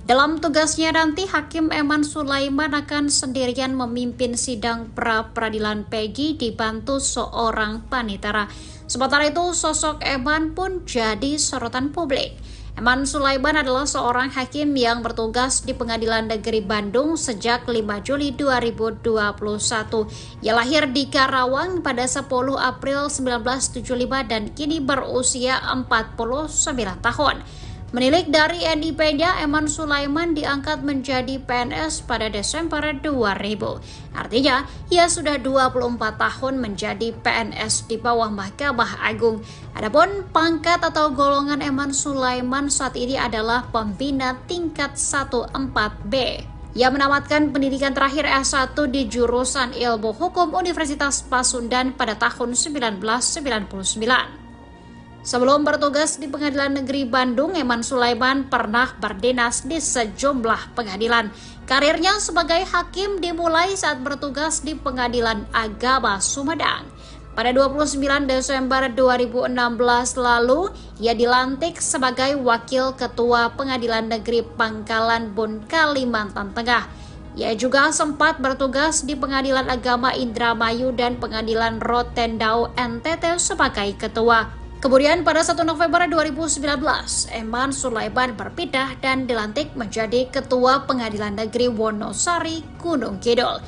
Dalam tugasnya nanti, Hakim Eman Sulaiman akan sendirian memimpin sidang pra-peradilan Peggy dibantu seorang panitera. Sementara itu, sosok Eman pun jadi sorotan publik. Eman Sulaiman adalah seorang hakim yang bertugas di Pengadilan Negeri Bandung sejak 5 Juli 2021. Ia lahir di Karawang pada 10 April 1975 dan kini berusia 49 tahun. Menilik dari NIP-nya, Eman Sulaiman diangkat menjadi PNS pada Desember 2000. Artinya, ia sudah 24 tahun menjadi PNS di bawah Mahkamah Agung. Adapun pangkat atau golongan Eman Sulaiman saat ini adalah pembina tingkat 14B. Ia menamatkan pendidikan terakhir S1 di jurusan Ilmu Hukum Universitas Pasundan pada tahun 1999. Sebelum bertugas di Pengadilan Negeri Bandung, Eman Sulaiman pernah berdinas di sejumlah pengadilan. Karirnya sebagai hakim dimulai saat bertugas di Pengadilan Agama Sumedang. Pada 29 Desember 2016 lalu, ia dilantik sebagai Wakil Ketua Pengadilan Negeri Pangkalan Bun, Kalimantan Tengah. Ia juga sempat bertugas di Pengadilan Agama Indramayu dan Pengadilan Rotendao NTT sebagai ketua. Kemudian pada 1 November 2019, Eman Sulaiman berpindah dan dilantik menjadi Ketua Pengadilan Negeri Wonosari, Gunung Kidul.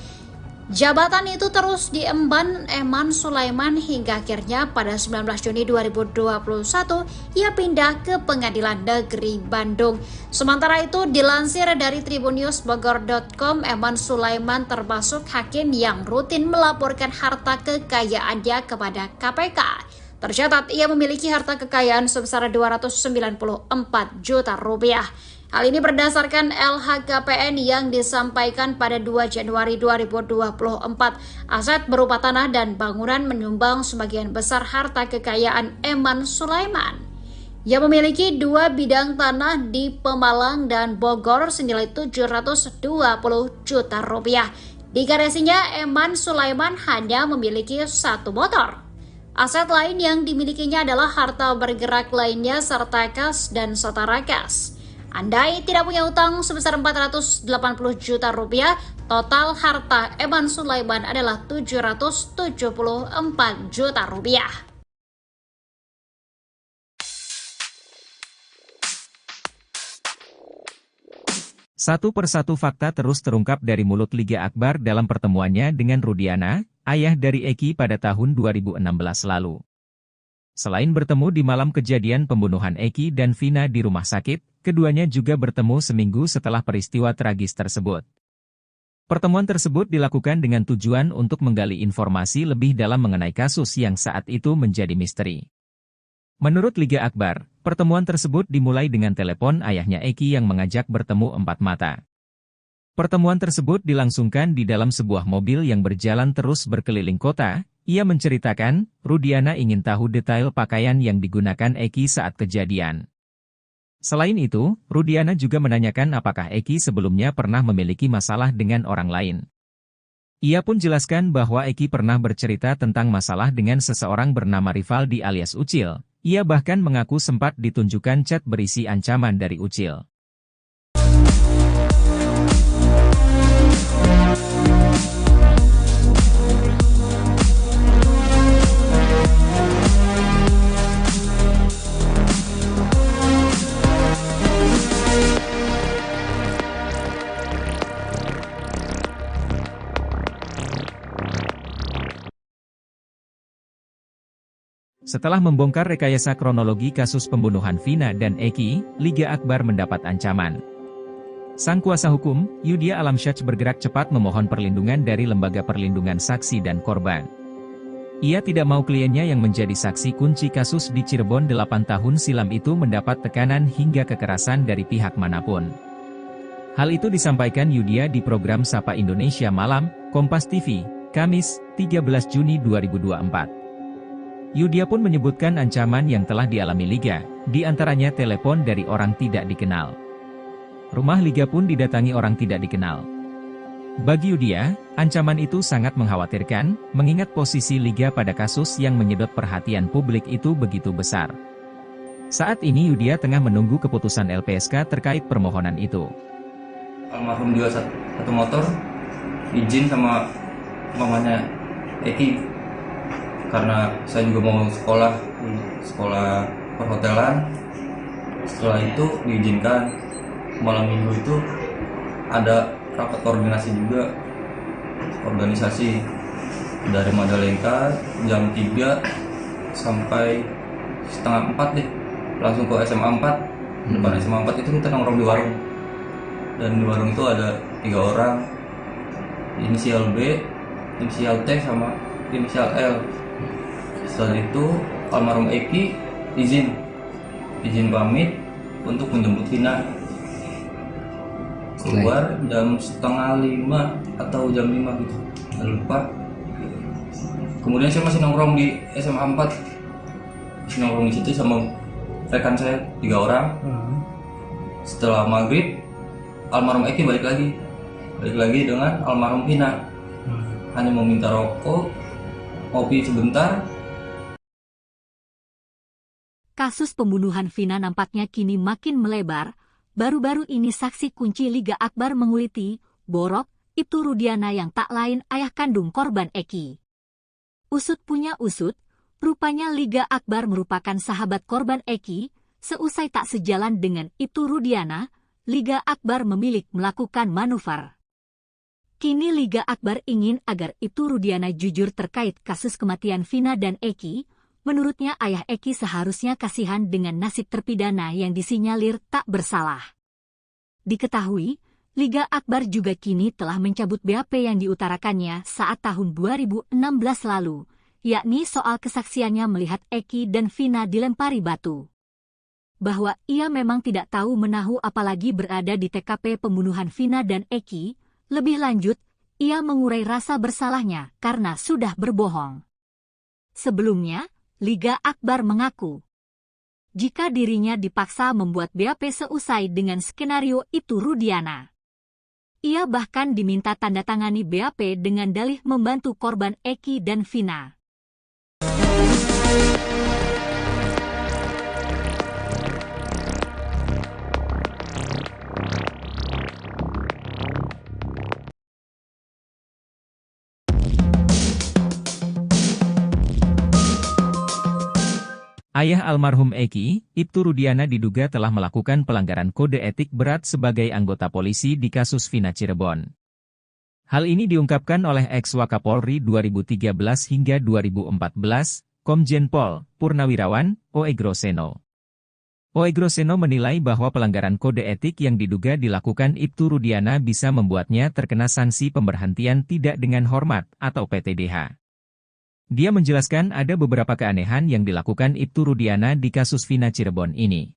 Jabatan itu terus diemban Eman Sulaiman hingga akhirnya pada 19 Juni 2021 ia pindah ke Pengadilan Negeri Bandung. Sementara itu, dilansir dari tribunnews.bogor.com, Eman Sulaiman termasuk hakim yang rutin melaporkan harta kekayaannya kepada KPK. Tercatat ia memiliki harta kekayaan sebesar 294 juta rupiah. Hal ini berdasarkan LHKPN yang disampaikan pada 2 Januari 2024. Aset berupa tanah dan bangunan menyumbang sebagian besar harta kekayaan Eman Sulaiman. Ia memiliki 2 bidang tanah di Pemalang dan Bogor senilai 720 juta rupiah. Di garasinya, Eman Sulaiman hanya memiliki 1 motor. Aset lain yang dimilikinya adalah harta bergerak lainnya serta kas dan setara kas. Andai tidak punya utang sebesar 480 juta rupiah, total harta Eman Sulaiman adalah 774 juta rupiah. Satu persatu fakta terus terungkap dari mulut Liga Akbar dalam pertemuannya dengan Rudiana, ayah dari Eki pada tahun 2016 lalu. Selain bertemu di malam kejadian pembunuhan Eki dan Vina di rumah sakit, keduanya juga bertemu seminggu setelah peristiwa tragis tersebut. Pertemuan tersebut dilakukan dengan tujuan untuk menggali informasi lebih dalam mengenai kasus yang saat itu menjadi misteri. Menurut Liga Akbar, pertemuan tersebut dimulai dengan telepon ayahnya Eki yang mengajak bertemu 4 mata. Pertemuan tersebut dilangsungkan di dalam sebuah mobil yang berjalan terus berkeliling kota. Ia menceritakan, Rudiana ingin tahu detail pakaian yang digunakan Eki saat kejadian. Selain itu, Rudiana juga menanyakan apakah Eki sebelumnya pernah memiliki masalah dengan orang lain. Ia pun jelaskan bahwa Eki pernah bercerita tentang masalah dengan seseorang bernama Rivaldi alias Ucil. Ia bahkan mengaku sempat ditunjukkan chat berisi ancaman dari Ucil. Setelah membongkar rekayasa kronologi kasus pembunuhan Vina dan Eki, Liga Akbar mendapat ancaman. Sang kuasa hukum, Yudhya Alamsyah bergerak cepat memohon perlindungan dari Lembaga Perlindungan Saksi dan Korban. Ia tidak mau kliennya yang menjadi saksi kunci kasus di Cirebon 8 tahun silam itu mendapat tekanan hingga kekerasan dari pihak manapun. Hal itu disampaikan Yudhya di program Sapa Indonesia Malam, Kompas TV, Kamis, 13 Juni 2024. Yudhya pun menyebutkan ancaman yang telah dialami Liga, di antaranya telepon dari orang tidak dikenal. Rumah Liga pun didatangi orang tidak dikenal. Bagi Yudia, ancaman itu sangat mengkhawatirkan, mengingat posisi Liga pada kasus yang menyedot perhatian publik itu begitu besar. Saat ini Yudia tengah menunggu keputusan LPSK terkait permohonan itu. Almarhum jual satu motor, izin sama mamanya Eki, karena saya juga mau sekolah perhotelan. Setelah itu diizinkan. Malam minggu itu ada rapat koordinasi juga, organisasi dari Majalengka jam 3 sampai setengah 4 deh, langsung ke SMA 4. Depan SMA 4 itu kita nongkrong di warung, dan di warung itu ada 3 orang, inisial B, inisial T, sama inisial L. Setelah itu almarhum Eki izin pamit untuk menjemput Vina. Keluar jam setengah 5 atau jam 5 gitu, nggak lupa. Kemudian saya masih nongkrong di SMA 4, masih nongkrong di situ sama rekan saya 3 orang. Setelah maghrib, almarhum Eki balik lagi dengan almarhum Vina. Hanya meminta rokok, kopi sebentar. Kasus pembunuhan Vina nampaknya kini makin melebar. Baru-baru ini saksi kunci Liga Akbar menguliti, Borok, Ibtu Rudiana yang tak lain ayah kandung korban Eki. Usut punya usut, rupanya Liga Akbar merupakan sahabat korban Eki. Seusai tak sejalan dengan Ibtu Rudiana, Liga Akbar memilih melakukan manuver. Kini Liga Akbar ingin agar Ibtu Rudiana jujur terkait kasus kematian Vina dan Eki. Menurutnya ayah Eki seharusnya kasihan dengan nasib terpidana yang disinyalir tak bersalah. Diketahui, Liga Akbar juga kini telah mencabut BAP yang diutarakannya saat tahun 2016 lalu, yakni soal kesaksiannya melihat Eki dan Vina dilempari batu. Bahwa ia memang tidak tahu menahu apalagi berada di TKP pembunuhan Vina dan Eki. Lebih lanjut, ia mengurai rasa bersalahnya karena sudah berbohong. Sebelumnya, Liga Akbar mengaku jika dirinya dipaksa membuat BAP seusai dengan skenario Ibtu Rudiana. Ia bahkan diminta tanda tangani BAP dengan dalih membantu korban Eki dan Vina. Ayah almarhum Eki, Ibtu Rudiana diduga telah melakukan pelanggaran kode etik berat sebagai anggota polisi di kasus Vina Cirebon. Hal ini diungkapkan oleh ex-Wakapolri 2013 hingga 2014, Komjen Pol Purnawirawan Oegroseno. Oegroseno menilai bahwa pelanggaran kode etik yang diduga dilakukan Ibtu Rudiana bisa membuatnya terkena sanksi pemberhentian tidak dengan hormat atau PTDH. Dia menjelaskan ada beberapa keanehan yang dilakukan Ibtu Rudiana di kasus Vina Cirebon ini.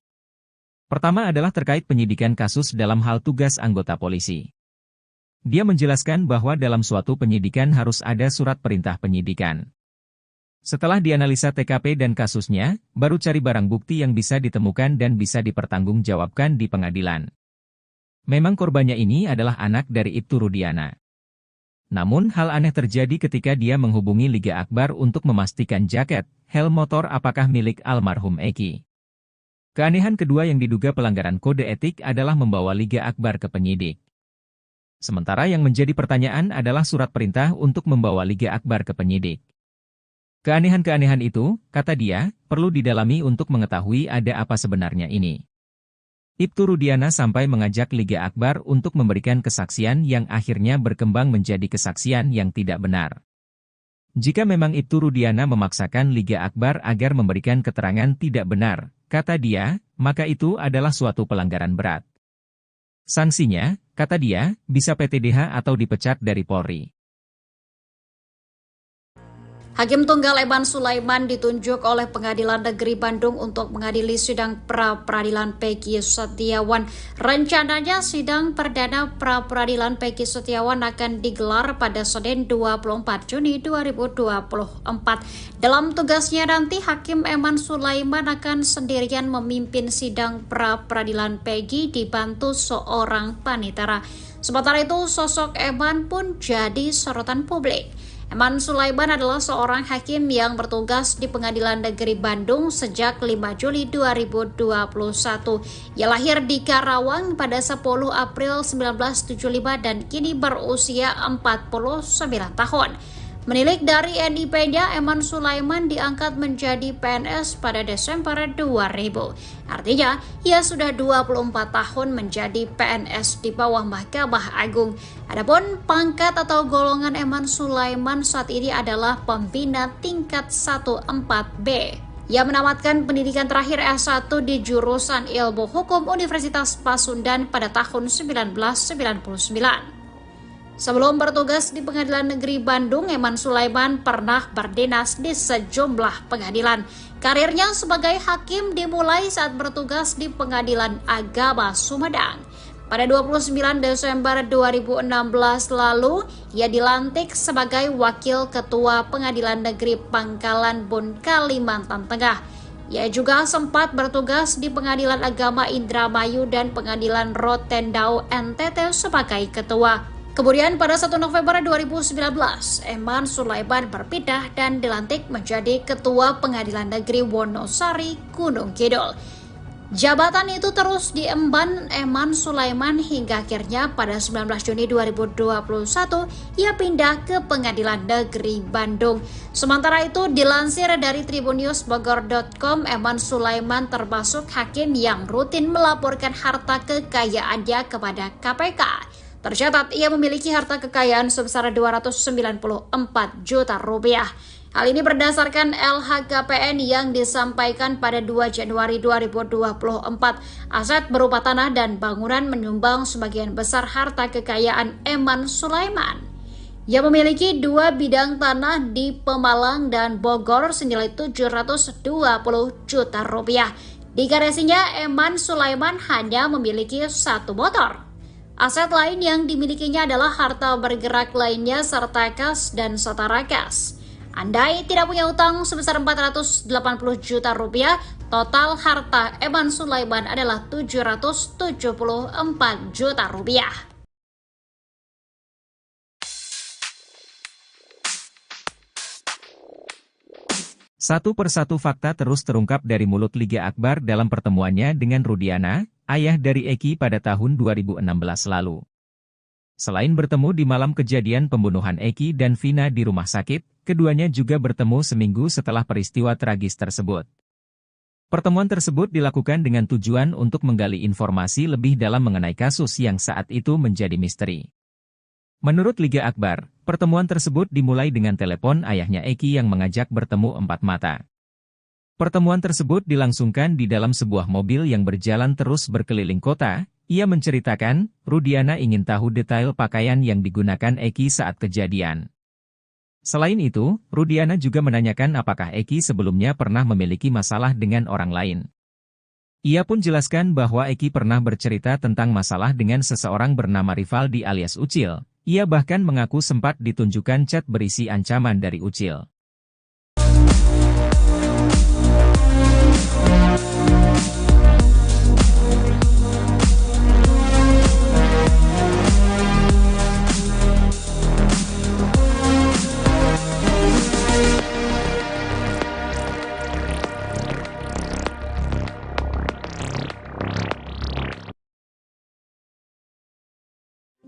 Pertama adalah terkait penyidikan kasus dalam hal tugas anggota polisi. Dia menjelaskan bahwa dalam suatu penyidikan harus ada surat perintah penyidikan. Setelah dianalisa TKP dan kasusnya, baru cari barang bukti yang bisa ditemukan dan bisa dipertanggungjawabkan di pengadilan. Memang korbannya ini adalah anak dari Ibtu Rudiana. Namun hal aneh terjadi ketika dia menghubungi Liga Akbar untuk memastikan jaket, helm motor apakah milik almarhum Eki. Keanehan kedua yang diduga pelanggaran kode etik adalah membawa Liga Akbar ke penyidik. Sementara yang menjadi pertanyaan adalah surat perintah untuk membawa Liga Akbar ke penyidik. Keanehan-keanehan itu, kata dia, perlu didalami untuk mengetahui ada apa sebenarnya ini. Ibtu Rudiana sampai mengajak Liga Akbar untuk memberikan kesaksian yang akhirnya berkembang menjadi kesaksian yang tidak benar. Jika memang Ibtu Rudiana memaksakan Liga Akbar agar memberikan keterangan tidak benar, kata dia, maka itu adalah suatu pelanggaran berat. Sanksinya, kata dia, bisa PTDH atau dipecat dari Polri. Hakim Tunggal Eman Sulaiman ditunjuk oleh Pengadilan Negeri Bandung untuk mengadili sidang pra-peradilan Peggy Setiawan. Rencananya sidang perdana pra-peradilan Peggy Setiawan akan digelar pada Senin 24 Juni 2024. Dalam tugasnya nanti, Hakim Eman Sulaiman akan sendirian memimpin sidang pra-peradilan Peggy dibantu seorang panitera. Sementara itu, sosok Eman pun jadi sorotan publik. Eman Sulaiman adalah seorang hakim yang bertugas di Pengadilan Negeri Bandung sejak 5 Juli 2021. Ia lahir di Karawang pada 10 April 1975 dan kini berusia 49 tahun. Menilik dari NIP-nya, Eman Sulaiman diangkat menjadi PNS pada Desember 2000. Artinya, ia sudah 24 tahun menjadi PNS di bawah Mahkamah Agung. Adapun pangkat atau golongan Eman Sulaiman saat ini adalah pembina tingkat 14B. Ia menamatkan pendidikan terakhir S1 di jurusan Ilmu Hukum Universitas Pasundan pada tahun 1999. Sebelum bertugas di Pengadilan Negeri Bandung, Eman Sulaiman pernah berdinas di sejumlah pengadilan. Karirnya sebagai hakim dimulai saat bertugas di Pengadilan Agama Sumedang. Pada 29 Desember 2016 lalu, ia dilantik sebagai Wakil Ketua Pengadilan Negeri Pangkalan Bun, Kalimantan Tengah. Ia juga sempat bertugas di Pengadilan Agama Indramayu dan Pengadilan Rotendao NTT sebagai ketua. Kemudian pada 1 November 2019, Eman Sulaiman berpindah dan dilantik menjadi Ketua Pengadilan Negeri Wonosari, Gunung Kidul. Jabatan itu terus diemban Eman Sulaiman hingga akhirnya pada 19 Juni 2021 ia pindah ke Pengadilan Negeri Bandung. Sementara itu dilansir dari tribunnews.bogor.com, Eman Sulaiman termasuk hakim yang rutin melaporkan harta kekayaannya kepada KPK. Tercatat ia memiliki harta kekayaan sebesar 294 juta rupiah. Hal ini berdasarkan LHKPN yang disampaikan pada 2 Januari 2024. Aset berupa tanah dan bangunan menyumbang sebagian besar harta kekayaan Eman Sulaiman. Ia memiliki 2 bidang tanah di Pemalang dan Bogor senilai 720 juta rupiah. Di garasinya, Eman Sulaiman hanya memiliki 1 motor. Aset lain yang dimilikinya adalah harta bergerak lainnya serta kas dan setara kas. Andai tidak punya utang sebesar 480 juta rupiah, total harta Eman Sulaiman adalah 774 juta rupiah. Satu persatu fakta terus terungkap dari mulut Liga Akbar dalam pertemuannya dengan Rudiana, ayah dari Eki pada tahun 2016 lalu. Selain bertemu di malam kejadian pembunuhan Eki dan Vina di rumah sakit, keduanya juga bertemu seminggu setelah peristiwa tragis tersebut. Pertemuan tersebut dilakukan dengan tujuan untuk menggali informasi lebih dalam mengenai kasus yang saat itu menjadi misteri. Menurut Liga Akbar, pertemuan tersebut dimulai dengan telepon ayahnya Eki yang mengajak bertemu 4 mata. Pertemuan tersebut dilangsungkan di dalam sebuah mobil yang berjalan terus berkeliling kota. Ia menceritakan, Rudiana ingin tahu detail pakaian yang digunakan Eki saat kejadian. Selain itu, Rudiana juga menanyakan apakah Eki sebelumnya pernah memiliki masalah dengan orang lain. Ia pun jelaskan bahwa Eki pernah bercerita tentang masalah dengan seseorang bernama Rivaldi alias Ucil. Ia bahkan mengaku sempat ditunjukkan chat berisi ancaman dari Ucil.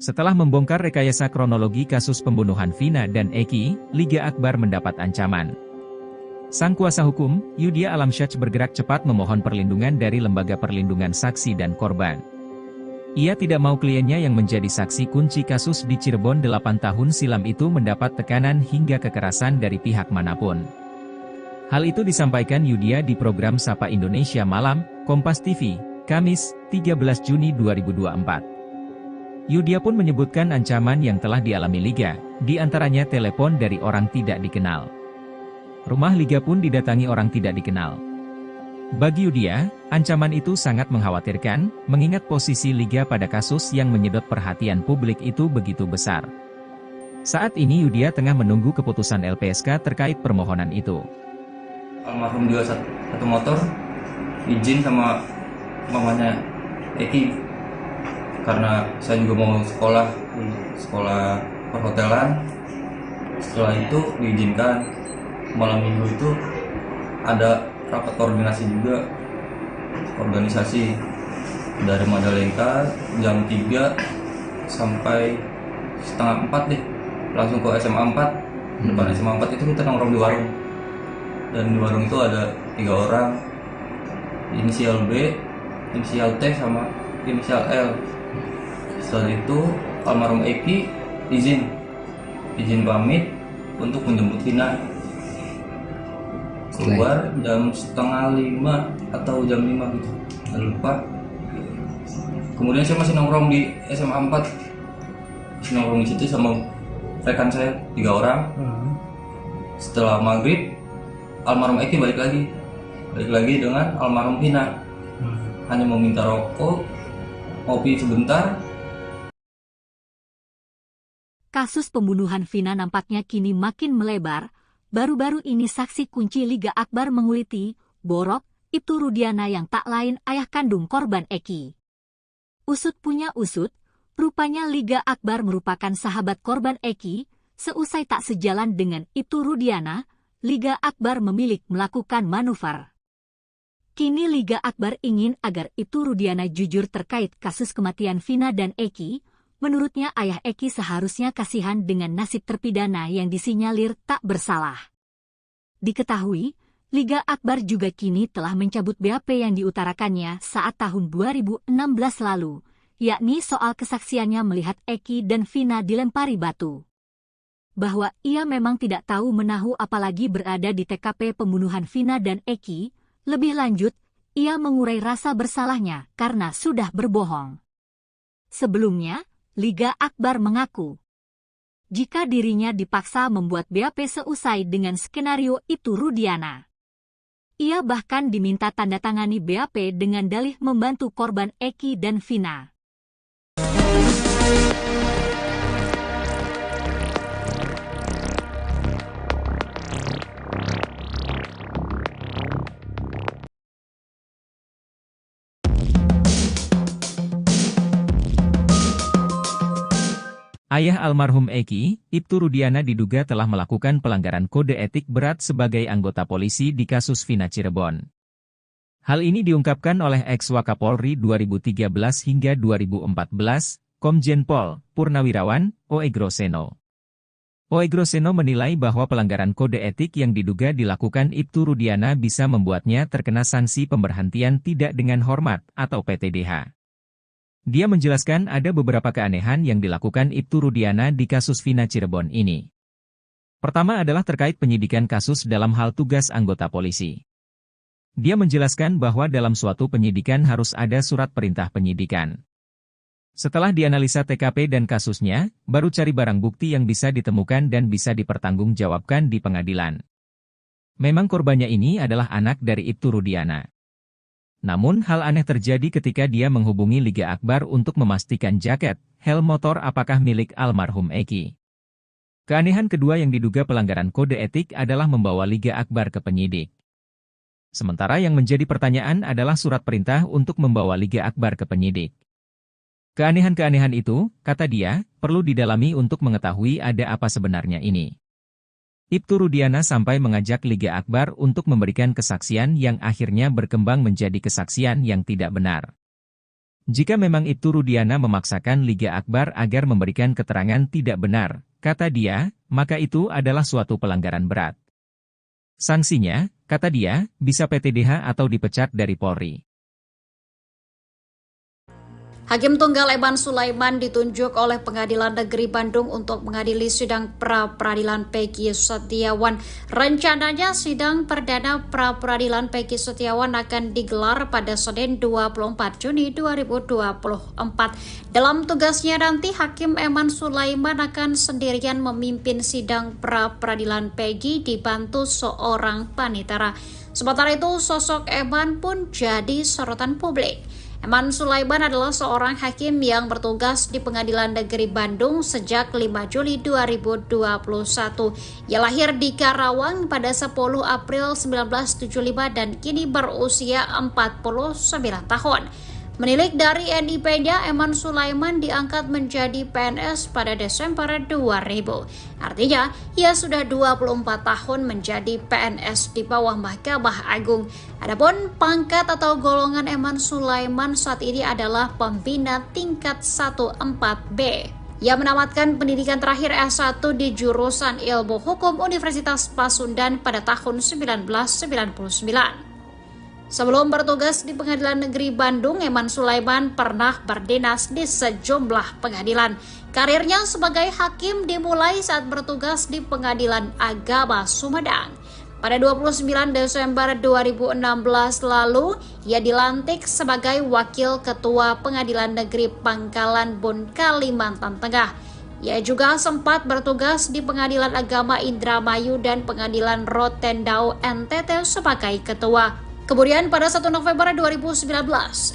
Setelah membongkar rekayasa kronologi kasus pembunuhan Vina dan Eki, Liga Akbar mendapat ancaman. Sang kuasa hukum, Yudhya Alamsyah bergerak cepat memohon perlindungan dari Lembaga Perlindungan Saksi dan Korban. Ia tidak mau kliennya yang menjadi saksi kunci kasus di Cirebon 8 tahun silam itu mendapat tekanan hingga kekerasan dari pihak manapun. Hal itu disampaikan Yudhya di program Sapa Indonesia Malam, Kompas TV, Kamis, 13 Juni 2024. Yudhya pun menyebutkan ancaman yang telah dialami Liga, di antaranya telepon dari orang tidak dikenal. Rumah Liga pun didatangi orang tidak dikenal. Bagi Yudia, ancaman itu sangat mengkhawatirkan, mengingat posisi Liga pada kasus yang menyedot perhatian publik itu begitu besar. Saat ini Yudia tengah menunggu keputusan LPSK terkait permohonan itu. Almarhum jual satu motor, izin sama mamanya Eki, karena saya juga mau sekolah perhotelan. Setelah itu diizinkan. Malam minggu itu ada rapat koordinasi juga, organisasi dari Majalengka jam 3 sampai setengah 4 deh, langsung ke SMA 4. Depan SMA 4 itu kita nongkrong di warung, dan di warung itu ada 3 orang, inisial B, inisial T, sama inisial L. Setelah itu almarhum Eki izin pamit untuk menjemput Vina. Keluar jam setengah 5 atau jam 5 gitu, nggak lupa. Kemudian saya masih nongkrong di SMA 4, masih nongkrong di situ sama rekan saya 3 orang. Setelah maghrib, almarhum Eki balik lagi dengan almarhum Vina. Hanya meminta rokok, kopi sebentar. Kasus pembunuhan Vina nampaknya kini makin melebar. Baru-baru ini saksi kunci Liga Akbar menguliti, Borok, Ibtu Rudiana yang tak lain ayah kandung korban Eki. Usut punya usut, rupanya Liga Akbar merupakan sahabat korban Eki. Seusai tak sejalan dengan Ibtu Rudiana, Liga Akbar memilih melakukan manuver. Kini Liga Akbar ingin agar Ibtu Rudiana jujur terkait kasus kematian Vina dan Eki. Menurutnya ayah Eki seharusnya kasihan dengan nasib terpidana yang disinyalir tak bersalah. Diketahui, Liga Akbar juga kini telah mencabut BAP yang diutarakannya saat tahun 2016 lalu, yakni soal kesaksiannya melihat Eki dan Vina dilempari batu. Bahwa ia memang tidak tahu menahu apalagi berada di TKP pembunuhan Vina dan Eki. Lebih lanjut, ia mengurai rasa bersalahnya karena sudah berbohong. Sebelumnya, Liga Akbar mengaku jika dirinya dipaksa membuat BAP seusai dengan skenario Ibtu Rudiana. Ia bahkan diminta tanda tangani BAP dengan dalih membantu korban Eki dan Vina. Ayah almarhum Eki, Ibtu Rudiana diduga telah melakukan pelanggaran kode etik berat sebagai anggota polisi di kasus Vina Cirebon. Hal ini diungkapkan oleh ex-Wakapolri 2013 hingga 2014, Komjen Pol Purnawirawan Oegroseno. Oegroseno menilai bahwa pelanggaran kode etik yang diduga dilakukan Ibtu Rudiana bisa membuatnya terkena sanksi pemberhentian tidak dengan hormat atau PTDH. Dia menjelaskan ada beberapa keanehan yang dilakukan Ibtu Rudiana di kasus Vina Cirebon ini. Pertama adalah terkait penyidikan kasus dalam hal tugas anggota polisi. Dia menjelaskan bahwa dalam suatu penyidikan harus ada surat perintah penyidikan. Setelah dianalisa TKP dan kasusnya, baru cari barang bukti yang bisa ditemukan dan bisa dipertanggungjawabkan di pengadilan. Memang korbannya ini adalah anak dari Ibtu Rudiana. Namun hal aneh terjadi ketika dia menghubungi Liga Akbar untuk memastikan jaket, helm motor apakah milik almarhum Eki. Keanehan kedua yang diduga pelanggaran kode etik adalah membawa Liga Akbar ke penyidik. Sementara yang menjadi pertanyaan adalah surat perintah untuk membawa Liga Akbar ke penyidik. Keanehan-keanehan itu, kata dia, perlu didalami untuk mengetahui ada apa sebenarnya ini. Ibtu Rudiana sampai mengajak Liga Akbar untuk memberikan kesaksian yang akhirnya berkembang menjadi kesaksian yang tidak benar. Jika memang Ibtu Rudiana memaksakan Liga Akbar agar memberikan keterangan tidak benar, kata dia, maka itu adalah suatu pelanggaran berat. Sanksinya, kata dia, bisa PTDH atau dipecat dari Polri. Hakim Tunggal Eman Sulaiman ditunjuk oleh Pengadilan Negeri Bandung untuk mengadili sidang pra-peradilan Peggy Setiawan. Rencananya sidang perdana pra-peradilan Peggy Setiawan akan digelar pada Senin 24 Juni 2024. Dalam tugasnya nanti, Hakim Eman Sulaiman akan sendirian memimpin sidang pra-peradilan Peggy dibantu seorang panitera. Sementara itu, sosok Eman pun jadi sorotan publik. Eman Sulaiman adalah seorang hakim yang bertugas di Pengadilan Negeri Bandung sejak 5 Juli 2021. Ia lahir di Karawang pada 10 April 1975 dan kini berusia 49 tahun. Menilik dari NIP-nya, Eman Sulaiman diangkat menjadi PNS pada Desember 2000. Artinya, ia sudah 24 tahun menjadi PNS di bawah Mahkamah Agung. Adapun pangkat atau golongan Eman Sulaiman saat ini adalah pembina tingkat 14B. Ia menamatkan pendidikan terakhir S1 di jurusan Ilmu Hukum Universitas Pasundan pada tahun 1999. Sebelum bertugas di Pengadilan Negeri Bandung, Eman Sulaiman pernah berdinas di sejumlah pengadilan. Karirnya sebagai hakim dimulai saat bertugas di Pengadilan Agama Sumedang. Pada 29 Desember 2016 lalu, ia dilantik sebagai Wakil Ketua Pengadilan Negeri Pangkalan Bun, Kalimantan Tengah. Ia juga sempat bertugas di Pengadilan Agama Indramayu dan Pengadilan Rotendao NTT sebagai ketua. Kemudian pada 1 November 2019,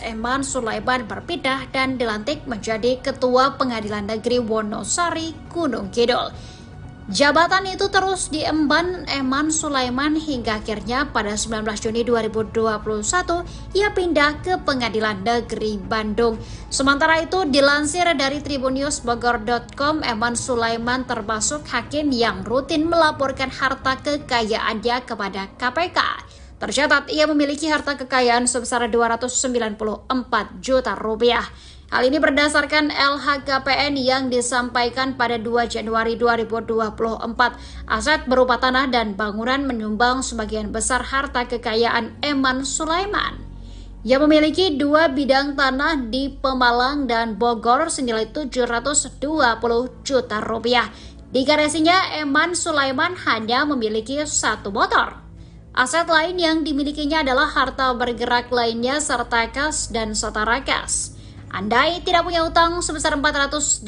Eman Sulaiman berpindah dan dilantik menjadi Ketua Pengadilan Negeri Wonosari, Gunung Kidul. Jabatan itu terus diemban Eman Sulaiman hingga akhirnya pada 19 Juni 2021 ia pindah ke Pengadilan Negeri Bandung. Sementara itu, dilansir dari tribunnews.bogor.com, Eman Sulaiman termasuk hakim yang rutin melaporkan harta kekayaannya kepada KPK. Tercatat ia memiliki harta kekayaan sebesar 294 juta rupiah. Hal ini berdasarkan LHKPN yang disampaikan pada 2 Januari 2024. Aset berupa tanah dan bangunan menyumbang sebagian besar harta kekayaan Eman Sulaiman. Ia memiliki 2 bidang tanah di Pemalang dan Bogor senilai 720 juta rupiah. Di garasinya, Eman Sulaiman hanya memiliki 1 motor. Aset lain yang dimilikinya adalah harta bergerak lainnya serta kas dan setara kas. Andai tidak punya utang sebesar 480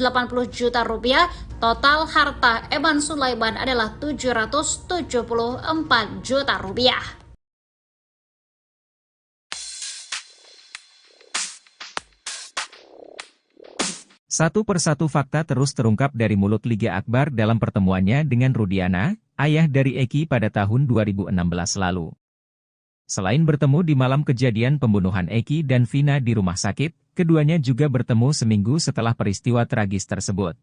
juta rupiah, total harta Eman Sulaiman adalah 774 juta rupiah. Satu persatu fakta terus terungkap dari mulut Liga Akbar dalam pertemuannya dengan Rudiana, ayah dari Eki pada tahun 2016 lalu. Selain bertemu di malam kejadian pembunuhan Eki dan Vina di rumah sakit, keduanya juga bertemu seminggu setelah peristiwa tragis tersebut.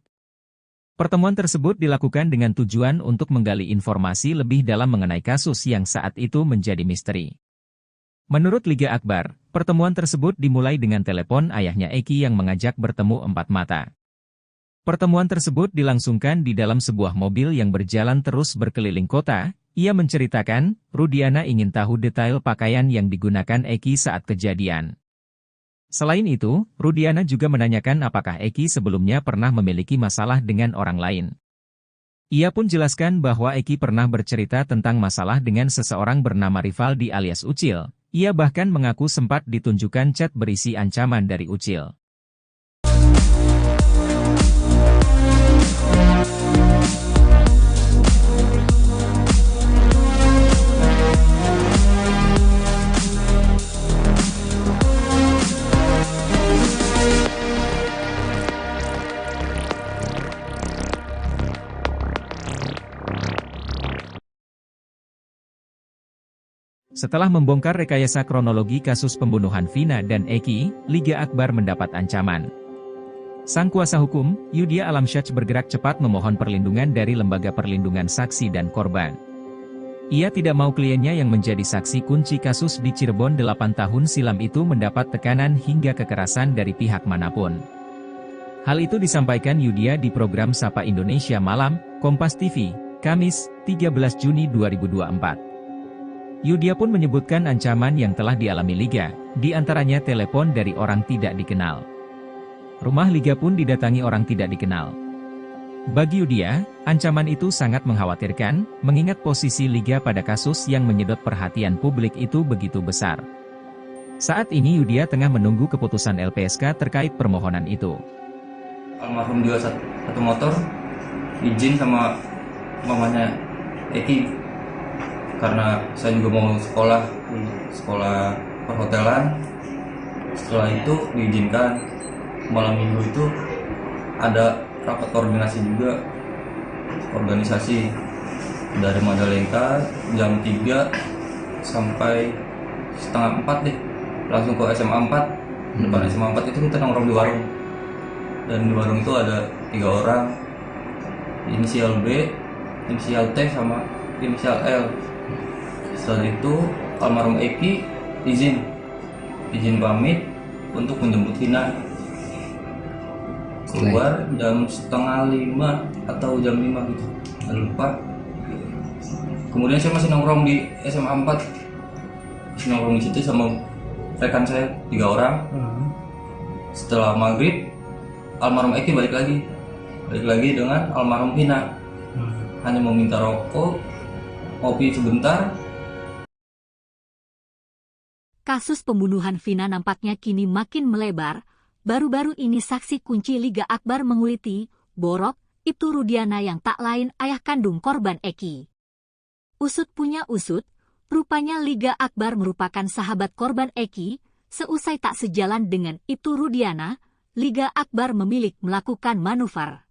Pertemuan tersebut dilakukan dengan tujuan untuk menggali informasi lebih dalam mengenai kasus yang saat itu menjadi misteri. Menurut Liga Akbar, pertemuan tersebut dimulai dengan telepon ayahnya Eki yang mengajak bertemu 4 mata. Pertemuan tersebut dilangsungkan di dalam sebuah mobil yang berjalan terus berkeliling kota. Ia menceritakan, Rudiana ingin tahu detail pakaian yang digunakan Eki saat kejadian. Selain itu, Rudiana juga menanyakan apakah Eki sebelumnya pernah memiliki masalah dengan orang lain. Ia pun jelaskan bahwa Eki pernah bercerita tentang masalah dengan seseorang bernama Rivaldi alias Ucil. Ia bahkan mengaku sempat ditunjukkan chat berisi ancaman dari Ucil. Setelah membongkar rekayasa kronologi kasus pembunuhan Vina dan Eki, Liga Akbar mendapat ancaman. Sang kuasa hukum, Yudhya Alamsyah bergerak cepat memohon perlindungan dari Lembaga Perlindungan Saksi dan Korban. Ia tidak mau kliennya yang menjadi saksi kunci kasus di Cirebon 8 tahun silam itu mendapat tekanan hingga kekerasan dari pihak manapun. Hal itu disampaikan Yudhya di program Sapa Indonesia Malam, Kompas TV, Kamis, 13 Juni 2024. Yudhya pun menyebutkan ancaman yang telah dialami Liga, di antaranya telepon dari orang tidak dikenal. Rumah Liga pun didatangi orang tidak dikenal. Bagi Yudia, ancaman itu sangat mengkhawatirkan, mengingat posisi Liga pada kasus yang menyedot perhatian publik itu begitu besar. Saat ini Yudia tengah menunggu keputusan LPSK terkait permohonan itu. Almarhum jual satu motor, izin sama mamanya Eki, karena saya juga mau sekolah perhotelan. Setelah itu diizinkan. Malam minggu itu ada rapat koordinasi juga, organisasi dari Majalengka jam 3 sampai setengah 4 deh, langsung ke SMA 4. Depan SMA 4 itu kita nongkrong di warung, dan di warung itu ada 3 orang, inisial B, inisial T, sama inisial L. Setelah itu almarhum Eki izin pamit untuk menjemput Vina. Keluar jam setengah 5 atau jam 5 gitu, lupa. Kemudian saya masih nongkrong di SMA 4, masih nongkrong di situ sama rekan saya 3 orang. Setelah maghrib, almarhum Eki balik lagi dengan almarhum Vina. Hanya meminta rokok, kopi sebentar. Kasus pembunuhan Vina nampaknya kini makin melebar. Baru-baru ini saksi kunci Liga Akbar menguliti, Borok, Ibtu Rudiana yang tak lain ayah kandung korban Eki. Usut punya usut, rupanya Liga Akbar merupakan sahabat korban Eki. Seusai tak sejalan dengan Ibtu Rudiana, Liga Akbar memilih melakukan manuver.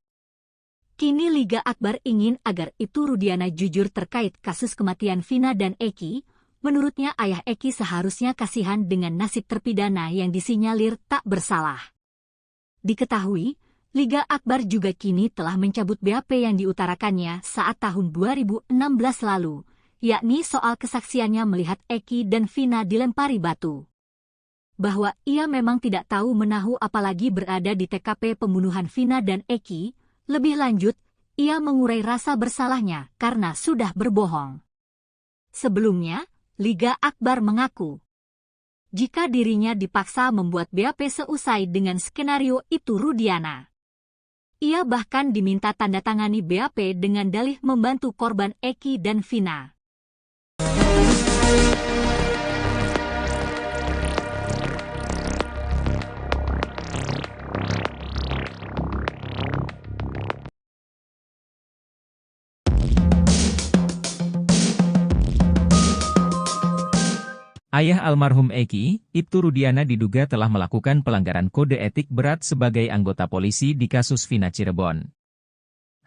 Kini Liga Akbar ingin agar Ibtu Rudiana jujur terkait kasus kematian Vina dan Eki. Menurutnya ayah Eki seharusnya kasihan dengan nasib terpidana yang disinyalir tak bersalah. Diketahui, Liga Akbar juga kini telah mencabut BAP yang diutarakannya saat tahun 2016 lalu, yakni soal kesaksiannya melihat Eki dan Vina dilempari batu. Bahwa ia memang tidak tahu menahu apalagi berada di TKP pembunuhan Vina dan Eki. Lebih lanjut, ia mengurai rasa bersalahnya karena sudah berbohong. Sebelumnya, Liga Akbar mengaku jika dirinya dipaksa membuat BAP seusai dengan skenario Ibtu Rudiana. Ia bahkan diminta tanda tangani BAP dengan dalih membantu korban Eki dan Vina. Ayah almarhum Eki, Ibtu Rudiana diduga telah melakukan pelanggaran kode etik berat sebagai anggota polisi di kasus Vina Cirebon.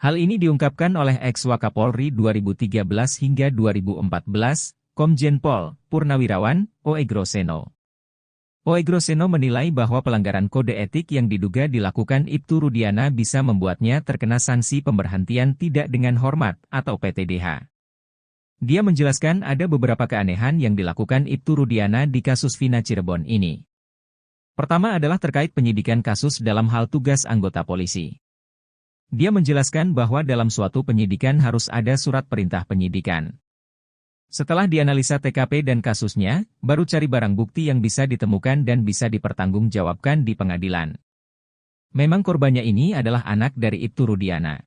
Hal ini diungkapkan oleh ex-Wakapolri 2013 hingga 2014, Komjen Pol Purnawirawan Oegroseno. Oegroseno menilai bahwa pelanggaran kode etik yang diduga dilakukan Ibtu Rudiana bisa membuatnya terkena sanksi pemberhentian tidak dengan hormat atau PTDH. Dia menjelaskan ada beberapa keanehan yang dilakukan Ibtu Rudiana di kasus Vina Cirebon ini. Pertama adalah terkait penyidikan kasus dalam hal tugas anggota polisi. Dia menjelaskan bahwa dalam suatu penyidikan harus ada surat perintah penyidikan. Setelah dianalisa TKP dan kasusnya, baru cari barang bukti yang bisa ditemukan dan bisa dipertanggungjawabkan di pengadilan. Memang korbannya ini adalah anak dari Ibtu Rudiana.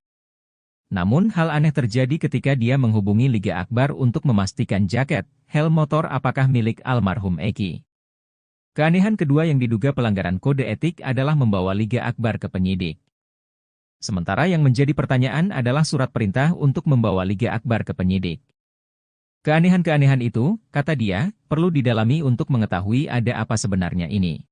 Namun hal aneh terjadi ketika dia menghubungi Liga Akbar untuk memastikan jaket, helm motor apakah milik almarhum Eki. Keanehan kedua yang diduga pelanggaran kode etik adalah membawa Liga Akbar ke penyidik. Sementara yang menjadi pertanyaan adalah surat perintah untuk membawa Liga Akbar ke penyidik. Keanehan-keanehan itu, kata dia, perlu didalami untuk mengetahui ada apa sebenarnya ini.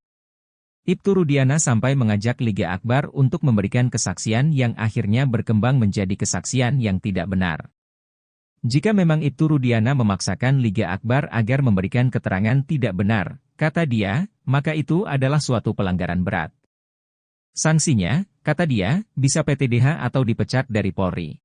Ibtu Rudiana sampai mengajak Liga Akbar untuk memberikan kesaksian yang akhirnya berkembang menjadi kesaksian yang tidak benar. Jika memang Ibtu Rudiana memaksakan Liga Akbar agar memberikan keterangan tidak benar, kata dia, maka itu adalah suatu pelanggaran berat. Sanksinya, kata dia, bisa PTDH atau dipecat dari Polri.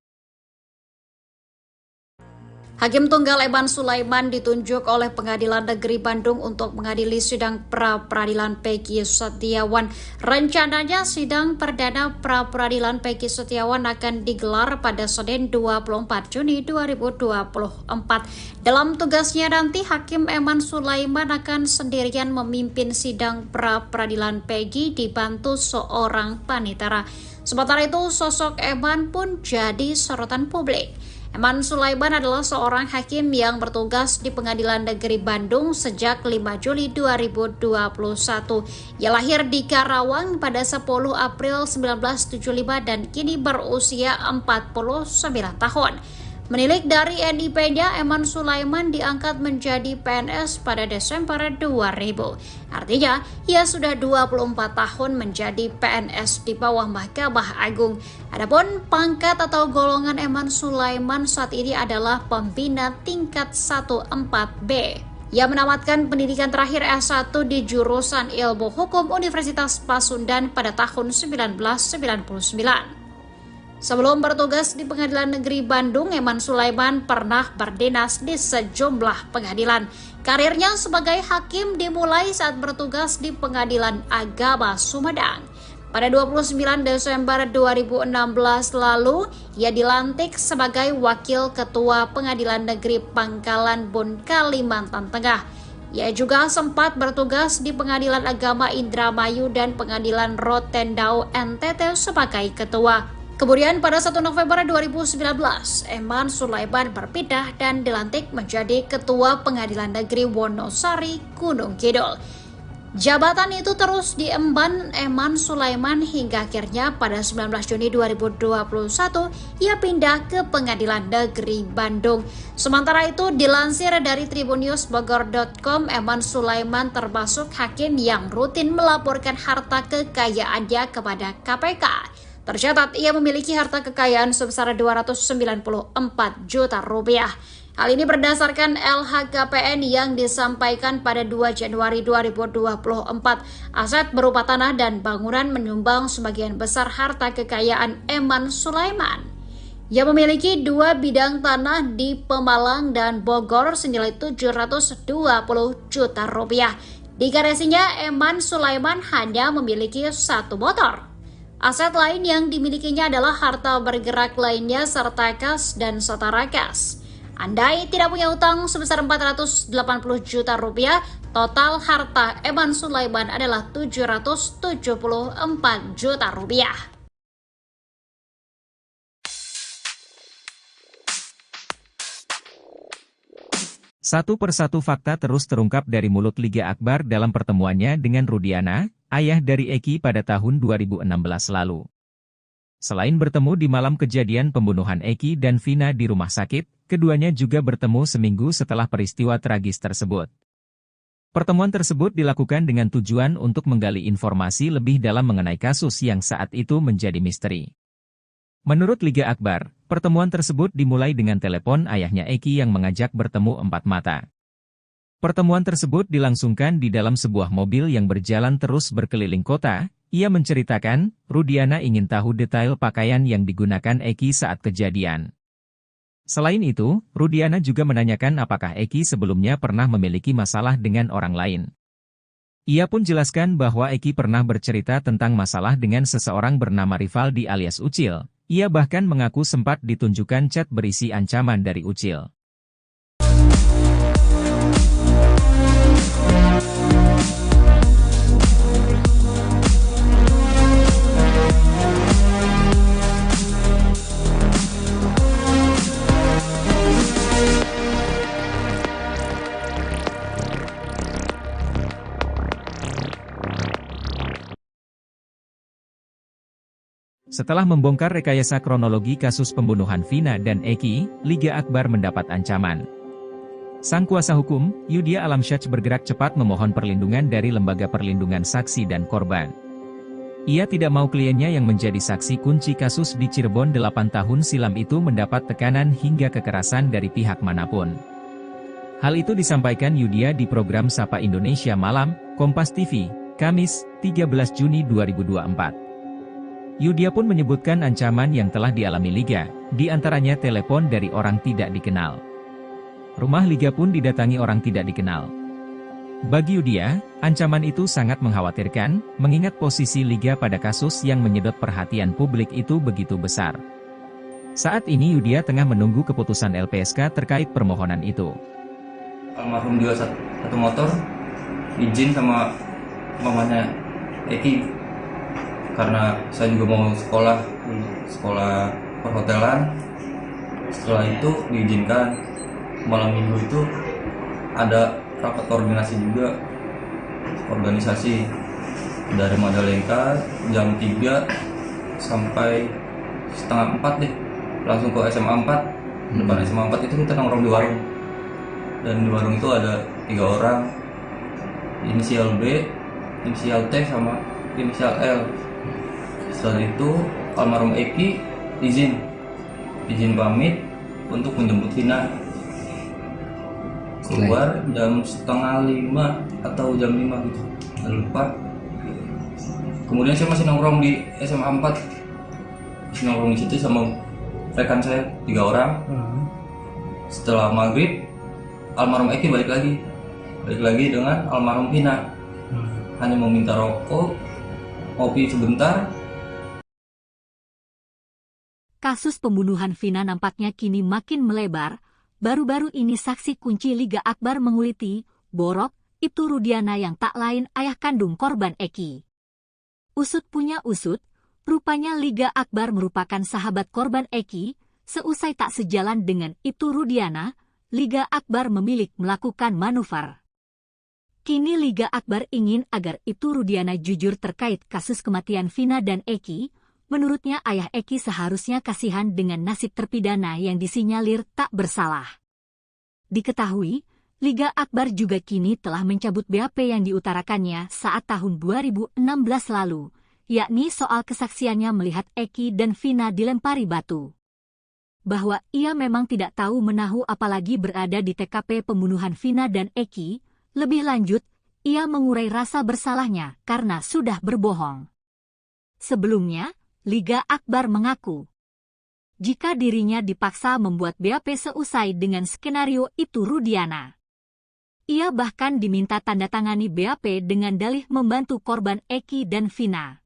Hakim Tunggal Eman Sulaiman ditunjuk oleh Pengadilan Negeri Bandung untuk mengadili sidang pra-peradilan Peggy Setiawan. Rencananya sidang perdana pra-peradilan Peggy Setiawan akan digelar pada Senin 24 Juni 2024. Dalam tugasnya nanti, Hakim Eman Sulaiman akan sendirian memimpin sidang pra-peradilan Peggy dibantu seorang panitera. Sementara itu, sosok Eman pun jadi sorotan publik. Eman Sulaiman adalah seorang hakim yang bertugas di Pengadilan Negeri Bandung sejak 5 Juli 2021. Ia lahir di Karawang pada 10 April 1975 dan kini berusia 49 tahun. Menilik dari NIP-nya, Eman Sulaiman diangkat menjadi PNS pada Desember 2000. Artinya, ia sudah 24 tahun menjadi PNS di bawah Mahkamah Agung. Adapun pangkat atau golongan Eman Sulaiman saat ini adalah pembina tingkat 1-4B. Ia menamatkan pendidikan terakhir S1 di jurusan Ilmu Hukum Universitas Pasundan pada tahun 1999. Sebelum bertugas di Pengadilan Negeri Bandung, Eman Sulaiman pernah berdinas di sejumlah pengadilan. Karirnya sebagai hakim dimulai saat bertugas di Pengadilan Agama Sumedang. Pada 29 Desember 2016 lalu, ia dilantik sebagai Wakil Ketua Pengadilan Negeri Pangkalan Bun, Kalimantan Tengah. Ia juga sempat bertugas di Pengadilan Agama Indramayu dan Pengadilan Rotendao NTT sebagai ketua. Kemudian pada 1 November 2019, Eman Sulaiman berpindah dan dilantik menjadi Ketua Pengadilan Negeri Wonosari, Gunung Kidul. Jabatan itu terus diemban Eman Sulaiman hingga akhirnya pada 19 Juni 2021 ia pindah ke Pengadilan Negeri Bandung. Sementara itu dilansir dari tribunnews.bogor.com, Eman Sulaiman termasuk hakim yang rutin melaporkan harta kekayaannya kepada KPK. Tercatat ia memiliki harta kekayaan sebesar 294 juta rupiah. Hal ini berdasarkan LHKPN yang disampaikan pada 2 Januari 2024. Aset berupa tanah dan bangunan menyumbang sebagian besar harta kekayaan Eman Sulaiman. Ia memiliki 2 bidang tanah di Pemalang dan Bogor senilai 720 juta rupiah. Di garasinya, Eman Sulaiman hanya memiliki 1 motor. Aset lain yang dimilikinya adalah harta bergerak lainnya serta kas dan setara kas. Andai tidak punya utang sebesar 480 juta rupiah, total harta Eman Sulaiman adalah 774 juta rupiah. Satu persatu fakta terus terungkap dari mulut Liga Akbar dalam pertemuannya dengan Rudiana, ayah dari Eki pada tahun 2016 lalu. Selain bertemu di malam kejadian pembunuhan Eki dan Vina di rumah sakit, keduanya juga bertemu seminggu setelah peristiwa tragis tersebut. Pertemuan tersebut dilakukan dengan tujuan untuk menggali informasi lebih dalam mengenai kasus yang saat itu menjadi misteri. Menurut Liga Akbar, pertemuan tersebut dimulai dengan telepon ayahnya Eki yang mengajak bertemu 4 mata. Pertemuan tersebut dilangsungkan di dalam sebuah mobil yang berjalan terus berkeliling kota. Ia menceritakan, Rudiana ingin tahu detail pakaian yang digunakan Eki saat kejadian. Selain itu, Rudiana juga menanyakan apakah Eki sebelumnya pernah memiliki masalah dengan orang lain. Ia pun jelaskan bahwa Eki pernah bercerita tentang masalah dengan seseorang bernama Rivaldi alias Ucil. Ia bahkan mengaku sempat ditunjukkan chat berisi ancaman dari Ucil. Setelah membongkar rekayasa kronologi kasus pembunuhan Vina dan Eki, Liga Akbar mendapat ancaman. Sang kuasa hukum, Yudhya Alamsyah bergerak cepat memohon perlindungan dari Lembaga Perlindungan Saksi dan Korban. Ia tidak mau kliennya yang menjadi saksi kunci kasus di Cirebon 8 tahun silam itu mendapat tekanan hingga kekerasan dari pihak manapun. Hal itu disampaikan Yudhya di program Sapa Indonesia Malam, Kompas TV, Kamis, 13 Juni 2024. Yudhya pun menyebutkan ancaman yang telah dialami Liga, di antaranya telepon dari orang tidak dikenal. Rumah Liga pun didatangi orang tidak dikenal. Bagi Yudia, ancaman itu sangat mengkhawatirkan, mengingat posisi Liga pada kasus yang menyedot perhatian publik itu begitu besar. Saat ini Yudia tengah menunggu keputusan LPSK terkait permohonan itu. Almarhum jual satu motor, izin sama mamanya Eki, karena saya juga mau sekolah perhotelan. Setelah itu diizinkan. Malam minggu itu ada rapat koordinasi juga, organisasi dari Majalengka jam 3 sampai setengah 4 deh, langsung ke SMA 4. Depan SMA 4 itu kita nongkrong di warung, dan di warung itu ada 3 orang, inisial B, inisial T, sama inisial L. Setelah itu almarhum Eki izin pamit untuk menjemput Vina. Keluar jam setengah 5 atau jam 5 gitu, nggak lupa. Kemudian saya masih nongkrong di SMA 4, masih nongkrong di situ sama rekan saya 3 orang. Setelah maghrib, almarhum Eki balik lagi dengan almarhum Vina. Hanya mau minta rokok, kopi sebentar. Kasus pembunuhan Vina nampaknya kini makin melebar. Baru-baru ini saksi kunci Liga Akbar menguliti, Borok, Ibtu Rudiana yang tak lain ayah kandung korban Eki. Usut punya usut, rupanya Liga Akbar merupakan sahabat korban Eki. Seusai tak sejalan dengan Ibtu Rudiana, Liga Akbar memilih melakukan manuver. Kini Liga Akbar ingin agar Ibtu Rudiana jujur terkait kasus kematian Vina dan Eki. Menurutnya ayah Eki seharusnya kasihan dengan nasib terpidana yang disinyalir tak bersalah. Diketahui, Liga Akbar juga kini telah mencabut BAP yang diutarakannya saat tahun 2016 lalu, yakni soal kesaksiannya melihat Eki dan Vina dilempari batu. Bahwa ia memang tidak tahu menahu apalagi berada di TKP pembunuhan Vina dan Eki, lebih lanjut, ia mengurai rasa bersalahnya karena sudah berbohong. Sebelumnya, Liga Akbar mengaku, jika dirinya dipaksa membuat BAP seusai dengan skenario Ibtu Rudiana. Ia bahkan diminta tanda tangani BAP dengan dalih membantu korban Eki dan Vina.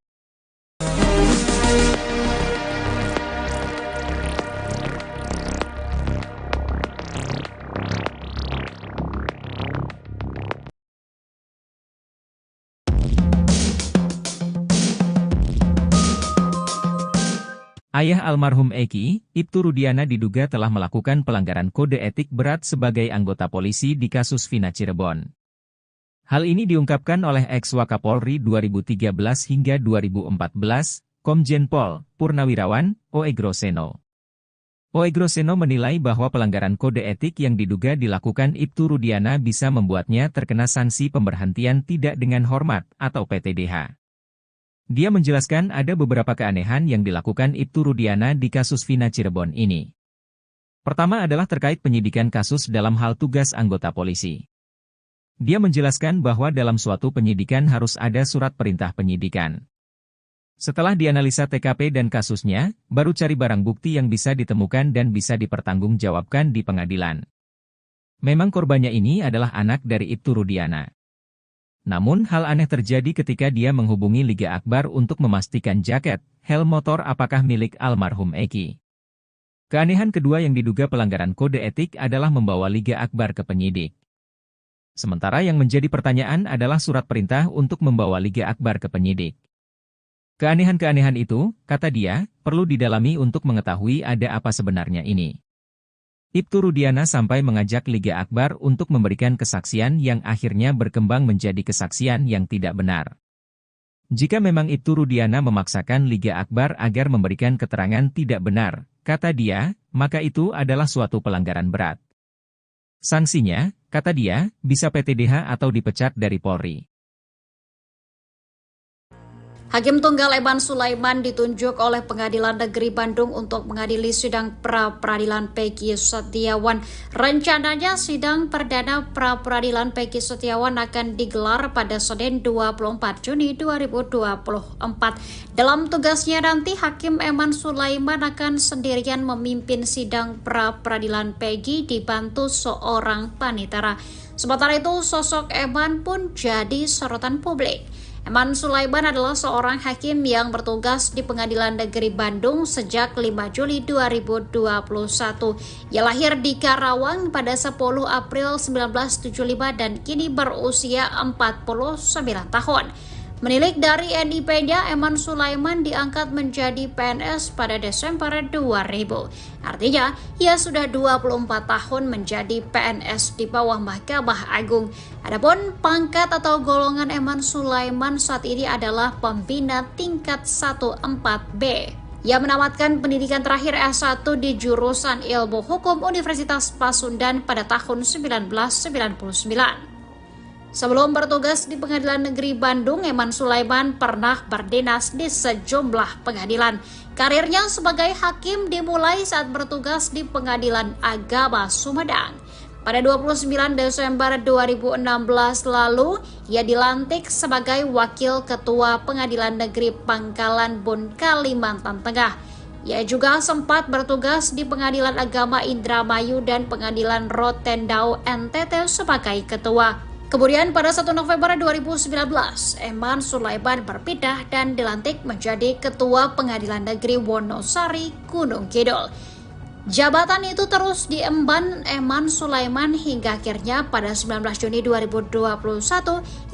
Ayah almarhum Eki, Ibtu Rudiana diduga telah melakukan pelanggaran kode etik berat sebagai anggota polisi di kasus Vina Cirebon. Hal ini diungkapkan oleh ex-Wakapolri 2013 hingga 2014, Komjen Pol Purnawirawan Oegroseno. Oegroseno menilai bahwa pelanggaran kode etik yang diduga dilakukan Ibtu Rudiana bisa membuatnya terkena sanksi pemberhentian tidak dengan hormat atau PTDH. Dia menjelaskan ada beberapa keanehan yang dilakukan Ibtu Rudiana di kasus Vina Cirebon ini. Pertama adalah terkait penyidikan kasus dalam hal tugas anggota polisi. Dia menjelaskan bahwa dalam suatu penyidikan harus ada surat perintah penyidikan. Setelah dianalisa TKP dan kasusnya, baru cari barang bukti yang bisa ditemukan dan bisa dipertanggungjawabkan di pengadilan. Memang korbannya ini adalah anak dari Ibtu Rudiana. Namun hal aneh terjadi ketika dia menghubungi Liga Akbar untuk memastikan jaket, helm motor apakah milik almarhum Eki. Keanehan kedua yang diduga pelanggaran kode etik adalah membawa Liga Akbar ke penyidik. Sementara yang menjadi pertanyaan adalah surat perintah untuk membawa Liga Akbar ke penyidik. Keanehan-keanehan itu, kata dia, perlu didalami untuk mengetahui ada apa sebenarnya ini. Ibtu Rudiana sampai mengajak Liga Akbar untuk memberikan kesaksian yang akhirnya berkembang menjadi kesaksian yang tidak benar. Jika memang Ibtu Rudiana memaksakan Liga Akbar agar memberikan keterangan tidak benar, kata dia, maka itu adalah suatu pelanggaran berat. Sanksinya, kata dia, bisa PTDH atau dipecat dari Polri. Hakim Tunggal Eman Sulaiman ditunjuk oleh Pengadilan Negeri Bandung untuk mengadili sidang pra-peradilan Peggy Setiawan. Rencananya sidang perdana pra-peradilan Peggy Setiawan akan digelar pada Senin 24 Juni 2024. Dalam tugasnya nanti, Hakim Eman Sulaiman akan sendirian memimpin sidang pra-peradilan Peggy dibantu seorang panitera. Sementara itu, sosok Eman pun jadi sorotan publik. Eman Sulaiman adalah seorang hakim yang bertugas di Pengadilan Negeri Bandung sejak 5 Juli 2021. Ia lahir di Karawang pada 10 April 1975 dan kini berusia 49 tahun. Menilik dari NIP-nya, Eman Sulaiman diangkat menjadi PNS pada Desember 2000. Artinya, ia sudah 24 tahun menjadi PNS di bawah Mahkamah Agung. Adapun pangkat atau golongan Eman Sulaiman saat ini adalah pembina tingkat 1-4B. Ia menamatkan pendidikan terakhir S1 di jurusan Ilmu Hukum Universitas Pasundan pada tahun 1999. Sebelum bertugas di Pengadilan Negeri Bandung, Eman Sulaiman pernah berdinas di sejumlah pengadilan. Karirnya sebagai hakim dimulai saat bertugas di Pengadilan Agama Sumedang. Pada 29 Desember 2016 lalu, ia dilantik sebagai Wakil Ketua Pengadilan Negeri Pangkalan Bun, Kalimantan Tengah. Ia juga sempat bertugas di Pengadilan Agama Indramayu dan Pengadilan Rotendao NTT sebagai ketua. Kemudian pada 1 November 2019, Eman Sulaiman berpindah dan dilantik menjadi Ketua Pengadilan Negeri Wonosari, Gunung Kidul. Jabatan itu terus diemban Eman Sulaiman hingga akhirnya pada 19 Juni 2021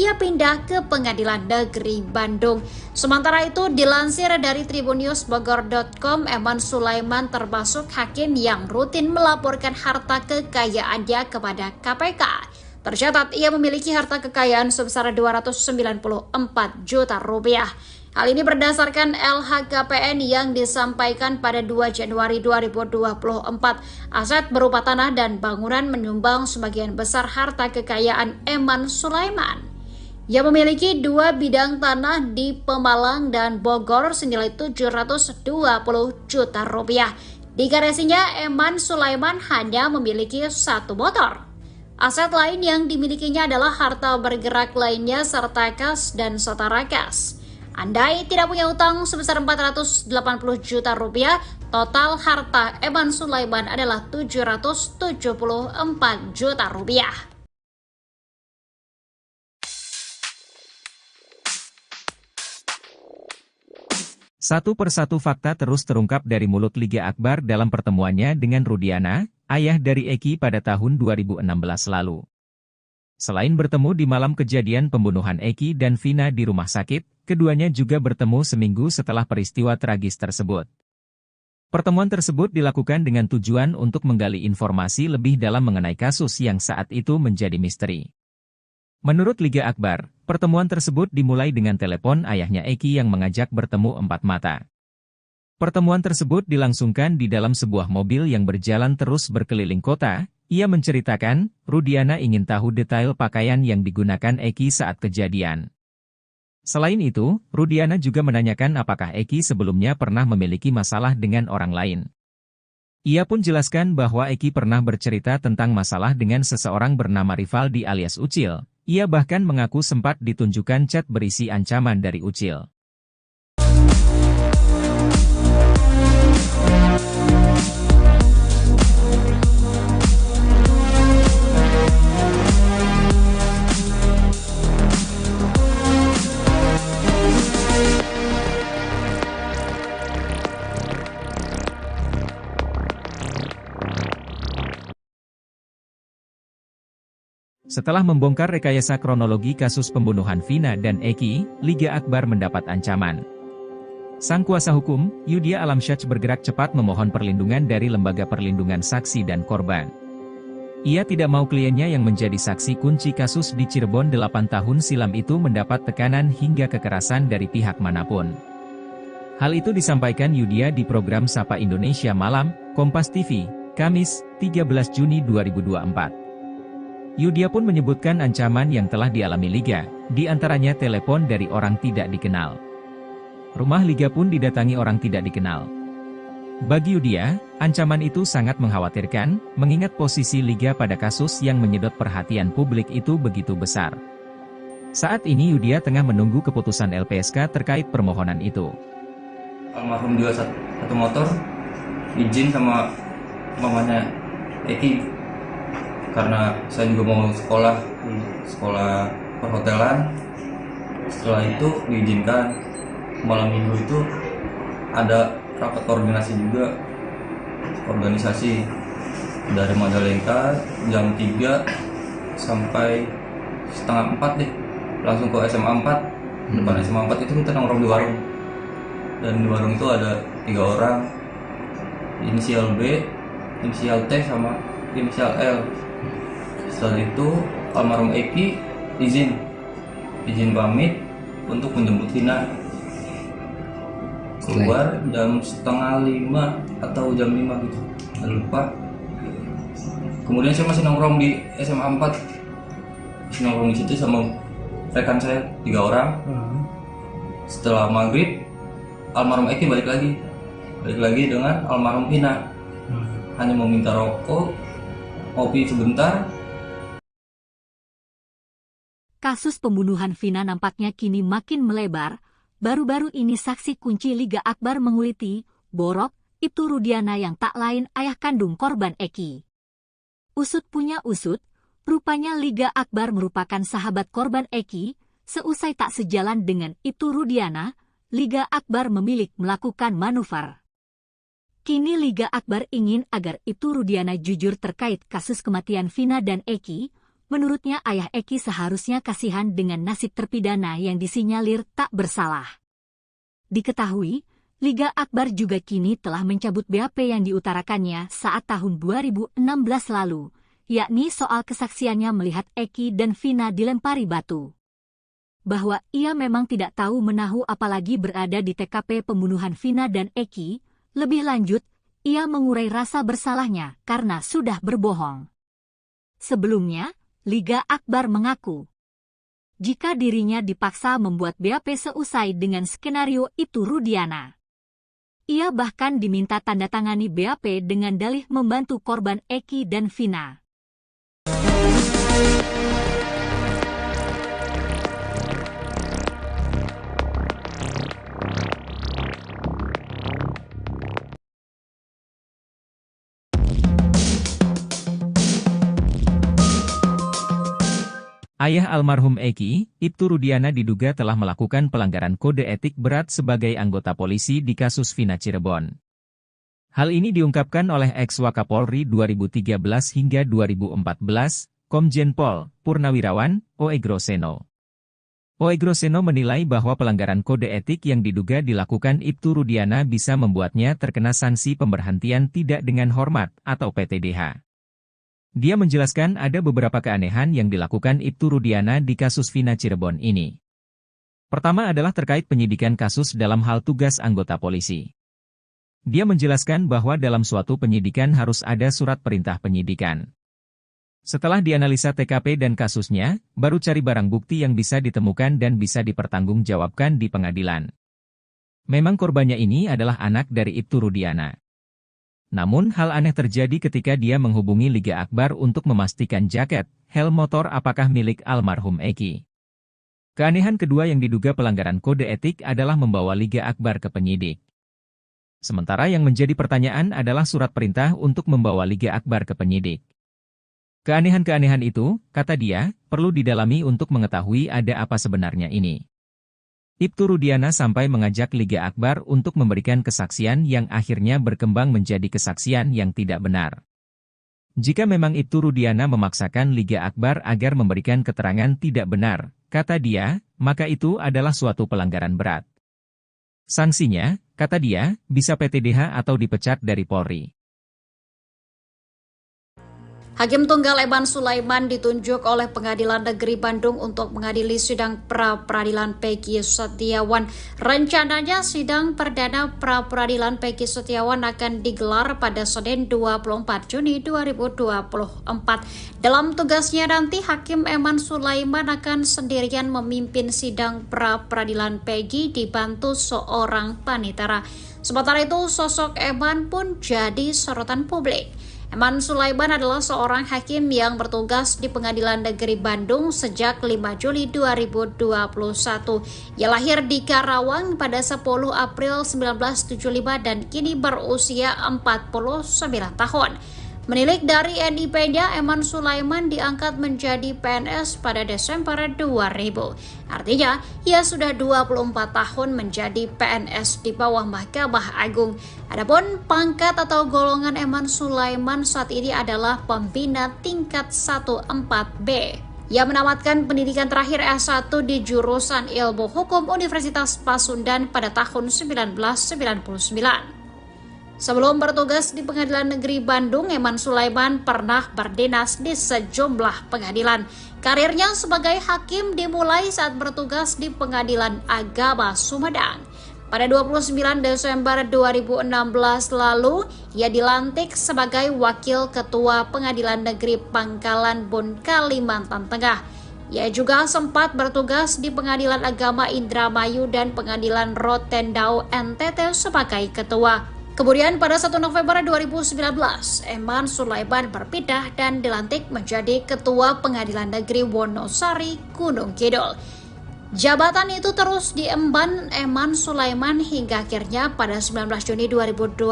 ia pindah ke Pengadilan Negeri Bandung. Sementara itu dilansir dari tribunnews.bogor.com, Eman Sulaiman termasuk hakim yang rutin melaporkan harta kekayaannya kepada KPK. Tercatat ia memiliki harta kekayaan sebesar 294 juta rupiah. Hal ini berdasarkan LHKPN yang disampaikan pada 2 Januari 2024. Aset berupa tanah dan bangunan menyumbang sebagian besar harta kekayaan Eman Sulaiman. Ia memiliki 2 bidang tanah di Pemalang dan Bogor senilai 720 juta rupiah. Di garasinya, Eman Sulaiman hanya memiliki 1 motor. Aset lain yang dimilikinya adalah harta bergerak lainnya serta kas dan setara kas. Andai tidak punya utang sebesar 480 juta rupiah, total harta Eman Sulaiman adalah 774 juta rupiah. Satu persatu fakta terus terungkap dari mulut Liga Akbar dalam pertemuannya dengan Rudiana, ayah dari Eki pada tahun 2016 lalu. Selain bertemu di malam kejadian pembunuhan Eki dan Vina di rumah sakit, keduanya juga bertemu seminggu setelah peristiwa tragis tersebut. Pertemuan tersebut dilakukan dengan tujuan untuk menggali informasi lebih dalam mengenai kasus yang saat itu menjadi misteri. Menurut Liga Akbar, pertemuan tersebut dimulai dengan telepon ayahnya Eki yang mengajak bertemu 4 mata. Pertemuan tersebut dilangsungkan di dalam sebuah mobil yang berjalan terus berkeliling kota. Ia menceritakan, Rudiana ingin tahu detail pakaian yang digunakan Eki saat kejadian. Selain itu, Rudiana juga menanyakan apakah Eki sebelumnya pernah memiliki masalah dengan orang lain. Ia pun jelaskan bahwa Eki pernah bercerita tentang masalah dengan seseorang bernama Rivaldi alias Ucil. Ia bahkan mengaku sempat ditunjukkan chat berisi ancaman dari Ucil. Setelah membongkar rekayasa kronologi kasus pembunuhan Vina dan Eki, Liga Akbar mendapat ancaman. Sang kuasa hukum, Yudhya Alamsyah bergerak cepat memohon perlindungan dari Lembaga Perlindungan Saksi dan Korban. Ia tidak mau kliennya yang menjadi saksi kunci kasus di Cirebon 8 tahun silam itu mendapat tekanan hingga kekerasan dari pihak manapun. Hal itu disampaikan Yudhya di program Sapa Indonesia Malam, Kompas TV, Kamis, 13 Juni 2024. Yudhya pun menyebutkan ancaman yang telah dialami Liga, di antaranya telepon dari orang tidak dikenal. Rumah Liga pun didatangi orang tidak dikenal. Bagi Yudia, ancaman itu sangat mengkhawatirkan, mengingat posisi Liga pada kasus yang menyedot perhatian publik itu begitu besar. Saat ini Yudia tengah menunggu keputusan LPSK terkait permohonan itu. Almarhum jual satu motor, izin sama mamanya Eki, karena saya juga mau sekolah perhotelan. Setelah itu diizinkan. Malam minggu itu ada rapat koordinasi juga, organisasi dari Majalengka jam 3 sampai setengah 4 deh, langsung ke SMA 4. Depan SMA 4 itu kita nongkrong di warung, dan di warung itu ada 3 orang, inisial B, inisial T, sama inisial L. Setelah itu almarhum Eki izin pamit untuk menjemput Vina. Keluar jam setengah 5 atau jam 5 gitu, nggak lupa. Kemudian saya masih nongkrong di SMA 4, masih nongkrong di situ sama rekan saya 3 orang. Setelah maghrib, almarhum Eki balik lagi dengan almarhum Vina. Hanya mau minta rokok, kopi sebentar. Kasus pembunuhan Vina nampaknya kini makin melebar. Baru-baru ini saksi kunci Liga Akbar menguliti, Borok, Ibtu Rudiana yang tak lain ayah kandung korban Eki. Usut punya usut, rupanya Liga Akbar merupakan sahabat korban Eki. Seusai tak sejalan dengan Ibtu Rudiana, Liga Akbar memilih melakukan manuver. Kini Liga Akbar ingin agar Ibtu Rudiana jujur terkait kasus kematian Vina dan Eki. Menurutnya ayah Eki seharusnya kasihan dengan nasib terpidana yang disinyalir tak bersalah. Diketahui, Liga Akbar juga kini telah mencabut BAP yang diutarakannya saat tahun 2016 lalu, yakni soal kesaksiannya melihat Eki dan Vina dilempari batu. Bahwa ia memang tidak tahu menahu apalagi berada di TKP pembunuhan Vina dan Eki, lebih lanjut, ia mengurai rasa bersalahnya karena sudah berbohong. Sebelumnya, Liga Akbar mengaku, jika dirinya dipaksa membuat BAP seusai dengan skenario Ibtu Rudiana. Ia bahkan diminta tanda tangani BAP dengan dalih membantu korban Eki dan Vina. Ayah almarhum Eki, Ibtu Rudiana diduga telah melakukan pelanggaran kode etik berat sebagai anggota polisi di kasus Vina Cirebon. Hal ini diungkapkan oleh ex-Wakapolri 2013 hingga 2014, Komjen Pol Purnawirawan Oegroseno. Oegroseno menilai bahwa pelanggaran kode etik yang diduga dilakukan Ibtu Rudiana bisa membuatnya terkena sanksi pemberhentian tidak dengan hormat atau PTDH. Dia menjelaskan ada beberapa keanehan yang dilakukan Ibtu Rudiana di kasus Vina Cirebon ini. Pertama adalah terkait penyidikan kasus dalam hal tugas anggota polisi. Dia menjelaskan bahwa dalam suatu penyidikan harus ada surat perintah penyidikan. Setelah dianalisa TKP dan kasusnya, baru cari barang bukti yang bisa ditemukan dan bisa dipertanggungjawabkan di pengadilan. Memang korbannya ini adalah anak dari Ibtu Rudiana. Namun hal aneh terjadi ketika dia menghubungi Liga Akbar untuk memastikan jaket, helm motor apakah milik almarhum Eki. Keanehan kedua yang diduga pelanggaran kode etik adalah membawa Liga Akbar ke penyidik. Sementara yang menjadi pertanyaan adalah surat perintah untuk membawa Liga Akbar ke penyidik. Keanehan-keanehan itu, kata dia, perlu didalami untuk mengetahui ada apa sebenarnya ini. Ibtu Rudiana sampai mengajak Liga Akbar untuk memberikan kesaksian yang akhirnya berkembang menjadi kesaksian yang tidak benar. Jika memang Ibtu Rudiana memaksakan Liga Akbar agar memberikan keterangan tidak benar, kata dia, maka itu adalah suatu pelanggaran berat. Sanksinya, kata dia, bisa PTDH atau dipecat dari Polri. Hakim Tunggal Eman Sulaiman ditunjuk oleh Pengadilan Negeri Bandung untuk mengadili sidang pra-peradilan Peggy Setiawan. Rencananya sidang perdana pra-peradilan Peggy Setiawan akan digelar pada Senin 24 Juni 2024. Dalam tugasnya nanti, Hakim Eman Sulaiman akan sendirian memimpin sidang pra-peradilan Peggy dibantu seorang panitera. Sementara itu, sosok Eman pun jadi sorotan publik. Eman Sulaiman adalah seorang hakim yang bertugas di Pengadilan Negeri Bandung sejak 5 Juli 2021. Ia lahir di Karawang pada 10 April 1975 dan kini berusia 49 tahun. Menilik dari NIP-nya, Eman Sulaiman diangkat menjadi PNS pada Desember 2000. Artinya, ia sudah 24 tahun menjadi PNS di bawah Mahkamah Agung. Adapun pangkat atau golongan Eman Sulaiman saat ini adalah pembina tingkat 1-4B. Ia menamatkan pendidikan terakhir S1 di jurusan Ilmu Hukum Universitas Pasundan pada tahun 1999. Sebelum bertugas di Pengadilan Negeri Bandung, Eman Sulaiman pernah berdinas di sejumlah pengadilan. Karirnya sebagai hakim dimulai saat bertugas di Pengadilan Agama Sumedang. Pada 29 Desember 2016 lalu, ia dilantik sebagai Wakil Ketua Pengadilan Negeri Pangkalan Bun, Kalimantan Tengah. Ia juga sempat bertugas di Pengadilan Agama Indramayu dan Pengadilan Rotendao NTT sebagai ketua. Kemudian pada 1 November 2019, Eman Sulaiman berpindah dan dilantik menjadi Ketua Pengadilan Negeri Wonosari, Gunung Kidul. Jabatan itu terus diemban Eman Sulaiman hingga akhirnya pada 19 Juni 2021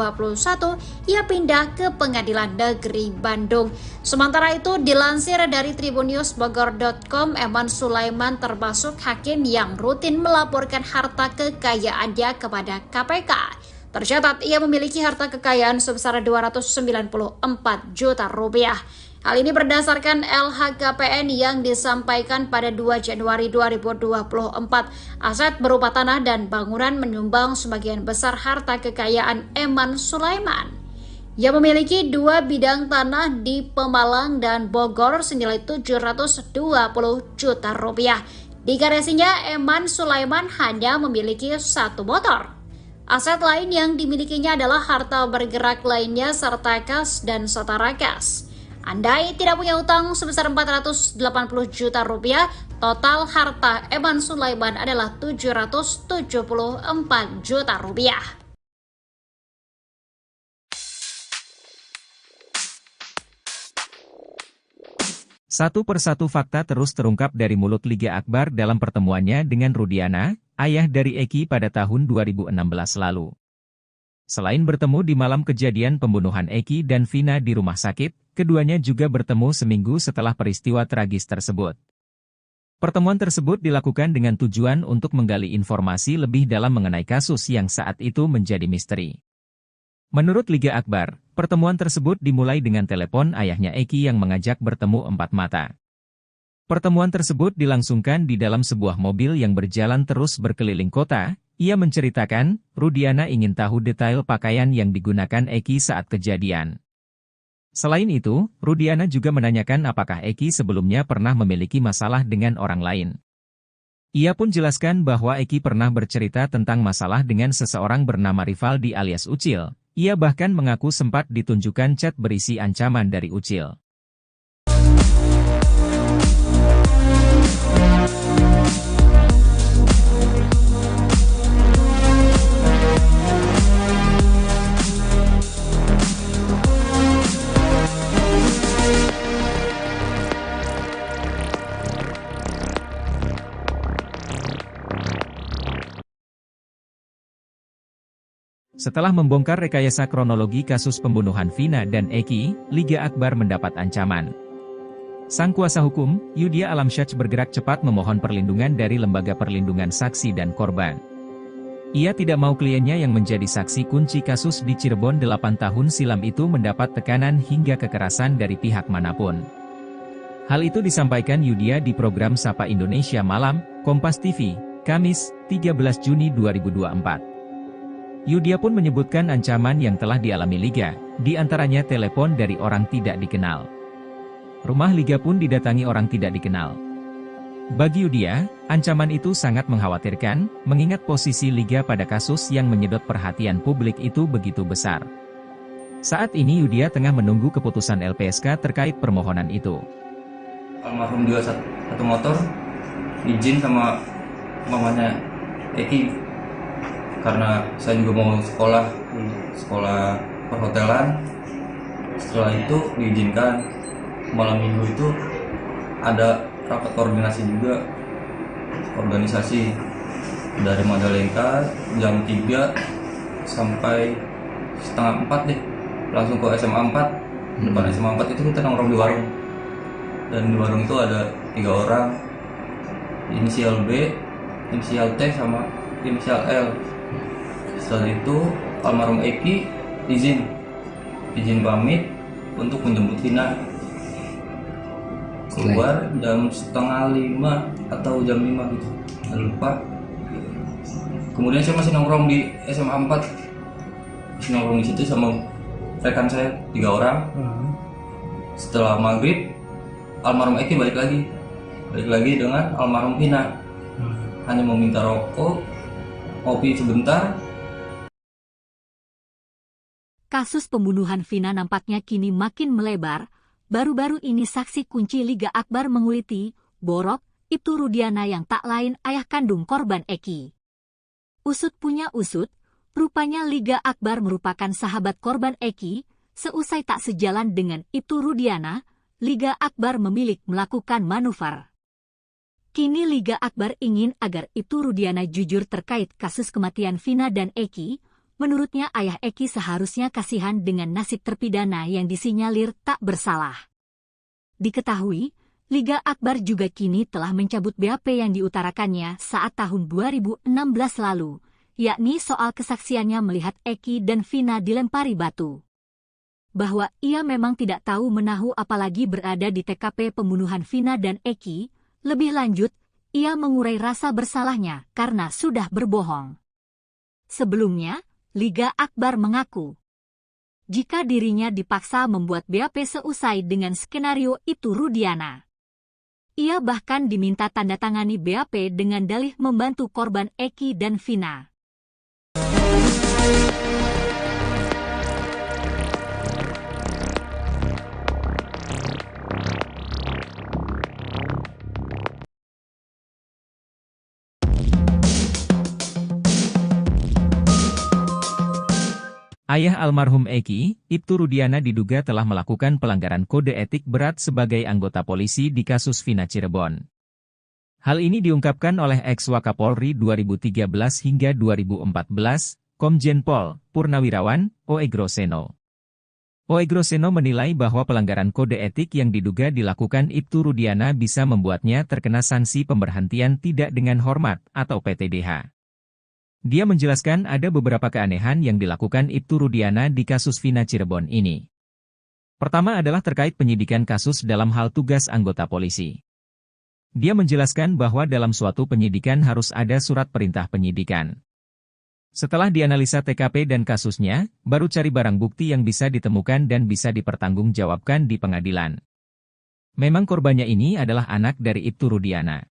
ia pindah ke Pengadilan Negeri Bandung. Sementara itu dilansir dari tribunnews.bogor.com, Eman Sulaiman termasuk hakim yang rutin melaporkan harta kekayaannya kepada KPK. Tercatat ia memiliki harta kekayaan sebesar 294 juta rupiah. Hal ini berdasarkan LHKPN yang disampaikan pada 2 Januari 2024. Aset berupa tanah dan bangunan menyumbang sebagian besar harta kekayaan Eman Sulaiman. Ia memiliki 2 bidang tanah di Pemalang dan Bogor senilai 720 juta rupiah. Di garasinya, Eman Sulaiman hanya memiliki 1 motor. Aset lain yang dimilikinya adalah harta bergerak lainnya serta kas dan setara kas. Andai tidak punya utang sebesar 480 juta rupiah, total harta Eman Sulaiman adalah 774 juta rupiah. Satu persatu fakta terus terungkap dari mulut Liga Akbar dalam pertemuannya dengan Rudiana, ayah dari Eki pada tahun 2016 lalu. Selain bertemu di malam kejadian pembunuhan Eki dan Vina di rumah sakit, keduanya juga bertemu seminggu setelah peristiwa tragis tersebut. Pertemuan tersebut dilakukan dengan tujuan untuk menggali informasi lebih dalam mengenai kasus yang saat itu menjadi misteri. Menurut Liga Akbar, pertemuan tersebut dimulai dengan telepon ayahnya Eki yang mengajak bertemu 4 mata. Pertemuan tersebut dilangsungkan di dalam sebuah mobil yang berjalan terus berkeliling kota. Ia menceritakan, Rudiana ingin tahu detail pakaian yang digunakan Eki saat kejadian. Selain itu, Rudiana juga menanyakan apakah Eki sebelumnya pernah memiliki masalah dengan orang lain. Ia pun jelaskan bahwa Eki pernah bercerita tentang masalah dengan seseorang bernama Rivaldi alias Ucil. Ia bahkan mengaku sempat ditunjukkan chat berisi ancaman dari Ucil. Setelah membongkar rekayasa kronologi kasus pembunuhan Vina dan Eki, Liga Akbar mendapat ancaman. Sang kuasa hukum, Yudhya Alamsyah bergerak cepat memohon perlindungan dari Lembaga Perlindungan Saksi dan Korban. Ia tidak mau kliennya yang menjadi saksi kunci kasus di Cirebon 8 tahun silam itu mendapat tekanan hingga kekerasan dari pihak manapun. Hal itu disampaikan Yudhya di program Sapa Indonesia Malam, Kompas TV, Kamis, 13 Juni 2024. Yudhya pun menyebutkan ancaman yang telah dialami Liga, di antaranya telepon dari orang tidak dikenal. Rumah Liga pun didatangi orang tidak dikenal. Bagi Yudia, ancaman itu sangat mengkhawatirkan, mengingat posisi Liga pada kasus yang menyedot perhatian publik itu begitu besar. Saat ini Yudia tengah menunggu keputusan LPSK terkait permohonan itu. Almarhum juga satu motor, izin sama mamanya Eki, karena saya juga mau sekolah perhotelan. Setelah itu diizinkan. Malam minggu itu ada rapat koordinasi juga, organisasi dari Majalengka jam 3 sampai setengah 4 deh, langsung ke SMA 4. Depan SMA 4 itu kita nongkrong di warung, dan di warung itu ada 3 orang, inisial B, inisial T, sama inisial L. Setelah itu almarhum Eki izin pamit untuk menjemput Vina. Keluar jam setengah 5 atau jam 5 gitu, nggak lupa. Kemudian saya masih nongkrong di SMA 4, masih nongkrong di situ sama rekan saya 3 orang. Setelah maghrib, almarhum Eki balik lagi dengan almarhum Vina. Hanya mau minta rokok, kopi sebentar. Kasus pembunuhan Vina nampaknya kini makin melebar. Baru-baru ini saksi kunci Liga Akbar menguliti, Borok, Ibtu Rudiana yang tak lain ayah kandung korban Eki. Usut punya usut, rupanya Liga Akbar merupakan sahabat korban Eki. Seusai tak sejalan dengan Ibtu Rudiana, Liga Akbar memilih melakukan manuver. Kini Liga Akbar ingin agar Ibtu Rudiana jujur terkait kasus kematian Vina dan Eki. Menurutnya ayah Eki seharusnya kasihan dengan nasib terpidana yang disinyalir tak bersalah. Diketahui, Liga Akbar juga kini telah mencabut BAP yang diutarakannya saat tahun 2016 lalu, yakni soal kesaksiannya melihat Eki dan Vina dilempari batu. Bahwa ia memang tidak tahu menahu apalagi berada di TKP pembunuhan Vina dan Eki, lebih lanjut, ia mengurai rasa bersalahnya karena sudah berbohong. Sebelumnya, Liga Akbar mengaku, jika dirinya dipaksa membuat BAP seusai dengan skenario Ibtu Rudiana. Ia bahkan diminta tanda tangani BAP dengan dalih membantu korban Eki dan Vina. Ayah almarhum Eki, Ibtu Rudiana diduga telah melakukan pelanggaran kode etik berat sebagai anggota polisi di kasus Vina Cirebon. Hal ini diungkapkan oleh ex-Wakapolri 2013 hingga 2014, Komjen Pol Purnawirawan Oegroseno. Oegroseno menilai bahwa pelanggaran kode etik yang diduga dilakukan Ibtu Rudiana bisa membuatnya terkena sanksi pemberhentian tidak dengan hormat atau PTDH. Dia menjelaskan ada beberapa keanehan yang dilakukan Ibtu Rudiana di kasus Vina Cirebon ini. Pertama adalah terkait penyidikan kasus dalam hal tugas anggota polisi. Dia menjelaskan bahwa dalam suatu penyidikan harus ada surat perintah penyidikan. Setelah dianalisa TKP dan kasusnya, baru cari barang bukti yang bisa ditemukan dan bisa dipertanggungjawabkan di pengadilan. Memang korbannya ini adalah anak dari Ibtu Rudiana.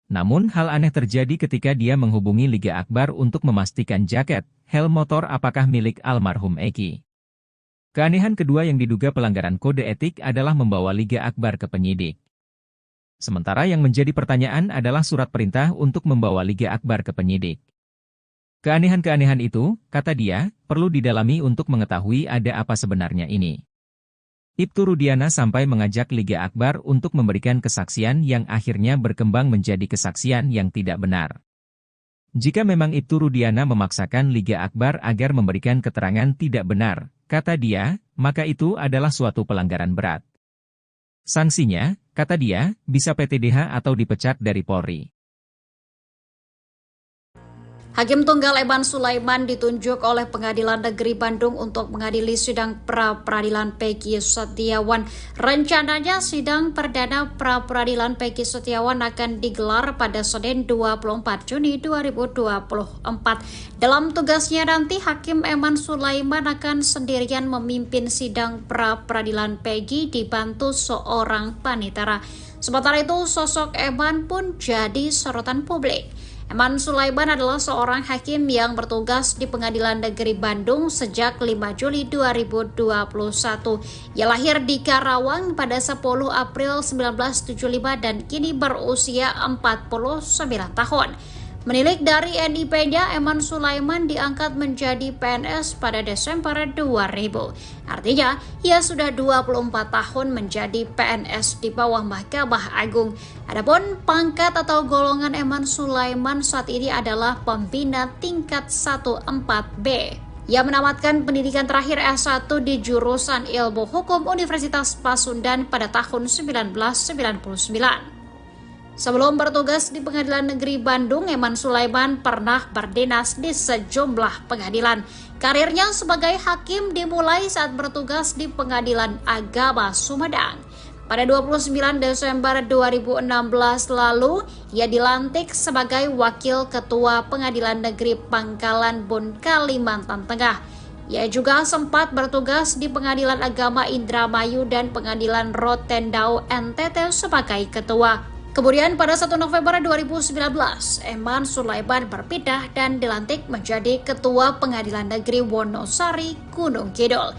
Namun hal aneh terjadi ketika dia menghubungi Liga Akbar untuk memastikan jaket, helm motor apakah milik almarhum Eki. Keanehan kedua yang diduga pelanggaran kode etik adalah membawa Liga Akbar ke penyidik. Sementara yang menjadi pertanyaan adalah surat perintah untuk membawa Liga Akbar ke penyidik. Keanehan-keanehan itu, kata dia, perlu didalami untuk mengetahui ada apa sebenarnya ini. Ibtu Rudiana sampai mengajak Liga Akbar untuk memberikan kesaksian yang akhirnya berkembang menjadi kesaksian yang tidak benar. Jika memang Ibtu Rudiana memaksakan Liga Akbar agar memberikan keterangan tidak benar, kata dia, maka itu adalah suatu pelanggaran berat. Sanksinya, kata dia, bisa PTDH atau dipecat dari Polri. Hakim Tunggal Eman Sulaiman ditunjuk oleh Pengadilan Negeri Bandung untuk mengadili sidang pra-peradilan Peggy Setiawan. Rencananya sidang perdana pra-peradilan Peggy Setiawan akan digelar pada Senin 24 Juni 2024. Dalam tugasnya nanti, Hakim Eman Sulaiman akan sendirian memimpin sidang pra-peradilan Peggy dibantu seorang panitera. Sementara itu, sosok Eman pun jadi sorotan publik. Eman Sulaiman adalah seorang hakim yang bertugas di Pengadilan Negeri Bandung sejak 5 Juli 2021. Ia lahir di Karawang pada 10 April 1975 dan kini berusia 49 tahun. Menilik dari NIP-nya, Eman Sulaiman diangkat menjadi PNS pada Desember 2000. Artinya, ia sudah 24 tahun menjadi PNS di bawah Mahkamah Agung. Adapun pangkat atau golongan Eman Sulaiman saat ini adalah pembina tingkat 1-4B. Ia menamatkan pendidikan terakhir S1 di jurusan Ilmu Hukum Universitas Pasundan pada tahun 1999. Sebelum bertugas di Pengadilan Negeri Bandung, Eman Sulaiman pernah berdinas di sejumlah pengadilan. Karirnya sebagai hakim dimulai saat bertugas di Pengadilan Agama Sumedang. Pada 29 Desember 2016 lalu, ia dilantik sebagai Wakil Ketua Pengadilan Negeri Pangkalan Bun, Kalimantan Tengah. Ia juga sempat bertugas di Pengadilan Agama Indramayu dan Pengadilan Rotendao NTT sebagai ketua. Kemudian pada 1 November 2019, Eman Sulaiman berpindah dan dilantik menjadi Ketua Pengadilan Negeri Wonosari, Gunung Kidul.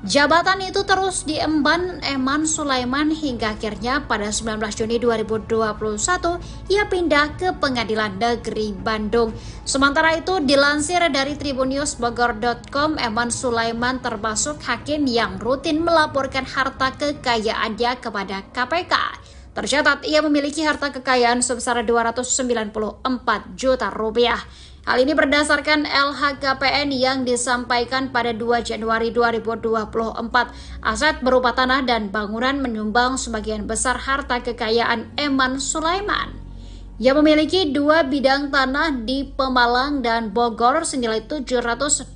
Jabatan itu terus diemban Eman Sulaiman hingga akhirnya pada 19 Juni 2021 ia pindah ke Pengadilan Negeri Bandung. Sementara itu dilansir dari tribunnews.bogor.com, Eman Sulaiman termasuk hakim yang rutin melaporkan harta kekayaannya kepada KPK. Tercatat ia memiliki harta kekayaan sebesar 294 juta rupiah. Hal ini berdasarkan LHKPN yang disampaikan pada 2 Januari 2024. Aset berupa tanah dan bangunan menyumbang sebagian besar harta kekayaan Eman Sulaiman. Ia memiliki 2 bidang tanah di Pemalang dan Bogor senilai 720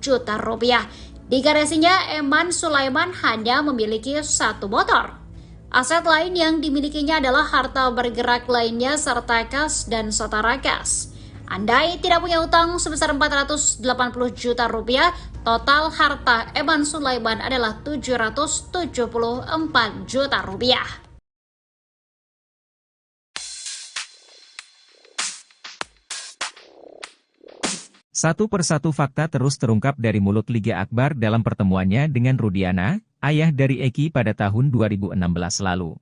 juta rupiah. Di garasinya, Eman Sulaiman hanya memiliki 1 motor. Aset lain yang dimilikinya adalah harta bergerak lainnya serta kas dan setara kas. Andai tidak punya utang sebesar 480 juta rupiah, total harta Eman Sulaiman adalah 774 juta rupiah. Satu persatu fakta terus terungkap dari mulut Liga Akbar dalam pertemuannya dengan Rudiana, ayah dari Eki pada tahun 2016 lalu.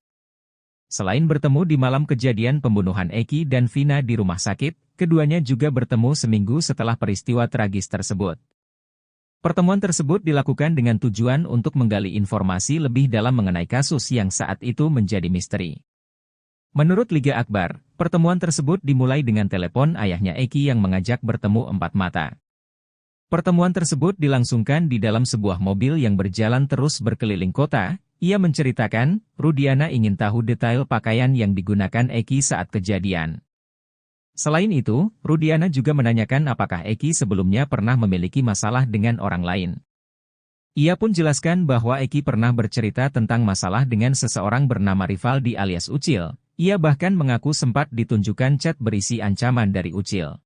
Selain bertemu di malam kejadian pembunuhan Eki dan Vina di rumah sakit, keduanya juga bertemu seminggu setelah peristiwa tragis tersebut. Pertemuan tersebut dilakukan dengan tujuan untuk menggali informasi lebih dalam mengenai kasus yang saat itu menjadi misteri. Menurut Liga Akbar, pertemuan tersebut dimulai dengan telepon ayahnya Eki yang mengajak bertemu 4 mata. Pertemuan tersebut dilangsungkan di dalam sebuah mobil yang berjalan terus berkeliling kota. Ia menceritakan, Rudiana ingin tahu detail pakaian yang digunakan Eki saat kejadian. Selain itu, Rudiana juga menanyakan apakah Eki sebelumnya pernah memiliki masalah dengan orang lain. Ia pun jelaskan bahwa Eki pernah bercerita tentang masalah dengan seseorang bernama Rivaldi alias Ucil. Ia bahkan mengaku sempat ditunjukkan chat berisi ancaman dari Ucil.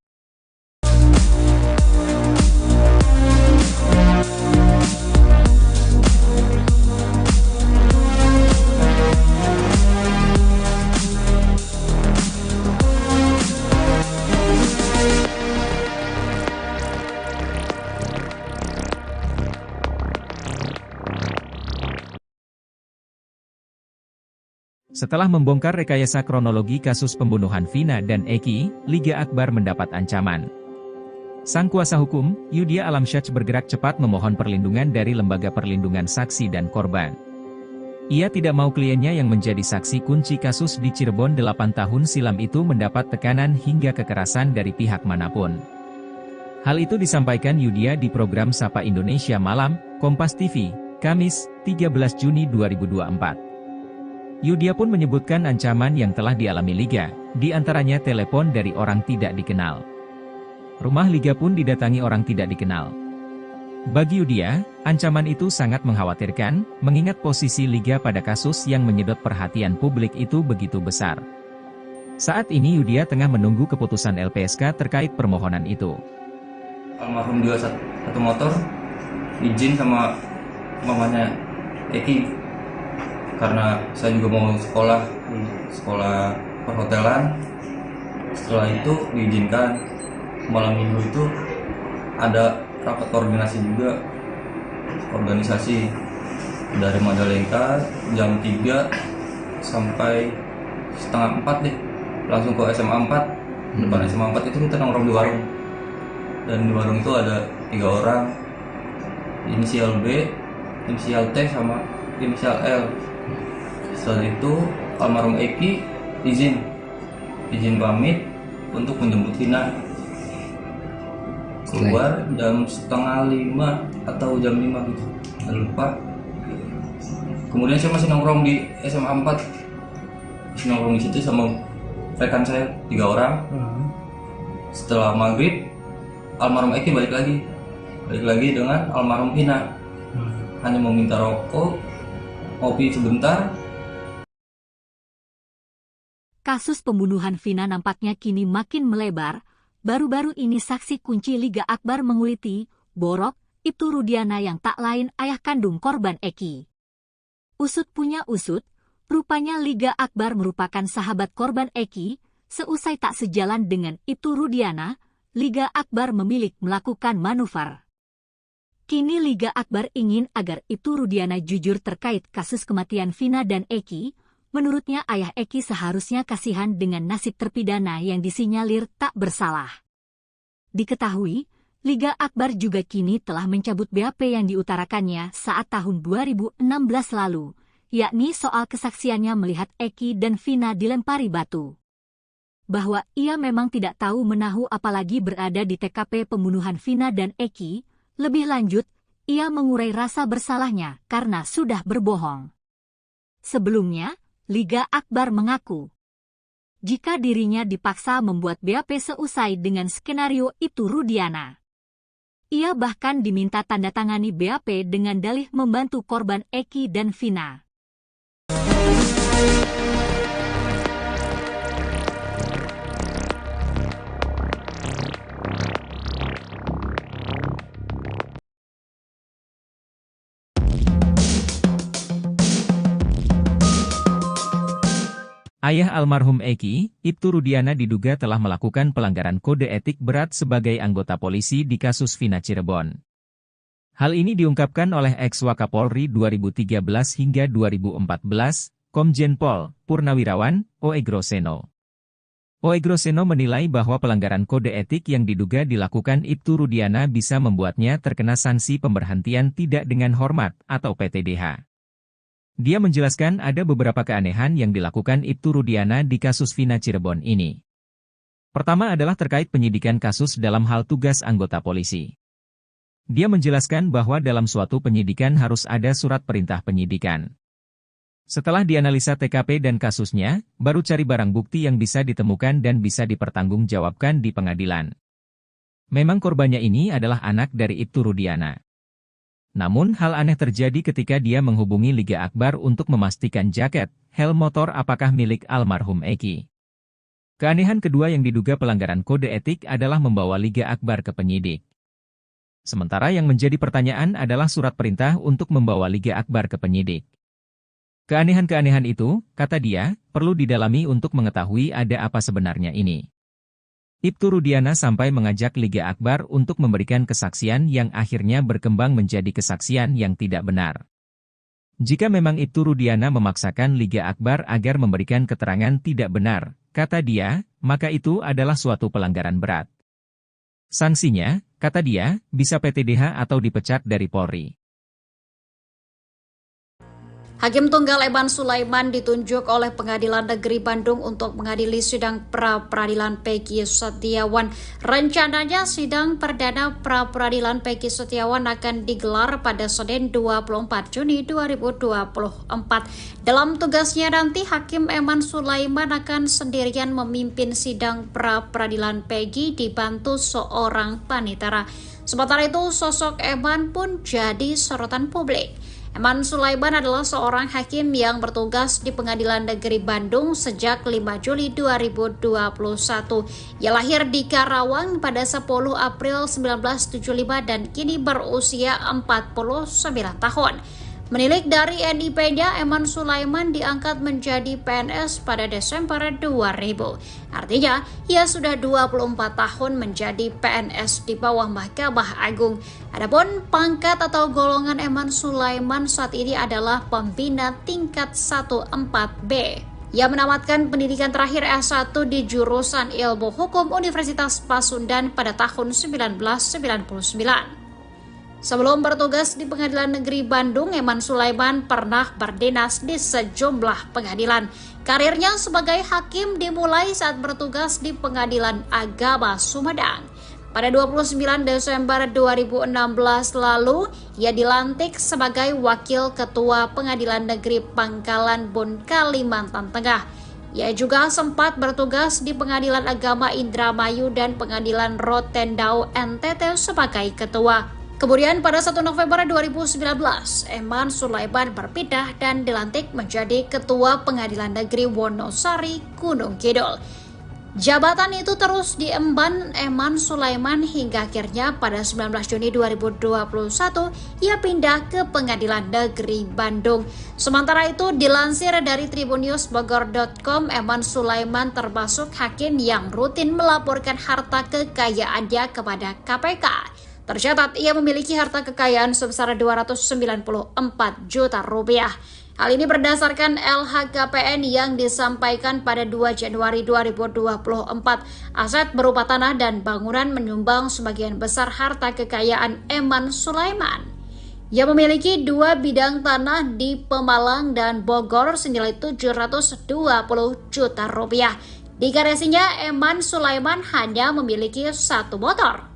Setelah membongkar rekayasa kronologi kasus pembunuhan Vina dan Eki, Liga Akbar mendapat ancaman. Sang kuasa hukum, Yudia Alamsyah bergerak cepat memohon perlindungan dari Lembaga Perlindungan Saksi dan Korban. Ia tidak mau kliennya yang menjadi saksi kunci kasus di Cirebon 8 tahun silam itu mendapat tekanan hingga kekerasan dari pihak manapun. Hal itu disampaikan Yudia di program Sapa Indonesia Malam, Kompas TV, Kamis, 13 Juni 2024. Yudia pun menyebutkan ancaman yang telah dialami Liga, di antaranya telepon dari orang tidak dikenal. Rumah Liga pun didatangi orang tidak dikenal. Bagi Yudia, ancaman itu sangat mengkhawatirkan, mengingat posisi Liga pada kasus yang menyedot perhatian publik itu begitu besar. Saat ini Yudia tengah menunggu keputusan LPSK terkait permohonan itu. Almarhum jual satu motor, izin sama mamanya Eki, karena saya juga mau sekolah perhotelan. Setelah itu diizinkan. Malam minggu itu ada rapat koordinasi juga, organisasi dari Majalengka jam 3 sampai setengah 4 deh, langsung ke SMA 4. Depan SMA 4 itu kita nongkrong di warung, dan di warung itu ada 3 orang, inisial B, inisial T, sama inisial L. Setelah itu almarhum Eki izin pamit untuk menjemput Vina. Keluar jam setengah 5 atau jam 5 gitu, nggak lupa. Kemudian saya masih nongkrong di SMA 4, masih nongkrong di situ sama rekan saya 3 orang. Setelah maghrib, almarhum Eki balik lagi dengan almarhum Vina. Hanya mau minta rokok, kopi sebentar. Kasus pembunuhan Vina nampaknya kini makin melebar. Baru-baru ini saksi kunci Liga Akbar menguliti, Borok, Ibtu Rudiana yang tak lain ayah kandung korban Eki. Usut punya usut, rupanya Liga Akbar merupakan sahabat korban Eki. Seusai tak sejalan dengan Ibtu Rudiana, Liga Akbar memilih melakukan manuver. Kini Liga Akbar ingin agar Ibtu Rudiana jujur terkait kasus kematian Vina dan Eki. Menurutnya ayah Eki seharusnya kasihan dengan nasib terpidana yang disinyalir tak bersalah. Diketahui, Liga Akbar juga kini telah mencabut BAP yang diutarakannya saat tahun 2016 lalu, yakni soal kesaksiannya melihat Eki dan Vina dilempari batu. Bahwa ia memang tidak tahu menahu apalagi berada di TKP pembunuhan Vina dan Eki, lebih lanjut, ia mengurai rasa bersalahnya karena sudah berbohong. Sebelumnya, Liga Akbar mengaku, jika dirinya dipaksa membuat BAP seusai dengan skenario Ibtu Rudiana. Ia bahkan diminta tanda tangani BAP dengan dalih membantu korban Eki dan Vina. Ayah almarhum Eki, Ibtu Rudiana diduga telah melakukan pelanggaran kode etik berat sebagai anggota polisi di kasus Vina Cirebon. Hal ini diungkapkan oleh ex-Wakapolri 2013 hingga 2014, Komjen Pol Purnawirawan, Oegroseno. Oegroseno menilai bahwa pelanggaran kode etik yang diduga dilakukan Ibtu Rudiana bisa membuatnya terkena sanksi pemberhentian tidak dengan hormat atau PTDH. Dia menjelaskan ada beberapa keanehan yang dilakukan Ibtu Rudiana di kasus Vina Cirebon ini. Pertama adalah terkait penyidikan kasus dalam hal tugas anggota polisi. Dia menjelaskan bahwa dalam suatu penyidikan harus ada surat perintah penyidikan. Setelah dianalisa TKP dan kasusnya, baru cari barang bukti yang bisa ditemukan dan bisa dipertanggungjawabkan di pengadilan. Memang korbannya ini adalah anak dari Ibtu Rudiana. Namun hal aneh terjadi ketika dia menghubungi Liga Akbar untuk memastikan jaket, helm motor apakah milik almarhum Eki. Keanehan kedua yang diduga pelanggaran kode etik adalah membawa Liga Akbar ke penyidik. Sementara yang menjadi pertanyaan adalah surat perintah untuk membawa Liga Akbar ke penyidik. Keanehan-keanehan itu, kata dia, perlu didalami untuk mengetahui ada apa sebenarnya ini. Ibtu Rudiana sampai mengajak Liga Akbar untuk memberikan kesaksian yang akhirnya berkembang menjadi kesaksian yang tidak benar. Jika memang Ibtu Rudiana memaksakan Liga Akbar agar memberikan keterangan tidak benar, kata dia, maka itu adalah suatu pelanggaran berat. Sanksinya, kata dia, bisa PTDH atau dipecat dari Polri. Hakim Tunggal Eman Sulaiman ditunjuk oleh Pengadilan Negeri Bandung untuk mengadili sidang pra-peradilan Peggy Setiawan. Rencananya sidang perdana pra-peradilan Peggy Setiawan akan digelar pada Senin 24 Juni 2024. Dalam tugasnya nanti, Hakim Eman Sulaiman akan sendirian memimpin sidang pra-peradilan Peggy dibantu seorang panitera. Sementara itu, sosok Eman pun jadi sorotan publik. Eman Sulaiman adalah seorang hakim yang bertugas di Pengadilan Negeri Bandung sejak 5 Juli 2021. Ia lahir di Karawang pada 10 April 1975 dan kini berusia 49 tahun. Menilik dari NIP-nya, Eman Sulaiman diangkat menjadi PNS pada Desember 2000. Artinya, ia sudah 24 tahun menjadi PNS di bawah Mahkamah Agung. Adapun pangkat atau golongan Eman Sulaiman saat ini adalah pembina tingkat 1-4B. Ia menamatkan pendidikan terakhir S1 di jurusan Ilmu Hukum Universitas Pasundan pada tahun 1999. Sebelum bertugas di Pengadilan Negeri Bandung, Eman Sulaiman pernah berdinas di sejumlah pengadilan. Karirnya sebagai hakim dimulai saat bertugas di Pengadilan Agama Sumedang. Pada 29 Desember 2016 lalu, ia dilantik sebagai Wakil Ketua Pengadilan Negeri Pangkalan Bun, Kalimantan Tengah. Ia juga sempat bertugas di Pengadilan Agama Indramayu dan Pengadilan Rotendao NTT sebagai ketua. Kemudian pada 1 November 2019, Eman Sulaiman berpindah dan dilantik menjadi Ketua Pengadilan Negeri Wonosari, Gunung Kidul. Jabatan itu terus diemban Eman Sulaiman hingga akhirnya pada 19 Juni 2021 ia pindah ke Pengadilan Negeri Bandung. Sementara itu dilansir dari tribunnews.bogor.com, Eman Sulaiman termasuk hakim yang rutin melaporkan harta kekayaannya kepada KPK. Tercatat ia memiliki harta kekayaan sebesar 294 juta rupiah. Hal ini berdasarkan LHKPN yang disampaikan pada 2 Januari 2024. Aset berupa tanah dan bangunan menyumbang sebagian besar harta kekayaan Eman Sulaiman. Ia memiliki 2 bidang tanah di Pemalang dan Bogor senilai 720 juta rupiah. Di garasinya, Eman Sulaiman hanya memiliki 1 motor.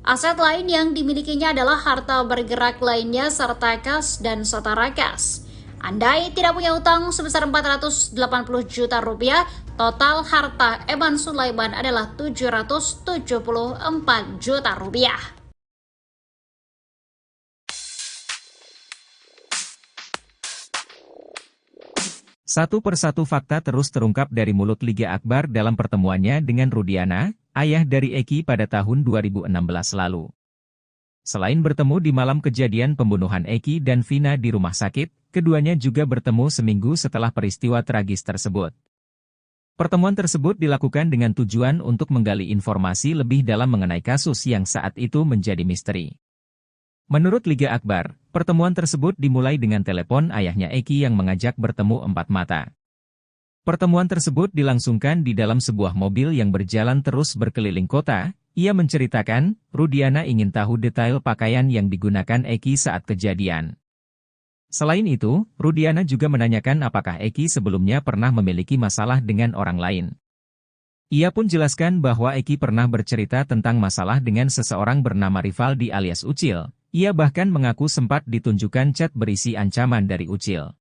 Aset lain yang dimilikinya adalah harta bergerak lainnya serta kas dan setara kas. Andai tidak punya utang sebesar 480 juta rupiah, total harta Eman Sulaiman adalah 774 juta rupiah. Satu persatu fakta terus terungkap dari mulut Liga Akbar dalam pertemuannya dengan Rudiana, ayah dari Eki pada tahun 2016 lalu. Selain bertemu di malam kejadian pembunuhan Eki dan Vina di rumah sakit, keduanya juga bertemu seminggu setelah peristiwa tragis tersebut. Pertemuan tersebut dilakukan dengan tujuan untuk menggali informasi lebih dalam mengenai kasus yang saat itu menjadi misteri. Menurut Liga Akbar, pertemuan tersebut dimulai dengan telepon ayahnya Eki yang mengajak bertemu 4 mata. Pertemuan tersebut dilangsungkan di dalam sebuah mobil yang berjalan terus berkeliling kota. Ia menceritakan, Rudiana ingin tahu detail pakaian yang digunakan Eki saat kejadian. Selain itu, Rudiana juga menanyakan apakah Eki sebelumnya pernah memiliki masalah dengan orang lain. Ia pun jelaskan bahwa Eki pernah bercerita tentang masalah dengan seseorang bernama Rivaldi alias Ucil. Ia bahkan mengaku sempat ditunjukkan chat berisi ancaman dari Ucil.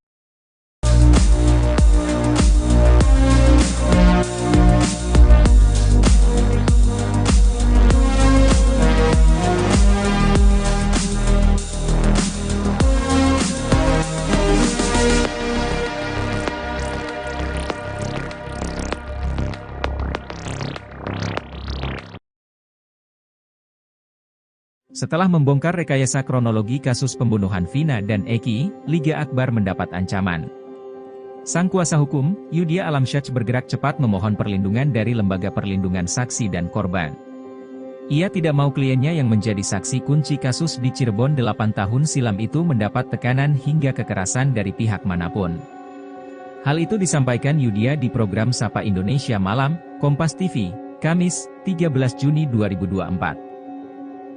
Setelah membongkar rekayasa kronologi kasus pembunuhan Vina dan Eki, Liga Akbar mendapat ancaman. Sang kuasa hukum, Yudhya Alamsyah bergerak cepat memohon perlindungan dari Lembaga Perlindungan Saksi dan Korban. Ia tidak mau kliennya yang menjadi saksi kunci kasus di Cirebon 8 tahun silam itu mendapat tekanan hingga kekerasan dari pihak manapun. Hal itu disampaikan Yudhya di program Sapa Indonesia Malam, Kompas TV, Kamis, 13 Juni 2024.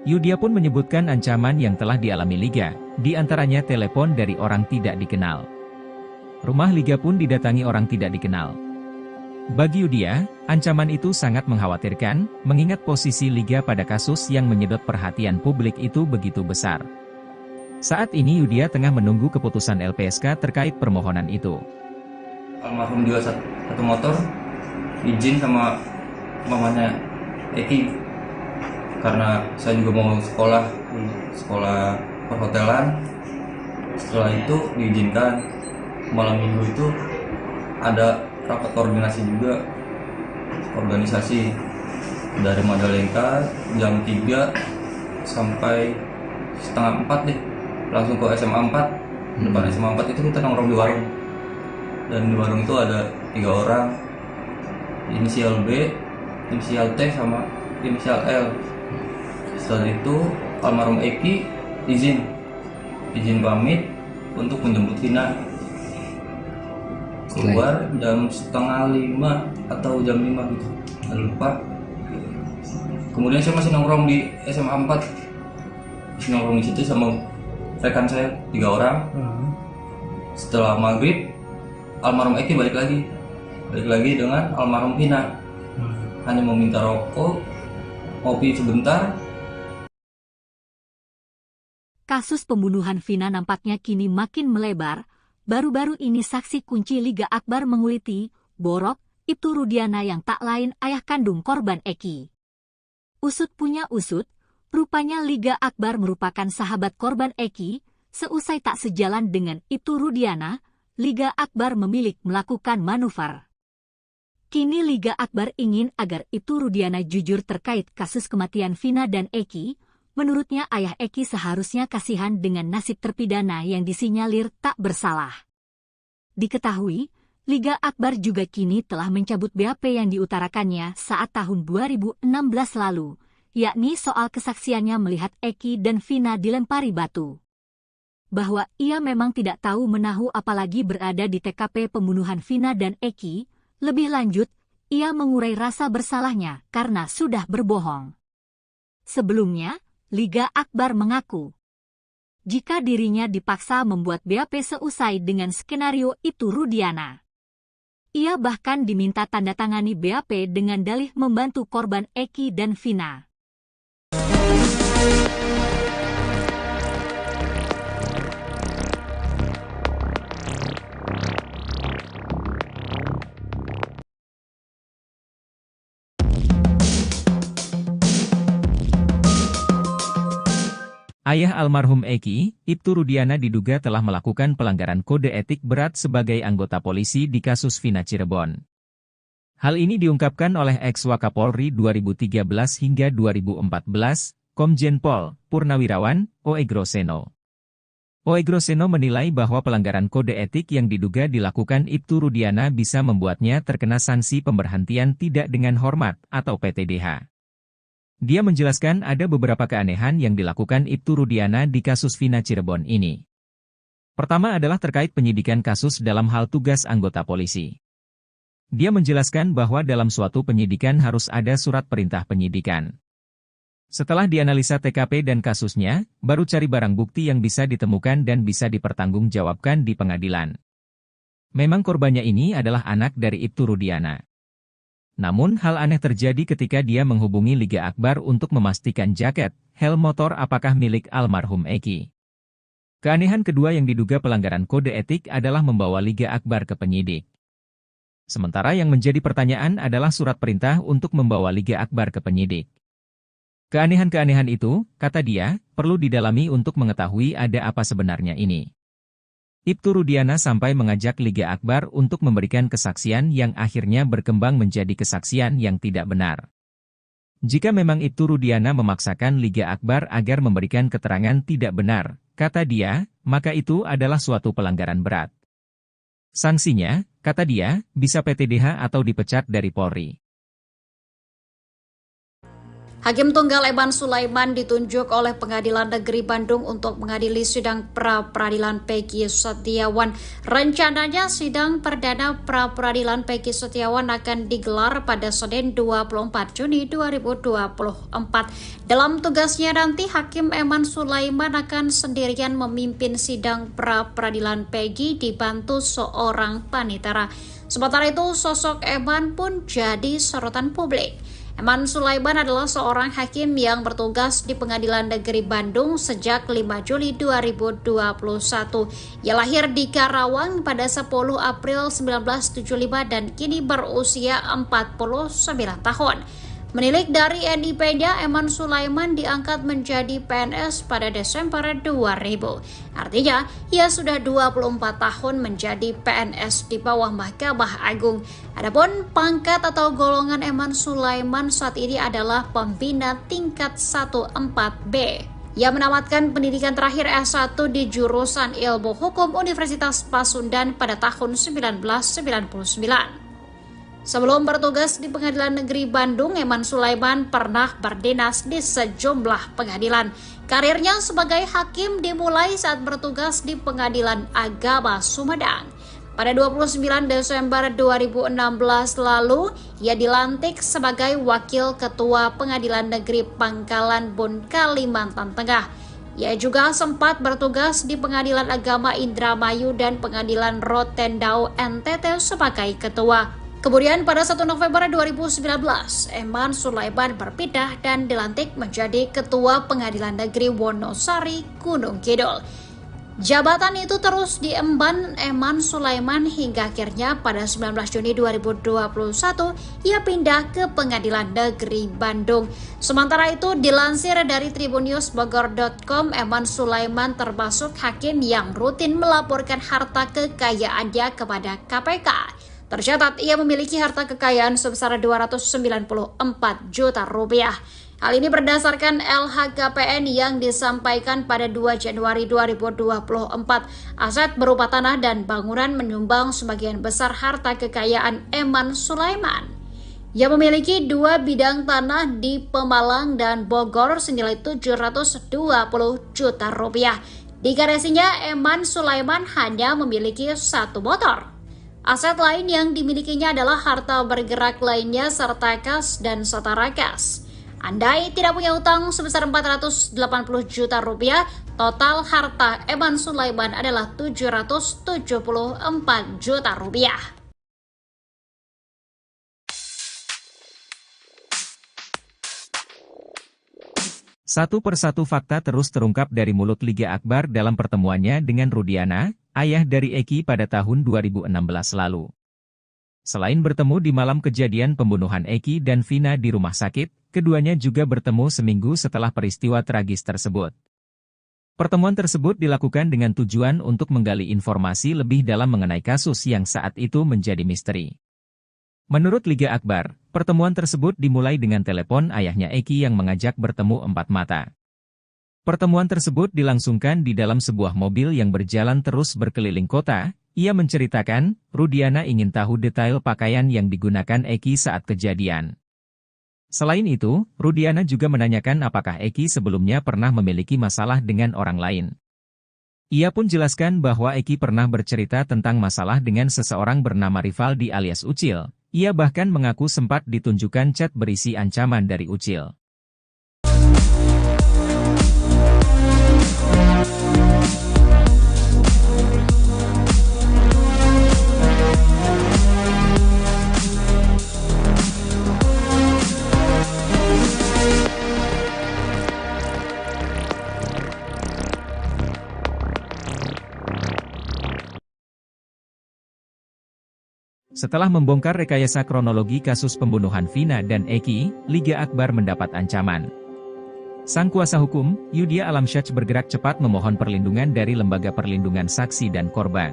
Yudhya pun menyebutkan ancaman yang telah dialami Liga, di antaranya telepon dari orang tidak dikenal. Rumah Liga pun didatangi orang tidak dikenal. Bagi Yudia, ancaman itu sangat mengkhawatirkan, mengingat posisi Liga pada kasus yang menyedot perhatian publik itu begitu besar. Saat ini Yudia tengah menunggu keputusan LPSK terkait permohonan itu. Almarhum juga satu motor, izin sama mamanya Eki, karena saya juga mau sekolah perhotelan. Setelah itu diizinkan. Malam minggu itu ada rapat koordinasi juga, organisasi dari Madalengka jam 3 sampai setengah 4 deh, langsung ke SMA 4. Depan SMA 4 itu kita nongkrong di warung, dan di warung itu ada 3 orang, inisial B, inisial T, sama inisial L. Setelah itu almarhum Eki izin pamit untuk menjemput Vina. Keluar jam setengah 5 atau jam 5 gitu, lupa. Kemudian saya masih nongkrong di SMA 4, masih nongkrong di situ sama rekan saya 3 orang. Setelah maghrib, almarhum Eki balik lagi dengan almarhum Vina. Hanya meminta rokok, kopi sebentar. Kasus pembunuhan Vina nampaknya kini makin melebar. Baru-baru ini saksi kunci Liga Akbar menguliti, Borok, Ibtu Rudiana yang tak lain ayah kandung korban Eki. Usut punya usut, rupanya Liga Akbar merupakan sahabat korban Eki. Seusai tak sejalan dengan Ibtu Rudiana, Liga Akbar memilih melakukan manuver. Kini Liga Akbar ingin agar Ibtu Rudiana jujur terkait kasus kematian Vina dan Eki. Menurutnya ayah Eki seharusnya kasihan dengan nasib terpidana yang disinyalir tak bersalah. Diketahui, Liga Akbar juga kini telah mencabut BAP yang diutarakannya saat tahun 2016 lalu, yakni soal kesaksiannya melihat Eki dan Vina dilempari batu. Bahwa ia memang tidak tahu menahu apalagi berada di TKP pembunuhan Vina dan Eki, lebih lanjut, ia mengurai rasa bersalahnya karena sudah berbohong. Sebelumnya, Liga Akbar mengaku, jika dirinya dipaksa membuat BAP seusai dengan skenario Ibtu Rudiana. Ia bahkan diminta tanda tangani BAP dengan dalih membantu korban Eki dan Vina. Ayah almarhum Eki, Ibtu Rudiana diduga telah melakukan pelanggaran kode etik berat sebagai anggota polisi di kasus Vina Cirebon. Hal ini diungkapkan oleh ex-Wakapolri 2013 hingga 2014, Komjen Pol Purnawirawan Oegroseno. Oegroseno menilai bahwa pelanggaran kode etik yang diduga dilakukan Ibtu Rudiana bisa membuatnya terkena sanksi pemberhentian tidak dengan hormat atau PTDH. Dia menjelaskan ada beberapa keanehan yang dilakukan Ibtu Rudiana di kasus Vina Cirebon ini. Pertama adalah terkait penyidikan kasus dalam hal tugas anggota polisi. Dia menjelaskan bahwa dalam suatu penyidikan harus ada surat perintah penyidikan. Setelah dianalisa TKP dan kasusnya, baru cari barang bukti yang bisa ditemukan dan bisa dipertanggungjawabkan di pengadilan. Memang korbannya ini adalah anak dari Ibtu Rudiana. Namun hal aneh terjadi ketika dia menghubungi Liga Akbar untuk memastikan jaket, helm motor apakah milik almarhum Eki. Keanehan kedua yang diduga pelanggaran kode etik adalah membawa Liga Akbar ke penyidik. Sementara yang menjadi pertanyaan adalah surat perintah untuk membawa Liga Akbar ke penyidik. Keanehan-keanehan itu, kata dia, perlu didalami untuk mengetahui ada apa sebenarnya ini. Ibtu Rudiana sampai mengajak Liga Akbar untuk memberikan kesaksian yang akhirnya berkembang menjadi kesaksian yang tidak benar. Jika memang Ibtu Rudiana memaksakan Liga Akbar agar memberikan keterangan tidak benar, kata dia, maka itu adalah suatu pelanggaran berat. Sanksinya, kata dia, bisa PTDH atau dipecat dari Polri. Hakim Tunggal Eman Sulaiman ditunjuk oleh Pengadilan Negeri Bandung untuk mengadili sidang pra-peradilan Peggy Setiawan. Rencananya sidang perdana pra-peradilan Peggy Setiawan akan digelar pada Senin 24 Juni 2024. Dalam tugasnya nanti, Hakim Eman Sulaiman akan sendirian memimpin sidang pra-peradilan Peggy dibantu seorang panitera. Sementara itu, sosok Eman pun jadi sorotan publik. Eman Sulaiman adalah seorang hakim yang bertugas di Pengadilan Negeri Bandung sejak 5 Juli 2021. Ia lahir di Karawang pada 10 April 1975 dan kini berusia 49 tahun. Menilik dari NIP-nya, Eman Sulaiman diangkat menjadi PNS pada Desember 2000. Artinya, ia sudah 24 tahun menjadi PNS di bawah Mahkamah Agung. Adapun pangkat atau golongan Eman Sulaiman saat ini adalah pembina tingkat 14B. Ia menamatkan pendidikan terakhir S1 di jurusan Ilmu Hukum Universitas Pasundan pada tahun 1999. Sebelum bertugas di Pengadilan Negeri Bandung, Eman Sulaiman pernah berdinas di sejumlah pengadilan. Karirnya sebagai hakim dimulai saat bertugas di Pengadilan Agama Sumedang. Pada 29 Desember 2016 lalu, ia dilantik sebagai Wakil Ketua Pengadilan Negeri Pangkalan Bun, Kalimantan Tengah. Ia juga sempat bertugas di Pengadilan Agama Indramayu dan Pengadilan Rotendao NTT sebagai ketua. Kemudian pada 1 November 2019, Eman Sulaiman berpindah dan dilantik menjadi Ketua Pengadilan Negeri Wonosari, Gunung Kidul. Jabatan itu terus diemban Eman Sulaiman hingga akhirnya pada 19 Juni 2021 ia pindah ke Pengadilan Negeri Bandung. Sementara itu, dilansir dari tribunnews.bogor.com, Eman Sulaiman termasuk hakim yang rutin melaporkan harta kekayaannya kepada KPK. Tercatat ia memiliki harta kekayaan sebesar 294 juta rupiah. Hal ini berdasarkan LHKPN yang disampaikan pada 2 Januari 2024. Aset berupa tanah dan bangunan menyumbang sebagian besar harta kekayaan Eman Sulaiman. Ia memiliki 2 bidang tanah di Pemalang dan Bogor senilai 720 juta rupiah. Di garasinya, Eman Sulaiman hanya memiliki 1 motor. Aset lain yang dimilikinya adalah harta bergerak lainnya serta kas dan setara kas. Andai tidak punya utang sebesar 480 juta rupiah, total harta Eman Sulaiman adalah 774 juta rupiah. Satu persatu fakta terus terungkap dari mulut Liga Akbar dalam pertemuannya dengan Rudiana, ayah dari Eki pada tahun 2016 lalu. Selain bertemu di malam kejadian pembunuhan Eki dan Vina di rumah sakit, keduanya juga bertemu seminggu setelah peristiwa tragis tersebut. Pertemuan tersebut dilakukan dengan tujuan untuk menggali informasi lebih dalam mengenai kasus yang saat itu menjadi misteri. Menurut Liga Akbar, pertemuan tersebut dimulai dengan telepon ayahnya Eki yang mengajak bertemu 4 mata. Pertemuan tersebut dilangsungkan di dalam sebuah mobil yang berjalan terus berkeliling kota. Ia menceritakan, Rudiana ingin tahu detail pakaian yang digunakan Eki saat kejadian. Selain itu, Rudiana juga menanyakan apakah Eki sebelumnya pernah memiliki masalah dengan orang lain. Ia pun jelaskan bahwa Eki pernah bercerita tentang masalah dengan seseorang bernama Rivaldi alias Ucil. Ia bahkan mengaku sempat ditunjukkan chat berisi ancaman dari Ucil. Setelah membongkar rekayasa kronologi kasus pembunuhan Vina dan Eki, Liga Akbar mendapat ancaman. Sang kuasa hukum, Yudhya Alamsyah bergerak cepat memohon perlindungan dari Lembaga Perlindungan Saksi dan Korban.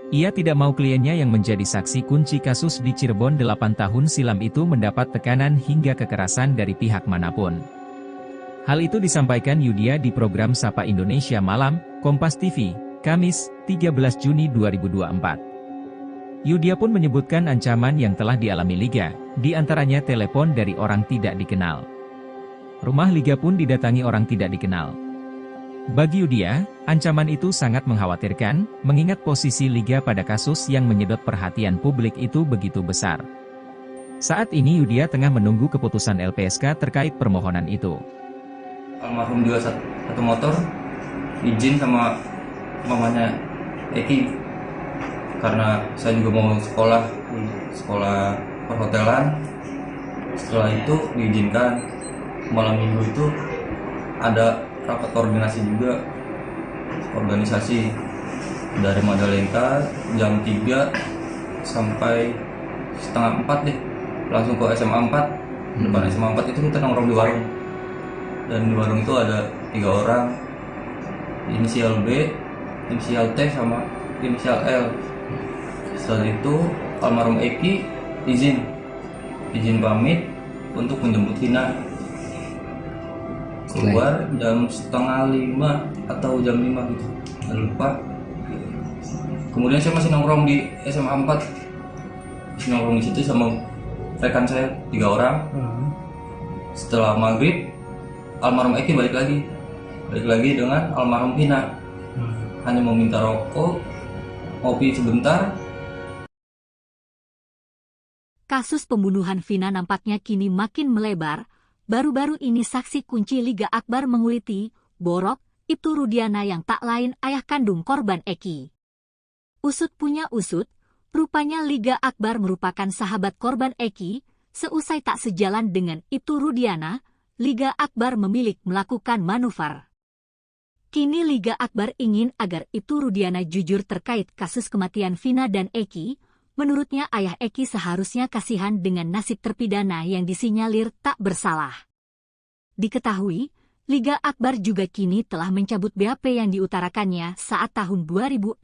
Ia tidak mau kliennya yang menjadi saksi kunci kasus di Cirebon 8 tahun silam itu mendapat tekanan hingga kekerasan dari pihak manapun. Hal itu disampaikan Yudhya di program Sapa Indonesia Malam, Kompas TV, Kamis, 13 Juni 2024. Yudhya pun menyebutkan ancaman yang telah dialami Liga, di antaranya telepon dari orang tidak dikenal. Rumah Liga pun didatangi orang tidak dikenal. Bagi Yudia, ancaman itu sangat mengkhawatirkan, mengingat posisi Liga pada kasus yang menyedot perhatian publik itu begitu besar. Saat ini Yudia tengah menunggu keputusan LPSK terkait permohonan itu. Almarhum juga satu motor izin sama mamanya Eki, karena saya juga mau sekolah perhotelan. Setelah itu diizinkan. Malam minggu itu ada rapat koordinasi juga, organisasi dari Madalengka jam 3 sampai setengah 4 deh, langsung ke SMA 4. Depan SMA 4 itu kita nongkrong di warung, dan di warung itu ada 3 orang, inisial B, inisial T, sama inisial L. Setelah itu almarhum Eki izin pamit untuk menjemput Vina. Keluar jam setengah 5 atau jam 5 gitu, nggak lupa. Kemudian saya masih nongkrong di SMA 4, masih nongkrong di situ sama rekan saya 3 orang. Setelah maghrib, almarhum Eki balik lagi dengan almarhum Vina. Hanya meminta rokok, kopi sebentar. Kasus pembunuhan Vina nampaknya kini makin melebar. Baru-baru ini saksi kunci Liga Akbar menguliti, Borok, Ibtu Rudiana yang tak lain ayah kandung korban Eki. Usut punya usut, rupanya Liga Akbar merupakan sahabat korban Eki. Seusai tak sejalan dengan Ibtu Rudiana, Liga Akbar memilih melakukan manuver. Kini Liga Akbar ingin agar Ibtu Rudiana jujur terkait kasus kematian Vina dan Eki. Menurutnya ayah Eki seharusnya kasihan dengan nasib terpidana yang disinyalir tak bersalah. Diketahui, Liga Akbar juga kini telah mencabut BAP yang diutarakannya saat tahun 2006.